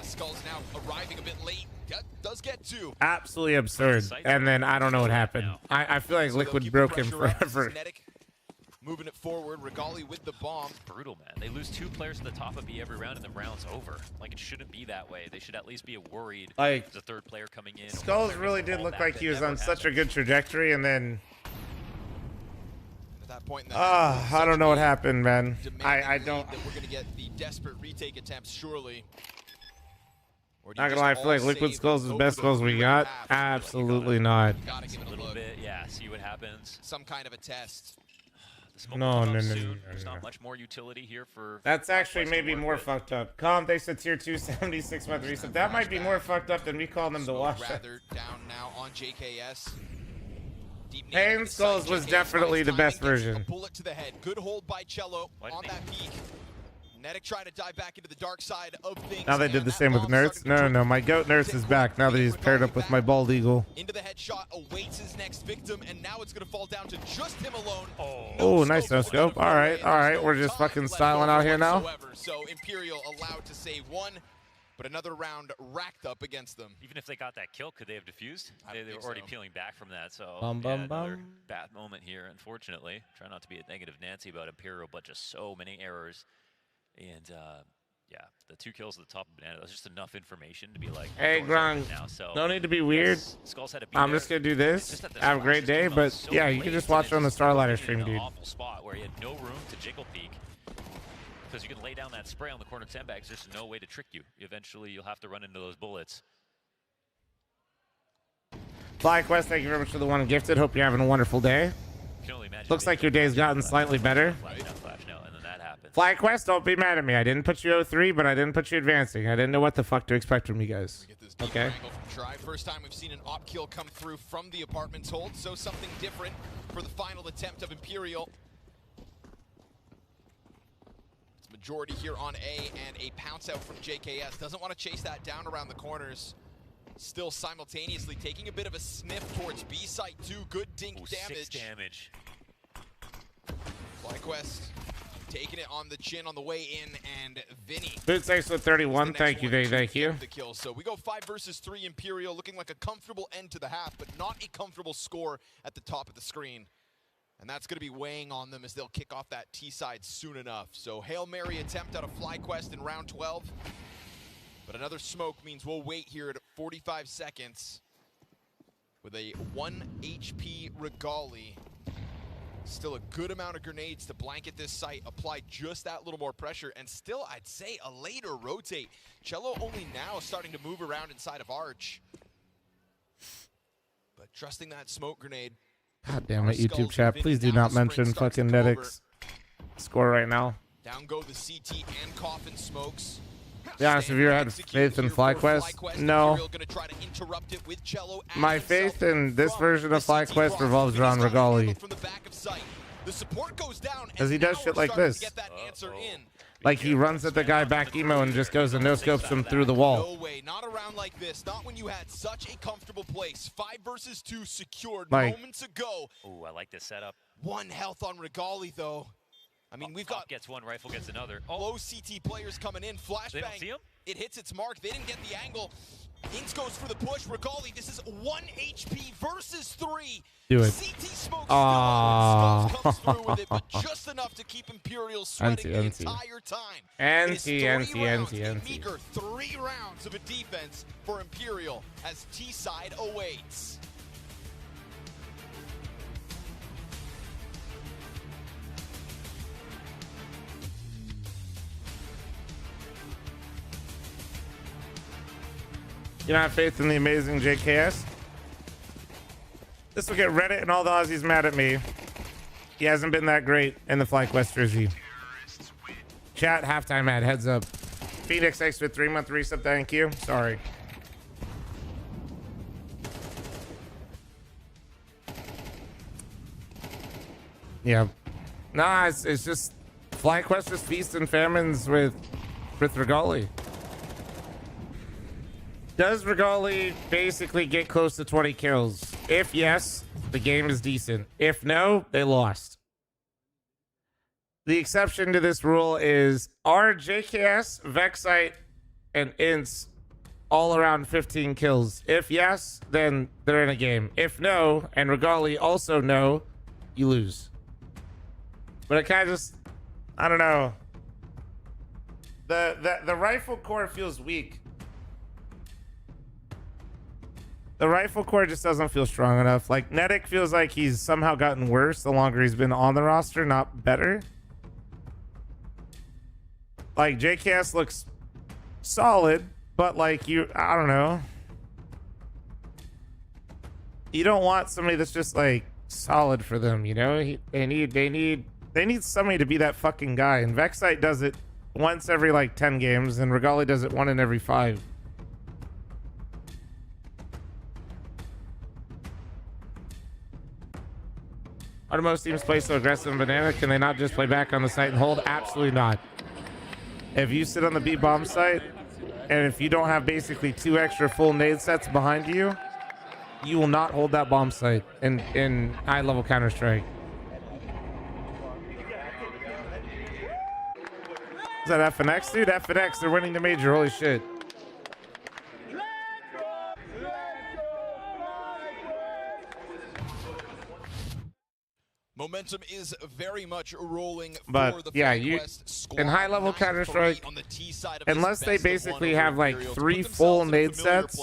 Skulls now arriving a bit late. Does get 2. Absolutely absurd. And then I don't know what happened. I feel like Liquid broke him forever. Moving it forward, Regali with the bomb. Brutal, man. They lose 2 players at the top of B every round, and the round's over. Like, it shouldn't be that way. They should at least be worried. Like, there's a 3rd player coming in. Skulls really did look like he was on such a good trajectory, and then at that point, I don't know what happened, man. I don't. That we're gonna get the desperate retake attempts, surely. Not gonna lie, I feel like Liquid Skulls is the best Skulls we got. Absolutely not. Gotta give it a little bit, yeah. See what happens. Some kind of a test. No. There's not much more utility here for. That's actually maybe more fucked up. Calm, thanks to tier 2 76-month reset. That might be more fucked up than me calling them the wash. Rather down now on JKS. Pain Skulls was definitely the best version. Bullet to the head. Good hold by Cello on that peak. Netic trying to dive back into the dark side of things. Now they did the same with Nerds. No. My goat Nerds is back now that he's paired up with my bald eagle. Into the headshot awaits his next victim, and now it's going to fall down to just him alone. Oh, nice no scope. All right. We're just fucking styling out here now. So Imperial allowed to save 1, but another round racked up against them. Even if they got that kill, could they have defused? They were already peeling back from that, so another bad moment here, unfortunately. Try not to be a negative Nancy about Imperial, but just so many errors. And yeah, the 2 kills at the top of Banana, that's just enough information to be like, hey Grung, now, so no need to be weird. Skulls had to be I'm just gonna do this. Have a great day, but so yeah, you can just watch it on the StarLadder stream, dude. Awful spot where he had no room to jiggle peek, because you can lay down that spray on the corner 10 bags. There's no way to trick you. Eventually, you'll have to run into those bullets. FlyQuest, thank you very much for the 1 gifted. Hope you're having a wonderful day. Looks like your day's gotten slightly better. FlyQuest, don't be mad at me. I didn't put you 03, but I didn't put you advancing. I didn't know what the fuck to expect from you guys. Okay. First time we've seen an op kill come through from the apartment's hold, so something different for the final attempt of Imperial. It's majority here on A, and a pounce out from JKS. Doesn't want to chase that down around the corners. Still simultaneously taking a bit of a sniff towards B site 2. Good dink damage. 6 damage. FlyQuest taking it on the chin on the way in, and Vinny. Boot 6 with 31. Thank you. Thank you. The kill. So we go 5 versus 3 Imperial, looking like a comfortable end to the half, but not a comfortable score at the top of the screen. And that's going to be weighing on them as they'll kick off that T side soon enough. So Hail Mary attempt out of FlyQuest in round 12. But another smoke means we'll wait here at 45 seconds with a 1 HP Regali. Still a good amount of grenades to blanket this site, apply just that little more pressure, and still, I'd say, a later rotate. Cello only now starting to move around inside of Arch. But trusting that smoke grenade. God damn it, YouTube chat. Please do not mention fucking Netic's score right now. Down go the CT and Coffin Smokes. Be honest, have you ever had faith in FlyQuest? No. My faith in this version of FlyQuest revolves around Regali. Because he does shit like this. Like he runs at the guy back emo and just goes and no-scopes him through the wall. No way, not around like this. Not when you had such a comfortable place. 5 versus 2 secured moments ago. Ooh, I like this setup. 1 health on Regali, though. I mean, we've got gets one, rifle gets another. Low CT players coming in. Flashbang. They don't see him? It hits its mark. They didn't get the angle. Inks goes for the push. Regali, this is 1 HP versus 3. Do it. CT smokes comes through with it, but just enough to keep Imperial sweating the entire time. Anti. A meager 3 rounds of a defense for Imperial as T-side awaits. You don't have faith in the amazing JKS? This will get Reddit and all the Aussies mad at me. He hasn't been that great in the FlyQuest jersey. Chat, halftime ad, heads up. Phoenix, thanks for 3-month resub, thank you. Sorry. Yeah. Nah, it's just FlyQuest just feast and famines with Regali. Does Regali basically get close to 20 kills? If yes, the game is decent. If no, they lost. The exception to this rule is, are JKS, Vexite, and Ints all around 15 kills? If yes, then they're in a game. If no, and Regali also no, you lose. But it kind of just, I don't know. The rifle core feels weak. The rifle core just doesn't feel strong enough. Like, Nedic feels like he's somehow gotten worse the longer he's been on the roster, not better. Like, JKS looks solid, but like I don't know. You don't want somebody that's just like solid for them, you know? They need somebody to be that fucking guy. And Vexite does it once every like 10 games, and Regali does it 1 in every 5. Why do most teams play so aggressive in Banana? Can they not just play back on the site and hold? Absolutely not. If you sit on the B bomb site, and if you don't have basically 2 extra full nade sets behind you, you will not hold that bomb site in high level Counter-Strike. Is that FNX, dude? FNX, they're winning the major. Holy shit. Momentum is very much rolling but for the yeah, you in high level Counter-Strike, unless they basically have like 3 full nade sets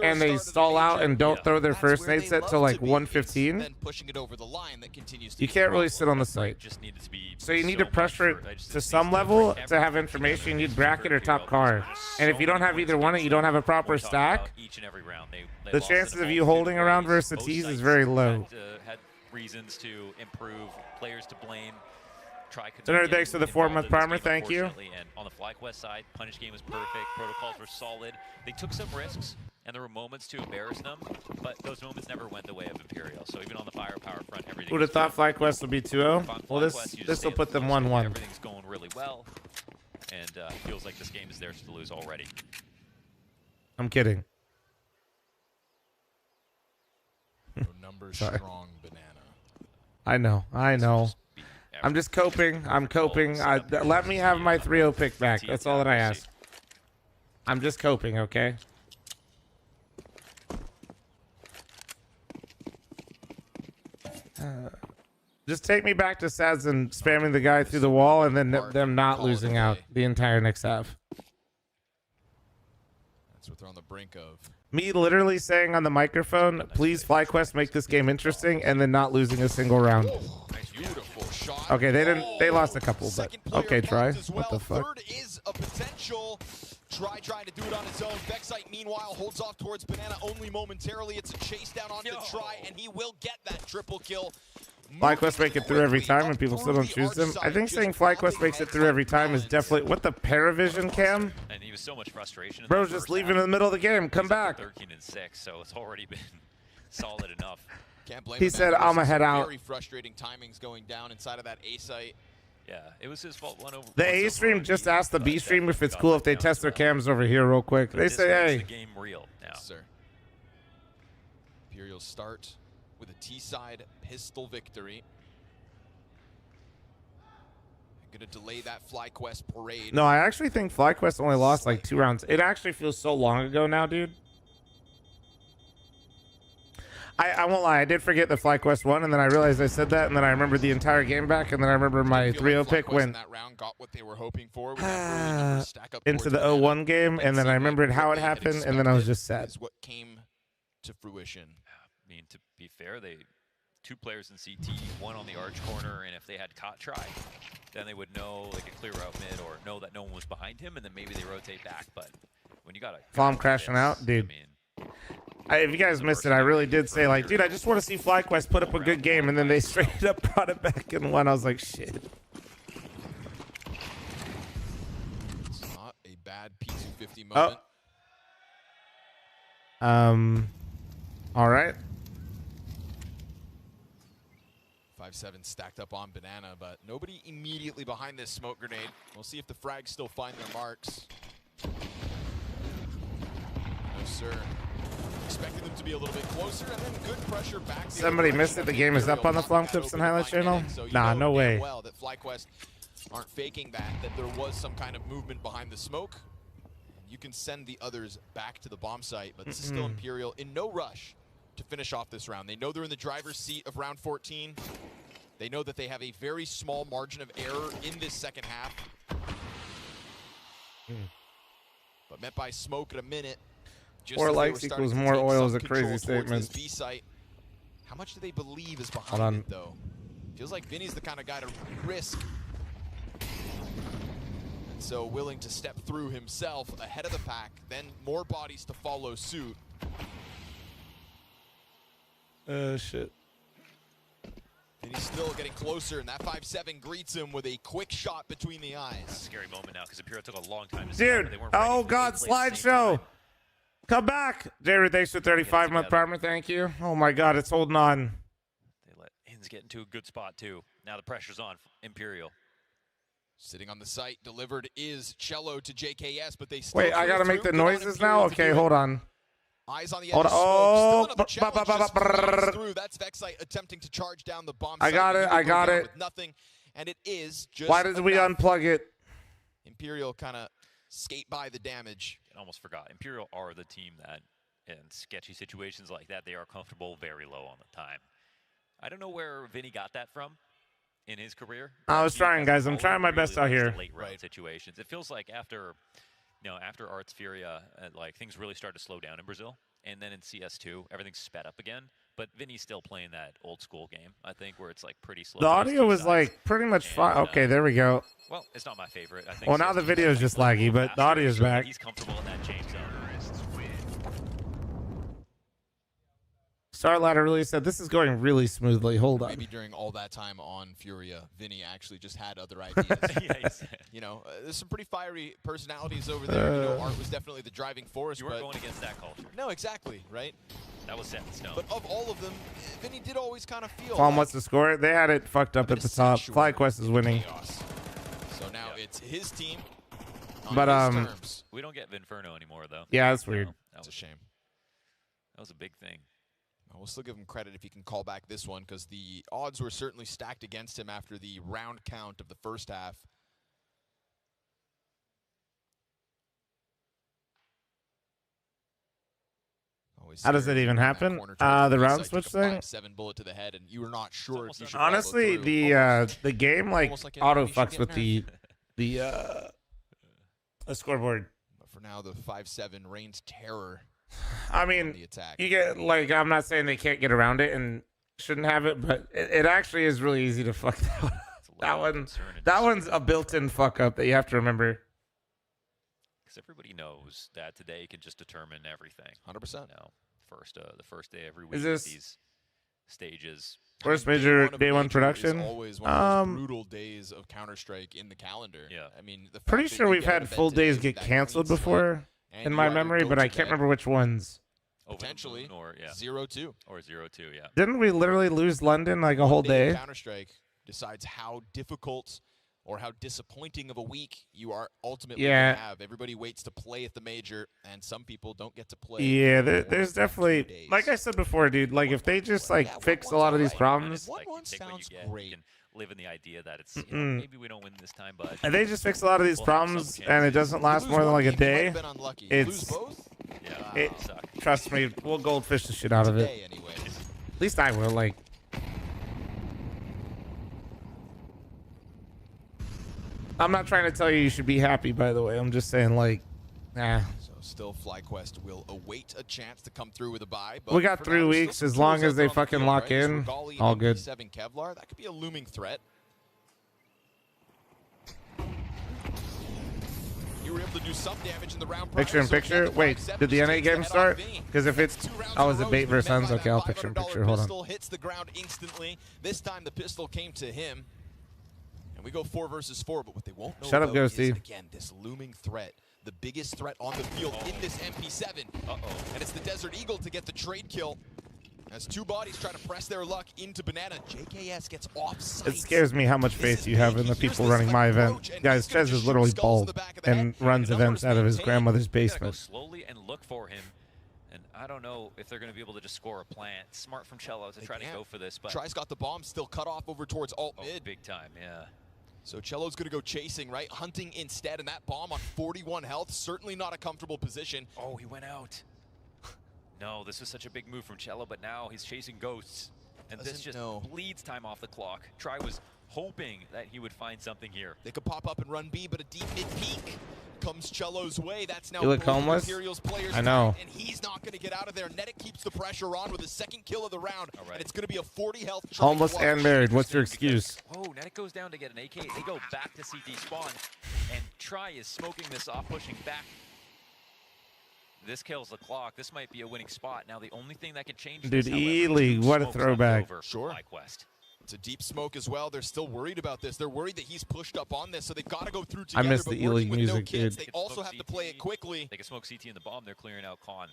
and they stall out and don't throw their first nade set till like 115, you can't really sit on the site. So you need to pressure it to some level to have information. You need bracket or top car, and if you don't have either one and you don't have a proper stack, the chances of you holding around versus the T's is very low. Reasons to improve, players to blame. Senator, thanks for the 4-month primer. Thank you. And on the FlyQuest side, punish game was perfect. Protocols were solid. They took some risks, and there were moments to embarrass them, but those moments never went the way of Imperial. So even on the firepower front, everything. Who'd have thought FlyQuest would be 2-0? Well, this will put them 1-1. Everything's going really well, and feels like this game is theirs to lose already. I'm kidding. Numbers strong banana. I know. I'm just coping. I'm coping. Let me have my 3-0 pick back. That's all that I ask. I'm just coping, okay? Just take me back to Sads and spamming the guy through the wall and then them not losing out the entire next half. That's what they're on the brink of. Me literally saying on the microphone, please FlyQuest make this game interesting, and then not losing a single round. Okay, they lost a couple, but okay, try. What the fuck? Third is a potential. Trying to do it on his own. Vexite, meanwhile, holds off towards Banana only momentarily. It's a chase down onto Try, and he will get that triple kill. FlyQuest make it through every time and people still don't choose them. I think saying FlyQuest makes it through every time is definitely... What the Paravision cam? And he was so much frustration. Bro's just leaving in the middle of the game. Come back. 13 and 6, so it's already been solid enough. Can't blame He him, said, man. "I'ma There's head some out." Very frustrating timings going down inside of that A site. Yeah, it was his fault. The A stream just asked the B stream if it's cool if they test their cams over here real quick. They say, hey. The game real now. Yes, sir. Imperials start with a T-side pistol victory. Gonna delay that FlyQuest parade. No, I actually think FlyQuest only lost like 2 rounds. It actually feels so long ago now, dude. I won't lie, I did forget the FlyQuest won, and then I realized I said that, and then I remembered the entire game back, and then I remember my 3-0 pick went that round got what they were hoping for. into the 0-1 game, and then I remembered how it happened, and then I was just sad. Is what came to fruition. I mean, to be fair, 2 players in CT, 1 on the arch corner, and if they had caught try, then they would know like a clear route mid or know that no one was behind him, and then maybe they rotate back. But when you got a fl0m crashing out, dude. If you guys missed it, I really did say, like, dude, I just want to see FlyQuest put up a good game, and then they straight up brought it back and won. I was like, shit. It's not a bad P250 moment. All right. 5-7 stacked up on Banana, but nobody immediately behind this smoke grenade. We'll see if the frags still find their marks. No, sir. Expecting them to be a little bit closer, and then good pressure back. Somebody missed it. The game is up on the fl0m Clips and Highlights channel? Nah, no way. Well, that FlyQuest aren't faking that there was some kind of movement behind the smoke. You can send the others back to the bomb site, but this is still Imperial in no rush to finish off this round. They know they're in the driver's seat of round 14. They know that they have a very small margin of error in this second half. But met by smoke at a minute. Just 4 likes equals more oil is a crazy statement. B site. How much do they believe is behind it, though? Feels like Vinny's the kind of guy to risk. And so willing to step through himself ahead of the pack, then more bodies to follow suit. Shit. And he's still getting closer, and that 5-7 greets him with a quick shot between the eyes. That's a scary moment now because Imperial took a long time to Dude, oh god, slideshow. Come back. Jared, thanks for 35-month primer. Thank you. Oh my god, it's holding on. They let Hins get into a good spot too. Now the pressure's on Imperial. Sitting on the site, delivered is Cello to JKS, but they still wait, I gotta make the noises now? Okay, hold on. Eyes on the hold edge on. of Oh, through. That's Vexite attempting to charge down the bomb. I got it. I got it. With nothing, and it is just. Why did we unplug it? Imperial kind of skate by the damage. I almost forgot. Imperial are the team that, in sketchy situations like that, they are comfortable very low on the time. I don't know where Vinny got that from in his career. I was trying, guys. I'm trying my best out here. Late round situations. It feels like after Arts Furia, like things really started to slow down in Brazil, and then in CS2, everything's sped up again. But Vinny's still playing that old school game, I think, where it's like pretty slow. The audio was like pretty much fine. Okay, there we go. Well, it's not my favorite. I think well, now the video is just laggy, but the audio's back. He's comfortable in that change zone. StarLadder really said this is going really smoothly. Hold on. Maybe during all that time on Furia, Vinny actually just had other ideas. You know, there's some pretty fiery personalities over there. You know, Art was definitely the driving force. You weren't going against that culture. No, exactly, right? That was set in stone. But of all of them, Vinny did always kind of feel fl0m, what's the score? They had it fucked up at the top. FlyQuest is winning. So now it's his team. But terms. We don't get Vinferno anymore, though. Yeah, that's weird. That's a shame. That was a big thing. We'll still give him credit if he can call back this one, because the odds were certainly stacked against him after the round count of the first half. How does it even happen? The round switch thing? 7 bullet to the head, and you were not sure if you should honestly, the game like auto fucks with the scoreboard. But for now, the 5-7 reigns terror. I mean, you get like I'm not saying they can't get around it and shouldn't have it, but it actually is really easy to fuck that one. That one's a built-in fuck up that you have to remember. Because everybody knows that today can just determine everything. 100%. No, the first day every week. Is this stages. First major day one is production. always one of those brutal days of Counter-Strike in the calendar. Yeah. I mean, the Pretty fact that sure you we've get an had event full today days with get that canceled clean slate, before and in you my either memory, go but to I can't bed remember which ones. Potentially, or 0-2. Or 0-2, yeah. Didn't we literally lose London like a whole day? Counter-Strike decides how difficult or how disappointing of a week you are ultimately Yeah. going to have. Everybody waits to play at the major, and some people don't get to play. Yeah, for there's definitely, like I said before, dude, like if they just like fix a lot of these problems, Like, you take what you get, you can live in the idea that it's, you know, Mm-mm. maybe we don't win this time, but and they just fix a lot of these we'll have some problems and it chances. doesn't last more than like a day, it's, Yeah, it, suck. trust me, we'll goldfish the shit out of it. Today, anyways. At least I will, like. I'm not trying to tell you should be happy, by the way. I'm just saying, like, nah. So still, FlyQuest will await a chance to come through with a bye. We got 3 weeks. As long as they fucking lock in, all good. 7 Kevlar, that could be a looming threat. You were able to do some damage in the round prior, Picture in so picture. again, the Wait, 5-7 did the just NA takes the game head start? off Vinny. Because if it's, oh, is it bait versus Suns? Okay, I'll picture in picture. Hold on. Pistol hits the ground instantly. This time the pistol came to him. And we go 4 versus 4, but what they won't know Shut up, about is, Ghosty. again, this looming threat. The biggest threat on the field in this MP7. And it's the Desert Eagle to get the trade kill. As 2 bodies try to press their luck into Banana, JKS gets off site. It scares me how much faith you have in the people running my event. Guys, Chez is literally bald and runs events out of his grandmother's Go basement. slowly and look for him. And I don't know if they're going to be able to just score a plant. Smart from Cello to try to go for this, but Try's got the bomb still cut off over towards alt mid. big time, yeah. So Cello's going to go chasing, right? Hunting instead, and that bomb on 41 health, certainly not a comfortable position. Oh, he went out. No, this was such a big move from Cello, but now he's chasing ghosts. And this just bleeds time off the clock. Try was hoping that he would find something here. They could pop up and run B, but a deep mid-peak comes Cello's way. That's now You look both of homeless? Imperial's players I know. tied, and he's not going to get out of there. Netic keeps the pressure on with his 2nd kill of the round, and it's going to be a 40 health. Homeless and married. What's your excuse? Oh, Netic goes down to get an AK. They go back to CT spawn, and Try is smoking this off, pushing back. This kills the clock. This might be a winning spot. Now, the only thing that can change Dude, this, however, E-League, what a smokes left throwback. over for Sure. FlyQuest. It's a deep smoke as well. They're still worried about this. They're worried that he's pushed up on this, so they've got to go through I together. miss but the working E-League with no music, kids, dude. They also have to play it quickly. They can smoke CT in the bomb. They're clearing out Con.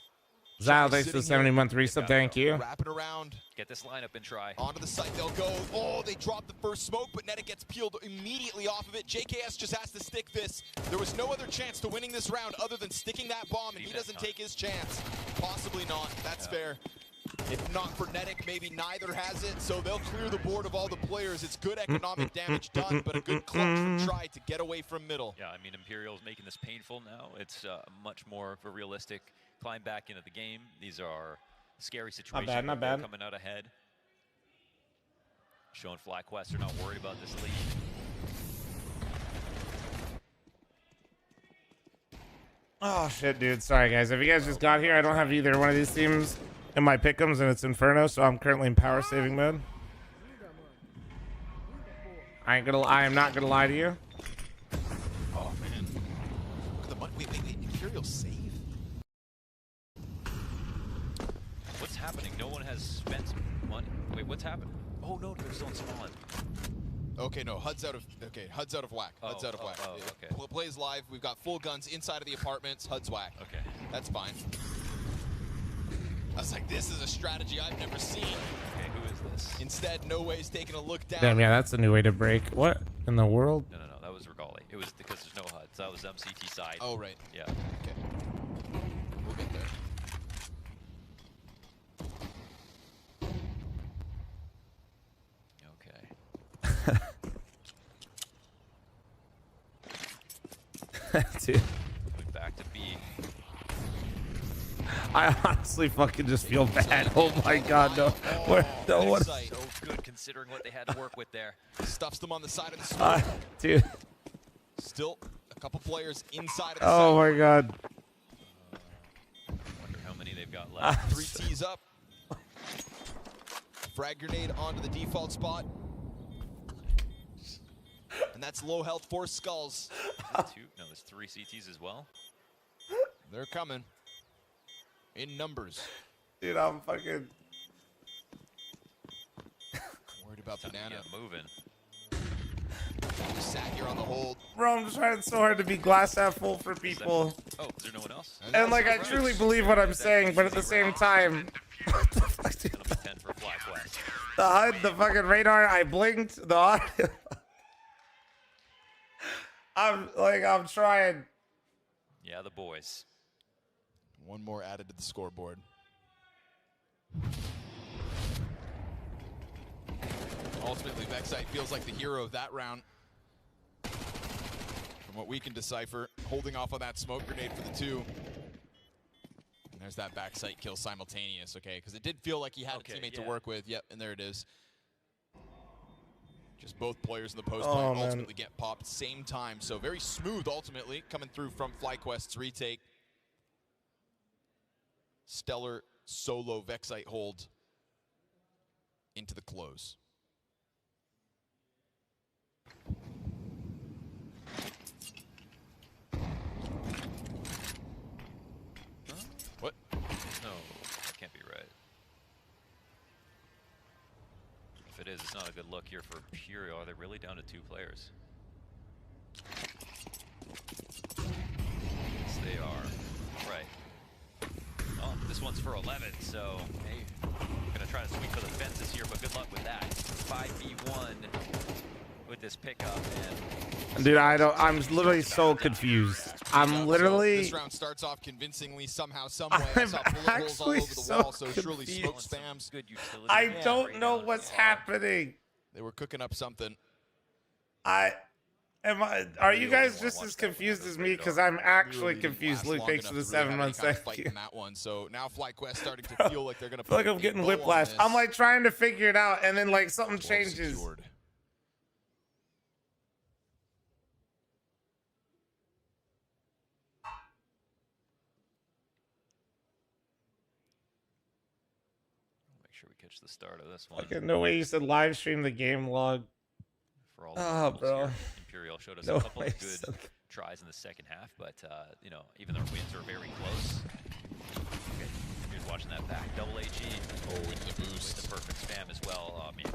Zal, thanks for the 70-month resub. Thank you. Wrapping around. Get this lineup and Try. Onto the site they'll go. Oh, they dropped the first smoke, but Netic gets peeled immediately off of it. JKS just has to stick this. There was no other chance to winning this round other than sticking that bomb, and he doesn't take his chance. Possibly not. That's fair. If not for Netic, maybe neither has it, so they'll clear the board of all the players. It's good economic damage done, but a good clutch from Try to get away from middle. Yeah, I mean, Imperial's making this painful now. It's much more of a realistic climb back into the game. These are scary situations. Not bad, not bad. Coming out ahead. Showing FlyQuest they're not worried about this lead. Oh, shit, dude. Sorry, guys. If you guys just got here, I don't have either one of these teams in my pick'ems, and it's Inferno, so I'm currently in power saving mode. I am not gonna lie to you. Oh, man. Look at the money. Wait. Imperial save? What's happening? No one has spent money. Wait, what's happening? Oh, no, they're still in spawn. Okay, no, HUD's out of whack. HUD's out of whack. Okay. Plays live. We've got full guns inside of the apartments. HUD's whack. Okay. That's fine. I was like, this is a strategy I've never seen. Okay, who is this? Instead, No Way's taking a look down. Damn, yeah, that's a new way to break. What in the world? No, that was Regali. It was because there's no HUD, so that was MCT side. Oh, right. Yeah. Okay. We'll get there. Dude. Back to B. I honestly fucking just feel bad. Oh my god, no. What? So good considering what they had to work with there. Stuffs them on the side of the smoke. Dude. Still a couple players inside of the Oh site. my god. Wonder how many they've got left. 3 T's up. Frag grenade onto the default spot. And that's low health for Skulls. No, there's 3 CTs as well. They're coming. In numbers. Dude, I'm fucking... up banana. Moving. Just sat here on the hold. Bro, I'm trying so hard to be glass half full for people. Oh, is there no one else? And like, I truly believe what I'm saying, but at the same time, what the fuck, dude? The HUD, the fucking radar, I blinked, the audio. I'm trying. Yeah, the boys. One more added to the scoreboard. Ultimately, Vexite feels like the hero of that round. From what we can decipher, holding off on that smoke grenade for the 2. And there's that backside kill simultaneous, okay? Because it did feel like he had a teammate to work with. Yep, and there it is. Just both players in the post play ultimately get popped same time. So very smooth ultimately coming through from FlyQuest's retake. Stellar solo Vexite hold into the close. What? No, that can't be right. If it is, it's not a good look here for Imperial. Are they really down to 2 players? Yes, they are. Right. Oh, this one's for 11, so hey, we're gonna try to swing for the fences here, but good luck with that. 5v1 with this pickup, and Dude, I'm literally so confused. I'm literally. So this round starts off convincingly somehow, some way. I'm I saw bullet holes all over the so wall, so surely smoke spams. I don't know what's happening. They were cooking up something. Are you guys just as confused as me? Because I'm actually confused. Luke, thanks for the 7 months. Thank you. In that one. So now FlyQuest starting to feel like they're gonna. I feel like I'm getting whiplash. I'm like trying to figure it out, and then like something changes. make sure we catch the start of this one. Okay, no way you said live stream the game log. For all the bro. Here. Imperial showed us No a couple way, of good tries in the second half, but you know, even their wins are very close. Okay, here's watching that back. Double AG. Oh, with the boost. With the perfect spam as well. I mean,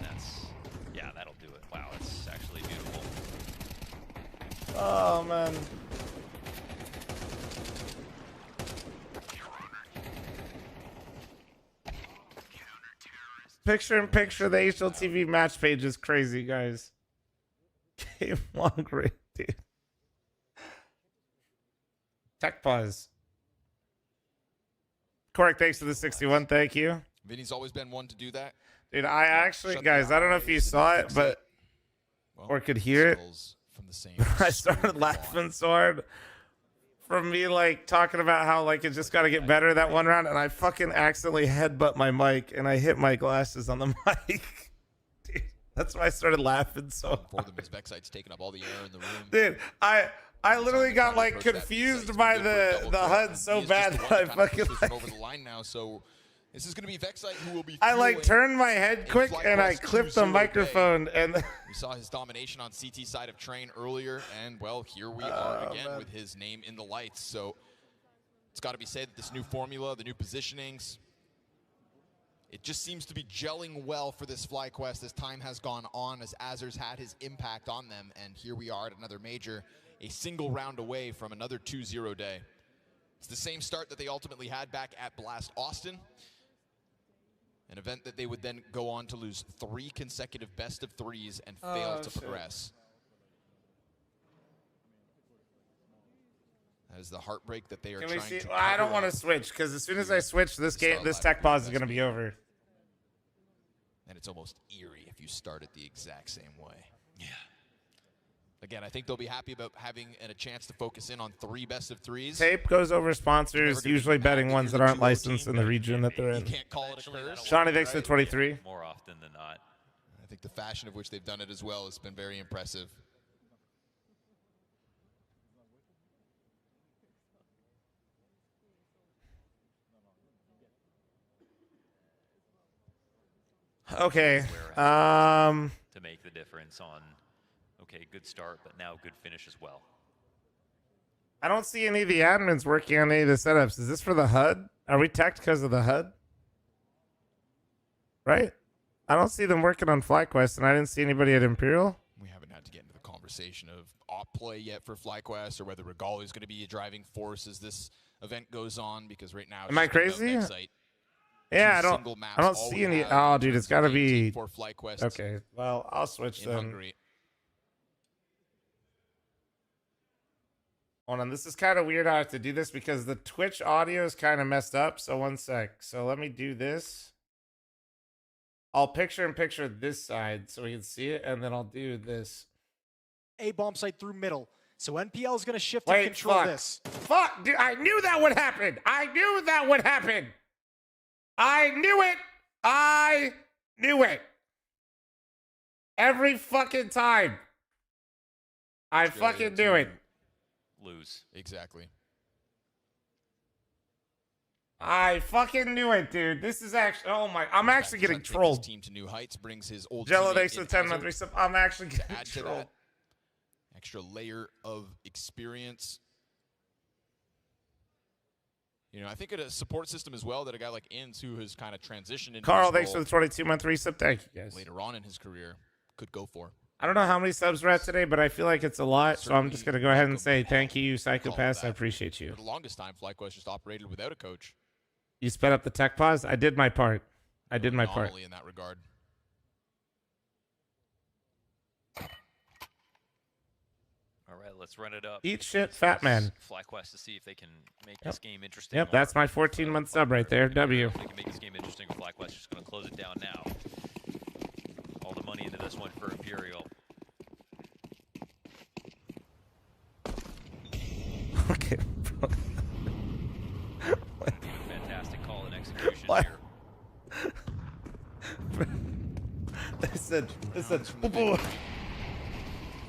yeah, that'll do it. Wow, it's actually beautiful. Oh man. Picture-in-picture, the HLTV match page is crazy, guys. Game long rate, dude. Tech pause. Correct, thanks to the 61, thank you. Vinny's always been one to do that. Dude, I actually, guys, I don't know if you saw it, but or could hear it. From the same I started laughing so hard from me like talking about how like it just got to get better that one round, and I fucking accidentally headbutt my mic and I hit my glasses on the mic. Dude, that's why I started laughing so for them as Vexite's taking up all the air in the room. Dude, I literally got like confused by the HUD so bad that I fucking like, over the line now. So this is going to be Vexite who will be. I like turned my head quick and I clipped the microphone and we saw his domination on CT side of Train earlier, and well, here we are again with his name in the lights. So it's got to be said that this new formula, the new positionings, it just seems to be gelling well for this FlyQuest as time has gone on, as Azer's had his impact on them, and here we are at another major, a single round away from another 2-0 day. It's the same start that they ultimately had back at Blast Austin, an event that they would then go on to lose 3 consecutive best of 3s and fail to progress. That is the heartbreak that they are trying to. Well, I don't want to switch because as soon as I switch, this tech pause is going to be over. And it's almost eerie if you start it the exact same way. Yeah. Again, I think they'll be happy about having a chance to focus in on 3 best of 3s. Tape goes over sponsors, usually betting ones that aren't licensed in the region that they're in. You can't call it a curse. Shawnee thanks for 23. More often than not. I think the fashion of which they've done it as well has been very impressive. Okay. To make the difference on, okay, good start, but now good finish as well. I don't see any of the admins working on any of the setups. Is this for the HUD? Are we teched because of the HUD? Right? I don't see them working on FlyQuest, and I didn't see anybody at Imperial. We haven't had to get into the conversation of op play yet for FlyQuest or whether Regali is going to be a driving force as this event goes on, because right now it's Am I just about crazy? Nexite. Yeah, Two I single maps, don't all see we any. have Oh, in dude, terms it's got to of be. team for FlyQuest Okay, well, I'll switch in then. Hungary. Hold on, this is kind of weird how I have to do this because the Twitch audio is kind of messed up. So one sec. So let me do this. I'll picture this side so we can see it, and then I'll do this. A bomb site through middle. So NPL is going to shift Wait, and control fuck. this. Fuck, dude, I knew that would happen. I knew that would happen. I knew it. I knew it. Every fucking time. I fucking knew it. Lose. Exactly. I fucking knew it, dude. This is actually, oh my, I'm actually getting trolled. Team to new heights, brings his old Jello, teammate thanks for in the 10 Azure month resub. I'm actually to getting add to trolled. that extra layer of experience. You know, I think a support system as well that a guy like Inns, who has kind of transitioned into Carl, this thanks for role the 22 month resub. Thank you, guys. later on in his career could go for. I don't know how many subs we're at today, but I feel like it's a lot, so I'm just going to go ahead and say thank you, Psychopaths. I appreciate you. For the longest time, FlyQuest just operated without a coach. You sped up the tech pause? I did my part. I did my part. Anomaly in that regard. All right, let's run it up. Eat shit, fat man. FlyQuest to see if they can make this game interesting. Yep, that's my 14 month sub right there. W. If they can make this game interesting, FlyQuest just going to close it down now. All the money into this one for Imperial. Okay. Fantastic call and execution What? here. They said, But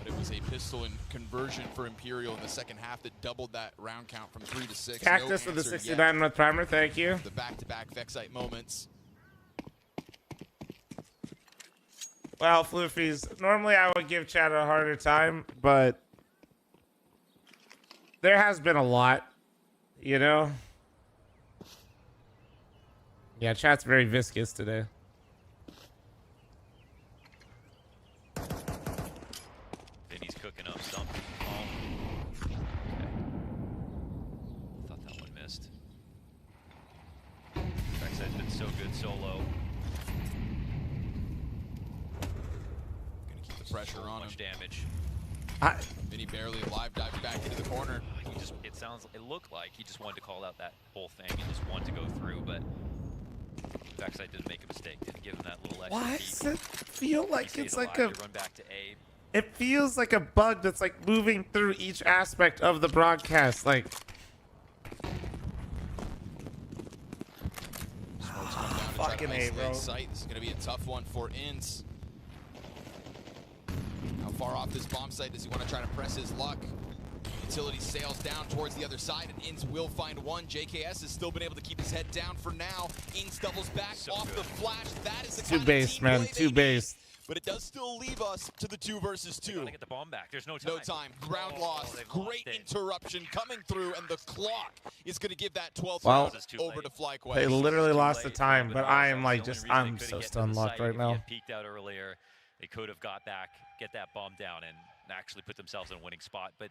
it was a pistol in conversion for Imperial in the second half that doubled that round count from 3 to 6. Cactus No with the answer 69 yet. month primer. Thank you. The back-to-back Vexite moments. Well, Floofies, normally I would give Chad a harder time, but there has been a lot, you know? Yeah, Chad's very viscous today. Vinny's cooking up something. Oh. Okay. Thought that one missed. Backside's been so good solo. Gonna keep the pressure on him. Damage. Vinny barely alive, diving back into the corner. It looked like he just wanted to call out that whole thing and just wanted to go through, but Backside didn't make a mistake. Didn't give him that little extra. Why peek. does it feel like He it's stayed like alive a... to run back to A. It feels like a bug that's like moving through each aspect of the broadcast. Like, fucking A, bro. Sight. This is gonna be a tough one for Inns. How far off this bomb site does he want to try to press his luck? Utility sails down towards the other side, and Inns will find one. JKS has still been able to keep his head down for now. Inns doubles back off the flash. That is the Two base, man. Two base. But it does still leave us to the 2 versus 2. Gotta get the bomb back. There's no time. No time. Ground loss. Great interruption coming through, and the clock is going to give that 12th well, round over to FlyQuest. they literally lost the time, but I am like just, I'm so stun locked right now. Peeked out earlier. They could have got back, get that bomb down, and actually put themselves in a winning spot. But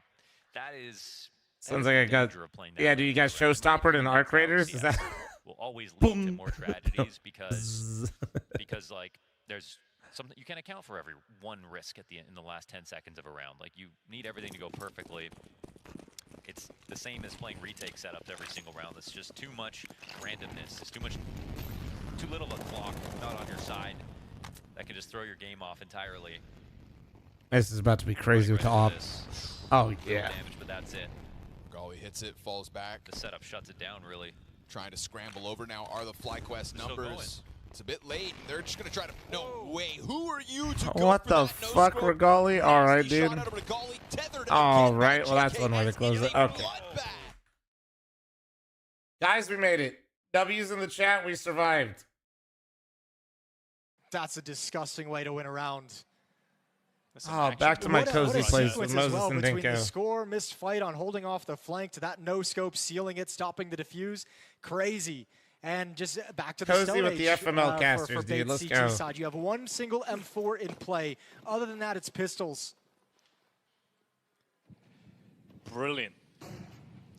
that is. Sounds like I got. Yeah, do you guys showstopper and Arc Raiders? Is that? Will always lead to more tragedies because like there's something you can't account for every one risk at the in the last 10 seconds of a round. Like you need everything to go perfectly. It's the same as playing retake setups every single round. It's just too much randomness. It's too little of a clock not on your side that can just throw your game off entirely. This is about to be crazy with the op. Oh yeah. Damage, but that's it. Regali hits it, falls back. The setup shuts it down really. Trying to scramble over now are the FlyQuest numbers. It's a bit late. They're just going to try to... No way. Who are you to go What for the that fuck, Regali? All right, dude. All right. Well, that's one way to close it. Okay. Guys, we made it. W's in the chat. We survived. That's a disgusting way to win a round. Oh, back to my cozy place with Moses and between Dinko. The score, missed fight on holding off the flank to that no-scope, sealing it, stopping the defuse. Crazy. And just back to the Cozy Stone with Age, the FML for casters, Bait dude. Let's CT go. side. You have one single M4 in play. Other than that, it's pistols. Brilliant.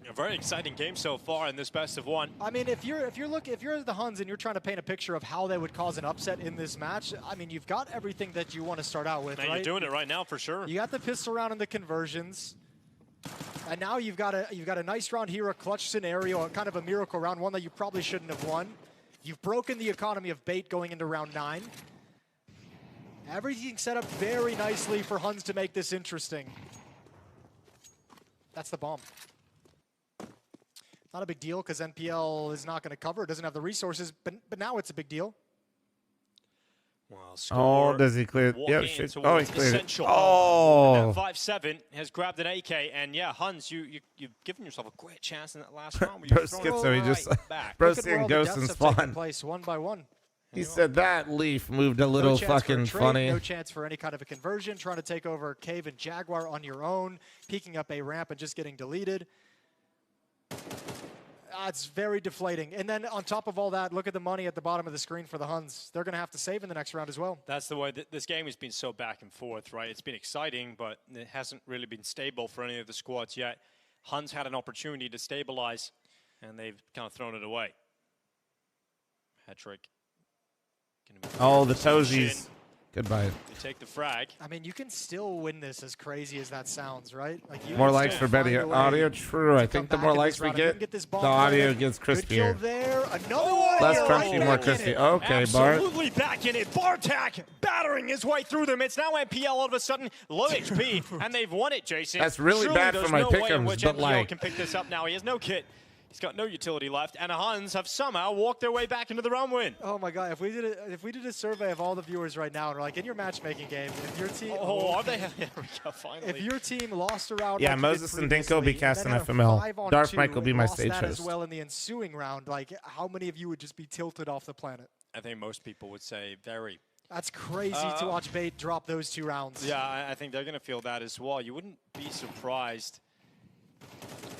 A very exciting game so far in this best of one. I mean, if you're the Huns and you're trying to paint a picture of how they would cause an upset in this match, I mean, you've got everything that you want to start out with, Man, right? you're doing it right now for sure. You got the pistol round and the conversions. And now you've got a nice round here, a clutch scenario, a kind of a miracle round, one that you probably shouldn't have won. You've broken the economy of Bait going into round 9. Everything set up very nicely for Huns to make this interesting. That's the bomb. Not a big deal because NPL is not going to cover. It doesn't have the resources, but now it's a big deal. Oh, does he clear? Yeah, shit. Oh, he cleared it. Essential. Oh. 5-7 has grabbed an AK, and yeah, Huns, you've given yourself a great chance in that last round. Where Bro you've thrown skips, it so he right just back. bro Look at where seeing all the ghosts deaths and have taken spawn. place one by one. He said that Leaf moved a little No chance for a fucking trade, funny. No chance for any kind of a conversion. Trying to take over Cave and Jaguar on your own. Peeking up a ramp and just getting deleted. It's very deflating. And then on top of all that, look at the money at the bottom of the screen for the Huns. They're going to have to save in the next round as well. That's the way this game has been so back and forth, right? It's been exciting, but it hasn't really been stable for any of the squads yet. Huns had an opportunity to stabilize, and they've kind of thrown it away. Hat trick. Oh, the toesies. Goodbye. You take the frag. I mean, you can still win this as crazy as that sounds, right? Like you More can likes still for better find a way audio. True. I to think come the more back in likes this we round. If you can get, this the bomb audio planted, gets good kill crispier. there. Another one. Less here, crunchy, right more back in crispy. it. Okay, Bart. Absolutely back in it. Bartak battering his way through them. It's now NPL all of a sudden low HP, and they've won it, Jason. That's really Surely bad for there's my no way in pick'ems, which but NPL like- can pick this up now. He has no kit. He's got no utility left, and the Huns have somehow walked their way back into the round win. Oh my God! If we did a survey of all the viewers right now, and we're like in your matchmaking game, if your team, Are they? There we go, finally. If your team lost a round, Yeah, like you Moses did and Dinko will be previously, and casting then had a FML. 5-on-2 Darth Mike will be and my lost stage that as host. well in the ensuing round. Like, how many of you would just be tilted off the planet? I think most people would say very. That's crazy to watch Bait drop those 2 rounds. Yeah, I think they're going to feel that as well. You wouldn't be surprised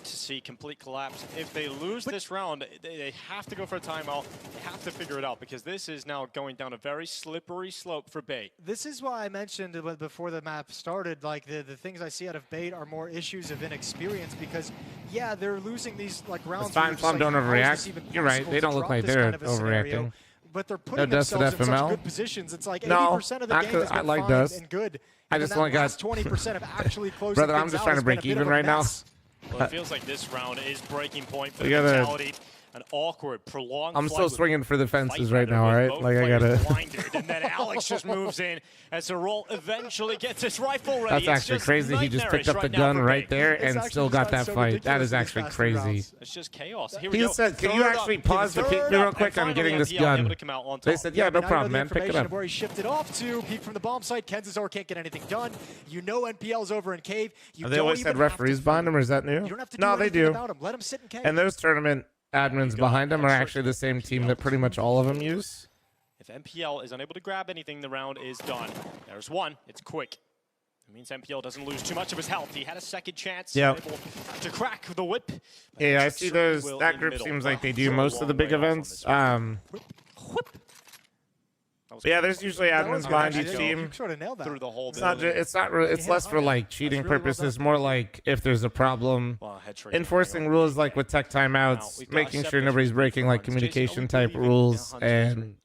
to see complete collapse. If they lose this round, they have to go for a timeout. They have to figure it out because this is now going down a very slippery slope for Bait. This is why I mentioned before the map started, like the things I see out of Bait are more issues of inexperience because, yeah, they're losing these like rounds. It's fine, where you're just Plum, don't like, how is this overreact. even You're right. possible They to don't look drop like this they're kind of a scenario? overreacting. But they're No putting dust themselves at in such FML. good positions. It's like No, 80% of the game has I been like fine dust. and good. I And just then only that got last 20% of actually closing Brother, I'm things just out trying to has been break a bit even of a right now. mess. Well, it feels like this round is breaking point for We the gotta- mentality. An awkward, prolonged I'm flight still with swinging for the fences fight right now, with right? both Like I players gotta. blinded, and then Alex just moves in as the roll eventually gets his rifle ready. That's It's actually just crazy. He just picked nightmarish up the right now gun for right Bait. there It's and actually still just got gotten that so fight. That is ridiculous actually these past 2 crazy. rounds. It's just chaos. Here we He go. said, "Can you Third actually up, pause the third peek up, real and quick? I'm finally getting this NPL able gun." to come out on They top. said, "Yeah, no Now you know problem, the man. Pick it information up." of where he shipped it off to. Peek from the bomb site. Kenzazor can't get anything done. You know NPL's over in Cave. You They don't always even had have referees to, behind him, or is that new? You don't have to No, do they anything do. about him. Let him sit in Cave. And those tournament admins behind them are actually the same team that pretty much all of them use. If MPL is unable to grab anything, the round is done. There's one. It's quick. It means MPL doesn't lose too much of his health. He had a second chance Yep. able to crack the whip. Yeah, I see those. That group seems like they do most of the big events. But yeah, there's usually admins behind each team. You sort of nailed that. Through the whole It's not. It's not. It's less for like cheating purposes. More like if there's a problem, enforcing rules like with tech timeouts, making sure nobody's breaking like communication type rules, and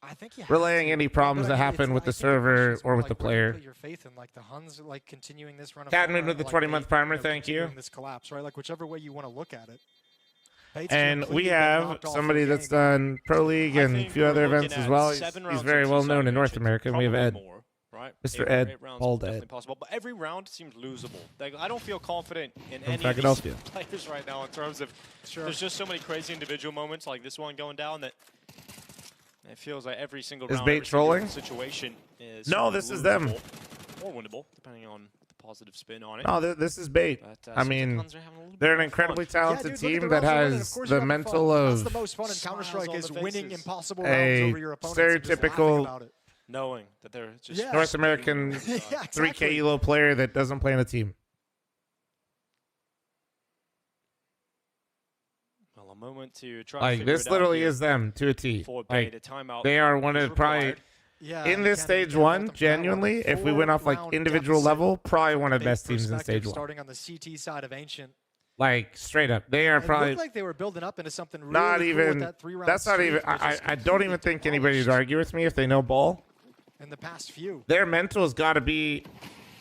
relaying any problems that happen with the server or with the player. Your faith in like the Huns like continuing this run of Cadman with the 20-month primer, thank you. This collapse, right? Like whichever way you want to look at it. And we have somebody that's done Pro League and a few other events as well. He's very well known in North America. And we have Ed, right? Mr. Ed, Eight rounds Bald definitely Ed. possible, but every round seems losable. Like, I don't feel confident in From any of these Philadelphia. players right now in terms of there's just so many crazy individual moments like this one going down that it feels like every single Is round, Bait every single trolling? situation is No, this is them. or winnable, depending on the positive spin on it. No, this is Bait. But, I seems like mean, Huns are having a little bit they're an more incredibly fun. talented team that has the mental That's the of most fun in Counter-Strike is winning impossible rounds a over your opponents and just laughing stereotypical about it. knowing that they're just Yeah. North American Yeah, 3K exactly. ELO player that doesn't play in a team. Well, A moment to try Like, this literally is them to a T. Like, they are one of probably, in this stage one, genuinely, if we went off like individual level, probably one of the best teams in stage one. Starting on the CT side of Ancient. Like, straight up. They are probably... It looked like they were building up into something really not cool even... with that 3-round That's not even... I don't even think anybody would argue with me if they know ball. In the past few. Their mental has got to be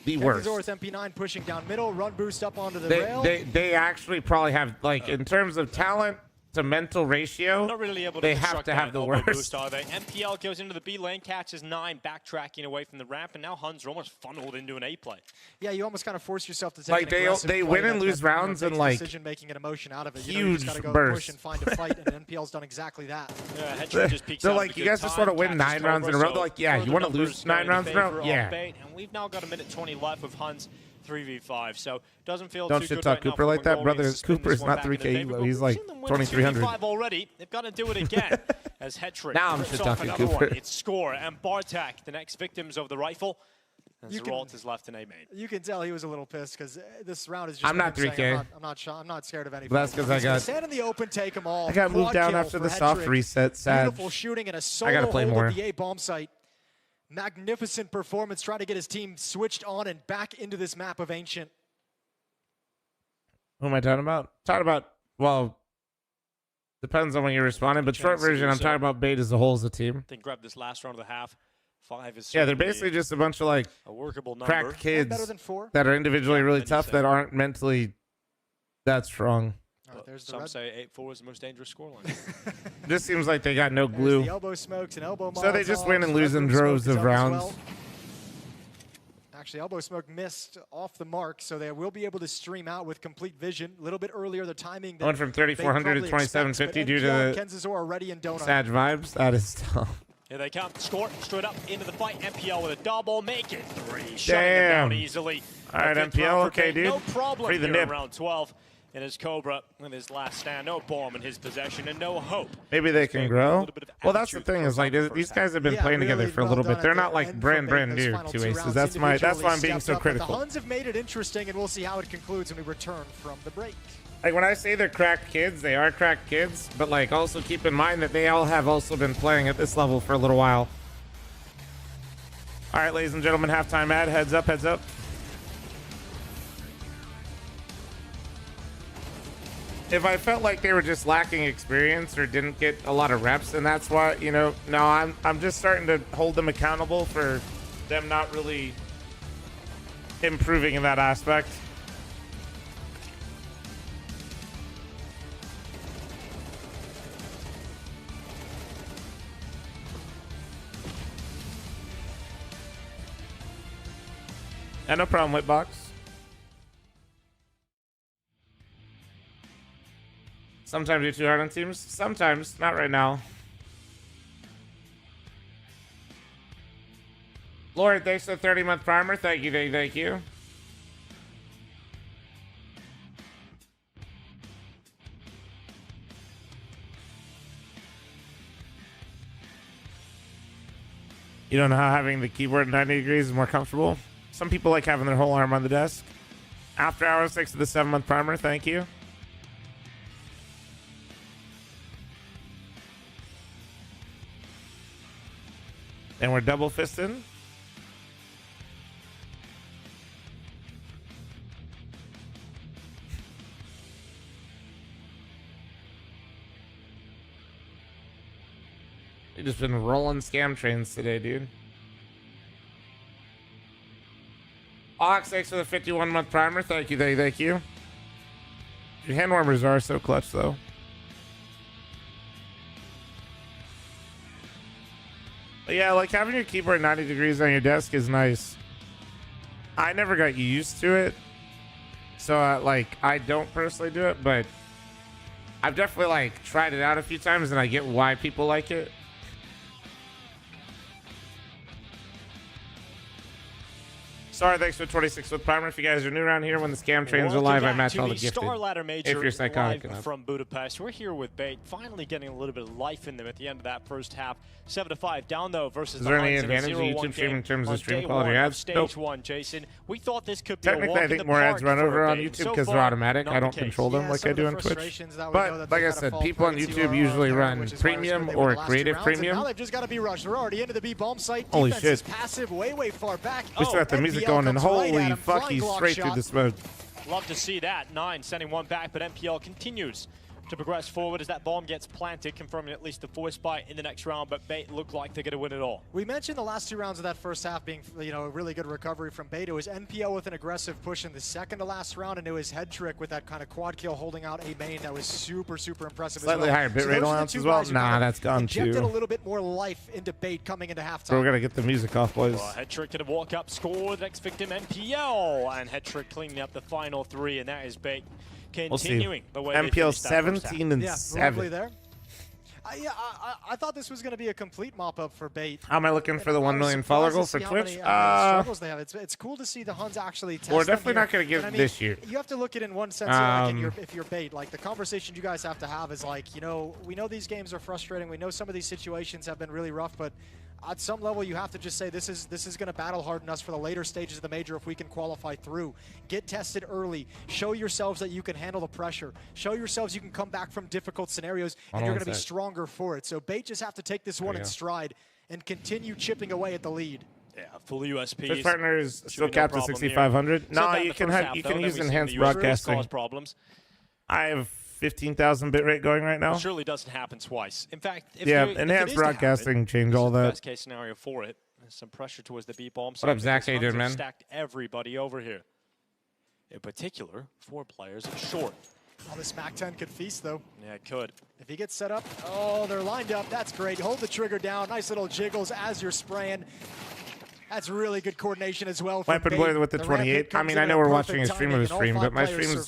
the worst. With MP9 pushing down middle, run boost up onto the rail. They actually probably have, like, in terms of talent to mental ratio, not really able to they have to have the worst. Boost, are they? MPL goes into the B lane, catches 9, backtracking away from the ramp, and now Huns are almost funneled into an A play. Yeah, you almost kind of force yourself to take like they win and lose rounds and like decision-making and emotion out of it. Huge you just gotta go burst. Push and find a fight, and NPL's done exactly that. Yeah, Hetrick just peeks they're out like, you guys just want to win 9 rounds in a row? They're like, yeah, you want to lose 9 rounds in a row? Yeah. And we've now got a minute 20 left with Huns 3v5, so doesn't feel Don't too shit good talk right now Cooper from like that, Mongolians brother. to spin Cooper's this one not back in 3K their favor. elo. He's like 2300. 2v5 already. They've got to do it again as Hetrick Now I'm rips shit off talking another Cooper. one. It's Score and Bartak, the next victims of the rifle. And Zeralt is left in A main. You can tell he was a little pissed because this round is just. I'm not 3K. I'm not scared of anything. But that's because I got. Stand in the open, take them all. I got moved down Quad after kill the for soft Hetrick. reset. Sad. Beautiful shooting and a solo I gotta play hold more. of the A bomb site. Magnificent performance, trying to get his team switched on and back into this map of Ancient. Who am I talking about? Talking about, well, depends on when you're responding, but short version, I'm talking about Bait as a whole as a team. Then grab this last round of the half. 5 is Yeah, they're basically just a bunch of like a workable number. cracked kids Better than 4. that are individually really tough that aren't mentally that strong. Some say 8-4 is the most dangerous scoreline. This seems like they got no There's glue. the elbow smokes and elbow So they just win and Molotovs. lose in Red Room droves smoke is of up as rounds. well. Actually, elbow smoke missed off the mark, so they will be able to stream out with complete vision. A little bit earlier, the timing. Went from 3,400 to 2,750 due to the Sag vibes. That is tough. Here they come. Score straight up into the fight. MPL with a double. Make it 3. Shutting them Damn. down easily. All right, A big MPL, round for okay, Bait. dude. No problem Free the here in nip. round 12. And his Cobra in his last stand. No bomb in his possession and no hope. Maybe they can grow. Well, that's the thing is like these guys have been playing together for a little bit. They're not like brand new two aces. That's why I'm being so critical. The Huns have made it interesting, and we'll see how it concludes when we return from the break. Like when I say they're cracked kids, they are cracked kids. But like also keep in mind that they all have also been playing at this level for a little while. All right, ladies and gentlemen, halftime ad. Heads up, heads up. If I felt like they were just lacking experience or didn't get a lot of reps, and that's why, you know, no, I'm just starting to hold them accountable for them not really improving in that aspect. Yeah, no problem, Whitbox. Sometimes you're too hard on teams. Sometimes, not right now. Lord, thanks for the 30-month primer. Thank you, thank you. You don't know how having the keyboard at 90 degrees is more comfortable? Some people like having their whole arm on the desk. After hours, thanks for the 7-month primer. Thank you. And we're double fisting. We've just been rolling scam trains today, dude. Ox, thanks for the 51-month primer. Thank you, thank you. Your hand warmers are so clutch, though. But yeah, like having your keyboard 90 degrees on your desk is nice. I never got used to it. So, like, I don't personally do it, but I've definitely, like, tried it out a few times, and I get why people like it. Sorry, thanks for 26 with Primer. If you guys are new around here, when the scam trains are live, I match all the gifted. StarLadder Major if you're psychotic live enough. from Budapest. We're here with Bait, finally getting a little bit of life in them at the end of that first half. 7-5 down though versus Is there any advantage to YouTube stream in terms of stream quality ads? Stage 1, Jason. We thought this could be technically, I think more ads run over on YouTube because they're automatic. I don't control them like I do on Twitch. But like I said, people on YouTube usually run premium or creative premium. Now they've just got to be rushed. They're already into the B bomb site. Holy Defense shit! is passive, way far back. We still got the music going, and holy fuck, he's straight through the smoke. Love to see that. 9 sending one back, but MPL continues to progress forward as that bomb gets planted, confirming at least the force spy in the next round, but Bait look like they're going to win it all. We mentioned the last 2 rounds of that first half being, a really good recovery from Bait. It was NPL with an aggressive push in the second to last round, and it was Head Trick with that kind of quad kill holding out a main that was super impressive. Slightly as well. higher bitrate allowance as well? Nah, that's gone too. Injected a little bit more life into Bait coming into halftime. So we got to get the music off, boys. Head Trick going to walk up, score the next victim, NPL, and Head Trick cleaning up the final 3, and that is Bait. Continuing the way MPL 17 and 7. There. I thought this was going to be a complete mop-up for Bait. How am I looking for the 1 million follower goal for Twitch? Struggles they have. It's cool to see the Huns actually test. We're definitely not going to get it this year. You have to look at it in one sense. Like if you're Bait, like the conversation you guys have to have is like, we know these games are frustrating. We know some of these situations have been really rough, but at some level, you have to just say this is going to battle harden us for the later stages of the major if we can qualify through. Get tested early. Show yourselves that you can handle the pressure. Show yourselves you can come back from difficult scenarios, and you're going to be stronger for it. So Bait just have to take this one in stride and continue chipping away at the lead. Yeah, full USP. Twitch partners still capped at 6,500. No, you can use enhanced broadcasting. Problems. I have 15,000 bitrate going right now. It surely doesn't happen twice. In fact, if enhanced broadcasting change all that. Best case scenario for it. There's some pressure towards the B bomb. What up, Zach? How you doing, man? Stacked everybody over here. In particular, 4 players short. Oh, this MAC-10 could feast, though. Yeah, it could. If he gets set up, they're lined up. That's great. Hold the trigger down. Nice little jiggles as you're spraying. That's really good coordination as well. Weapon Boy with the 28. I mean, I know we're watching a stream of a stream, but my streams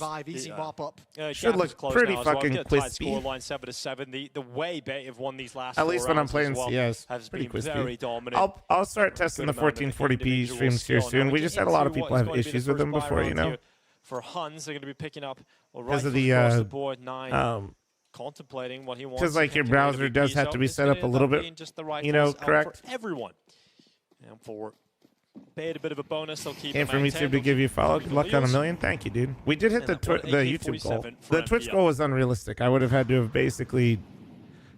should look pretty fucking crispy. Scoreline 7-7. The way Bait have won these last at least when I'm playing CS, has pretty been crispy. very dominant. I'll start testing the 1440p streams here soon. We just had a lot of people have issues with them before, For Huns, they're going to be picking up because of the across the board 9. Contemplating what he wants. Because like your browser does have to be set up a little bit, correct? For everyone. And for Bait, a bit of a bonus. They'll keep came from YouTube to give you a follow. Good luck on a million. Thank you, dude. We did hit the YouTube goal. The Twitch goal was unrealistic. I would have had to have basically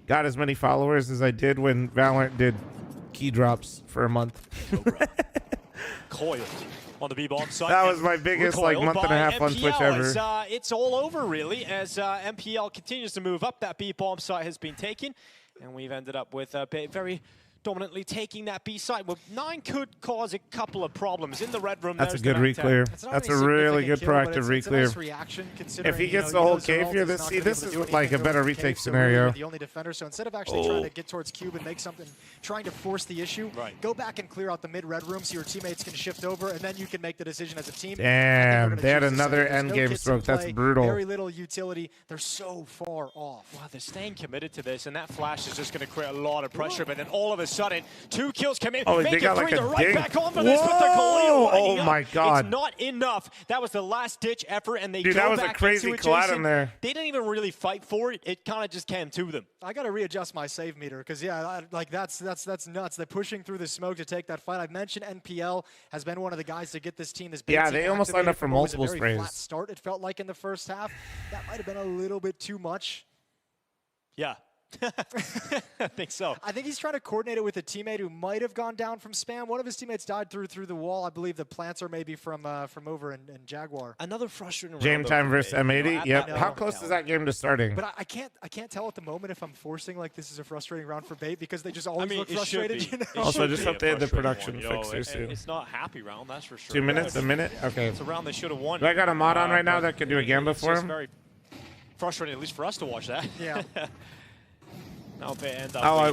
got as many followers as I did when Valorant did key drops for a month. Coiled on the B-bomb side. That was my biggest month and a half on Twitch ever. It's all over, really, as MPL continues to move up. That B-bomb site has been taken, and we've ended up with a very dominantly taking that B site. Well, 9 could cause a couple of problems in the red room. That's a good reclear. That's a really good proactive reclear. If he gets the whole cave here, this is like a better retake scenario. The only defender, so instead of actually trying to get towards Cube and make something, trying to force the issue, go back and clear out the mid red room so your teammates can shift over, and then you can make the decision as a team. Damn, they had another end game stroke. That's brutal. Very little utility. They're so far off. Wow, they're staying committed to this, and that flash is just going to create a lot of pressure. But then all of a sudden, 2 kills come in. Oh, make they got like a right ding. back on for this, but the Khalil oh my God! It's not enough. That was the last ditch effort, and they dude, that was a crazy collide in there. They didn't even really fight for it. It kind of just came to them. I got to readjust my save meter because that's nuts. They're pushing through the smoke to take that fight. I mentioned NPL has been one of the guys to get this team. They almost lined up for multiple sprays. Flat start. It felt like in the first half. That might have been a little bit too much. Yeah. I think so. I think he's trying to coordinate it with a teammate who might have gone down from spam. One of his teammates died through the wall. I believe the Planter maybe from over in Jaguar. Another frustrating Game time versus M80. Yep. How close is that game to starting? But I can't tell at the moment if I'm forcing like this is a frustrating round for Bait because they just always look frustrated. Also, just update the production fixer soon. It's not a happy round, that's for sure. 2 minutes, a minute. Okay. It's a round they should have won. Do I got a mod on right now that could do a gamba for him? Very frustrating, at least for us to watch that. Yeah.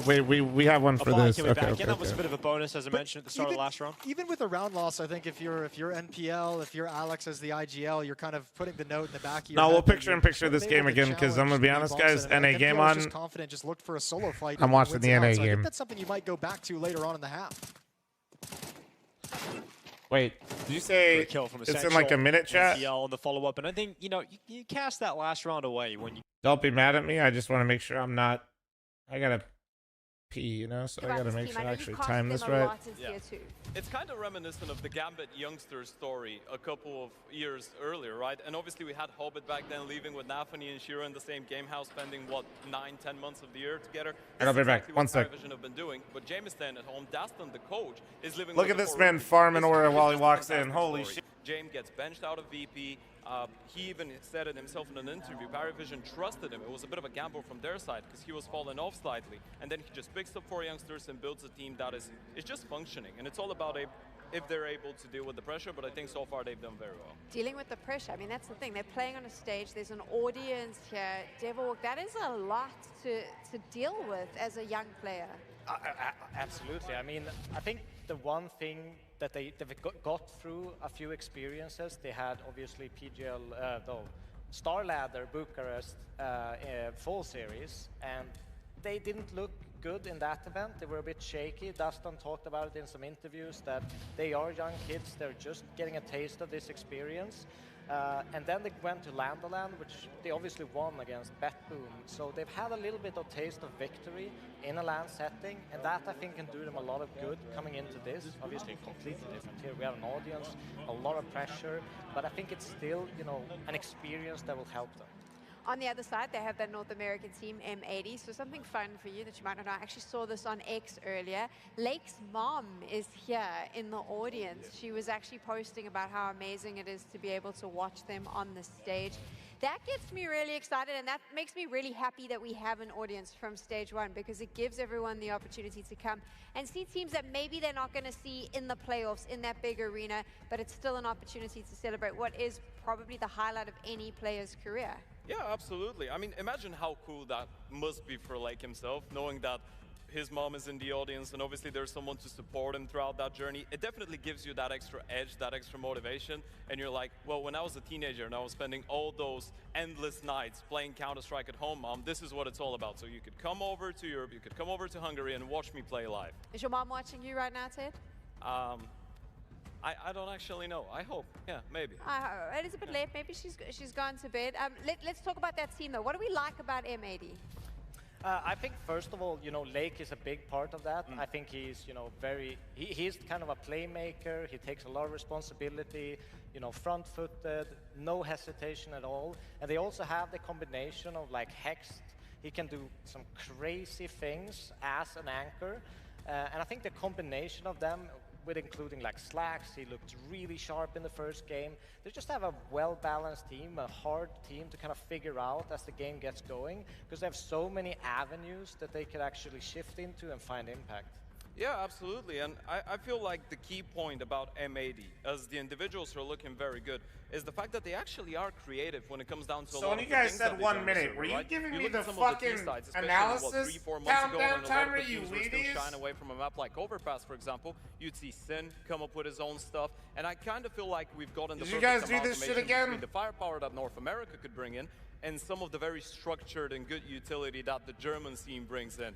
Wait, we have one for this. Okay, that was a bit of a bonus, as I mentioned at the start of the last round. Even with a round loss, I think if you're NPL, if you're Alex as the IGL, you're kind of putting the note in the back of your head. We'll picture this game again because I'm gonna be honest, guys. NA game on. Just confident, just looked for a solo fight. I'm watching the NA game. I think that's something you might go back to later on in the half. Wait, did you say kill from it's in like a minute chat? MPL on the follow-up, and I think, you know, you cast that last round away when you... Don't be mad at me. I just want to make sure I'm not... I gotta pee, you know? So I gotta make sure I actually time this right. Yeah. It's kind of reminiscent of the Gambit youngster story a couple of years earlier, right? And obviously we had Hobbit back then leaving with Nafany and Shira in the same game house, spending, what, 9-10 months of the year together. I'll be back. One sec. Paravision have been doing, but James is staying at home. Daston, the coach, is living. Look at this man farming Aura while he walks in. Holy shit. James gets benched out of VP. He even said it himself in an interview. Paravision trusted him. It was a bit of a gamble from their side because he was falling off slightly. And then he just picks up 4 youngsters and builds a team that is just functioning. And it's all about if they're able to deal with the pressure, but I think so far they've done very well. Dealing with the pressure, I mean, that's the thing. They're playing on a stage. There's an audience here. Devilwalk, that is a lot to deal with as a young player. Absolutely. I mean, I think the one thing that they've got through a few experiences, they had obviously PGL, StarLadder, Bucharest, Fall Series, and they didn't look good in that event. They were a bit shaky. Dustin talked about it in some interviews that they are young kids. They're just getting a taste of this experience. And then they went to Landaland, which they obviously won against BetBoom. So they've had a little bit of taste of victory in a LAN setting, and that I think can do them a lot of good coming into this. Obviously completely different here. We have an audience, a lot of pressure, but I think it's still, you know, an experience that will help them. On the other side, they have that North American team, M80. So something fun for you that you might not know. I actually saw this on X earlier. Lake's mom is here in the audience. She was actually posting about how amazing it is to be able to watch them on the stage. That gets me really excited, and that makes me really happy that we have an audience from stage 1, because it gives everyone the opportunity to come and see teams that maybe they're not going to see in the playoffs in that big arena, but it's still an opportunity to celebrate what is probably the highlight of any player's career. Yeah, absolutely. I mean, imagine how cool that must be for Lake himself, knowing that his mom is in the audience and obviously there's someone to support him throughout that journey. It definitely gives you that extra edge, that extra motivation. And you're like, well, when I was a teenager and I was spending all those endless nights playing Counter-Strike at home, Mom, this is what it's all about. So you could come over to Europe, you could come over to Hungary and watch me play live. Is your mom watching you right now, Ted? I don't actually know. I hope. Yeah, maybe. It is a bit late. Maybe she's gone to bed. Let's talk about that team, though. What do we like about M80? I think, first of all, you know, Lake is a big part of that. I think he's, you know, he's kind of a playmaker. He takes a lot of responsibility, you know, front-footed, no hesitation at all. And they also have the combination of, like, Hext. He can do some crazy things as an anchor. And I think the combination of them, with including like Slacks, he looked really sharp in the first game. They just have a well-balanced team, a hard team to kind of figure out as the game gets going, because they have so many avenues that they could actually shift into and find impact. Yeah, absolutely. And I feel like the key point about M80, as the individuals are looking very good, is the fact that they actually are creative when it comes down to a lot of when you guys said 1 minute, were you giving me the fucking analysis countdown timer, you weedies? Still shying away from a map like Overpass, for example. You'd see Sin come up with his own stuff, and I kind of feel like we've gotten the perfect amalgamation between the firepower that North America could bring in and some of the very structured and good utility that the German team brings in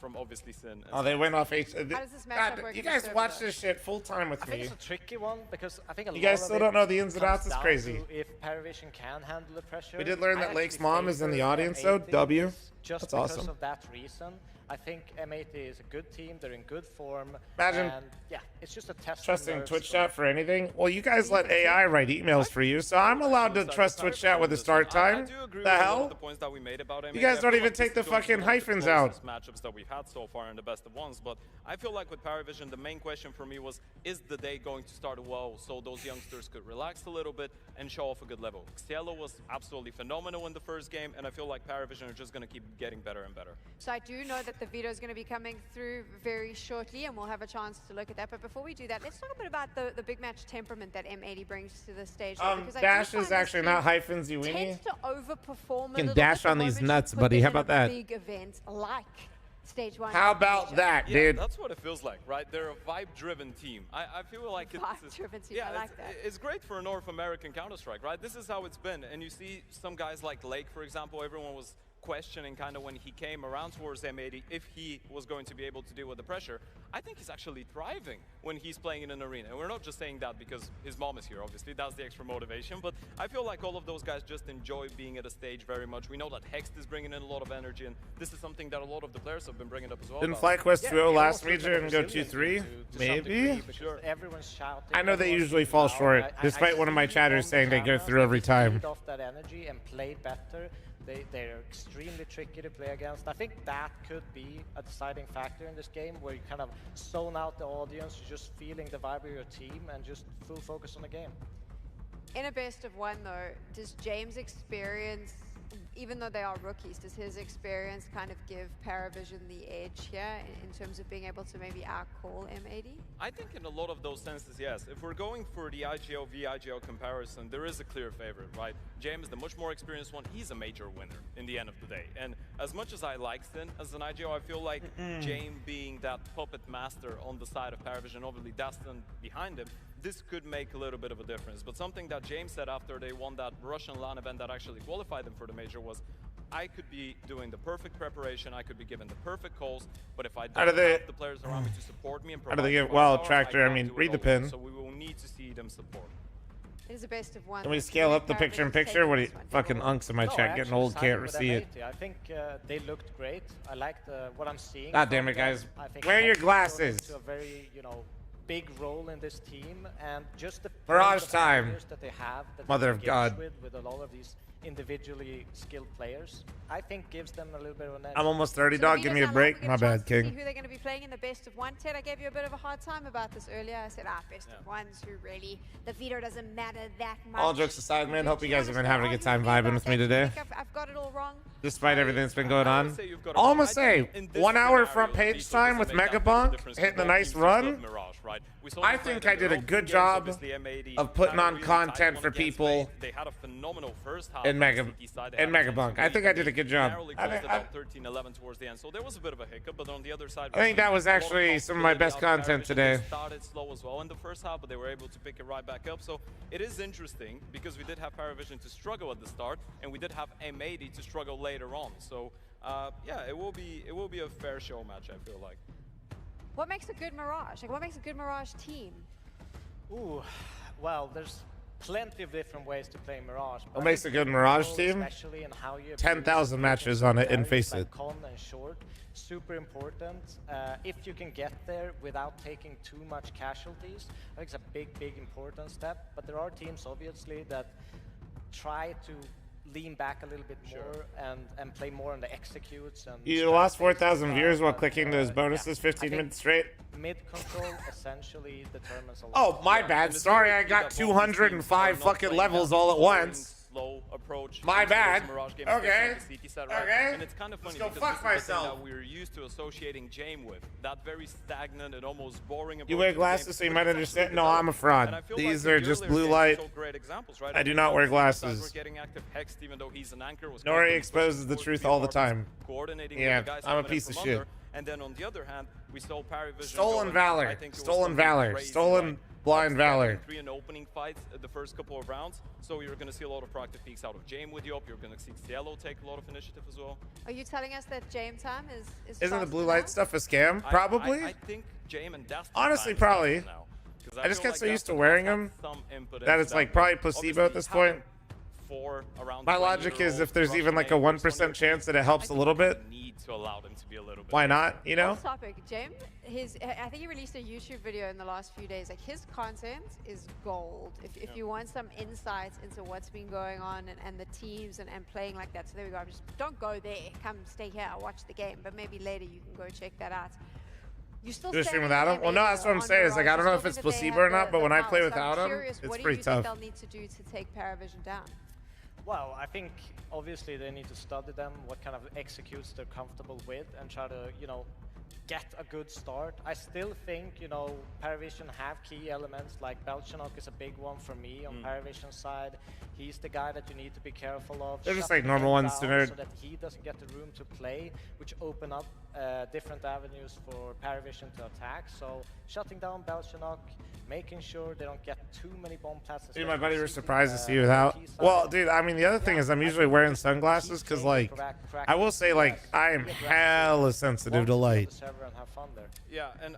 from obviously Sin. Oh, they went off H. How does this matchup work? You guys watch this shit full time with I me. think it's a tricky one because I think a lot you guys of still don't know the ins and outs. It's comes crazy. down to if Paravision can handle the pressure. We did learn that Lake's actually mom is in the favor audience, though. M80 W. Just That's because awesome. of that reason. I think M80 is a good team. They're in good form. Imagine and yeah, it's just a test. trusting Twitch chat for anything. Well, you guys let AI write emails for you, so I'm allowed to trust Twitch chat with the start time. I do agree The with hell? a lot of the points that we made about M80. You guys I don't feel even like take the this is going to be fucking one of the hyphens out. closest matchups that we've had so far and the best of ones, but I feel like with Paravision, the main question for me was, is the day going to start well so those youngsters could relax a little bit and show off a good level? Cielo was absolutely phenomenal in the first game, and I feel like Paravision are just going to keep getting better and better. So I do know that the veto is going to be coming through very shortly, and we'll have a chance to look at that. But before we do that, let's talk a bit about the big match temperament that M80 brings to the stage. Because Dash is actually not hyphens, you weenie. Tends to overperform You can dash on these nuts, buddy. How about that? Big event like Stage 1. How about that, Yeah, dude? that's what it feels like, right? They're a vibe-driven team. I feel like it's Vibe-driven team, yeah, I like that. It's great for a North American Counter-Strike, right? This is how it's been. And you see some guys like Lake, for example, everyone was questioning kind of when he came around towards M80 if he was going to be able to deal with the pressure. I think he's actually thriving when he's playing in an arena. And we're not just saying that because his mom is here, obviously. That's the extra motivation. But I feel like all of those guys just enjoy being at a stage very much. We know that Hext is bringing in a lot of energy, and this is something that a lot of the players have been bringing up as well. Didn't FlyQuest 2-0 last region and go 2-3? Maybe? Sure. Everyone's shouting. I know they usually fall short, despite one of my chatters saying they go through every time. Feed off that energy and play better. They're extremely tricky to play against. I think that could be a deciding factor in this game, where you kind of zone out the audience, you're just feeling the vibe of your team and just full focus on the game. In a best of one though, does James' experience, even though they are rookies, does his experience kind of give Paravision the edge here in terms of being able to maybe outcall M80? I think in a lot of those senses, yes. If we're going for the IGL v IGL comparison, there is a clear favorite, right? James, the much more experienced one, he's a major winner in the end of the day. And as much as I like Sin as an IGL, I feel like James being that puppet master on the side of Paravision, obviously Dastin behind him, this could make a little bit of a difference. But something that James said after they won that Russian LAN event that actually qualified them for the major was, I could be doing the perfect preparation, I could be given the perfect calls, but if I don't have the players around me to support me and provide How do they get power, wild tractor? I mean, can't do read it the alone. pin. So we will need to see them support. It is a best of one. Can we scale up the picture-in-picture? What are you, fucking unks in my chat getting old, can't see it. I think they looked great. I liked what I'm seeing. God damn it, guys. Wear your glasses. A very, big role in this team, and just the Mirage time. that they have, that Mother they of engage God. with a lot of these individually skilled players, I think gives them a little bit of an edge. I'm almost 30, dog. Give me a break. My bad, See King. who they're going to be playing in the best of one. Ted, I gave you a bit of a hard time about this earlier. I said, best of ones, who really, the veto doesn't matter that much. All jokes aside, man, hope you guys have been having a good time vibing with me today. I've got it all wrong. Despite everything that's been going on. All I'm going to say, 1 hour front page time with Megabunk, hitting a nice run. I think I did a good job of putting on content for people They had a phenomenal first half in Megabunk. I think I did a good job. Narrowly closed it out 13-11 towards the end, so there was a bit of a hiccup, but on the other side, I think that was actually some of my best content today. They started slow as well in the first half, but they were able to pick it right back up. So it is interesting because we did have Paravision to struggle at the start, and we did have M80 to struggle later on. So yeah, it will be a fair show match, I feel like. What makes a good Mirage? Like, what makes a good Mirage team? Ooh, well, there's plenty of different ways to play Mirage. What makes a good Mirage team? Especially in how you 10,000 matches on it and face it. Con and short, super important. If you can get there without taking too much casualties, I think it's a big important step. But there are teams, obviously, that try to lean back a little bit more and play more on the executes. And You lost 4,000 viewers while clicking those bonuses 15 minutes straight. Mid control essentially determines a lot. Oh, my bad. Sorry, I got 205 fucking levels all at once. Slow approach. My bad. Okay. Okay. And it's kind of funny Let's because go fuck this is the thing myself. that we're used to associating Jame with. That very stagnant and almost boring approach. You wear to the glasses game, so you but might it's understand. actually No, I'm a developing. fraud. And I feel These like are the just earlier blue games light. show great examples, right? I do not wear glasses. We're getting active Hext, even though he's an anchor. Was Nori exposes the truth all the time. Coordinating Yeah, with the guys I'm a coming in piece of from shit. under. And then on the other hand, we saw Paravision. Stolen going, valor. I think it was Stolen something valor. crazy, Stolen like, blind valor. 3 in opening fights the first couple of rounds. So you're going to see a lot of proactive peaks out of Jame with you up. You're going to see Cielo take a lot of initiative as well. Are you telling us that Jame time is Isn't the faster blue now? light stuff a scam? Probably. I think Jame and Dastin Honestly, time is probably. faster now, 'cause I just feel get so like used to Dastin wearing has them some input that into it's like but probably placebo at this obviously point. around My logic is if there's even like a 1% chance that it helps a little bit, need to allow them to be a little bit. why not? You know? Off topic, Jame, I think he released a YouTube video in the last few days. Like, his content is gold. If you want some insights into what's been going on and the teams and playing like that. So there we go. Just don't go there. Come stay here, watch the game. But maybe later you can go check that out. You still Do a stream saying without him? Well, no, that's what I'm on saying. Is like, I don't know Mirage, if it's still think placebo or that they not, have but when I power. play So without I'm him, curious, it's what do pretty you tough. think they'll need to do to take Paravision down? Well, I think obviously they need to study them, what kind of executes they're comfortable with, and try to, get a good start. I still think, Paravision have key elements, like Belchanok is a big one for me on Paravision's side. He's the guy that you need to be careful of. They're just shutting like normal him ones to down nerd. so that he doesn't get the room to play, which open up different avenues for Paravision to attack. So shutting down Belchanok, making sure they don't get too many bomb plants. Dude, my buddy was surprised to see you without. Well, dude, I mean, the other thing is I'm usually wearing sunglasses because, like, I will say, like, I am hella sensitive to light. Yeah, and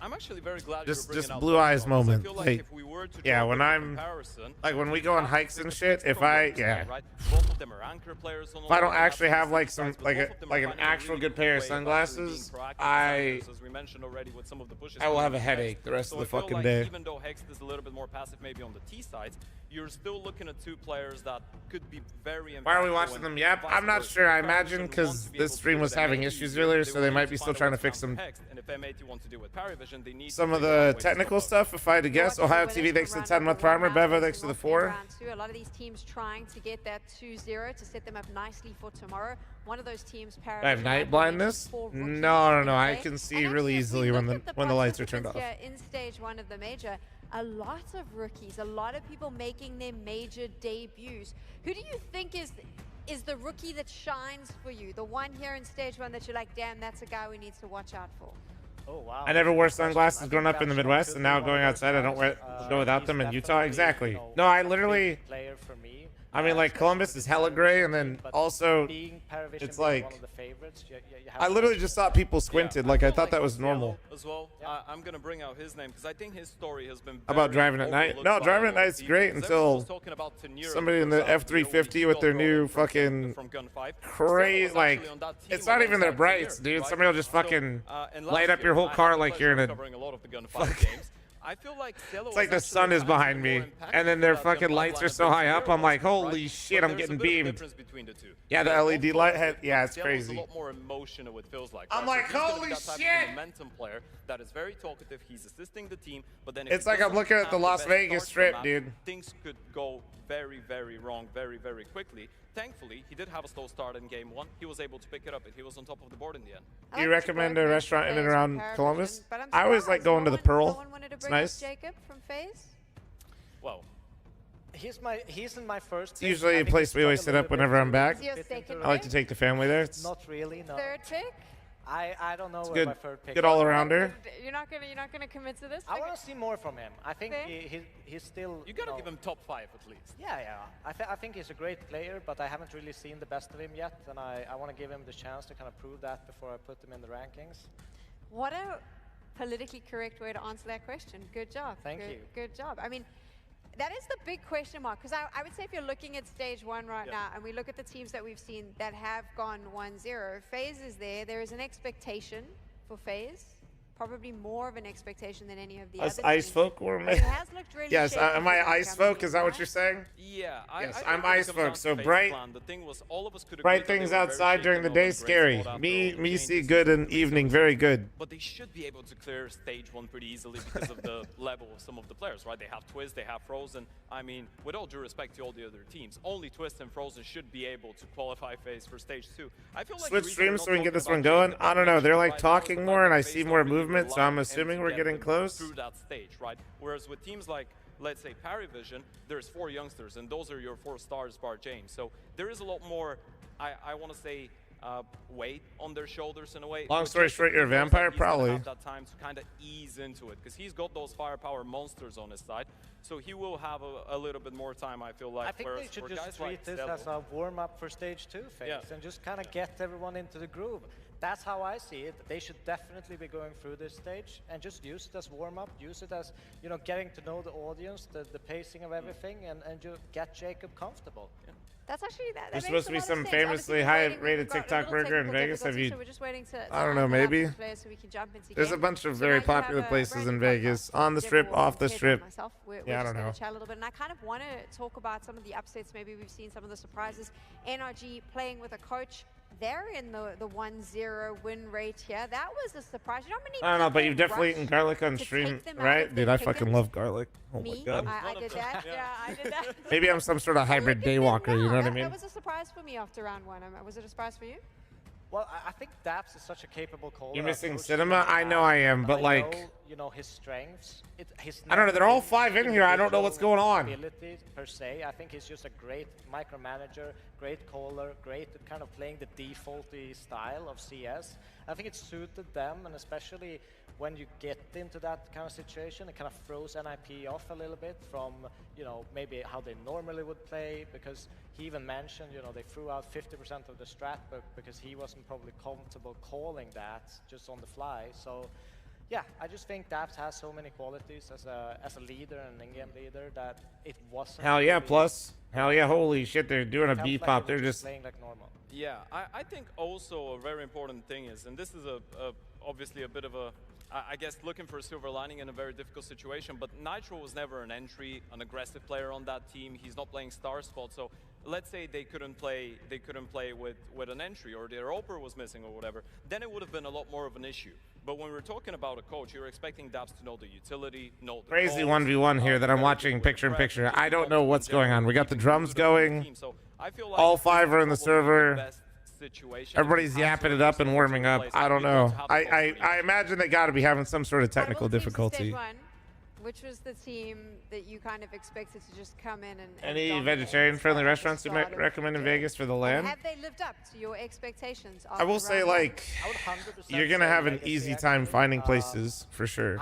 I'm actually very glad Just you're bringing out blue eyes Blackstone, 'cause I moment. feel like Like, if we were to yeah, draw when the I'm comparison, like when we go on hikes and shit, if I right? Both of them are anchor players on if I don't the actually have like sides, some but like both of them like are an finding a actual really good pair of way about sunglasses, being proactive I designers, as we mentioned already with some of the pushes will coming have a from headache Hex. the rest So of the I feel fucking like day. Even though Hex is a little bit more passive maybe on the T sides, you're still looking at two players that could be very Why are we impactful watching and them? Yep, vice I'm not versa. sure. I Comparison imagine wants because to be this able to stream do was with having M80, issues earlier, so they will might need be to still find a trying way to fix counter some Hex, and if M80 wants to do with Paravision, they need some to of figure out the ways to technical stop stuff. If I had to guess, Ohio TV thanks for the 10-month primer, Beva thanks for the 4. Round 2. A lot of these teams trying to get that 2-0 to set them up nicely for tomorrow. One of those teams, I have night blindness? No, I can see really easily when the lights are turned off. In stage 1 of the major, a lot of rookies, a lot of people making their major debuts. Who do you think is the rookie that shines for you? The one here in stage 1 that you're like, damn, that's a guy we need to watch out for. Oh, wow. I never wore sunglasses growing up in the Midwest, and now going outside, I don't go without them in Utah. Exactly. No, I literally. Player for me. I mean, like, Columbus is hella gray, and then also, it's like, I literally just thought people squinted. Like, I thought that was normal. As well, I'm gonna bring out his name because I think his story has been About driving at night? No, driving at night's great until somebody in the F350 with their new fucking crazy, like, it's not even their brights, dude. Somebody will just fucking light up your whole car like you're in a I feel like it's like the sun is behind me, and then their fucking lights are so high up. I'm like, holy shit, I'm getting beamed. Yeah, the LED light head. Yeah, it's crazy. A lot more emotion it feels like. I'm like, holy shit! Momentum player that is very talkative. He's assisting the team, but then It's like I'm looking at the Las Vegas Strip, dude. Things could go very, very wrong very, very quickly. Thankfully, he did have a slow start in game 1. He was able to pick it up, and he was on top of the board in the end. Do you recommend a restaurant in and around Columbus? I always like going to the Pearl. It's nice. Jacob from FaZe? Well, he's in my first. It's usually a place we always sit up whenever I'm back. I like to take the family there. It's Not really, no. Third pick? I don't know It's where good- my third pick good is. all-arounder. You're not gonna commit to this? I want to see more from him. I think he's still. You gotta give him top 5 at least. Yeah. I think he's a great player, but I haven't really seen the best of him yet, and I want to give him the chance to kind of prove that before I put him in the rankings. What a politically correct way to answer that question. Good job. Thank you. Good job. I mean, that is the big question mark, because I would say if you're looking at stage 1 right now, and we look at the teams that we've seen that have gone 1-0, FaZe is there. There is an expectation for FaZe. Probably more of an expectation than any of the Us other ice teams. folk were It has looked really Yes, shaky am I for ice them folk? Is that what you're saying? Yeah, Yes, I I'm think when it ice comes folk. down to So FaZe bright, plan, the thing was all of us could agree bright that they things were very outside shaky during the and day all great scary. spot Me after see changes. good in evening very good. But they should be able to clear stage 1 pretty easily because of the level of some of the players, right? They have Twist, they have Frozen. I mean, with all due respect to all the other teams, only Twist and Frozen should be able to qualify FaZe for stage 2. I feel like Switch streams so we can get this one going. I don't know. They're like talking more, and I see more movement, so I'm assuming we're getting close. Through that stage, right? Whereas with teams like, let's say, Paravision, there's 4 youngsters, and those are your 4 stars bar James. So there is a lot more, I want to say, weight on their shoulders in a way. Long But story Jacob short, you're a knows that vampire? he's gonna Probably. have that time to kind of ease into it, because he's got those firepower monsters on his side. So he will have a little bit more time, I feel like. I think Whereas they should for just guys treat like this Stelo- as a warm-up for stage 2 phase and just kind of get everyone into the groove. That's how I see it. They should definitely be going through this stage and just use it as warm-up, use it as, you know, getting to know the audience, the pacing of everything, and just get Jacob comfortable. That's actually that. There's makes supposed to a be lot of some sense. famously Obviously, high-rated we've got a TikTok little burger in technical Vegas. Have difficulty, you? so we're just waiting to I don't know. line up Maybe. the players so we can jump into There's a game. bunch of So very now you have popular a places brand in new Vegas. On the Jeff strip, Wall, off the Ted, and strip. myself. We're Yeah, I just don't gonna know. chat a little bit, and I kind of want to talk about some of the upsets. Maybe we've seen some of the surprises. NRG playing with a coach. They're in the 1-0 win rate here. That was a surprise. You know how many I don't know, but you've people definitely rush eaten garlic on to stream, take them out right? of Dude, their I fucking kingdoms? love garlic. Oh Me? my god. I did that. Yeah, I did that. Maybe I'm some sort of hybrid daywalker, you know what I mean? That was a surprise for me after round 1. Was it a surprise for you? Well, I think Daps is such a capable caller. You're missing Coach cinema? I know I am, but I like, know, you know, his strengths. His I don't know. They're all 5 in here. I don't know what's going on. Abilities per se. I think he's just a great micromanager, great caller, great at kind of playing the defaulty style of CS. I think it suited them, and especially when you get into that kind of situation, it kind of throws NIP off a little bit from, you know, maybe how they normally would play, because he even mentioned, you know, they threw out 50% of the strat book because he wasn't probably comfortable calling that just on the fly. So yeah, I just think Daps has so many qualities as a leader and in-game leader that it wasn't. Hell yeah, really plus. Hell yeah, holy shit, they're doing a felt B like pop. it They're was just playing like normal. Yeah, I think also a very important thing is, and this is obviously a bit of a, I guess looking for a silver lining in a very difficult situation, but Nitro was never an entry, an aggressive player on that team. He's not playing star spot, so let's say they couldn't play with an entry, or their Oper was missing or whatever, then it would have been a lot more of an issue. But when we're talking about a coach, you're expecting Daps to know the utility, know the crazy calls, 1v1 here that I'm watching picture in picture. I don't know what's going on. We got the drums going. All 5 are in the server. Everybody's yapping it up and warming up. I don't know. I imagine they got to be having some sort of technical difficulty. Which was the team that you kind of expected to just come in and Any dominate vegetarian-friendly restaurants you might recommend in Vegas for the and LAN? have they lived up to your expectations? I will say, like, you're going to have an easy time finding places, for sure.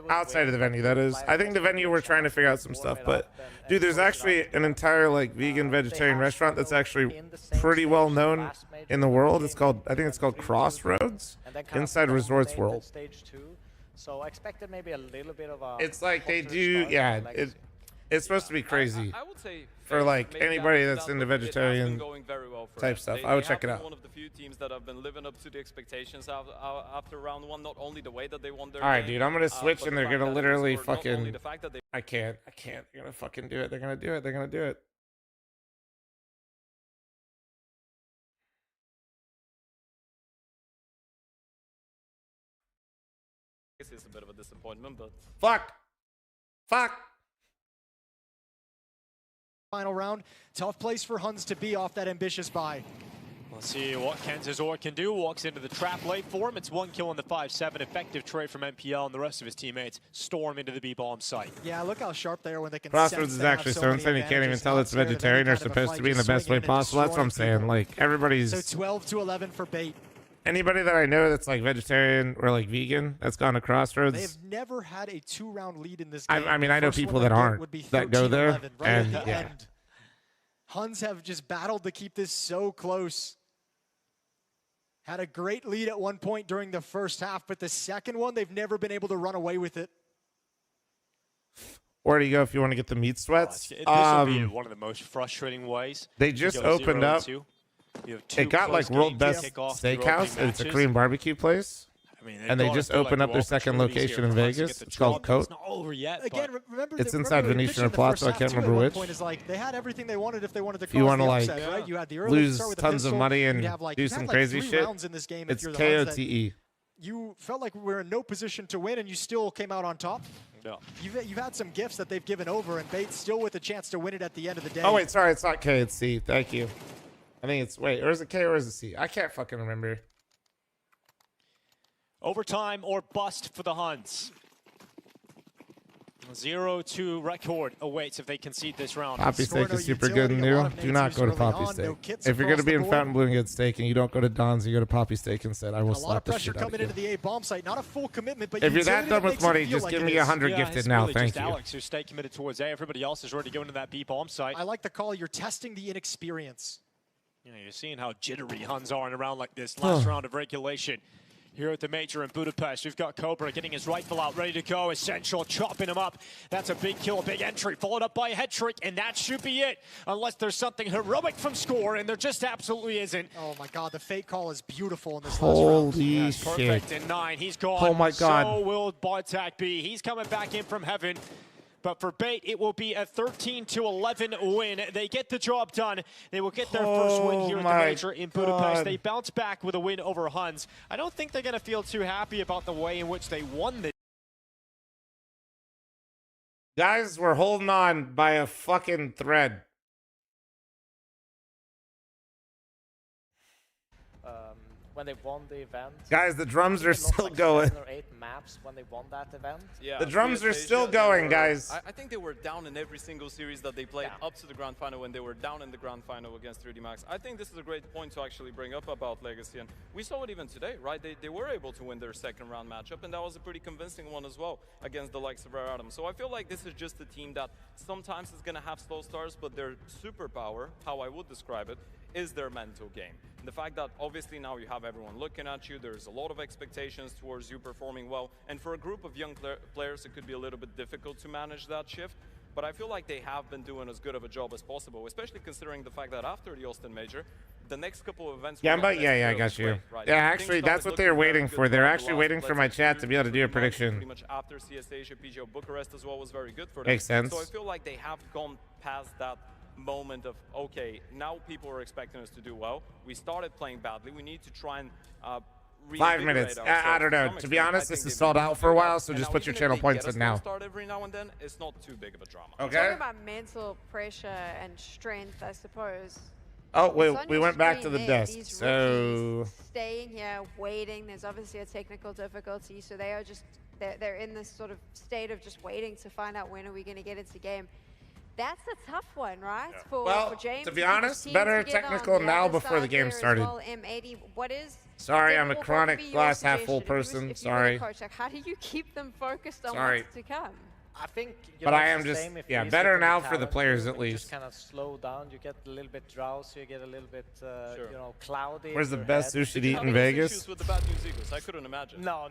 Outside of the venue, that is. I think the venue, we're trying to figure out some stuff, but, dude, there's actually an entire, like, vegan-vegetarian restaurant that's actually pretty well known in the world. It's called, I think it's called Crossroads, inside Resorts World. So I expected maybe a little bit of a. It's like they do, yeah. It's supposed to be crazy. I would say for like anybody that's into vegetarian type stuff. I would check it out. One of the few teams that have been living up to the expectations after round 1. Not only the way that they won their All right, game, dude. I'm gonna switch and they're gonna literally fucking. They I can't. They're gonna fucking do it. They're gonna do it. They're gonna do it. It's a bit of a disappointment, but fuck. Final round, tough place for Huns to be off that ambitious buy. Let's see what Kenzazor can do. Walks into the trap late for him. It's 1 kill in the 5-7. Effective trade from MPL, and the rest of his teammates storm into the B-bomb site. Yeah, look how sharp they are when they can. Crossroads is actually so insane you can't even tell it's vegetarian. They're supposed to be in the best way possible. That's what I'm saying. Like everybody's. So 12-11 for Bait. Anybody that I know that's like vegetarian or like vegan that's gone to Crossroads. They've never had a 2-round lead in this game. I mean, I know people that aren't that go there, right and at the yeah. end. Huns have just battled to keep this so close. Had a great lead at one point during the first half, but the second one, they've never been able to run away with it. Where do you go if you want to get the meat sweats? This will be one of the most frustrating ways. They just opened up. It got like world best steakhouse, and it's a Korean barbecue place. And they just opened up their second location in Vegas. It's called Coat. It's not over yet. Again, remember it's inside Venetian or Plaza. I can't remember which. Point is like they had everything they wanted if they wanted to. If you want to like right? You had the early lose start with tons of pistol, money and do some crazy shit, in this game it's if you're the KOTE. You felt like we were in no position to win, and you still came out on top. No. You've had some gifts that they've given over, and Bates still with a chance to win it at the end of the day. Oh wait, sorry, it's not K, it's C. Thank you. I think it's wait, or is it K or is it C? I can't fucking remember. Overtime or bust for the Huns. 0-2 record awaits if they concede this round. Poppy steak is super good and new. Do not go to Poppy Steak. If you're going to be in Fountain Blue and get steak and you don't go to Don's, you go to Poppy Steak instead. I will slap the shit out of you. A lot of pressure coming into the A bomb site. Not a full commitment, but if you're that done with money, just give me 100 gifted now. Really Thank just you. Alex who's stay committed towards A. Everybody else is ready to go into that B bomb site. I like the call. You're testing the inexperience. You know, you're seeing how jittery Huns are in a round like this. Last round of regulation. Here at the Major in Budapest, we've got Cobra getting his rifle out, ready to go. Essential, chopping him up. That's a big kill, a big entry, followed up by a head trick, and that should be it. Unless there's something heroic from Score, and there just absolutely isn't. Oh my God, the fake call is beautiful in this Holy last round. shit. Perfect in 9, he's gone. Oh my God. So will Bartak be. He's coming back in from heaven. But for Bait, it will be a 13-11 win. They get the job done. They will get their first win here at the Major in Budapest. They bounce back with a win over Huns. I don't think they're going to feel too happy about the way in which they won this. Guys, we're holding on by a fucking thread. when they won the event. Guys, the drums They are lost still like going. 7 or 8 maps when they won that event. Yeah, The drums are CS still Asia, they going, were- guys. I think they were down in every single series that they played up to the grand final when they were down in the grand final against 3D Max. I think this is a great point to actually bring up about Legacy, and we saw it even today, right? They were able to win their second round matchup, and that was a pretty convincing one as well against the likes of Rare Atom. So I feel like this is just a team that sometimes is going to have slow starts, but their superpower, how I would describe it, is their mental game. The fact that obviously now you have everyone looking at you, there's a lot of expectations towards you performing well, and for a group of young players it could be a little bit difficult to manage that shift, but I feel like they have been doing as good of a job as possible, especially considering the fact that after the Austin Major, the next couple of events... Yeah, were but not yeah, I necessarily got you. great, right? Yeah, Things actually, started that's what looking they're very waiting good for. They're throughout the actually last, waiting for let's my say, chat to be able to do a 2 prediction. Pretty much after CS Asia, PGO Bucharest as well was very good for them. Makes sense. So I feel like they have gone past that moment of, okay, now people are expecting us to do well. We started playing badly. We need to try and 5 minutes. I don't know. To be honest, this is sold out for a while, so just put your channel points in now. Start every now and then. It's not too big of a drama. Okay. Talking about mental pressure and strength, I suppose. Oh, It's on we your went back to screen the there, desk. these So rookies staying here, waiting. There's obviously a technical difficulty, so they are just they're in this sort of state of just waiting to find out when are we going to get into game. That's a tough one, right? For James. to be keep his honest, team better together on technical the now other before the side game there as started. well, M80, what is? Sorry, Dave, I'm a what would chronic be your glass half full suggestion? person. If you were the Sorry. coach, like, how do you keep them focused on Sorry. what's to come? I think, But I am just, yeah, better now for the players at You least. just kind of slow down. You get a little bit drowsy. You get a little bit, you know, cloudy. Where's in the your best head. sushi to eat in Vegas? Issues with the bad news Eagles. I couldn't imagine. No.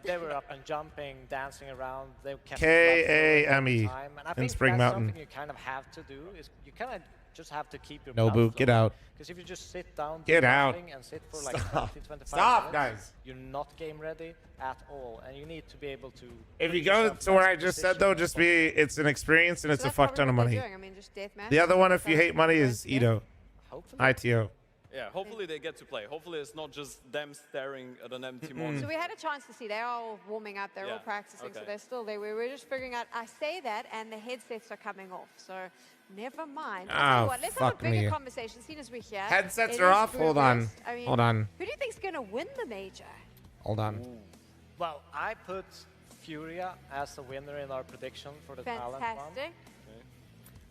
They were up and jumping, dancing around. They kept K-A-M-E time. And I in think Spring that's Mountain. something you kind of have to do. Is you kind of just have to keep your Nobu, blood get flowing. out. Because if you just sit down, Get do out. nothing and sit for like Stop. 20, 25 Stop, minutes, guys. you're not game ready at all, and you need to be able to. If put you go yourself to in where that I just said position though, as just possible. be, it's an experience and it's So a that's fuck ton of probably what money. they're doing. I mean, just deathmatch. The other one, if you That's hate money, is yeah. Ito. ITO. Yeah, hopefully they get to play. Hopefully it's not just them staring at an empty monitor. So we had a chance to see. They're all warming up. They're all practicing. So okay. they're still there. We were just figuring out. I say that, and the headsets are coming off. So never mind. I'll tell you Oh, what, let's have a fuck bigger me. conversation. Seeing as we're here. Headsets It are is off? Hold on. Budapest. I mean, Hold on. Who do you think's going to win the major? Hold on. Well, I put Furia as the winner in our prediction for the talent one. Fantastic.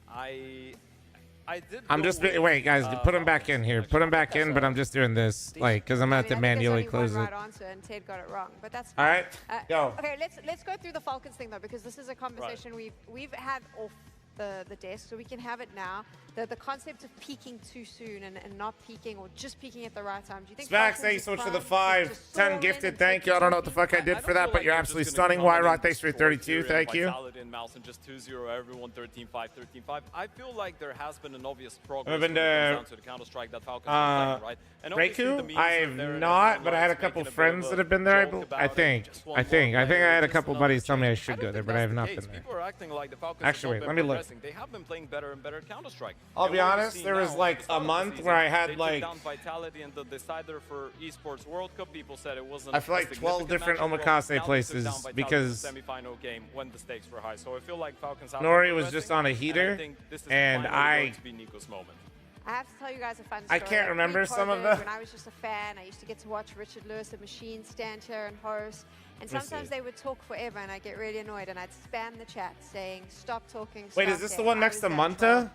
I did. I'm go just, with, wait, guys, put them back in here. Put them back in, but I'm just doing this, like, because I'm going to have to manually close There's it. only one right answer, and Ted got it wrong. But that's All right, fine. go. Okay, let's go through the Falcons thing though, because this is a conversation we've had off the desk, so we can have it now. The concept of peaking too soon and not peaking, or just peaking at the right time. Do you think Spax, Falcons thanks is so much for the primed 5. to soar 10 in gifted, and thank take you. I the don't know what the fuck I did for that, but you're absolutely stunning. Why Rock, thanks for 32, thank you. In Mouse and just 2-0 everyone, 13-5, 13-5. I feel like there has been an obvious progress I've been when it to, comes down to the Counter-Strike that Falcons are playing, right? And obviously the Reiku, memes I are have there and not, everyone but I had a is couple making a bit friends of that a have been there. joke I about it. think. Just one I think I player, had a just couple another buddies tell me I change. should don't go there, think but I that's have the not case. been there. People are acting like the Falcons Actually, have wait, not let been me look. progressing. They have been playing better and better Counter-Strike. I'll And be what we're honest, seeing there was now like at the a start of the month season, where I had they took like, down Vitality in the decider for Esports World Cup. People said it wasn't I feel like a 12 significant different matchup. Well, omakase now they took places down Vitality in the because semi-final game when the stakes were high. So I feel like Falcons have Nori been was just progressing, on a and I heater, think this is and finally going to be Nico's moment. I have to tell you guys a fun I story. can't remember some of Pre-COVID, the- When I was just a fan, I used to get to watch Richard Lewis and Machine stand here and host. And Let me sometimes see. they would talk forever, and I'd get really annoyed, and I'd spam the chat saying, "Stop talking." Wait, stop is this the game." one I next was to that Munta? troll. Let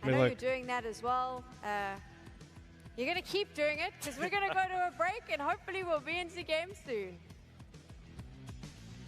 I me know look. you're doing that as well. You're gonna keep doing it because we're gonna go to a break, and hopefully we'll be into game soon.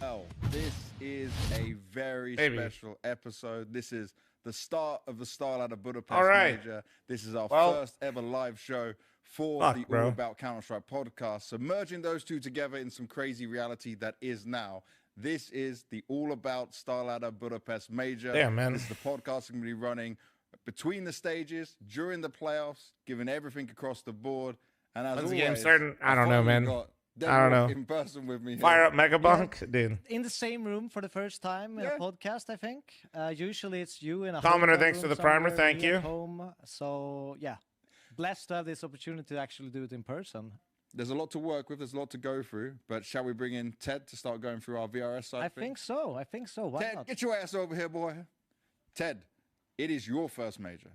Oh, this is a very Maybe. special episode. This is the start of the StarLadder Budapest All right. Major. This is our Well, first ever live show for fuck, the bro. All About Counter-Strike podcast. So merging those two together in some crazy reality that is now. This is the All About StarLadder Budapest Major. Damn, man. This is the podcast I'm going to be running between the stages, during the playoffs, giving everything across the board. And as When's the always, game starting? I don't know, finally man. got I don't Deborah know. in person with me here. Fire up Megabunk, dude. In the same room for the first time in a podcast, I think. Usually it's you in a Commenter, hotel thanks for room the primer, somewhere, thank me you. at home. So yeah, blessed to have this opportunity to actually do it in person. There's a lot to work with. There's a lot to go through. But shall we bring in Ted to start going through our VRS side? I think so. I think so. Why Ted, not? get your ass over here, boy. Ted, it is your first major.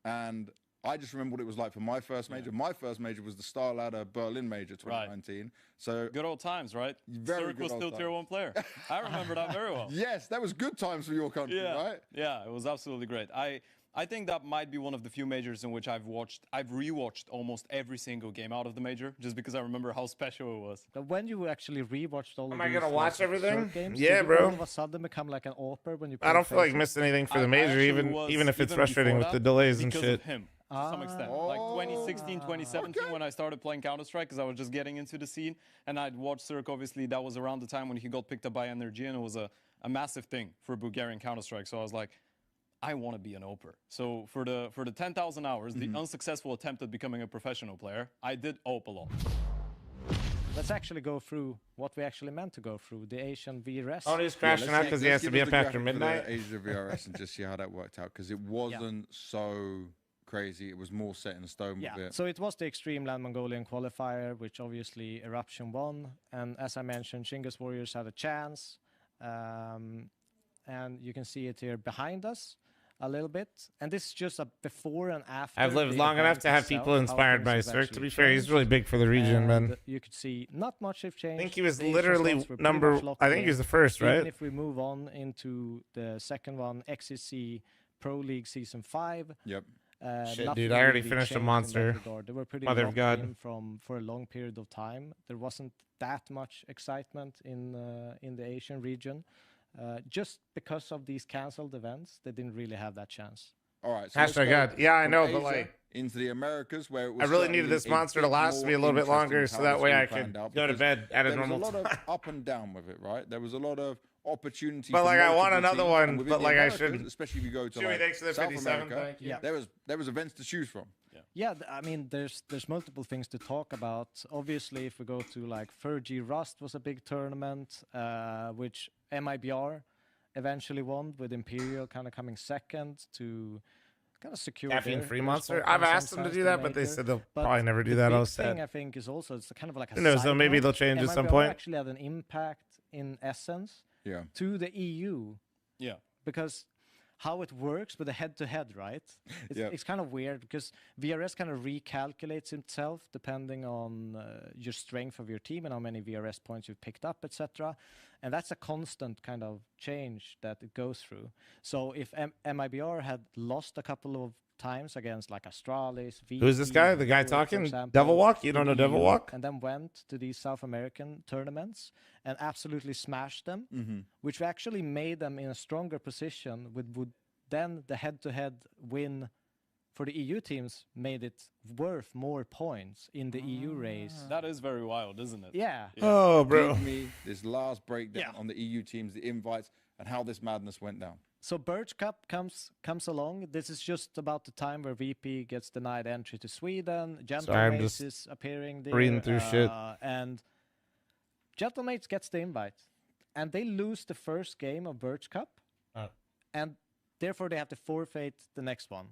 And I just remember what it was like for my first major. My first major was the StarLadder Berlin Major 2019. So good old times, right? Very Cirque good was old still times. tier 1 player. I remember that very well. Yes, that was good times for your country, right? Yeah, it was absolutely great. I think that might be one of the few majors in which I've rewatched almost every single game out of the major, just because I remember how special it was. But when you actually rewatched all of Am these, I gonna watch everything? Cirque games, Yeah, did you bro. all of a sudden become like an author when you I don't feel like faces? missing anything for the I major, actually was, even if it's even frustrating before with the that, delays and because shit. of him, to some extent. Like 2016, 2017, when I started playing Counter-Strike, because I was just getting into the scene, and I'd watched Cirque, obviously, that was around the time when he got picked up by Energy, and it was a massive thing for Bulgarian Counter-Strike, so I was like, I want to be an Oper. So for the 10,000 hours, the unsuccessful attempt at becoming a professional player, I did OP a lot. Let's actually go through what we actually meant to go through, the Asian VRS. Oh, he's crashing out because he has to be up after midnight. Asia VRS and just see how that worked out, because it wasn't so crazy. It was more set in stone with it. So it was the Extreme Land Mongolian qualifier, which obviously Eruption won. And as I mentioned, Shingas Warriors had a chance. And you can see it here behind us a little bit. And this is just a before and after. I've lived long enough to have people inspired by Cirque. To be fair, he's really big for the region, man. You could see not much have changed. I think he was The Asian literally slots were pretty much locked I think he was in. the first, right? Even if we move on into the second one, XCC Pro League Season 5. Yep. Shit, nothing dude, I already really finished a changed in that monster. regard. They were pretty Mother of locked God. in for a long period of time. There wasn't that much excitement in the Asian region. Just because of these cancelled events, they didn't really have that chance. All right. So Hashtag God. Yeah, I know, but like into the Americas, where it was I really certainly needed this a monster to bit last more me a little bit interesting longer, so how that this way all I could panned out, go to because bed at a there was normal a lot time. of up and down with it, right? There was a lot of opportunity. But for like I want multiple another teams, one, and within but the like I Americas, shouldn't. especially if you go to Chewy, like thanks for the South 57, America, thank you. there was events to choose from. Yeah, I mean, there's multiple things to talk about. Obviously, if we go to like 4G Rust was a big tournament, which MIBR eventually won, with Imperial kind of coming second to kind of secure Caffeine-free their monster. spot I've in asked some them to size do that, but they major. said they'll But probably never do the that. I big was sad. thing, I think, is also it's kind of like a Who knows, though, side maybe note. they'll change at some MIBR point. actually had an impact in essence Yeah. to the EU. Yeah. Because how it works with the head-to-head, right? It's kind of weird because VRS kind of recalculates itself depending on your strength of your team and how many VRS points you've picked up, etc. And that's a constant kind of change that it goes through. So if MIBR had lost a couple of times against like Astralis, Who's this guy? The guy for talking? example, Devil Walk? You don't in know the Devil EU, Walk? And then went to these South American tournaments and absolutely smashed them, which actually made them in a stronger position would then the head-to-head win for the EU teams made it worth more points in the EU race. That is very wild, isn't it? Yeah. Oh, bro. Give me this last breakdown on the EU teams, the invites, and how this madness went down. So Birch Cup comes along. This is just about the time where VP gets denied entry to Sweden. Gentlemates is appearing there. reading through shit. And Gentlemates gets the invite. And they lose the first game of Birch Cup. And therefore they have to forfeit the next one.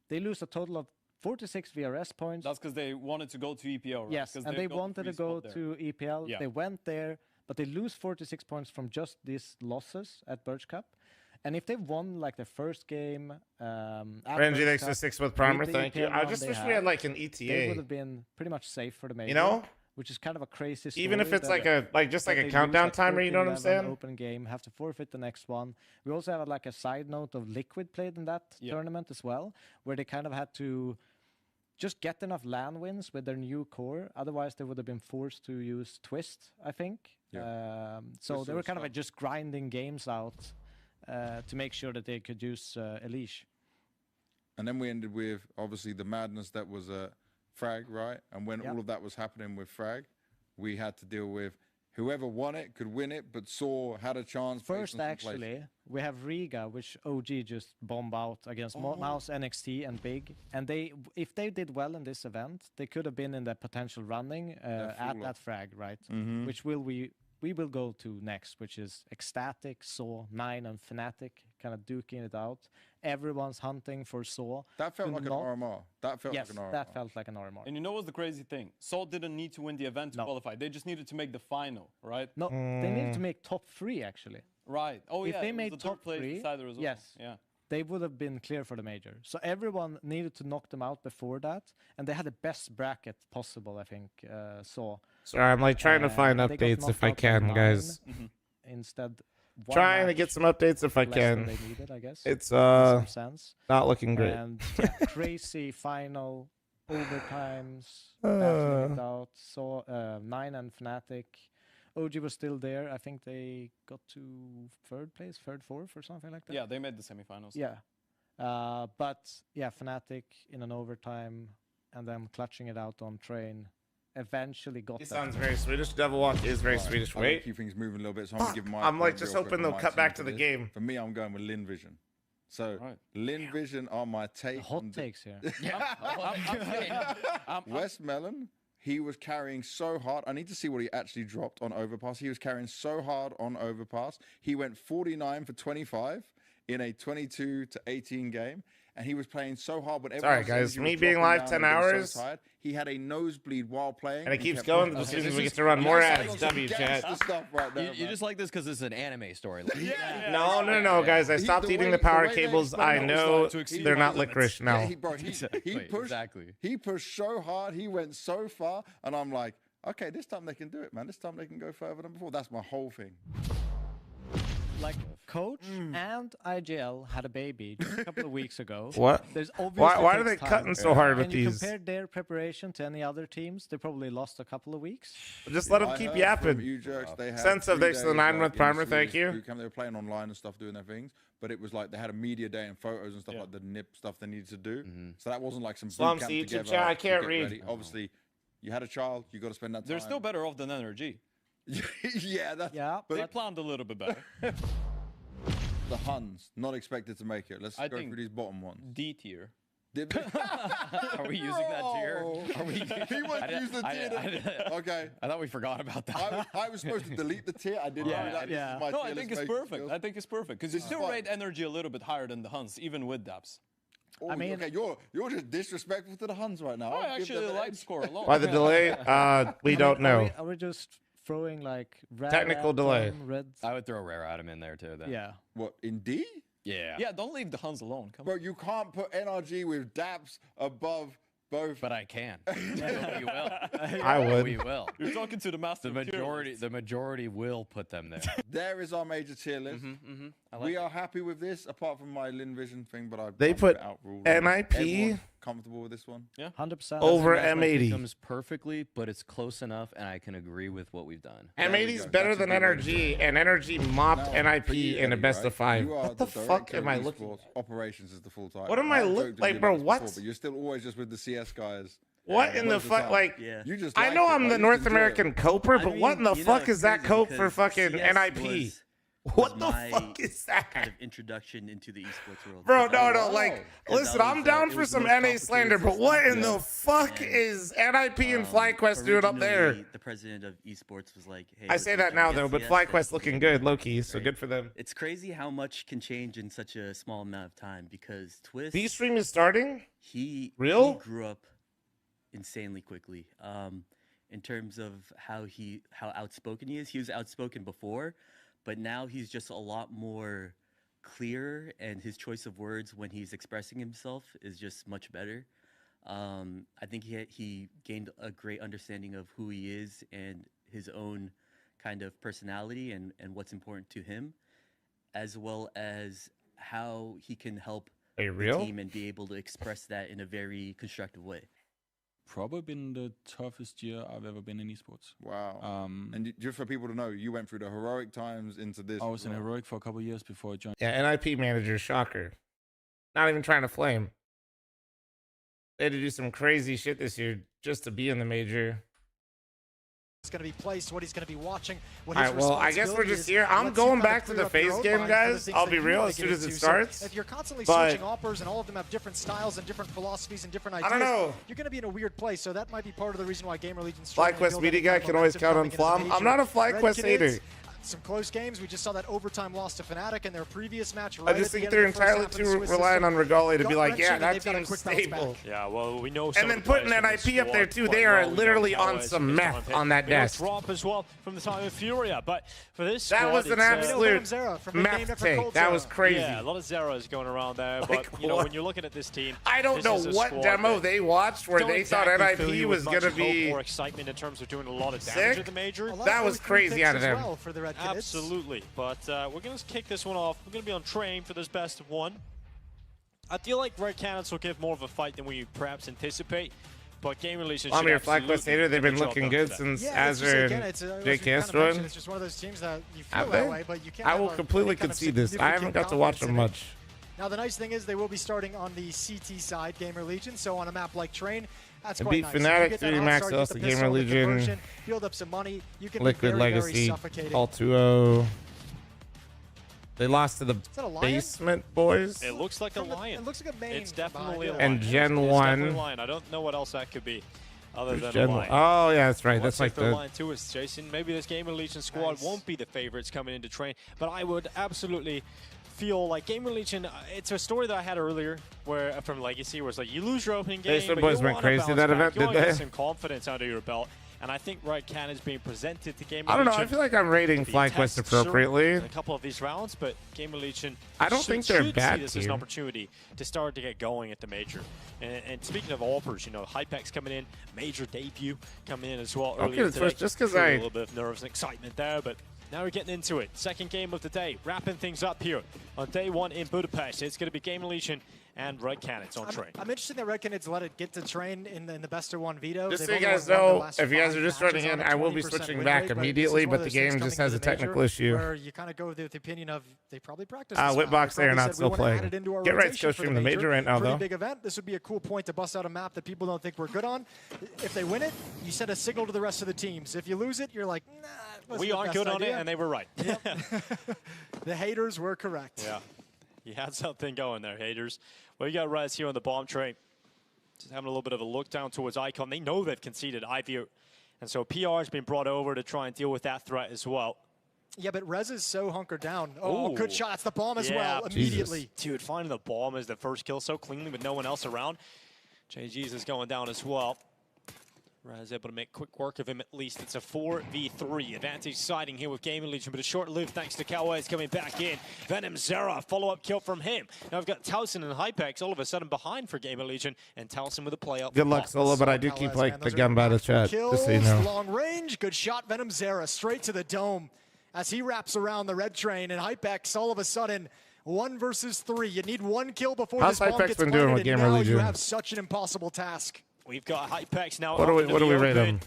They lose a total of 46 VRS points. That's because they wanted to go to EPL, right? Yes, and they wanted to go to EPL. Yeah. They went there, but they lose 46 points from just these losses at Birch Cup. And if they won like their first game, Renji, thanks for 6 month primer. Thank you. I just wish we had like an ETA. They would have been pretty much safe for the major. You know? Which is kind of a crazy story. Even if it's that- like just that like a they lose, countdown timer, you know what I'm 13-11 saying? Open game, have to forfeit the next one. We also have like a side note of Liquid played in that tournament as well, where they kind of had to just get enough LAN wins with their new core. Otherwise, they would have been forced to use Twist, I think. So Twist they were was kind of tough. just grinding games out to make sure that they could use Elish. And then we ended with obviously the madness that was Frag, right? And when all of that was happening with Frag, we had to deal with whoever won it could win it, but Saw had a chance. First, actually, we have Riga, which OG just bombed out against Mouse, NXT, and Big. And if they did well in this event, they could have been in the potential running at that Frag, right? Which we will go to next, which is Ecstatic, Saw, 9, and Fnatic, kind of duking it out. Everyone's hunting for Saw. That felt like an RMR. That felt like an RMR. That felt like an RMR. And you know what's the crazy thing? Saul didn't need to win the event to qualify. They just needed to make the final, right? No, they needed to make top 3, actually. Right. Oh, If yeah. they it was made the top third place 3, decider as well. yes. Yeah. they would have been clear for the major. So everyone needed to knock them out before that, and they had the best bracket possible, I think. Sorry, I'm like trying to find they got updates if knocked I out can, by guys. 9 Instead, one Trying to match get some updates if I less than can. they needed, I guess. It's in some sense. not looking great. And yeah, crazy final overtimes. Absolutely out. So 9 and Fnatic. OG was still there. I think they got to third place, third, fourth, or something like that. Yeah, they made the semifinals. Yeah. But yeah, Fnatic in an overtime and then clutching it out on train eventually got He that. sounds very Swedish. Devil Walk is very Swedish. I'm gonna Wait. keep things moving a little bit, so I'm gonna give my. I'm like point just real quick hoping on they'll my cut team back for to the this. game. For me, I'm going with Lin Vision. So Lin Vision are my take. Hot takes here. West Melon, he was carrying so hard. I need to see what he actually dropped on Overpass. He was carrying so hard on Overpass. He went 49 for 25 in a 22 to 18 game. And he was playing so hard. But Sorry, guys. Me being live 10 hours. So tired, he had a nosebleed while playing. And it keeps kept going pushing. as soon as we get to run more ads. W chat. Stuff right there, You just like this because it's an anime story. No, guys. I stopped eating the power cables. I know they're not licorice now. Yeah, he pushed so hard. He went so far. And I'm like, okay, this time they can do it, man. This time they can go further than before. That's my whole thing. Like Coach and IGL had a baby just a couple of weeks ago. What? There's Why are obviously they takes cutting time. so hard with And you these? compare their preparation to any other teams, they probably lost a couple of weeks. Just let them keep yapping. Sense of thanks to the 9-month primer, thank you. They were playing online and stuff, doing their things. But it was like they had a media day and photos and stuff like the nip stuff they needed to do. So that wasn't like some boot Slumps camp YouTube together. chat, I to can't get read. ready. Obviously, you had a child. You got to spend that time. They're still better off than NRG. Yeah, that's but they planned a little bit better. The Huns not expected to make it. Let's I go think through these bottom ones. D tier. Are we using that tier? Are we? He won't use the tier. Okay. I thought we forgot about that. I was supposed to delete the tier. I didn't do that. This is my No, tier I think list it's making perfect. skills. I think it's perfect because you still rate energy a little bit higher than the Huns, even with Dabs. Oh, okay, you're just disrespectful to the Huns right now. I actually like score a lot. Why the delay? We don't know. Are we just throwing like rare Technical Atom, delay. Red? I would throw Rare Atom in there too. Then. Yeah. What, in D? Yeah. Yeah, don't leave the Huns alone. Come Bro, you can't put NRG with DAPS above both. But I can. We will. I would. We will. You're talking to the master. The majority will put them there. There is our major tier list. We are happy with this, apart from my Lin Vision thing, but They I'm put outruled. NIP Everyone comfortable with this one? Yeah, 100%. Over That's my M80. comes perfectly, but it's close enough, and I can agree with what we've done. M80 is better than NRG, and NRG mopped NIP in a best of 5. What the fuck am I looking at? Operations is the full title. What am I joked like, with you bro? about this What? before, but you're still always just with the CS guys. What in the fuck? Like, you just I like know it, I'm like, the you North just enjoy American it. coper, but what in the you know, fuck it's is that crazy cope for because fucking CS NIP? was What the my fuck is that? kind of introduction into the esports world. Bro, Because no, I- like, 'cause listen, that I'm was, down it for was the some most NA complicated slander, but system. what in the fuck is NIP and FlyQuest doing up there? Originally, the president of esports was like, "Hey, I let's say switch that now, against though, but CS, FlyQuest looking good, low-key, so good for them. It's crazy how much can change in such a small amount of time because Twist. B-Stream is starting? He Real? grew up insanely quickly. In terms of how outspoken he is. He was outspoken before, but now he's just a lot more clear, and his choice of words when he's expressing himself is just much better. I think he gained a great understanding of who he is and his own kind of personality and what's important to him, as well as how he can help the team and be able to express that in a very constructive way. Probably been the toughest year I've ever been in esports. Wow. And just for people to know, you went through the heroic times into this. I was in heroic for a couple of years before I joined. Yeah, NIP manager, shocker. Not even trying to flame. They had to do some crazy shit this year just to be in the major. It's going to be placed, what he's going to be watching. What All his right, well, I guess we're responsibility just is. here. I'm Let's going kind of back to clear the up your face own game, mind for the guys. things I'll that be you real wanna as get soon as it into. So starts. if you're constantly But- switching offers and all of them have different styles and different philosophies and different I ideas, don't know. you're going to be in a weird place. So that might be part of the reason why Gamer Legion's FlyQuest media guy can always count on Flom. I'm not a FlyQuest hater. some close games. We just saw that overtime loss to Fnatic in their previous match. I just think they're entirely too reliant on Regali to be like, yeah, that team's stable. Yeah, well, we know. And then putting that IP up there too, they are literally on some meth on that desk. Drop as well from the time of Furia, but for this that was an absolute meth take. That was crazy. Yeah, a lot of Zeros going around there, but you know when you're looking at this team, I don't know what demo they watched where they thought NIP was going to be more excitement in terms of doing a lot of damage at the major. That was crazy out of them. Well for the Red Kids. Absolutely, but we're going to kick this one off. We're going to be on train for this best of one. I feel like Red Canids will give more of a fight than we perhaps anticipate. But game releases. I'm your FlyQuest hater. They've been looking good since Azure and JKS joined. It's just one of those teams that you feel that way, but you can't. I will completely concede this. I haven't got to watch them much. Now the nice thing is they will be starting on the CT side, Gamer Legion. So on a map like Train, that's quite nice. Beat Fnatic, 3D Max, also Gamer Legion, build up some money. You can Liquid be very, Legacy, very suffocating. all 2-0. They lost to the Basement Boys. It looks like a lion. It looks like a main. It's definitely a lion. And Gen it's 1. Definitely a lion. I don't know what else that could be other than Gen a lion. Oh, yeah, that's right. That's like the lion too is Jason. Maybe this Gamer Legion squad won't be the favorites coming into Train, but I would absolutely feel like Gamer Legion. It's a story that I had earlier where from Legacy where it's like you lose your opening game, Basement but Boys you went crazy that event, you did they? get some confidence under your belt. And I think Red Can is being presented to Gamer Legion. I don't know. I feel like I'm rating FlyQuest appropriately. In a couple of these rounds, but Gamer Legion I don't think they're a bad see this as an team. opportunity to start to get going at the major. And speaking of offers, you know, Hypex coming in, major debut coming in as well earlier today. Just because a little bit of nerves and excitement there, but now we're getting into it. Second game of the day, wrapping things up here on day one in Budapest. It's going to be Gamer Legion and Red Canids on Train. I'm interested that Red Canids let it get to Train in the best of one veto. Just so you guys know, if you guys are just starting in, I will be switching back immediately, but the game just has a technical issue. Where you kind of go with the opinion of they probably practiced. Whitbox, they are not still playing. Get right to go stream the major right now, though. Big event. This would be a cool point to bust out a map that people don't think we're good on. If they win it, you send a signal to the rest of the teams. If you lose it, you're like, nah. We aren't good on it, and they were right. Yep. The haters were correct. Yeah. You had something going there, haters. Well, you got Rez here on the bomb train. Just having a little bit of a look down towards Icon. They know they've conceded Ivy. And so PR has been brought over to try and deal with that threat as well. Yeah, but Rez is so hunkered down. Oh, good shot. That's the bomb as well, Jesus. immediately. Dude, finding the bomb as the first kill so cleanly with no one else around. JG's is going down as well. Raz able to make quick work of him at least. It's a 4v3. Advantage siding here with Gaming Legion, but a short-lived thanks to Cowboys coming back in. Venom Zera, follow-up kill from him. Now we've got Towson and Hypex all of a sudden behind for Gaming Legion, and Towson with a play up. Good luck, Solo, but I do keep like the gun by the chat, just so you know. Long range, good shot, Venom Zera, straight to the dome as he wraps around the red train, and Hypex all of a sudden 1 versus 3. You need 1 kill before this bomb gets planted, doing with Gamer and now Legion? you have such an impossible task. We've got Hypex now. What do we rate him?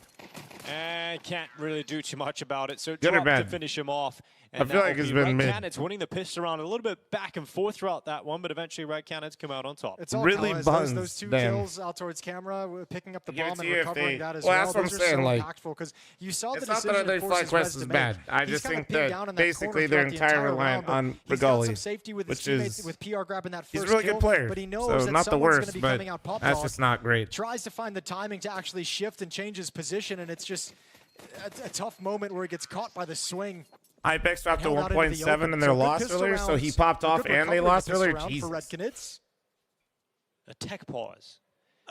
And can't really do too much about it. So Good or drop to bad? finish him off. I feel like it's been mid. Canids winning the pistol round a little bit back and forth throughout that one, but eventually Red Canids come out on top. It's all really buns. Those 2 damn. kills out towards camera, picking up the Give it bomb to and you if recovering they- that as well, well. that's what I'm Those are saying, so like, impactful because you saw the It's not decision that their it forces FlyQuest Rez is to make. bad. I He's just kinda think pinned that down in basically corner they're throughout the entirely entire reliant round, on but he's got some Regali, safety with his which teammates, is with PR grabbing that he's first a really kill, good player. but he knows So that not the someone's worst, gonna be but coming out pop that's dog. just not great. Tries to find the timing to actually shift and change his position, and it's just a tough moment where he gets caught by the swing. Hypex dropped to Held out into the 1.7 open. in their So good loss pistol earlier, so rounds, he popped a off good and they recovery lost pistol earlier. round for Jesus. Red Canids. A tech pause.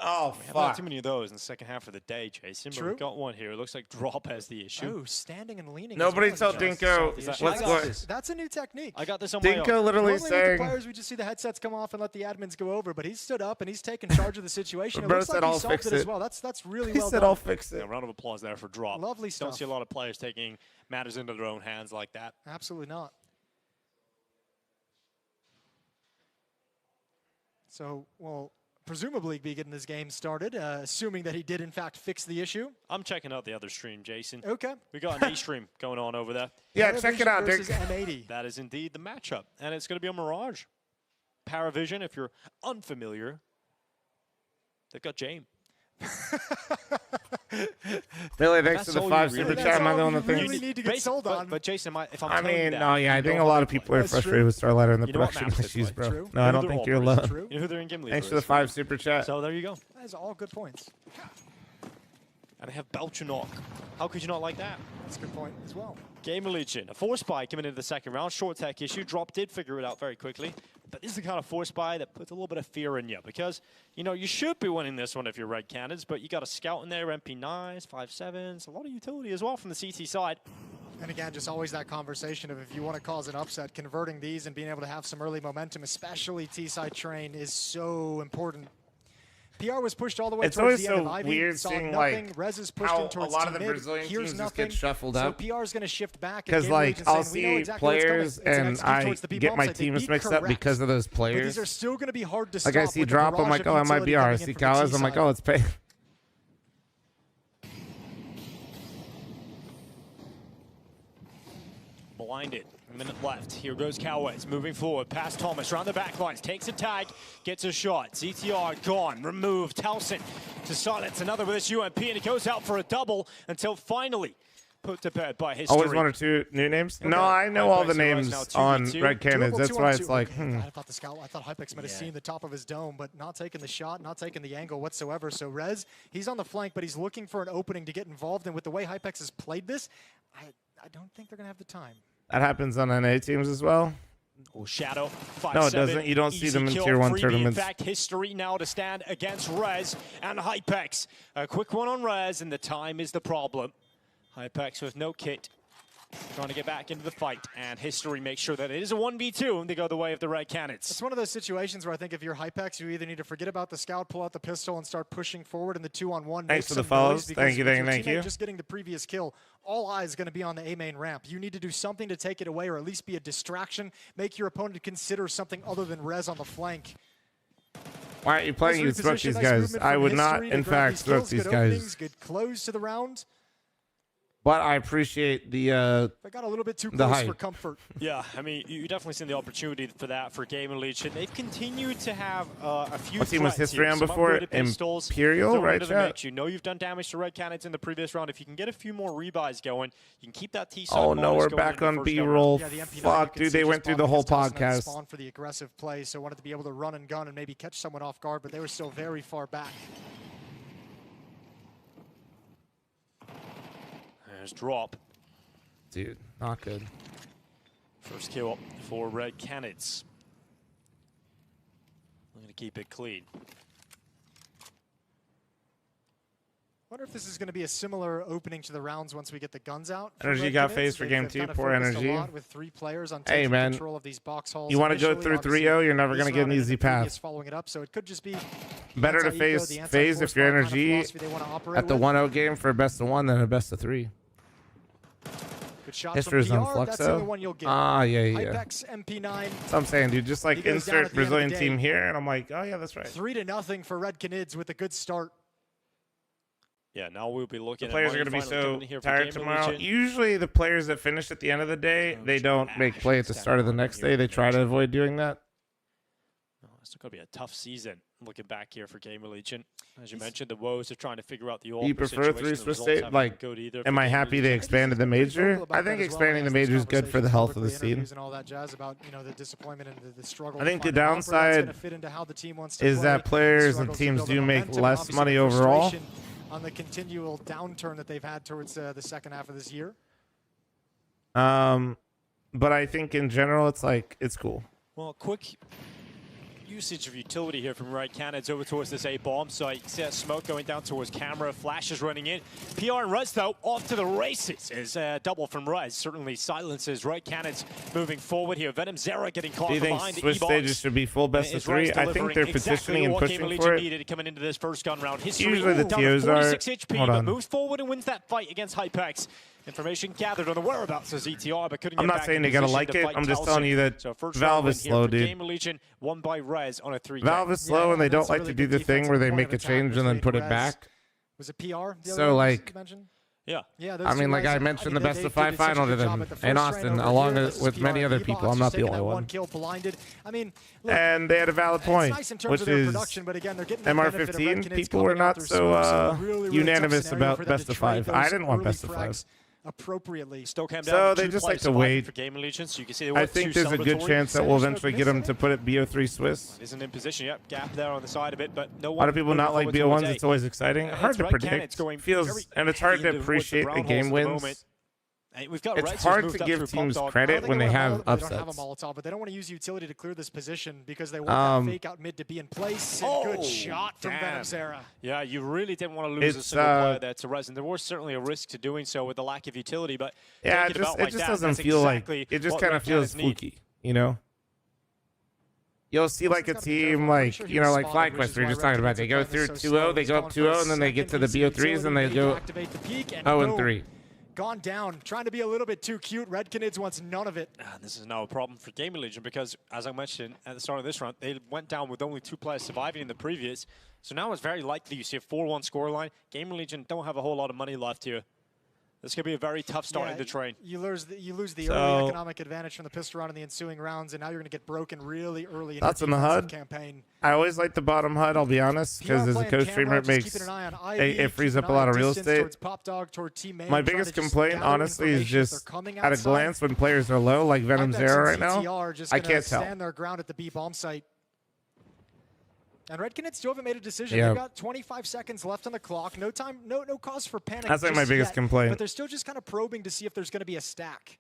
Oh, We haven't had fuck. too many of those in the second half of the day, Jason, but True. we've got one here. It looks like drop has the issue. Oh, standing and leaning. Nobody as well tell as Dinko the issue. what's going. That's a new technique. I got this on my own. Dinko literally Normally with the saying. players, we just see the headsets come off and let the admins go over, but he's stood up and he's taken charge of the situation. It Bro looks said like I'll he solved fix it as it. well. That's really He well said done. I'll fix it. Yeah, round of applause there for drop. Lovely Don't stuff. see a lot of players taking matters into their own hands like that. Absolutely not. So, well, presumably be getting this game started, assuming that he did in fact fix the issue. I'm checking out the other stream, Jason. Okay. We got an A stream going on over there. Yeah, check it out, Dick. versus M80. That is indeed the matchup, and it's going to be on Mirage. Paravision, if you're unfamiliar, they've got James. Really, thanks to the all 5 you super really- chat. Am I the all only you thing? really need to get sold on. But Jason, if I'm I telling you mean, that, no, yeah, I you think know a lot how of they people play. are frustrated with StarLadder and the You know what production maps they issues, play. bro. True. No, You I know don't who think they're you're all alone. True. You know who they're in Gimli Thanks for for the as well. 5 super chat. So there you go. That is all good points. And I have Belchanok. How could you not like that? That's a good point as well. Gamer Legion, a force buy coming into the second round. Short tech issue. Drop did figure it out very quickly. But this is the kind of force buy that puts a little bit of fear in you because, you know, you should be winning this one if you're Red Canids, but you got a scout in there, MP9s, 5.7s, a lot of utility as well from the CT side. And again, just always that conversation of if you want to cause an upset, converting these and being able to have some early momentum, especially T-side train, is so important. PR was pushed all the way it's towards the always end so of Ivy, weird saw seeing nothing. like Rez is pushed how in towards a lot of the mid. Brazilian Here's teams just nothing. get shuffled up. So PR is going to shift back. Because like I'll see players and I get my teams mixed up because of those players. But these are still going to be hard to like I see drop, I'm like, oh, I might be R. I see Cows, I'm like, oh, it's pay. Blinded. A minute left. Here goes Cowways moving forward past Thomas around the back lines. Takes a tag, gets a shot. ZTR gone, removed. Telson to silence another with this UMP, and it goes out for a double until finally put to bed by history. Always one or two new names? Okay. No, I know all the names on Red Canids. That's why it's like, I thought the scout, I thought Hypex might have seen the top of his dome, but not taking the shot, not taking the angle whatsoever. So Rez, he's on the flank, but he's looking for an opening to get involved. And with the way Hypex has played this, I don't think they're going to have the time. That happens on NA teams as well. Oh, Shadow. 5-7. No, it doesn't. You don't see them in Tier 1 tournaments. In fact, history now to stand against Rez and Hypex. A quick one on Rez, and the time is the problem. Hypex with no kit, trying to get back into the fight, and history makes sure that it is a 1v2, and they go the way of the Red Canids. It's one of those situations where I think if you're Hypex, you either need to forget about the scout, pull out the pistol, and start pushing forward in the 2-on-1. Thanks for the follows. Thank you, thank you. Just getting the previous kill, all eyes going to be on the A main ramp. You need to do something to take it away, or at least be a distraction. Make your opponent consider something other than Rez on the flank. Why aren't you playing? You struck these guys. I would not, in fact, struck these guys. Good close to the round. But I appreciate the I got a little bit too close for comfort. Yeah, I mean, you definitely seen the opportunity for that for Game and Legion. They've continued to have a few. What team was history here. on before? Imperial, right, chat? You know you've done damage to Red Canids in the previous round. If you can get a few more rebuys going, you can keep that T-side. Oh no, we're back on B-roll. Fuck, dude, they went through the whole podcast. Spawn for the aggressive play, so wanted to be able to run and gun and maybe catch someone off guard, but they were still very far back. There's drop. Dude, not good. First kill for Red Canids. I'm going to keep it clean. Wonder if this is going to be a similar opening to the rounds once we get the guns out. Energy got phased for game 2. Poor energy. With 3 players on hey man, control of these box halls. You want to go through 3-0? You're never going to get an easy path. Following it up, so it could just be better to phase if you're energy at the 1-0 game for a best of 1 than a best of 3. History's on fl0m. Ah, yeah. Hypex, MP9. That's what I'm saying, dude. Just like insert Brazilian team here, and I'm like, oh yeah, that's right. 3-0 for Red Canids with a good start. Yeah, now we'll be looking at the players are going to be so tired tomorrow. Usually the players that finish at the end of the day, they don't make play at the start of the next day. They try to avoid doing that. It's going to be a tough season looking back here for Gamer Legion. As you mentioned, the woes are trying to figure out the you prefer 3 Swiss state? Like, am I happy they expanded the major? I think expanding the major is good for the health of the scene. I think the downside is that players and teams do make less money overall. On the continual downturn that they've had towards the second half of this year. But I think in general, it's like, it's cool. Well, quick usage of utility here from Red Canids over towards this A-bomb site. You see that smoke going down towards camera. Flashes running in. PR and Rez, though, off to the races. Is double from Rez. Certainly silences Red Canids moving forward here. Venom Zera getting caught from behind the Swiss stages should be full best of 3? I think they're petitioning and pushing for it. Needed coming into this first gun round. History usually the TOs are. HP, but moves forward and wins that fight against Hypex. Information gathered on the whereabouts of ZTR, but couldn't get I'm not saying they gotta like it. I'm just telling you that Valve is slow, dude. Gamer Legion won by Rez on a 3. Valve is slow, and they don't like to do the thing where they make a change and then put it back. Was it PR? So like, yeah. I mean, like I mentioned, the best of 5 final to them in Austin, along with many other people. I'm not the only one. And they had a valid point, which is MR15. People were not so unanimous about best of 5. I didn't want best of 5. Appropriately. So they just like to wait. For Game Legion, so you can see I think there's a good chance that we'll eventually get them to put it BO3 Swiss. Isn't in position yet. Gap there on the side of it, but no one. A lot of people not like BO1s. It's always exciting. Hard to predict. Feels, and it's hard to appreciate the game wins. We've got It's hard to give teams credit when they have They don't have a upsets. Molotov, but they don't want to use utility to clear this position because they want that fake out mid to be in place. And good shot from Venom Zera. Yeah, you really didn't want to lose a single player there to Resin. There was certainly a risk to doing so with the lack of utility, but Yeah, it just doesn't feel exactly like it just what kind Red of feels Canids need. fluky, you know. You'll see like a team like like FlyQuest we were just talking about. They go through 2-0, they go up 2-0, and then they get to the BO3s and they go 0-3. Gone down, trying to be a little bit too cute. Red Canids wants none of it. This is now a problem for Gaming Legion because, as I mentioned at the start of this round, they went down with only 2 players surviving in the previous. So now it's very likely you see a 4-1 scoreline. Gaming Legion don't have a whole lot of money left here. This could be a very tough start in the train. You lose the early economic advantage from the pistol round in the ensuing rounds, and now you're going to get broken really early in That's the in the HUD. campaign. I always like the bottom HUD, I'll be honest, because as a co-streamer, it frees up a lot of real estate. My biggest complaint, honestly, is just at a glance when players are low, like Venom Zera right now, I can't tell. Stand their ground at the B bomb site. And Red Canids still haven't made a decision. Yeah. They've got 25 seconds left on the clock. No time, no cause for panic. That's like my just biggest yet, complaint. But they're still just kind of probing to see if there's going to be a stack.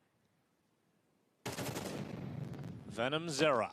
Venom Zera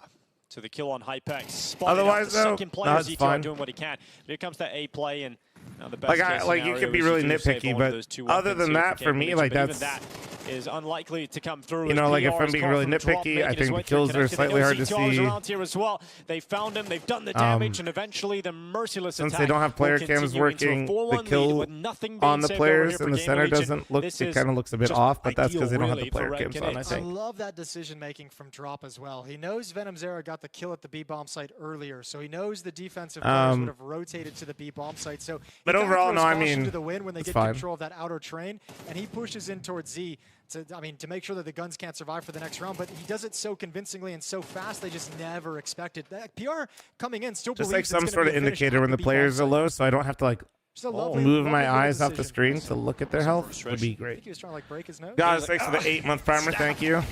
to the kill on Hypex. Otherwise, the though, second player, that's ZTR fine. doing what he can. But here comes that A play, and now the best case Like you scenario could be is really to save nitpicky, one of those but 2 other weapons than here that, for Gaming me, Legion, like but that's even that is unlikely to come through. You know, like if I'm PR's being call really from Drop, nitpicky, making I his think way the through kills are connected. They slightly know hard to ZTR is see. around here as well. They found him. They've done the damage, and eventually the merciless Since attack they don't have player will cams continue into a working, 4-1 the lead kill with nothing being on the saved over players here for in the Gaming center Legion. doesn't look, This it is kind of looks a bit just off, but that's ideal, because they don't have really, the player for Red cams on, I Canids. I think. love that decision making from Drop as well. He knows Venom Zera got the kill at the B bomb site earlier, so he knows the defensive players would have rotated to the B bomb site. So But he kinda overall, throws no, I caution mean, to the wind when they it's get fine. control of that outer train, and he pushes in towards Z to make sure that the guns can't survive for the next round. But he does it so convincingly and so fast, they just never expected that. PR coming in still Just believes like some it's sort gonna of be a finish indicator at when the B bomb players are site. low, so I don't have to like Just a lovely- move lovely my little eyes off the decision. screen to look at their health would be I great. think he was trying to like break his nose. Guys, thanks for the 8-month primer. Thank you. Can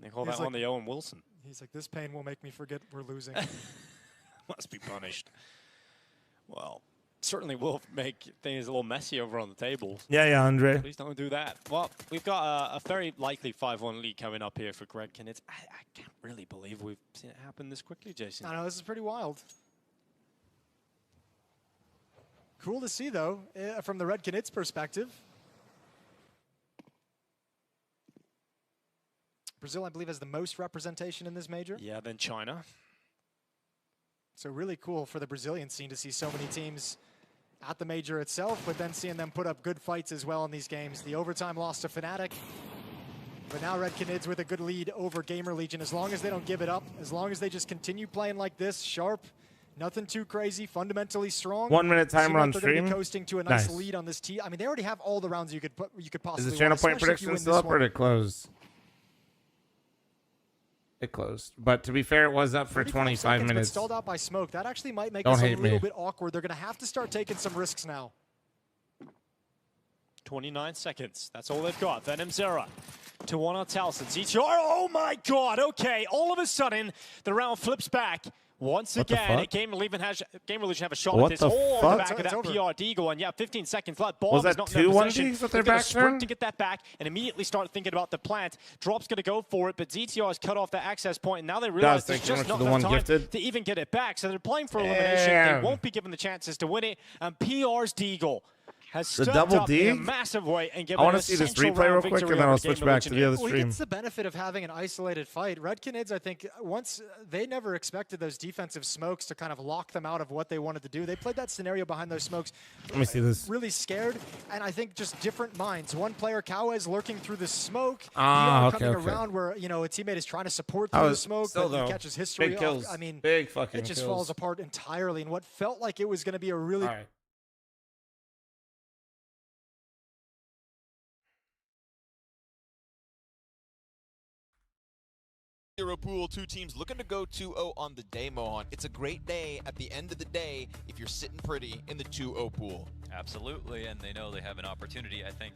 they call He's that like- one the Owen Wilson? He's like, this pain will make me forget we're losing. Must be punished. Well, certainly will make things a little messy over on the table. Yeah, Andre. Please don't do that. Well, we've got a very likely 5-1 lead coming up here for Greg Canids. I can't really believe we've seen it happen this quickly, Jason. I know, this is pretty wild. Cool to see, though, from the Red Canids perspective. Brazil, I believe, has the most representation in this major. Yeah, then China. So really cool for the Brazilian scene to see so many teams at the major itself, but then seeing them put up good fights as well in these games. The overtime loss to Fnatic, but now Red Canids with a good lead over Gamer Legion. As long as they don't give it up, as long as they just continue playing like this, sharp, nothing too crazy, fundamentally strong. 1 minute seem timer like on they're gonna be stream. coasting to a nice Nice. lead on this team. I mean, they already have all the rounds you could possibly Is the channel want, point especially if you prediction win still this up or one. did it close? It closed. But to be fair, it was up for 35 25 seconds, but minutes. stalled out by smoke. That actually might make Don't us a hate little me. bit awkward. They're going to have to start taking some risks now. 29 seconds. That's all they've got. Venom Zera to 1 on Taliesin. ZTR. Oh my god. Okay. All of a sudden, the round flips back. Once What the again, fuck? Gamer Legion have a shot What at this. the Oh, on fuck? the back of It's that over. PR Deagle. And yeah, 15 seconds left. Bomb Was is that not in their 2 possession. 1Gs with their They're gonna back sprint turn? to get that back and immediately start thinking about the plant. Drop's going to go for it, but ZTR has cut off the access point, and now they realize there's thank you just much not for the enough one time gifted. to even get it back. So they're playing for elimination. Damn. They won't be given the chances to win it. And PR's Deagle has The stepped double up D? in a massive way and given I want an to see this essential replay real round quick, victory and then over I'll switch Gamer back to Legion. the other Well, he stream. gets the benefit of having an isolated fight. Red Canids, I think, once they never expected those defensive smokes to kind of lock them out of what they wanted to do. They played that scenario behind those smokes. Let me see this. Really scared, and I think just different minds. One player, Kawes, lurking through the smoke. Ah, PR okay, coming okay. around where, you know, a teammate is trying to support I through the was- smoke, still but though, he catches history. big kills. I mean, Big fucking it just kills. falls apart entirely in what felt like it was going to be a really All right. Zero pool, 2 teams looking to go 2-0 on the day, Mohan. It's a great day at the end of the day if you're sitting pretty in the 2-0 pool. Absolutely, and they know they have an opportunity. I think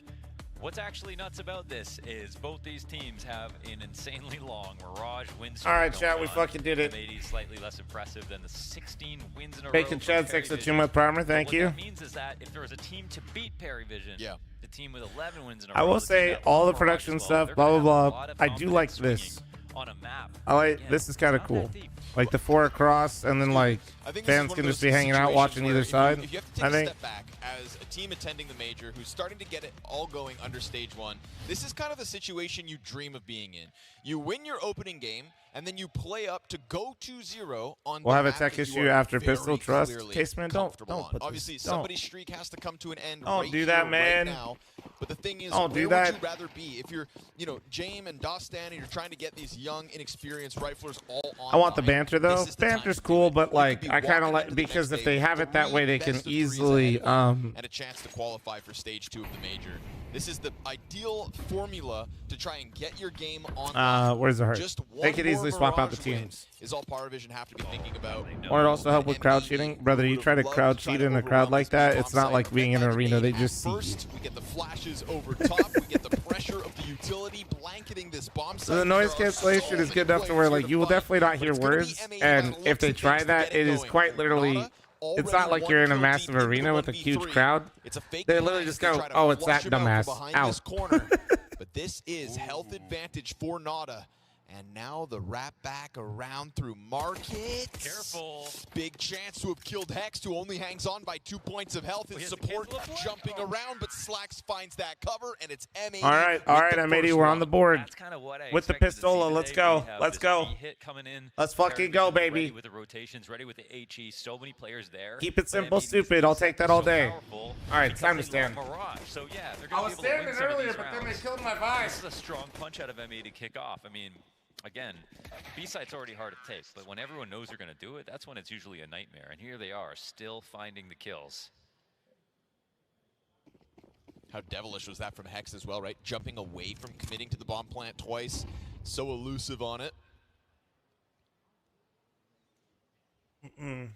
what's actually nuts about this is both these teams have an insanely long Mirage win streak. All right, going chat, we on. fucking did it. M80 slightly less impressive than the 16 wins in a row. Bacon for Chad, Perry 6 to Vision. 2 month primer. But Thank what you. that means is that if there was a team to beat Perry Vision, The team with 11 wins in a I row, will the team say that all won the Morocco production as well, stuff, they're blah gonna blah have a blah. lot of I do like confidence this. swinging on a map. I like Again, this is kind of not cool. that deep. Like the 4 across, and then like I think this is fans one can of just those be hanging out situations watching where either side. If you have to take I a think. step back as a team attending the major who's starting to get it all going under stage 1, this is kind of the situation you dream of being in. You win your opening game, and then you play up to go 2-0 on We'll the have a map tech that you issue are after very pistol trust. clearly Caseman, comfortable don't on. put this- Obviously, don't. somebody's streak has to come to an end Don't right do that, here, man. right now. But the thing is, Don't do where would that. you rather be? If you're, you know, James and Dostan, and you're trying to get these young, inexperienced riflers all on. I want the banter though. Banter's cool, but like I kind of like because if they have it that way, they can easily and a chance to qualify for stage 2 of the major. This is the ideal formula to try and get your game on. Where's the hurt? Just They could easily swap out the Mirage win teams. Is all Paravision have to be thinking about. Want it also help with crowd cheating, brother? You try to crowd cheat in a crowd like that, it's not like being in an arena. They just see you. First, we get the flashes over top. We get the pressure of the utility blanketing this bomb site. So the noise cancellation is good enough to where like you will definitely not hear words, and if they try that, it is quite literally. It's not like you're in a massive arena with a huge crowd. They literally just go, "Oh, it's that dumbass out." But this is health advantage for Nada. And now the wrap back around through Market. Careful. Big chance to have killed Hex, who only hangs on by 2 points of health. His support jumping around, but Slacks finds that cover, and it's M80. All right, M80, we're on the board. That's kind of what I with the expected to see pistola. today. Let's go. We have Let's this go. hit coming in. Let's fucking go, Ready baby. with the rotations, ready with the HE. So many players there. Keep it But simple, M80 stupid. I'll take that all so day. powerful All right, it's time to because they love stand. Mirage. So yeah, they're I going was to be able to win standing some of earlier, these but then they rounds. killed my vibe. This is a strong punch out of M80 to kick off. I mean, again, B-site's already hard to take, but when everyone knows they're going to do it, that's when it's usually a nightmare. And here they are, still finding the kills. How devilish was that from Hex as well, right? Jumping away from committing to the bomb plant twice. So elusive on it. Looking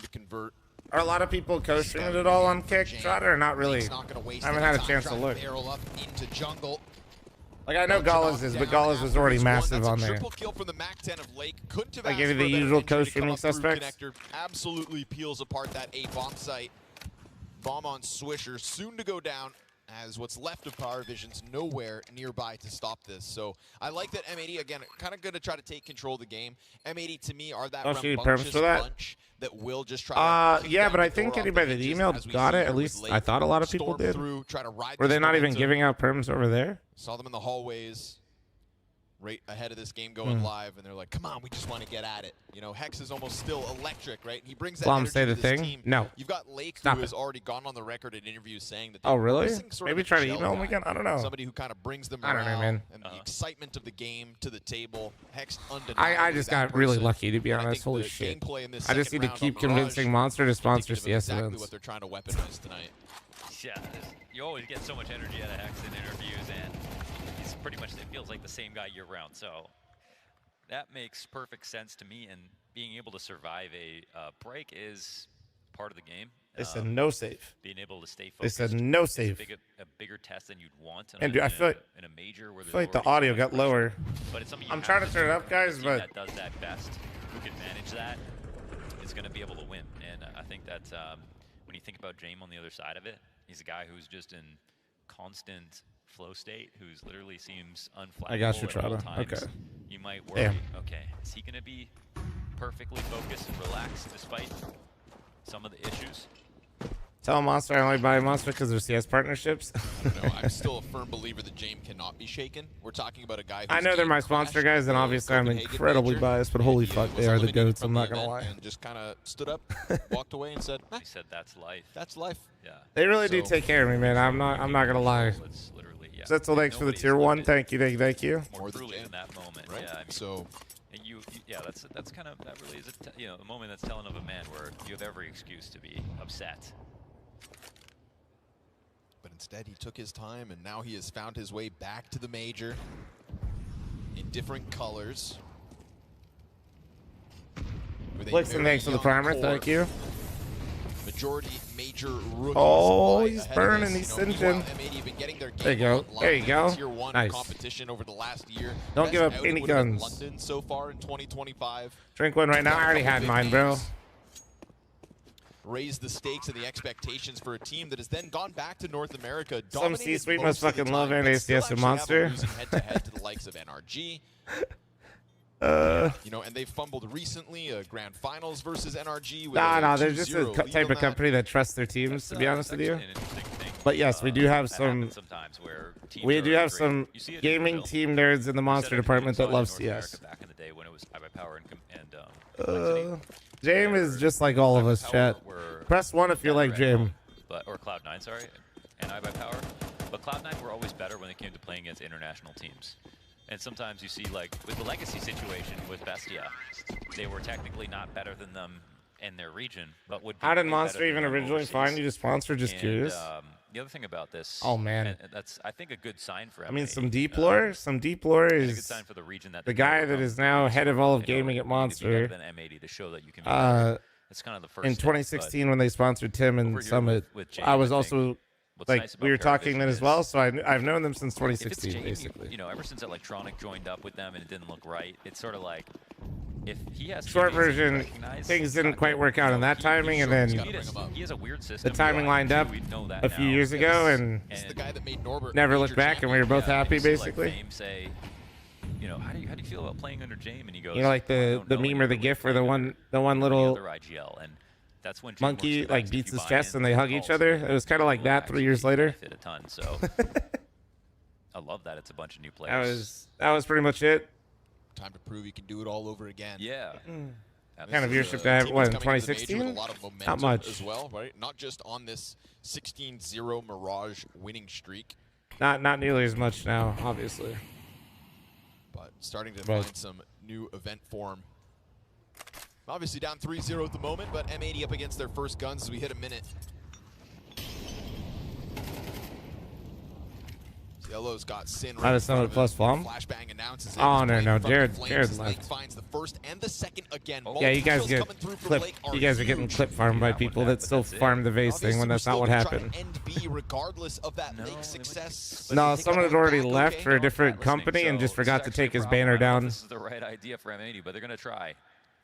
to convert. Are a lot of people coaching it all on Kick, Trotter, or not really? I haven't had a chance to look. Barrel up into jungle. Like I know Gaules is, but Gaules was already massive on there. Triple kill from the MAC-10 of Lake. Couldn't have I asked give you for the a better usual entry to come co-streaming up through suspects. Connector. Absolutely peels apart that A bomb site. Bomb on Swisher, soon to go down, as what's left of Power Vision's nowhere nearby to stop this. So I like that M80, again, kind of going to try to take control of the game. M80 to me are that she need perms rambunctious for that? bunch that will just try to Yeah, kick but down I the think door off anybody the that hinges, emailed as we got see it. here At with least Lake. I thought a lot of people Storm did. through, try to ride Were this they not even momentum. giving out perms over there? Saw them in the hallways right ahead of this game going Hmm. live, and they're like, come on, we just want to get at it. You know, Hex is almost still electric, right? He brings that Fl0m, energy say to the this thing? team. No. You've got Lake, Stop who it. has already gone on the record in interviews saying that Oh, they're really? missing sort of Maybe a try to gel email him guy. again? I don't know. Somebody who kind of brings the I don't know, morale man. and the excitement of the game to the table. Hex undeniably I just that got really person. lucky, to be And I honest. think Holy the shit. gameplay in this I just second need to round keep on Mirage convincing Monster to sponsor indicative of CS exactly events. what they're trying to weaponize tonight. Yeah, you always get so much energy out of Hex in interviews, and he's pretty much, it feels like the same guy year round. So that makes perfect sense to me, and being able to survive a break is part of the game. They said no save. Being able to stay They focused. said no is save. a bigger test than you'd want. And dude, I feel like, in a major where I feel like there's the already audio so got much lower. pressure. But it's something you I'm have trying to turn it up, guys, team but that does that best, who can manage that, is going to be able to win. And I think that when you think about James on the other side of it, he's a guy who's just in constant flow state, who's literally seems unflappable I got you, at all Trotta. times. Okay. You might worry, Damn. okay, is he going to be perfectly focused and relaxed despite some of the issues? Tell Monster I only buy Monster because they're CS partnerships. I don't know. I'm still a firm believer that James cannot be shaken. We're talking about a guy who's I know they're my sponsor guys, and obviously I'm incredibly biased, but holy fuck, they are the goats. I'm not gonna lie. And just kind of stood up, walked away, and said, He said that's life. "That's life." Yeah. They really do So- take care of me, man. I'm not gonna lie. It's literally, yeah. Setzel, thanks for the tier 1. Thank you. More truly in that moment, Right? yeah. I mean, So, and yeah, that's kind of, that really is a moment that's telling of a man where you have every excuse to be upset. but instead he took his time, and now he has found his way back to the major in different colors. With a Blixen, very thanks for the young primer. core. Thank you. Majority major rookies. Oh, lie he's ahead of burning. us. He's You know, meanwhile, singeing. M80 have been getting their game There you go. online There you in go. Tier 1 Nice. competition over the last year. Don't Best give up outing any would have been guns. London so far in 2025. Drink one right now. I already had mine, bro. raise the stakes and the expectations for a team that has then gone back to North America. Some C-suite must fucking love NACS and Monster. Head-to-head to the likes of NRG. You know, and they fumbled recently a grand finals versus NRG. No, they're just a type of company that trusts their teams, to be honest with you. But yes, we do have some. We do have some gaming team nerds in the Monster department that love CS. Back in the day when it was iBuyPower and Jame is just like all of us, chat. Press 1 if you like Jame. Or Cloud9, sorry, and iBuyPower. But Cloud9 were always better when it came to playing against international teams. And sometimes you see, like, with the legacy situation with Bestia, they were technically not better than them in their region, but would be How did way Monster better even than them originally overseas. find you to sponsor? Just curious. The other thing about this, Oh, man. and that's, I think, a good sign for I mean, M80. some deep lore. Some deep lore and a is good sign for the region that the they guy came that from. is now head of all of You know, gaming at you need to be Monster. better than M80 to show that you can be better. It's kind of the first In step, 2016, when they sponsored Tim over and here Summit, with Jane, I was I also think what's like nice we were about talking then Paravision as well. is So I've known them since if it's 2016, Jane, basically. you know, ever since Electronic joined up with them and it didn't look right, it's sort of like if he has Short teammates that he version, recognizes, things it's didn't not quite good. work out in that timing, and then He has a weird system. the timing lined up We know that a few now. years ago, and He's the guy that made Norbert never major looked back, and we were both Yeah, happy, and you see, like, basically. Fame say, you know, how do you feel about playing under Jame? And he goes, You know, like the meme or the gif where the one little other IGL, and that's when Jame monkey works the like best. beats If you his buy chest in, and they hug each other. It was kind of like that 3 years later. benefit a ton. So I love that it's a bunch of new players. That was pretty much it. Time to prove you can do it all over again. Yeah. Kind of viewership that team what that's in coming into the major 2016? with a lot of momentum Not much. as well, right? Not just on this 16-0 Mirage winning streak, Not nearly as much now, obviously. but starting to But- find some new event form. Obviously down 3-0 at the moment, but M80 up against their first guns as we hit a minute. Yellow's got Sin How does Summit plus fl0m? Flashbang announces it. Oh He's no, playing no, from the Jared flames. left. Lake finds the first and the second again. Yeah, you guys Multiple get kills coming through from clip. Lake You guys are getting clip farmed by people that still farm the vase thing when that's not what happened. B regardless of that Lake success. No, someone had already left for a different company and just forgot to take his banner down. This is the right idea for M80, but they're going to try.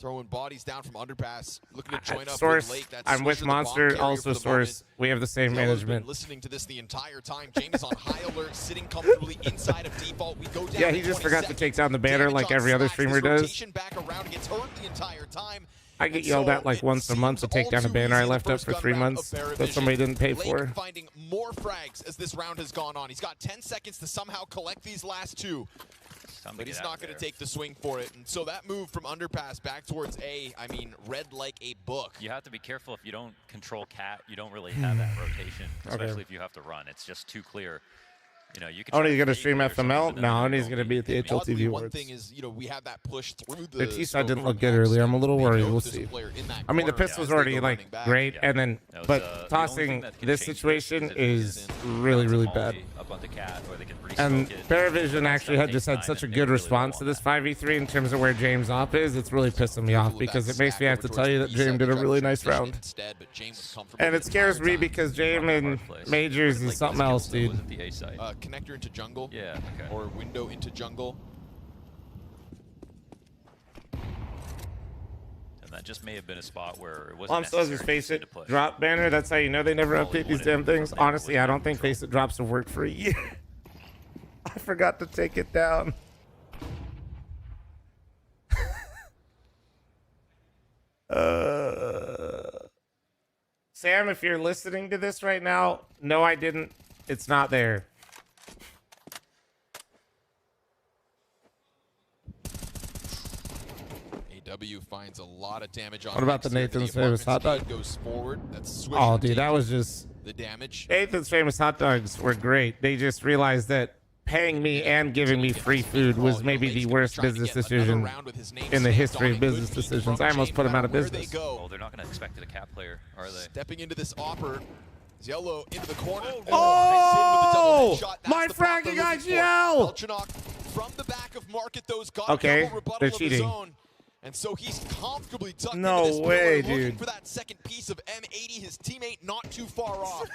Throwing bodies down from underpass, looking to join up Source, with Lake. That's I'm with Swisher, the bomb Monster. carrier Also, for the Source. moment. We have the same Yellow's management. been listening to this the entire time. James is on high alert, sitting comfortably inside of default. We go down Yeah, he to just 20 forgot to seconds. take down the banner Damage like on every other Slacks. streamer This does. rotation back around gets hurt the entire time. I get yelled at like once a month to take down a banner I left up for 3 months that somebody didn't pay for. Lake finding more frags as this round has gone on. He's got 10 seconds to somehow collect these last two. But he's not going to take the swing for it. And so that move from underpass back towards A, I mean, read like a book. You have to be careful if you don't control cat. You don't really have that rotation, especially Okay. if you have to run. It's just too clear. You know, you can. Only's gonna stream FML. No, Only's gonna be at the Oddly, HLTV one Awards. thing is, you know, we have that push through the The T-side didn't smoke look from good Max. earlier. I'm a little They worried. know We'll this see. player in that I mean, the corner pistol's as they already go like running back. great, and then That was, but the only tossing thing that can this change situation is is if really, it's really a bad. molly up on the cat, or they can And re-smoke it. Paravision That actually stuff had just takes had time, such a and they good really response to this 5v3 in terms of where James' op is. It's really pissing me off because it makes me have to tell you that James did a really nice round. Instead, but James was comfortable And it the scares entire me time. because James and Majors is something else, dude. Connector into jungle. Yeah, okay. Or window into jungle. And that just may have been a spot where it wasn't Well, I'm still as necessary Face to It push. drop banner. That's how you know they never update these damn things. Honestly, I don't think Face It drops have worked for a year. I forgot to take it down. Sam, if you're listening to this right now, no, I didn't. It's not there. AW finds a lot of damage on What about the Next. Nathan's famous hot dog? Speed goes forward. That's Oh, dude, that was just the damage. Nathan's famous hot dogs were great. They just realized that paying me and giving me free food was maybe the worst business decision in the history of business decisions. I almost put him out of business. Oh, they're not going to expect it a cat player, are they? Stepping into this offer. Yellow into the corner. Oh, my fragging IGL! Elchinok from the back of market, those got Okay, double rebuttal they're of his cheating. own. And so he's comfortably tucked No into this way, pillar, looking dude. for that second piece of M80. His teammate not too far off.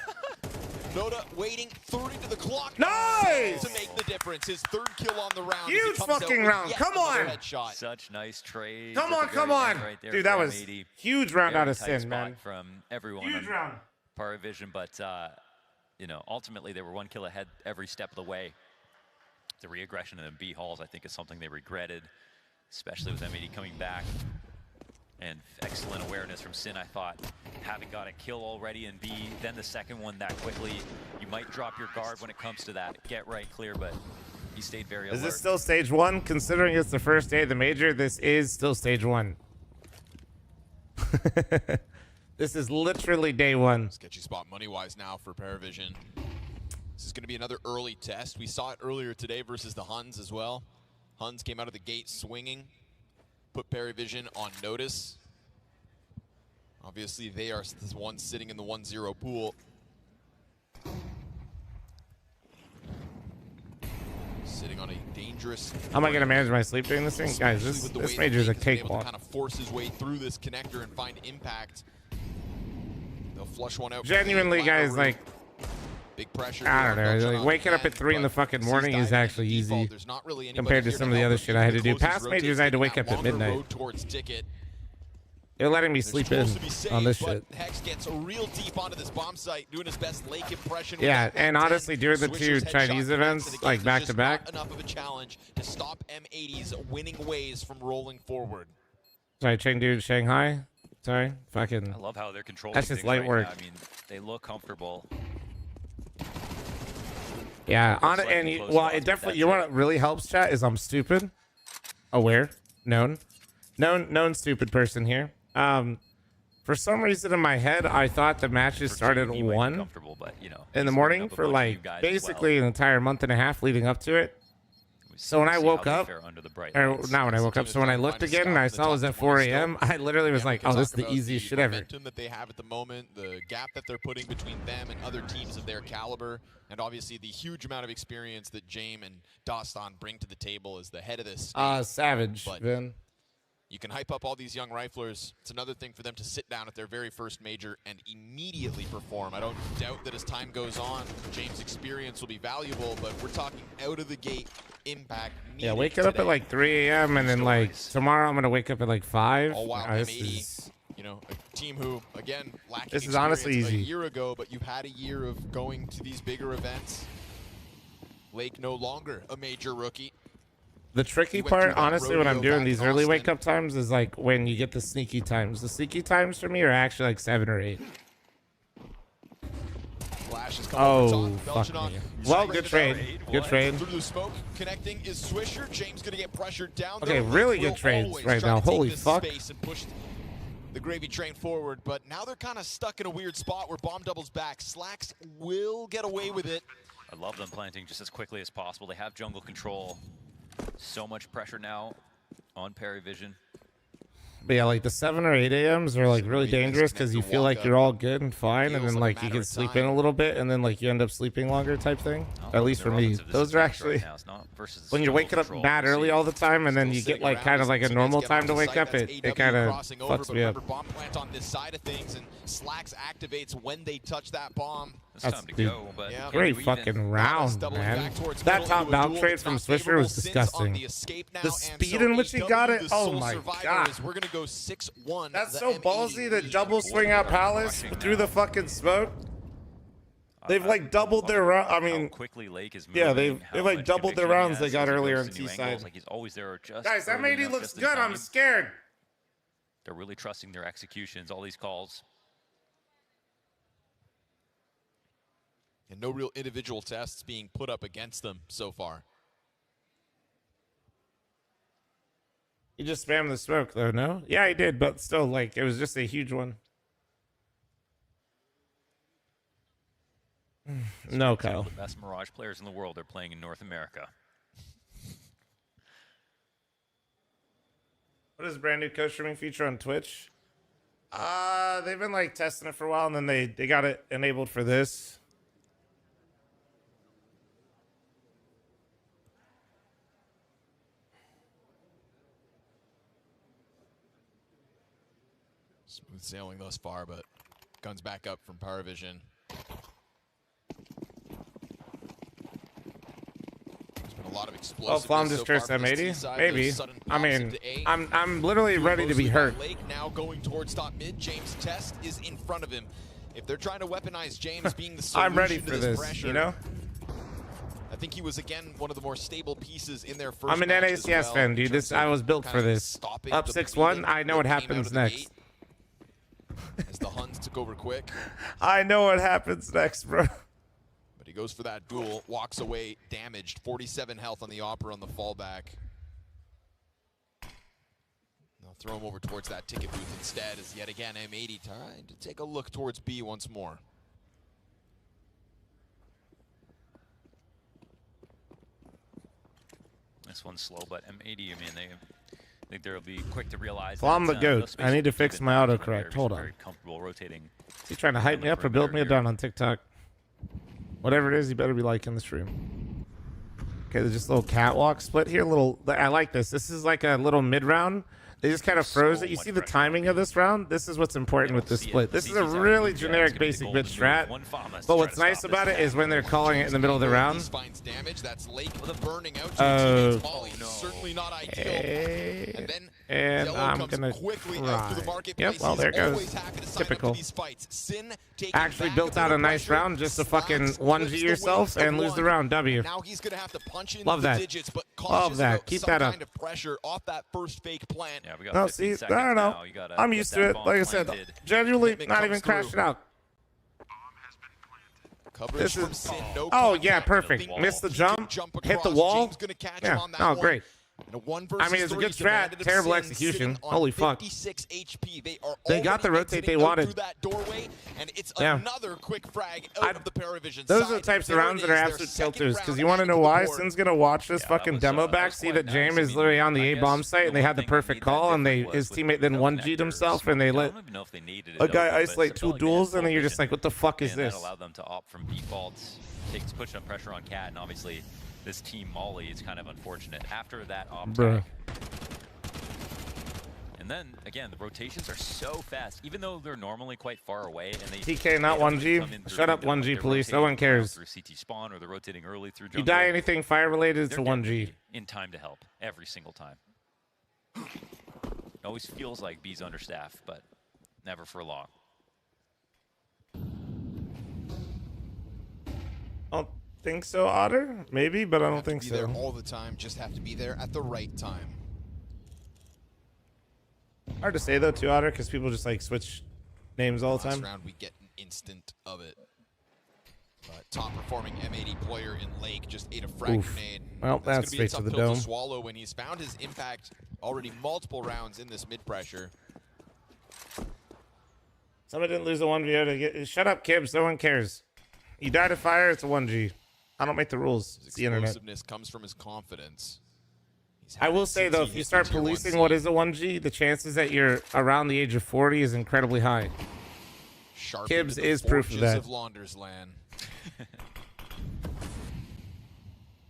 Noda waiting 30 to the clock. Nice! To make the difference. His third kill on the round. Huge fucking round. Come on. Headshot. Such nice trades. Come on, come on. Dude, that was huge round out of Sin, man. From everyone. Huge round. Paravision, but you know, ultimately they were 1 kill ahead every step of the way. The re-aggression in the B halls, I think, is something they regretted, especially with M80 coming back. And excellent awareness from Sin, I thought. Having got a kill already in B, then the second one that quickly, you might drop your guard when it comes to that. Get right clear, but he stayed very alert. Is this still stage 1? Considering it's the first day of the major, this is still stage 1. This is literally day 1. Sketchy spot money-wise now for Paravision. This is going to be another early test. We saw it earlier today versus the Huns as well. Huns came out of the gate swinging, put Paravision on notice. Obviously, they are the ones sitting in the 1-0 pool. Sitting on a dangerous... How am I going to manage my sleep during this thing? Guys, this major is a cakewalk. Kind of force his way through this connector and find impact. They'll flush one out. Genuinely, guys, like... Big pressure. I don't know. Like, waking up at 3 in the fucking morning is actually easy compared to some of the other shit I had to do. Past majors, I had to wake up at midnight. They're letting me sleep in on this shit. Hex gets real deep onto this bomb site, doing his best Lake impression. Yeah, and honestly, during the 2 Chinese events, like back to back, enough of a challenge to stop M80's winning ways from rolling forward. Sorry, Chengdu, Shanghai. Sorry, fucking. I love how they're controlling. That's just light work. Now. I mean, they look comfortable. Yeah, well, it definitely. You know what really helps, chat, is I'm stupid, aware, known, stupid person here. For some reason in my head, I thought the matches started at 1 but, you know, in the morning for like basically an entire month and a half leading up to it. So when I woke up, or not when I woke up, so when I looked again and I saw it was at 4 a.m., I literally was like, oh, this is the easiest shit ever. The momentum that they have at the moment, the gap that they're putting between them and other teams of their caliber, and obviously the huge amount of experience that James and Doston bring to the table as the head of this. Savage, Vin. You can hype up all these young riflers. It's another thing for them to sit down at their very first major and immediately perform. I don't doubt that as time goes on, James' experience will be valuable, but we're talking out of the gate impact. Yeah, waking up at like 3 a.m. and then like tomorrow I'm gonna wake up at like 5. All while M80, you know, a team who, again, lacking this is honestly easy. A year ago, but you've had a year of going to these bigger events. Lake no longer a major rookie. The tricky part, honestly, when I'm doing these early wake-up times is like when you get the sneaky times. The sneaky times for me are actually like 7 or 8. Oh, fuck me. Well, good trade. Good trade. Through the smoke, connecting is Swisher. James gonna get pressured down. Okay, really good trades right now. Holy fuck. And push the gravy train forward, but now they're kind of stuck in a weird spot where bomb doubles back. Slacks will get away with it. I love them planting just as quickly as possible. They have jungle control. So much pressure now on Paravision. But yeah, like the 7 or 8 a.m.s are like really dangerous because you feel like you're all good and fine, and then like you can sleep in a little bit, and then like you end up sleeping longer type thing. At least for me, those are actually when you're waking up mad early all the time, and then you get like kind of like a normal time to wake up. It kind of fucks me up. Bomb plant on this side of things, and Slacks activates when they touch that bomb. That's great fucking round, man. That top down trade from Swisher was disgusting. The speed in which he got it, oh my god. We're gonna go 6-1. That's so ballsy to double swing out Palace through the fucking smoke. They've like doubled their round. I mean, quickly Lake is moving, yeah, they've like doubled their rounds they got earlier on T side. Like he's always there. Guys, that MAD looks good. I'm scared. They're really trusting their executions. All these calls. And no real individual tests being put up against them so far. He just spammed the smoke, though, no? Yeah, he did, but still, like, it was just a huge one. No, Kyle. The best Mirage players in the world are playing in North America. What is brand new co-streaming feature on Twitch? They've been, like, testing it for a while, and then they got it enabled for this. Smooth sailing thus far, but guns back up from Paravision. lot of Oh, explosiveness fl0m so just far cursed from this M80? T side. Maybe. Those sudden I pops mean, into A. I'm literally Doing ready to be mostly by hurt. Lake, now going towards top mid. James Test is in front of him. If they're trying to weaponize James being the solution I'm ready to for this this, pressure, you know? I think he was, again, one of the more stable pieces in their first I'm an match as NACS well, fan, dude. in terms I of was built kind for of this. stopping Up the 6-1, bleeding I know what that came out happens of the next. gate as the Huns took over quick. I know what happens next, bro. But he goes for that duel, walks away damaged. 47 health on the Opera on the fallback. They'll throw him over towards that ticket booth instead, as yet again M80 trying to take a look towards B once more. This one's slow, but M80, I mean, I think they'll be quick to realize Well, I'm the that, GOAT. those spaces I need to will keep fix it my nice, autocorrect. very, Hold on. very comfortable rotating. Is he trying to hype me up or build me down on TikTok? Whatever it is, you better be liking the stream. Okay, there's just a little catwalk split here. I like this. This is like a little mid round. They just kind of froze it. You see the timing of this round? This is what's important with this split. This is a really generic basic mid strat. But what's nice about it is when they're calling it in the middle of the round. Finds damage. That's Lake burning out. Certainly not ideal. And then And I'm gonna cry. Yep, well there it goes. Typical. Actually built out a nice round just to fucking 1G yourself and lose the round. W. Now he's gonna have to punch in Love the that. digits, but Love that. Keep that up. kind of pressure off that first fake plant. Yeah, we got No, 15 see, I seconds don't know. now. You gotta I'm get used that to it. bomb Like I said, planted. genuinely Commitment not comes even through. crashing out. Coverage This from is. Sin, no Oh yeah, contact. perfect. Think Missed the he jump. can jump Hit the across. wall. James gonna catch him Yeah. on that Oh one. great. In a 1 I mean, it's a versus good 3, strat. Commanded of Terrible Sin execution. sitting on Holy fuck. 56 HP. They got the rotate they wanted. Through that doorway, and it's Yeah. another quick frag out of the Paravision Those side. are the types of There rounds it that are is, their absolute second tilters. Because round you want to added know the why? board. Sin's gonna watch this fucking demo back, see that James is literally on the A bomb site, and they had the perfect call, and his teammate then 1G'd himself, and they let even know if they needed it a guy open, but isolate it two felt like they had duels, and full then you're just vision, like, what the fuck is and this? that allowed them to opt from defaults, pushing up pressure on Cat, and obviously this team Molly is kind of unfortunate. After that opt Bruh. tag, and then again the rotations are so fast, even though they're normally quite far away. And they TK, not they don't 1G. come in through Shut up, window, 1G, they're police. No rotating one cares. through CT spawn, or they're rotating early through You jungle. die anything fire related, it's They're a 1G. definitely in time to help every single time. It always feels like B's understaffed, but never for long. I don't think so, Otter. Maybe, but I don't think Be so. there all the time. Just have to be there at the right time. Hard to say though, too, Otter, because people just like switch names all the Last time. round, we get an instant of it. But top performing M80 player in Lake just ate a frag Oof. grenade. Well, that's gonna be a straight to tough the pill dome. to swallow when he's found his impact already multiple rounds in this mid pressure. Somebody didn't lose a 1v0 to get. Shut up, Kibbs. No one cares. You die to fire, it's a 1G. I don't make the rules. It's the internet. Explosiveness comes from his confidence. I will say though, if you start policing what is a 1G, the chances that you're around the age of 40 is incredibly high. Sharp Kibbs into the is proof of forges that. Of Laundersland.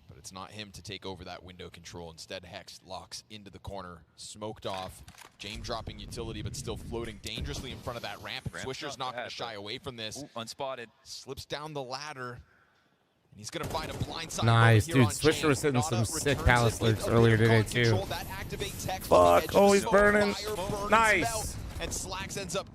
But it's not him to take over that window control. Instead, Hex locks into the corner, smoked off. James dropping utility, but still floating dangerously in front of that ramp. Swisher's not going to shy away from this. Ooh, unspotted. Slips down the ladder. And he's going to find a blindside. Nice, moment here dude. on Swisher James. was hitting Nada some sick returns palace it with lurks a earlier bit of today, gun too. control. That activates Hex from the edge Fuck. of Oh, the he's smoke. burning. Fire burns Nice. Belt, and Slacks ends up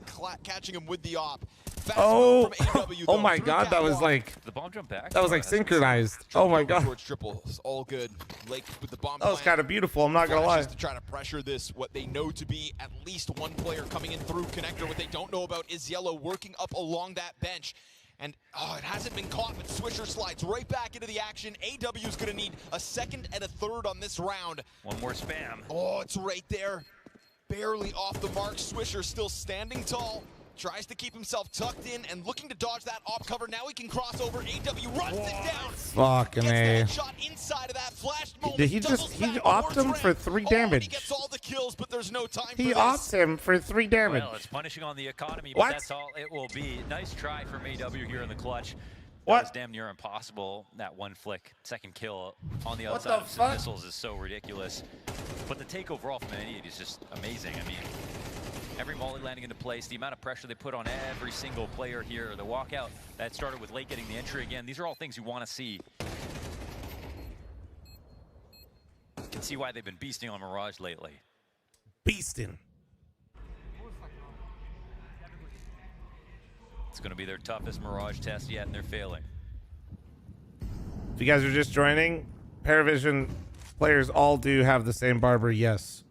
catching him with the op. Fast Oh, move from AW, oh though, my through God, that was catwalk. like The bomb jump back. that was like synchronized. Oh my God, Towards triple, all good. Lake with the bomb. that was kind of beautiful. I'm not gonna lie. To try to pressure this, what they know to be at least one player coming in through connector. What they don't know about is Yellow working up along that bench. And, oh, it hasn't been caught, but Swisher slides right back into the action. AW's going to need a second and a third on this round. One more spam. Oh, it's right there. Barely off the mark. Swisher still standing tall. Tries to keep himself tucked in and looking to dodge that op cover. Now he can cross over. AW runs it down. Fucking A. Shot inside of that flash moment. Did he just, he opt him for 3 damage. He gets all the kills, but there's no time He for this. opts him for 3 damage. Well, it's punishing on the economy, but What? that's all it will be. Nice try from AW here in the clutch. What? That was damn near impossible. That one flick, second kill on the What outside the of some fuck? missiles is so ridiculous. But the take overall from an 88 is just amazing. I mean, every volley landing into place, the amount of pressure they put on every single player here, the walkout that started with Lake getting the entry again. These are all things you want to see. can see why they've been beasting on Mirage lately. Beasting. It's going to be their toughest Mirage test yet, and they're failing. If you guys are just joining, Paravision players all do have the same barber, yes.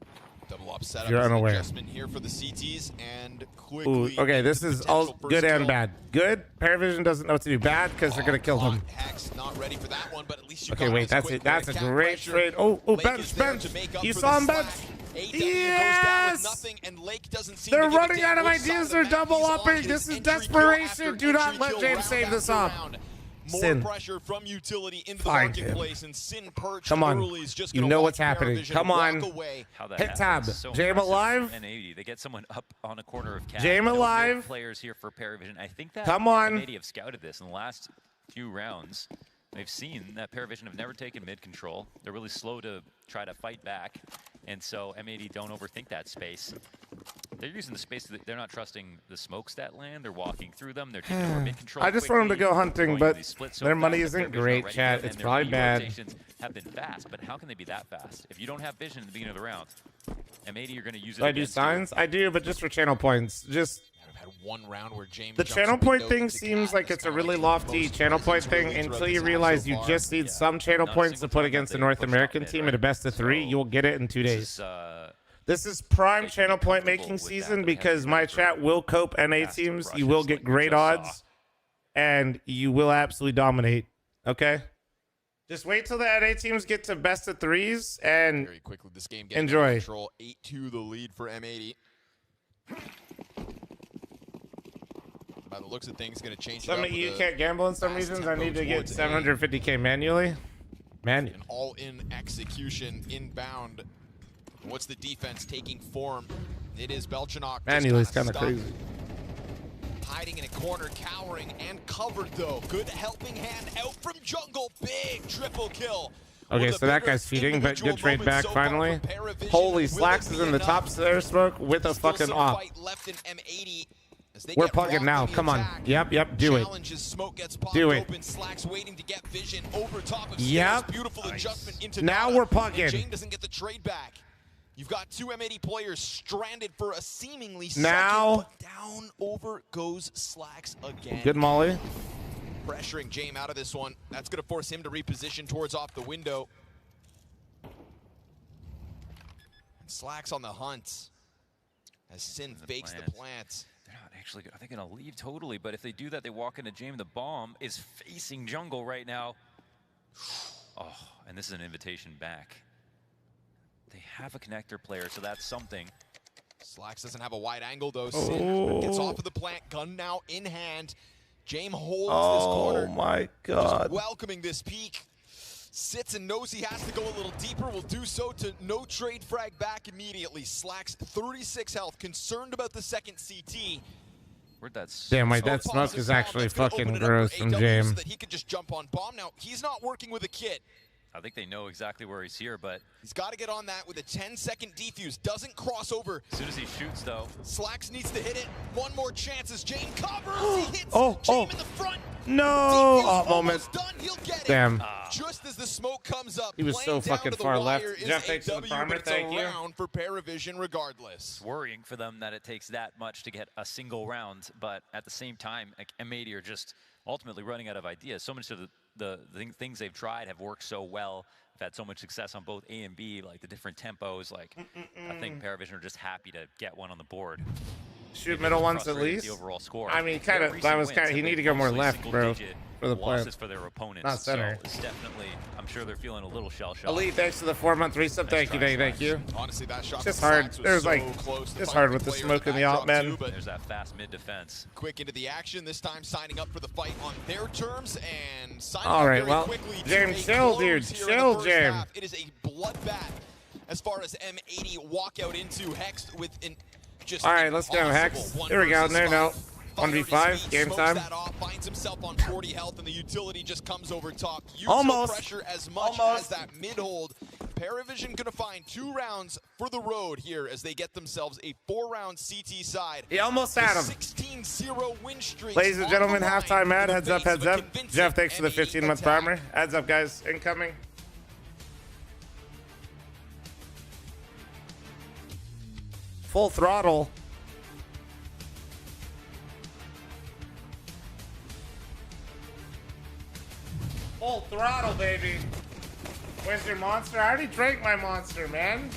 Double up setup. You're unaware. Adjustment here for the CTs and Ooh, quickly. okay, this is all good and bad. Good, Paravision doesn't know what to do. Bad, because they're going to kill him. Hex not ready for that one, but at least you Okay, got wait, this that's quick it. That's a great trade. Oh, bench. You saw him bench. Yes! They're running out of ideas. They're double upping. This is desperation. Do not let James save this off. More Sin. pressure from utility into the Find him. marketplace, and Sin perched Come on. early is just You gonna know watch what's happening. Paravision Come walk on. away. How that Hit tab. happens. So Jam impressive alive. from N80. They get someone up on a corner of cap. Jam No alive. mid players here for Paravision. I think that Come on. N80 have scouted this in the last few rounds. They've seen that Paravision have never taken mid control. They're really slow to try to fight back. And so M80 don't overthink that space. They're using the space. They're not trusting the smokes that land. They're walking through them. They're taking more mid control. I just want them to go hunting, but their money fast that isn't Paravision great, already chat. have, It's and their probably B bad. rotations have been fast, but how can they be that fast? If you don't have vision at the beginning of the round, M80 you're going to use it Do I do against you. signs? I do, but just for channel points. Just Had one round where James the jumps channel up and point goes thing into seems cap. like That's it's a kinda really like lofty most channel point presence thing really until throughout you this realize half you so far. just need some channel Not a points to single put time against that the they North pushed American top mid, team right? at a best of 3. So You'll get it in 2 This days. is, This is prime they should channel be point comfortable making with that, season but they have because to my remember chat will cope NA fast teams. You rushes will like get we great just saw. odds, and you will absolutely dominate. Okay? Just wait till the NA teams get to best of 3s and Very quickly, this game getting enjoy. under control. 8-2 the lead for M80. By the looks of things, going to change it Some up of with you a can't gamble in some fast regions. I tempo need to get towards A. 750k manually. Manual. An all-in execution inbound. What's the defense taking form? It is Belchanok. Manually is kind of crazy. Hiding in a corner, cowering, and covered though. Good helping hand out from jungle. Big triple kill. Okay, so that guy's feeding, but good trade back finally. Holy, Slacks is in the top stair smoke with a fucking op. Left in M80 as they We're get plugging rocked now. on the Come on. attack. Yep, do it. Challenges, smoke gets popped Do it. open. Slacks waiting to get vision over top of Yep. Stairs. Beautiful adjustment into Now Nada, we're plugging. and Jane doesn't get the trade back. You've got two M80 players stranded for a seemingly Now- second, but down over goes Slacks again. Good Molly. Pressuring Jame out of this one. That's going to force him to reposition towards off the window. And Slacks on the hunt as Sin fakes the plant. They're not actually, are they going to leave totally? But if they do that, they walk into Jame. The bomb is facing jungle right now. Oh, and this is an invitation back. They have a connector player, so that's something. Slacks doesn't have a wide angle though. Sin gets off of the plant, gun now in hand. Jame holds this corner. Oh my God. Just welcoming this peak. Sits and knows he has to go a little deeper. Will do so to no trade frag back immediately. Slacks 36 health. Concerned about the second CT. Where'd that Damn, wait, that smoke is actually fucking gross from So Jame. that he could just jump on bomb. Now he's not working with a kit. I think they know exactly where he's here, but He's got to get on that with a 10-second defuse. Doesn't cross over. as soon as he shoots, though. Slacks needs to hit it. One more chance as Jame covers. He hits Oh, Jame in the front. No! Defuse Oh, moment. almost done. He'll get it. Damn. Just as the smoke comes up, He was so playing down fucking to the far left. wire is Jeff, a thanks for the W, farmer. but it's Thank a you. round for Paravision regardless. It's worrying for them that it takes that much to get a single round, but at the same time, like, M80 are just ultimately running out of ideas. So much of the things they've tried have worked so well. They've had so much success on both A and B, like the different tempos. Like, I think Paravision are just happy to get one on the board. Shoot Maybe middle they're ones at frustrated least. The overall score. I mean, Their kind of. recent That was wins kind of. have He been need to go more mostly left, bro, single-digit for the losses plant. for their opponents. Not center. So it's definitely, I'm sure they're feeling a little shell-shocked. Elite, thanks for the 4-month resub. Thank you, thank you. Honestly, that shot It's just from hard. Slacks was There's so like, close to it's finding hard the with the player smoke in and the alt, backdrop man. too, but There's that fast mid-defense. quick into the action, this time signing up for the fight on their terms and signing All up right, very well, quickly to James, a chill, close dude. here in the Chill, first James. half. It is a bloodbath as far as M80 walk out into Hex with an just All right, let's go, Hex. impossible 1 Here we go. versus No, no. 5. 1v5, game Smokes time. that off, finds himself on 40 health, and the utility just comes over top. Use Almost. pressure as much as that mid-hold. Paravision gonna find 2 rounds for the road here as they get themselves a 4-round CT side. He almost had him. 16-0 win streak. Ladies and gentlemen, halftime ad. Heads up, heads up. Jeff, thanks for the 15-month primer. Heads up, guys. Incoming. Full throttle. Full throttle, baby. Where's your monster? I already drank my monster, man.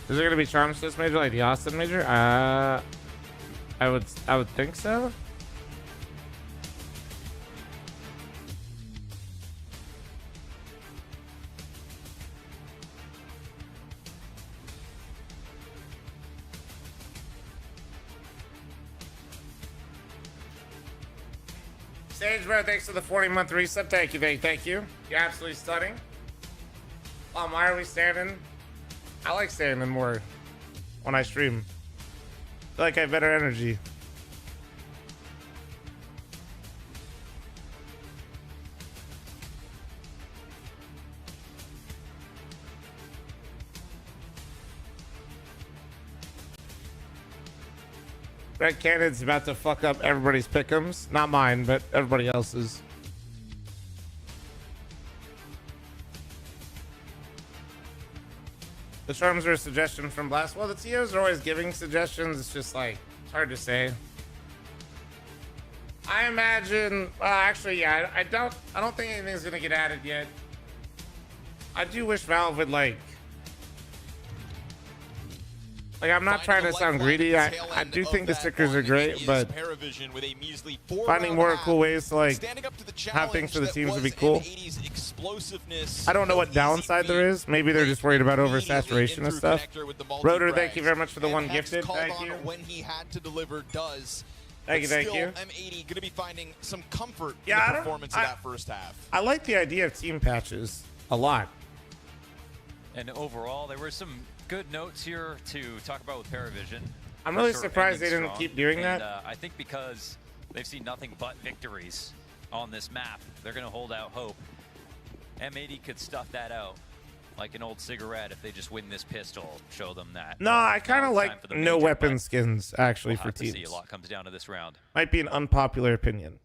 Is there gonna be charms to this major like the Austin major? I would think so. Sage Bro, thanks for the 40-month reset. Thank you, thank you. You're absolutely stunning. Why are we standing? I like standing more when I stream. I feel like I have better energy. Red Cannon's about to fuck up everybody's pick'ems. Not mine, but everybody else's. The charms are a suggestion from Blast. Well, the TOs are always giving suggestions. It's just like, it's hard to say. I imagine, actually, yeah, I don't think anything's gonna get added yet. I do wish Valve would like I'm not trying to sound greedy. I do think the stickers are great, but finding more cool ways to like have things for the teams would be cool. I don't know what downside there is. Maybe they're just worried about oversaturation and stuff. Rotor, thank you very much for the one gifted. Thank you. When he had to deliver does. Thank you, thank you. M80 going to be finding some comfort in the performance of that first half. I like the idea of team patches a lot. And overall, there were some good notes here to talk about with Paravision. I'm really surprised they didn't keep doing that. I think because they've seen nothing but victories on this map, they're going to hold out hope. M80 could stuff that out like an old cigarette if they just win this pistol, show them that. No, I kind of like no weapon skins actually for teams. See, a lot comes down to this round. Might be an unpopular opinion.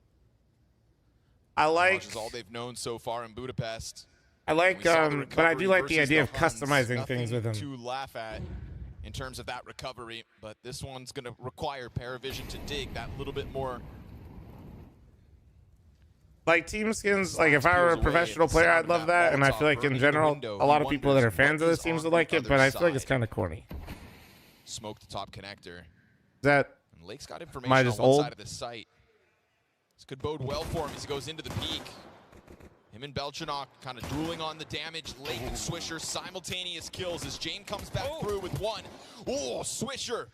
I like all they've known so far in Budapest. I like, but I do like the idea of customizing things with him. To laugh at in terms of that recovery, but this one's going to require Paravision to dig that little bit more. Like team skins, like if I were a professional player, I'd love that, and I feel like in general, a lot of people that are fans of the teams would like it, but I feel like it's kind of corny. Smoke the top connector. Is that? And Lake's got information on one side of the site. This could bode well for him as he goes into the peak. Him and Belchanok kind of dueling on the damage. Lake and Swisher simultaneous kills as Jane comes back through with one. Oh, Swisher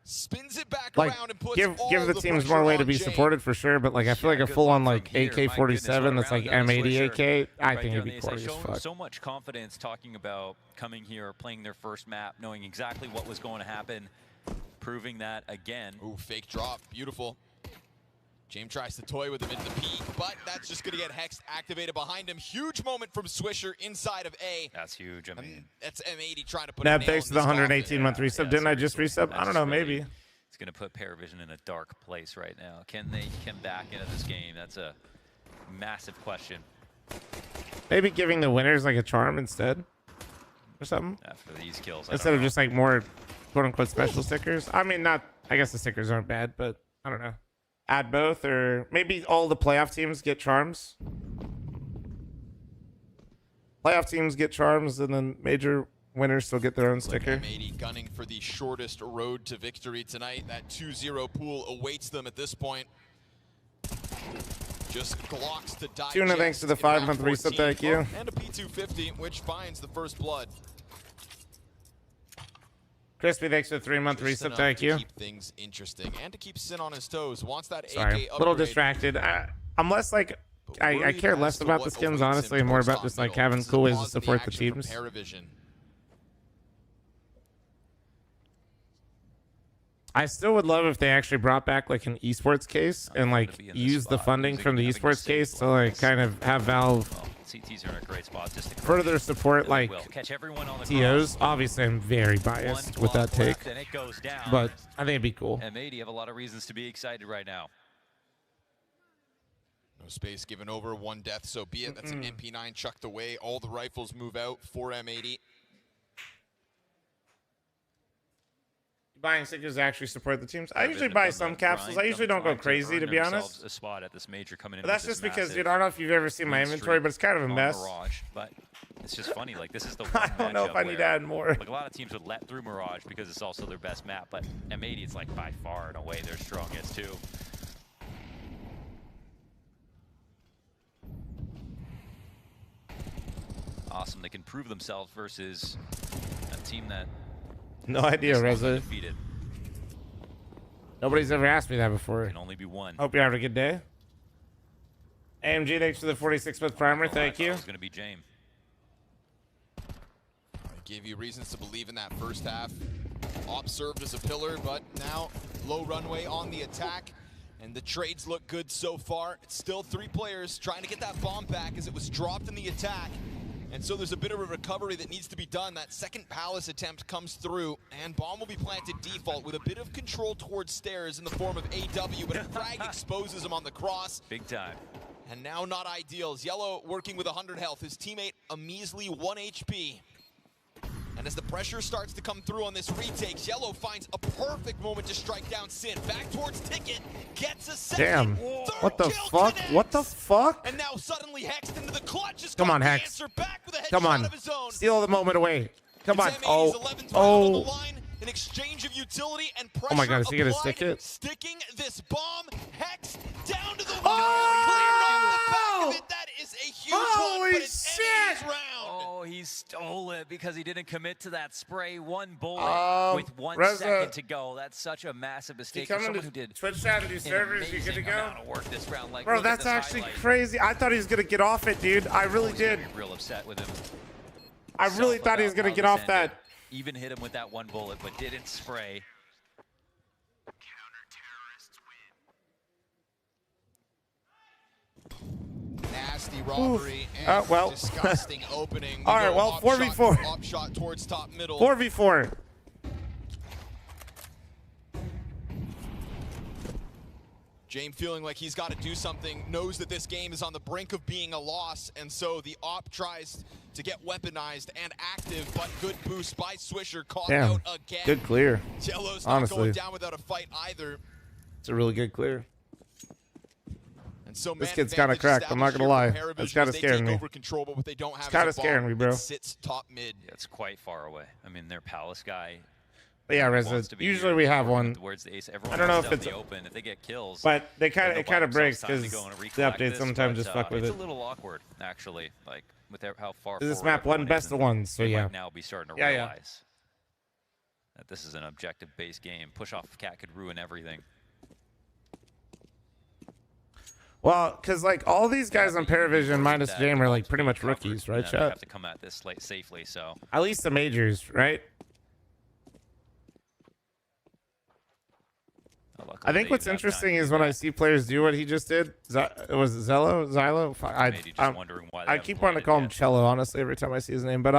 spins it back around and puts give the teams more way to be supported for sure, but like I feel like a full-on like AK-47 that's like M80 AK, I think it'd be corny as fuck. So much confidence talking about coming here, playing their first map, knowing exactly what was going to happen, proving that again. Ooh, fake drop, beautiful. James tries to toy with him into the peak, but that's just going to get Hex activated behind him. Huge moment from Swisher inside of A. That's huge. I mean, that's M80 trying to put Nab, thanks to the 118-month resub. Didn't I just resub? I don't know, maybe. It's going to put Paravision in a dark place right now. Can they come back into this game? That's a massive question. Maybe giving the winners like a charm instead or something? After these kills. Instead of just like more quote-unquote special stickers. I mean, not, I guess the stickers aren't bad, but I don't know. Add both, or maybe all the playoff teams get charms. Playoff teams get charms, and then major winners still get their own sticker. M80 gunning for the shortest road to victory tonight. That 2-0 pool awaits them at this point. Just Glocks to die. Tuna, thanks to the 5-month reset. Thank you. And a P250, which finds the first blood. Crispy, thanks for the 3-month Just resub. enough Thank to you. Keep things interesting and to keep Sin on his toes. Wants that Sorry, AK a little upgrade. distracted. I'm less like I worried care as less to about what the skins, awaits him honestly, and more towards about top just like middle. having This is cool ways to pause in the support the action from teams. Paravision. I still would love if they actually brought back like an esports case and like use the funding from the esports case to like kind of have Valve CTs are in a great spot just to further support like catch everyone on the TOs. Obviously, I'm very biased with that take, and it goes down. but I think it'd be cool. And Mady have a lot of reasons to be excited right now. No space given over. One death, so be it. That's an MP9 chucked away. All the rifles move out for M80. Buying stickers actually support the teams. I usually buy some capsules. I usually don't go crazy, to be honest. A spot at this major coming in. But that's just because, dude, I don't know if you've ever seen my inventory, but it's kind of a mess. Mirage, but it's just funny. Like, this is the one I don't know if I need to add more. Like, a lot of teams would let through Mirage because it's also their best map, but M80 is like by far and away their strongest too. Awesome. They can prove themselves versus a team that No idea, Reza. defeated. Nobody's ever asked me that before. Can only be one. Hope you're having a good day. AMG, thanks for the 46-month primer. Thank you. It's going to be James. I gave you reasons to believe in that first half. Op served as a pillar, but now low runway on the attack. And the trades look good so far. It's still 3 players trying to get that bomb back as it was dropped in the attack. And so there's a bit of a recovery that needs to be done. That second Palace attempt comes through, and bomb will be planted default with a bit of control towards stairs in the form of AW, but Frag exposes him on the cross. Big time. And now not ideal. Yellow working with 100 health. His teammate a measly 1 HP. And as the pressure starts to come through on this retake, Yellow finds a perfect moment to strike down Sin. Back towards Ticket, gets a second. Damn. What the fuck? What the fuck? And now suddenly Hexed into the clutch. Come on, Hex. Come on. Steal the moment away. Come on. Oh. An exchange of utility and pressure. Oh my god, is he gonna stick it? Sticking this bomb. Hex down to the window. Oh! Cleared off the back of it. That is a huge Holy one, but it's shit! Eddie's round. Oh, he stole it because he didn't commit to that spray. One bullet with 1 Reza, second to go. That's such a massive mistake. come For someone into who did Twitch chat and do an servers, you good to amazing go? amount of work this round. Like, Bro, look at that's this actually highlight. crazy. I thought he was gonna get off it, dude. I really did. Real upset with him. I really thought he was gonna get off that. Even hit him with that one bullet, but didn't spray. Nasty robbery Oof. and Well. disgusting opening. All right, well, 4v4. Op shot towards top middle. 4v4. James feeling like he's got to do something, knows that this game is on the brink of being a loss, and so the op tries to get weaponized and active, but good boost by Swisher, caught Damn. out again. Good clear. Yellow's not Honestly. going down without a fight either. It's a really good clear. And so This man kid's kind of advantage cracked. I'm not gonna established lie. here for That's Paravision kind as of they scaring take me. over control, but what they don't have It's is kind a of scaring bomb. me, bro. It sits top mid. Yeah, it's quite far away. I mean, their Palace guy. But yeah, wants Reza, to be usually here, we have working one. towards the ace. I Everyone don't know wants if to it's out in the open if they get kills. But they kind of they'll it kind of buy breaks themselves time because to go and the recollect updates this, sometimes but, just fuck with it's it. a little awkward, actually, like with how far. This forward map one everyone best is, of and ones, so they yeah. might now be starting to Yeah, yeah. realize that this is an objective-based game. Push off cat could ruin everything. Well, because like all these guys on Paravision minus That Jam are like wants to pretty be much covered, rookies, right, and they chat? have to come at this safely. So At least the majors, right? I think what's interesting is when I see players do what he just did. Was it Xylo? I keep wanting to call him Cello, honestly, every time I see his name. But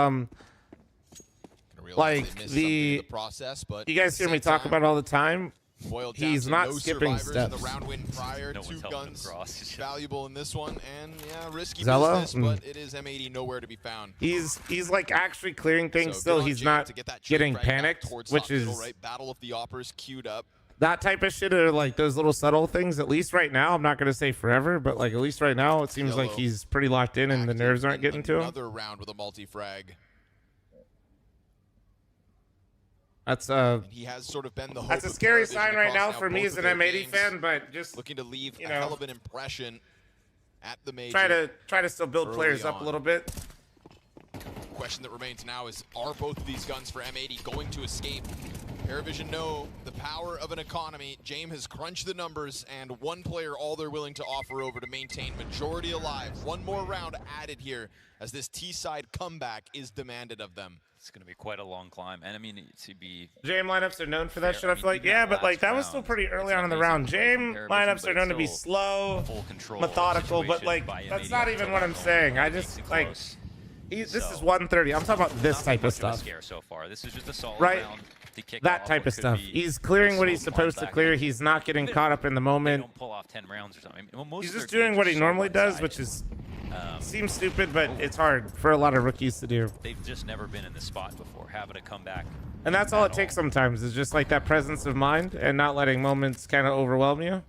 like the process, but you guys hear me talk about it all the time. Boiled down He's to not no skipping survivors in steps. the round win prior. No Two one's helping him guns cross. valuable in this one, and yeah, risky Zello? business, but it is M80 nowhere to be found. He's like actually clearing things So still. good on He's Jake not to get that trade getting frag back panicked, towards which top middle, is right? Battle of the Oppers queued up. that type of shit are like those little subtle things. At least right now, I'm not gonna say forever, but like at least right now, it seems like Yellow he's pretty locked in, and the nerves aren't getting to him. Another round with a multi-frag. That's He has sort of been the hope that's a of scary Paravision sign right across now for me both as of an their M80 games. fan, but just looking to leave you a know, hell of an impression at the major. try to still build early players up a on. little bit. question that remains now is, are both of these guns for M80 going to escape? Paravision know the power of an economy. James has crunched the numbers, and one player all they're willing to offer over to maintain majority alive. One more round added here as this T-side comeback is demanded of them. It's going to be quite a long climb, and I mean, to be Jam lineups are known for that shit. I feel like, yeah, but like that was still pretty early on in the round. Jam lineups are known to be slow, methodical, but like that's not even what I'm saying. I just like this is 130. I'm talking about this type of stuff. So far, this is just a solid right? round to kick That off type what of could stuff. be He's clearing what a he's slow supposed to climb clear. back. He's not getting caught up in the moment. Don't pull off 10 rounds or something. Well, most He's of just their doing what he games are so normally does, one-sided. which is seems stupid, but it's hard for a lot of rookies to do. They've just never been in this spot before, having to come back. And that's all it takes sometimes, is just like that presence of mind and not letting moments kind of overwhelm you.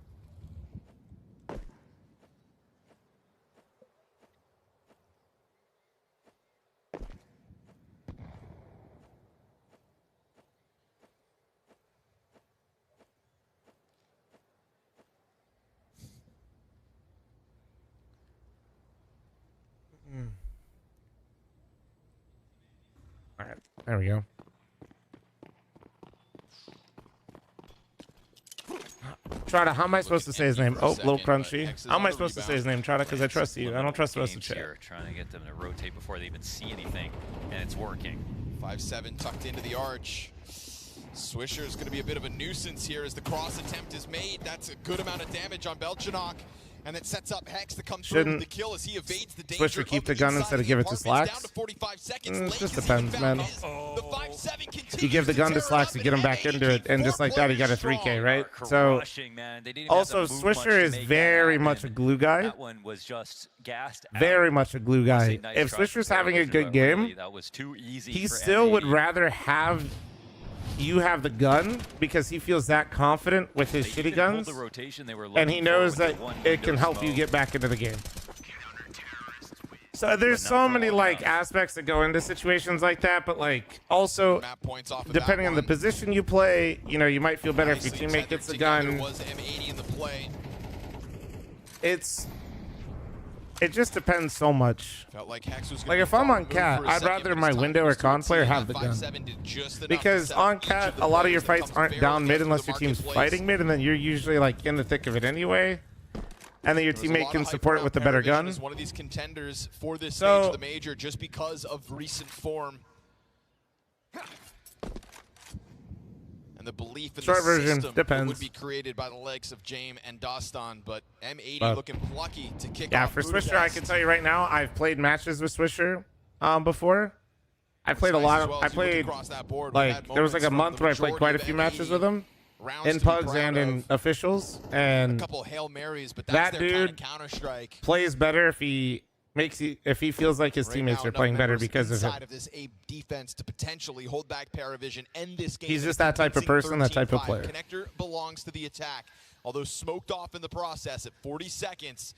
All right, there we go. Trotta, how am I supposed to say his name? Oh, little crunchy. How am I supposed to say his name, Trotta? Because I trust you. I don't trust the rest of the chat. Here, trying to get them to rotate before they even see anything, and it's working. 5-7 tucked into the arch. Swisher is going to be a bit of a nuisance here as the cross attempt is made. That's a good amount of damage on Belchanok. And it sets up Hex to come through with the kill as he evades the danger. Swisher keep the gun instead of give it to Slacks? It just depends, man. You give the gun to Slacks, you get him back into it, and just like that, he got a 3K, right? So, also, Swisher is very much a glue guy. That one was just gassed out. Very much a glue guy. Nice If try Swisher's from having a Paravision, good but game, really, that was too easy he for still would M80. rather have you have the gun because he feels that confident with his shitty guns, the rotation they were and he looking knows for with that the one it can window help you smoke. get back into the game. So there's so many like aspects that go into situations like that, but like also depending on the position you play, you know, you might feel better if your teammate gets the gun. It just depends so much. Felt like Hex was Like if I'm on cat, I'd rather my window or con player have the gun. Because on cat, a lot of your fights aren't down mid unless your team's fighting mid, and then you're usually like in the thick of it anyway. And then your teammate can support it with a better gun. One of these contenders for this stage of the major just because of recent form. And the belief in Short the version, system depends. would be created by the legs of Jame and Dastan, but M80 looking plucky to kick Yeah, off for Budapest. Swisher, I can tell you right now, I've played matches with Swisher before. I played a lot of, I played, like, there was like a month where I played quite a few matches with him. In pugs and in officials. And a couple Hail Marys, but that that's their kind dude of Counter-Strike. plays better if he feels like his teammates are playing better because of Inside him. of this A defense to potentially hold back Paravision, end this game. He's in a just that type of convincing person, that type of 13-5. player. Connector belongs to the attack, although smoked off in the process at 40 seconds.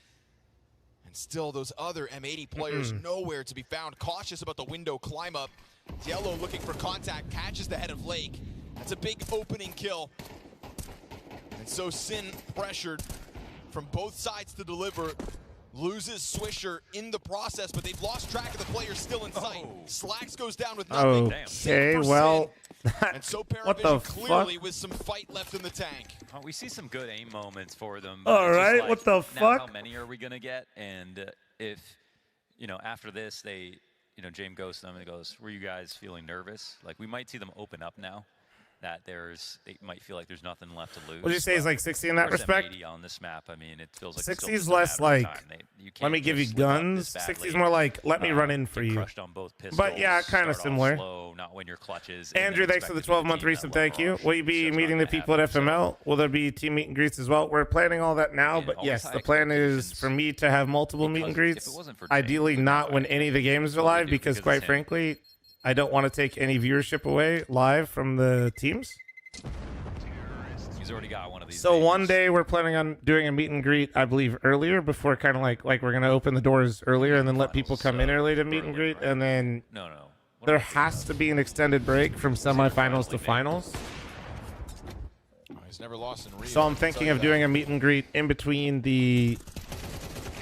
And still, those other M80 players nowhere to be found. Cautious about the window climb up. Yellow looking for contact, catches the head of Lake. That's a big opening kill. And so Sin pressured from both sides to deliver. Loses Swisher in the process, but they've lost track of the players still in sight. Slacks goes down with nothing. Okay, well, And so what the Paravision clearly fuck? with some fight left in the tank. Oh, we see some good aim moments for them. All It's just right, like, what the now fuck? How many are we gonna get? And if you know, after this, they, you know, James goes to them and goes, "Were you guys feeling nervous?" Like we might see them open up now. That they might feel like there's nothing left to lose. Would you say he's like 60 in that Whereas respect? M80 on this map, I mean, it feels like 60 it's is still less just a matter of like, time. You let can't me give you just slip up guns. this 60 is badly. more like, let me run in for Get you. crushed on both pistols, But yeah, kind of start off similar. slow, not win your clutches, and Andrew, then thanks for the expect to be 12-month team resub. that Thank you. will Will you be meeting the people at FML? Will there be team meet and greets as well? We're planning all that now, but yes, the plan is for me to have multiple meet and greets. Ideally not when any of the games are live, because quite frankly, I don't want to take any viewership away live from the teams. He's already got one of these. So one day we're planning on doing a meet and greet, I believe, earlier, before kind of like we're going to open the doors earlier and then let people come in early to meet and greet. And then there has to be an extended break from semifinals to finals. He's never lost in Rio. So I'm thinking of doing a meet and greet in between the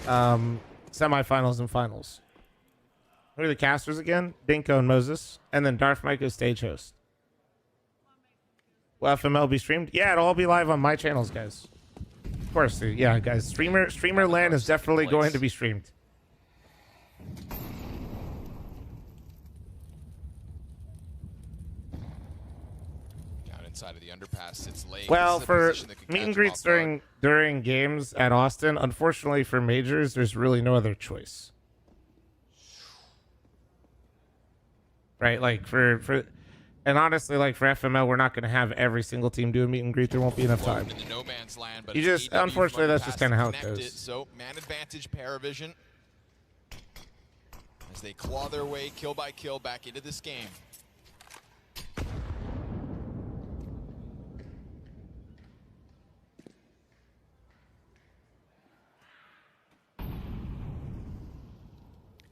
semifinals and finals. Who are the casters again? Dinko and Moses. And then Darth Myko stage host. Will FML be streamed? Yeah, it'll all be live on my channels, guys. Of course, yeah, guys. Streamer land is definitely going to be streamed. Down inside of the underpass, it's late. Well, for meet and greets during games at Austin, unfortunately for majors, there's really no other choice. Right, like and honestly, like for FML, we're not going to have every single team do a meet and greet. There won't be enough time. No man's land, but You just, unfortunately, that's just kind of how it goes. So man advantage, Paravision, as they claw their way kill by kill back into this game.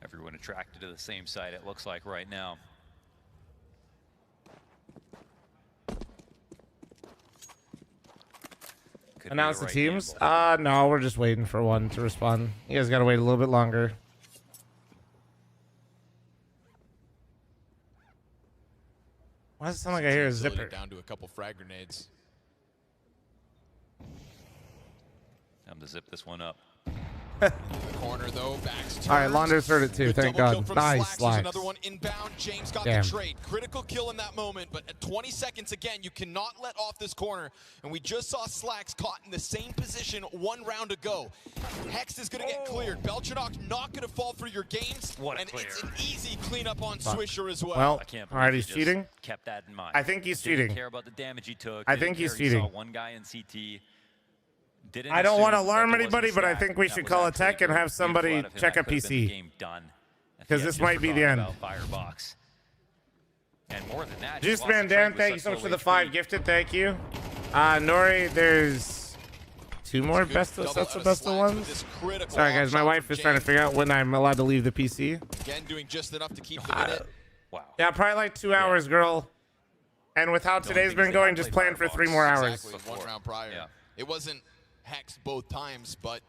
Everyone attracted to the same side, it looks like right now. Could Announce be the right teams? gamble. No, we're just waiting for one to respond. You guys got to wait a little bit longer. Why does it sound like I hear a zipper? Down to a couple frag grenades. Time to zip this one up. The corner though, backs. All right, Launders heard it too. Thank God. Nice Slacks. slice. Another one inbound. James got Damn. the trade. Critical kill in that moment, but at 20 seconds again, you cannot let off this corner. And we just saw Slacks caught in the same position 1 round ago. Hex is going to get cleared. Belchanok not going to fall for your games. What a and clear. it's an easy cleanup on Fuck. Swisher as well. Well, I can't all right, believe he's he just cheating. Kept that in mind. I think he's Didn't cheating. care about the damage he took. I Didn't think he's care he saw cheating. one guy in CT. Didn't I don't want to assume that alarm there wasn't anybody, but I stack. think we That should was call a actually tech and have beautiful somebody out of him. check a That could've been the PC. game done if he Because had this just might be the forgotten end. about Firebox. And more than that, Juice he lost Man the trade Dan, with thank you such so much low for the HP. 5 gifted. Thank you. Nori, there's 2 more best of sets of best of ones. Sorry, guys. My wife is trying to figure out when I'm allowed to leave the PC. Again, doing just enough to keep them in it. Wow. Yeah, probably like 2 hours, girl. And with how today's been going, just plan for 3 more hours. Exactly, 1 round prior. Yeah. It wasn't Hex both times, but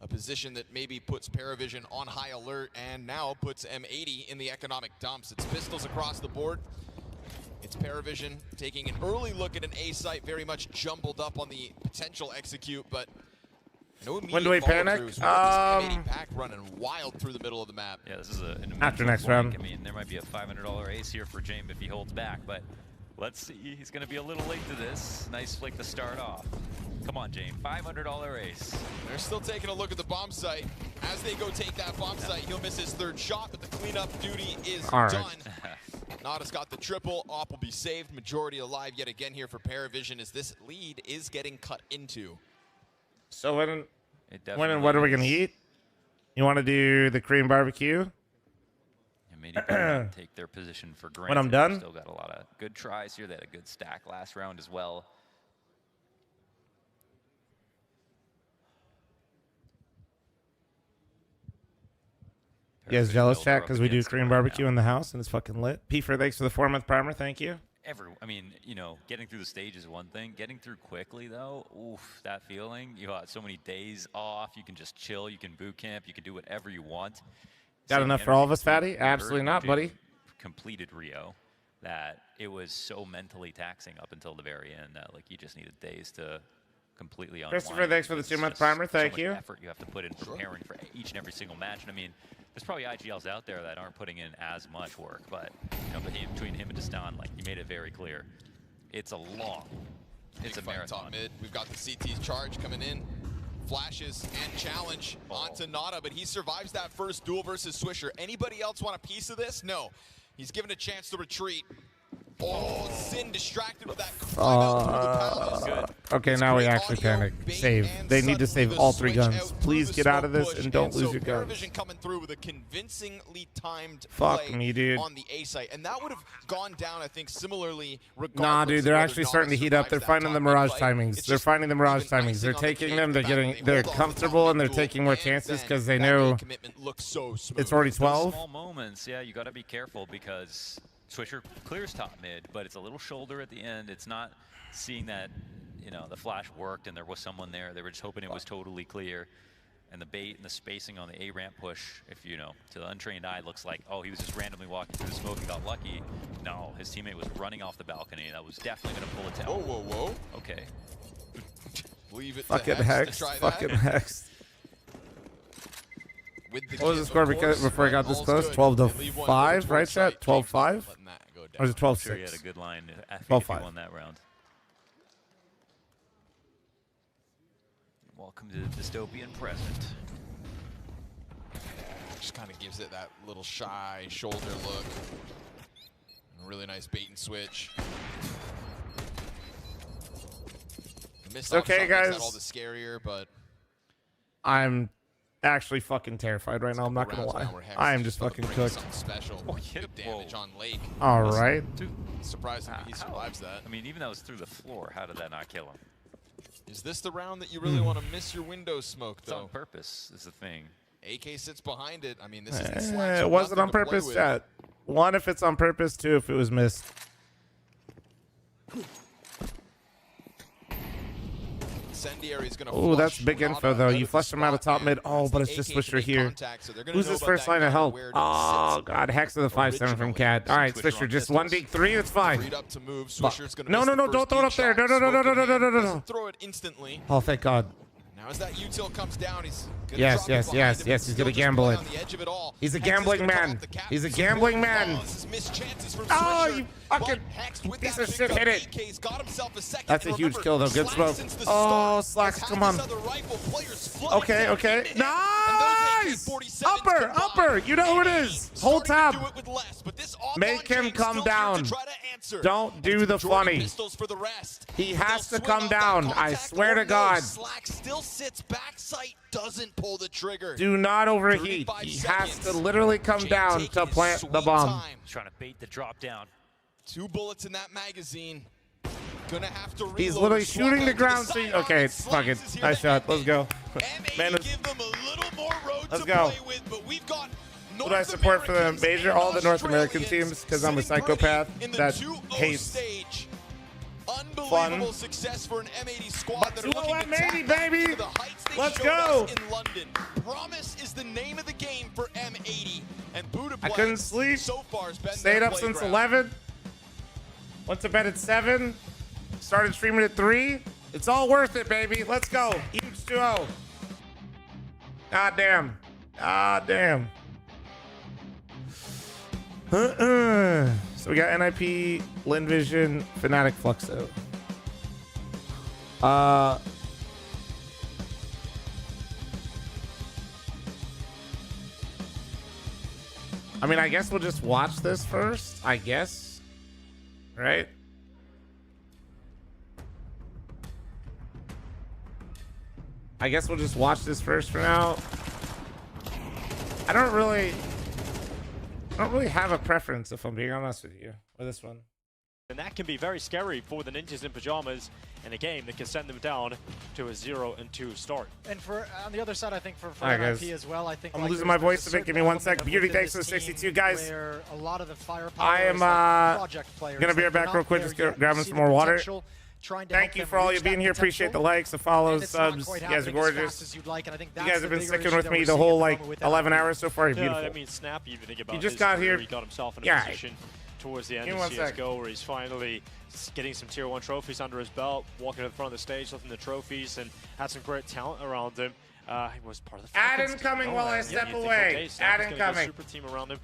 a position that maybe puts Paravision on high alert and now puts M80 in the economic dumps. It's pistols across the board. It's Paravision taking an early look at an A site, very much jumbled up on the potential execute, but no immediate When do we panic? follow-throughs. What this M80 pack running wild through the middle of the map. Yeah, this is an After next blank. round. I mean, there might be a $500 ace here for James if he holds back, but let's see. He's going to be a little late to this. Nice flick to start off. Come on, James. $500 ace. They're still taking a look at the bomb site. As they go take that bomb site, he'll miss his 3rd shot, but the cleanup duty is All right. done. Nada's got the triple. Op will be saved. Majority alive yet again here for Paravision as this lead is getting cut into. So when and definitely what are we going to is. eat? You want to do the Korean barbecue? Maybe not take their position for granted. When I'm done? Still got a lot of good tries here. They had a good stack last round as well. You guys jealous, Builder chat, up because we do against Korean him right barbecue now. in the house and it's fucking lit. P4, thanks for the 4-month primer. Thank you. I mean, you know, getting through the stage is one thing. Getting through quickly, though, oof, that feeling. You got so many days off. You can just chill. You can boot camp. You can do whatever you want. Got Same enough for all of energy. us, Fatty? We heard Absolutely when not, James buddy. Completed Rio that it was so mentally taxing up until the very end that, like, you just needed days to completely unwind. Christopher, thanks for the It's 2-month just primer. so Thank much you. effort you have to put in preparing for each and every single match. And I mean, there's probably IGLs out there that aren't putting in as much work, but you know, between him and Destan, like, he made it very clear. It's a Big fight marathon. top mid. We've got the CT's charge coming in. Flashes and challenge onto Nada, but he survives that first duel versus Swisher. Anybody else want a piece of this? No. He's given a chance to retreat. Oh, Sin distracted with that climb out through the palace. Okay, now we actually panic. Save. They need to save all 3 guns. Please get out of this and don't lose your guns. Paravision coming through with a convincingly timed Fuck play me, dude. on the A site, and that would have gone down, I think, similarly. Nah, dude, they're actually starting to heat up. They're finding the mirage timings. They're finding the mirage timings. They're taking them. They're comfortable and they're taking more chances because they know it's already 12. Small moments, yeah, you got to be careful because Swisher clears top mid, but it's a little shoulder at the end. It's not seeing that, you know, the flash worked and there was someone there. They were just hoping it was totally clear. and the bait and the spacing on the A ramp push, if you know, to the untrained eye, looks like, oh, he was just randomly walking through the smoke and got lucky. No, his teammate was running off the balcony. That was definitely going to pull a tail. Whoa, whoa, whoa. Okay. Leave it Fucking to Hex. to try Fucking that. Hex. With the What was the kids, score of course, before I got this all's close? good. 12 to They leave one 5, towards right, sight. chat? 12 5? Letting that go Or down. is it 12 I'm sure he 6? had a good line. I think 12 if he 5. won that round. Welcome to the dystopian present. Just kind of gives it that little shy shoulder look. A really nice bait and switch. Missed off Okay, shot makes guys. that all the scarier, but I'm actually fucking terrified right now. I'm not gonna rounds lie. now where Hex I am is just gonna fucking bring cooked. something special. Good damage on Lake. All right. Surprisingly, he survives that. I mean, even though it was through the floor, how did that not kill him? Is this the round that you really want to miss your window smoke, It's though? on purpose, is the thing. AK sits behind it. I mean, this isn't Slack, so It wasn't nothing on to play purpose, with. chat. One, if it's on purpose. Two, if it was missed. Incendiary's gonna Oh, that's flush big Renata info, though. out You of the flushed him out of spot, top mid. Oh, but it's just AK Swisher to make here. contact, so they're gonna Who's know this about first that line of gun and help? where it Oh, sits. God. Hex of the 5-7 from Cat. All right, Swisher, just one dig 3. It's fine. Freed up to move. Fuck. Swisher's gonna No, miss no, the no. first Don't throw it deep up there. shot. No, no, no, no, Smoke no, in no, no, hand. no, no, no. Doesn't throw it instantly. Oh, thank God. Now as that util comes down, he's gonna Yes, drop it yes, behind yes, him yes. and He's still gonna just gamble play it. on the edge of it all. He's a Hex is gambling gonna come man. off the cap. He's a This is gambling one man. ball. This is missed chances from Oh, Swisher. you fucking But Hex with piece that of big shit. gun, Hit it. AK's got himself a second. That's a And huge remember, kill, though. Good Slack smoke. since the Oh, start Slack, has had come on. this other rifle. Players flooding Okay, him okay. into him. And those Nice! AK-47s Upper, combined. upper. You know who it is. Hold tab. Do it with less, but this Make him James come still here down. to try to answer. Don't do And the Jordan funny. pistols for the rest. He has to They'll come swing off that down. I contact swear or to no. God. Slack still sits back sight, doesn't pull the trigger. Do not overheat. 35 He has seconds. to literally come James down taking to his plant the sweet bomb. time. Trying to bait the drop down. 2 bullets in that magazine. Gonna have to reload. He's literally Slack shooting the onto ground. sidearm, Okay, and fuck it. Slacks is here Nice to shot. end Let's it. go. M80 Man, give them a little more road let's to go. play with, but we've got Who do I support for the major? All the North American teams, because I'm a psychopath that hates stage. fun. Unbelievable success for an M80 squad that are looking to M80, tap baby. to the heights they Let's showed go. us in London. Promise is the name of the game for M80, and Budapest I couldn't sleep. so far has been Stayed their up since playground. 11. Went to bed at 7. Started streaming at 3. It's all worth it, baby. Let's go. Huge 2-0. God damn. God damn. So we got NIP, Linvision, Fnatic, Fluxo. I mean, I guess we'll just watch this first. I guess. Right? I guess we'll just watch this first for now. I don't really have a preference, if I'm being honest with you, with this one. And that can be very scary for the Ninjas in Pajamas in a game that can send them down to a 0-2 start. And for on the other side, I think for All right, NIP guys. as well, I think I'm like, losing there's my voice a a bit. certain Give me 1 element sec. of Beauty, within thanks for this the team 62, guys. Where a lot of the firepower I am is like project players. gonna be right back real quick. Just grabbing some more water. Thank you for all you being here. Appreciate the likes, the follows, subs. You guys are gorgeous. You guys have been sticking with me the whole like 11 hours so far. You're Yeah, beautiful. I mean, Snap, you even think about You just his got career, here. He got himself in a Yeah. position towards the end Give of me 1 sec. CSGO where he's finally getting some Tier 1 trophies under his belt, walking to the front of the stage, lifting the trophies, and had some great talent around him. He was part of the Ad Falcons incoming team. while I Yeah, step you think, away. okay, Snap Ad is gonna get a incoming. super team around him.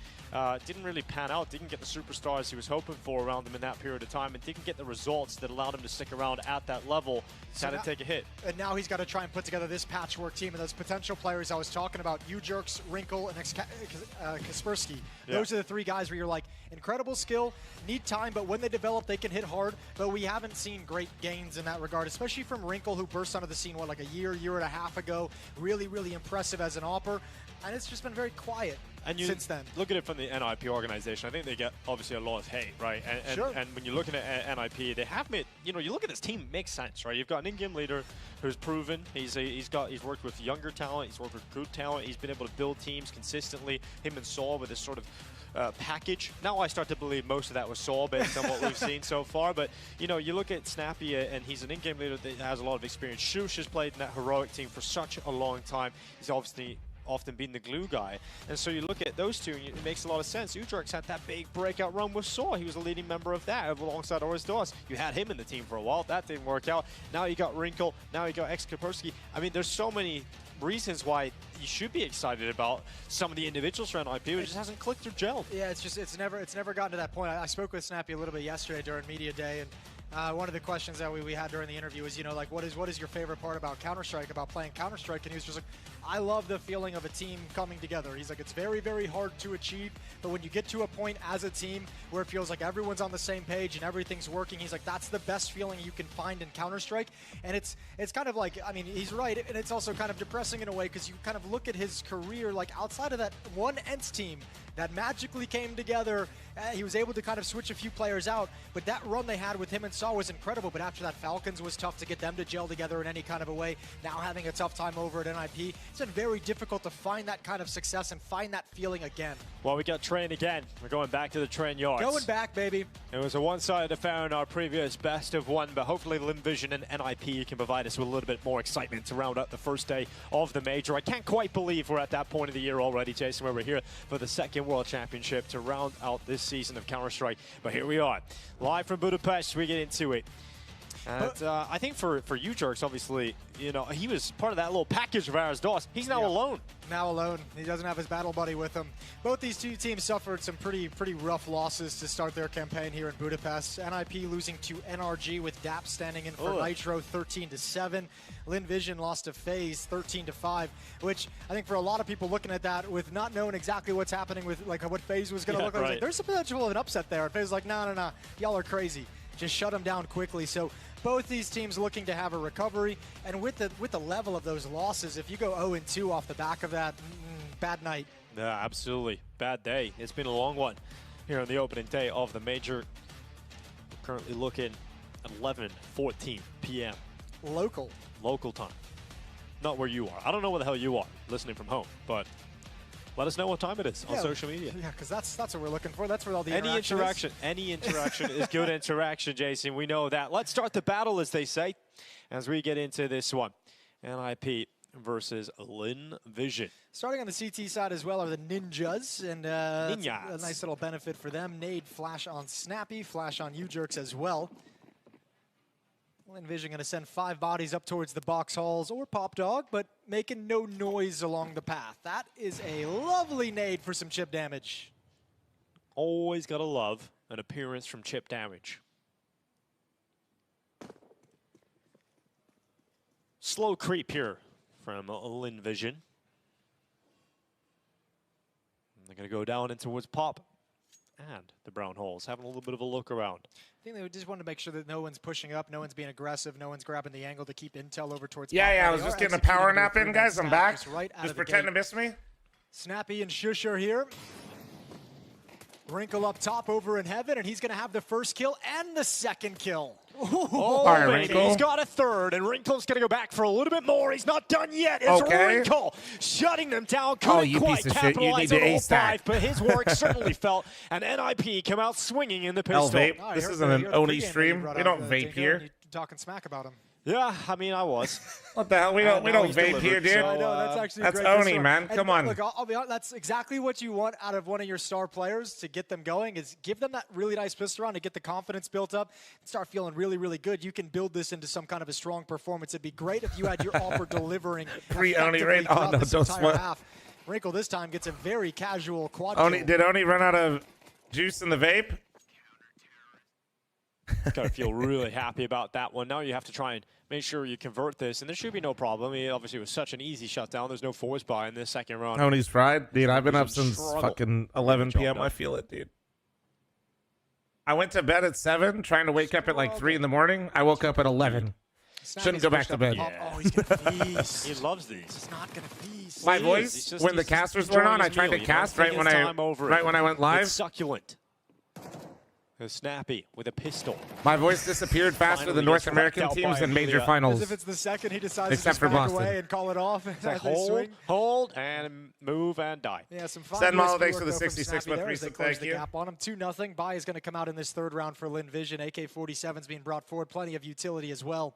Didn't really pan out, didn't get the superstars he was hoping for around him in that period of time, and didn't get the results that allowed him to stick around at that level. So Had to now- take a hit. And now he's got to try and put together this patchwork team, and those potential players I was talking about, U-Jerks, Wrinkle, and Kaspersky. Yeah. Those are the 3 guys where you're like, incredible skill, need time, but when they develop, they can hit hard. But we haven't seen great gains in that regard, especially from Wrinkle, who burst onto the scene, like a year and a half ago. Really, really impressive as an AWPer. And it's just been very quiet. And you since then. Look at it from the NIP organization. I think they get obviously a lot of hate, right? And when you're looking at NIP, they have made, you look at this team, it makes sense, right? You've got an in-game leader who's proven. He's worked with younger talent. He's worked with good talent. He's been able to build teams consistently. Him and Saul with this sort of package. Now I start to believe most of that was Saul based on what we've seen so far. But, you look at Snappy, and he's an in-game leader that has a lot of experience. Shush has played in that heroic team for such a long time. He's obviously often been the glue guy. And so you look at those two, and it makes a lot of sense. Ujerk's had that big breakout run with Saw. He was a leading member of that alongside Oris Doss. You had him in the team for a while. That didn't work out. Now you got Wrinkle. Now you got X-Kapersky. I mean, there's so many reasons why you should be excited about some of the individuals around IP. It just hasn't clicked or gelled. Yeah, it's never gotten to that point. I spoke with Snappy a little bit yesterday during media day, and one of the questions that we had during the interview was, like, what is your favorite part about Counter-Strike, about playing Counter-Strike? And he was just like, I love the feeling of a team coming together. He's like, it's very, very hard to achieve, but when you get to a point as a team where it feels like everyone's on the same page and everything's working, he's like, that's the best feeling you can find in Counter-Strike. And it's kind of like, I mean, he's right, and it's also kind of depressing in a way, because you kind of look at his career, like, outside of that one ENCE team that magically came together, he was able to kind of switch a few players out, but that run they had with him and Saw was incredible. But after that, Falcons was tough to get them to gel together in any kind of a way. Now having a tough time over at NIP, it's been very difficult to find that kind of success and find that feeling again. Well, we got Train again. We're going back to the Train yards. Going back, baby. It was a one-sided affair in our previous best of one, but hopefully LimVision and NIP can provide us with a little bit more excitement to round out the first day of the major. I can't quite believe we're at that point of the year already, Jason, where we're here for the second World Championship to round out this season of Counter-Strike. But here we are, live from Budapest. We get into it. And I think for Ujerks, obviously, he was part of that little package of Oris Doss. He's now alone. Now alone. He doesn't have his battle buddy with him. Both these two teams suffered some pretty rough losses to start their campaign here in Budapest. NIP losing to NRG with DAP standing in for Nitro 13-7. LimVision lost to FaZe 13-5, which I think for a lot of people looking at that with not knowing exactly what's happening with like what FaZe was going to look like, like, there's a potential of an upset there. And FaZe was like, no, y'all are crazy. Just shut them down quickly. So both these teams looking to have a recovery, and with the level of those losses, if you go 0-2 off the back of that, bad night. Yeah, absolutely. Bad day. It's been a long one here on the opening day of the major. We're currently looking at 11:14 p.m. Local time. Not where you are. I don't know where the hell you are listening from home, but let us know what time it is on social media. Yeah, because that's what we're looking for. That's where all the Any interaction is good interaction, Jason. We know that. Let's start the battle, as they say, as we get into this one. NIP versus LimVision. Starting on the CT side as well are the Ninjas, and a nice little benefit for them. Nade, flash on Snappy, flash on Ujerks as well. LimVision going to send 5 bodies up towards the box halls or Pop Dog, but making no noise along the path. That is a lovely nade for some chip damage. Always got to love an appearance from chip damage. Slow creep here from LimVision. They're going to go down in towards Pop and the brown holes, having a little bit of a look around. I think they just wanted to make sure that no one's pushing up, no one's being aggressive, no one's grabbing the angle to keep intel over towards Pop. I was just getting a power nap in, guys. I'm back. Just pretend to miss me. Snappy and Shush are here. Wrinkle up top over in heaven, and he's going to have the first kill and the second kill. Oh, Wrinkle. He's got a third, and Wrinkle's going to go back for a little bit more. He's not done yet. It's Wrinkle shutting them down. Couldn't quite capitalize on all 5, but his work certainly felt. And NIP come out swinging in the pistol. Vape. This isn't an Oni stream. We don't vape here. You're talking smack about him. Yeah, I mean, I was. What the hell? We don't vape here, dude. I know, that's actually that's great. Oni, man. Come on. Look, I'll be honest, that's exactly what you want out of one of your star players to get them going, is give them that really nice pistol round to get the confidence built up and start feeling really, really good. You can build this into some kind of a strong performance. It'd be great if you had your offer delivering pre-Oni rate. Oh, no, don't sweat. Wrinkle this time gets a very casual quad kill. Did Oni run out of juice in the vape? Got to feel really happy about that one. Now you have to try and make sure you convert this, and there should be no problem. I mean, obviously, it was such an easy shutdown. There's no force buy in this second round. Oni's fried. Dude, I've been up since fucking 11 p.m. I feel it, dude. I went to bed at 7, trying to wake up at like 3 in the morning. I woke up at 11. Shouldn't go back to bed. Oh, he's going to feast. He loves these. He's not going to feast. My voice when the casters weren't on, I tried to cast right when I went live. It's succulent. Snappy with a pistol. My voice disappeared faster than North American teams in major finals. As if it's the second he decides Except to just for back Boston. away and call it off. Like hold, and move and die. Yeah, some fine Send Malo, USP thanks work for the though from 66 Snappy month there as they resub. close Thank the you. gap on him. 2-0. Bai is going to come out in this third round for Lin Vision. AK-47's being brought forward. Plenty of utility as well.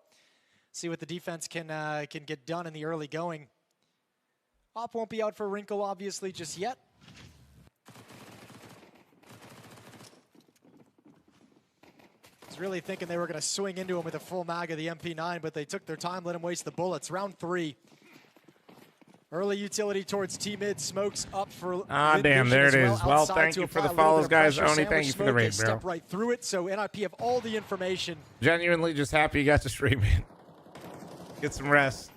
See what the defense can get done in the early going. Op won't be out for Wrinkle, obviously, just yet. I was really thinking they were going to swing into him with a full mag of the MP9, but they took their time, let him waste the bullets. Round 3. Early utility towards T-mid. Smokes up for damn, there it is. Well, thank you for the follows, guys. Oni, thank you for the raid, bro. Step right through it, so NIP have all the information. Genuinely just happy you got to stream it. Get some rest.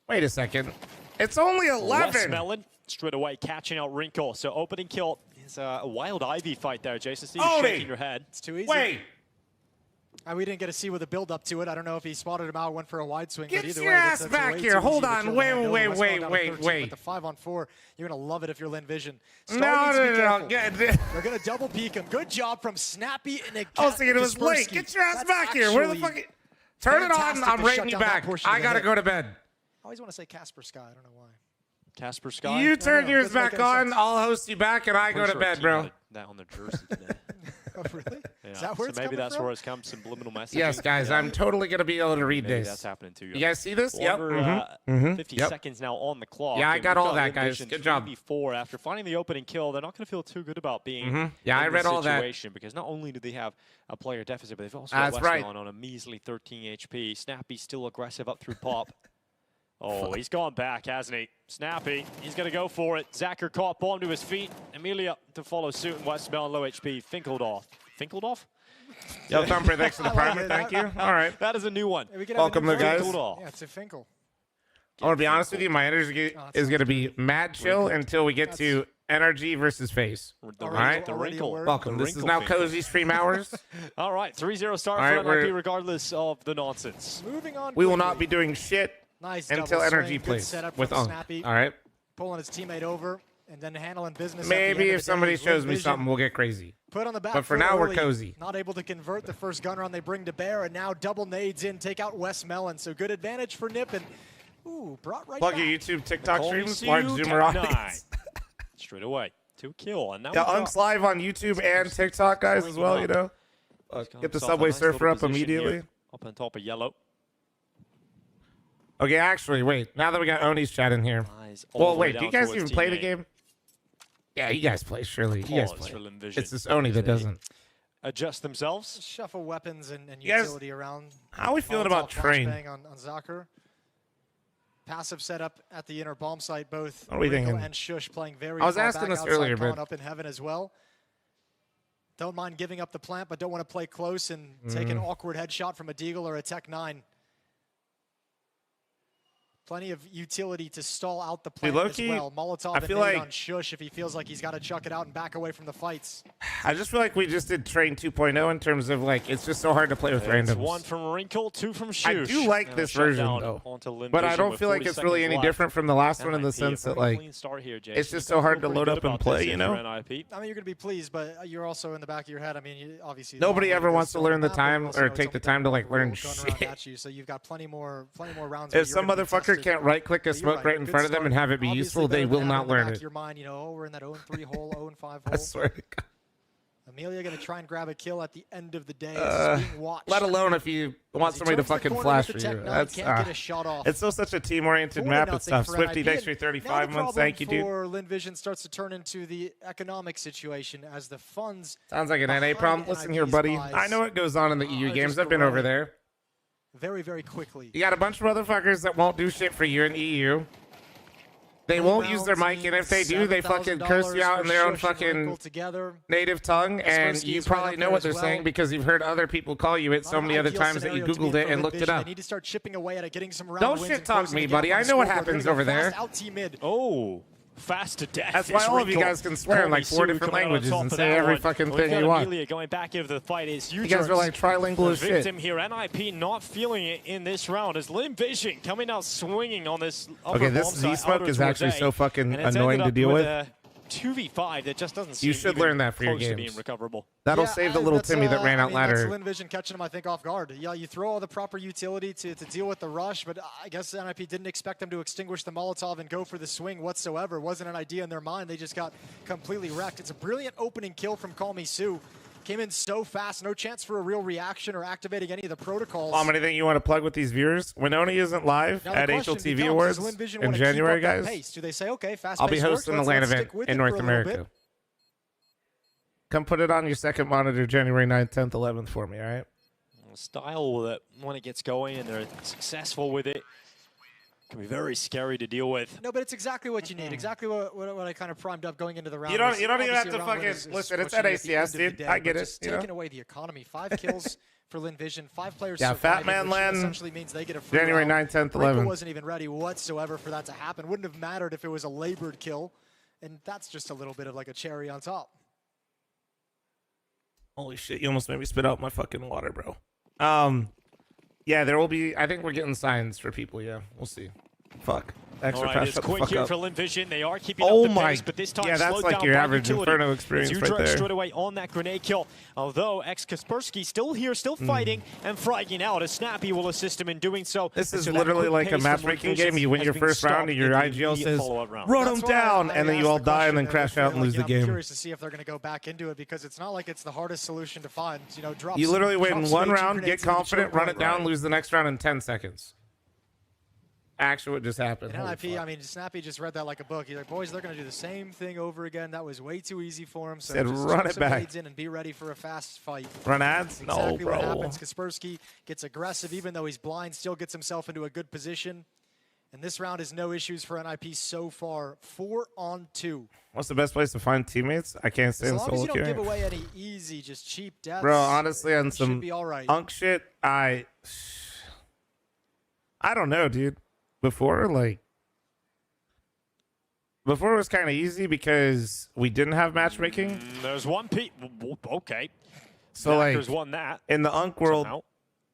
Wait a second. It's only 11. Melon straight away catching out Wrinkle. So opening kill is a wild Ivy fight there, Jason. See you shaking your head. It's too easy. Wait. We didn't get to see with the build up to it. I don't know if he spotted him out, went for a wide swing. Get but either your way, ass back here. Hold on. Wait. But the 5-on-4, you're going to love it if you're Lin Vision. No. They're going to double peek him. Good job from Snappy. And I was thinking it was late. Get your ass back here. Where the fuck? Turn it on. I'm raiding you back. I got to go to bed. I always want to say Casper Sky. I don't know why. Casper Sky? You turn yours back on. I'll host you back, and I go to bed, bro. That on the jersey today. Oh, really? Yeah. Is that where it's maybe coming that's from? where it's come subliminal messaging. Yes, guys, I'm totally going to be able to read Maybe this. That's happening to you. You guys see this? Yep. 50 seconds now on the clock. Yeah, I and got we've all that, Lin guys. Vision Good job. 3v4 after finding the opening kill. They're not going to feel too good about being Yeah, I in read this all that. situation because not only do they have a player deficit, but they've also That's got right. Westmelon on a measly 13 HP. Snappy still aggressive up through pop. Oh, he's gone back, hasn't he? Snappy, he's going to go for it. Zacher caught, bomb to his feet. Amelia to follow suit, and Westmelon low HP. Finkeldoff. Finkeldoff? Yo, Thumper, thanks for the primer. Thank you. All right. That is a new one. Welcome, the guys. Yeah, it's a Finkel. I want to be honest with you. My energy is going to be mad chill until we get to NRG versus Face. All right. The wrinkle. Welcome. This is now cozy stream hours. All right. 3-0 start All for right, NIP regardless of the nonsense. Moving on. We will not be doing shit Nice until double NRG swing. Good plays setup with from Unk. Snappy. All right. Pulling his teammate over and then handling business. Maybe at if the end somebody of the day. shows Lin me Vision something, we'll get crazy. Put on the back But for foot now, we're early, cozy. Not able to convert the first gun round they bring to bear, and now double nades in, take out Westmelon. So good advantage for Nip, and ooh, brought right Plug back. your YouTube, TikTok Calling streams, you large zoomer Cat audience. Straight away. 2 kill. And now Yeah, we've Unk's live on YouTube and TikTok, guys, as well, you know. Get the Subway Surfer up immediately. Up on top of yellow. Okay, actually, wait. Now that we got Oni's chat in here. Well, wait, do you guys even play the game? Yeah, you guys play, surely. You guys Pause play. for Lin Vision. It's this Oni that doesn't. Adjust themselves. Shuffle weapons and Yes. utility around. How are we feeling about Molotov Train? flashbang on Zacher. Passive setup at the inner bomb site, both What are we Wrinkle thinking? and Shush playing very I was far asking back this outside, earlier, Khan but- up in heaven as well. Don't mind giving up the plant, but don't want to play close and take an awkward headshot from a Deagle or a Tech 9. Plenty of utility to stall out the plant as low-key, well. Molotov I and feel nade like- on Shush if he feels like he's got to chuck it out and back away from the fights. I just feel like we just did Train 2.0 in terms of, like, it's just so hard to play with randoms. 1 from Wrinkle, 2 from Shush. I do like Now this shut version, down though. onto Lin But I Vision don't with feel like 40 it's really seconds any left. different from the last one in the NIP, sense a that, very like, clean start here, Jason. it's just You so gotta hard feel to pretty load good up and about play, this you if know? you're NIP. I mean, you're going to be pleased, but you're also in the back of your head. I mean, you, obviously, Nobody the long way ever to go wants to still learn on the map, but you time also or know take it's the up time to, like, there, learn roll gun around shit. at you, so you've got plenty more rounds. If some motherfucker can't right-click a smoke right in front of them and have it be useful, they will not learn it. Your mind, you know, we're in that 0-3 hole, 0-5 hole. I swear to God. Amelia going to try and grab a kill at the end of the day. This is being watched. Let alone if you want somebody to fucking flash for you. That's can't get a shot off. It's still such a team-oriented map and stuff. Swifty, thanks for 35 months. Thank you, dude. For Lin Vision starts to turn into the economic situation as the funds. Sounds like an NA problem. Listen here, buddy. I know what goes on in the EU games. I've been over there. Very, very quickly. You got a bunch of motherfuckers that won't do shit for you in EU. They won't use their mic, and if they do, they fucking curse you out in their own fucking native tongue, and you probably know what they're saying because you've heard other people call you it so many other times that you Googled it and looked it up. They need to start chipping away at it, getting some round Don't wins shit and talk closing me, the gap buddy. on I the know what scoreboard. happens They're gonna over go there. fast out T-mid. Oh, Fast to death. That's why all of you guys can swear in like 4 different languages and say every fucking thing you want. Amelia going back into the fight is You guys are like trilingual as shit. Victim here. NIP not feeling it in this round as Lim Vision coming out swinging on this. Okay, this Z-Smoke is actually so fucking annoying to deal with. 2v5 that just doesn't seem You should learn that for your games. being recoverable. That'll save the little Timmy that ran out ladder. That's Lin Vision catching him, I think, off guard. Yeah, you throw all the proper utility to deal with the rush, but I guess NIP didn't expect them to extinguish the Molotov and go for the swing whatsoever. It wasn't an idea in their mind. They just got completely wrecked. It's a brilliant opening kill from Call Me Sue. Came in so fast, no chance for a real reaction or activating any of the protocols. Anything you want to plug with these viewers? Winoni isn't live at HLTV Awards in January, guys. Do they say, okay, fast I'll be hosting the LAN event in North America. Come put it on your second monitor January 9th, 10th, 11th for me, all right? Style that when it gets going and they're successful with it, can be very scary to deal with. No, but it's exactly what you need. Exactly what I kind of primed up going into the round. You don't even have to fucking listen. It's at ACS, dude. I get it. Just taking away the economy. 5 kills for Lin Vision. 5 players. Yeah, Fat Man Len. Essentially means they get a free January round. 9th, 10th, 11th. wasn't even ready whatsoever for that to happen. Wouldn't have mattered if it was a labored kill, and that's just a little bit of like a cherry on top. Holy shit! You almost made me spit out my fucking water, bro. Yeah, there will be. I think we're getting signs for people. Yeah, we'll see. Fuck. Extra All right, it's quick here for Lin Vision. They are keeping up the pace, but this time yeah, that's slowed like down your by average utility. Inferno experience right there. Straight away on that grenade kill. Although ex-Kaspersky still here, still fighting and fragging out. As Snappy will assist him in doing so. This is so literally like a matchmaking game. You win your first round and your IGL says, run them down, and then you all die and then crash out and lose the game. I'm curious to see if they're going to go back into it because it's not like it's the hardest solution to find. You know, You literally win one round, get confident, run it down, lose the next round in 10 seconds. Actually, what just happened? And NIP, I mean, Snappy just read that like a book. He's like, boys, they're going to do the same thing over again. That was way too easy for him. So said, just run it back. In and be ready for a fast fight. Run ads? Exactly no, bro. What happens. Kaspersky gets aggressive, even though he's blind, still gets himself into a good position. And this round is no issues for NIP so far. 4-on-2. What's the best place to find teammates? I can't stay in solo queuing. As long as you don't give away any easy, just cheap deaths. Bro, honestly, on some right. unk shit, I don't know, dude. Before it was kind of easy because we didn't have matchmaking. There's one okay. So Packers won that in the unk world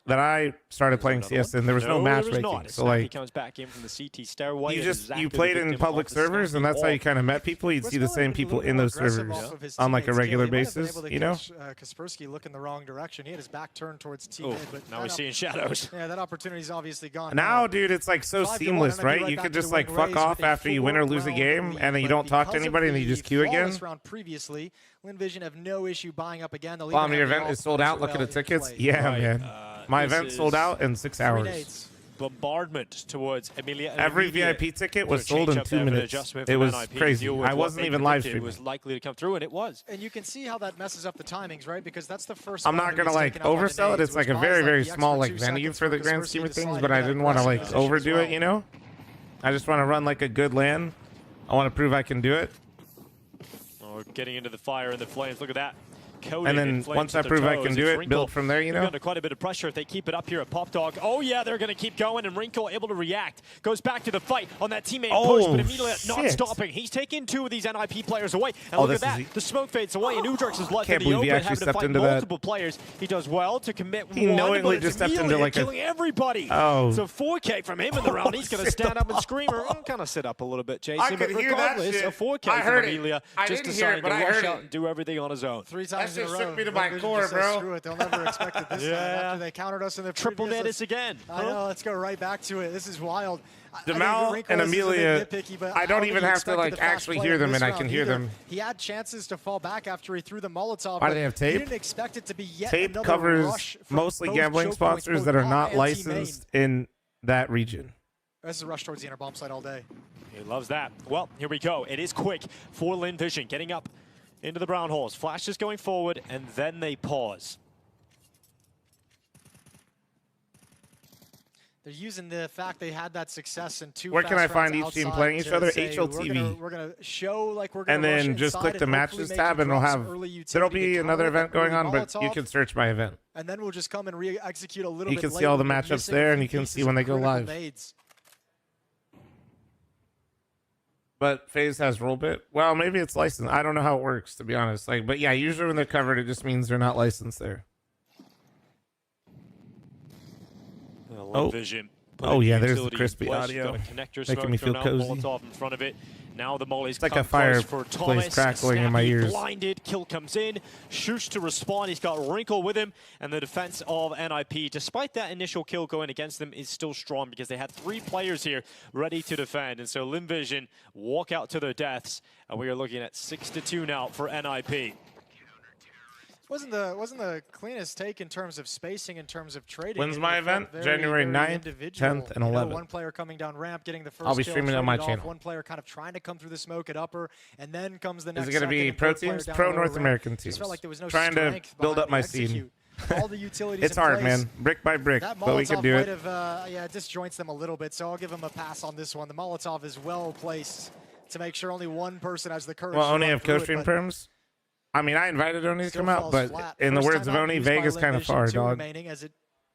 that I started playing CS in, there was no matchmaking. So he comes back in from the CT stairway. You played in public servers, and that's how you kind of met people. You'd see the same people in those servers on like a regular basis, you know. Kaspersky looking the wrong direction. He had his back turned towards teammate, but now we're seeing shadows. Yeah, that opportunity's obviously gone. Now, dude, it's like so seamless, right? You could just like fuck off after you win or lose a game, and then you don't talk to anybody, and then you just queue again. Round previously, Lin Vision have no issue buying up again. Bomb, your event is sold out. Look at the tickets. Yeah, man. My event sold out in 6 hours. Bombardment towards Amelia. Every VIP ticket was sold in 2 minutes. It was crazy. I wasn't even live streaming. It was likely to come through, and it was. And you can see how that messes up the timings, right? Because that's the first. I'm not gonna like oversell it. It's like a very, very small like venue for the grand scheme of things, but I didn't want to like overdo it. You know, I just want to run like a good LAN. I want to prove I can do it. Oh, getting into the fire and the flames. Look at that. And then once I prove I can do it, build from there, you know? Under quite a bit of pressure if they keep it up here at Pop Dog. Oh, yeah, they're going to keep going, and Wrinkle able to react. Goes back to the fight on that teammate push, but immediately not stopping. He's taking 2 of these NIP players away. And look at that. The smoke fades away, and Udrix is left in the open, having to fight multiple players. He does well to commit he knowingly just stepped into like killing everybody. So 4K from him in the round. He's going to stand up and scream or kind of sit up a little bit, Jason. I could hear that shit. A 4K from Amelia just deciding to rush out and do everything on his own. 3 times in a row. Shook me to my core, bro. Screw it. They'll never expect it this time after they countered us in the triple net again. I know. Let's go right back to it. This is wild. Demal and Amelia, I don't even have to like actually hear them, and I can hear them. He had chances to fall back after he threw the Molotov. Why do they have tape? He didn't expect it to be yet tape covers mostly gambling sponsors that are not licensed in that region. This is a rush towards the inner bomb site all day. He loves that. Well, here we go. It is quick for Lin Vision, getting up into the brown holes. Flash is going forward, and then they pause. They're using the fact they had that success in 2 Where can I find each team playing each other? HLTV. We're gonna show like we're gonna. And then just click the matches tab, and it'll have. There'll be another event going on, but you can search my event. And then we'll just come and re-execute a little bit. You can see all the matchups there, and you can see when they go live. But FaZe has rule bit. Well, maybe it's licensed. I don't know how it works, to be honest. Like, but yeah, usually when they're covered, it just means they're not licensed there. Oh, Vision. Oh yeah, there's the crispy audio, making me feel cozy. Molotov in front of it. Now the molly's It's like a fireplace crackling in my ears. Blinded, kill comes in. Shush to respond. He's got Wrinkle with him, and the defense of NIP, despite that initial kill going against them, is still strong because they had 3 players here ready to defend, and so Limvision walk out to their deaths, and we are looking at 6-2 now for NIP. Wasn't the cleanest take in terms of spacing, in terms of trading. When's my event? January 9th, 10th, and 11th. One player coming down ramp, getting the first I'll be kill, streaming it on my channel. One player kind of trying to come through the smoke at upper, and then comes the next. Is it going to be pro teams, pro North American teams? Felt like there was no trying to build up my scene. All the utilities It's in hard, place. man. Brick by brick, That but we can do might it. have, yeah, disjoints them a little bit, so I'll give him a pass on this one. The Molotov is well placed to make sure only one person has the courage. Well, to only run have through it, co-stream but perms. I mean, I invited Oni to still come out, falls but flat. in the First words of time out Oni, used by Vegas kind of Limvision, far, 2 dog. remaining as it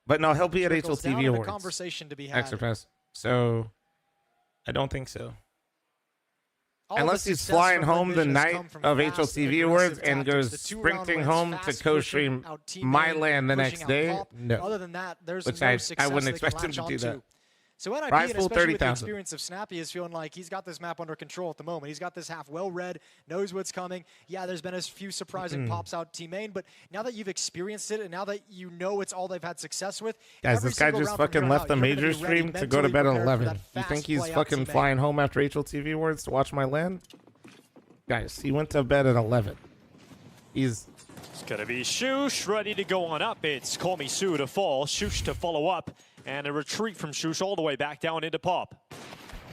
But no, he'll be at trickles down HLTV and a Awards. conversation to be had. Extra pass. So, I don't think so. All Unless the he's success flying from home the Limvision has night come from of fast, HLTV aggressive Awards and tactics. goes The 2-round sprinting wins, home to fast co-stream pushing, out teammate, my land the pushing next out day. top. No. Other than that, there's Which no I success wouldn't they can expect him latch to do onto. that. So NIP, Prize and pool, especially with the 30,000. experience of Snappy, is feeling like he's got this map under control at the moment. He's got this half well read, knows what's coming. Yeah, there's been a few surprising pops out team main, but now that you've experienced it and now that you know it's all they've had success with, Guys, every this guy single just round from fucking here on left out, the you're gonna major be ready, stream to go to mentally bed at prepared for 11. that You fast think he's play out fucking team main. flying home after HLTV Awards to watch my land? Guys, he went to bed at 11. He's... It's going to be Shush ready to go on up. It's Call Me Sue to fall, Shush to follow up, and a retreat from Shush all the way back down into Pop.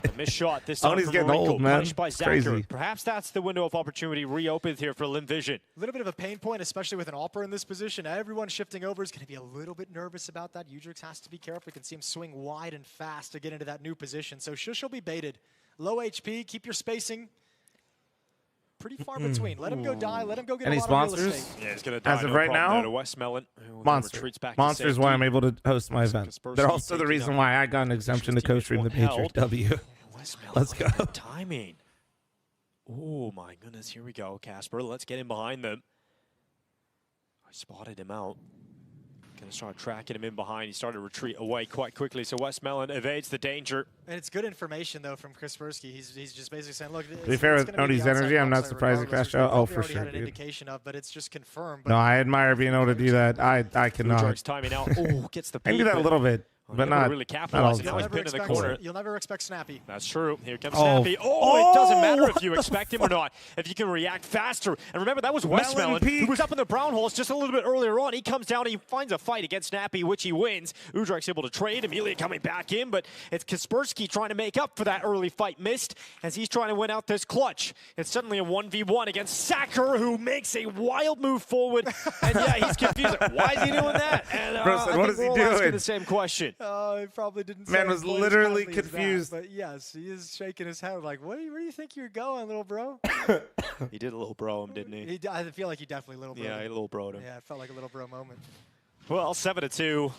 A missed shot this time Oni's from getting Wrinkle, old, man. punished by It's Zacher. crazy. Perhaps that's the window of opportunity reopened here for Limvision. A little bit of a pain point, especially with an Opera in this position. Everyone shifting over is going to be a little bit nervous about that. Udrix has to be careful. You can see him swing wide and fast to get into that new position. So Shush will be baited. Low HP, keep your spacing pretty far between. Let him go die. Let him go get Any a lot of real sponsors? estate. Yeah, he's going to die. As of no right problem now, there to Westmelon, who then Monster. retreats back to Monster is why safety. I'm able to host my event. They're also the reason why I got an exemption to co-stream the Patriot W. Let's go. Timing. Oh my goodness, here we go, Casper. Let's get in behind them. I spotted him out. Gonna start tracking him in behind. He started to retreat away quite quickly, so Westmelon evades the danger. And it's good information, though, from Kaspersky. He's just basically saying, look, To be fair with Oni's energy, I'm not surprised he crashed out. Oh, for sure, had an dude. indication of, but it's just confirmed. No, I admire being able to do that. I cannot. Udrix timing out. Oh, gets the I can peek, do that a but- little bit, but never not, really not all the capitalizing. Now he's time. pinned in the corner. You'll never expect Snappy. That's true. Here comes Oh. Snappy. Oh, it doesn't matter if you expect him or not. If you can react faster. And remember, that was Westmelon, who was up in the brown holes just a little bit earlier on. He comes down, he finds a fight against Snappy, which he wins. Udrix able to trade, Amelia coming back in, but it's Kaspersky trying to make up for that early fight missed as he's trying to win out this clutch. It's suddenly a 1v1 against Sacker, who makes a wild move forward. And yeah, he's confused. Why is he doing that? And Bro said, I what think is he we're all asking doing? the same question. He probably didn't Man say was it quite as literally kindly as that, confused. but yes, he is shaking his head like, where do you think you're going, little bro? He did a little bro him, didn't he? I feel like he definitely little bro. Yeah, he little broed him. Yeah, it felt like a little bro moment. Well, 7-2.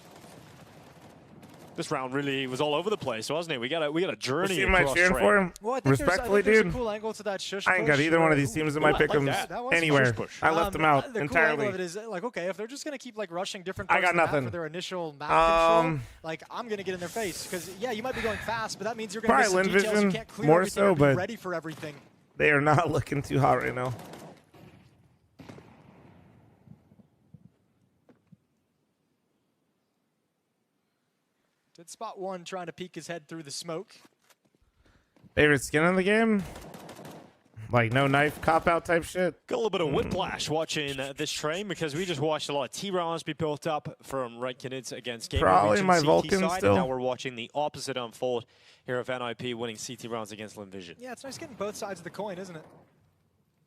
This round really was all over the place, wasn't it? We got a journey. See, am I across cheering track. for him? Well, I think Respectfully, there's a dude. cool angle to that shush I ain't got push. either one of these teams in my I like pick'ems that. That was anywhere. shush push. I left them out The cool angle entirely. of it is like, okay, if they're just gonna keep like rushing different I parts got of the map nothing. for their initial map control, like I'm gonna get in their face because yeah, you might be going fast, but that means you're gonna miss some Probably details. You Limvision can't clear more everything so, or be but ready for everything. they are not looking too hot right now. Did spot one trying to peek his head through the smoke. Favorite skin in the game? Like no knife cop out type shit? Got a little bit of whiplash watching this train because we just watched a lot of T-rounds be built up from Raikkonens against Game Probably Region my CT Vulcan side, still. and now we're watching the opposite unfold here of NIP winning CT rounds against Limvision. Yeah, it's nice getting both sides of the coin, isn't it?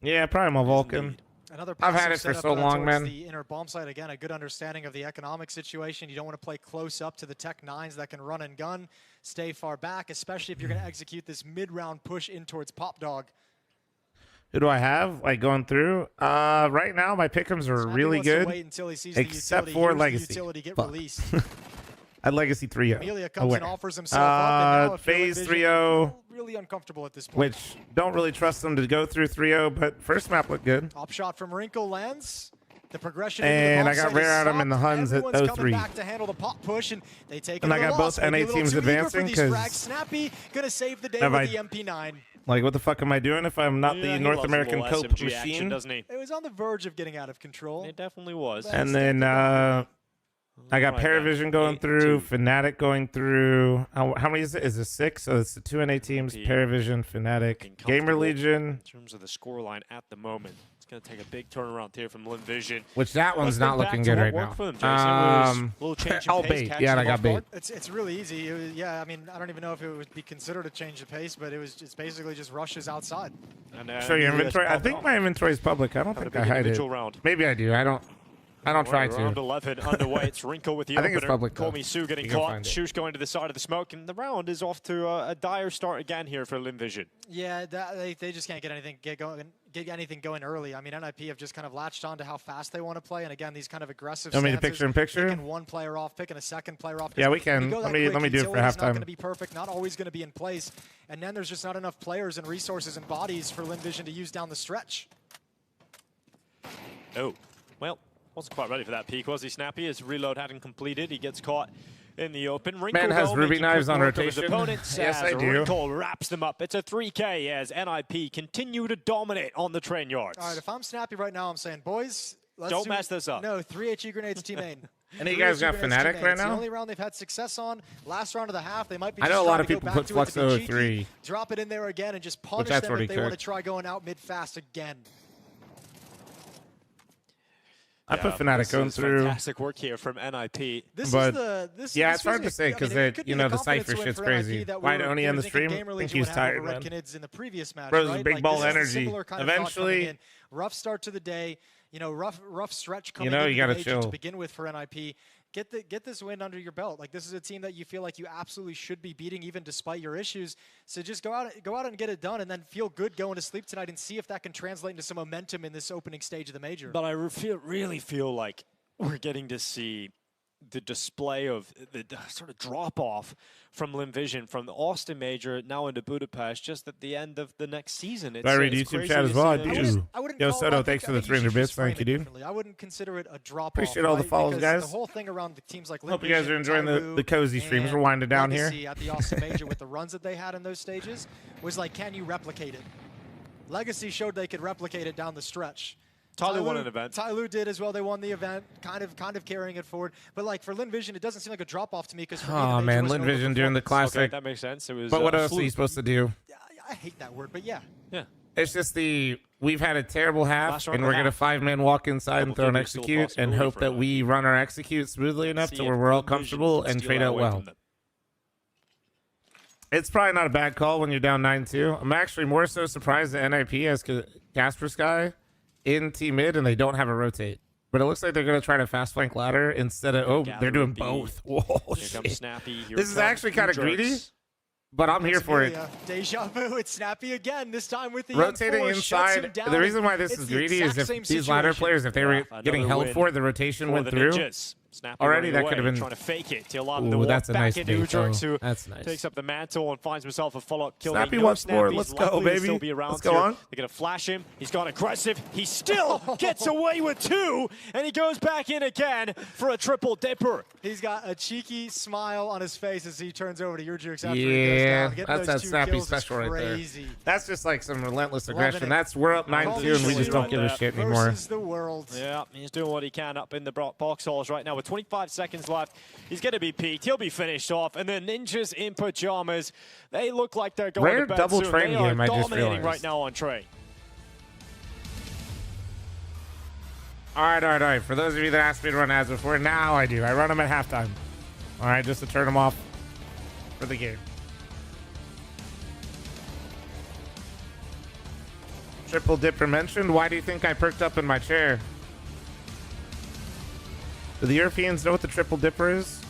Yeah, probably my Vulcan. Another I've had passive it for setup, so long, towards man. The inner bomb site again, a good understanding of the economic situation. You don't want to play close up to the Tech 9s that can run and gun. Stay far back, especially if you're going to execute this mid-round push in towards Pop Dog. Who do I have like going through? Right now my pick'ems are Snappy really wants to good, wait until he sees the except utility. for Here's the Legacy. utility get Fuck. released. At Legacy 3-0. Amelia comes and offers himself up, and now Phase 3-0. Really uncomfortable at this point. Which don't really trust them to go through 3-0, but first map looked good. Top shot from Wrinkle lands. The progression And I got Rare Adam and the Huns at Everyone's 0-3. coming back to handle the pop push, and they take And I another got loss. both Maybe NA a little teams too eager for advancing these 'cause frags. Snappy gonna save the day have with I- the MP9. Like, what the fuck am I doing if I'm not Yeah, the he North loves a American little cope SMG machine? action, doesn't he? It was on the verge of getting out of control. It definitely was. And then I got Paravision going through, Fnatic going through. How many is it? Is it 6? So it's the 2 NA teams, Paravision, Fnatic, Gamer Legion. In terms of the scoreline at the moment, it's going to take a big turnaround here from LimVision. Which that one's Let's not think back looking to good what right worked now. for them, Jason. It was a little change in I'll pace, bait. catching Yeah, and I them got off bait. guard. It's really easy. It was, yeah, I mean, I don't even know if it would be considered a change of pace, but it's basically just rushes outside. And, Show your inventory. I think my inventory is public. I don't think I hide it. individual round. Maybe I do. I don't try to. Round 11 underway. It's Wrinkle with the I think it's opener. public, though. Komi-Su getting You can caught. find it. Shush going to the side of the smoke, and the round is off to a dire start again here for LimVision. Yeah, they just can't get anything going early. I mean, NIP have just kind of latched on to how fast they want to play, and again, these kind of aggressive You want me to stances, picture-in-picture? picking one player off, picking a second player off. Yeah, we When can. you go that Let me quick, do it for utility's not halftime. going to be perfect, not always going to be in place, and then there's just not enough players and resources and bodies for LimVision to use down the stretch. Oh, well, wasn't quite ready for that peak, was he, Snappy? His reload hadn't completed. He gets caught in the open. Wrinkle, Man has though, ruby making knives quick on work of his rotation. opponents Yes, as I do. Wrinkle wraps them up. It's a 3K as NIP continue to dominate on the train yards. All right, if I'm Snappy right now, I'm saying, boys, let's Don't mess this up. No, 3 HE grenades team main. Any of you guys 3 got HE grenades, Fnatic team main. right It's the now? only round they've had success on. Last round of the half, they might be I know just a lot trying of to go people back put to it Flux to be cheeky, 03. drop it in there again, and just punish that's them already if they want to cooked. try going out mid-fast again. I put Fnatic going through. Fantastic work here from NIP. Yeah, it's hard to say because the Cypher shit's crazy. Why don't he end the stream? I think he's tired, man. In the previous match, Bro's right? big Like, ball this is a energy. similar kind of thought coming Eventually, in. Rough start to the day, rough stretch coming you into gotta the major chill. to begin with for NIP. Get this win under your belt. Like, this is a team that you feel like you absolutely should be beating, even despite your issues. So just go out and get it done, and then feel good going to sleep tonight, and see if that can translate into some momentum in this opening stage of the major. But I really feel like we're getting to see the display of the sort of drop-off from LimVision from the Austin Major now into Budapest just at the end of the next season. I read it's YouTube crazy chat as to well. I see that. do. wouldn't Yo, call it Soto, like thanks that. for the I think you 300 should bits. just frame Thank you, it dude. differently. I wouldn't consider it a drop-off. Appreciate all the right? follows, Because guys. The whole thing around the teams like Hope you guys are enjoying Tyloo, the cozy streams. We're and winding down here. Legacy at the Austin Major with the runs that they had in those stages was like, can you replicate it? Legacy showed they could replicate it down the stretch. Tyloo won an event. Tyloo did as well. They won the event, kind of carrying it forward. But like for LimVision, it doesn't seem like a drop off to me because Oh man, LimVision doing the classic. Okay, that makes sense. It was, but what else are fluke. you supposed to do? I hate that word, but yeah. Yeah. It's just we've had a terrible half, Last round and of we're the going to half. 5-man walk inside and Double throw an dibby still a execute and possibility hope for that us. we run our execute smoothly enough See to if where we're all LimVision comfortable can and steal trade that out away well. from them. It's probably not a bad call when you're down 9-2. I'm actually more so surprised that NIP has Casper Sky in Team Mid and they don't have a rotate. But it looks like they're going to try to fast flank ladder instead of, they're doing both. Whoa, Here comes shit. Snappy. Here This is come actually kind of Jerks. greedy, but I'm here for it. Deja vu. It's Snappy again. This time with the Rotating M4, shuts him inside. down. The reason why this It's is the greedy is exact if same these ladder situation. players, if they were Yeah, getting another held win for, the rotation for went the through. Ninjas. Snappy Already, running that away, could have been. trying to fake it. Tillam Ooh, the walk that's a back nice into bait, Jerks, though. who That's nice. takes up the mantle and finds himself a follow-up kill. Snappy They know wants more. Snappy's Let's go, likely to baby. still be around Let's go here. on. They're going to flash him. He's gone aggressive. He still gets away with 2, and he goes back in again for a triple dipper. He's got a cheeky smile on his face as he turns over to your Jukes after he goes Yeah, down. Getting that's those that 2 snappy kills is special right there. crazy. That's just like some relentless Loving aggression. it. That's we're up 9-2 and we just don't give a shit anymore. Versus the world. Yeah, he's doing what he can up in the box halls right now with 25 seconds left. He's going to be peaked. He'll be finished off. And the Ninjas in pajamas, they look like they're going Rare to bed double soon. train They are game, I just dominating realized. right now on Trey. All right. For those of you that asked me to run ads before, now I do. I run them at halftime. All right, just to turn them off for the game. Triple dipper mentioned. Why do you think I perked up in my chair? Do the Europeans know what the triple dipper is?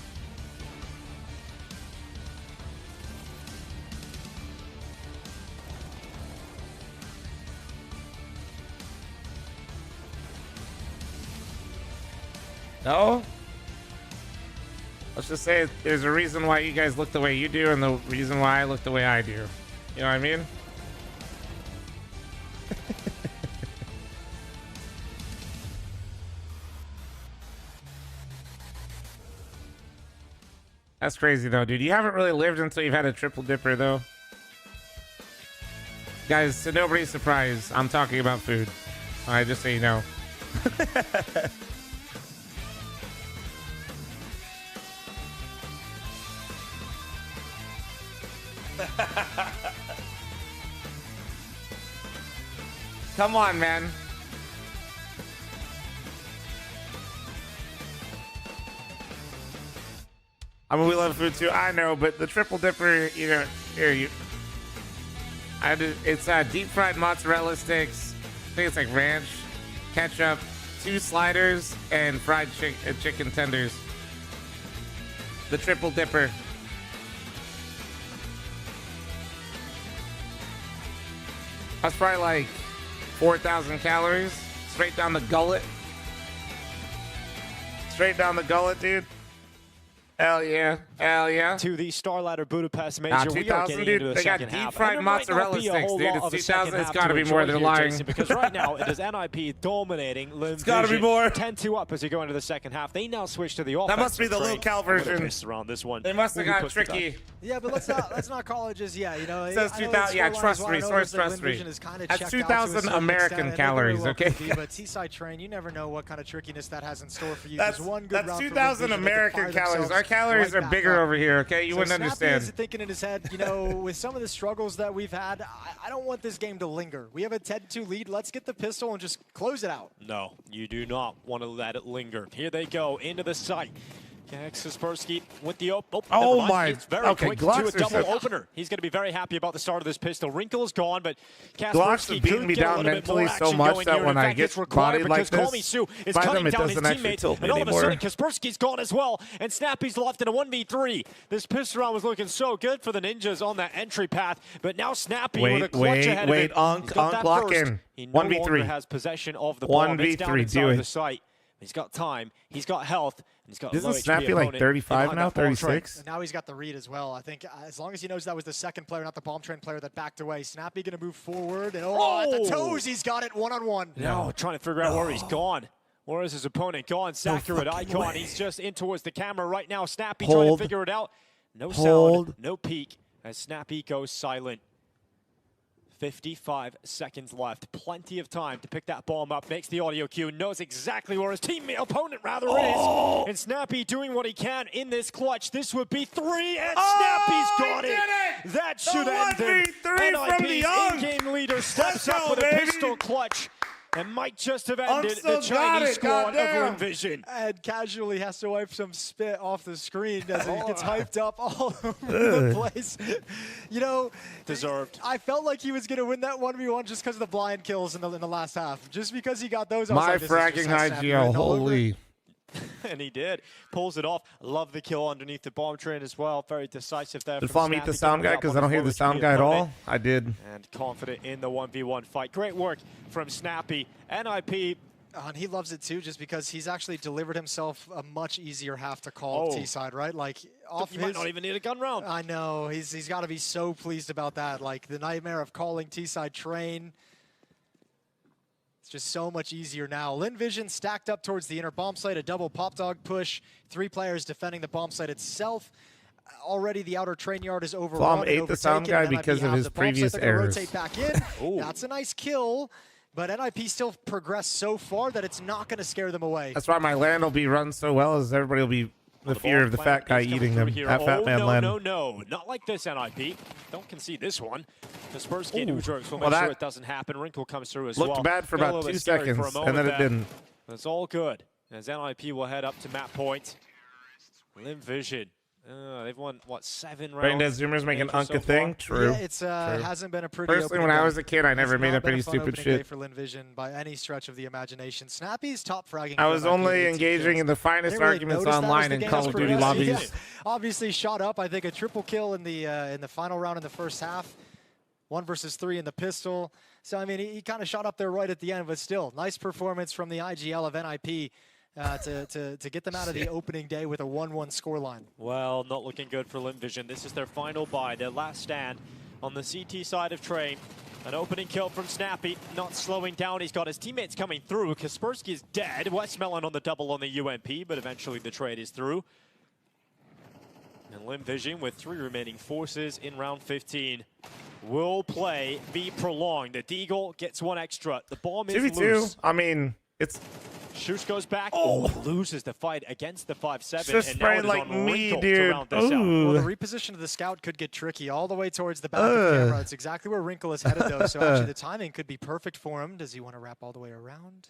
No? Let's just say there's a reason why you guys look the way you do and the reason why I look the way I do. You know what I mean? That's crazy though, dude. You haven't really lived until you've had a triple dipper though. Guys, to nobody's surprise, I'm talking about food. Alright, just so you know. Come on, man. I mean, we love food too. I know, but the triple dipper, you know, it's deep fried mozzarella sticks. I think it's like ranch, ketchup, 2 sliders, and fried chicken tenders. The triple dipper. That's probably like 4,000 calories straight down the gullet. Straight down the gullet, dude. Hell yeah. Hell yeah. To the StarLadder Budapest Major. 2000, dude. They got deep fried mozzarella sticks, dude. It's 2000. It's got to be more. They're lying. Jason, because right now it is NIP dominating. It's got to be more. 10-2 up as you go into the second half. They now switch to the offense. That must be the low-cal version. Around this one. They must have got tricky. Yeah, but let's not call it just, yeah, you know. It says 2000. Yeah, trust me. Source trust me. That's 2,000 American calories, okay? But T-side train, you never know what kind of trickiness that has in store for you. That's 2,000 American calories. Our calories are bigger over here, okay? You wouldn't understand. Snappy is thinking in his head, you know, with some of the struggles that we've had, I don't want this game to linger. We have a 10-2 lead. Let's get the pistol and just close it out. No, you do not want to let it linger. Here they go into the site. Kaspersky with the oh my! It's very quick to a double opener. He's going to be very happy about the start of this pistol. Wrinkle is gone, but Kaspersky beating me down mentally so much that when I get bodied like this, is cutting down his teammate, and all of a sudden Kaspersky's gone as well, and Snappy's left in a 1v3. This pistol round was looking so good for the Ninjas on that entry path, but now Snappy with a clutch ahead of it. Unk lock in. He no longer has possession of the bomb. It's down inside the site. He's got time. He's got health. He's got Isn't Snappy like 35 now, 36? And now he's got the read as well. I think as long as he knows that was the second player, not the bomb train player that backed away, Snappy going to move forward. And at the toes, he's got it one-on-one. No, trying to figure out where he's gone. Where is his opponent gone? Sakurat Icon. He's just in towards the camera right now. Snappy trying to figure it out. No sound, no peek as Snappy goes silent. 55 seconds left. Plenty of time to pick that bomb up. Makes the audio cue. Knows exactly where his opponent is. And Snappy doing what he can in this clutch. This would be 3, and Snappy's got it. That should end him. NIP's in-game leader steps up with a pistol clutch. And might just have ended the Chinese squad of Envision. And casually has to wipe some spit off the screen as he gets hyped up all over the place. You know, deserved. I felt like he was going to win that 1v1 just because of the blind kills in the last half. Just because he got those. My fragging IGL, holy. And he did. Pulls it off. Love the kill underneath the bomb train as well. Very decisive there. Did fl0m meet the sound guy? Because I don't hear the sound guy at all. I did. And confident in the 1v1 fight. Great work from Snappy. NIP. And he loves it too, just because he's actually delivered himself a much easier half to call T-side, right? Like he might not even need a gun round. I know. He's got to be so pleased about that. Like the nightmare of calling T-side train. It's just so much easier now. Envision stacked up towards the inner bomb site, a double pop dog push. 3 players defending the bomb site itself. Already the outer train yard is overrun. fl0m ate the sound guy because of his previous errors. Rotate back in. That's a nice kill. But NIP still progressed so far that it's not going to scare them away. That's why my land will be run so well, as everybody will be the fear of the fat guy eating them. That fat man land. No. Not like this, NIP. Don't concede this one. Kaspersky to jerks. We'll make sure it doesn't happen. Wrinkle comes through as well. Looked bad for about 2 seconds, and then it didn't. It's all good. As NIP will head up to map point. Envision. They've won, what, 7 rounds? Brain Dead Zoomers making Unk a thing? True. Yeah, it's hasn't been a pretty Personally, when I was a kid, I never made up any stupid shit. For Envision by any stretch of the imagination. Snappy's top fragging. I was only engaging in the finest arguments online in Call of Duty lobbies. Yeah. Obviously shot up. I think a triple kill in the final round in the first half. 1 versus 3 in the pistol. So, I mean, he kind of shot up there right at the end, but still, nice performance from the IGL of NIP. to get them out of the opening day with a 1-1 scoreline. Well, not looking good for Lim Vision. This is their final buy, their last stand on the CT side of Train. An opening kill from Snappy, not slowing down. He's got his teammates coming through. Kaspersky is dead. Westmelon on the double on the UMP, but eventually the trade is through. And Lim Vision, with 3 remaining forces in round 15, will play be prolonged. The Deagle gets 1 extra. The bomb is 2v2. loose. I mean, it's... Shoosh goes back, loses the fight against the 5-7, Just and now it is like on me, Wrinkle dude. to round this out. Well, the reposition of the scout could get tricky all the way towards the back of the camera. It's exactly where Wrinkle is headed, though, so actually the timing could be perfect for him. Does he want to wrap all the way around?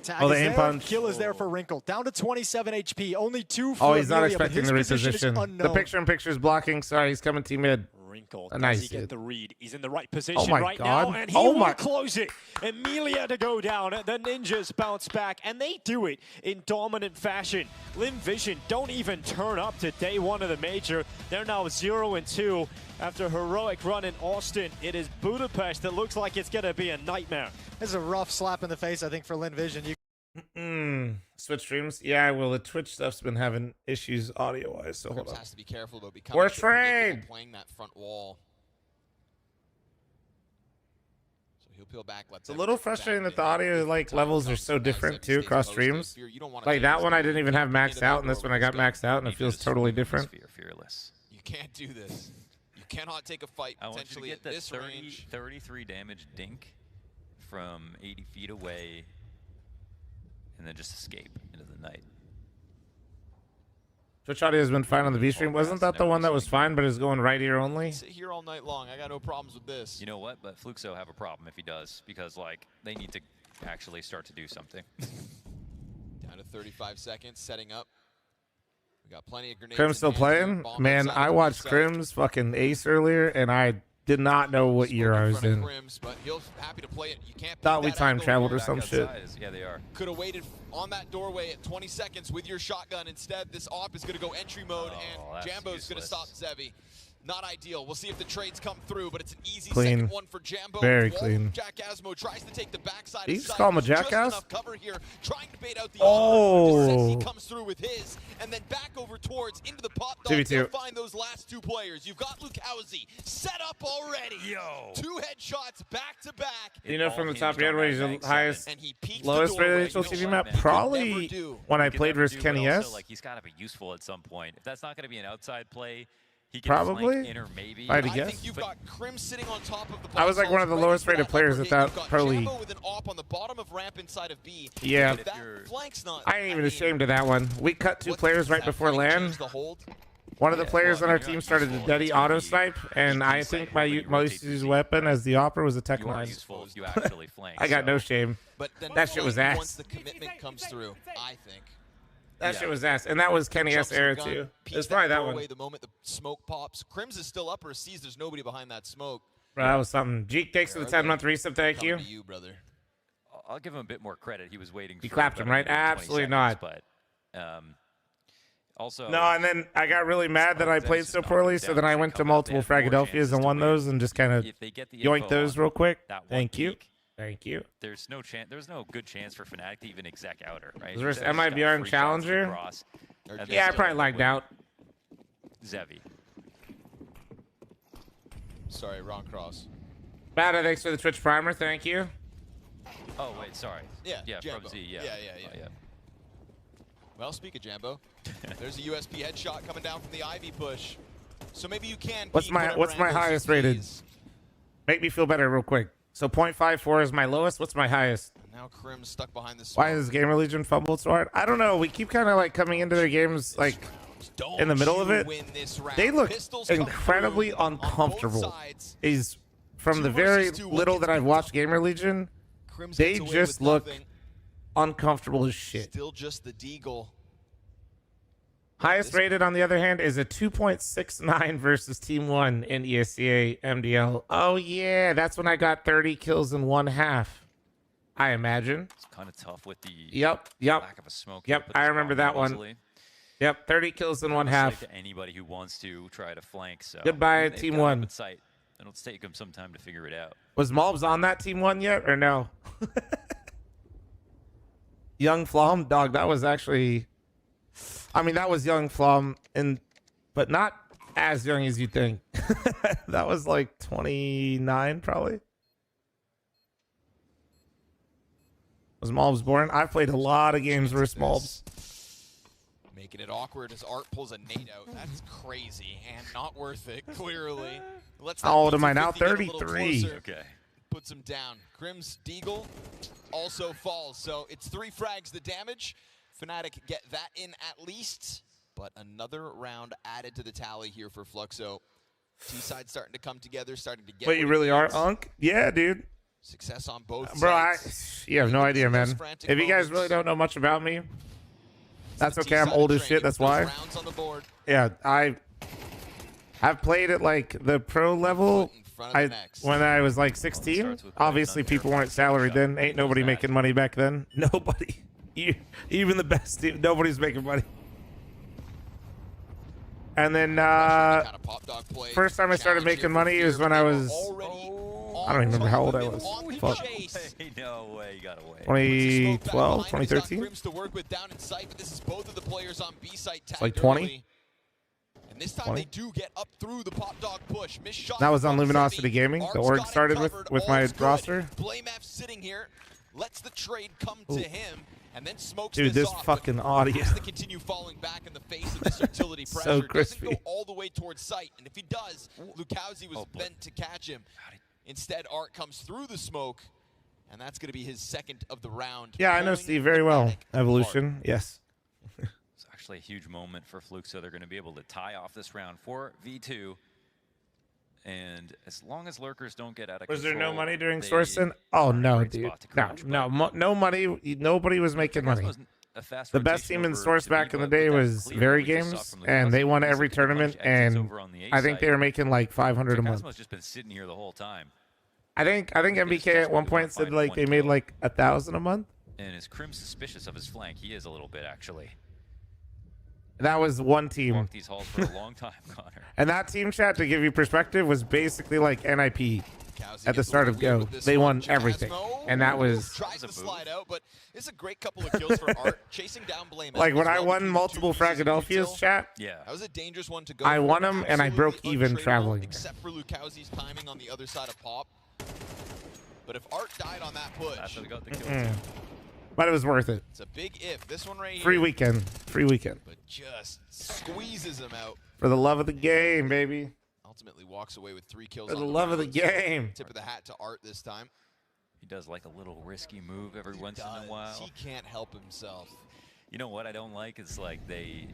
Tag the is aim there. punch. Kill is there for Wrinkle. Down to 27 HP, only 2 for Oh, he's not Amelia, but expecting his the position is reposition. The unknown. picture-in-picture is blocking. Sorry, he's coming T-mid. Wrinkle, nice does he get the read? He's in the right Oh position my right God. now, and he Oh will my- close it. Amelia to go down. The Ninjas bounce back, and they do it in dominant fashion. Lim Vision don't even turn up to day 1 of the major. They're now 0-2 after a heroic run in Austin. It is Budapest that looks like it's going to be a nightmare. This is a rough slap in the face, I think, for Lim Vision. Switch streams? Yeah, well, the Twitch stuff's been having issues audio-wise, so hold on. Has to be careful about becoming We're a bit predictable trained! playing that front wall. So he'll peel back. It's a little frustrating that the audio levels are so different too across streams. Like that one I didn't even have maxed out, and this one I got maxed out, and it feels totally different. Fearless. You can't do this. You cannot take a fight I want you to potentially get at that this range. 33 damage dink from 80 feet away, and then just escape into the night. Twitch audio has been fine on the V stream. Wasn't that the one that was fine, but is going right ear only? Sit here all night long. I got no problems with this. You know what? But Fluxo will have a problem if he does, because like they need to actually start to do something. Down to 35 seconds, setting up. We got plenty of grenades. Crim's still playing? Man, I watched Crim's fucking ace earlier, and I did not know what year I was in. But he'll happy to play it. You can't Thought we time traveled or some shit. Yeah, they are. Could have waited on that doorway at 20 seconds with your shotgun. Instead, this op is going to go entry mode, and Jambo's going to stop Zevi. Not ideal. We'll see if the trades come through, but it's an easy Clean. second one for Jambo. Very clean. Jack Asmo tries to take the backside. Did you of just call him a site. jackass? Just enough cover here, trying to bait out the Oh. He comes through with his, and then back over towards into the pop. 2v2. They'll find those last 2 players. You've got Lukowski set up already. 2 headshots back to back. You know from the top yet what he's the highest, lowest rated HLTV map? He Probably when I played versus Kenny S. Like he's got to be useful at some point. If that's not going to be an outside play, he can Probably. flank in or maybe. If I had to I guess. think you've got Crim sitting on top of the I was like one of the lowest rated players at that probably. Jambo with an op on the bottom of ramp inside of B. Yeah. If that flank's not, I ain't even ashamed of that one. We cut 2 players right before LAN. One of the players on our team started to Deddy auto snipe, and I think my most used weapon as the Opera was a Tech 9. You actually flank. I got no shame. But then That shit was once ass. the commitment comes through, I think. That shit was ass, and that was Kenny S era too. It was probably that one. Away the moment the smoke pops. Crims is still up or sees there's nobody behind that smoke. Bro, that was something. Jeek, thanks for the 10-month resub. Thank you. To you, brother. I'll give him a bit more credit. He was waiting. You for clapped him, better right? than 20 Absolutely seconds, not. But also. No, and then I got really mad that I played so poorly, so then I went to multiple Fragadelphias and won those and just kind of yoinked those real quick. Thank you. Thank you. There's no chance. There's no good chance for Fnatic to even exec outer, right? Versus Zevi's got MIBR and free shots to Challenger? cross, and Yeah, I then probably lagged out. Zevi. Sorry, wrong cross. Bada, thanks for the Twitch primer. Thank you. Oh wait, sorry. Yeah, Yeah, Jambo. from Z. Yeah. Yeah. Well, speak of Jambo, there's a USP headshot coming down from the Ivy push. So maybe you can. What's peek my whatever what's my angles you highest rated? please. Make me feel better real quick. So 0.54 is my lowest. What's my highest? Now Crim's stuck behind the Why is Gamer Legion fumbled so hard? I don't know. We keep kind of like coming into their games like in the middle of it. They look incredibly uncomfortable. Is from the very little that I've watched Gamer Legion, they just look uncomfortable as shit. Still just the Deagle. Highest rated, on the other hand, is a 2.69 versus Team 1 in ESCA MDL. Oh, yeah. That's when I got 30 kills in 1/2, I imagine. It's kind of tough with the Yep. lack of a smoke. Yep, I remember that one. Yep, 30 kills in 1/2. To anybody who wants to try to flank. So Goodbye, they've Team got 1. open sight. It'll take them some time to figure it out. Was Malbs on that Team 1 yet, or no? Young fl0m, dog. That was actually, I mean, that was young fl0m, but not as young as you think. That was like 29, probably. Was Malbs born? I've played a lot of games where Malbs. Making it awkward as Art pulls a nade out. That's crazy and not worth it, clearly. How old am I now? 33. Okay. Puts him down. Grim's Deagle also falls. So it's 3 frags the damage. Fnatic get that in at least. But another round added to the tally here for Fluxo. T-side starting to come together, starting to get. Wait, you really are, Unk? Yeah, dude. Success on both Bro, sides. you have no idea, man. If you guys really don't know much about me, that's okay. I'm old as shit. That's why. Yeah, I've played at like the pro level. When I was like 16. Obviously, people weren't salaried then. Ain't nobody making money back then. Nobody. Even the best team, nobody's making money. And then first time I started making money was when I was. I don't even remember how old I was. Fuck. No way, you got away. 2012, 2013. It's like 20. And this time they do get up through the pop dog push. That was on Luminosity Gaming. The org started with my roster. Blame F sitting here, lets the trade come to him, and then smokes Dude, this off. fucking audio. Has to continue falling back in the face of this utility pressure. So Doesn't crispy. go all the way towards sight, and if he does, Lukowski was bent to catch him. Instead, Art comes through the smoke, and that's going to be his second of the round. Yeah, I know Steve very well. Evolution, yes. It's actually a huge moment for Fluke, so they're going to be able to tie off this round for V2. And as long as lurkers don't get out of Was control, there no money during Sourcing? Oh no, dude. No money. Nobody was making money. The best team in Source back in the day was Very Games, and they won every tournament. And I think they were making like 500 a month. just been sitting here the whole time. I think MBK at one point said like they made like 1,000 a month. And is Crim suspicious of his flank? He is a little bit, actually. That was one team. Walked these halls for a long time, Connor. And that team chat, to give you perspective, was basically like NIP at the start of Go. They won everything, and that was tries to slide out, but it's a great couple of kills for Art, chasing down Blame. like when I won multiple Fragadelphia's chat. Yeah, that was a dangerous one to go. I won them, and I broke even traveling. Except for Lukowski's timing on the other side of Pop. But if Art died on that push, that's what got the kill. But it was worth it. It's a big if. This one right here. Free weekend. But just squeezes him out. For the love of the game, baby. Ultimately walks away with 3 kills. For the love of the game. Tip of the hat to Art this time. He does like a little risky move every once in a while. He can't help himself. You know what I don't like is like they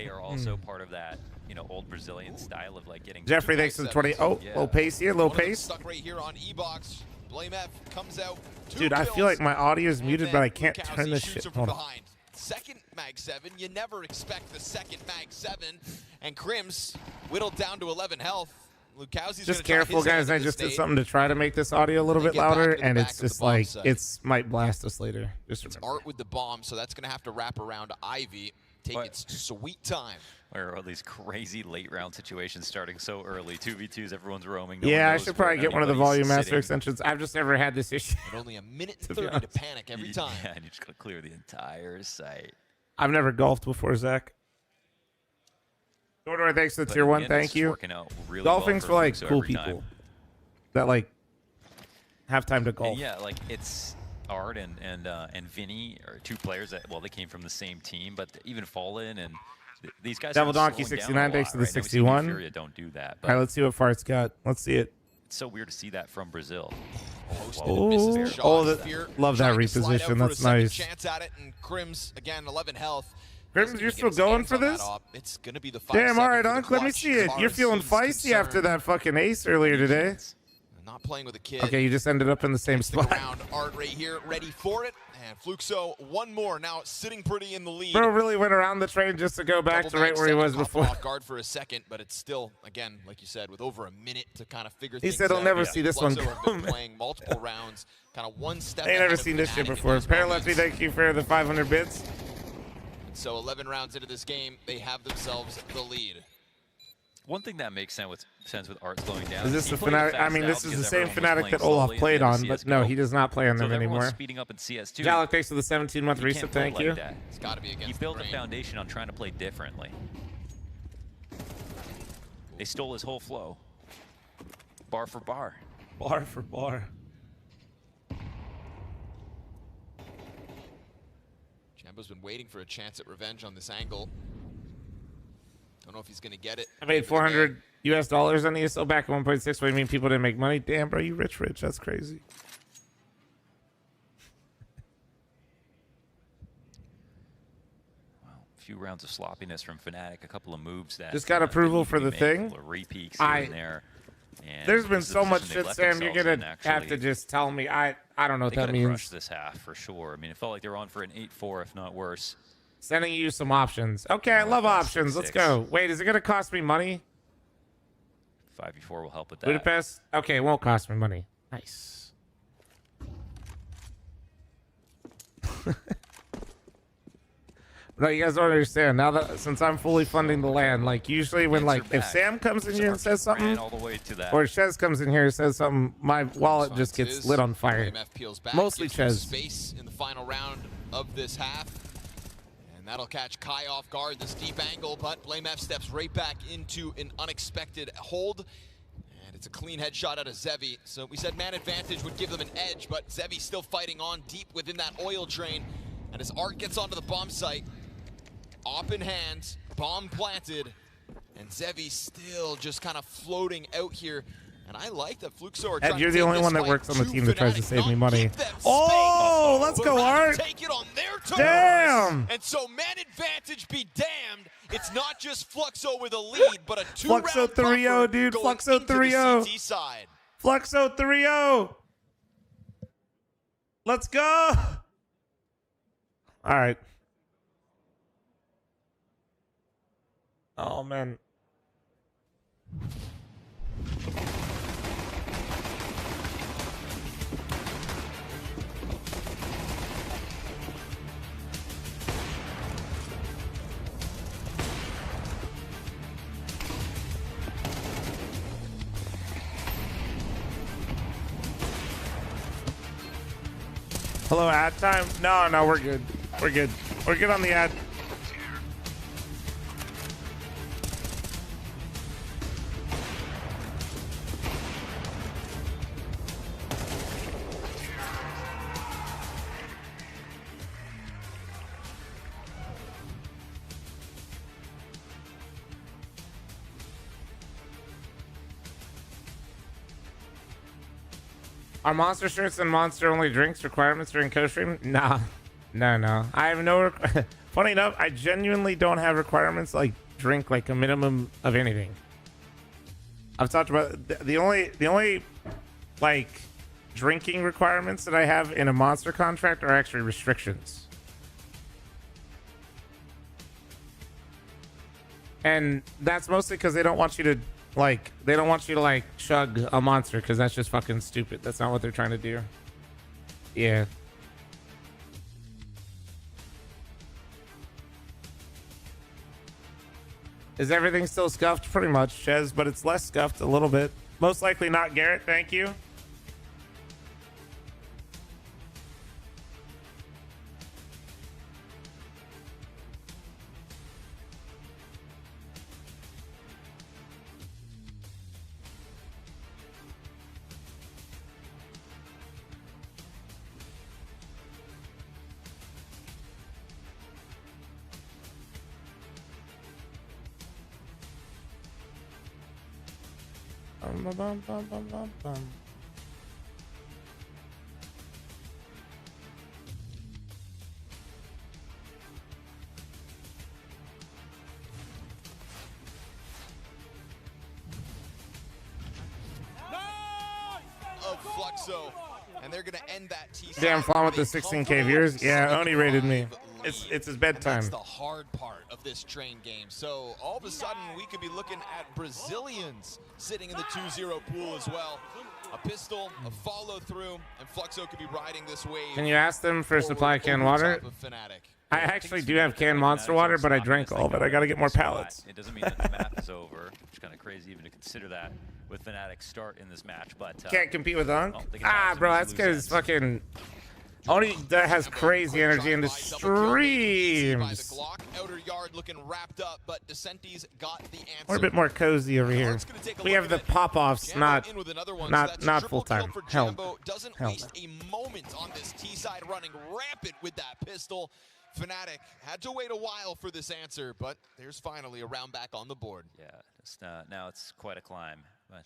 are also part of that, you know, old Brazilian style of like getting. Jeffrey, thanks for the 20. Oh, yeah. Low pace here, low pace. Stuck right here on E-Box. Blame F comes out. Dude, I feel like my audio is muted, but I can't turn this shit. Hold on. Second Mag 7, you never expect the second Mag 7. And Crims whittled down to 11 health. Lukowski's just careful, guys. I just did something to try to make this audio a little bit louder, and it's just like, it's might blast us later. Just remember. Art with the bomb, so that's going to have to wrap around Ivy. Take its sweet time. Where are all these crazy late round situations starting so early? 2v2s, everyone's roaming. Yeah, I should probably get one of the volume master extensions. I've just never had this issue. And only a minute and 30 to panic every time. Yeah, and you just got to clear the entire site. I've never golfed before, Zach. Dordor, thanks for the tier 1. Thank you. Really Golfing's well for like Fluxo cool every people time. that like have time to golf. And yeah, like it's Art and Vinny are 2 players that, well, they came from the same team, but even Fallen and these guys. Devil are Donkey slowing 69 down a thanks to lot, the right? 61. Furia don't do that. All right, let's see what Fart's got. Let's see it. It's so weird to see that from Brazil. Love that reposition. That's nice. Chance at it, and Crims again 11 health. Crims, you're still going for this? It's gonna be the damn. All right, Unc. Let me see it. You're feeling feisty after that fucking ace earlier today. Not playing with a kid. Okay, you just ended up in the same spot. Art right here, ready for it. And Fluxo, one more. Now sitting pretty in the lead. Bro really went around the train just to go back to right where he was before. Off guard for a second, but it's still, again, like you said, with over a minute to kind of figure things out. He said he'll never see this one have been playing multiple rounds, kind of one step. I ain't never seen this shit before. Paralexy, thank you for the 500 bits. So 11 rounds into this game, they have themselves the lead. One thing that makes sense with Art slowing down. Is this he the played Fnatic? fast I mean, out this is the because same everyone was Fnatic that playing Olaf slowly played in on, but no, CS:GO. he does not play on So them if everyone's anymore. speeding up in CS2. Jalek, thanks for the 17-month you resub. can't play Thank like you. that. It's got to be against He built the a grain. foundation on trying to play differently. They stole his whole flow. Bar for bar. Bar for bar. Jambo's been waiting for a chance at revenge on this angle. Don't know if he's going to get it. I made $400 US on ESL back at 1.6. What do you mean people didn't make money? Damn, bro, you rich. That's crazy. A few rounds of sloppiness from Fnatic, a couple of moves that Just got approval for the made, thing. a couple of repeats here and there. And There's been this is so the much position they shit, left Sam. You're themselves gonna in, have to just tell me. I don't know what they that could have means. crushed this half for sure. I mean, it felt like they were on for an 8-4, if not worse. Sending you some options. Okay, I love options. Let's go. Wait, is it gonna cost me money? 5v4 will help with that. Budapest? Okay, it won't cost me money. Nice. No, you guys don't understand. Now that since I'm fully funding the land, like usually when like if Sam comes in here and says something, all the way to that. or Chez comes in here and says something, my wallet just gets lit on fire. fl0m peels back, Mostly gives them Chez. space in the final round of this half. And that'll catch Kai off guard, this deep angle, but fl0m steps right back into an unexpected hold. And it's a clean headshot out of Zevi. So we said man advantage would give them an edge, but Zevi's still fighting on deep within that oil train. And as Art gets onto the bomb site, op in hand, bomb planted, and Zevi still just kind of floating out here. And I like that fl0m are Ed, you're the only one that works on the team that tries to save me money. Oh, let's go, Art. Take it on their terms. Damn. And so man advantage be damned. It's not just fl0m with a lead, but a two-round fl0m 3-0, dude. fl0m 3-0. side. fl0m 3-0. Let's go. All right. Oh, man. Hello, ad time? No, we're good. We're good. We're good on the ad. Are monster shirts and monster only drinks requirements during co-stream? Nah. No. I have no funny enough, I genuinely don't have requirements like drink like a minimum of anything. I've talked about the only like drinking requirements that I have in a monster contract are actually restrictions. And that's mostly because they don't want you to like chug a monster because that's just fucking stupid. That's not what they're trying to do. Yeah. Is everything still scuffed? Pretty much, Chez, but it's less scuffed a little bit. Most likely not Garrett, thank you. Of fl0m, and they're gonna end that T. Damn, fl0m with the 16K viewers. Yeah, Oni rated me. It's his bedtime. That's the hard part of this train game. So all of a sudden, we could be looking at Brazilians sitting in the 2-0 pool as well. A pistol, a follow through, and fl0m could be riding this wave. Can you ask them for supply of canned water? I actually do have canned monster water, but I drank all of it. I got to get more pallets. It doesn't mean that the map is over. It's kind of crazy even to consider that with Fnatic's start in this match. But can't compete with Unk. Bro, that's because fucking Oni that has crazy energy in the streams. Outer yard looking wrapped up, but Descenti's got the answer. We're a bit more cozy over here. We have the pop-offs, not full-time. Hell. Doesn't waste a moment on this T side, running rampant with that pistol. Fnatic had to wait a while for this answer, but there's finally a round back on the board. Yeah, just, now it's quite a climb, but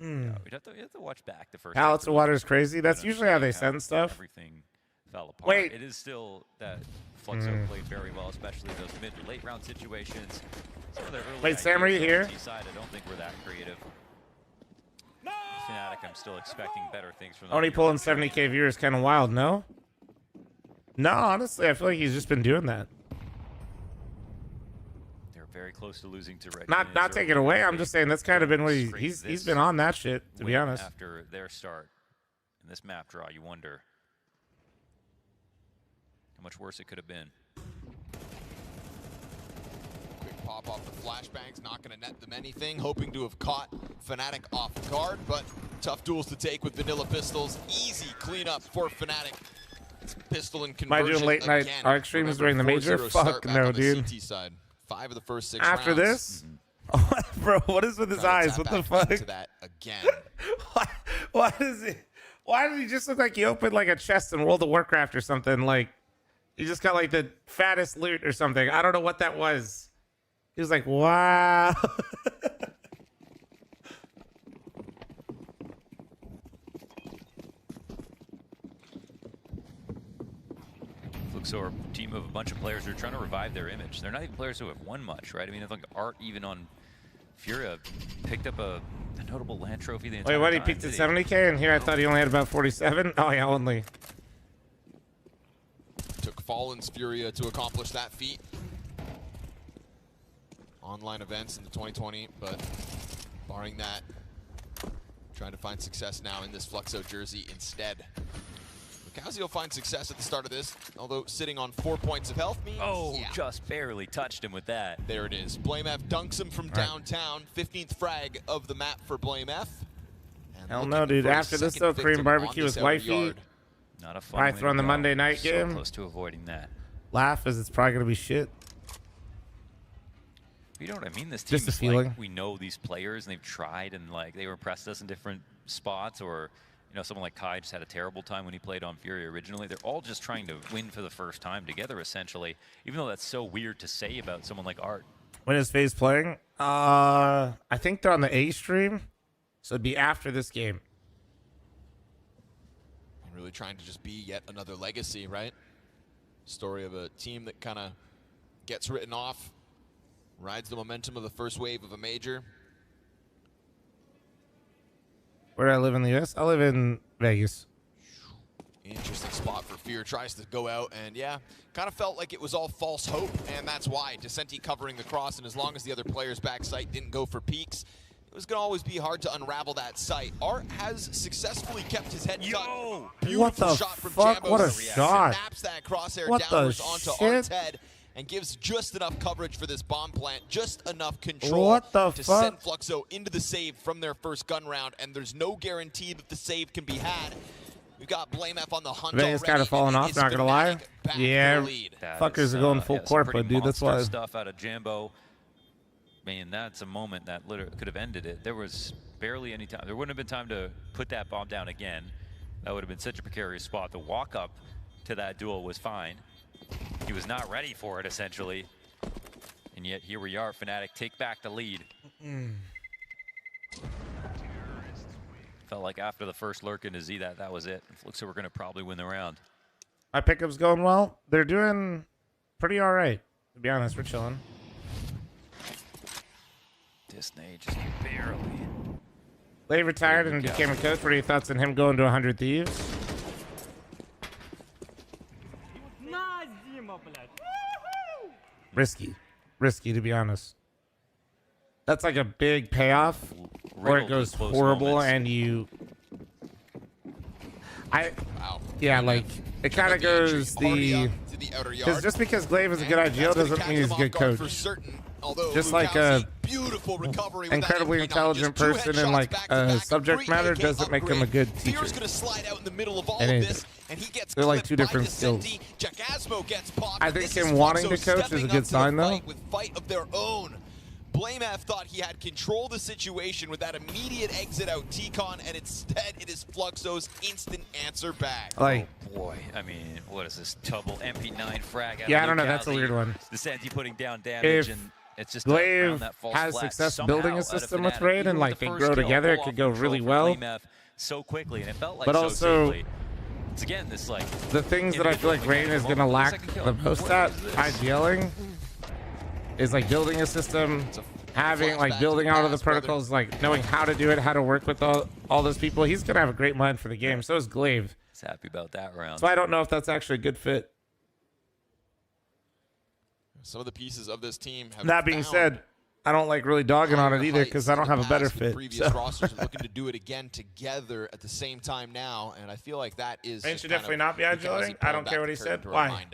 yeah, we'd have to watch back the first. Pallets of water is crazy. That's usually how they send stuff. Everything fell apart. Wait. It is still that fl0m played very well, especially those mid to late round situations. Some of their early Wait, Sam, are you here? Side, I don't think we're that creative. Fnatic, I'm still expecting better things from them. Only pulling 70K viewers kind of wild, no? No, honestly, I feel like he's just been doing that. They're very close to losing to Red. Not taking it away. I'm just saying that's kind of been what he's been on that shit, to be honest. After their start in this map draw, you wonder how much worse it could have been. Quick pop off the flashbangs, not going to net them anything. Hoping to have caught Fnatic off guard, but tough duels to take with vanilla pistols. Easy cleanup for Fnatic. Pistol and conversion. Am I doing late night ARC streams during the major? Fuck no, dude. Side. 5 of the first 6 After rounds. This? Bro, what is with his eyes? What the fuck? That again. Why does it? Why did he just look like he opened like a chest in World of Warcraft or something? Like he just got like the fattest loot or something. I don't know what that was. He was like, wow. So a team of a bunch of players who are trying to revive their image. They're not even players who have won much, right? I mean, I think Art, even on Furia, picked up a notable land trophy the entire time. Wait, what? He peaked at 70K, and here I thought he only had about 47? Oh, yeah, only. Took Fallen's Furia to accomplish that feat. Online events in the 2020, but barring that, trying to find success now in this fl0m jersey instead. Casio finds success at the start of this, although sitting on 4 points of health means... Just barely touched him with that. There it is. fl0m dunks him from downtown. 15th frag of the map for fl0m. Hell no, dude. After this, though, Korean barbecue with wifey. Not a fun Probably throwing the Monday night game. So close to avoiding that. Laugh as it's probably going to be shit. You know what I mean? This team Just a is feeling. like, we know these players, and they've tried, and like they impressed us in different spots, or... You know, someone like Kai just had a terrible time when he played on Fury originally. They're all just trying to win for the first time together, essentially. Even though that's so weird to say about someone like Art. When is FaZe playing? I think they're on the A stream, so it'd be after this game. Really trying to just be yet another legacy, right? Story of a team that kind of gets written off, rides the momentum of the first wave of a major. Where do I live in the U.S.? I live in Vegas. Interesting spot for Fear. Tries to go out, and yeah, kind of felt like it was all false hope, and that's why. Descenti covering the cross, and as long as the other players back sight didn't go for peaks, it was going to always be hard to unravel that sight. Art has successfully kept his head cut. Beautiful What the shot from fuck? Jambo. What a shot. Snaps that crosshair What the downwards onto shit? Art's head, and gives just enough coverage for this bomb plant, just enough control What the to fuck? send fl0m into the save from their first gun round, and there's no guarantee that the save can be had. We've got fl0m on the hunt Vegas kind of falling off, not gonna lie. Yeah, fuckers are going full corporate, dude. That's why. Stuff out of Jambo. Man, that's a moment that literally could have ended it. There was barely any time. There wouldn't have been time to put that bomb down again. That would have been such a precarious spot. The walk up to that duel was fine. He was not ready for it, essentially. And yet, here we are. Fnatic take back the lead. Felt like after the first lurk into Z, that was it. It looks like we're going to probably win the round. My pickup's going well. They're doing pretty all right, to be honest. We're chilling. Disney just barely. Lay retired and became a coach. What are your thoughts on him going to 100 Thieves? Risky, to be honest. That's like a big payoff, or it goes horrible, and you. Yeah, like it kind of goes because just because Glaive is a good IGL doesn't mean he's a good coach. Just like a incredibly intelligent person and like subject matter doesn't make him a good teacher. And they're like two different skills. I think him wanting to coach is a good sign though. fl0m thought he had control of the situation with that immediate exit out T-Con, and instead it is fl0m's instant answer back. Like, oh boy, I mean, what is this double MP9 frag? Yeah, I don't know. That's a weird one. The Santi putting down damage, and it's just Glaive that false has flag success building a system with Raid, and like they first grow kill, together, it pull could off go control really for well. fl0m so quickly, and it felt like But so also, safely. It's again this like the things that I feel like Rain is gonna lack the most at IGLing is like building a system, having like building out of the protocols, like knowing how to do it, how to work with all those people. He's gonna have a great mind for the game. So is Glaive. He's happy about that round. So I don't know if that's actually a good fit. Some of the pieces of this team have That being said, I don't like really dogging on it either because I don't have a better fit. Previous rosters are looking to do it again together at the same time now, and I feel like that is. Rain should definitely not be IGLing. I don't care what he said. Why?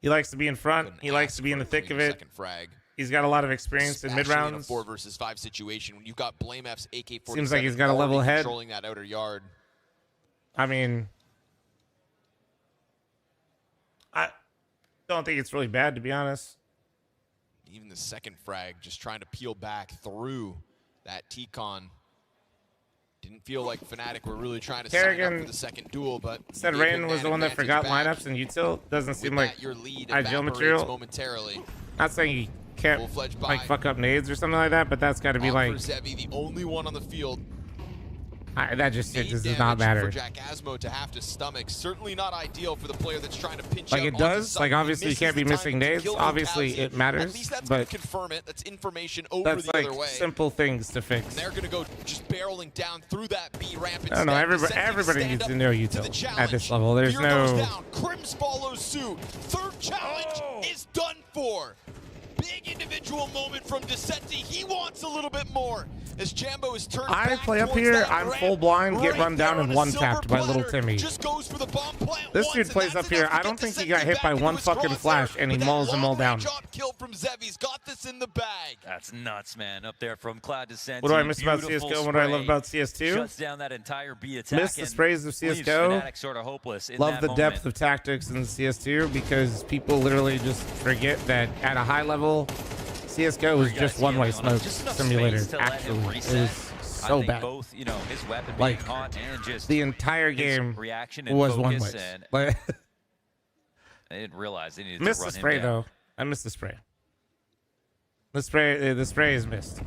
He likes to be in front. He likes to be in the thick of it. He's got a lot of experience in mid rounds. 4 versus 5 situation when you've got fl0m's AK-47. Seems like he's got a level head. Controlling that outer yard. I mean, I don't think it's really bad, to be honest. Even the second frag, just trying to peel back through that T-Con. Didn't feel like Fnatic were really trying to sign up for the second duel, but said Rain was the one that forgot lineups and util. Doesn't seem like IGL material. Momentarily. Not saying he can't like fuck up nades or something like that, but that's got to be like Zevi, the only one on the field. That just does not matter. For Jack Asmo to have to stomach, certainly not ideal for the player that's trying to pinch like out it does. Like obviously you can't be missing nades. Obviously it matters, At least that's but confirm it. That's information over that's the like other way. simple things to fix. And they're gonna go just barreling down through that B ramp. I don't know. Everybody needs to know util at this level. There's no. Crims follows suit. Third challenge is done for. Big individual moment from Descenti. He wants a little bit more. As Jambo is turned I back play up towards here. that I'm ramp, full blind, get run down, and one silver tapped by little platter. Timmy. Just goes for the bomb plant This once, dude and plays that's up here. enough to I get don't think he Descenti got hit by back one into his fucking crosshair. flash, and he But mauls that them all down. long-range kill from Zevi's got this in the bag. That's nuts, man. Up there from Cloud Descent. What do I miss about CS:GO? What do I love about CS2? Shuts down that entire B attack. Miss the sprays of CS:GO. Sort of hopeless in love that the moment. depth of tactics in CS2 because people literally just forget that at a high level, CS:GO is just one-way smoke simulator. Actually, it is so bad. Both, you know, his weapon like being hot and just the entire game reaction and was focus one-way. and Like, I didn't realize they needed missed to run the spray him down. though. I missed the spray. The spray is missed.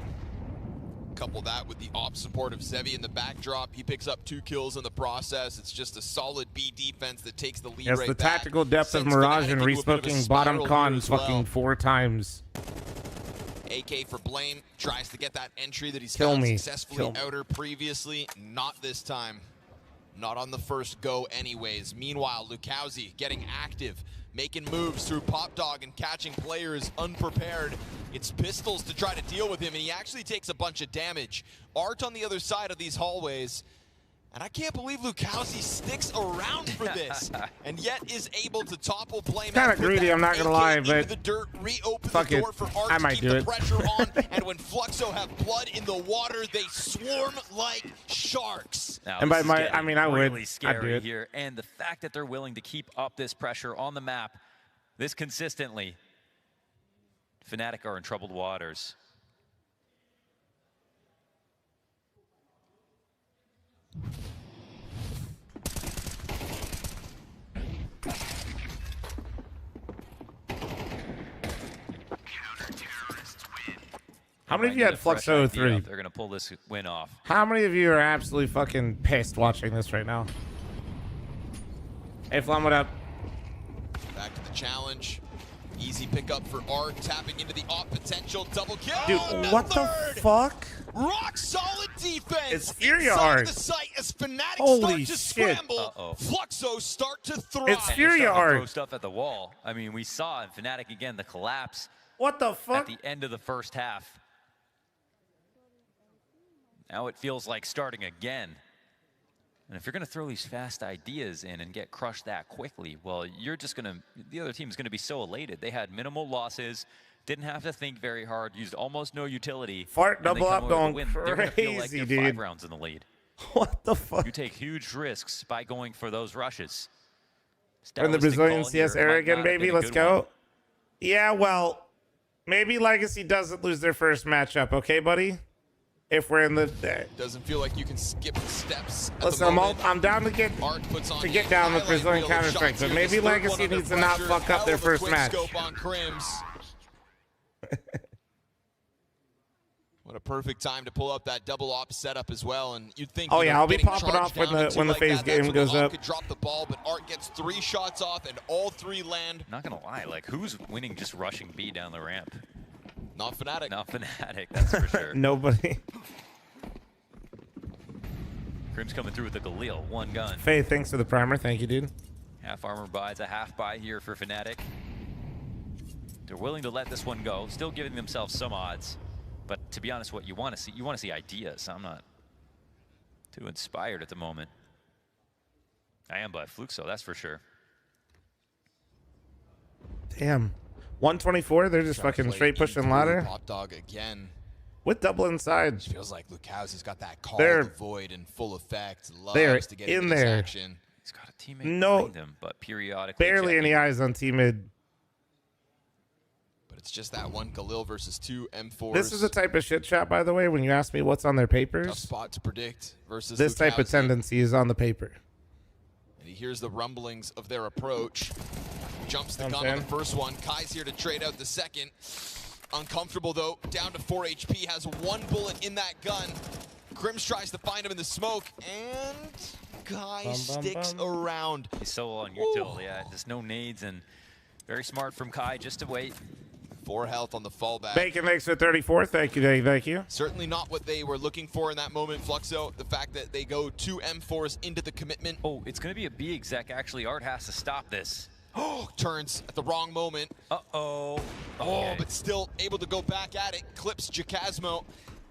Couple that with the op support of Zevi in the backdrop. He picks up 2 kills in the process. It's just a solid B defense that takes the lead Yes, right the back. tactical depth of Sends Mirage Fnatic and into a bit of a resmoking bottom spiral con here as fucking well. 4 times. AK for fl0m tries to get that entry that he's Kill found me. successfully Kill me. outer previously. Not this time. Not on the first go anyways. Meanwhile, Lukowski getting active, making moves through Pop Dog and catching players unprepared. It's pistols to try to deal with him, and he actually takes a bunch of damage. Art on the other side of these hallways. And I can't believe Lukowski sticks around for this, and yet is able to topple fl0m. Kind of greedy, I'm not gonna lie, but the dirt, reopen fuck the it. door for Art I to might keep do the it. pressure on. And when fl0m have blood in the water, they swarm like sharks. Now, And this by is my- getting I mean, I would. really I'd scary do it. here, and the fact that they're willing to keep up this pressure on the map this consistently, Fnatic are in troubled waters. How many of you had fl0m 03? They're gonna pull this win off. How many of you are absolutely fucking pissed watching this right now? Hey, fl0m, what up? Back to the challenge. Easy pickup for Art, tapping into the op potential. Double kill. Dude, what the fuck? Rock solid defense. It's Furia inside Art. the site as Fnatic Holy start to shit. scramble. fl0m start to thrive. It's Furia Art. Throw stuff at the wall. I mean, we saw in Fnatic again the collapse What the fuck? At the end of the first half. Now it feels like starting again. And if you're going to throw these fast ideas in and get crushed that quickly, well, you're just going to, the other team's going to be so elated. They had minimal losses, didn't have to think very hard, used almost no utility. Fart and they double come up away with a going win. They're going to feel like crazy, they're dude. 5 rounds in the lead. What the fuck? You take huge risks by going for those rushes. In the Stylistic Brazilian call CS here era might again, not have baby. been a Let's good go. one. Yeah, well, maybe Legacy doesn't lose their first matchup, okay, buddy? If we're in the Doesn't feel like you can skip steps. listen, I'm down to get down with Brazilian Counter Strike, but maybe Legacy needs to not fuck up their first match. On Crims. What a perfect time to pull up that double op setup as well, and you'd think. Oh yeah, I'll be getting popping off charged when down the like phase that, game that's when goes Art up. could drop the ball, but Art gets 3 shots off, and all 3 land. Not gonna lie, like who's winning just rushing B down the ramp? Not Fnatic. Not Fnatic, that's for sure. Nobody. Crim's coming through with the Galil, 1 gun. Faye, thanks for the primer. Thank you, dude. Half armor buys a half buy here for Fnatic. They're willing to let this one go, still giving themselves some odds. But to be honest, what you want to see ideas. I'm not too inspired at the moment. I am by fluke, so that's for sure. Damn. 124, they're just fucking straight pushing ladder. Pop dog again. With double inside. Feels like Lucas has got that call They're- the void in full effect. They're Loves to get in into this there. action. He's got a teammate No, behind him, but periodically barely checking. any eyes on team mid. But it's just that one Galil versus 2 M4s. This is the type of shit shot, by the way, when you ask me what's on their tough papers. spot to predict versus This type of Lucas. tendency is on the paper. And he hears the rumblings of their approach. Jumps the You know what gun I'm on the first one. Kai's here to trade out the second. Uncomfortable though, down to 4 HP, has 1 bullet in that gun. Crims tries to find him in the smoke, and Kai sticks around. He's so on util, yeah. Just no nades, and very smart from Kai just to wait. 4 health on the fallback. Bacon makes it 34. Thank you, thank you. Certainly not what they were looking for in that moment, Fluxo. The fact that they go 2 M4s into the commitment. Oh, it's going to be a B exec. Actually, Art has to stop this. Oh, turns at the wrong moment. Uh-oh. Oh, but still able to go back at it. Clips Jacasmo.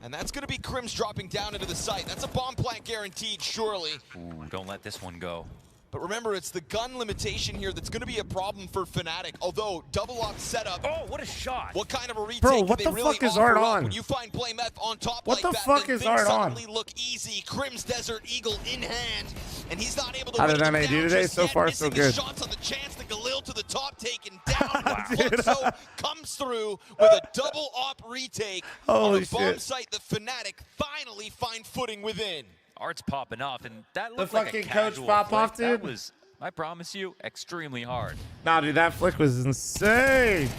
And that's going to be Crims dropping down into the site. That's a bomb plant guaranteed, surely. Ooh, don't let this one go. But remember, it's the gun limitation here that's going to be a problem for Fnatic. Although, double op setup. Oh, what a shot. What kind of a retake Bro, did what they the really fuck is offer Art up? on? When you find Playmeth on top What like the that, fuck then is things Art on? suddenly look easy. Crims Desert Eagle in hand, and he's not able to How win did them NA down do today? just So yet, far, so missing his good. shots on the chance. The Galil to the top taken down. Fluxo comes through with a double op retake on Holy a bomb shit. site that Fnatic finally find footing within. Art's popping off, and that The looked like a fucking coach casual pop flick. off, dude? That was, I promise you, extremely hard. Nah, dude, that flick was insane.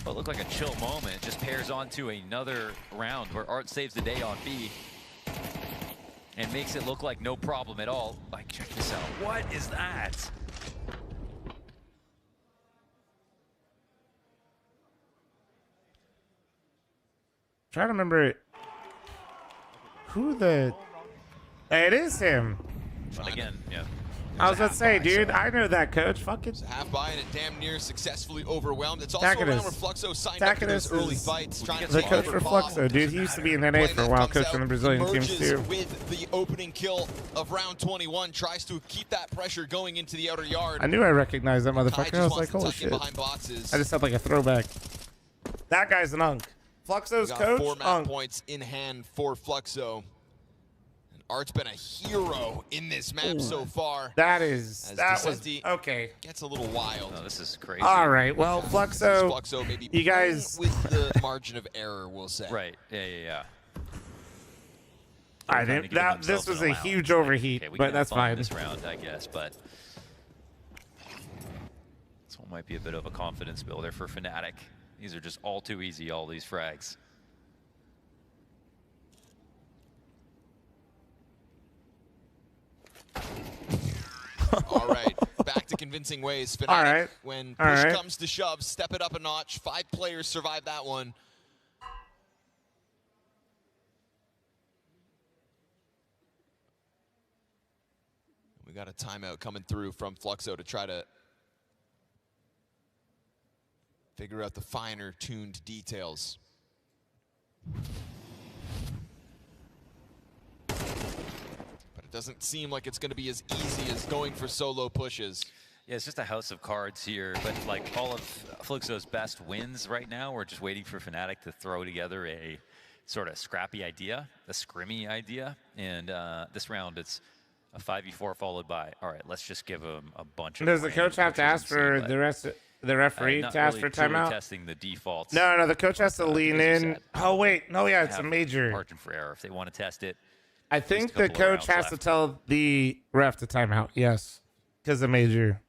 But it looked like a chill moment. It just pairs on to another round where Art saves the day on B and makes it look like no problem at all. Like, check this out. What is that? Trying to remember who the. It is him. Again, yeah. I was about to say, dude, I know that coach. Fuck it. Half buy and it damn near successfully overwhelmed. It's also Tacitus. around where Fluxo signed up to those Tacitus early is fights. Trying to the take coach over for ball. Fluxo, dude. He used to be in NA for a while, coaching the Brazilian teams Emerges too. with the opening kill of round 21, tries to keep that pressure going into the outer yard. I knew I recognized that Kai motherfucker. just I was wants like, to holy tuck in shit. behind boxes. I just had like a throwback. That guy's an unk. Fluxo's We got coach, 4 map unk. points in hand for Fluxo. Art's been a hero in this map so far. That is, As that was, Descenti okay. Gets a little wild. No, this is crazy. All right, well, Fluxo, Fluxo maybe you guys. with the margin of error, we'll say. Right, yeah. I Trying to didn't, give that, themselves this was an a allowance. huge overheat, Okay, we but can that's have fun fine. this round, I guess, but this one might be a bit of a confidence builder for Fnatic. These are just all too easy, all these frags. All right, back to convincing ways. Fnatic, All right. when All push right. comes to shove, step it up a notch. 5 players survive that one. We got a timeout coming through from Fluxo to try to figure out the finer tuned details. But it doesn't seem like it's going to be as easy as going for solo pushes. Yeah, it's just a house of cards here, but like all of fl0m's best wins right now, we're just waiting for Fnatic to throw together a sort of scrappy idea, a scrimmy idea, and this round it's a 5v4 followed by, all right, let's just give them a bunch of. Does the coach have to ask for the referee to ask for timeout? Testing the defaults. No, the coach has to lean in. Oh wait, no, yeah, it's a major margin for error if they want to test it. I think the coach has to tell the ref to timeout. Yes, because the major.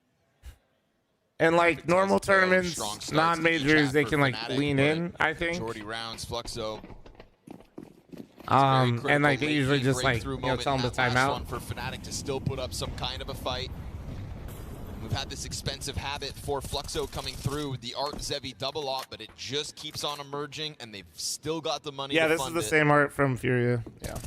And like normal tournaments, non-majors, they can like lean in, I think. Majority rounds, fl0m. And like they usually just like tell them to time out. For Fnatic to still put up some kind of a fight. We've had this expensive habit for fl0m coming through the Art Zevi double op, but it just keeps on emerging, and they've still got the money. Yeah, to this is fund the same art from Furia. Yeah.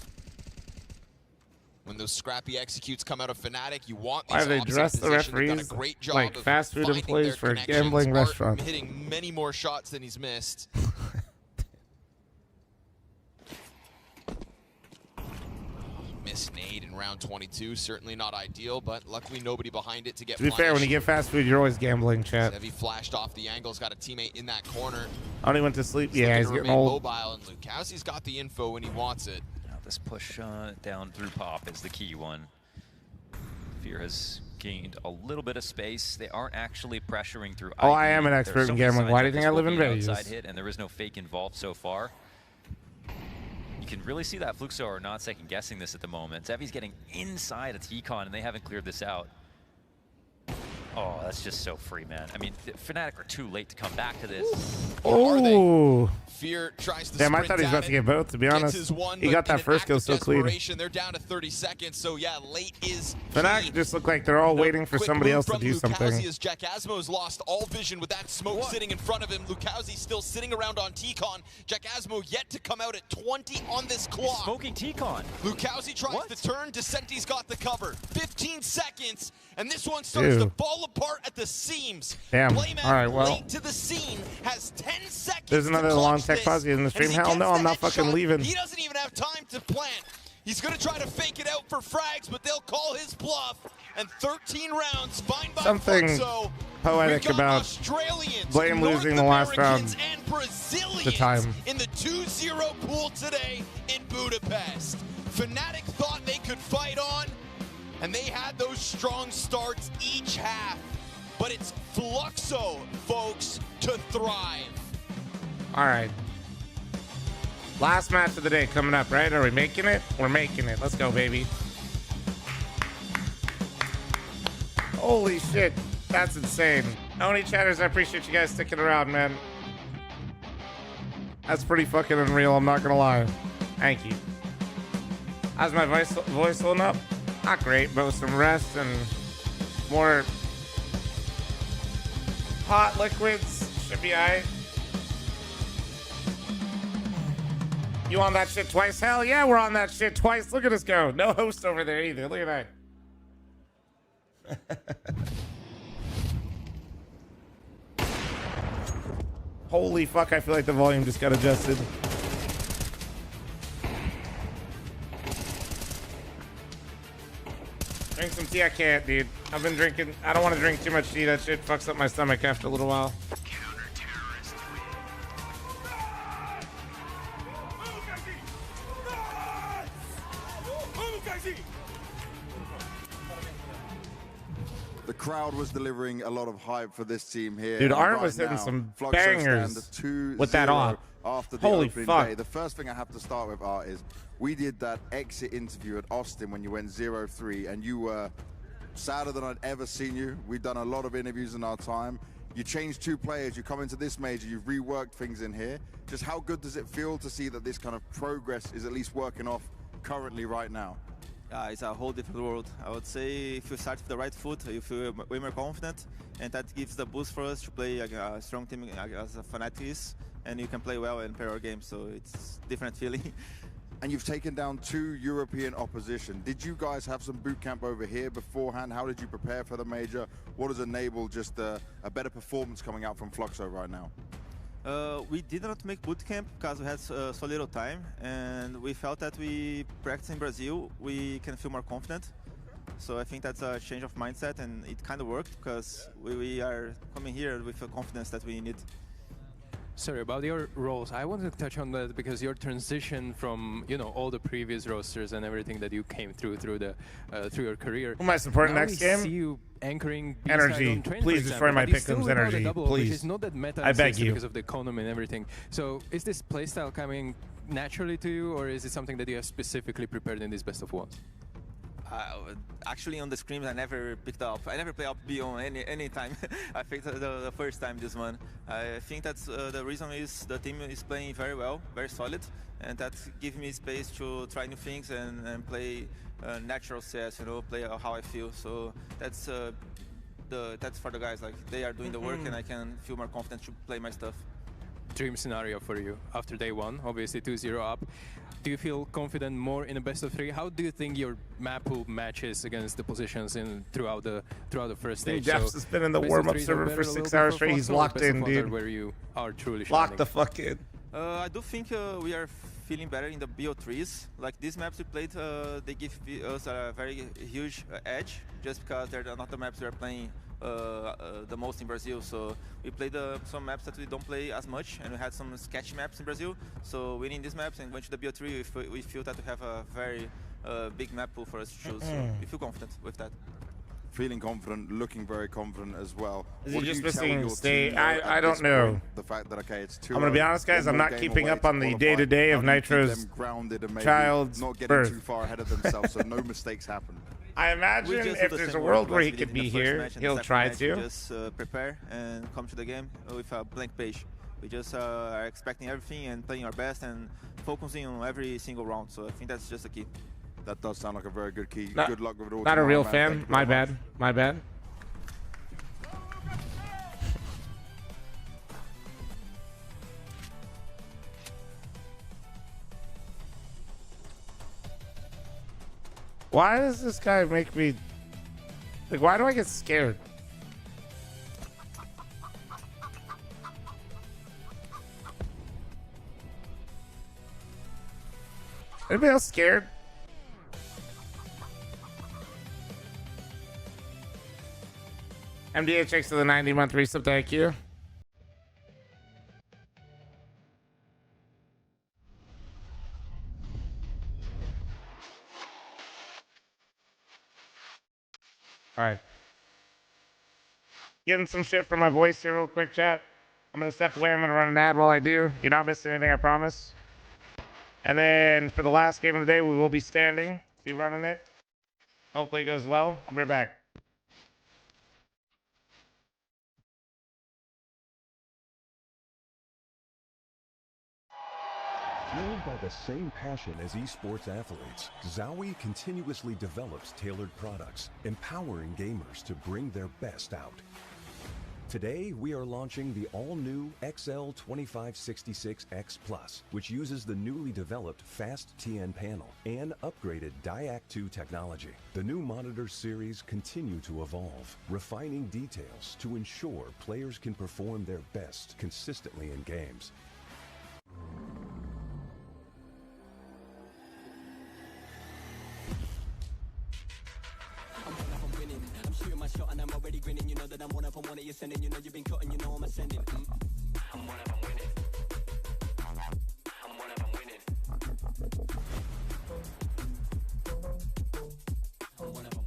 When those scrappy executes come out of Fnatic, you want these. Why have they dressed the referees like fast food employees for a gambling restaurant? Hitting many more shots than he's missed. Missed nade in round 22, certainly not ideal, but luckily nobody behind it to get. To be fair, when you get fast food, you're always gambling, chat. Zevi flashed off the angles, got a teammate in that corner. Only went to sleep. Yeah, he's getting old. Mobile, and Lucasi's got the info when he wants it. This push down through pop is the key one. Fear has gained a little bit of space. They aren't actually pressuring through. Oh, I am an expert in gambling. Why do you think I live in Vegas? Outside hit, and there is no fake involved so far. You can really see that fl0m are not second guessing this at the moment. Zevi's getting inside a T-Con, and they haven't cleared this out. Oh, that's just so free, man. I mean, Fnatic are too late to come back to this. Oh. Fear tries to damn, I thought he was about to get both, to be honest. He got that first kill so clean. They're down to 30 seconds, so yeah, late is Fnatic just look like they're all waiting for somebody else to do something. As Jack Asmo's lost all vision with that smoke sitting in front of him. Lucasi still sitting around on T-Con. Jack Asmo yet to come out at 20 on this clock. He's smoking T-Con. Lucasi tries to turn. Descenti's got the cover. 15 seconds, and this one starts to fall apart at the seams. Damn. All right, well. Late to the scene has 10 seconds. There's another long tech pause in the stream. Hell no, I'm not fucking leaving. He doesn't even have time to plant. He's going to try to fake it out for frags, but they'll call his bluff. And 13 rounds, fine by something fl0m. Poetic about Blame losing the last round. And Brazilians the time. in the 2-0 pool today in Budapest. Fnatic thought they could fight on, and they had those strong starts each half. But it's fl0m, folks, to thrive. All right. Last match of the day coming up, right? Are we making it? We're making it. Let's go, baby. Holy shit. That's insane. Oni chatters, I appreciate you guys sticking around, man. That's pretty fucking unreal, I'm not gonna lie. Thank you. How's my voice holding up? Not great, but with some rest and more hot liquids, should be alright. You on that shit twice? Hell yeah, we're on that shit twice. Look at us go. No host over there either. Look at that. Holy fuck, I feel like the volume just got adjusted. Drink some tea? I can't, dude. I've been drinking. I don't want to drink too much tea. That shit fucks up my stomach after a little while. The crowd was delivering a lot of hype for this team here. Dude, Art was hitting some bangers with that off. After the Holy opening fuck. day. The first thing I have to start with, Art, is we did that exit interview at Austin when you went 0-3, and you were sadder than I'd ever seen you. We've done a lot of interviews in our time. You changed 2 players, you come into this major, you've reworked things in here. Just how good does it feel to see that this kind of progress is at least working off currently right now? It's a whole different world. I would say if you start with the right foot, you feel way more confident, and that gives the boost for us to play a strong team as a Fnatic is, and you can play well and play our game, so it's different feeling. and you've taken down 2 European opposition. Did you guys have some boot camp over here beforehand? How did you prepare for the major? What has enabled just a better performance coming out from fl0m right now? We did not make boot camp because we had so little time, and we felt that we practice in Brazil, we can feel more confident. So I think that's a change of mindset, and it kind of worked because we are coming here with the confidence that we need. Sorry, about your roles, I wanted to touch on that because your transition from, you know, all the previous rosters and everything that you came through your career. Who am I supporting now next game? See you anchoring Energy. Please destroy my pick'ems energy. Double, please. Which is not that meta I beg you. because of the economy and everything. So is this playstyle coming naturally to you, or is it something that you have specifically prepared in this best of ones? Actually, on the scrims, I never picked up. I never play up B on any time. I think the first time this one. I think that's the reason is the team is playing very well, very solid, and that gives me space to try new things and play natural CS. You know, play how I feel. So that's for the guys. Like they are doing the work, and I can feel more confident to play my stuff. Dream scenario for you after day one, obviously 2-0 up. Do you feel confident more in a best of 3? How do you think your map pool matches against the positions throughout the first stage? Jeff's has been in the warm-up server for 6 hours straight. He's locked in, dude. Where you are truly locked the fuck in. I do think we are feeling better in the BO3s. Like these maps we played, they give us a very huge edge just because they're not the maps we are playing the most in Brazil. So we played some maps that we don't play as much, and we had some sketchy maps in Brazil. So winning these maps and going to the BO3, we feel that we have a very big map pool for us to choose. So we feel confident with that. Feeling confident, looking very confident as well. Is he just missing stay? I don't know. The fact that it's 2. I'm gonna be honest, guys. I'm not keeping up on the day-to-day of Nitro's child's not getting birth. too far ahead of themselves, so no mistakes happen. I imagine if there's a world where he could be here, he'll try to. Just prepare and come to the game with a blank page. We just are expecting everything and playing our best and focusing on every single round. So I think that's just the key. That does sound like a very good key. Not, good luck with it all. Not a real fan. Man. My bad. My bad. Why does this guy make me... Like, why do I get scared? Anybody else scared? MDHX to the 90-month resub, thank you. All right. Getting some shit from my voice here real quick, chat. I'm going to step away. I'm going to run an ad while I do. You're not missing anything, I promise. And then for the last game of the day, we will be standing. Be running it. Hopefully it goes well. I'll be right back. Fueled by the same passion as esports athletes, Zowie continuously develops tailored products, empowering gamers to bring their best out. Today, we are launching the all-new XL2566X Plus, which uses the newly developed Fast TN panel and upgraded Diac 2 technology. The new monitor series continue to evolve, refining details to ensure players can perform their best consistently in games. My shot and I'm already grinning. You know that I'm one of them. One of you sending. You know you've been cutting. You know I'm ascending. I'm one of them winning. I'm one of them winning. I'm one of them winning. I'm one of them winning.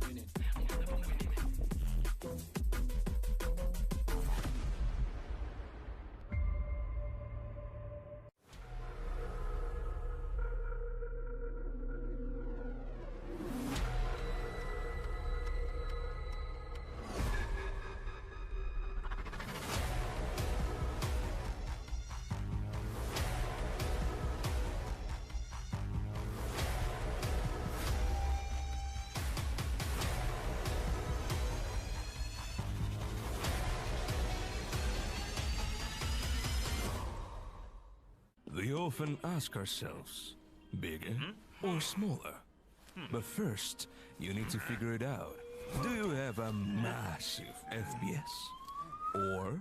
We often ask ourselves, Bigger or smaller? But first, you need to figure it out. Do you have a massive FPS? Or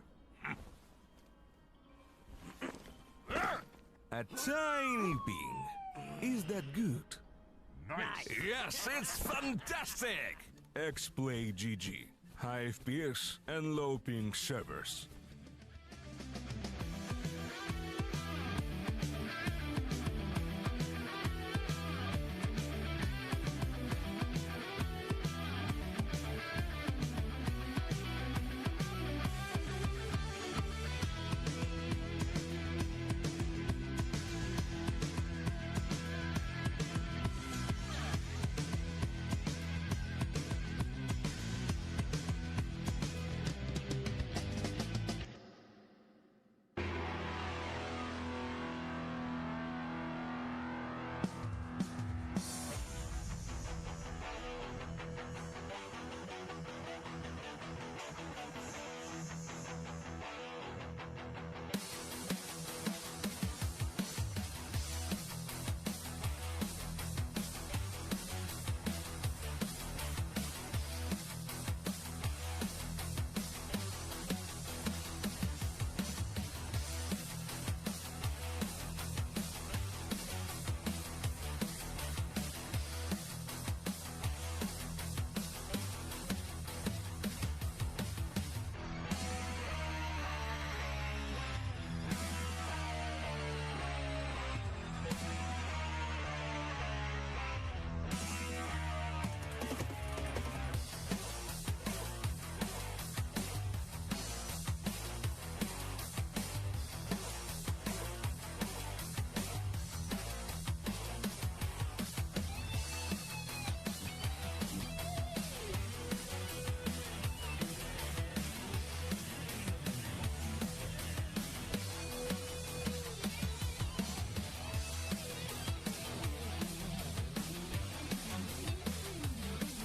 a tiny ping? Is that good? Nice. Yes, it's fantastic! X-Play GG. High FPS and low ping servers.